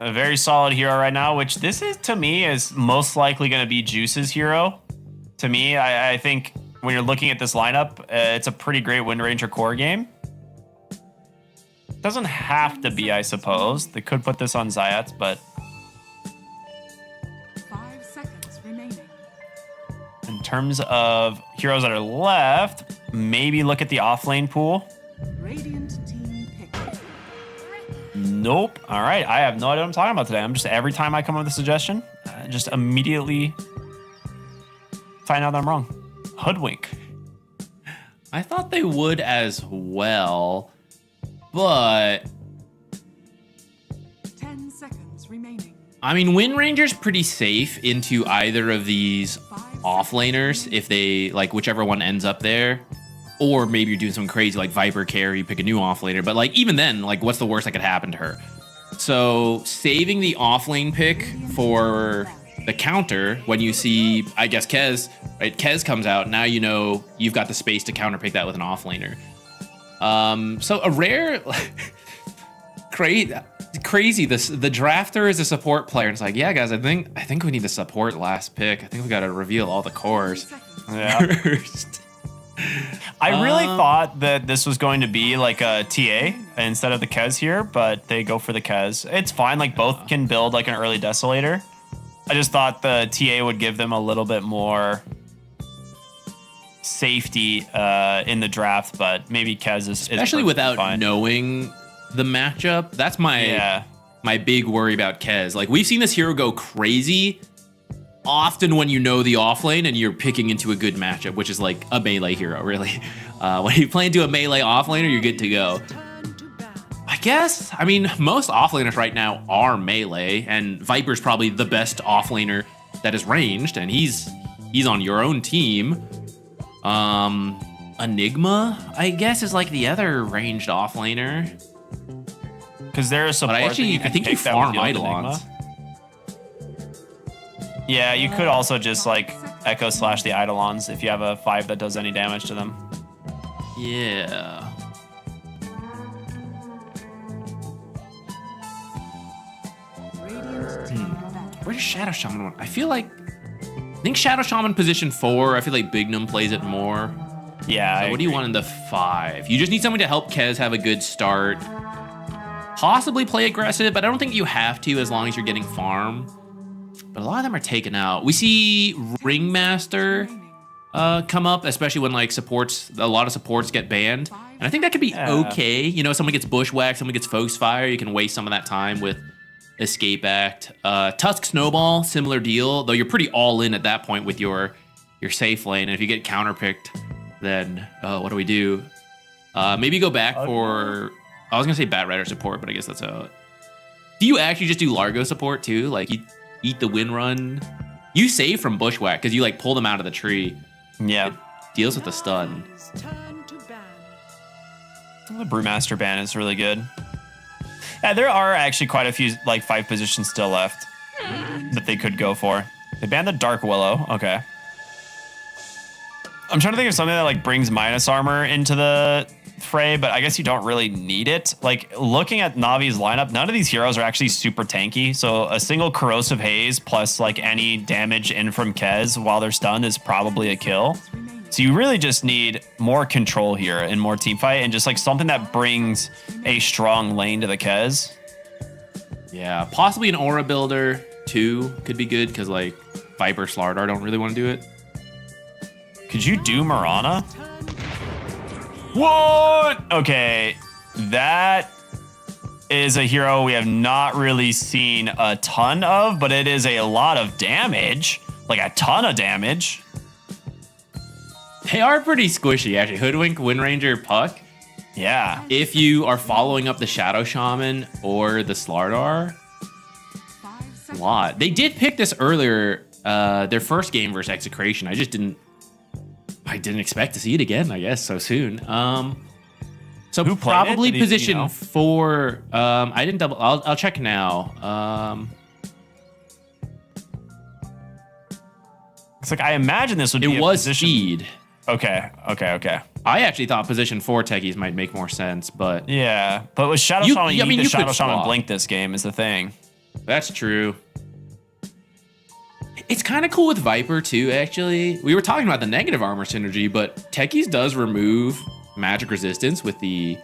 a very solid hero right now. Which this is to me is most likely going to be Juice's hero. To me, I think when you're looking at this lineup, it's a pretty great Wind Ranger core game. Doesn't have to be, I suppose. They could put this on Zayats, but 5 seconds remaining. in terms of heroes that are left, maybe look at the offlane pool. Radiant team pick. Nope. All right. I have no idea what I'm talking about today. I'm just, every time I come up with a suggestion, just immediately find out that I'm wrong. Hoodwink. I thought they would as well, but 10 seconds remaining. I mean, Wind Ranger's pretty safe into either of these offlaners if they, like, whichever one ends up there. Or maybe you're doing something crazy like Viper carry, pick a new offlaner. But, like, even then, like, what's the worst that could happen to her? So, saving the offlane pick for the counter when you see, I guess, Kez, right? Kez comes out, now you know you've got the space to counterpick that with an offlaner. So a rare, crazy. The drafter is a support player. And it's like, yeah, guys, I think we need to support last pick. I think we got to reveal all the cores first. I really thought that this was going to be like a TA instead of the Kez here, but they go for the Kez. It's fine. Like both can build like an early Desolator. I just thought the TA would give them a little bit more safety in the draft, but maybe Kez is especially without fine. Knowing the matchup. That's my big worry about Kez. Like we've seen this hero go crazy often when you know the offlane and you're picking into a good matchup, which is like a melee hero, really. When you play into a melee offlaner, you're good to go. I guess, I mean, most offlaners right now are melee, and Viper's probably the best offlaner that is ranged, and he's on your own team. Enigma, I guess, is like the other ranged offlaner. Because they're a support. But I think you farm Eidolons. Yeah, you could also just like Echo Slash the Eidolons if you have a 5 that does any damage to them. Yeah. Where's Shadow Shaman one? I think Shadow Shaman position 4. I feel like Bignum plays it more. Yeah. So what do you want in the 5? You just need someone to help Kez have a good start. Possibly play aggressive, but I don't think you have to as long as you're getting farm. But a lot of them are taken out. We see Ringmaster come up, especially when like a lot of supports get banned. And I think that could be okay. You know, someone gets bushwhacked, someone gets Foxfire. You can waste some of that time with Escape Act. Tusk Snowball, similar deal, though you're pretty all in at that point with your safe lane. And if you get counterpicked, then what do we do? Maybe go back for, I was gonna say Bat Rider support, but I guess that's a. Do you actually just do Largo support too? Like you eat the win run? You save from bushwhack because you like pull them out of the tree. Yeah. It deals with the stun. The Brewmaster ban is really good. Yeah, there are actually quite a few like 5 positions still left that they could go for. They banned the Dark Willow. Okay. I'm trying to think of something that like brings minus armor into the fray, but I guess you don't really need it. Like looking at Navi's lineup, none of these heroes are actually super tanky. So a single Corrosive Haze plus like any damage in from Kez while they're stunned is probably a kill. So you really just need more control here and more team fight and just like something that brings a strong lane to the Kez. Yeah, possibly an Aura builder too could be good because like Viper Slardar don't really want to do it. Could you do Mirana? What? Okay, that is a hero we have not really seen a ton of, but it is a lot of damage, like a ton of damage. They are pretty squishy, actually. Hoodwink, Wind Ranger, Puck. Yeah. If you are following up the Shadow Shaman or the Slardar, a lot. They did pick this earlier, their first game versus Execration. I didn't expect to see it again, I guess, so soon. So Who probably played it? position 4. I didn't double. I'll check now. It's like I imagine this would be it was position. Speed. Okay. I actually thought position 4 techies might make more sense, but Yeah, but with Shadow Shaman, you need the Shadow could Shaman swap. blink this game is the thing. That's true. It's kind of cool with Viper too, actually. We were talking about the negative armor synergy, but techies does remove magic resistance with the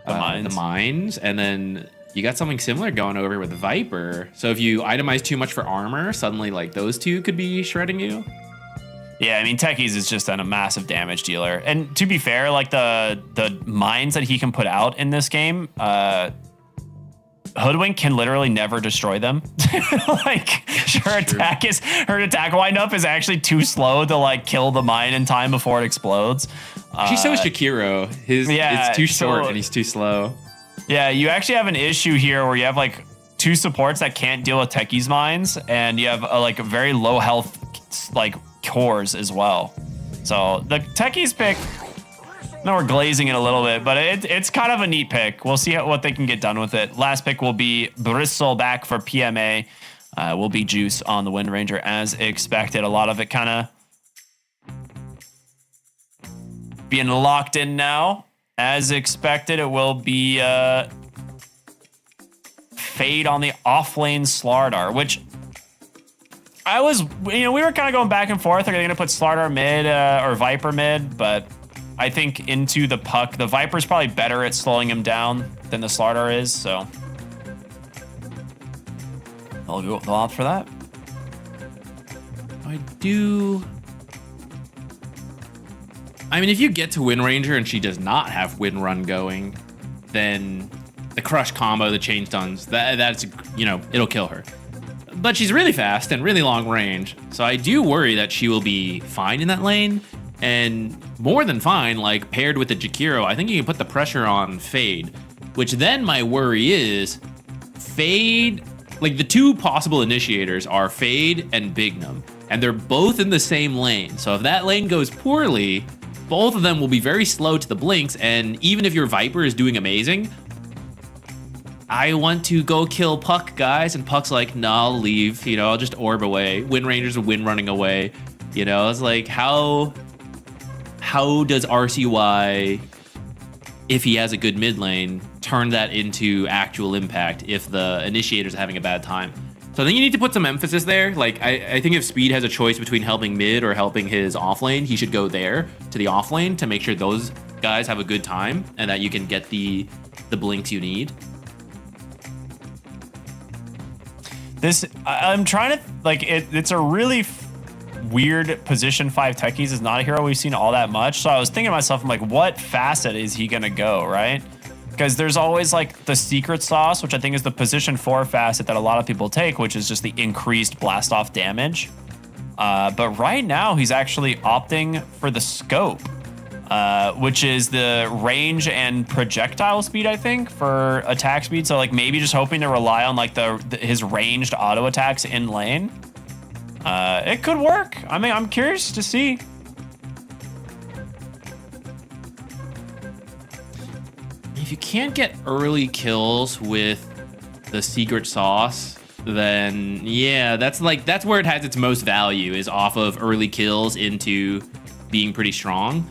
mines, and then you got something similar going over with Viper. So if you itemize too much for armor, suddenly like those two could be shredding you. Yeah, I mean, Techies is just a massive damage dealer. And to be fair, like the mines that he can put out in this game, Hoodwink can literally never destroy them. Like her attack windup is actually too slow to like kill the mine in time before it explodes. She's so is Shakiro. It's too short and he's too slow. Yeah, you actually have an issue here where you have like two supports that can't deal with Techies mines, and you have like a very low health like cores as well. So the Techies pick, now we're glazing it a little bit, but it's kind of a neat pick. We'll see what they can get done with it. Last pick will be Bristle back for PMA. Will be Juice on the Wind Ranger as expected. A lot of it kind of being locked in now. As expected, it will be Fade on the offlane Slardar, which I was, we were kind of going back and forth. Are they going to put Slardar mid or Viper mid? But I think into the puck, the Viper's probably better at slowing him down than the Slardar is. So they'll opt for that. I mean, if you get to Wind Ranger and she does not have Wind Run going, then the Crush combo, the Chain Stuns, that's, it'll kill her. But she's really fast and really long range, so I do worry that she will be fine in that lane, and more than fine, like paired with the Jakiro, I think you can put the pressure on Fade, which then my worry is Fade, like the two possible initiators are Fade and Bignum, and they're both in the same lane, so if that lane goes poorly, both of them will be very slow to the blinks, and even if your Viper is doing amazing, I want to go kill Puck, guys, and Puck's like, nah, I'll leave, I'll just orb away. Wind Ranger's a wind running away, it's like, how does RCY, if he has a good mid lane, turn that into actual impact if the initiator's having a bad time? So I think you need to put some emphasis there. Like, I think if Speed has a choice between helping mid or helping his off lane, he should go there to the off lane to make sure those guys have a good time and that you can get the blinks you need. I'm trying to, it's a really weird position 5 Techies is not a hero we've seen all that much. So I was thinking to myself, I'm like, what facet is he going to go, right? Because there's always like the secret sauce, which I think is the position 4 facet that a lot of people take, which is just the increased blast off damage. But right now he's actually opting for the scope, which is the range and projectile speed, I think, for attack speed. So like maybe just hoping to rely on like his ranged auto attacks in lane. It could work. I mean, I'm curious to see. If you can't get early kills with the secret sauce, then yeah, that's where it has its most value, is off of early kills into being pretty strong.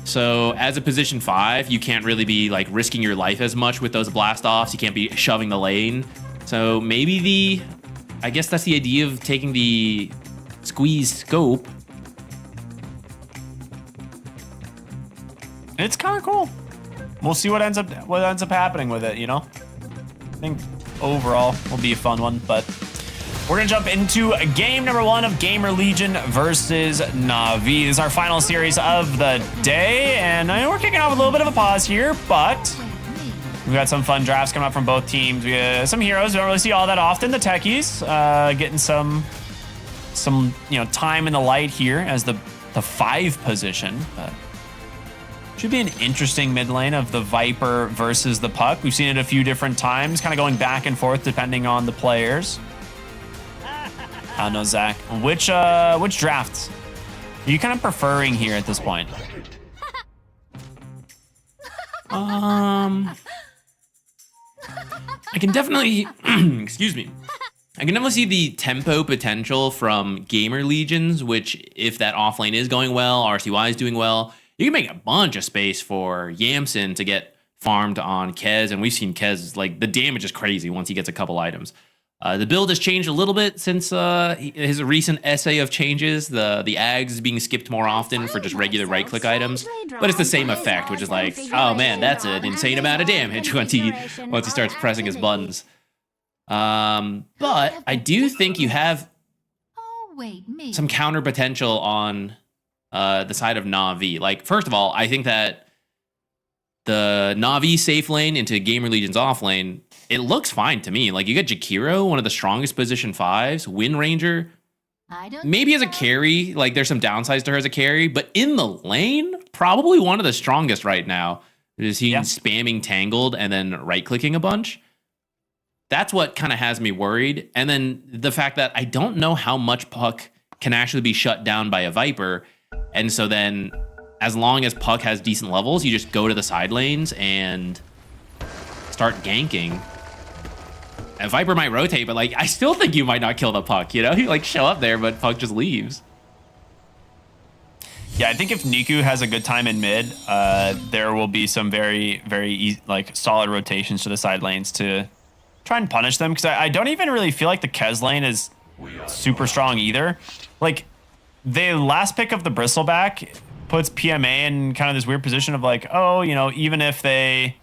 So as a position 5, you can't really be like risking your life as much with those blast offs. You can't be shoving the lane. So maybe I guess that's the idea of taking the squeeze scope. It's kind of cool. We'll see what ends up happening with it, I think overall will be a fun one, but we're gonna jump into game number 1 of GamerLegion versus Na'Vi. This is our final series of the day, and I know we're kicking off with a little bit of a pause here, but we've got some fun drafts coming up from both teams. We have some heroes we don't really see all that often. The Techies getting some time in the light here as the 5 position. But should be an interesting mid lane of the Viper versus the Puck. We've seen it a few different times, kind of going back and forth depending on the players. I don't know, Zach. Which drafts are you kind of preferring here at this point? I can definitely, excuse me. I can definitely see the tempo potential from GamerLegions, which if that offlane is going well, RCY is doing well, you can make a bunch of space for Yamson to get farmed on Kez, and we've seen Kez, like, the damage is crazy once he gets a couple items. The build has changed a little bit since his recent essay of changes. The Ags is being skipped more often for just regular right-click items, but it's the same effect, which is like, oh man, that's an insane amount of damage once he starts pressing his buttons. But I do think you have some counter potential on the side of Na'Vi. Like, first of all, I think that the Na'Vi safe lane into GamerLegion's off lane, it looks fine to me. Like, you get Jakiro, one of the strongest position 5s, Wind Ranger, maybe as a carry, like there's some downsides to her as a carry, but in the lane, probably one of the strongest right now. Is he spamming Tangled and then right-clicking a bunch? That's what kind of has me worried. And then the fact that I don't know how much Puck can actually be shut down by a Viper. And so then, as long as Puck has decent levels, you just go to the side lanes and start ganking. And Viper might rotate, but like I still think you might not kill the Puck, you know? You like show up there, but Puck just leaves. Yeah, I think if Niku has a good time in mid, there will be some very, very easy, like solid rotations to the side lanes to try and punish them, because I don't even really feel like the Kez lane is super strong either. Like, the last pick of the Bristleback puts PMA in kind of this weird position of like, oh, you know, even if they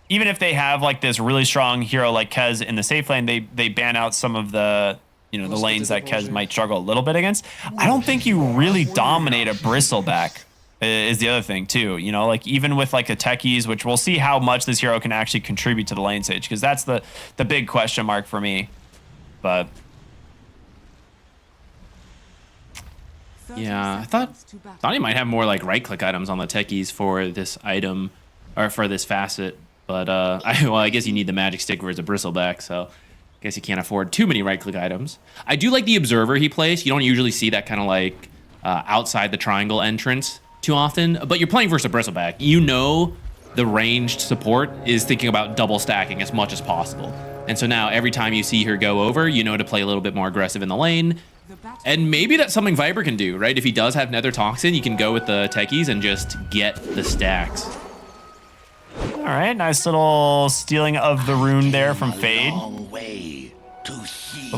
have like this really strong hero like Kez in the safe lane, they ban out some of the, you know, the lanes that Kez might struggle a little bit against. I don't think you really dominate a Bristleback is the other thing too. You know, like even with like the techies, which we'll see how much this hero can actually contribute to the lane stage, because that's the big question mark for me. But yeah, I thought he might have more like right-click items on the techies for this item or for this facet. But I guess you need the magic stick versus a Bristleback, so I guess you can't afford too many right-click items. I do like the Observer he plays. You don't usually see that kind of like outside the triangle entrance too often, but you're playing versus a Bristleback. You know the ranged support is thinking about double stacking as much as possible. And so now every time you see her go over, you know to play a little bit more aggressive in the lane. And maybe that's something Viper can do, right? If he does have Nether Toxin, you can go with the techies and just get the stacks. all right, nice little stealing of the rune there from Fade. We'll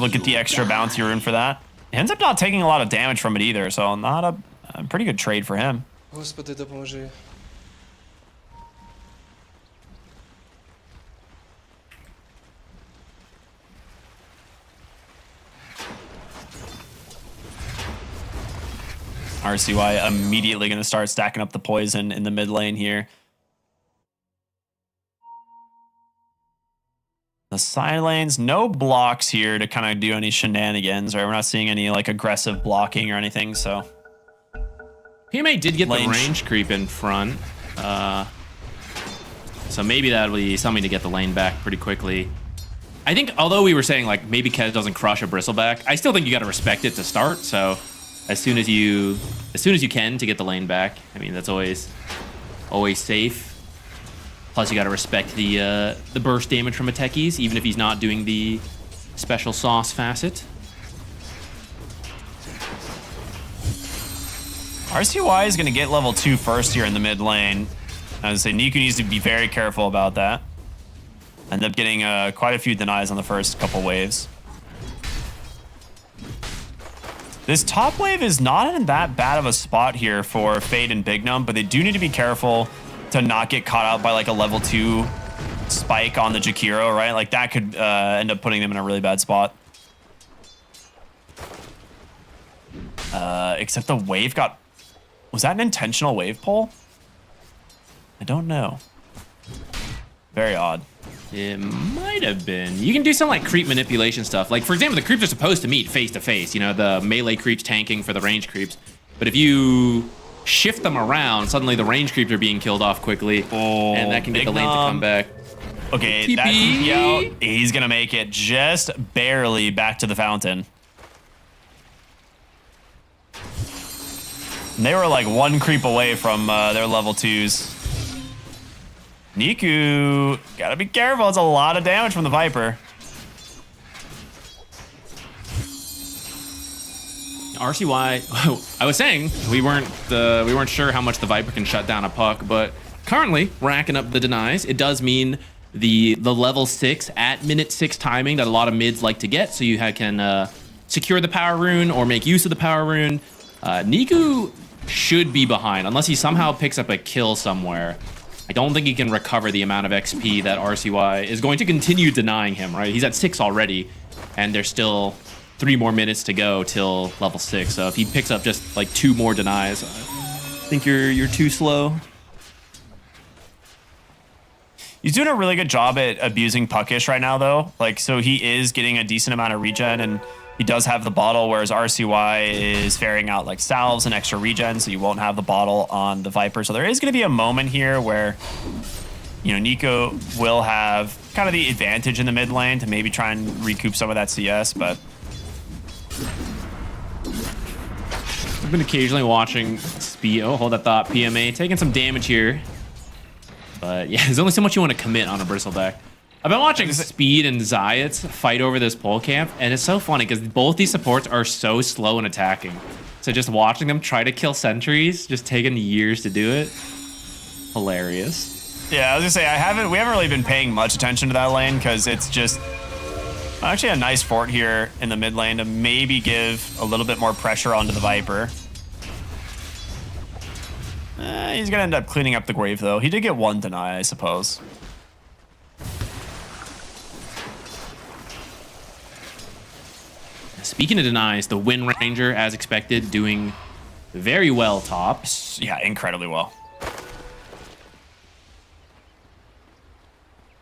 look at the extra bounty rune for that. He ends up not taking a lot of damage from it either, so not a pretty good trade for him. Господи, допоможи. RCY immediately going to start stacking up the poison in the mid lane here. The side lanes, no blocks here to kind of do any shenanigans, right? We're not seeing any like aggressive blocking or anything, so. PMA did get the range creep in front. So maybe that'll be something to get the lane back pretty quickly. I think, although we were saying like maybe Kez doesn't crush a Bristleback, I still think you got to respect it to start. So as soon as you can to get the lane back, I mean that's always safe. Plus you got to respect the burst damage from a techies, even if he's not doing the special sauce facet. RCY is going to get level 2 first here in the mid lane. I would say Niku needs to be very careful about that. End up getting quite a few denies on the first couple waves. This top wave is not in that bad of a spot here for Fade and Bignum, but they do need to be careful to not get caught out by like a level 2 spike on the Jakiro, right? Like that could end up putting them in a really bad spot. Except the wave got... Was that an intentional wave pull? I don't know. Very odd. It might have been. You can do some like creep manipulation stuff. Like for example, the creeps are supposed to meet face to face. You know, the melee creeps tanking for the range creeps. But if you shift them around, suddenly the range creeps are being killed off quickly, and that can get the lane to come back. Okay, that TP out. He's gonna make it just barely back to the fountain. And they were like one creep away from their level 2s. Niku, gotta be careful. It's a lot of damage from the Viper. RCY, I was saying we weren't sure how much the Viper can shut down a puck, but currently racking up the denies. It does mean the level 6 at minute 6 timing that a lot of mids like to get, so you can secure the power rune or make use of the power rune. Niku should be behind unless he somehow picks up a kill somewhere. I don't think he can recover the amount of XP that RCY is going to continue denying him, right? He's at 6 already, and there's still 3 more minutes to go till level 6. So if he picks up just like 2 more denies, I think you're too slow. He's doing a really good job at abusing Puckish right now, though. Like, so he is getting a decent amount of regen, and he does have the bottle, whereas RCY is ferrying out like salves and extra regen, so you won't have the bottle on the Viper. So there is going to be a moment here where, you know, Nico will have kind of the advantage in the mid lane to maybe try and recoup some of that CS, but I've been occasionally watching Speed. Oh, hold that thought. PMA taking some damage here. But yeah, there's only so much you want to commit on a Bristleback. I've been watching Speed and Zayats fight over this pole camp, and it's so funny because both these supports are so slow in attacking. So just watching them try to kill sentries, just taking years to do it, hilarious. yeah, I was gonna say we haven't really been paying much attention to that lane because it's just actually a nice fort here in the mid lane to maybe give a little bit more pressure onto the Viper. He's gonna end up cleaning up the grave though. He did get 1 deny, I suppose. Speaking of denies, the Wind Ranger, as expected, doing very well top. Yeah, incredibly well.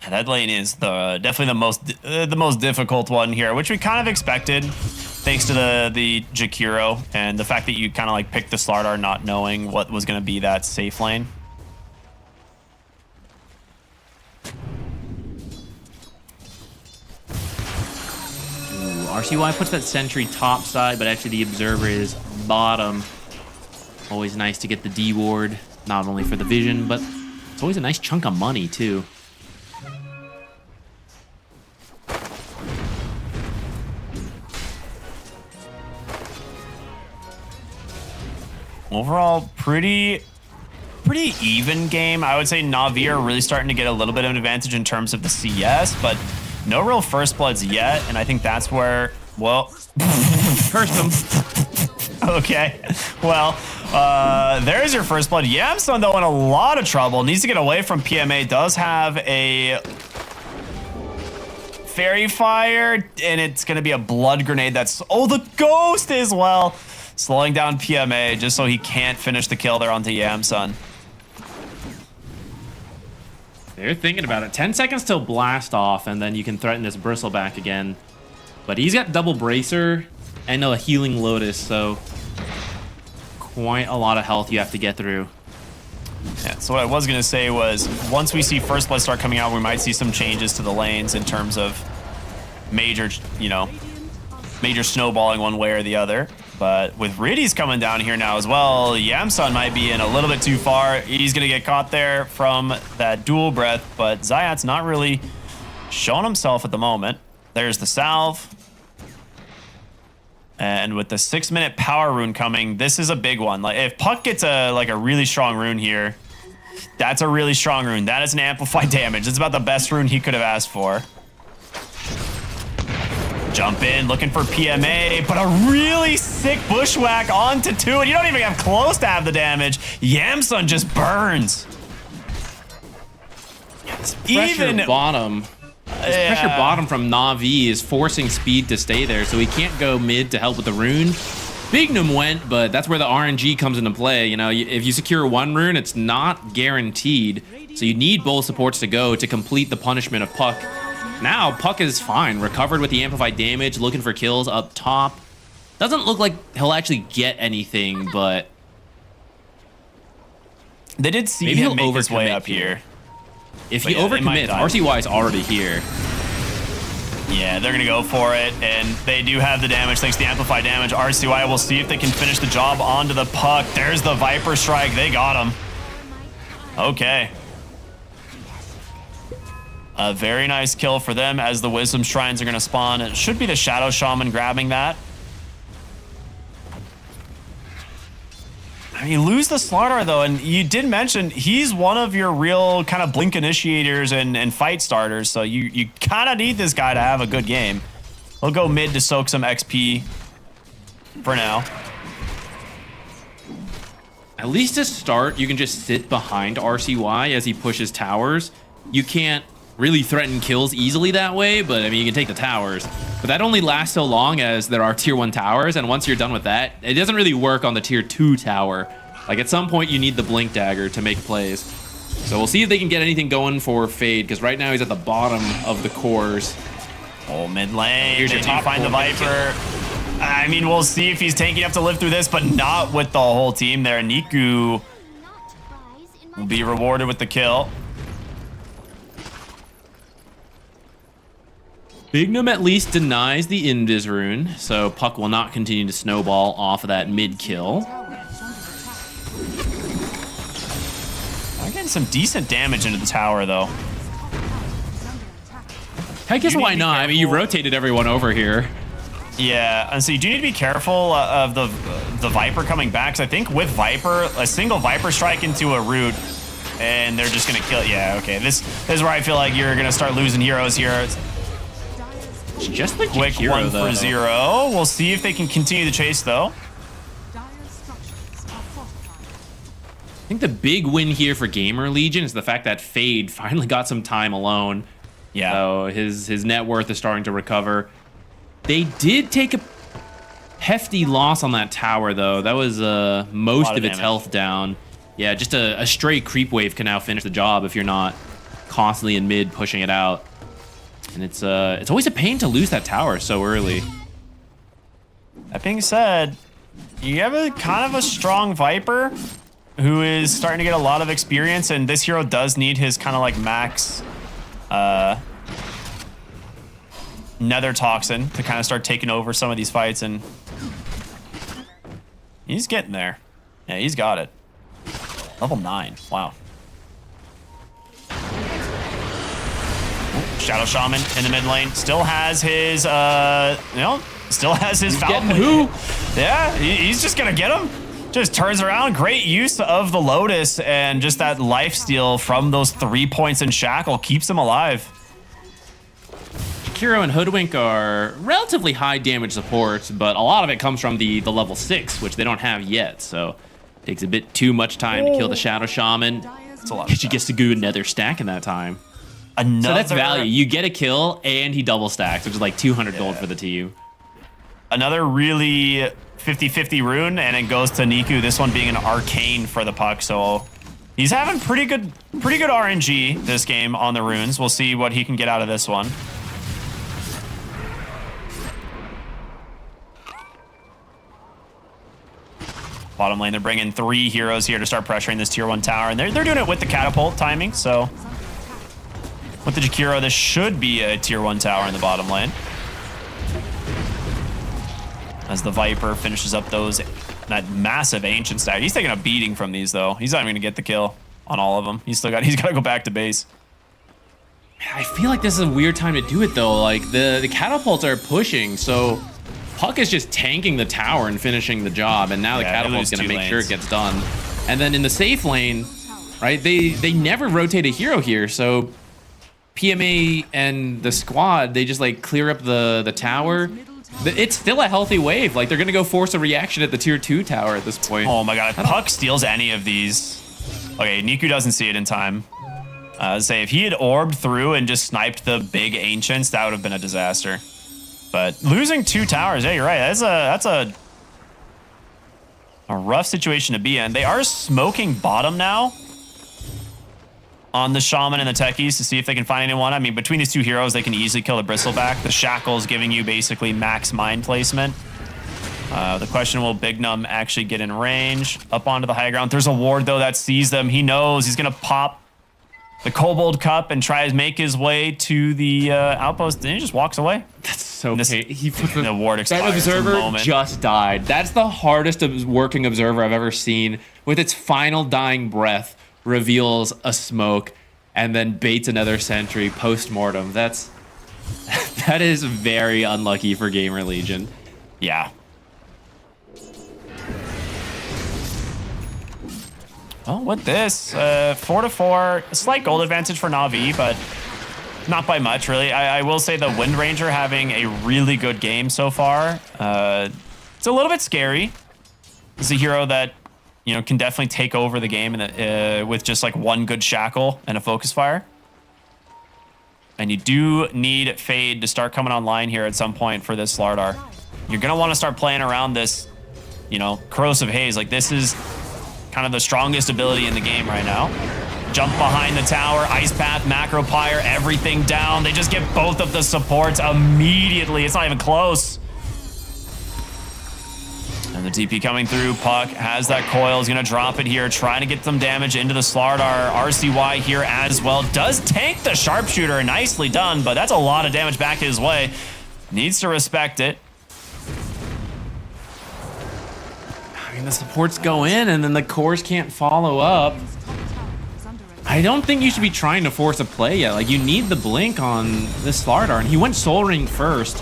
Yeah, that lane is definitely the most difficult one here, which we kind of expected, thanks to the Jakiro and the fact that you kind of like picked the Slardar not knowing what was going to be that safe lane. RCY puts that sentry top side, but actually the observer is bottom. Always nice to get the D ward, not only for the vision, but it's always a nice chunk of money too. Overall, pretty even game. I would say Na'Vi are really starting to get a little bit of an advantage in terms of the CS, but no real first bloods yet, and I think that's where, well, cursed them. Okay, well, there's your first blood. Yamson, though, in a lot of trouble. Needs to get away from PMA. Does have a fairy fire, and it's going to be a blood grenade. That's, oh, the ghost as well. Slowing down PMA just so he can't finish the kill there onto Yamson. They're thinking about it. 10 seconds till blast off, and then you can threaten this Bristleback again. But he's got double bracer and a healing Lotus, so quite a lot of health you have to get through. Yeah, so what I was going to say was, once we see First Blood start coming out, we might see some changes to the lanes in terms of major, you know, major snowballing one way or the other. But with Riddy's coming down here now as well, Yamson might be in a little bit too far. He's going to get caught there from that dual breath, but Zayat's not really showing himself at the moment. There's the salve. And with the 6-minute power rune coming, this is a big one. Like, if Puck gets a really strong rune here, that's a really strong rune. That is an amplified damage. It's about the best rune he could have asked for. Jump in, looking for PMA, but a really sick bushwhack onto 2, and you don't even have close to have the damage. Yamson just burns. Pressure bottom. This pressure bottom from Na'Vi is forcing Speed to stay there, so he can't go mid to help with the rune. Bignum went, but that's where the RNG comes into play. You know, if you secure one rune, it's not guaranteed, so you need both supports to go to complete the punishment of Puck. Now, Puck is fine, recovered with the amplified damage, looking for kills up top. Doesn't look like he'll actually get anything, but they did see him make his way up here. If he overcommits, RCY is already here. Yeah, they're going to go for it, and they do have the damage thanks to the amplified damage. RCY will see if they can finish the job onto the Puck. There's the Viper Strike. They got him. Okay. A very nice kill for them as the Wisdom Shrines are going to spawn. It should be the Shadow Shaman grabbing that. You lose the Slardar though, and you did mention he's one of your real kind of blink initiators and fight starters, so you kind of need this guy to have a good game. He'll go mid to soak some XP for now. At least to start, you can just sit behind RCY as he pushes towers. You can't really threaten kills easily that way, but I mean, you can take the towers. But that only lasts so long as there are tier 1 towers, and once you're done with that, it doesn't really work on the tier 2 tower. Like at some point, you need the blink dagger to make plays. So we'll see if they can get anything going for Fade, because right now he's at the bottom of the cores. Oh, mid lane. Here's your top find the Viper. I mean, we'll see if he's tanky enough to live through this, but not with the whole team there. Niku will be rewarded with the kill. Bignum at least denies the Invis rune, so Puck will not continue to snowball off of that mid kill. I'm getting some decent damage into the tower, though. I guess why not? I mean, you rotated everyone over here. Yeah, and so you do need to be careful of the Viper coming back, because I think with Viper, a single Viper strike into a root, and they're just going to kill it. Yeah, okay. This is where I feel like you're going to start losing heroes here. It's just like quick hero, 1 for 0. We'll see if they can continue the chase, though. I think the big win here for GamerLegion is the fact that Fade finally got some time alone. Yeah. So his net worth is starting to recover. They did take a hefty loss on that tower, though. That was most of its health down. Yeah, just a straight creep wave can now finish the job if you're not constantly in mid pushing it out. And it's always a pain to lose that tower so early. That being said, you have a kind of a strong Viper who is starting to get a lot of experience, and this hero does need his kind of like max Nether Toxin to kind of start taking over some of these fights, and he's getting there. Yeah, he's got it. Level 9. Wow. Shadow Shaman in the mid lane still has his still has his Falcon. Who? Yeah, he's just gonna get him. Just turns around. Great use of the Lotus, and just that lifesteal from those 3 points in Shackle keeps him alive. Kiro and Hoodwink are relatively high damage supports, but a lot of it comes from the level 6, which they don't have yet, so it takes a bit too much time to kill the Shadow Shaman. It's a lot. She gets to do another stack in that time. So that's value. You get a kill, and he double stacks, which is like 200 gold for the team. Another really 50-50 rune, and it goes to Niku, this one being an arcane for the Puck, so he's having pretty good RNG this game on the runes. We'll see what he can get out of this one. Bottom lane, they're bringing 3 heroes here to start pressuring this tier 1 tower, and they're doing it with the catapult timing, so with the Jakiro, this should be a tier 1 tower in the bottom lane. As the Viper finishes up that massive ancient stack. He's taking a beating from these, though. He's not even gonna get the kill on all of them. He's got to go back to base. I feel like this is a weird time to do it, though. Like the catapults are pushing, so Puck is just tanking the tower and finishing the job, and now the catapult's gonna make sure it gets done. And then in the safe lane, right? They never rotate a hero here, so PMA and the squad, they just like clear up the tower. It's still a healthy wave. Like they're gonna go force a reaction at the tier 2 tower at this point. Oh my god, if Puck steals any of these. Okay, Niku doesn't see it in time. Say if he had orbed through and just sniped the big ancients, that would have been a disaster. But losing 2 towers, yeah, you're right. That's a rough situation to be in. They are smoking bottom now on the Shaman and the Techies to see if they can find anyone. I mean, between these 2 heroes, they can easily kill the Bristleback. The Shackle's giving you basically max mine placement. The question, will Bignum actually get in range? Up onto the high ground. There's a ward, though, that sees them. He knows he's going to pop the Kobold Cup and try to make his way to the outpost. Then he just walks away. That's so he the ward expires. That observer just died. That's the hardest working observer I've ever seen. With its final dying breath, reveals a smoke and then baits another sentry post-mortem. That is very unlucky for GamerLegion. Yeah. Well, with this, 4-4, a slight gold advantage for Na'Vi, but not by much, really. I will say the Wind Ranger having a really good game so far. It's a little bit scary. It's a hero that, you know, can definitely take over the game with just like one good shackle and a focus fire. And you do need Fade to start coming online here at some point for this Slardar. You're going to want to start playing around this, you know, Corrosive Haze. Like, this is kind of the strongest ability in the game right now. Jump behind the tower, Ice Path, Macro Pyre, everything down. They just get both of the supports immediately. It's not even close. And the TP coming through. Puck has that coil. He's going to drop it here, trying to get some damage into the Slardar. RCY here as well. Does tank the Sharpshooter. Nicely done, but that's a lot of damage back his way. Needs to respect it. I mean, the supports go in, and then the cores can't follow up. I don't think you should be trying to force a play yet. Like, you need the blink on this Slardar, and he went Soul Ring first.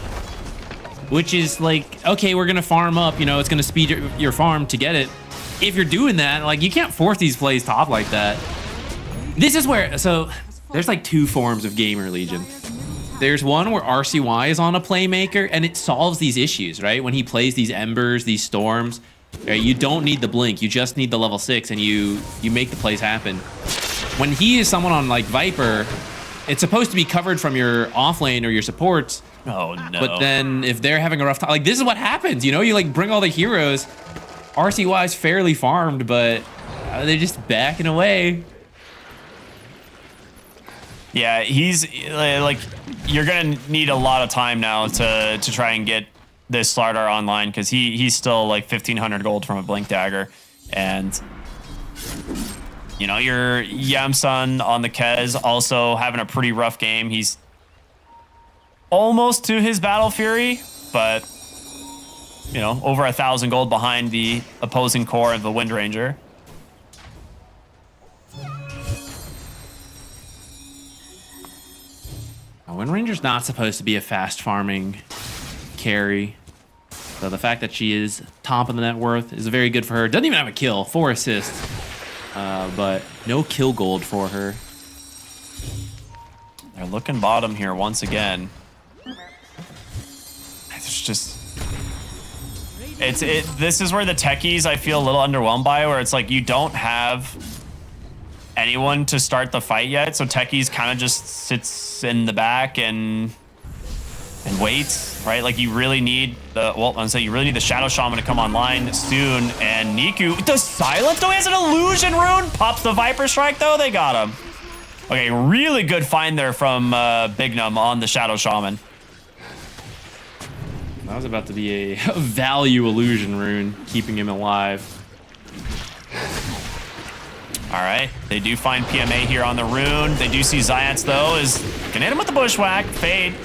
Which is like, okay, we're going to farm up, you know, it's going to speed your farm to get it. If you're doing that, like, you can't force these plays top like that. This is where, so there's like two forms of GamerLegion. There's one where RCY is on a playmaker and it solves these issues, right? When he plays these Embers, these Storms, right? You don't need the blink, you just need the level 6 and you make the plays happen. When he is someone on like Viper, it's supposed to be covered from your offlane or your supports. Oh no. But then if they're having a rough time, like, this is what happens, you know? You like bring all the heroes. RCY is fairly farmed, but they're just backing away. Yeah, he's like, you're gonna need a lot of time now to try and get this Slardar online, because he's still like 1,500 gold from a Blink Dagger. And you know, your Yamsun on the Kez also having a pretty rough game. He's almost to his Battle Fury, but you know, over 1,000 gold behind the opposing core of the Wind Ranger. Wind Ranger's not supposed to be a fast farming carry. So the fact that she is top of the net worth is very good for her. Doesn't even have a kill, 4 assists. But no kill gold for her. They're looking bottom here once again. It's just, this is where the techies I feel a little underwhelmed by, where it's like you don't have anyone to start the fight yet, so techies kind of just sits in the back and waits, right? Like, you really need the, well, I'm saying you really need the Shadow Shaman to come online soon. And Niku does silence though. He has an illusion rune. Pops the Viper Strike though. They got him. Okay, really good find there from Bignum on the Shadow Shaman. That was about to be a value illusion rune, keeping him alive. All right, they do find PMA here on the rune. They do see Zayats though, is gonna hit him with the Bushwhack. Fade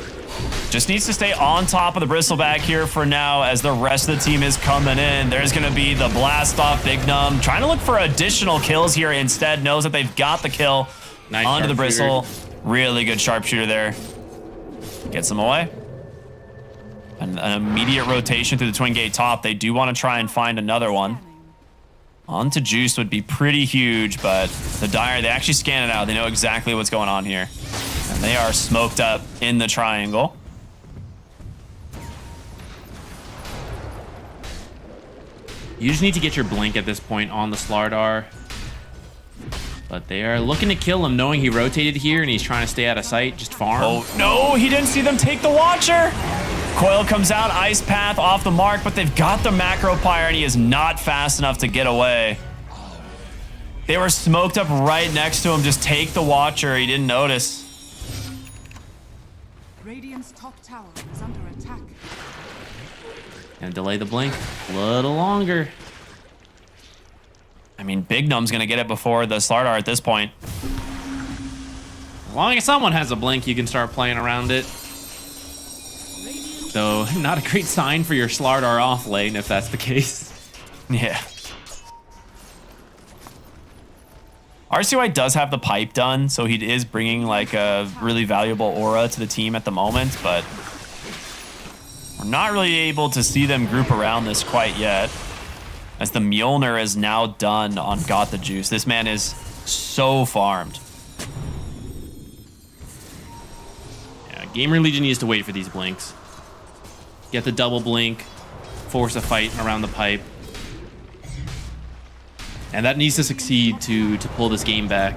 just needs to stay on top of the Bristleback here for now, as the rest of the team is coming in. There's gonna be the blast off Bignum, trying to look for additional kills here. Instead, knows that they've got the kill. Nice onto the Bristle. Really good sharpshooter there. Gets them away. An immediate rotation through the Twin Gate top. They do want to try and find another one. Onto Juice would be pretty huge, but the Dire, they actually scan it out. They know exactly what's going on here. And they are smoked up in the triangle. You just need to get your blink at this point on the Slardar. But they are looking to kill him, knowing he rotated here and he's trying to stay out of sight. Just farm. Oh, no, he didn't see them take the Watcher. Coil comes out, Ice Path off the mark, but they've got the Macro Pyre and he is not fast enough to get away. They were smoked up right next to him. Just take the Watcher. He didn't notice. Radiant's top tower is under attack. And delay the blink a little longer. I mean, Bignum's gonna get it before the Slardar at this point. As long as someone has a blink, you can start playing around it. So, not a great sign for your Slardar off lane if that's the case. Yeah. RCY does have the pipe done, so he is bringing like a really valuable aura to the team at the moment, but we're not really able to see them group around this quite yet. as the Mjolnir is now done on Got the Juice. This man is so farmed. Yeah, GamerLegion needs to wait for these blinks. Get the double blink, force a fight around the pipe. And that needs to succeed to pull this game back.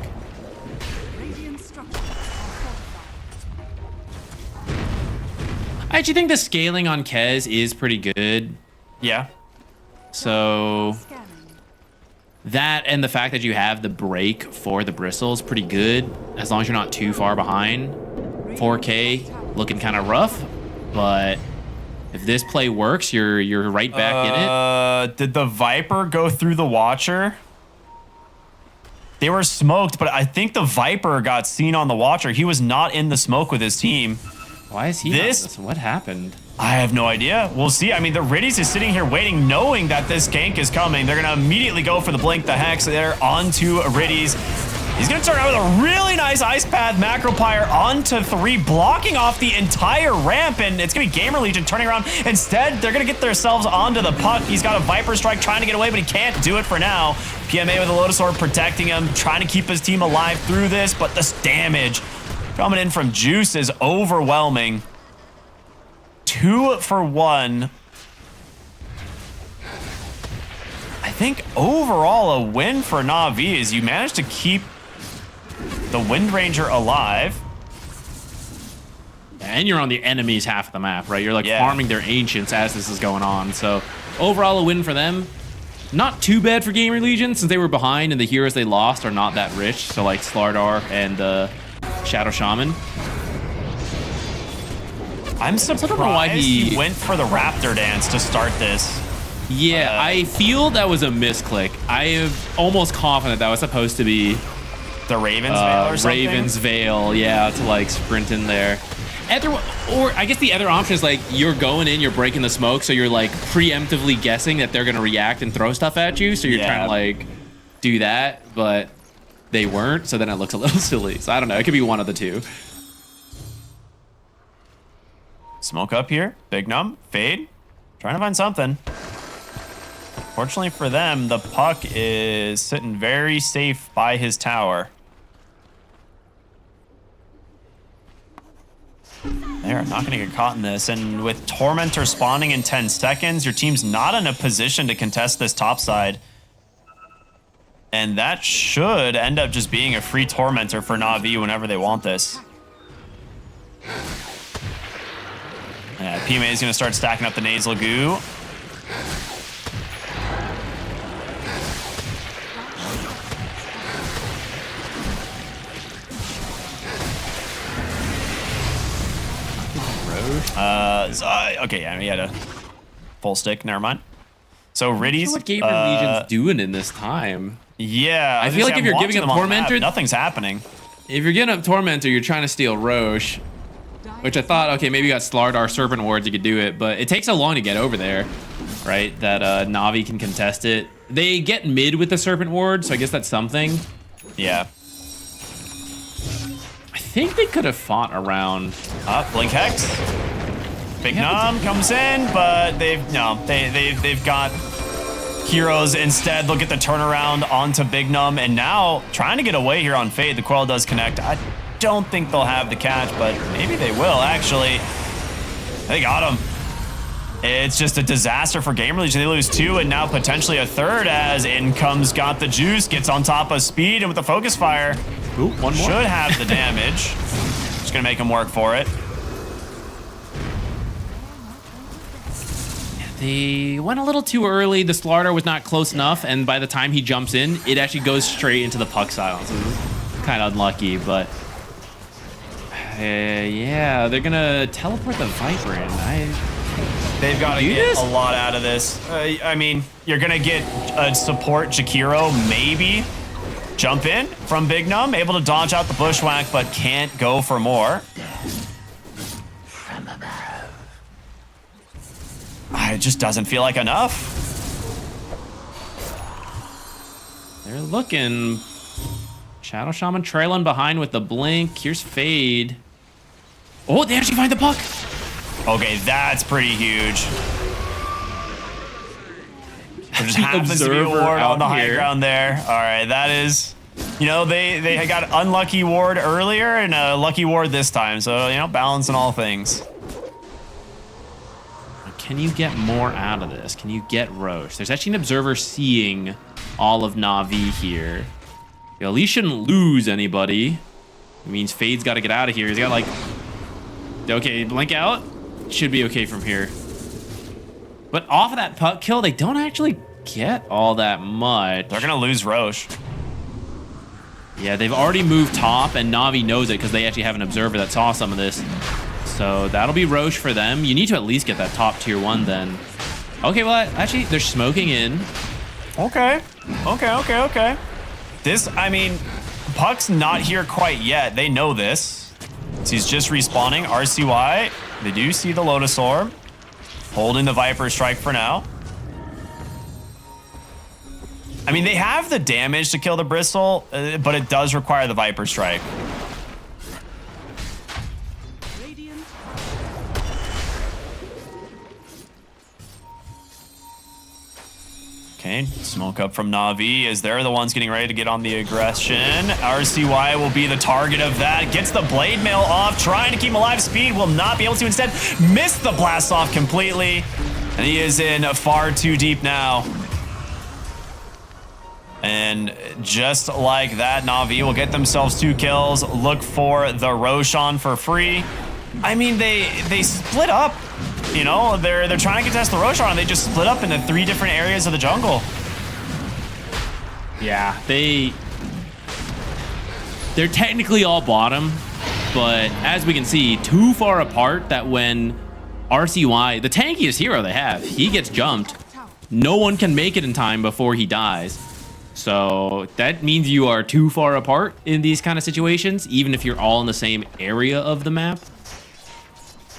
I actually think the scaling on Kez is pretty good. Yeah. So that and the fact that you have the break for the bristle is pretty good, as long as you're not too far behind. 4K looking kind of rough, but if this play works, you're right back in it. Did the Viper go through the Watcher? They were smoked, but I think the Viper got seen on the Watcher. He was not in the smoke with his team. Why is he this? What happened? I have no idea. We'll see. I mean, the Riddies is sitting here waiting, knowing that this gank is coming. They're going to immediately go for the Blink the Hex there onto Riddies. He's going to start out with a really nice Ice Path Macro Pyre onto 3, blocking off the entire ramp, and it's going to be GamerLegion turning around. Instead, they're going to get themselves onto the puck. He's got a Viper Strike trying to get away, but he can't do it for now. PMA with a Lotus Orb protecting him, trying to keep his team alive through this, but this damage coming in from Juice is overwhelming. 2 for 1. I think overall a win for Na'Vi is you managed to keep the Wind Ranger alive. And you're on the enemy's half of the map, right? You're like farming their ancients as this is going on. So overall a win for them. Not too bad for GamerLegion since they were behind and the heroes they lost are not that rich. So like Slardar and Shadow Shaman. I'm surprised why he went for the Raptor dance to start this. Yeah, I feel that was a misclick. I am almost confident that was supposed to be the Raven's Veil or something? Raven's Veil, yeah, to like sprint in there. Or I guess the other option is like you're going in, you're breaking the smoke, so you're like preemptively guessing that they're gonna react and throw stuff at you, so you're trying to like do that, but they weren't, so then it looks a little silly. So I don't know, it could be one of the two. Smoke up here, Big Num, Fade, trying to find something. Fortunately for them, the puck is sitting very safe by his tower. They're not going to get caught in this, and with Tormentor spawning in 10 seconds, your team's not in a position to contest this top side. And that should end up just being a free Tormentor for Na'Vi whenever they want this. Yeah, PMA is going to start stacking up the Nasal Goo. Okay, yeah, he had a full stick. Never mind. So Riddies. What GamerLegion's doing in this time? Yeah, I feel like if you're giving up Tormentor, nothing's happening. If you're getting up Tormentor, you're trying to steal Roche, which I thought, okay, maybe you got Slardar Serpent Wards, you could do it, but it takes so long to get over there, right? That Na'Vi can contest it. They get mid with the Serpent Ward, so I guess that's something. Yeah. I think they could have fought around. Blink Hex. Big Nom comes in, but they've got heroes instead. They'll get the turnaround onto Big Num, and now trying to get away here on Fade. The Coil does connect. I don't think they'll have the catch, but maybe they will, actually. They got him. It's just a disaster for GamerLegion. They lose 2 and now potentially a 3rd as in comes Got the Juice, gets on top of Speed, and with the Focus Fire, one more. Should have the damage. Just gonna make him work for it. They went a little too early. The Slardar was not close enough, and by the time he jumps in, it actually goes straight into the puck silence. So it was kind of unlucky, but yeah, they're gonna teleport the Viper in. They've got to get a lot out of this. I mean, you're gonna get a support Jakiro, maybe jump in from Big Num, able to dodge out the Bushwhack, but can't go for more. It just doesn't feel like enough. They're looking. Shadow Shaman trailing behind with the blink. Here's Fade. Oh, they actually find the puck. Okay, that's pretty huge. There just happens to be a ward on the high ground there. All right, that is... You know, they got unlucky ward earlier and a lucky ward this time. So, you know, balancing all things. Can you get more out of this? Can you get Roche? There's actually an observer seeing all of Na'Vi here. You at least shouldn't lose anybody. It means Fade's got to get out of here. He's got like... Okay, blink out. Should be okay from here. But off of that puck kill, they don't actually get all that much. They're going to lose Roche. Yeah, they've already moved top, and Na'Vi knows it because they actually have an observer that saw some of this. So that'll be Roche for them. You need to at least get that top tier 1 then. Okay, well, actually, they're smoking in. Okay. This, I mean, Puck's not here quite yet. They know this. So he's just respawning. RCY, they do see the Lotus Orb. Holding the Viper Strike for now. I mean, they have the damage to kill the Bristle, but it does require the Viper Strike. Okay, smoke up from Na'Vi as they're the ones getting ready to get on the aggression. RCY will be the target of that. Gets the Blade Mail off, trying to keep him alive. Speed will not be able to. Instead, miss the blast off completely. And he is in far too deep now. And just like that, Na'Vi will get themselves 2 kills. Look for the Roshan for free. I mean, they split up. You know, they're trying to contest the Roshan, and they just split up into 3 different areas of the jungle. Yeah, they're technically all bottom, but as we can see, too far apart that when RCY, the tankiest hero they have, he gets jumped, no one can make it in time before he dies. So that means you are too far apart in these kind of situations, even if you're all in the same area of the map.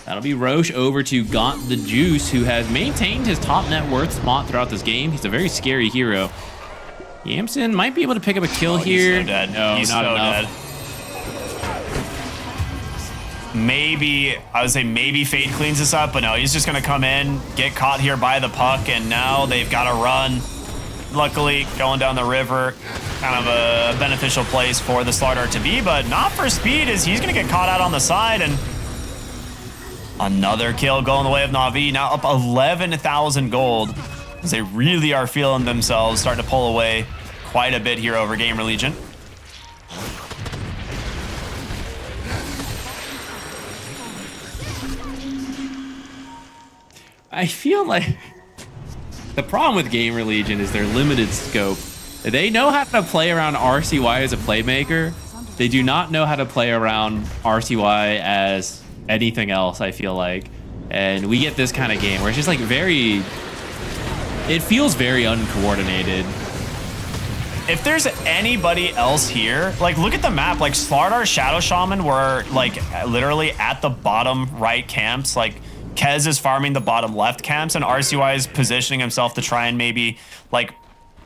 That'll be Roche over to Got the Juice, who has maintained his top net worth spot throughout this game. He's a very scary hero. Yamson might be able to pick up a kill here. He's so dead. No, He's not so enough. Dead. Maybe, I would say maybe Fade cleans this up, but no, he's just going to come in, get caught here by the puck, and now they've got to run. Luckily, going down the river, kind of a beneficial place for the Slardar to be, but not for Speed, as he's going to get caught out on the side, and another kill going the way of Na'Vi, now up 11,000 gold, as they really are feeling themselves, starting to pull away quite a bit here over GamerLegion. I feel like the problem with GamerLegion is their limited scope. They know how to play around RCY as a playmaker. They do not know how to play around RCY as anything else, I feel like. And we get this kind of game where it's just like it feels very uncoordinated. If there's anybody else here, like look at the map, like Slardar, Shadow Shaman were like literally at the bottom right camps, like Kez is farming the bottom left camps, and RCY is positioning himself to try and maybe like,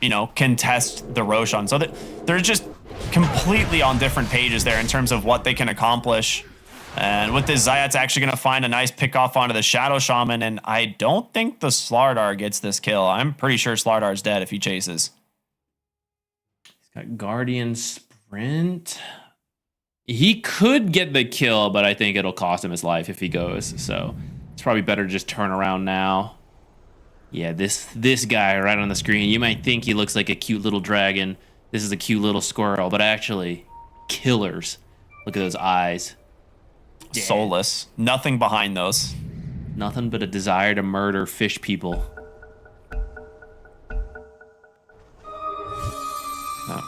you know, contest the Roshan. So that they're just completely on different pages there in terms of what they can accomplish. And with this, Zayat's actually going to find a nice pick off onto the Shadow Shaman, and I don't think the Slardar gets this kill. I'm pretty sure Slardar's dead if he chases. He's got Guardian Sprint. He could get the kill, but I think it'll cost him his life if he goes. So it's probably better to just turn around now. Yeah, this guy right on the screen, you might think he looks like a cute little dragon. This is a cute little squirrel, but actually, killers. Look at those eyes. Soulless. Nothing behind those. Nothing but a desire to murder fish people.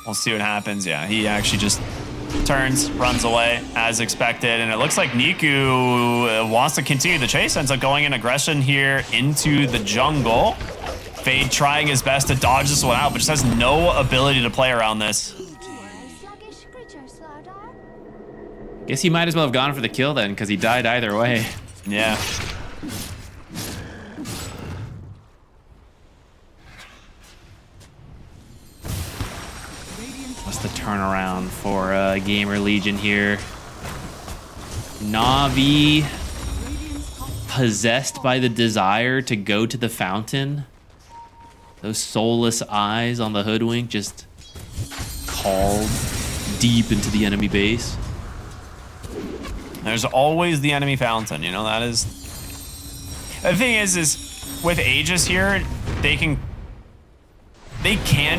We'll see what happens. Yeah, he actually just turns, runs away as expected, and it looks like Niku wants to continue the chase. Ends up going in aggression here into the jungle. Fade trying his best to dodge this one out, but just has no ability to play around this. Guess he might as well have gone for the kill then, because he died either way. Yeah. What's the turnaround for GamerLegion here? Na'Vi possessed by the desire to go to the fountain. Those soulless eyes on the hoodwink just called deep into the enemy base. There's always the enemy fountain, you know, that is... The thing is with Aegis here, they can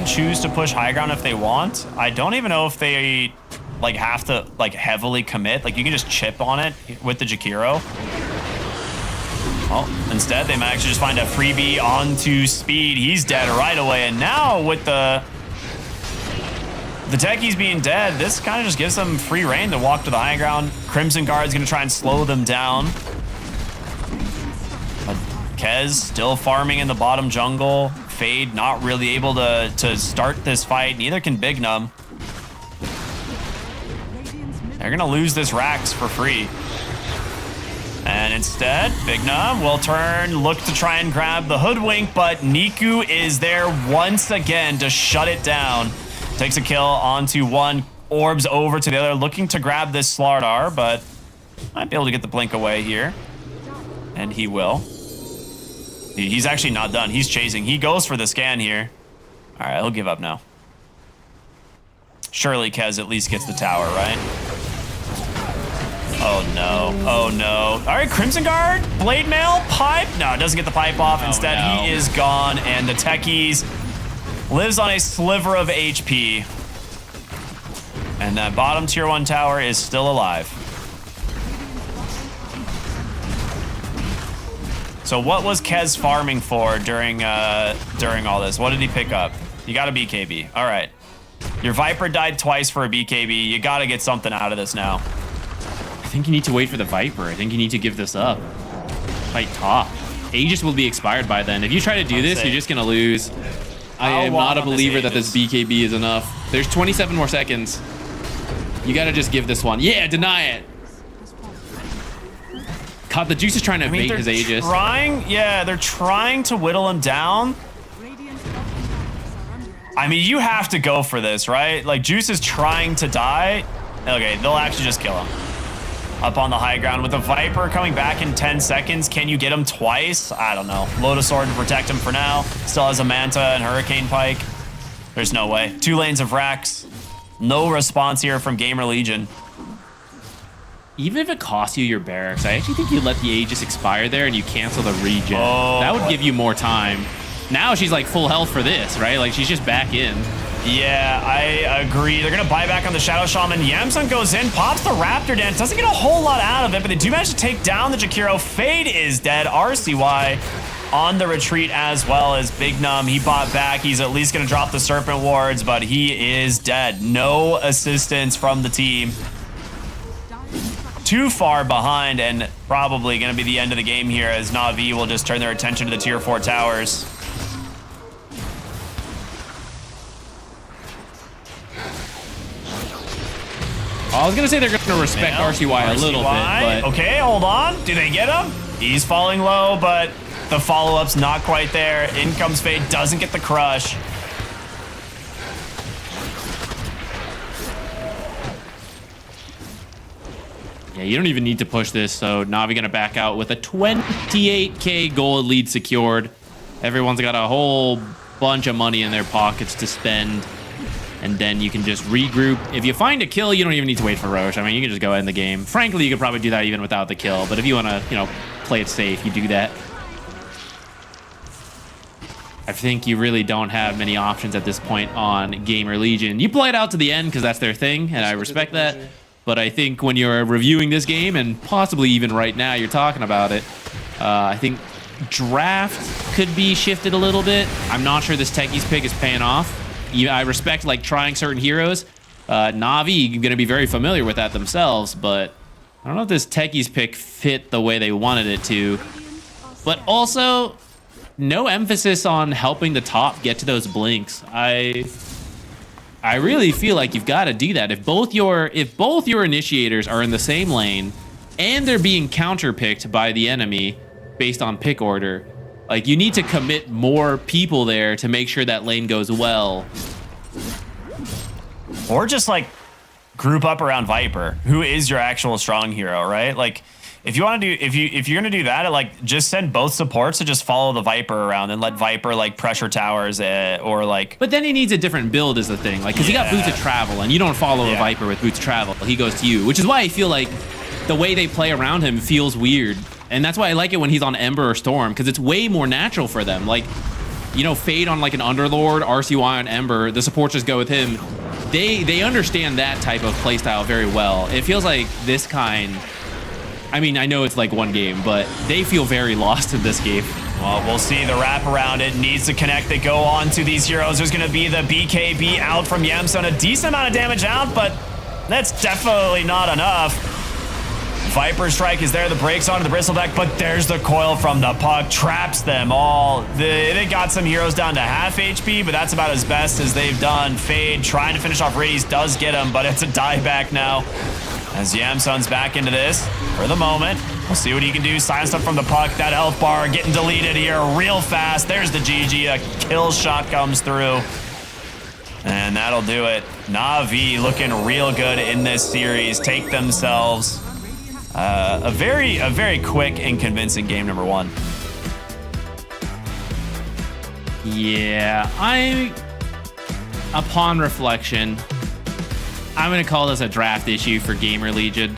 choose to push high ground if they want. I don't even know if they like have to like heavily commit. Like you can just chip on it with the Jakiro. Well, instead they might actually just find a freebie onto Speed. He's dead right away. And now with the techies being dead, this kind of just gives them free reign to walk to the high ground. Crimson Guard's gonna try and slow them down. But Kez still farming in the bottom jungle. Fade not really able to start this fight. Neither can Bignum. They're gonna lose this Rax for free. And instead, Bignum will look to try and grab the hoodwink, but Niku is there once again to shut it down. Takes a kill onto one, orbs over to the other, looking to grab this Slardar, but might be able to get the blink away here. And he will. He's actually not done. He's chasing. He goes for the scan here. All right, he'll give up now. Surely Kez at least gets the tower, right? Oh no, oh no. All right, Crimson Guard, Blade Mail, Pipe. No, it doesn't get the pipe off. Instead, he is gone, and the Techies lives on a sliver of HP. And that bottom tier 1 tower is still alive. So what was Kez farming for during all this? What did he pick up? You got a BKB. All right. Your Viper died twice for a BKB. You got to get something out of this now. I think you need to wait for the Viper. I think you need to give this up. Fight top. Aegis will be expired by then. If you try to do this, you're just going to lose. I am not a believer that this BKB is enough. There's 27 more seconds. You got to just give this one. Yeah, deny it. God, the Juice is trying to bait his Aegis. They're trying to whittle him down. I mean, you have to go for this, right? Like, Juice is trying to die. Okay, they'll actually just kill him. Up on the high ground with the Viper coming back in 10 seconds. Can you get him twice? I don't know. Lotus Sword to protect him for now. Still has a Manta and Hurricane Pike. There's no way. 2 lanes of Rax. No response here from GamerLegion. Even if it costs you your barracks, I actually think you let the Aegis expire there and you cancel the regen. That would give you more time. Now she's like full health for this, right? Like she's just back in. Yeah, I agree. They're going to buy back on the Shadow Shaman. Yamsun goes in, pops the Raptor Dance. Doesn't get a whole lot out of it, but they do manage to take down the Jakiro. Fade is dead. RCY on the retreat as well as Bignum. He bought back. He's at least going to drop the Serpent Wards, but he is dead. No assistance from the team. Too far behind and probably going to be the end of the game here as Na'Vi will just turn their attention to the tier 4 towers. I was going to say they're going to respect RCY a little bit, but... Okay, hold on. Do they get him? He's falling low, but the follow-up's not quite there. In comes Fade, doesn't get the crush. Yeah, you don't even need to push this, so Na'Vi gonna back out with a 28k gold lead secured. Everyone's got a whole bunch of money in their pockets to spend, and then you can just regroup. If you find a kill, you don't even need to wait for Roche. I mean, you can just go end the game. Frankly, you could probably do that even without the kill, but if you want to, play it safe, you do that. I think you really don't have many options at this point on GamerLegion. You play it out to the end because that's their thing, and I respect that. But I think when you're reviewing this game, and possibly even right now you're talking about it, I think draft could be shifted a little bit. I'm not sure this Techies pick is paying off. I respect like trying certain heroes. Na'Vi going to be very familiar with that themselves, but I don't know if this Techies pick fit the way they wanted it to. But also, no emphasis on helping the top get to those blinks. I really feel like you've got to do that. If both your initiators are in the same lane and they're being counterpicked by the enemy based on pick order, like you need to commit more people there to make sure that lane goes well. Or just like group up around Viper, who is your actual strong hero, right? Like if you want to do, if you're gonna do that, like just send both supports to just follow the Viper around and let Viper like pressure towers or like. But then he needs a different build is the thing, like because he got Boots of Travel, and you don't follow a Viper with Boots of Travel. He goes to you, which is why I feel like the way they play around him feels weird, and that's why I like it when he's on Ember or Storm, because it's way more natural for them. Like, you know, Fade on like an Underlord, RCY on Ember, the supports just go with him. They understand that type of playstyle very well. It feels like this kind. I mean, I know it's like one game, but they feel very lost in this game. Well, we'll see. The wrap around it needs to connect. They go on to these heroes. There's going to be the BKB out from Yamsun. A decent amount of damage out, but that's definitely not enough. Viper Strike is there. The breaks onto the Bristleback, but there's the coil from the puck. Traps them all. They got some heroes down to half HP, but that's about as best as they've done. Fade trying to finish off Radies does get him, but it's a dieback now. As Yamsun's back into this for the moment. We'll see what he can do. Silence up from the puck. That health bar getting deleted here real fast. There's the GG. A kill shot comes through. And that'll do it. Na'Vi looking real good in this series. Take themselves a very quick and convincing game number one. Yeah, upon reflection, I'm going to call this a draft issue for GamerLegion.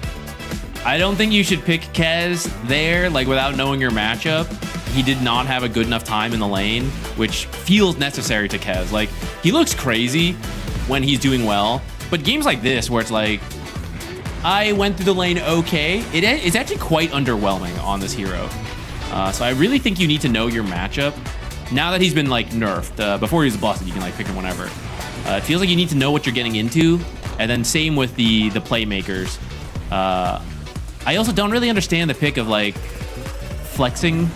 I don't think you should pick Kez there, like, without knowing your matchup. He did not have a good enough time in the lane, which feels necessary to Kez. Like, he looks crazy when he's doing well, but games like this, where it's like, I went through the lane okay, it's actually quite underwhelming on this hero. So I really think you need to know your matchup. Now that he's been, like, nerfed, before he was busted, you can, like, pick him whenever. It feels like you need to know what you're getting into. And then same with the playmakers. I also don't really understand the pick of like flexing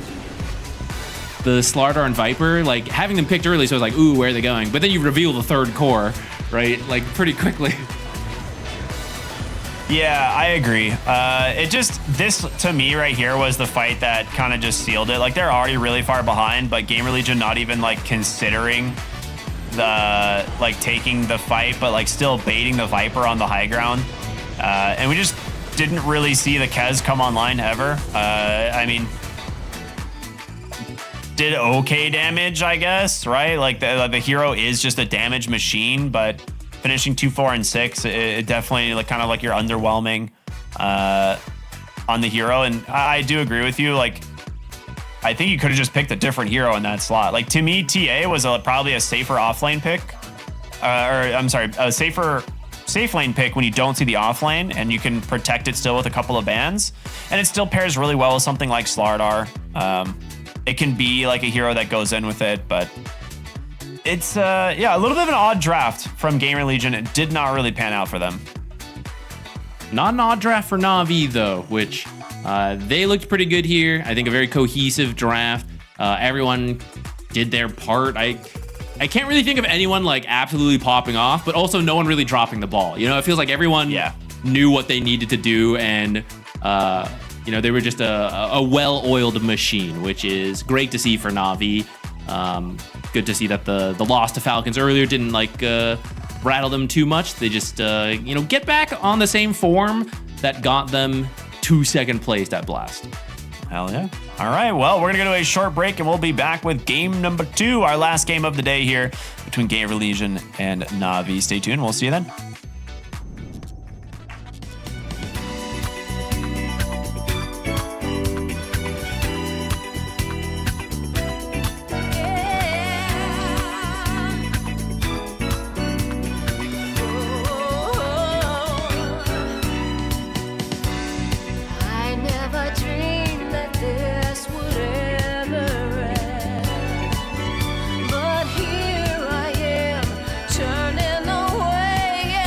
the Slardar and Viper, like having them picked early, so it's like, ooh, where are they going? But then you reveal the third core, right? Like pretty quickly. Yeah, I agree. This to me right here was the fight that kind of just sealed it. Like they're already really far behind, but GamerLegion not even like considering the like taking the fight, but like still baiting the Viper on the high ground. And we just didn't really see the Kez come online ever. I mean, did okay damage, I guess, right? Like the hero is just a damage machine, but finishing 2, 4, and 6, it definitely like kind of like you're underwhelming on the hero. And I do agree with you. Like, I think you could have just picked a different hero in that slot. Like to me, TA was probably a safer offlane pick, a safe lane pick when you don't see the offlane and you can protect it still with a couple of bans, and it still pairs really well with something like Slardar. It can be like a hero that goes in with it, but it's a little bit of an odd draft from GamerLegion. It did not really pan out for them. Not an odd draft for Na'Vi though, which they looked pretty good here. I think a very cohesive draft. Everyone did their part. I can't really think of anyone like absolutely popping off, but also no one really dropping the ball. You know, it feels like everyone knew what they needed to do, and they were just a well-oiled machine, which is great to see for Na'Vi. Good to see that the loss to Falcons earlier didn't like rattle them too much. They just get back on the same form that got them to second place at Blast. Hell yeah. All right, well, we're going to go to a short break, and we'll be back with game number 2, our last game of the day here between GamerLegion and Na'Vi. Stay tuned. We'll see you then. But here I am, turning away.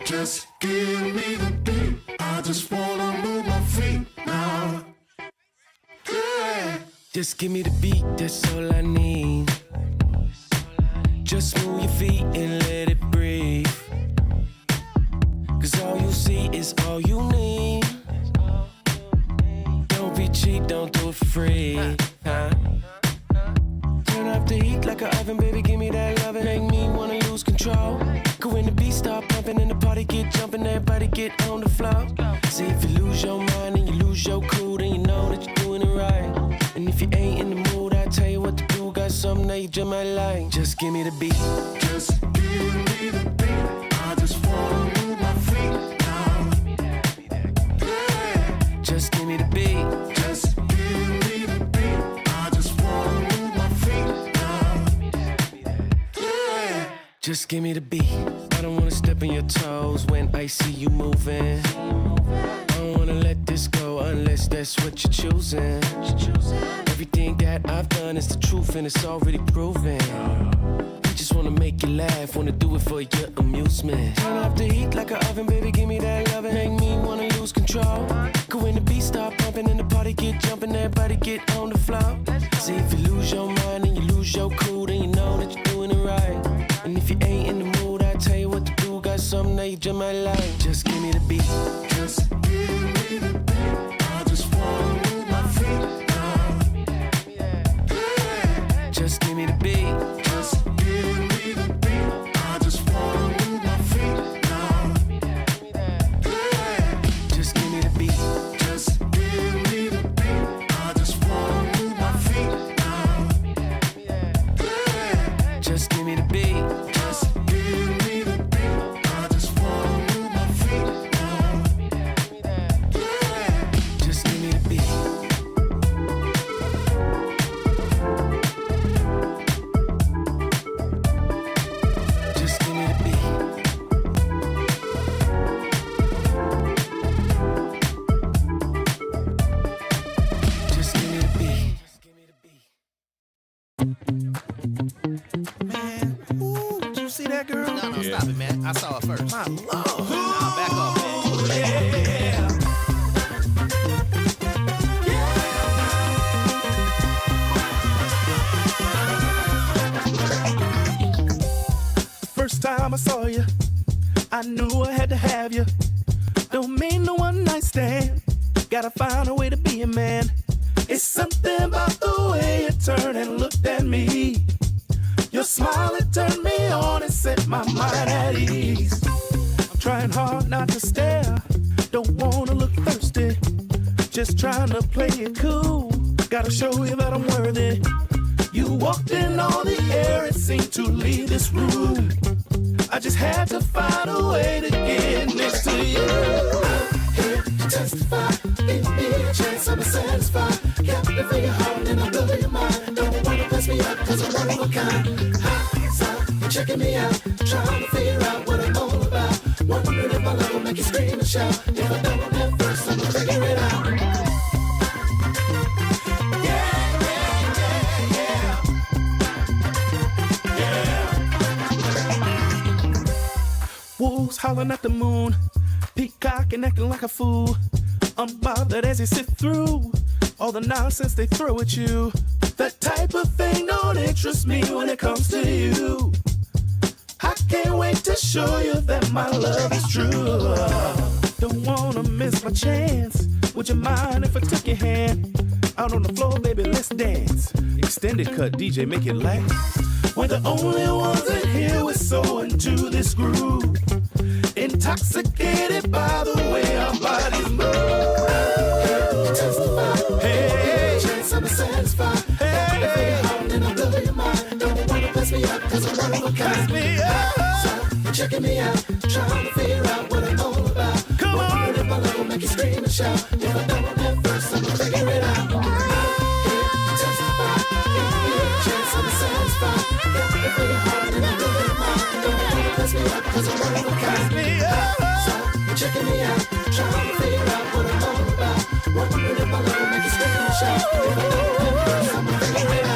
Just give me the beat. I just wanna move my feet now. Yeah. Just give me the beat, that's all I need. Just move your feet and let it breathe. Cause all you see is all you need. Don't be cheap, don't do it for free. Turn up the heat like an oven, baby, give me that lovin'. Make me wanna lose control. Go when the beat start pumping and the party get jumping, everybody get on the floor. See if you lose your mind and you lose your cool, then you know that you're doing it right. And if you ain't in the mood, I tell you what to do. Got something that you just might like. Just give me the beat. Just give me the beat. I just wanna move my feet now. Yeah. Just give me the beat. Just give me the beat. I just wanna move my feet now. Yeah. Just give me the beat. I don't wanna step on your toes when I see you moving. I don't wanna let this go unless that's what you're choosing. Everything that I've done is the truth and it's already proven. We just wanna make you laugh, wanna do it for your amusement. Turn off the heat like an oven, baby, give me that lovin'. Make me wanna lose control. Go when the beat start pumping and the party get jumping, everybody get on the floor. See if you lose your mind and you lose your cool, then you know that you're doing it right. And if you ain't in the mood, I tell you what to do. Got something that you just might like. Just give me the beat. Just give me the beat. I just wanna move my feet now. Yeah. Just give me the beat. Just give me the beat. I just wanna move my feet now. Yeah. Just give me the beat. Just give me the beat. I just wanna move my feet now. Yeah. Just give me the beat. Just give me the beat. I just wanna move my feet now. Yeah. Just give me the beat. Just give me the beat. Just give me the beat. Man, ooh, did you see that girl? No, stop it, man. I saw it first. My lord. Nah, back off, man. Yeah. The first time I saw you, I knew I had to have you. Don't mean no one night stand. Gotta find a way to be a man. It's something about the way you turned and looked at me. Your smile, it turned me on and set my mind at ease. I'm trying hard not to stare. Don't wanna look thirsty. Just trying to play it cool. Gotta show you that I'm worthy. You walked in on the air and seemed to leave this room. I just had to find a way to get next to you. Here to testify, give me a chance, I'm satisfied. Captivate your heart and I'll blow your mind. Don't wanna pass me up, cause I'm one of a kind. Hot out, you're checking me out, trying to figure out what I'm all about. Wondering if my love will make you scream and shout. If I don't at first, I'm gonna figure it out. Wolves howling at the moon, peacock and acting like a fool. Unbothered as they sift through all the nonsense they throw at you. That type of thing don't interest me when it comes to you. I can't wait to show you that my love is true. Don't wanna miss my chance. Would you mind if I took your hand? Out on the floor, baby, let's dance. Extended cut, DJ, make it last. We're the only ones in here, we're so into this groove. Intoxicated by the way our bodies move. Hey, chance I'm satisfied. Hey, and I'll blow your mind. Don't wanna pass me up, cause I'm one of a kind. So, you're checking me out, trying to figure out what I'm all about. Come on, if my love will make you scream and shout. If I don't at first, I'm gonna figure it out. Testify, chance I'm satisfied. If you're hard and I'll blow your mind. Don't wanna pass me up, cause I'm one of a kind. So, you're checking me out, trying to figure out what I'm all about. Wondering if my love will make you scream and shout. If I don't at first, I'm gonna figure it out.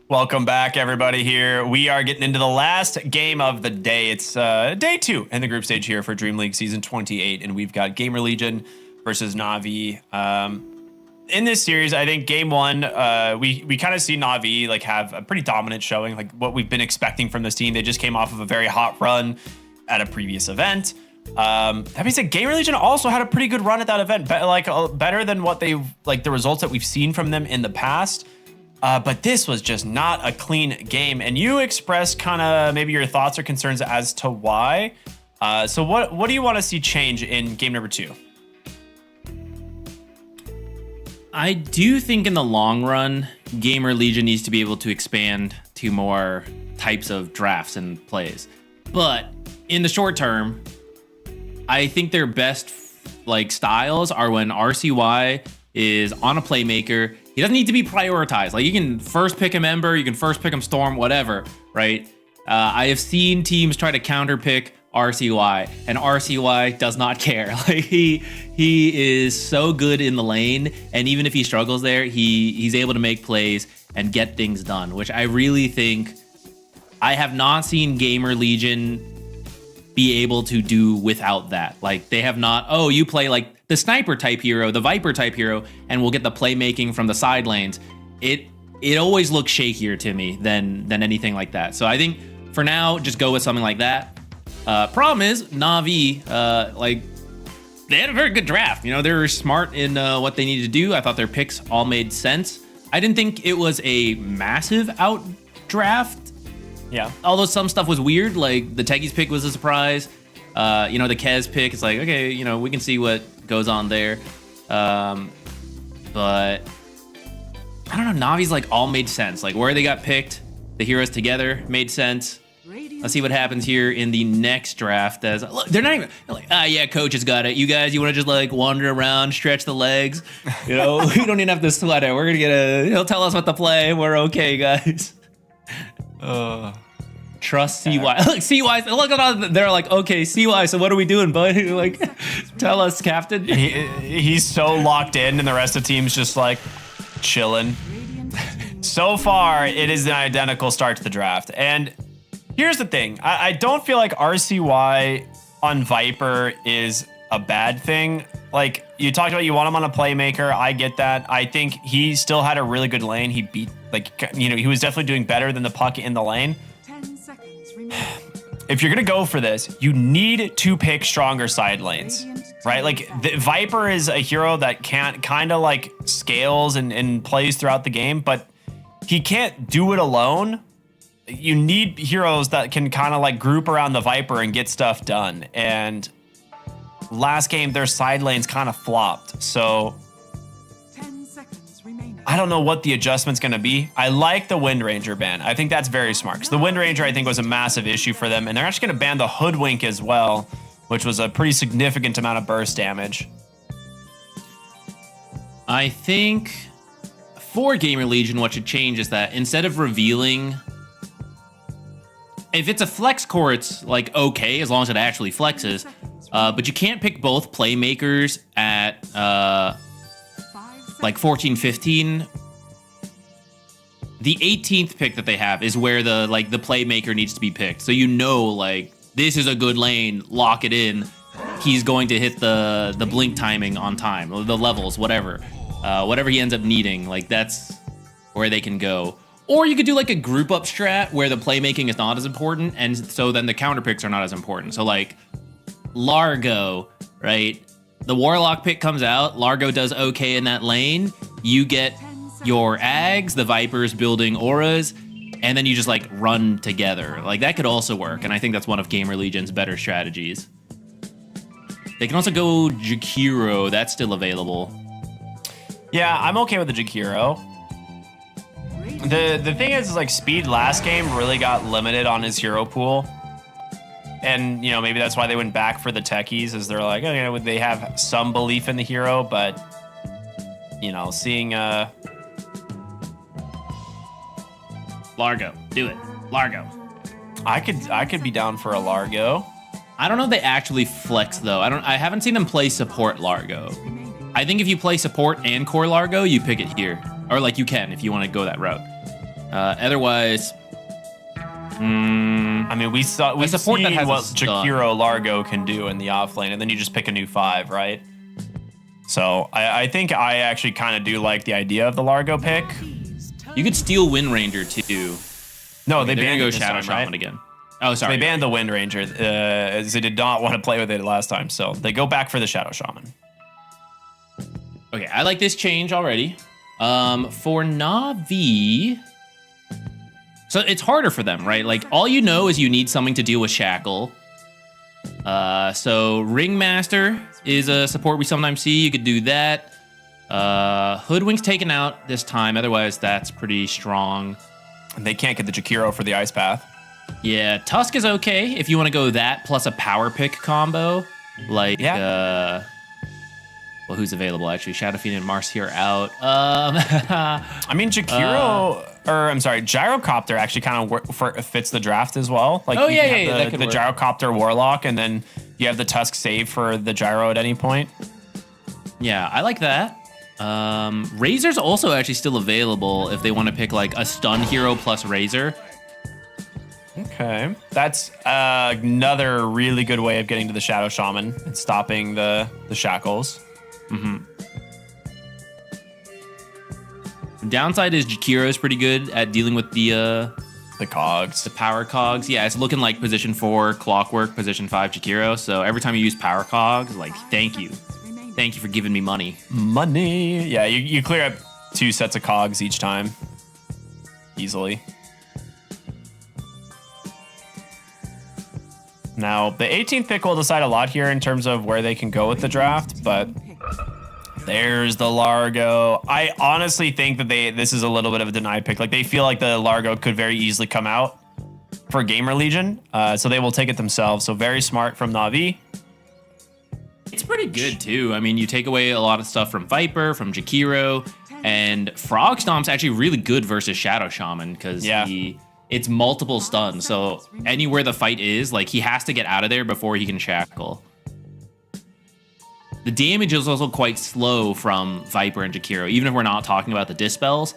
Welcome back, everybody. Here we are getting into the last game of the day. It's day 2 in the group stage here for Dream League Season 28, and we've got GamerLegion versus Na'Vi. In this series, I think game 1, we kind of see Na'Vi like have a pretty dominant showing, like what we've been expecting from this team. They just came off of a very hot run at a previous event. That being said, GamerLegion also had a pretty good run at that event, better than what they the results that we've seen from them in the past. But this was just not a clean game, and you expressed kind of maybe your thoughts or concerns as to why. So what do you want to see change in game number 2? I do think in the long run, GamerLegion needs to be able to expand to more types of drafts and plays. But in the short term, I think their best styles are when RCY is on a playmaker. He doesn't need to be prioritized. Like, you can first pick him Ember, you can first pick him Storm, whatever, right? I have seen teams try to counterpick RCY, and RCY does not care. Like, he is so good in the lane, and even if he struggles there, he's able to make plays and get things done, which I really think I have not seen GamerLegion be able to do without that. Like, they have not, oh, you play like the sniper type hero, the Viper type hero, and we'll get the playmaking from the side lanes. It always looks shakier to me than anything like that. So I think for now, just go with something like that. Problem is, Na'Vi, they had a very good draft. You know, they were smart in what they needed to do. I thought their picks all made sense. I didn't think it was a massive out draft. Yeah. Although some stuff was weird, like the Teggy's pick was a surprise. The Kez pick, it's like, okay, we can see what goes on there. But I don't know, Navi's all made sense. Like, where they got picked, the heroes together made sense. Let's see what happens here in the next draft. Look, they're not even yeah, coach has got it. You guys, you want to just wander around, stretch the legs. We don't even have to sweat it. We're gonna he'll tell us what to play. We're okay, guys. Trust CY. Look, CY. Look at all. They're like, okay, CY. So what are we doing, bud? Tell us, Captain. He's so locked in, and the rest of the team's just chilling. So far, it is an identical start to the draft. And here's the thing: I don't feel like RCY on Viper is a bad thing. Like, you talked about, you want him on a playmaker. I get that. I think he still had a really good lane. He beat, he was definitely doing better than the puck in the lane. 10 seconds remaining. If you're going to go for this, you need to pick stronger side lanes, right? The Viper is a hero that can't scales and plays throughout the game, but he can't do it alone. You need heroes that can group around the Viper and get stuff done. And last game, their side lanes kind of flopped. So 10 seconds remaining. I don't know what the adjustment's going to be. I like the Wind Ranger ban. I think that's very smart, because the Wind Ranger, I think, was a massive issue for them. And they're actually going to ban the Hoodwink as well, which was a pretty significant amount of burst damage. I think for GamerLegion, what should change is that instead of revealing, if it's a flex core, it's okay, as long as it actually flexes. But you can't pick both playmakers at 14, 15. The 18th pick that they have is where the playmaker needs to be picked. So this is a good lane, lock it in. He's going to hit the blink timing on time, the levels, whatever. Whatever he ends up needing, that's where they can go. Or you could do a group up strat where the playmaking is not as important, and so then the counter picks are not as important. So Largo, right? The Warlock pick comes out, Largo does okay in that lane. You get your Ags, the Vipers building auras, and then you just run together. That could also work, and I think that's one of GamerLegion's better strategies. They can also go Jakiro, that's still available. Yeah, I'm okay with the Jakiro. The thing is Speed last game really got limited on his hero pool. And, maybe that's why they went back for the techies, is they're they have some belief in the hero, but, seeing Largo, do it. Largo. I could be down for a Largo. I don't know if they actually flex though. I haven't seen them play support Largo. I think if you play support and core Largo, you pick it here. Or you can if you want to go that route. Otherwise, I mean, we've support that seen has a what stun. Jakiro Largo can do in the offlane, and then you just pick a new 5, right? So I think I actually kind of do like the idea of the Largo pick. You could steal Wind Ranger too. No, I mean, they they're banned gonna it go this Shadow time, Shaman right? again. Oh, sorry. They banned the Wind Ranger, as they did not want to play with it last time. So they go back for the Shadow Shaman. Okay, I like this change already. For Na'Vi, so it's harder for them, right? Like, all you know is you need something to deal with Shackle. So Ringmaster is a support we sometimes see. You could do that. Hoodwink's taken out this time. Otherwise, that's pretty strong. And they can't get the Jakiro for the Ice Path. Yeah, Tusk is okay if you want to go that plus a power pick combo. Like, well, who's available actually? Shadow Fiend and Marcia are out. I mean, Jakiro, or I'm sorry, Gyrocopter actually kind of fits the draft as well. Like, Oh, you yeah, can yeah, have that could the work. Gyrocopter Warlock, and then you have the Tusk save for the Gyro at any point. Yeah, I like that. Razor's also actually still available if they want to pick like a stun hero plus Razor. Okay, that's another really good way of getting to the Shadow Shaman and stopping the shackles. Downside is Jakiro is pretty good at dealing with the cogs, the power cogs. Yeah, it's looking like position 4 Clockwork, position 5 Jakiro. So every time you use power cogs, like thank you for giving me money. Money. Yeah, you clear up 2 sets of cogs each time easily. Now, the 18th pick will decide a lot here in terms of where they can go with the draft, but there's the Largo. I honestly think that this is a little bit of a denied pick. Like, they feel like the Largo could very easily come out for GamerLegion, so they will take it themselves. So very smart from Na'Vi. It's pretty good too. I mean, you take away a lot of stuff from Viper, from Jakiro, and Frog Stomp's actually really good versus Shadow Shaman because it's multiple stuns. So anywhere the fight is, like, he has to get out of there before he can shackle. The damage is also quite slow from Viper and Jakiro, even if we're not talking about the dispels,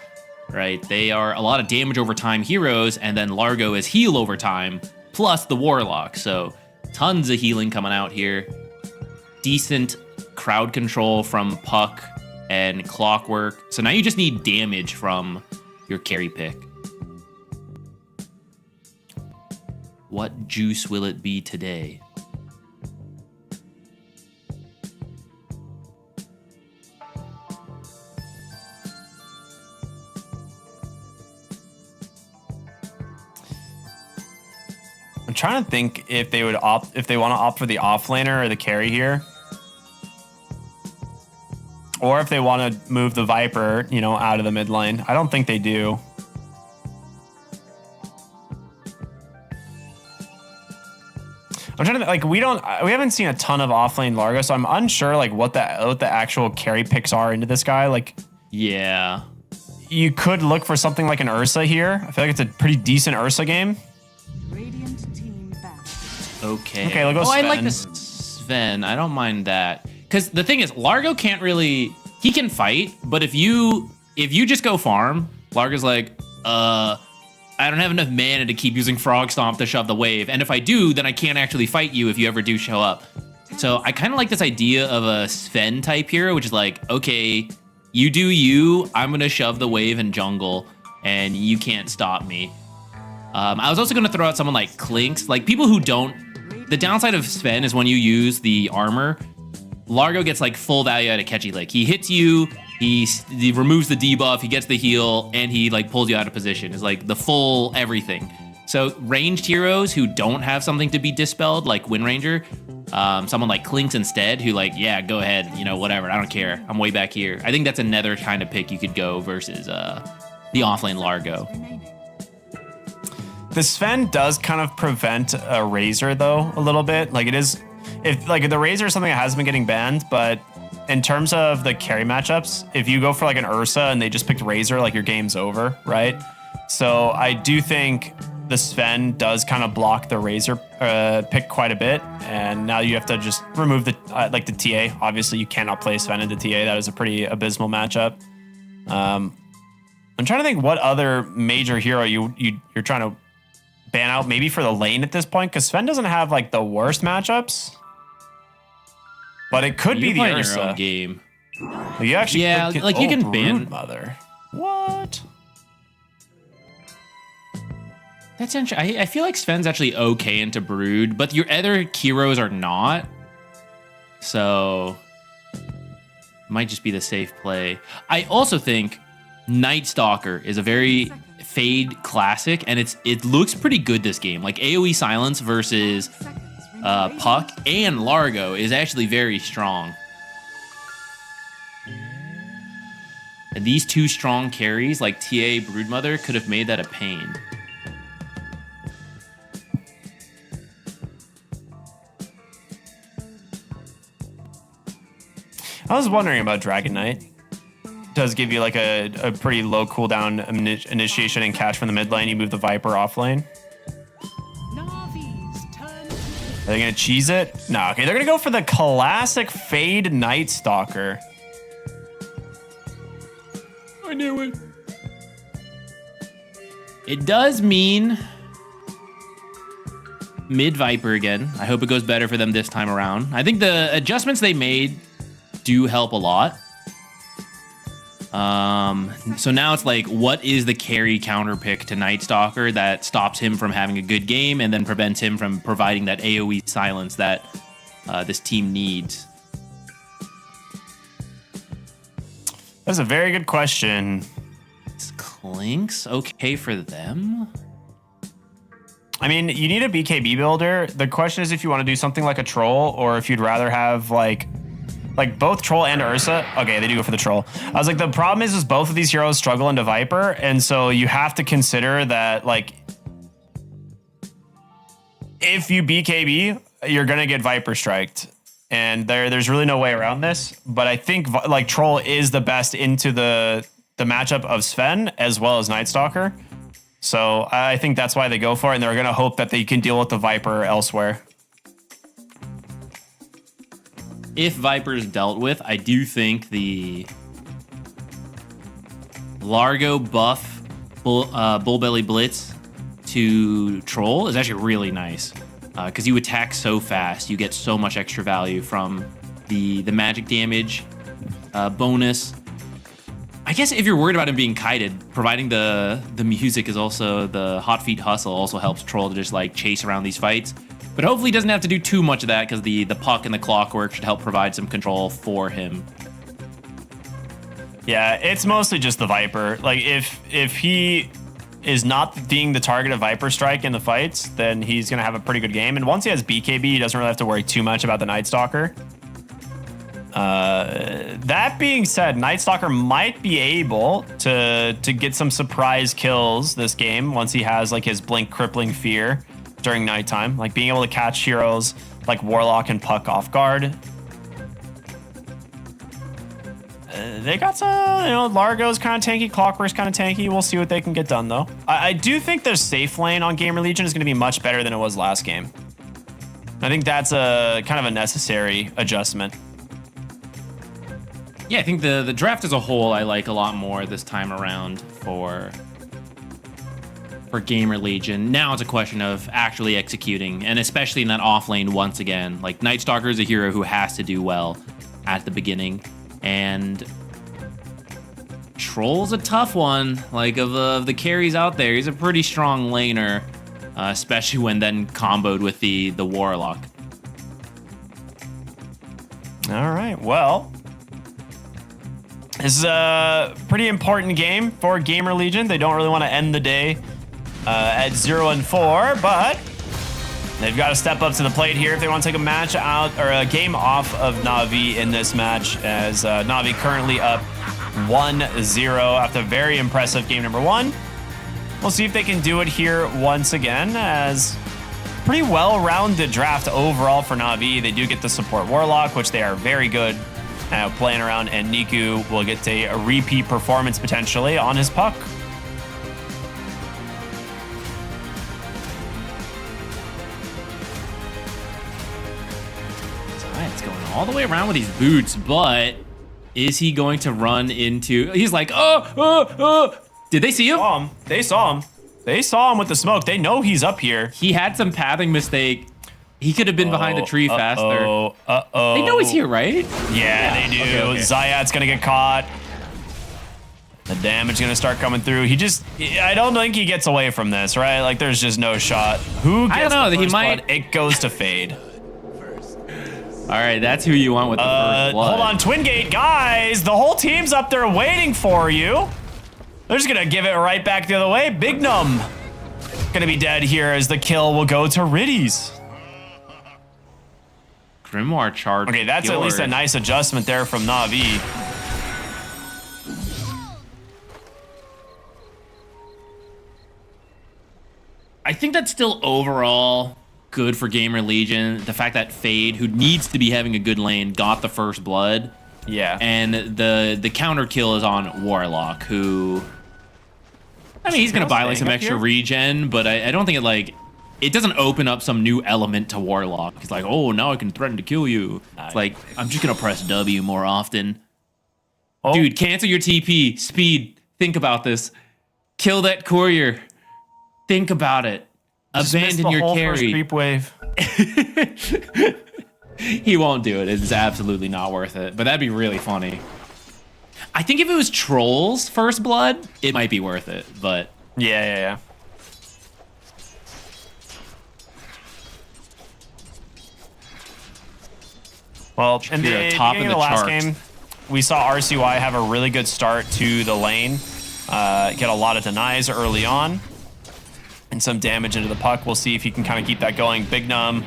right? They are a lot of damage over time heroes, and then Largo is heal over time, plus the Warlock. So tons of healing coming out here. Decent crowd control from Puck and Clockwork. So now you just need damage from your carry pick. What juice will it be today? I'm trying to think if they want to opt for the offlaner or the carry here. Or if they want to move the Viper, out of the mid lane. I don't think they do. I'm trying to like we haven't seen a ton of offlane Largo, so I'm unsure like what the actual carry picks are into this guy. Like, yeah, you could look for something like an Ursa here. I feel like it's a pretty decent Ursa game. Okay, we'll go I Sven. like the Sven. I don't mind that because the thing is, Largo can't really. He can fight, but if you just go farm, Largo's like, I don't have enough mana to keep using Frog Stomp to shove the wave. And if I do, then I can't actually fight you if you ever do show up. So I kind of like this idea of a Sven type hero, which is like, okay, you do you, I'm going to shove the wave in jungle, and you can't stop me. I was also going to throw out someone like Clinks. Like, people who don't... The downside of Sven is when you use the armor, Largo gets like full value out of Catchy Lick. He hits you, he removes the debuff, he gets the heal, and he like pulls you out of position. It's like the full everything. So ranged heroes who don't have something to be dispelled, like Wind Ranger, someone like Clinks instead, who like, yeah, go ahead, whatever, I don't care. I'm way back here. I think that's another kind of pick you could go versus the offlane Largo. The Sven does kind of prevent a Razor though a little bit. Like, it is, if like the Razor is something that has been getting banned, but in terms of the carry matchups, if you go for like an Ursa and they just picked Razor, like your game's over, right? So I do think the Sven does kind of block the Razor pick quite a bit, and now you have to just remove the like the TA. Obviously, you cannot play Sven into TA. That is a pretty abysmal matchup. I'm trying to think what other major hero you're trying to ban out, maybe for the lane at this point, because Sven doesn't have like the worst matchups. But it could be the Ursa. Your own game. You actually like you can ban Mother. What? That's interesting. I feel like Sven's actually okay into Brood, but your other heroes are not. So might just be the safe play. I also think Night Stalker is a very Fade classic, and it looks pretty good this game. Like AoE Silence versus Puck and Largo is actually very strong. And these two strong carries like TA Broodmother could have made that a pain. I was wondering about Dragon Knight. It does give you like a pretty low cooldown initiation and catch from the mid lane. You move the Viper off lane. Are they going to cheese it? No, okay. They're going to go for the classic Fade Night Stalker. I knew it. It does mean mid Viper again. I hope it goes better for them this time around. I think the adjustments they made do help a lot. So now it's like, what is the carry counter pick to Night Stalker that stops him from having a good game and then prevents him from providing that AoE silence that this team needs? That's a very good question. Is Clinks okay for them? I mean, you need a BKB builder. The question is if you want to do something like a Troll, or if you'd rather have like both Troll and Ursa. Okay, they do go for the Troll. I was like, the problem is both of these heroes struggle into Viper, and so you have to consider that, like, if you BKB, you're gonna get Viper striked, and there's really no way around this. But I think like Troll is the best into the matchup of Sven as well as Night Stalker. So I think that's why they go for it, and they're gonna hope that they can deal with the Viper elsewhere. If Viper's dealt with, I do think the Largo buff Bullbelly Blitz to Troll is actually really nice, because you attack so fast, you get so much extra value from the magic damage bonus. I guess if you're worried about him being kited, providing the music is also, the Hot Feet Hustle also helps Troll to just like chase around these fights. But hopefully he doesn't have to do too much of that, because the Puck and the Clockwork should help provide some control for him. Yeah, it's mostly just the Viper. Like, if he is not being the target of Viper Strike in the fights, then he's going to have a pretty good game. And once he has BKB, he doesn't really have to worry too much about the Night Stalker. That being said, Night Stalker might be able to get some surprise kills this game once he has like his Blink Crippling Fear during nighttime, like being able to catch heroes like Warlock and Puck off guard. They got some, Largo's kind of tanky, Clockwork's kind of tanky. We'll see what they can get done, though. I do think their safe lane on GamerLegion is going to be much better than it was last game. I think that's a kind of a necessary adjustment. Yeah, I think the draft as a whole I like a lot more this time around for GamerLegion. Now it's a question of actually executing, and especially in that off lane once again. Like, Night Stalker is a hero who has to do well at the beginning, and Troll's a tough one. Like, of the carries out there, he's a pretty strong laner, especially when then comboed with the Warlock. All right, well, this is a pretty important game for GamerLegion. They don't really want to end the day at 0-4, but they've got to step up to the plate here if they want to take a match out, or a game off of Na'Vi in this match, as Na'Vi currently up 1-0 after a very impressive game number one. We'll see if they can do it here once again, as pretty well-rounded draft overall for Na'Vi. They do get the support Warlock, which they are very good at playing around, and Niku will get a repeat performance potentially on his Puck. It's going all the way around with these boots, but is he going to run into... He's like, Did they see him? They saw him. They saw him with the smoke. They know he's up here. He had some pathing mistake. He could have been behind a tree faster. Uh-oh. They know he's here, right? Yeah, they do. Okay. Zayat's going to get caught. The damage is going to start coming through. I don't think he gets away from this, right? Like, there's just no shot. Who gets I don't know. the He first might. blood? It goes to Fade. All right, that's who you want with the first blood. Hold on, Twin Gate, guys. The whole team's up there waiting for you. They're just going to give it right back the other way. Big Num going to be dead here as the kill will go to Riddies. Grimoire charge. Okay, that's at least a nice adjustment there from Na'Vi. I think that's still overall good for GamerLegion. The fact that Fade, who needs to be having a good lane, got the first blood. Yeah. And the counter kill is on Warlock, who... I mean, he's going to buy like some extra regen, but I don't think it doesn't open up some new element to Warlock. He's like, oh, now I can threaten to kill you. It's like, I'm just going to press W more often. Oh. Dude, cancel your TP. Speed. Think about this. Kill that courier. Think about it. Just Abandon your carry. First creep wave. He won't do it. It's absolutely not worth it. But that'd be really funny. I think if it was Trolls first blood, it might be worth it. But yeah. Well, in the top beginning of of the last charts. game, we saw RCY have a really good start to the lane. Get a lot of denies early on. And some damage into the puck. We'll see if he can kind of keep that going. Big Num.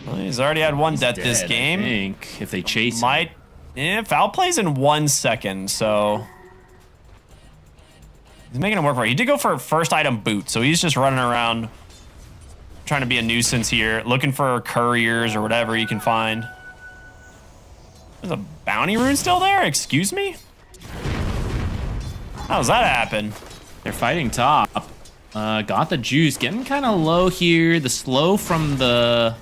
Well, he's already had one death this game. I think, if they chase him. Foul plays in 1 second, so... He's making him work for it. He did go for a first item boot, so he's just running around trying to be a nuisance here, looking for couriers or whatever he can find. There's a bounty rune still there? Excuse me? How's that happen? They're fighting top. Got the juice. Getting kind of low here. The slow from the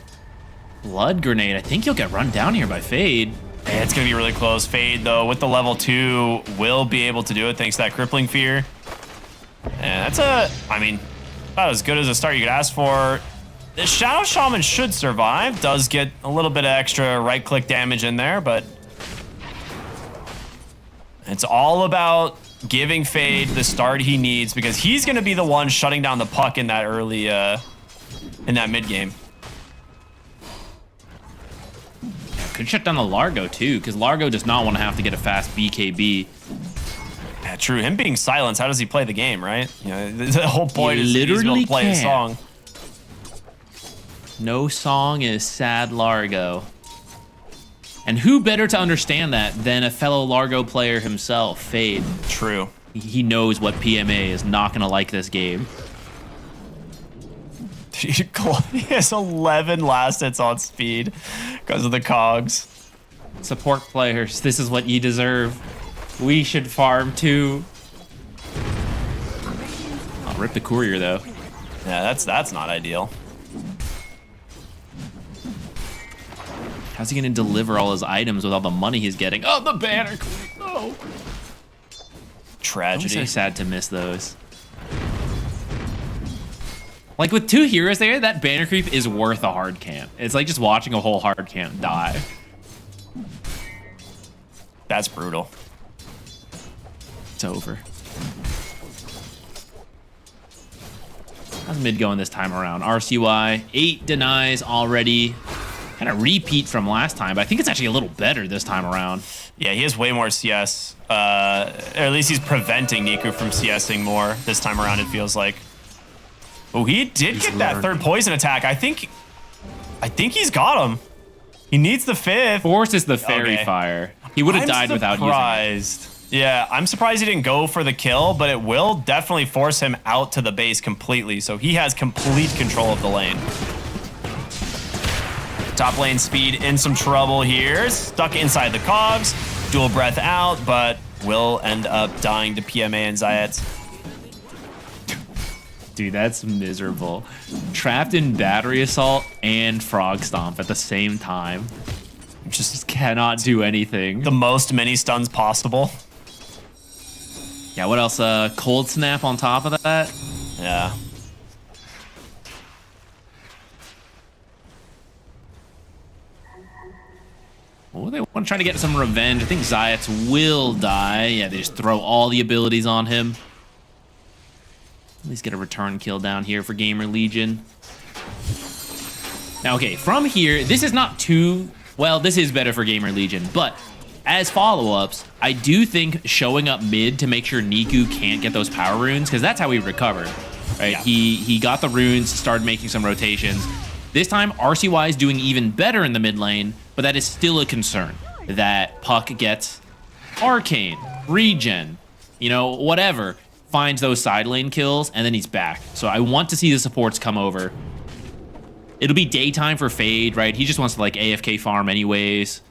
blood grenade. I think he'll get run down here by Fade. Yeah, it's going to be really close. Fade, though, with the level 2, will be able to do it thanks to that crippling fear. And that's about as good as a start you could ask for. The Shadow Shaman should survive. Does get a little bit of extra right-click damage in there, but it's all about giving Fade the start he needs because he's going to be the one shutting down the puck in that early, in that mid game. Could shut down the Largo too, because Largo does not want to have to get a fast BKB. Yeah, true. Him being silenced, how does he play the game, right? You know, the whole point is he's able to play a song. No song is sad Largo. And who better to understand that than a fellow Largo player himself, Fade. True. He knows what PMA is not going to like this game. He has 11 last hits on speed because of the cogs. Support players, this is what you deserve. We should farm too. I'll rip the courier though. Yeah, that's not ideal. How's he gonna deliver all his items with all the money he's getting? Oh, the banner creep, no. Tragedy. I'm so sad to miss those. Like with 2 heroes there, that banner creep is worth a hard camp. It's like just watching a whole hard camp die. That's brutal. It's over. How's mid going this time around? RCY, 8 denies already. Kind of repeat from last time, but I think it's actually a little better this time around. Yeah, he has way more CS. Or at least he's preventing Niku from CSing more this time around, it feels like. Oh, he did get that third poison attack. I think he's got him. He needs the 5th. Forces the fairy fire. He would have died without using it. Yeah, I'm surprised he didn't go for the kill, but it will definitely force him out to the base completely. So he has complete control of the lane. Top lane speed in some trouble here. Stuck inside the cogs. Dual breath out, but will end up dying to PMA and Zayat. Dude, that's miserable. Trapped in battery assault and frog stomp at the same time. Just cannot do anything. The most mini stuns possible. Yeah, what else? Cold Snap on top of that? Yeah. Oh, they want to try to get some revenge. I think Zayats will die. Yeah, they just throw all the abilities on him. At least get a return kill down here for GamerLegion. Now, okay, from here, this is not too... Well, this is better for GamerLegion, but as follow-ups, I do think showing up mid to make sure Niku can't get those power runes, because that's how he recovered, right? Yeah. He got the runes, started making some rotations. This time, RCY is doing even better in the mid lane, but that is still a concern that Puck gets Arcane, Regen, you know, whatever, finds those side lane kills, and then he's back. So I want to see the supports come over. It'll be daytime for Fade, right? He just wants to like AFK farm anyways.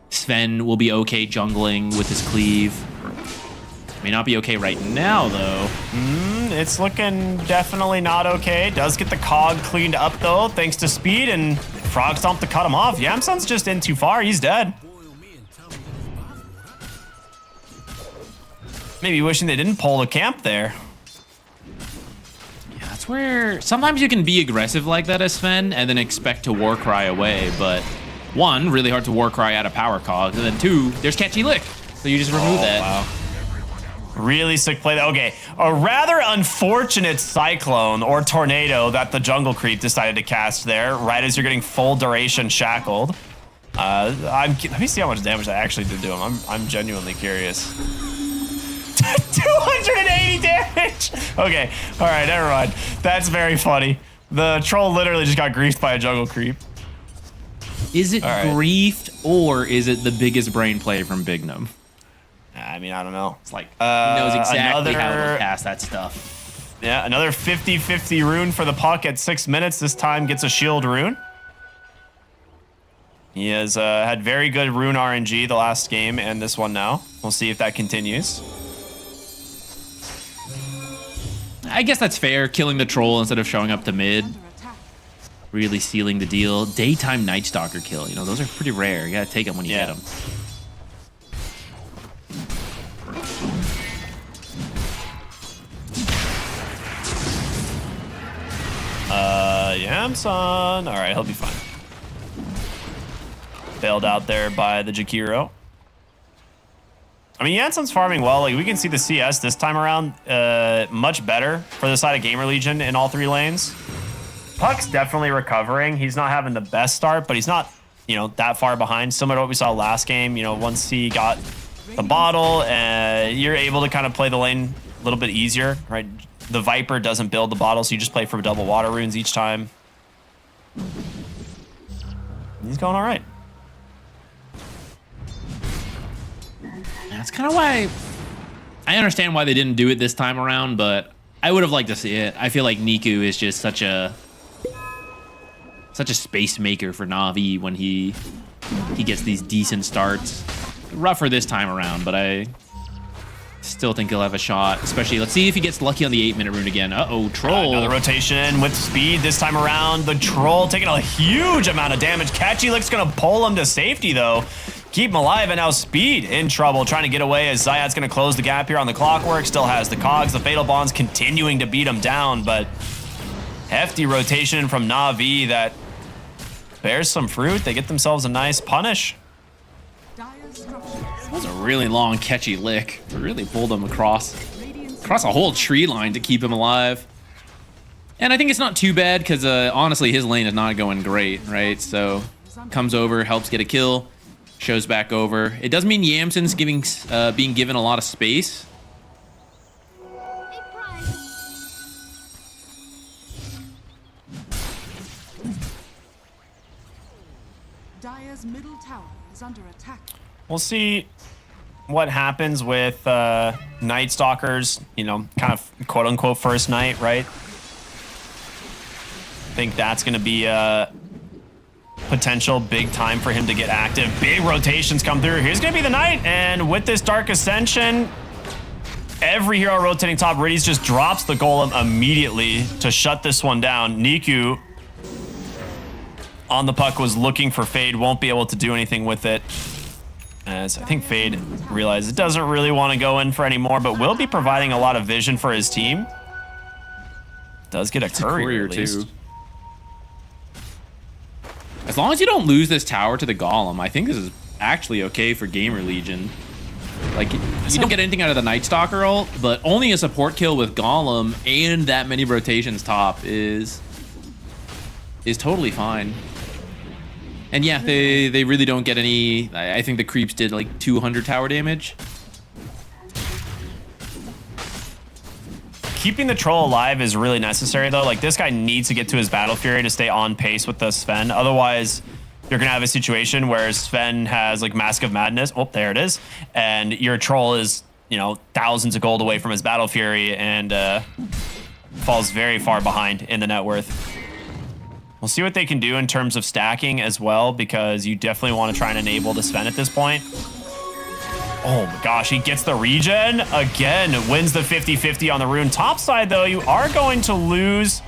Sven will be okay jungling with his cleave. May not be okay right now, though. It's looking definitely not okay. Does get the cog cleaned up, though, thanks to speed, and Frog Stomp to cut him off. Yamsun's just in too far. He's dead. Maybe wishing they didn't pull the camp there. Yeah, that's where sometimes you can be aggressive like that as Sven and then expect to Warcry away, but one, really hard to Warcry out of power cogs, and then two, there's Catchy Lick. So you just remove that. Wow. Really sick play. Okay, a rather unfortunate Cyclone or Tornado that the Jungle Creep decided to cast there, right as you're getting full duration shackled. Let me see how much damage that actually did to him. I'm genuinely curious. 280 damage! Okay, all right, never mind. That's very funny. The troll literally just got griefed by a Jungle Creep. Is it griefed or is it the biggest brain play from Bignum? I mean, I don't know. It's like, he knows exactly how to cast that stuff. Yeah, another 50-50 rune for the Puck at 6 minutes. This time gets a shield rune. He has had very good rune RNG the last game and this one now. We'll see if that continues. I guess that's fair, killing the troll instead of showing up to mid. Really sealing the deal. Daytime Night Stalker kill, you know, those are pretty rare. You gotta take them when you get them. Yamsun. All right, he'll be fine. Bailed out there by the Jakiro. I mean, Yamsun's farming well. Like, we can see the CS this time around much better for the side of GamerLegion in all three lanes. Puck's definitely recovering. He's not having the best start, but he's not, you know, that far behind. Similar to what we saw last game. You know, once he got the bottle, you're able to kind of play the lane a little bit easier, right? The Viper doesn't build the bottle, so you just play for double water runes each time. He's going all right. That's kind of why I understand why they didn't do it this time around, but I would have liked to see it. I feel like Niku is just such a space maker for Na'Vi when he gets these decent starts. Rougher this time around, but I still think he'll have a shot, especially, let's see if he gets lucky on the 8-minute rune again. Uh-oh, Troll. Another rotation with speed this time around. The Troll taking a huge amount of damage. Catchy Lick's gonna pull him to safety though. Keep him alive, and now Speed in trouble, trying to get away as Zayat's gonna close the gap here on the clockwork. Still has the cogs, the Fatal Bonds continuing to beat him down, but hefty rotation from Na'Vi that bears some fruit. They get themselves a nice punish. That was a really long Catchy Lick. It really pulled him across a whole tree line to keep him alive. And I think it's not too bad because honestly, his lane is not going great, right? So comes over, helps get a kill, shows back over. It does mean Yamsun's being given a lot of space. Dire's middle tower is under attack. We'll see what happens with Night Stalkers, you know, kind of quote-unquote first night, right? I think that's going to be a potential big time for him to get active. Big rotations come through. Here's going to be the night, and with this Dark Ascension, every hero rotating top, Riddies just drops the Golem immediately to shut this one down. Niku on the Puck was looking for Fade, won't be able to do anything with it. As I think Fade realizes it doesn't really want to go in for any more, but will be providing a lot of vision for his team. Does get a courier at least. too. As long as you don't lose this tower to the Golem, I think this is actually okay for GamerLegion. Like, you don't get anything out of the Night Stalker ult, but only a support kill with Golem and that many rotations top is totally fine. And yeah, they really don't get any. I think the creeps did like 200 tower damage. Keeping the troll alive is really necessary though. Like, this guy needs to get to his Battle Fury to stay on pace with the Sven. Otherwise, you're gonna have a situation where Sven has like Mask of Madness. Oh, there it is. And your troll is, you know, thousands of gold away from his Battle Fury and falls very far behind in the net worth. We'll see what they can do in terms of stacking as well, because you definitely want to try and enable the Sven at this point. Oh my gosh, he gets the regen again, wins the 50-50 on the rune. Top side though, you are going to lose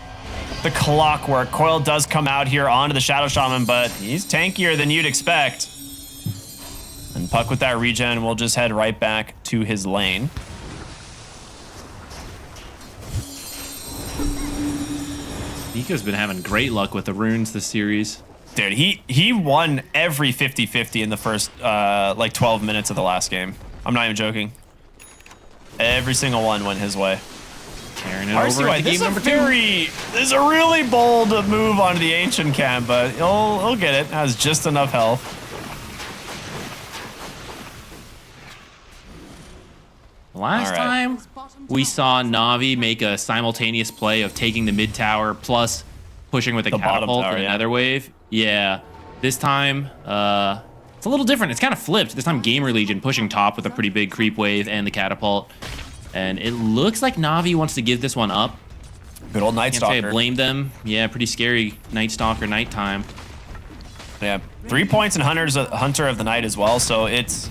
the Clockwork. Coil does come out here onto the Shadow Shaman, but he's tankier than you'd expect. And Puck with that regen will just head right back to his lane. Nico's been having great luck with the runes this series. Dude, he won every 50-50 in the first like 12 minutes of the last game. I'm not even joking. Every single one went his way. Carrying it over into game number 2. This is a really bold move onto the Ancient Camp, but he'll get it. Has just enough health. Last time, we saw Na'Vi make a simultaneous play of taking the mid tower plus pushing with a catapult and another wave. Yeah, this time, it's a little different. It's kind of flipped. This time, GamerLegion pushing top with a pretty big creep wave and the catapult. And it looks like Na'Vi wants to give this one up. Good old Night Stalker. Can't say I blame them. Yeah, pretty scary Night Stalker nighttime. Yeah, 3 points and Hunter of the Night as well, so it's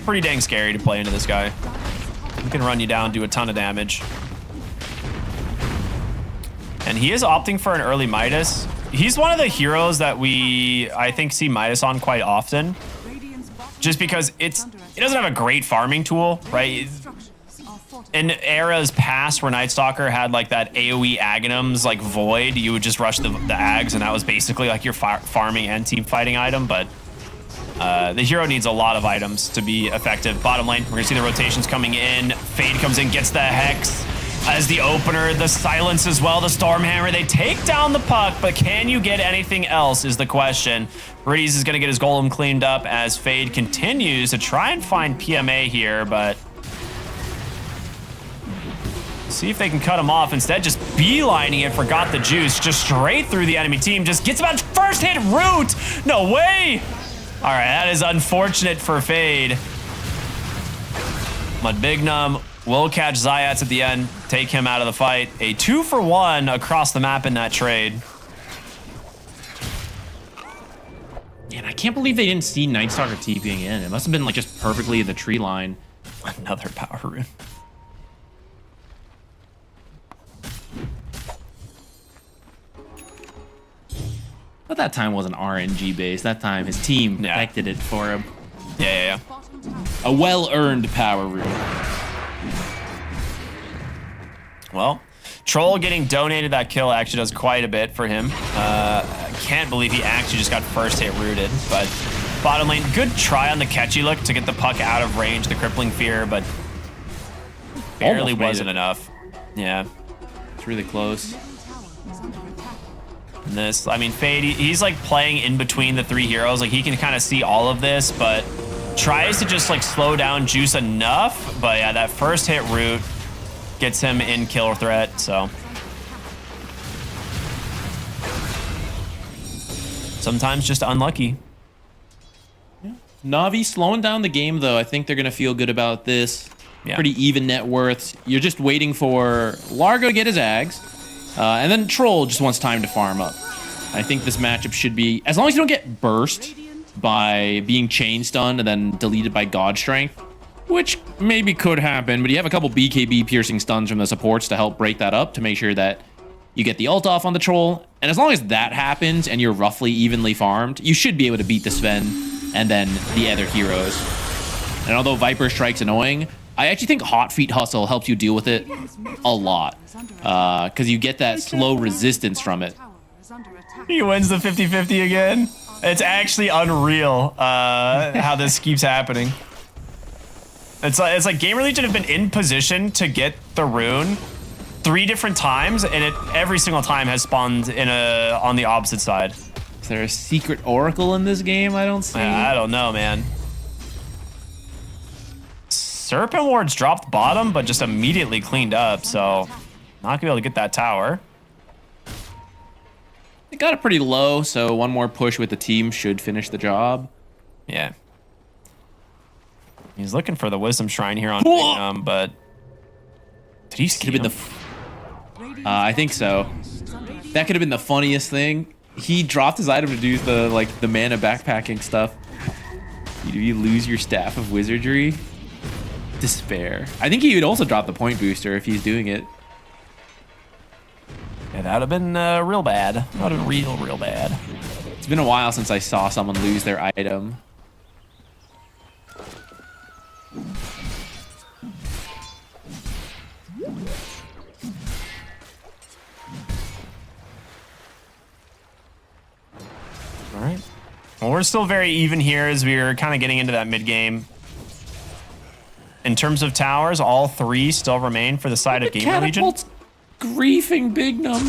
pretty dang scary to play into this guy. He can run you down, do a ton of damage. And he is opting for an early Midas. He's one of the heroes that I think see Midas on quite often. Just because it doesn't have a great farming tool, right? In eras past where Night Stalker had like that AoE Aghanims like Void, you would just rush the Ags and that was basically like your farming and team fighting item, but the hero needs a lot of items to be effective. Bottom lane, we're gonna see the rotations coming in. Fade comes in, gets the Hex as the opener, the Silence as well, the Stormhammer. They take down the Puck, but can you get anything else is the question. Breeze is gonna get his Golem cleaned up as Fade continues to try and find PMA here, but see if they can cut him off. Instead, just beelining it, forgot the juice, just straight through the enemy team, just gets about first hit root. No way. All right, that is unfortunate for Fade. Mudbignum will catch Zayats at the end, take him out of the fight. A 2-for-1 across the map in that trade. Man, I can't believe they didn't see Night Stalker TPing in. It must have been like just perfectly in the tree line. Another power rune. But that time wasn't RNG based. That time his team protected it for him. Yeah. A well-earned power rune. Well, Troll getting donated that kill actually does quite a bit for him. I can't believe he actually just got first hit rooted. But bottom lane, good try on the catchy look to get the Puck out of range, the Crippling Fear, but barely wasn't enough. Yeah. It's really close. And this, I mean, Fade, he's like playing in between the three heroes. Like he can kind of see all of this, but tries to just like slow down Juice enough. But yeah, that first hit root gets him in kill threat, so. Sometimes just unlucky. Yeah. Na'Vi slowing down the game though. I think they're gonna feel good about this. Yeah. Pretty even net worths. You're just waiting for Largo to get his Ags. And then Troll just wants time to farm up. I think this matchup should be, as long as you don't get burst by being chain stunned and then deleted by God Strength, which maybe could happen, but you have a couple BKB piercing stuns from the supports to help break that up to make sure that you get the ult off on the Troll. And as long as that happens and you're roughly evenly farmed, you should be able to beat the Sven and then the other heroes. And although Viper Strike's annoying, I actually think Hot Feet Hustle helps you deal with it a lot. Because you get that slow resistance from it. He wins the 50-50 again. It's actually unreal how this keeps happening. It's like GamerLegion have been in position to get the rune 3 different times, and it every single time has spawned in on the opposite side. Is there a secret oracle in this game? I don't see. I don't know, man. Serpent Wards dropped bottom, but just immediately cleaned up, so not gonna be able to get that tower. They got it pretty low, so one more push with the team should finish the job. Yeah. He's looking for the Wisdom Shrine here on Bignum, but did he see him? I think so. That could have been the funniest thing. He dropped his item to do the mana backpacking stuff. You lose your Staff of Wizardry. Despair. I think he would also drop the point booster if he's doing it. Yeah, that would have been real bad. That would have been real bad. It's been a while since I saw someone lose their item. All right. Well, we're still very even here as we're kind of getting into that mid game. In terms of towers, all 3 still remain for the side of GamerLegion. Griefing Bignum.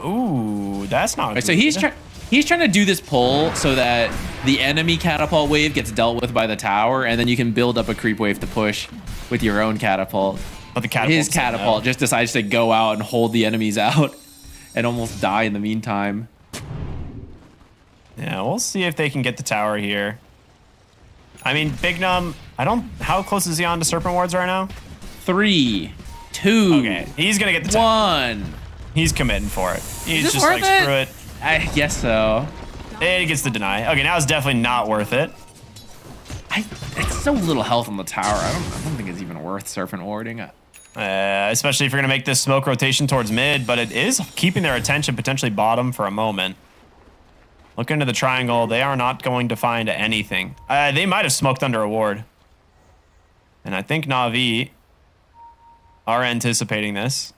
Ooh, that's not right, so he's trying to do this pull so that the enemy catapult wave gets dealt with by the tower, and then you can build up a creep wave to push with your own catapult. But his catapult just decides to go out and hold the enemies out and almost die in the meantime. Yeah, we'll see if they can get the tower here. I mean, Bignum, how close is he on to Serpent Wards right now? 3, 2. Okay, he's gonna get the tower. 1. He's committing for it. He's just like, screw it. I guess so. And he gets the deny. Okay, now it's definitely not worth it. It's so little health on the tower. I don't think it's even worth Serpent Warding. Especially if you're gonna make this smoke rotation towards mid, but it is keeping their attention potentially bottom for a moment. Look into the triangle. They are not going to find anything. They might have smoked under a ward. And I think Na'Vi are anticipating this.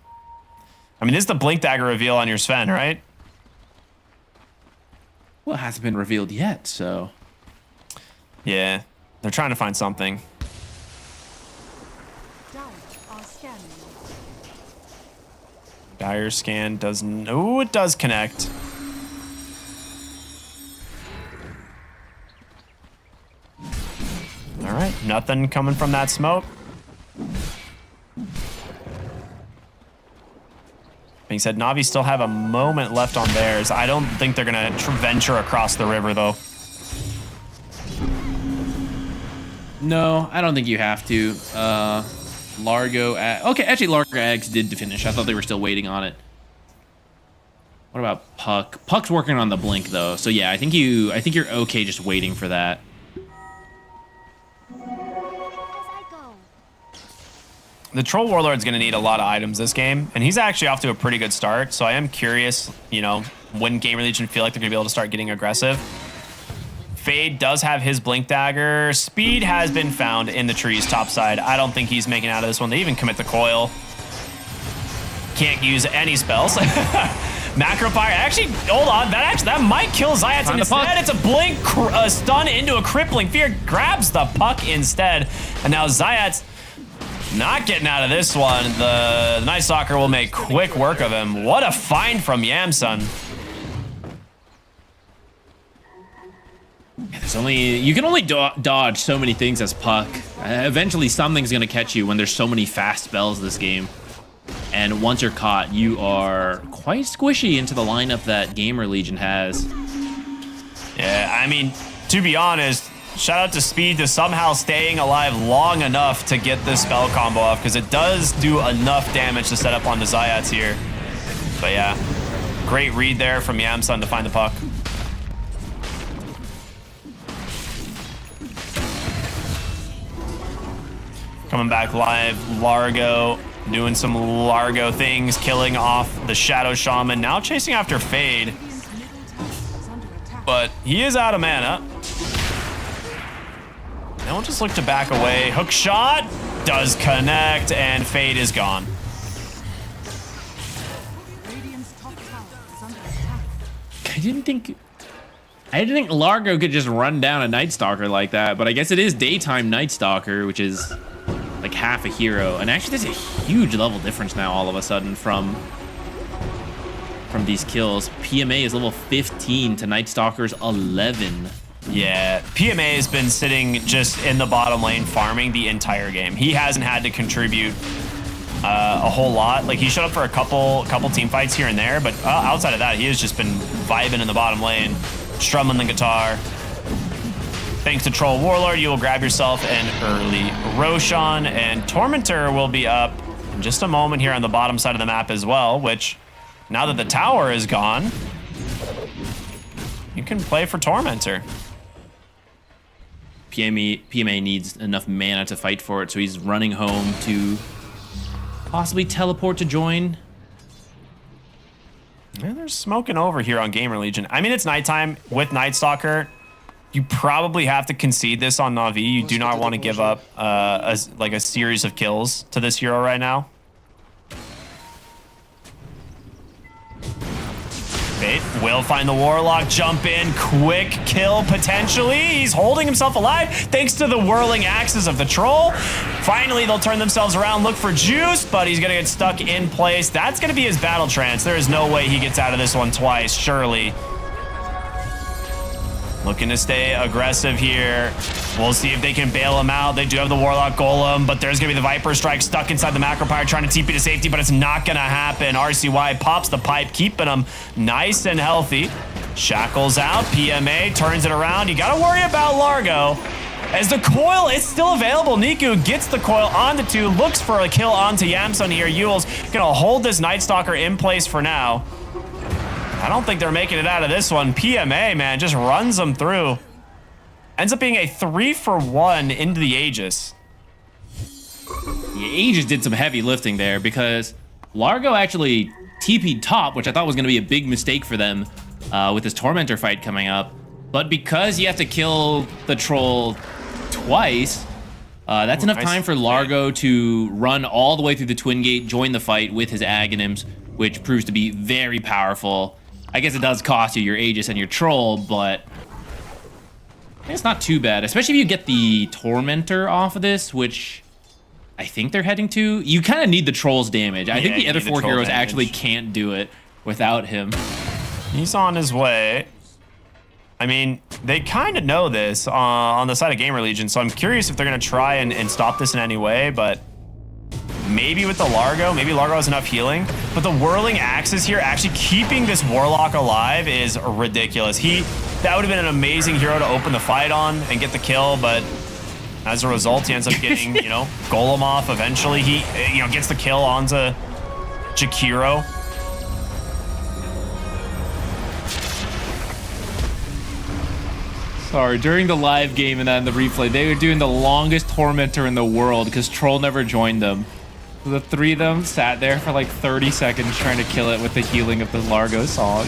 I mean, this is the Blink Dagger reveal on your Sven, right? Well, it hasn't been revealed yet, so... Yeah, they're trying to find something. Dire scan doesn't... Oh, it does connect. All right, nothing coming from that smoke. Being said, Na'Vi still have a moment left on theirs. I don't think they're gonna venture across the river though. No, I don't think you have to. Largo, okay, actually Largo Ags did finish. I thought they were still waiting on it. What about Puck? Puck's working on the blink though, so yeah, I think you're okay just waiting for that. The Troll Warlord's going to need a lot of items this game, and he's actually off to a pretty good start, so I am curious, you know, when GamerLegion feel like they're going to be able to start getting aggressive. Fade does have his Blink Dagger. Speed has been found in the trees topside. I don't think he's making out of this one. They even commit the coil. Can't use any spells. Macro Fire. Actually, hold on. That might kill Zayats. And instead, it's a Blink stun into a Crippling Fear. Grabs the puck instead. And now Zayats not getting out of this one. The Night Stalker will make quick work of him. What a find from Yamsun. You can only dodge so many things as Puck. Eventually something's gonna catch you when there's so many fast spells this game. And once you're caught, you are quite squishy into the lineup that GamerLegion has. Yeah, I mean, to be honest, shout out to Speed to somehow staying alive long enough to get this spell combo off, because it does do enough damage to set up onto Zayats here. But yeah, great read there from Yamsun to find the puck. Coming back live, Largo doing some Largo things, killing off the Shadow Shaman, now chasing after Fade. But he is out of mana. They'll just look to back away. Hook shot does connect, and Fade is gone. I didn't think Largo could just run down a Night Stalker like that, but I guess it is daytime Night Stalker, which is like half a hero. And actually there's a huge level difference now all of a sudden from these kills. PMA is level 15 to Night Stalker's 11. Yeah, PMA has been sitting just in the bottom lane farming the entire game. He hasn't had to contribute a whole lot. Like, he showed up for a couple team fights here and there, but outside of that, he has just been vibing in the bottom lane, strumming the guitar. Thanks to Troll Warlord, you will grab yourself an early Roshan, and Tormentor will be up in just a moment here on the bottom side of the map as well, which, now that the tower is gone, you can play for Tormentor. PMA needs enough mana to fight for it, so he's running home to possibly teleport to join. And they're smoking over here on GamerLegion. I mean, it's nighttime with Night Stalker. You probably have to concede this on Na'Vi. You do not want to give up a series of kills to this hero right now. Fate will find the Warlock, jump in, quick kill potentially. He's holding himself alive thanks to the whirling axes of the Troll. Finally, they'll turn themselves around, look for Juice, but he's gonna get stuck in place. That's gonna be his battle trance. There is no way he gets out of this one twice, surely. Looking to stay aggressive here. We'll see if they can bail him out. They do have the Warlock Golem, but there's going to be the Viper Strike stuck inside the Macropyre trying to TP to safety, but it's not going to happen. RCY pops the pipe, keeping him nice and healthy. Shackles out. PMA turns it around. You got to worry about Largo. As the coil is still available, Niku gets the coil onto 2, looks for a kill onto Yamsun here. Yule's going to hold this Night Stalker in place for now. I don't think they're making it out of this one. PMA, man, just runs them through. Ends up being a 3-for-1 into the Aegis. The Aegis did some heavy lifting there because Largo actually TP'd top, which I thought was going to be a big mistake for them with this Tormentor fight coming up. But because you have to kill the Troll twice, that's enough time for Largo to run all the way through the Twin Gate, join the fight with his Aghanims, which proves to be very powerful. I guess it does cost you your Aegis and your Troll, but it's not too bad, especially if you get the Tormentor off of this, which I think they're heading to. You kind of need the Troll's damage. I think the other 4 heroes actually can't do it without him. He's on his way. I mean, they kind of know this on the side of GamerLegion, so I'm curious if they're going to try and stop this in any way, but maybe with the Largo, maybe Largo has enough healing, but the whirling axes here actually keeping this Warlock alive is ridiculous. That would have been an amazing hero to open the fight on and get the kill, but as a result, he ends up getting, Golem off eventually. He, gets the kill onto Jakiro. Sorry, during the live game and then the replay, they were doing the longest Tormentor in the world because Troll never joined them. The 3 of them sat there for like 30 seconds trying to kill it with the healing of the Largo song.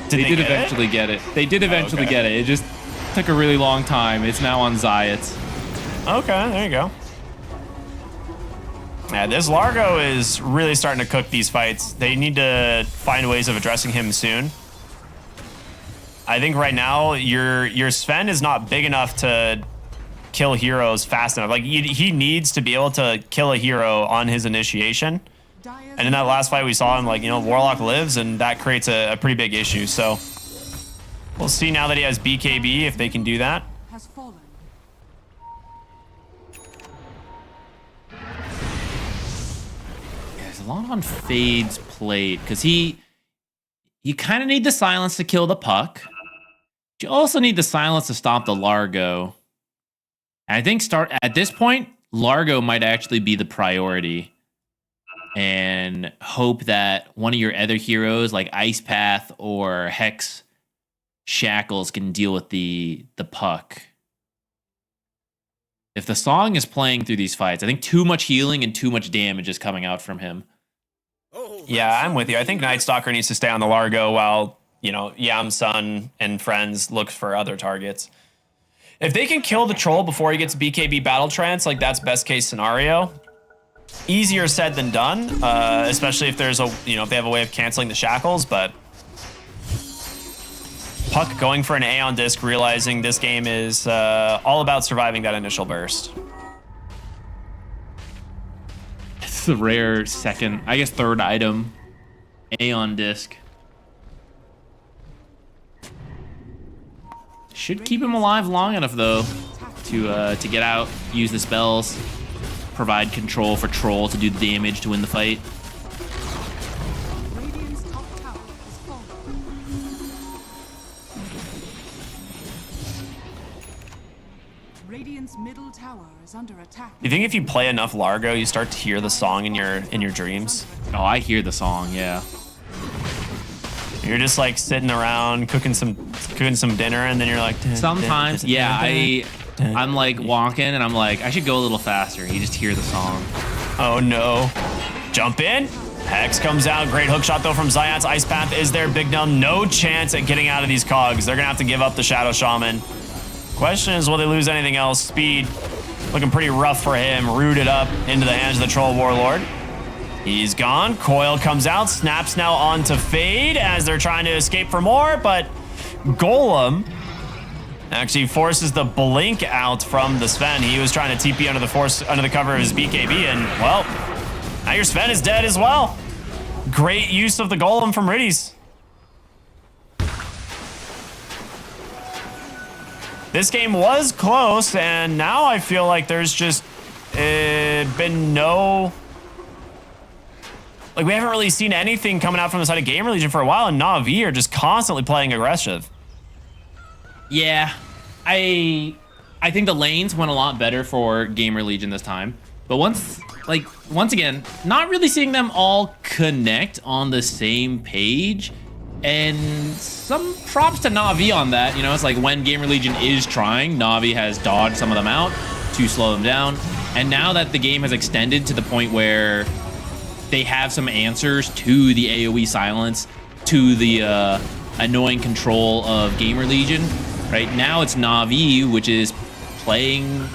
They did eventually get it. They did eventually get it. It just took a really long time. It's now on Zayat. Okay, there you go. Yeah, this Largo is really starting to cook these fights. They need to find ways of addressing him soon. I think right now your Sven is not big enough to kill heroes fast enough. Like, he needs to be able to kill a hero on his initiation. And in that last fight we saw him, Warlock lives, and that creates a pretty big issue. So we'll see now that he has BKB if they can do that. There's a lot on Fade's plate because you kind of need the silence to kill the puck. You also need the silence to stop the Largo. And I think at this point, Largo might actually be the priority. And hope that one of your other heroes like Ice Path or Hex Shackles can deal with the puck. If the song is playing through these fights, I think too much healing and too much damage is coming out from him. Yeah, I'm with you. I think Night Stalker needs to stay on the Largo while, Yamsun and friends look for other targets. If they can kill the troll before he gets BKB battle trance, like that's best case scenario. Easier said than done, especially if there's a, you know, if they have a way of canceling the shackles, but Puck going for an A on disc, realizing this game is all about surviving that initial burst. It's the rare second, I guess third item, A on disc. Should keep him alive long enough though to get out, use the spells, provide control for Troll to do the damage to win the fight. Radiant's top tower is falling. Radiant's middle tower is under attack. You think if you play enough Largo, you start to hear the song in your dreams? Oh, I hear the song, yeah. You're just like sitting around cooking some dinner, and then you're like. Sometimes, yeah. I'm like walking, and I'm like, I should go a little faster. You just hear the song. Oh no! Jump in. Hex comes out. Great hook shot though from Zayat's. Ice Path is there. Big Numb, no chance at getting out of these cogs. They're gonna have to give up the Shadow Shaman. Question is, will they lose anything else? Speed looking pretty rough for him. Rooted up into the hands of the Troll Warlord. He's gone. Coil comes out. Snaps now onto Fade as they're trying to escape for more, but Golem actually forces the blink out from the Sven. He was trying to TP under the cover of his BKB, and well, now your Sven is dead as well. Great use of the Golem from Riddies. This game was close, and now I feel like there's just been no... Like, we haven't really seen anything coming out from the side of GamerLegion for a while, and Na'Vi are just constantly playing aggressive. Yeah, I think the lanes went a lot better for GamerLegion this time. But once again, not really seeing them all connect on the same page. And some props to Na'Vi on that. You know, it's like when GamerLegion is trying, Na'Vi has dodged some of them out to slow them down. And now that the game has extended to the point where they have some answers to the AoE silence, to the annoying control of GamerLegion, right? Now it's Na'Vi, which is playing,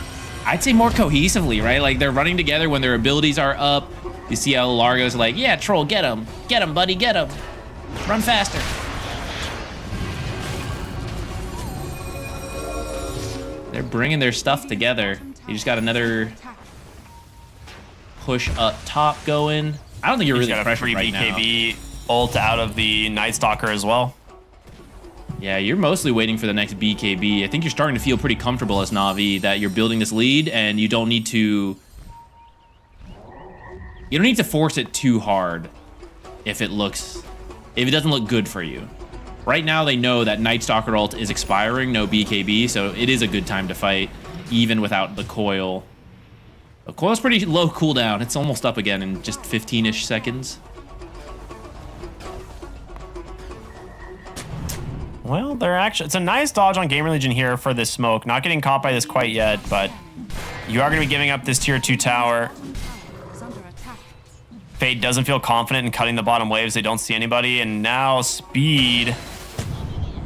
I'd say, more cohesively, right? Like, they're running together when their abilities are up. You see how Largo's like, yeah, Troll, get him. Get him, buddy, get him. Run faster. They're bringing their stuff together. You just got another push up top going. I don't think you're really pressured right now. BKB ult out of the Night Stalker as well. Yeah, you're mostly waiting for the next BKB. I think you're starting to feel pretty comfortable as Na'Vi that you're building this lead, and you don't need to force it too hard if it doesn't look good for you. Right now they know that Night Stalker ult is expiring, no BKB, so it is a good time to fight even without the coil. The coil's pretty low cooldown. It's almost up again in just 15-ish seconds. Well, it's a nice dodge on GamerLegion here for this smoke. Not getting caught by this quite yet, but you are going to be giving up this tier 2 tower. Fade doesn't feel confident in cutting the bottom waves. They don't see anybody, and now Speed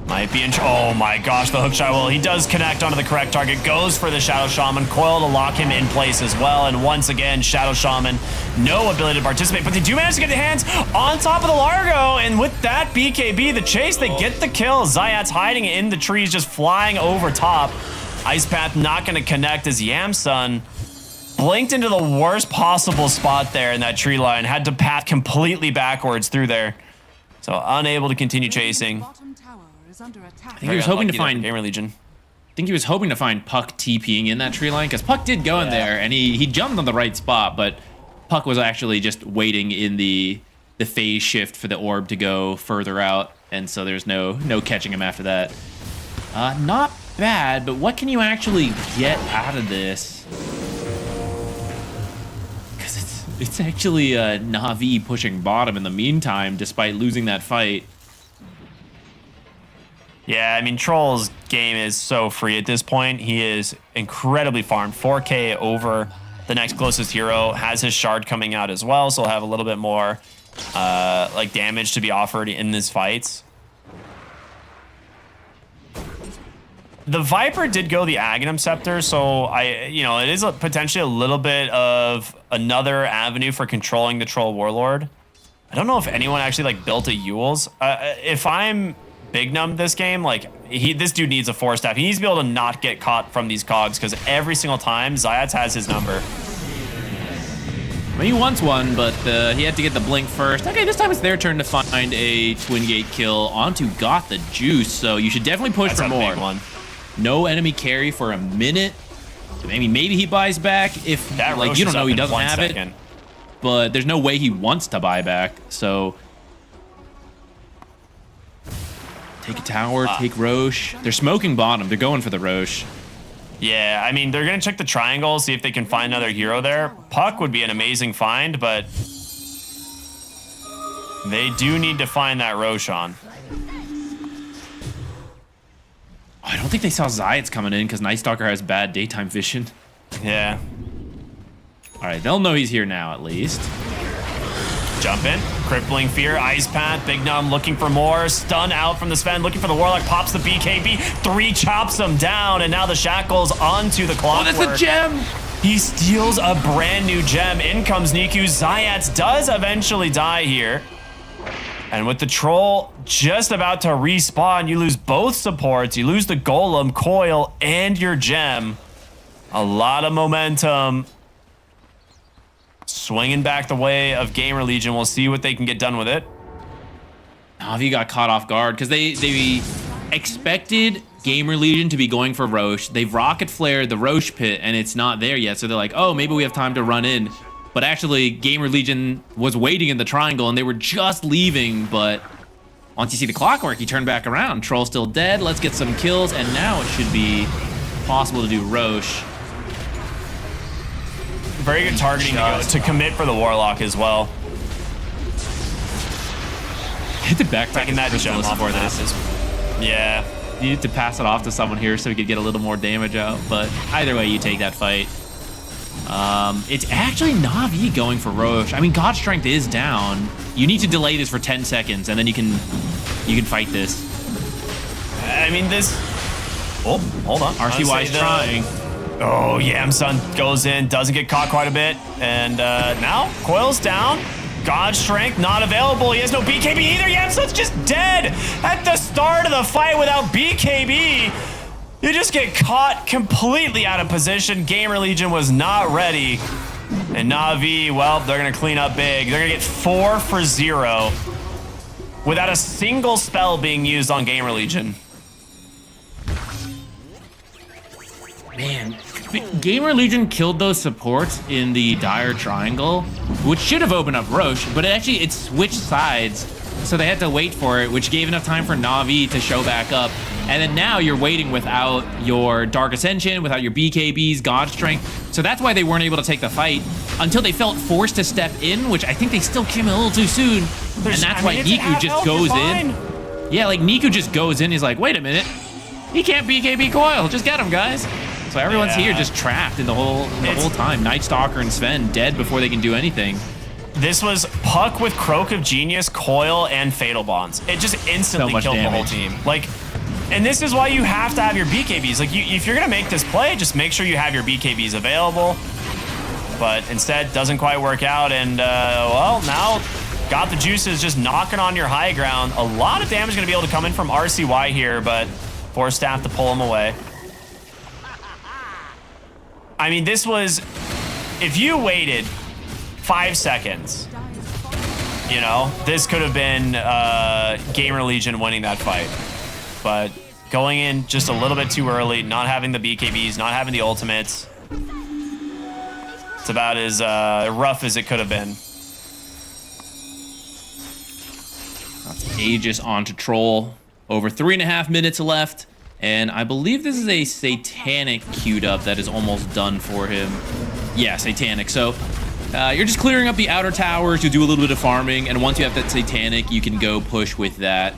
might be in. Oh my gosh, the hookshot. Well, he does connect onto the correct target. Goes for the Shadow Shaman. Coil to lock him in place as well. And once again, Shadow Shaman, no ability to participate, but they do manage to get their hands on top of the Largo. And with that BKB, the chase, they get the kill. Zayat's hiding in the trees, just flying over top. Ice Path not going to connect as Yamsun blinked into the worst possible spot there in that tree line. Had to path completely backwards through there. So unable to continue chasing. I think he was hoping to find GamerLegion. I think he was hoping to find Puck TPing in that tree line, because Puck did go in there and he jumped on the right spot, but Puck was actually just waiting in the phase shift for the orb to go further out, and so there's no catching him after that. Not bad, but what can you actually get out of this? Because it's actually Na'Vi pushing bottom in the meantime, despite losing that fight. Yeah, I mean, Troll's game is so free at this point. He is incredibly farmed. 4K over the next closest hero. Has his shard coming out as well, so he'll have a little bit more like damage to be offered in these fights. The Viper did go the Aghanim Scepter, so it is potentially a little bit of another avenue for controlling the Troll Warlord. I don't know if anyone actually built a Yule's. If I'm Big Num this game, this dude needs a 4-staff. He needs to be able to not get caught from these cogs because every single time Zayats has his number. Well, he wants one, but he had to get the blink first. Okay, this time it's their turn to find a Twin Gate kill onto Got the Juice, so you should definitely push for more. Big one. No enemy carry for a minute. Maybe he buys back if you don't know he doesn't have it. But there's no way he wants to buy back. So take a tower, take Roche. They're smoking bottom. They're going for the Roche. Yeah, I mean, they're going to check the triangle, see if they can find another hero there. Puck would be an amazing find, but they do need to find that Roshan. I don't think they saw Zayats coming in because Night Stalker has bad daytime vision. Yeah. All right, they'll know he's here now at least. Jump in, Crippling Fear, Ice Path, Big Num looking for more, stun out from the Sven, looking for the Warlock, pops the BKB, 3 chops him down, and now the Shackles onto the Clockwork. Oh, that's a gem! He steals a brand new gem. In comes Niku. Zayats does eventually die here. And with the Troll just about to respawn, you lose both supports. You lose the Golem, Coil, and your gem. A lot of momentum. Swinging back the way of GamerLegion. We'll see what they can get done with it. Navi got caught off guard because they expected GamerLegion to be going for Roche. They've rocket flared the Roche pit and it's not there yet. So they're like, oh, maybe we have time to run in. But actually, GamerLegion was waiting in the triangle and they were just leaving. But once you see the Clockwork, you turn back around. Troll's still dead. Let's get some kills. And now it should be possible to do Roche. Very good targeting to commit for the Warlock as well. Hit the back taking that jump off before this. Yeah. You needed to pass it off to someone here so we could get a little more damage out. But either way, you take that fight. It's actually Navi going for Roche. I mean, God Strength is down. You need to delay this for 10 seconds, and then you can fight this. I mean, this... Oh, hold on. RCY's trying. Oh, Yamsun goes in, doesn't get caught quite a bit. And now, Coil's down. God Strength not available. He has no BKB either. Yamsun's just dead at the start of the fight without BKB. You just get caught completely out of position. GamerLegion was not ready. And Na'Vi, well, they're going to clean up big. They're going to get 4 for 0 without a single spell being used on GamerLegion. Man, GamerLegion killed those supports in the dire triangle, which should have opened up Roche, but it switched sides, so they had to wait for it, which gave enough time for Na'Vi to show back up. And then now you're waiting without your Dark Ascension, without your BKBs, God Strength. So that's why they weren't able to take the fight until they felt forced to step in, which I think they still came in a little too soon. And that's why Niku just goes in. Yeah, Niku just goes in. He's like, wait a minute. He can't BKB Coil. Just get him, guys. So everyone's here just trapped in the whole time. Night Stalker and Sven dead before they can do anything. This was Puck with Croak of Genius, Coil, and Fatal Bonds. It just instantly killed the whole team. And this is why you have to have your BKBs. If you're gonna make this play, just make sure you have your BKBs available. But instead, doesn't quite work out. And well, now Got the Juices just knocking on your high ground. A lot of damage gonna be able to come in from RCY here, but force staff to pull him away. I mean, this was, if you waited 5 seconds, this could have been GamerLegion winning that fight. But going in just a little bit too early, not having the BKBs, not having the ultimates, it's about as rough as it could have been. That's Aegis onto Troll. Over 3.5 minutes left. And I believe this is a Satanic queued up that is almost done for him. Yeah, Satanic. So you're just clearing up the outer towers. You do a little bit of farming. And once you have that Satanic, you can go push with that.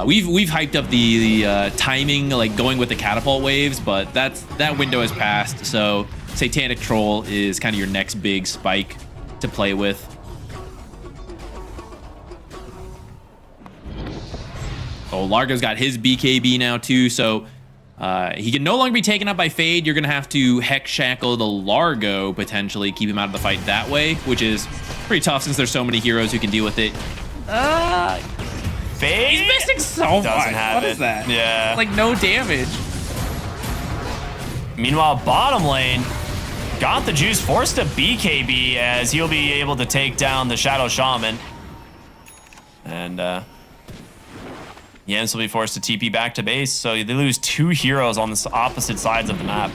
We've hyped up the timing, going with the catapult waves, but that window has passed. So Satanic Troll is kind of your next big spike to play with. Oh, Largo's got his BKB now too, so He can no longer be taken up by Fade. You're going to have to Hex Shackle the Largo, potentially, keep him out of the fight that way, which is pretty tough since there's so many heroes who can deal with it. Fade? He's missing so much. What is that? Yeah. Like, no damage. Meanwhile, bottom lane, got the juice, forced to BKB as he'll be able to take down the Shadow Shaman. And Yams will be forced to TP back to base, so they lose 2 heroes on the opposite sides of the map.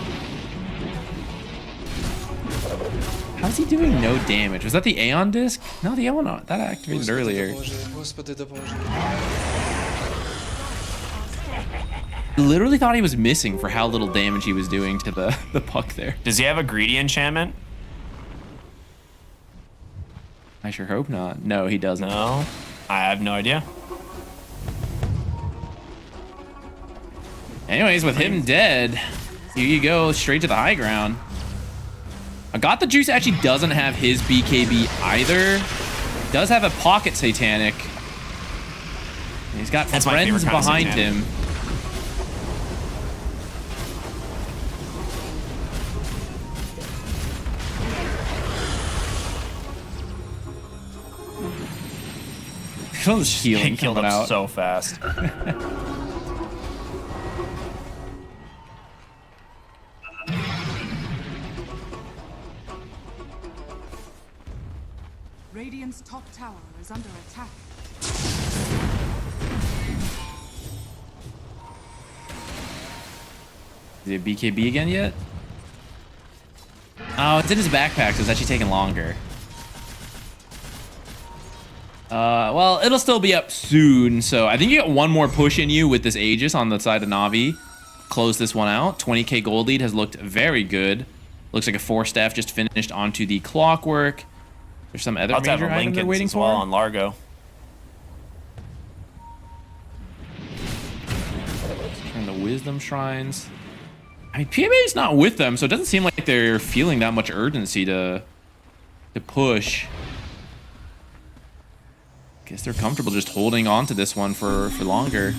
How's he doing no damage? Was that the Aeon disc? No, the Aeon that activated earlier. Literally thought he was missing for how little damage he was doing to the puck there. Does he have a greedy enchantment? I sure hope not. No, he doesn't. No, I have no idea. Anyways, with him dead, here you go, straight to the high ground. I got the juice actually doesn't have his BKB either. Does have a pocket Satanic. And he's got friends behind him. Feel the healing coming out so fast. Radiant's top tower is under attack. Is it BKB again yet? Oh, it's in his backpack, so it's actually taking longer. Well, it'll still be up soon, so I think you get one more push in you with this Aegis on the side of Na'Vi. Close this one out. 20k gold lead has looked very good. Looks like a 4-staff just finished onto the Clockwork. There's some other major item they're waiting for. Well on Largo. Turn the Wisdom Shrines. I mean, PMA's not with them, so it doesn't seem like they're feeling that much urgency to push. Guess they're comfortable just holding on to this one for longer.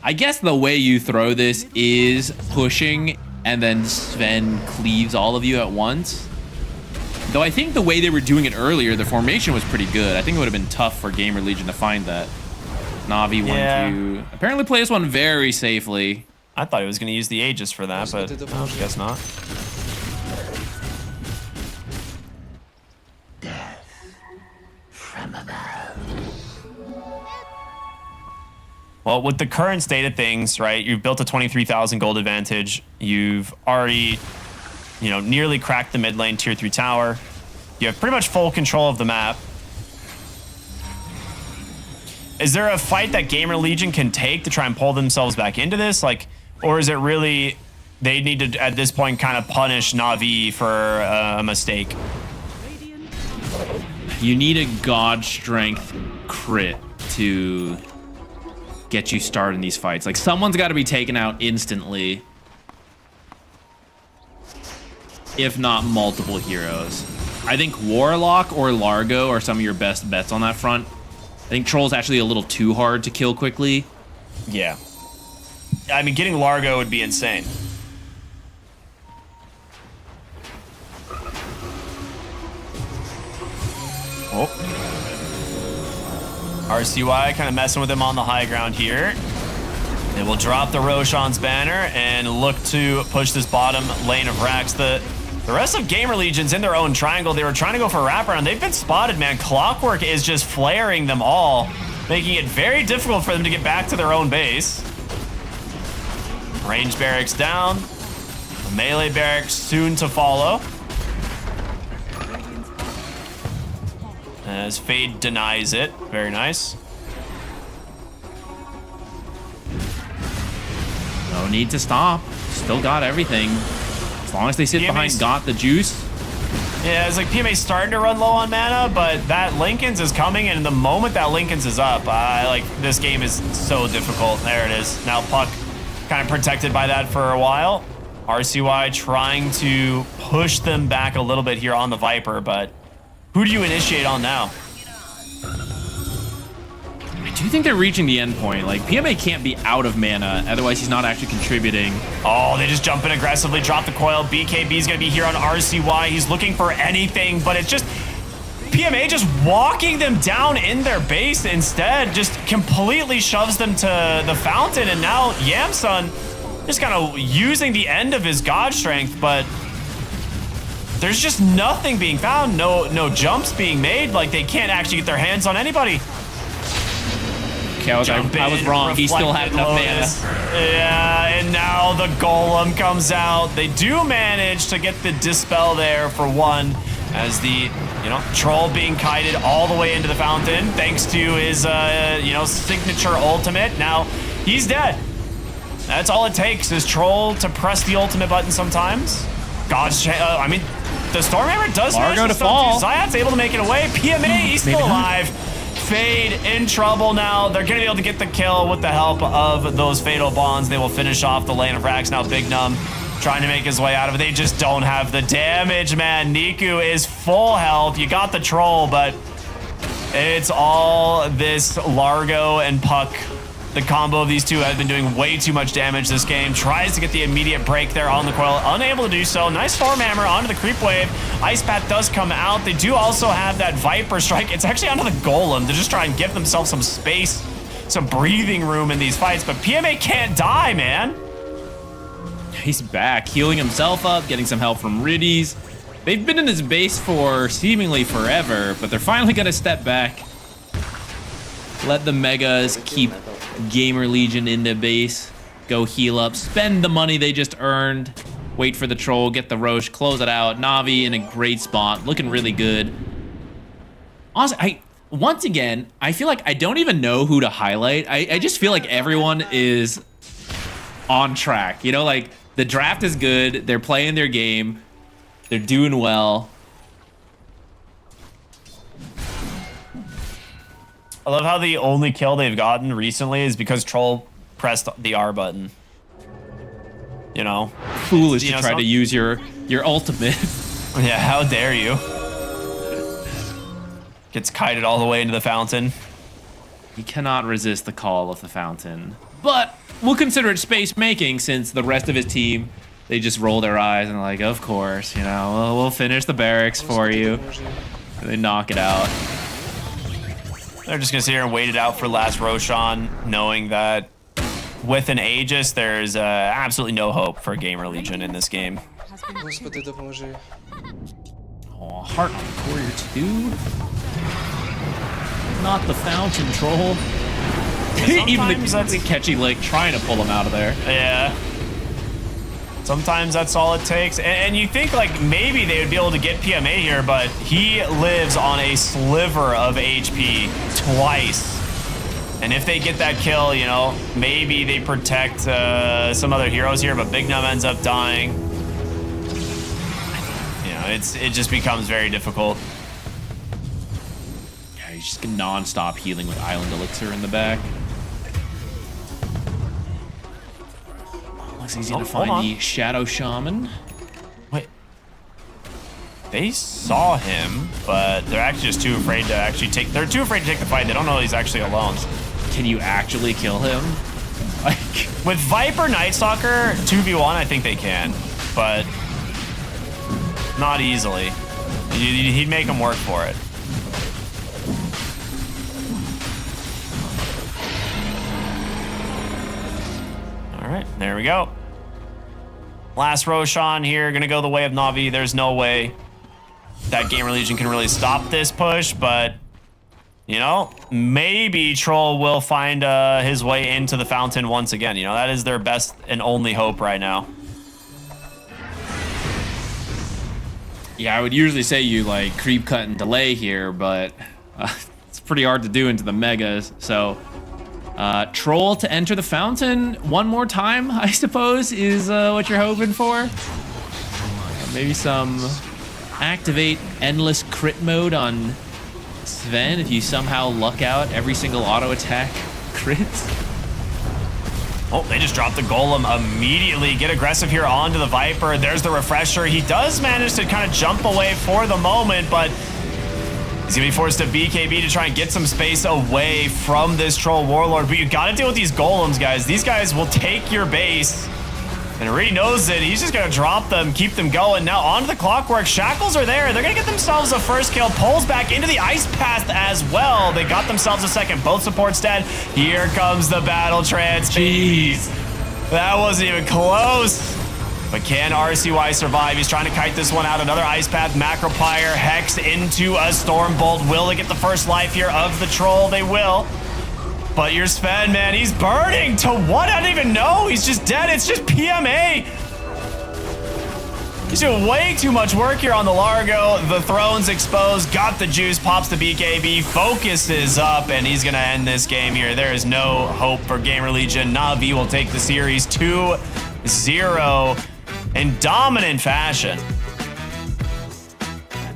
I guess the way you throw this is pushing and then Sven cleaves all of you at once. Though I think the way they were doing it earlier, the formation was pretty good. I think it would have been tough for GamerLegion to find that. Na'Vi wanted to apparently play this one very safely. I thought he was going to use the Aegis for that, but no, I guess not. Well, with the current state of things, right, you've built a 23,000 gold advantage. You've already, nearly cracked the mid lane tier 3 tower. You have pretty much full control of the map. Is there a fight that GamerLegion can take to try and pull themselves back into this? Or is it really they need to, at this point, kind of punish Na'Vi for a mistake? You need a God Strength crit to get you started in these fights. Like, someone's got to be taken out instantly. If not multiple heroes. I think Warlock or Largo are some of your best bets on that front. I think Troll's actually a little too hard to kill quickly. Yeah. I mean, getting Largo would be insane. Oh. RCY kind of messing with him on the high ground here. They will drop the Roshan's banner and look to push this bottom lane of Rax. The rest of GamerLegion's in their own triangle. They were trying to go for a wraparound. They've been spotted, man. Clockwork is just flaring them all, making it very difficult for them to get back to their own base. Range barracks down. The melee barracks soon to follow. As Fade denies it. Very nice. No need to stop. Still got everything. As long as they sit behind got the juice. Yeah, it's like PMA's starting to run low on mana, but that Lincoln's is coming, and the moment that Lincoln's is up, this game is so difficult. There it is. Now Puck kind of protected by that for a while. RCY trying to push them back a little bit here on the Viper, but who do you initiate on now? I do think they're reaching the end point. Like, PMA can't be out of mana, otherwise he's not actually contributing. Oh, they just jump in aggressively, drop the coil. BKB's gonna be here on RCY. He's looking for anything, but it's just PMA just walking them down in their base instead, just completely shoves them to the fountain, and now Yamsun just kind of using the end of his god strength, but there's just nothing being found, no jumps being made, like they can't actually get their hands on anybody. Okay, I was wrong. He still had enough mana. Yeah, and now the golem comes out. They do manage to get the dispel there for one, as the troll being kited all the way into the fountain thanks to his signature ultimate. Now he's dead. That's all it takes is Troll to press the ultimate button sometimes. I mean, the Stormhammer does manage to fall. Zayat's able to make it away. PMA, he's still alive. Fade in trouble now. They're gonna be able to get the kill with the help of those Fatal Bonds. They will finish off the lane of Rax. Now Big Num trying to make his way out of it. They just don't have the damage, man. Niku is full health. You got the Troll, but it's all this Largo and Puck. The combo of these two have been doing way too much damage this game. Tries to get the immediate break there on the coil. Unable to do so. Nice Stormhammer onto the creep wave. Ice Path does come out. They do also have that Viper strike. It's actually onto the Golem to just try and give themselves some space, some breathing room in these fights. But PMA can't die, man. He's back, healing himself up, getting some help from Riddies. They've been in his base for seemingly forever, but they're finally gonna step back. Let the Megas keep GamerLegion in the base, go heal up, spend the money they just earned, wait for the Troll, get the Roche, close it out. Na'Vi in a great spot, looking really good. Honestly, once again, I feel like I don't even know who to highlight. I just feel like everyone is on track. Like the draft is good, they're playing their game, they're doing well. I love how the only kill they've gotten recently is because Troll pressed the R button. Foolish to try to use your ultimate. Yeah, how dare you? Gets kited all the way into the fountain. He cannot resist the call of the fountain. But we'll consider it space making, since the rest of his team, they just roll their eyes and like, of course, we'll finish the barracks for you. And they knock it out. They're just gonna sit here and wait it out for last Roshan, knowing that with an Aegis, there's absolutely no hope for GamerLegion in this game. Oh, Heart on Courier 2. Not the fountain, Troll. Even the catchy lick trying to pull him out of there. Yeah. Sometimes that's all it takes. And you think like maybe they would be able to get PMA here, but he lives on a sliver of HP twice. And if they get that kill, maybe they protect some other heroes here, but Big Num ends up dying. It just becomes very difficult. Yeah, he's just non-stop healing with Island Elixir in the back. Looks like he's gonna find the Shadow Shaman. Wait. They saw him, but they're actually just too afraid to actually take... They're too afraid to take the fight. They don't know he's actually alone. Can you actually kill him? With Viper Night Stalker 2v1, I think they can, but not easily. He'd make him work for it. All right, there we go. Last Roshan here, gonna go the way of Na'Vi. There's no way that GamerLegion can really stop this push, but maybe Troll will find his way into the fountain once again. That is their best and only hope right now. Yeah, I would usually say you like creep, cut, and delay here, but it's pretty hard to do into the Megas. So Troll to enter the fountain one more time, I suppose, is what you're hoping for. Maybe some activate endless crit mode on Sven if you somehow luck out every single auto attack crits. Oh, they just dropped the Golem immediately. Get aggressive here onto the Viper. There's the Refresher. He does manage to kind of jump away for the moment, but he's going to be forced to BKB to try and get some space away from this Troll Warlord. But you got to deal with these Golems, guys. These guys will take your base. And Reedy knows it. He's just going to drop them, keep them going. Now onto the Clockwork. Shackles are there. They're going to get themselves a first kill. Pulls back into the Ice Path as well. They got themselves a second. Both supports dead. Here comes the Battle Trance. Jeez. That wasn't even close. But can RCY survive? He's trying to kite this one out. Another Ice Path. Macropire. Hex into a Stormbolt. Will they get the first life here of the Troll? They will. But your Sven, man, he's burning to what? I don't even know. He's just dead. It's just PMA. He's doing way too much work here on the Largo. The Throne's exposed. Got the juice. Pops the BKB. Focuses up, and he's going to end this game here. There is no hope for GamerLegion. Na'Vi will take the series 2-0 in dominant fashion.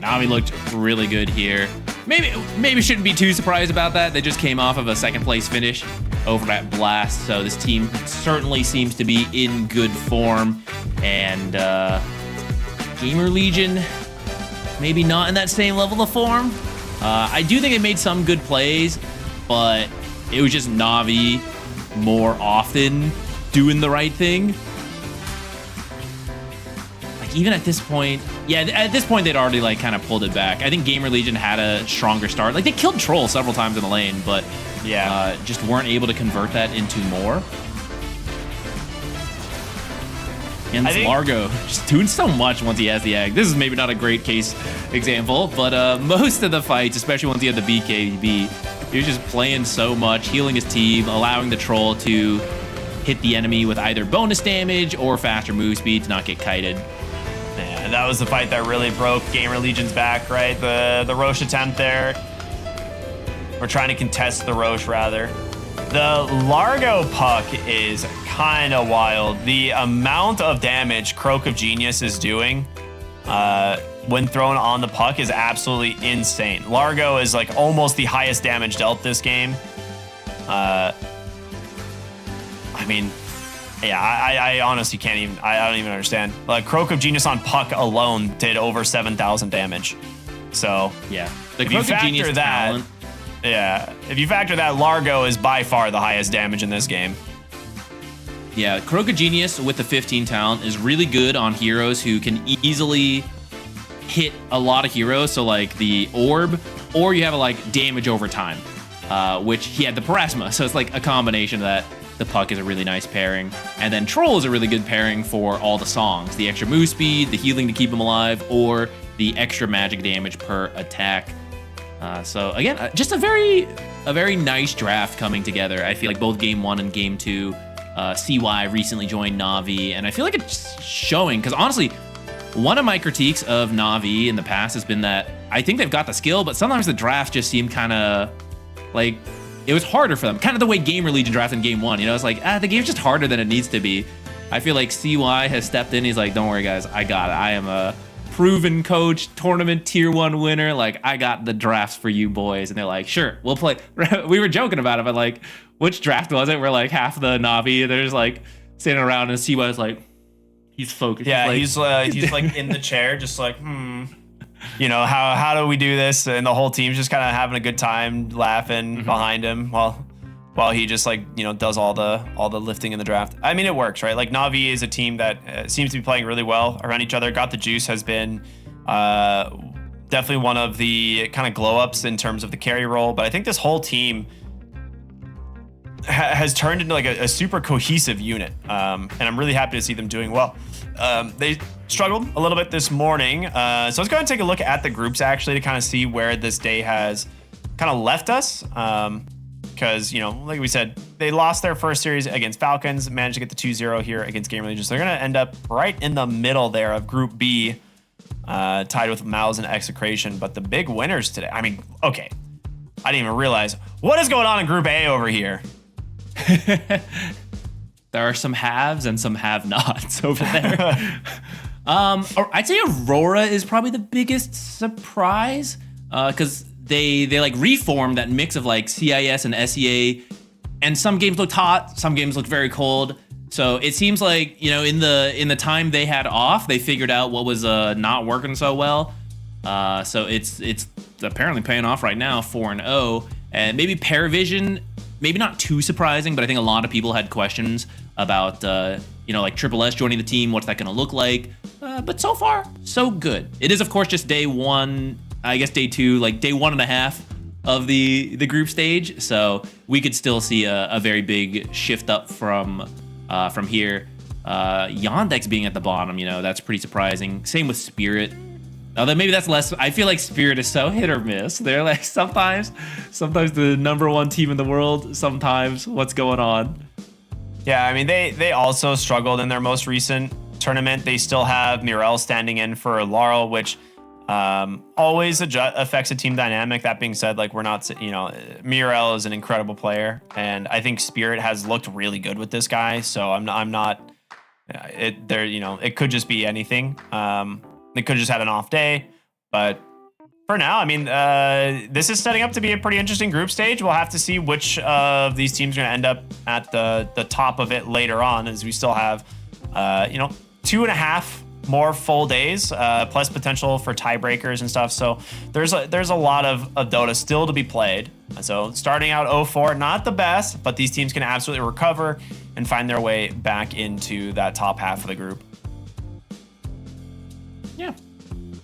Na'Vi looked really good here. Maybe shouldn't be too surprised about that. They just came off of a second place finish over at Blast, so this team certainly seems to be in good form. And GamerLegion, maybe not in that same level of form. I do think they made some good plays, but it was just Na'Vi more often doing the right thing. Even at this point, at this point they'd already like kind of pulled it back. I think GamerLegion had a stronger start. Like they killed Troll several times in the lane, but just weren't able to convert that into more. And Largo just doing so much once he has the egg. This is maybe not a great case example, but most of the fights, especially once he had the BKB, he was just playing so much, healing his team, allowing the Troll to hit the enemy with either bonus damage or faster move speed to not get kited. Yeah, that was the fight that really broke GamerLegion's back, right? The Roche attempt there. We're trying to contest the Roche, rather. The Largo puck is kind of wild. The amount of damage Croak of Genius is doing when thrown on the puck is absolutely insane. Largo is like almost the highest damage dealt this game. I mean... Yeah, I honestly can't even, I don't even understand. Like, Croak of Genius on puck alone did over 7,000 damage. So, yeah. The if you factor that, if you factor that, Largo is by far the highest damage in this game. Yeah, Croak of Genius with the 15 talent is really good on heroes who can easily hit a lot of heroes. So, like, the Orb, or you have, like, damage over time, which he had the Parasma. So, it's like a combination of that. The puck is a really nice pairing. And then Troll is a really good pairing for all the songs. The extra move speed, the healing to keep him alive, or the extra magic damage per attack. So again, just a very nice draft coming together. I feel like both Game 1 and Game 2, CY recently joined Na'Vi, and I feel like it's showing, because honestly, one of my critiques of Na'Vi in the past has been that I think they've got the skill, but sometimes the draft just seemed kind of like... It was harder for them, kind of the way GamerLegion drafted in Game 1. You know, it's like, the game's just harder than it needs to be. I feel like CY has stepped in. He's like, don't worry, guys. I got it. I am a proven coach, tournament tier 1 winner. Like, I got the drafts for you boys. And they're like, sure, we'll play. We were joking about it, but like, which draft was it? Where like half the Na'Vi, they're just like sitting around and CY's like, he's focused. Yeah, he's like in the chair, just like, you know, how do we do this? And the whole team's just kind of having a good time, laughing behind him while he just like, you know, does all the lifting in the draft. I mean, it works, right? Like Na'Vi is a team that seems to be playing really well around each other. Got the Juice has been definitely one of the kind of glow ups in terms of the carry role, but I think this whole team has turned into like a super cohesive unit, and I'm really happy to see them doing well. They struggled a little bit this morning, so let's go ahead and take a look at the groups actually to kind of see where this day has kind of left us, because, you know, like we said, they lost their first series against Falcons, managed to get the 2-0 here against GamerLegion, so they're going to end up right in the middle there of Group B, tied with MOUZ and Execration. But the big winners today, I mean, okay, I didn't even realize what is going on in Group A over here. There are some haves and some have-nots over there. I'd say Aurora is probably the biggest surprise, because they like reformed that mix of like CIS and SEA And some games looked hot, some games looked very cold. So it seems like, you know, in the time they had off, they figured out what was not working so well. So it's apparently paying off right now, 4-0. And maybe PARIVISION, maybe not too surprising, but I think a lot of people had questions about, you know, like Triple S joining the team. What's that going to look like? But so far, so good. It is, of course, just day one, I guess day two, like day 1.5 of the group stage. So we could still see a very big shift up from here. Yandex being at the bottom, you know, that's pretty surprising. Same with Spirit. Although maybe that's less. I feel like Spirit is so hit or miss. They're like sometimes the #1 team in the world. Sometimes what's going on? Yeah, I mean they also struggled in their most recent tournament. They still have Mirel standing in for Laurel, which always affects a team dynamic. That being said, like we're not, you know, Mirel is an incredible player, and I think Spirit has looked really good with this guy. So I'm not. You know, it could just be anything. They could have just had an off day, but for now, I mean, this is setting up to be a pretty interesting group stage. We'll have to see which of these teams are going to end up at the top of it later on, as we still have, you know, 2.5 more full days, plus potential for tiebreakers and stuff. So there's a lot of Dota still to be played. So starting out 0-4, not the best, but these teams can absolutely recover and find their way back into that top half of the group. Yeah,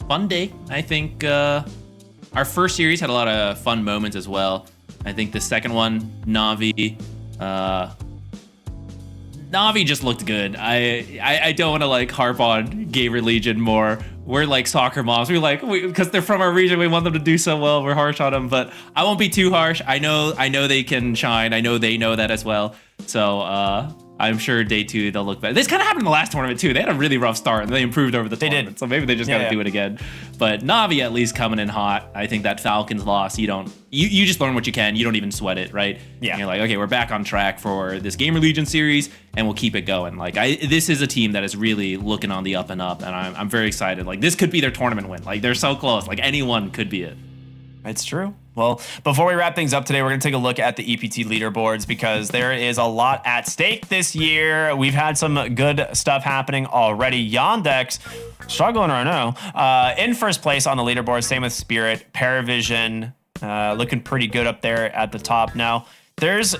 fun day. I think our first series had a lot of fun moments as well. I think the second one, Na'Vi just looked good. I don't want to like harp on GamerLegion more. We're like soccer moms. We're like, because they're from our region, we want them to do so well. We're harsh on them, but I won't be too harsh. I know they can shine. I know they know that as well. So I'm sure day 2 they'll look better. This kind of happened in the last tournament too. They had a really rough start and they improved over the tournament. So maybe they just got to do it again. But Na'Vi at least coming in hot. I think that Falcons loss, you just learn what you can. You don't even sweat it, right? Yeah. And you're like, okay, we're back on track for this GamerLegion series and we'll keep it going. Like this is a team that is really looking on the up and up, and I'm very excited. Like this could be their tournament win. Like they're so close. Like anyone could be it. It's true. Well, before we wrap things up today, we're going to take a look at the EPT leaderboards because there is a lot at stake this year. We've had some good stuff happening already. Yandex struggling right now. In first place on the leaderboard, same with Spirit. PARIVISION looking pretty good up there at the top. Now, there's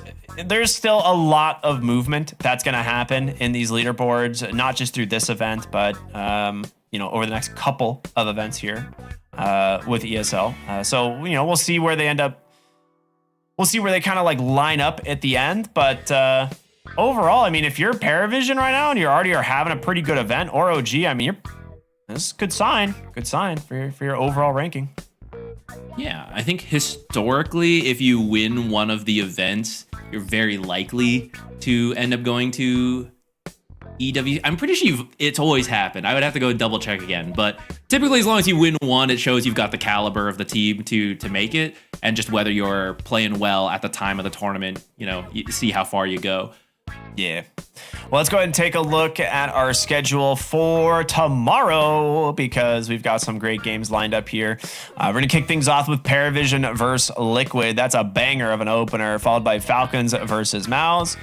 still a lot of movement that's going to happen in these leaderboards, not just through this event, but you know, over the next couple of events here. With ESL. So, you know, we'll see where they end up. We'll see where they kind of like line up at the end. But overall, I mean, if you're PARIVISION right now and you already are having a pretty good event, or OG, I mean, this is a good sign. Good sign for your overall ranking. Yeah, I think historically, if you win one of the events, you're very likely to end up going to EW. I'm pretty sure it's always happened. I would have to go double check again, but typically as long as you win one, it shows you've got the caliber of the team to make it, and just whether you're playing well at the time of the tournament, you know, you see how far you go. Yeah. Well, let's go ahead and take a look at our schedule for tomorrow because we've got some great games lined up here. We're going to kick things off with PARIVISION versus Liquid. That's a banger of an opener, followed by Falcons versus MOUZ.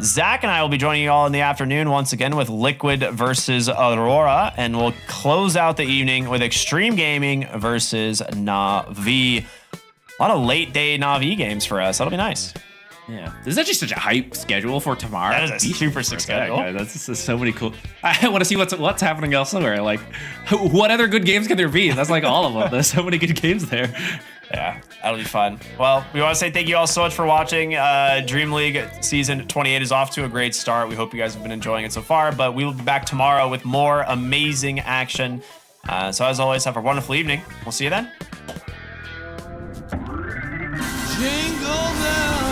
Zach and I will be joining you all in the afternoon once again with Liquid versus Aurora, and we'll close out the evening with Extreme Gaming versus Na'Vi. A lot of late day Na'Vi games for us. That'll be nice. Yeah, this is actually such a hype schedule for tomorrow. That is a super sick schedule. That's just so many cool. I want to see what's happening elsewhere. Like, what other good games can there be? That's like all of them. There's so many good games there. Yeah, that'll be fun. Well, we want to say thank you all so much for watching. Dream League Season 28 is off to a great start. We hope you guys have been enjoying it so far, but we will be back tomorrow with more amazing action. So as always, have a wonderful evening. We'll see you then. Jingle bells.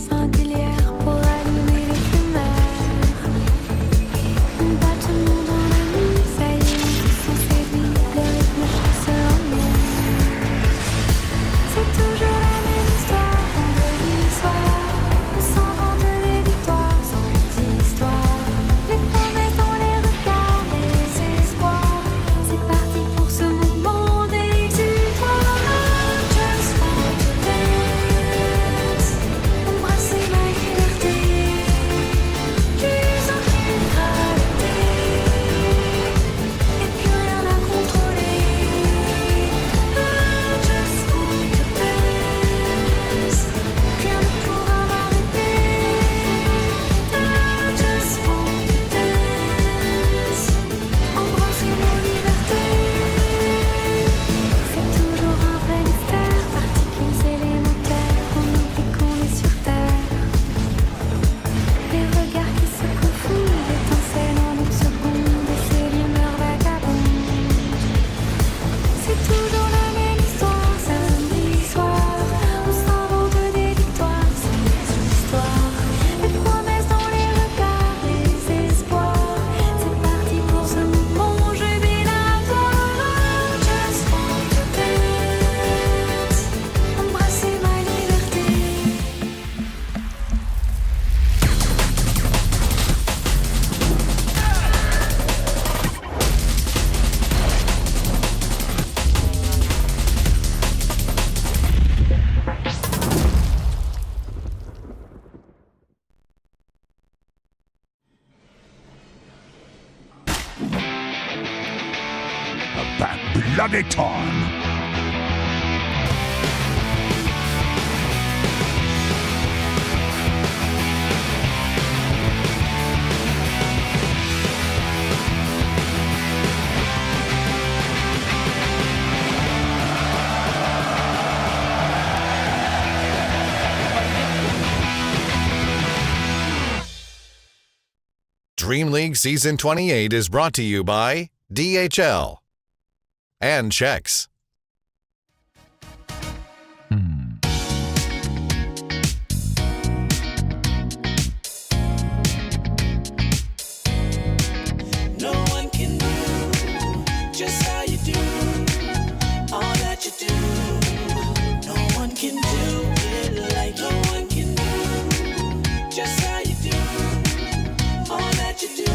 Singulière pour allumer les fumeurs. Pas tout le monde bloody time. Dream League Season 28 is brought to you by DHL and Chex. No one can do just how you do all that you do. No one can do it like no one can do just how you do all that you do.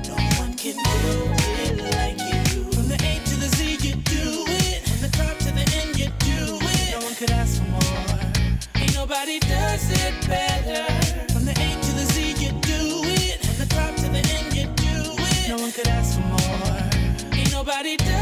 No one can do it like you do. From the A to the Z, you do it. From the top to the end, you do it. No one could ask for more. Ain't nobody does it better. From the A to the Z, you do it. From the top to the end, you do it. No one could ask for more. Ain't nobody does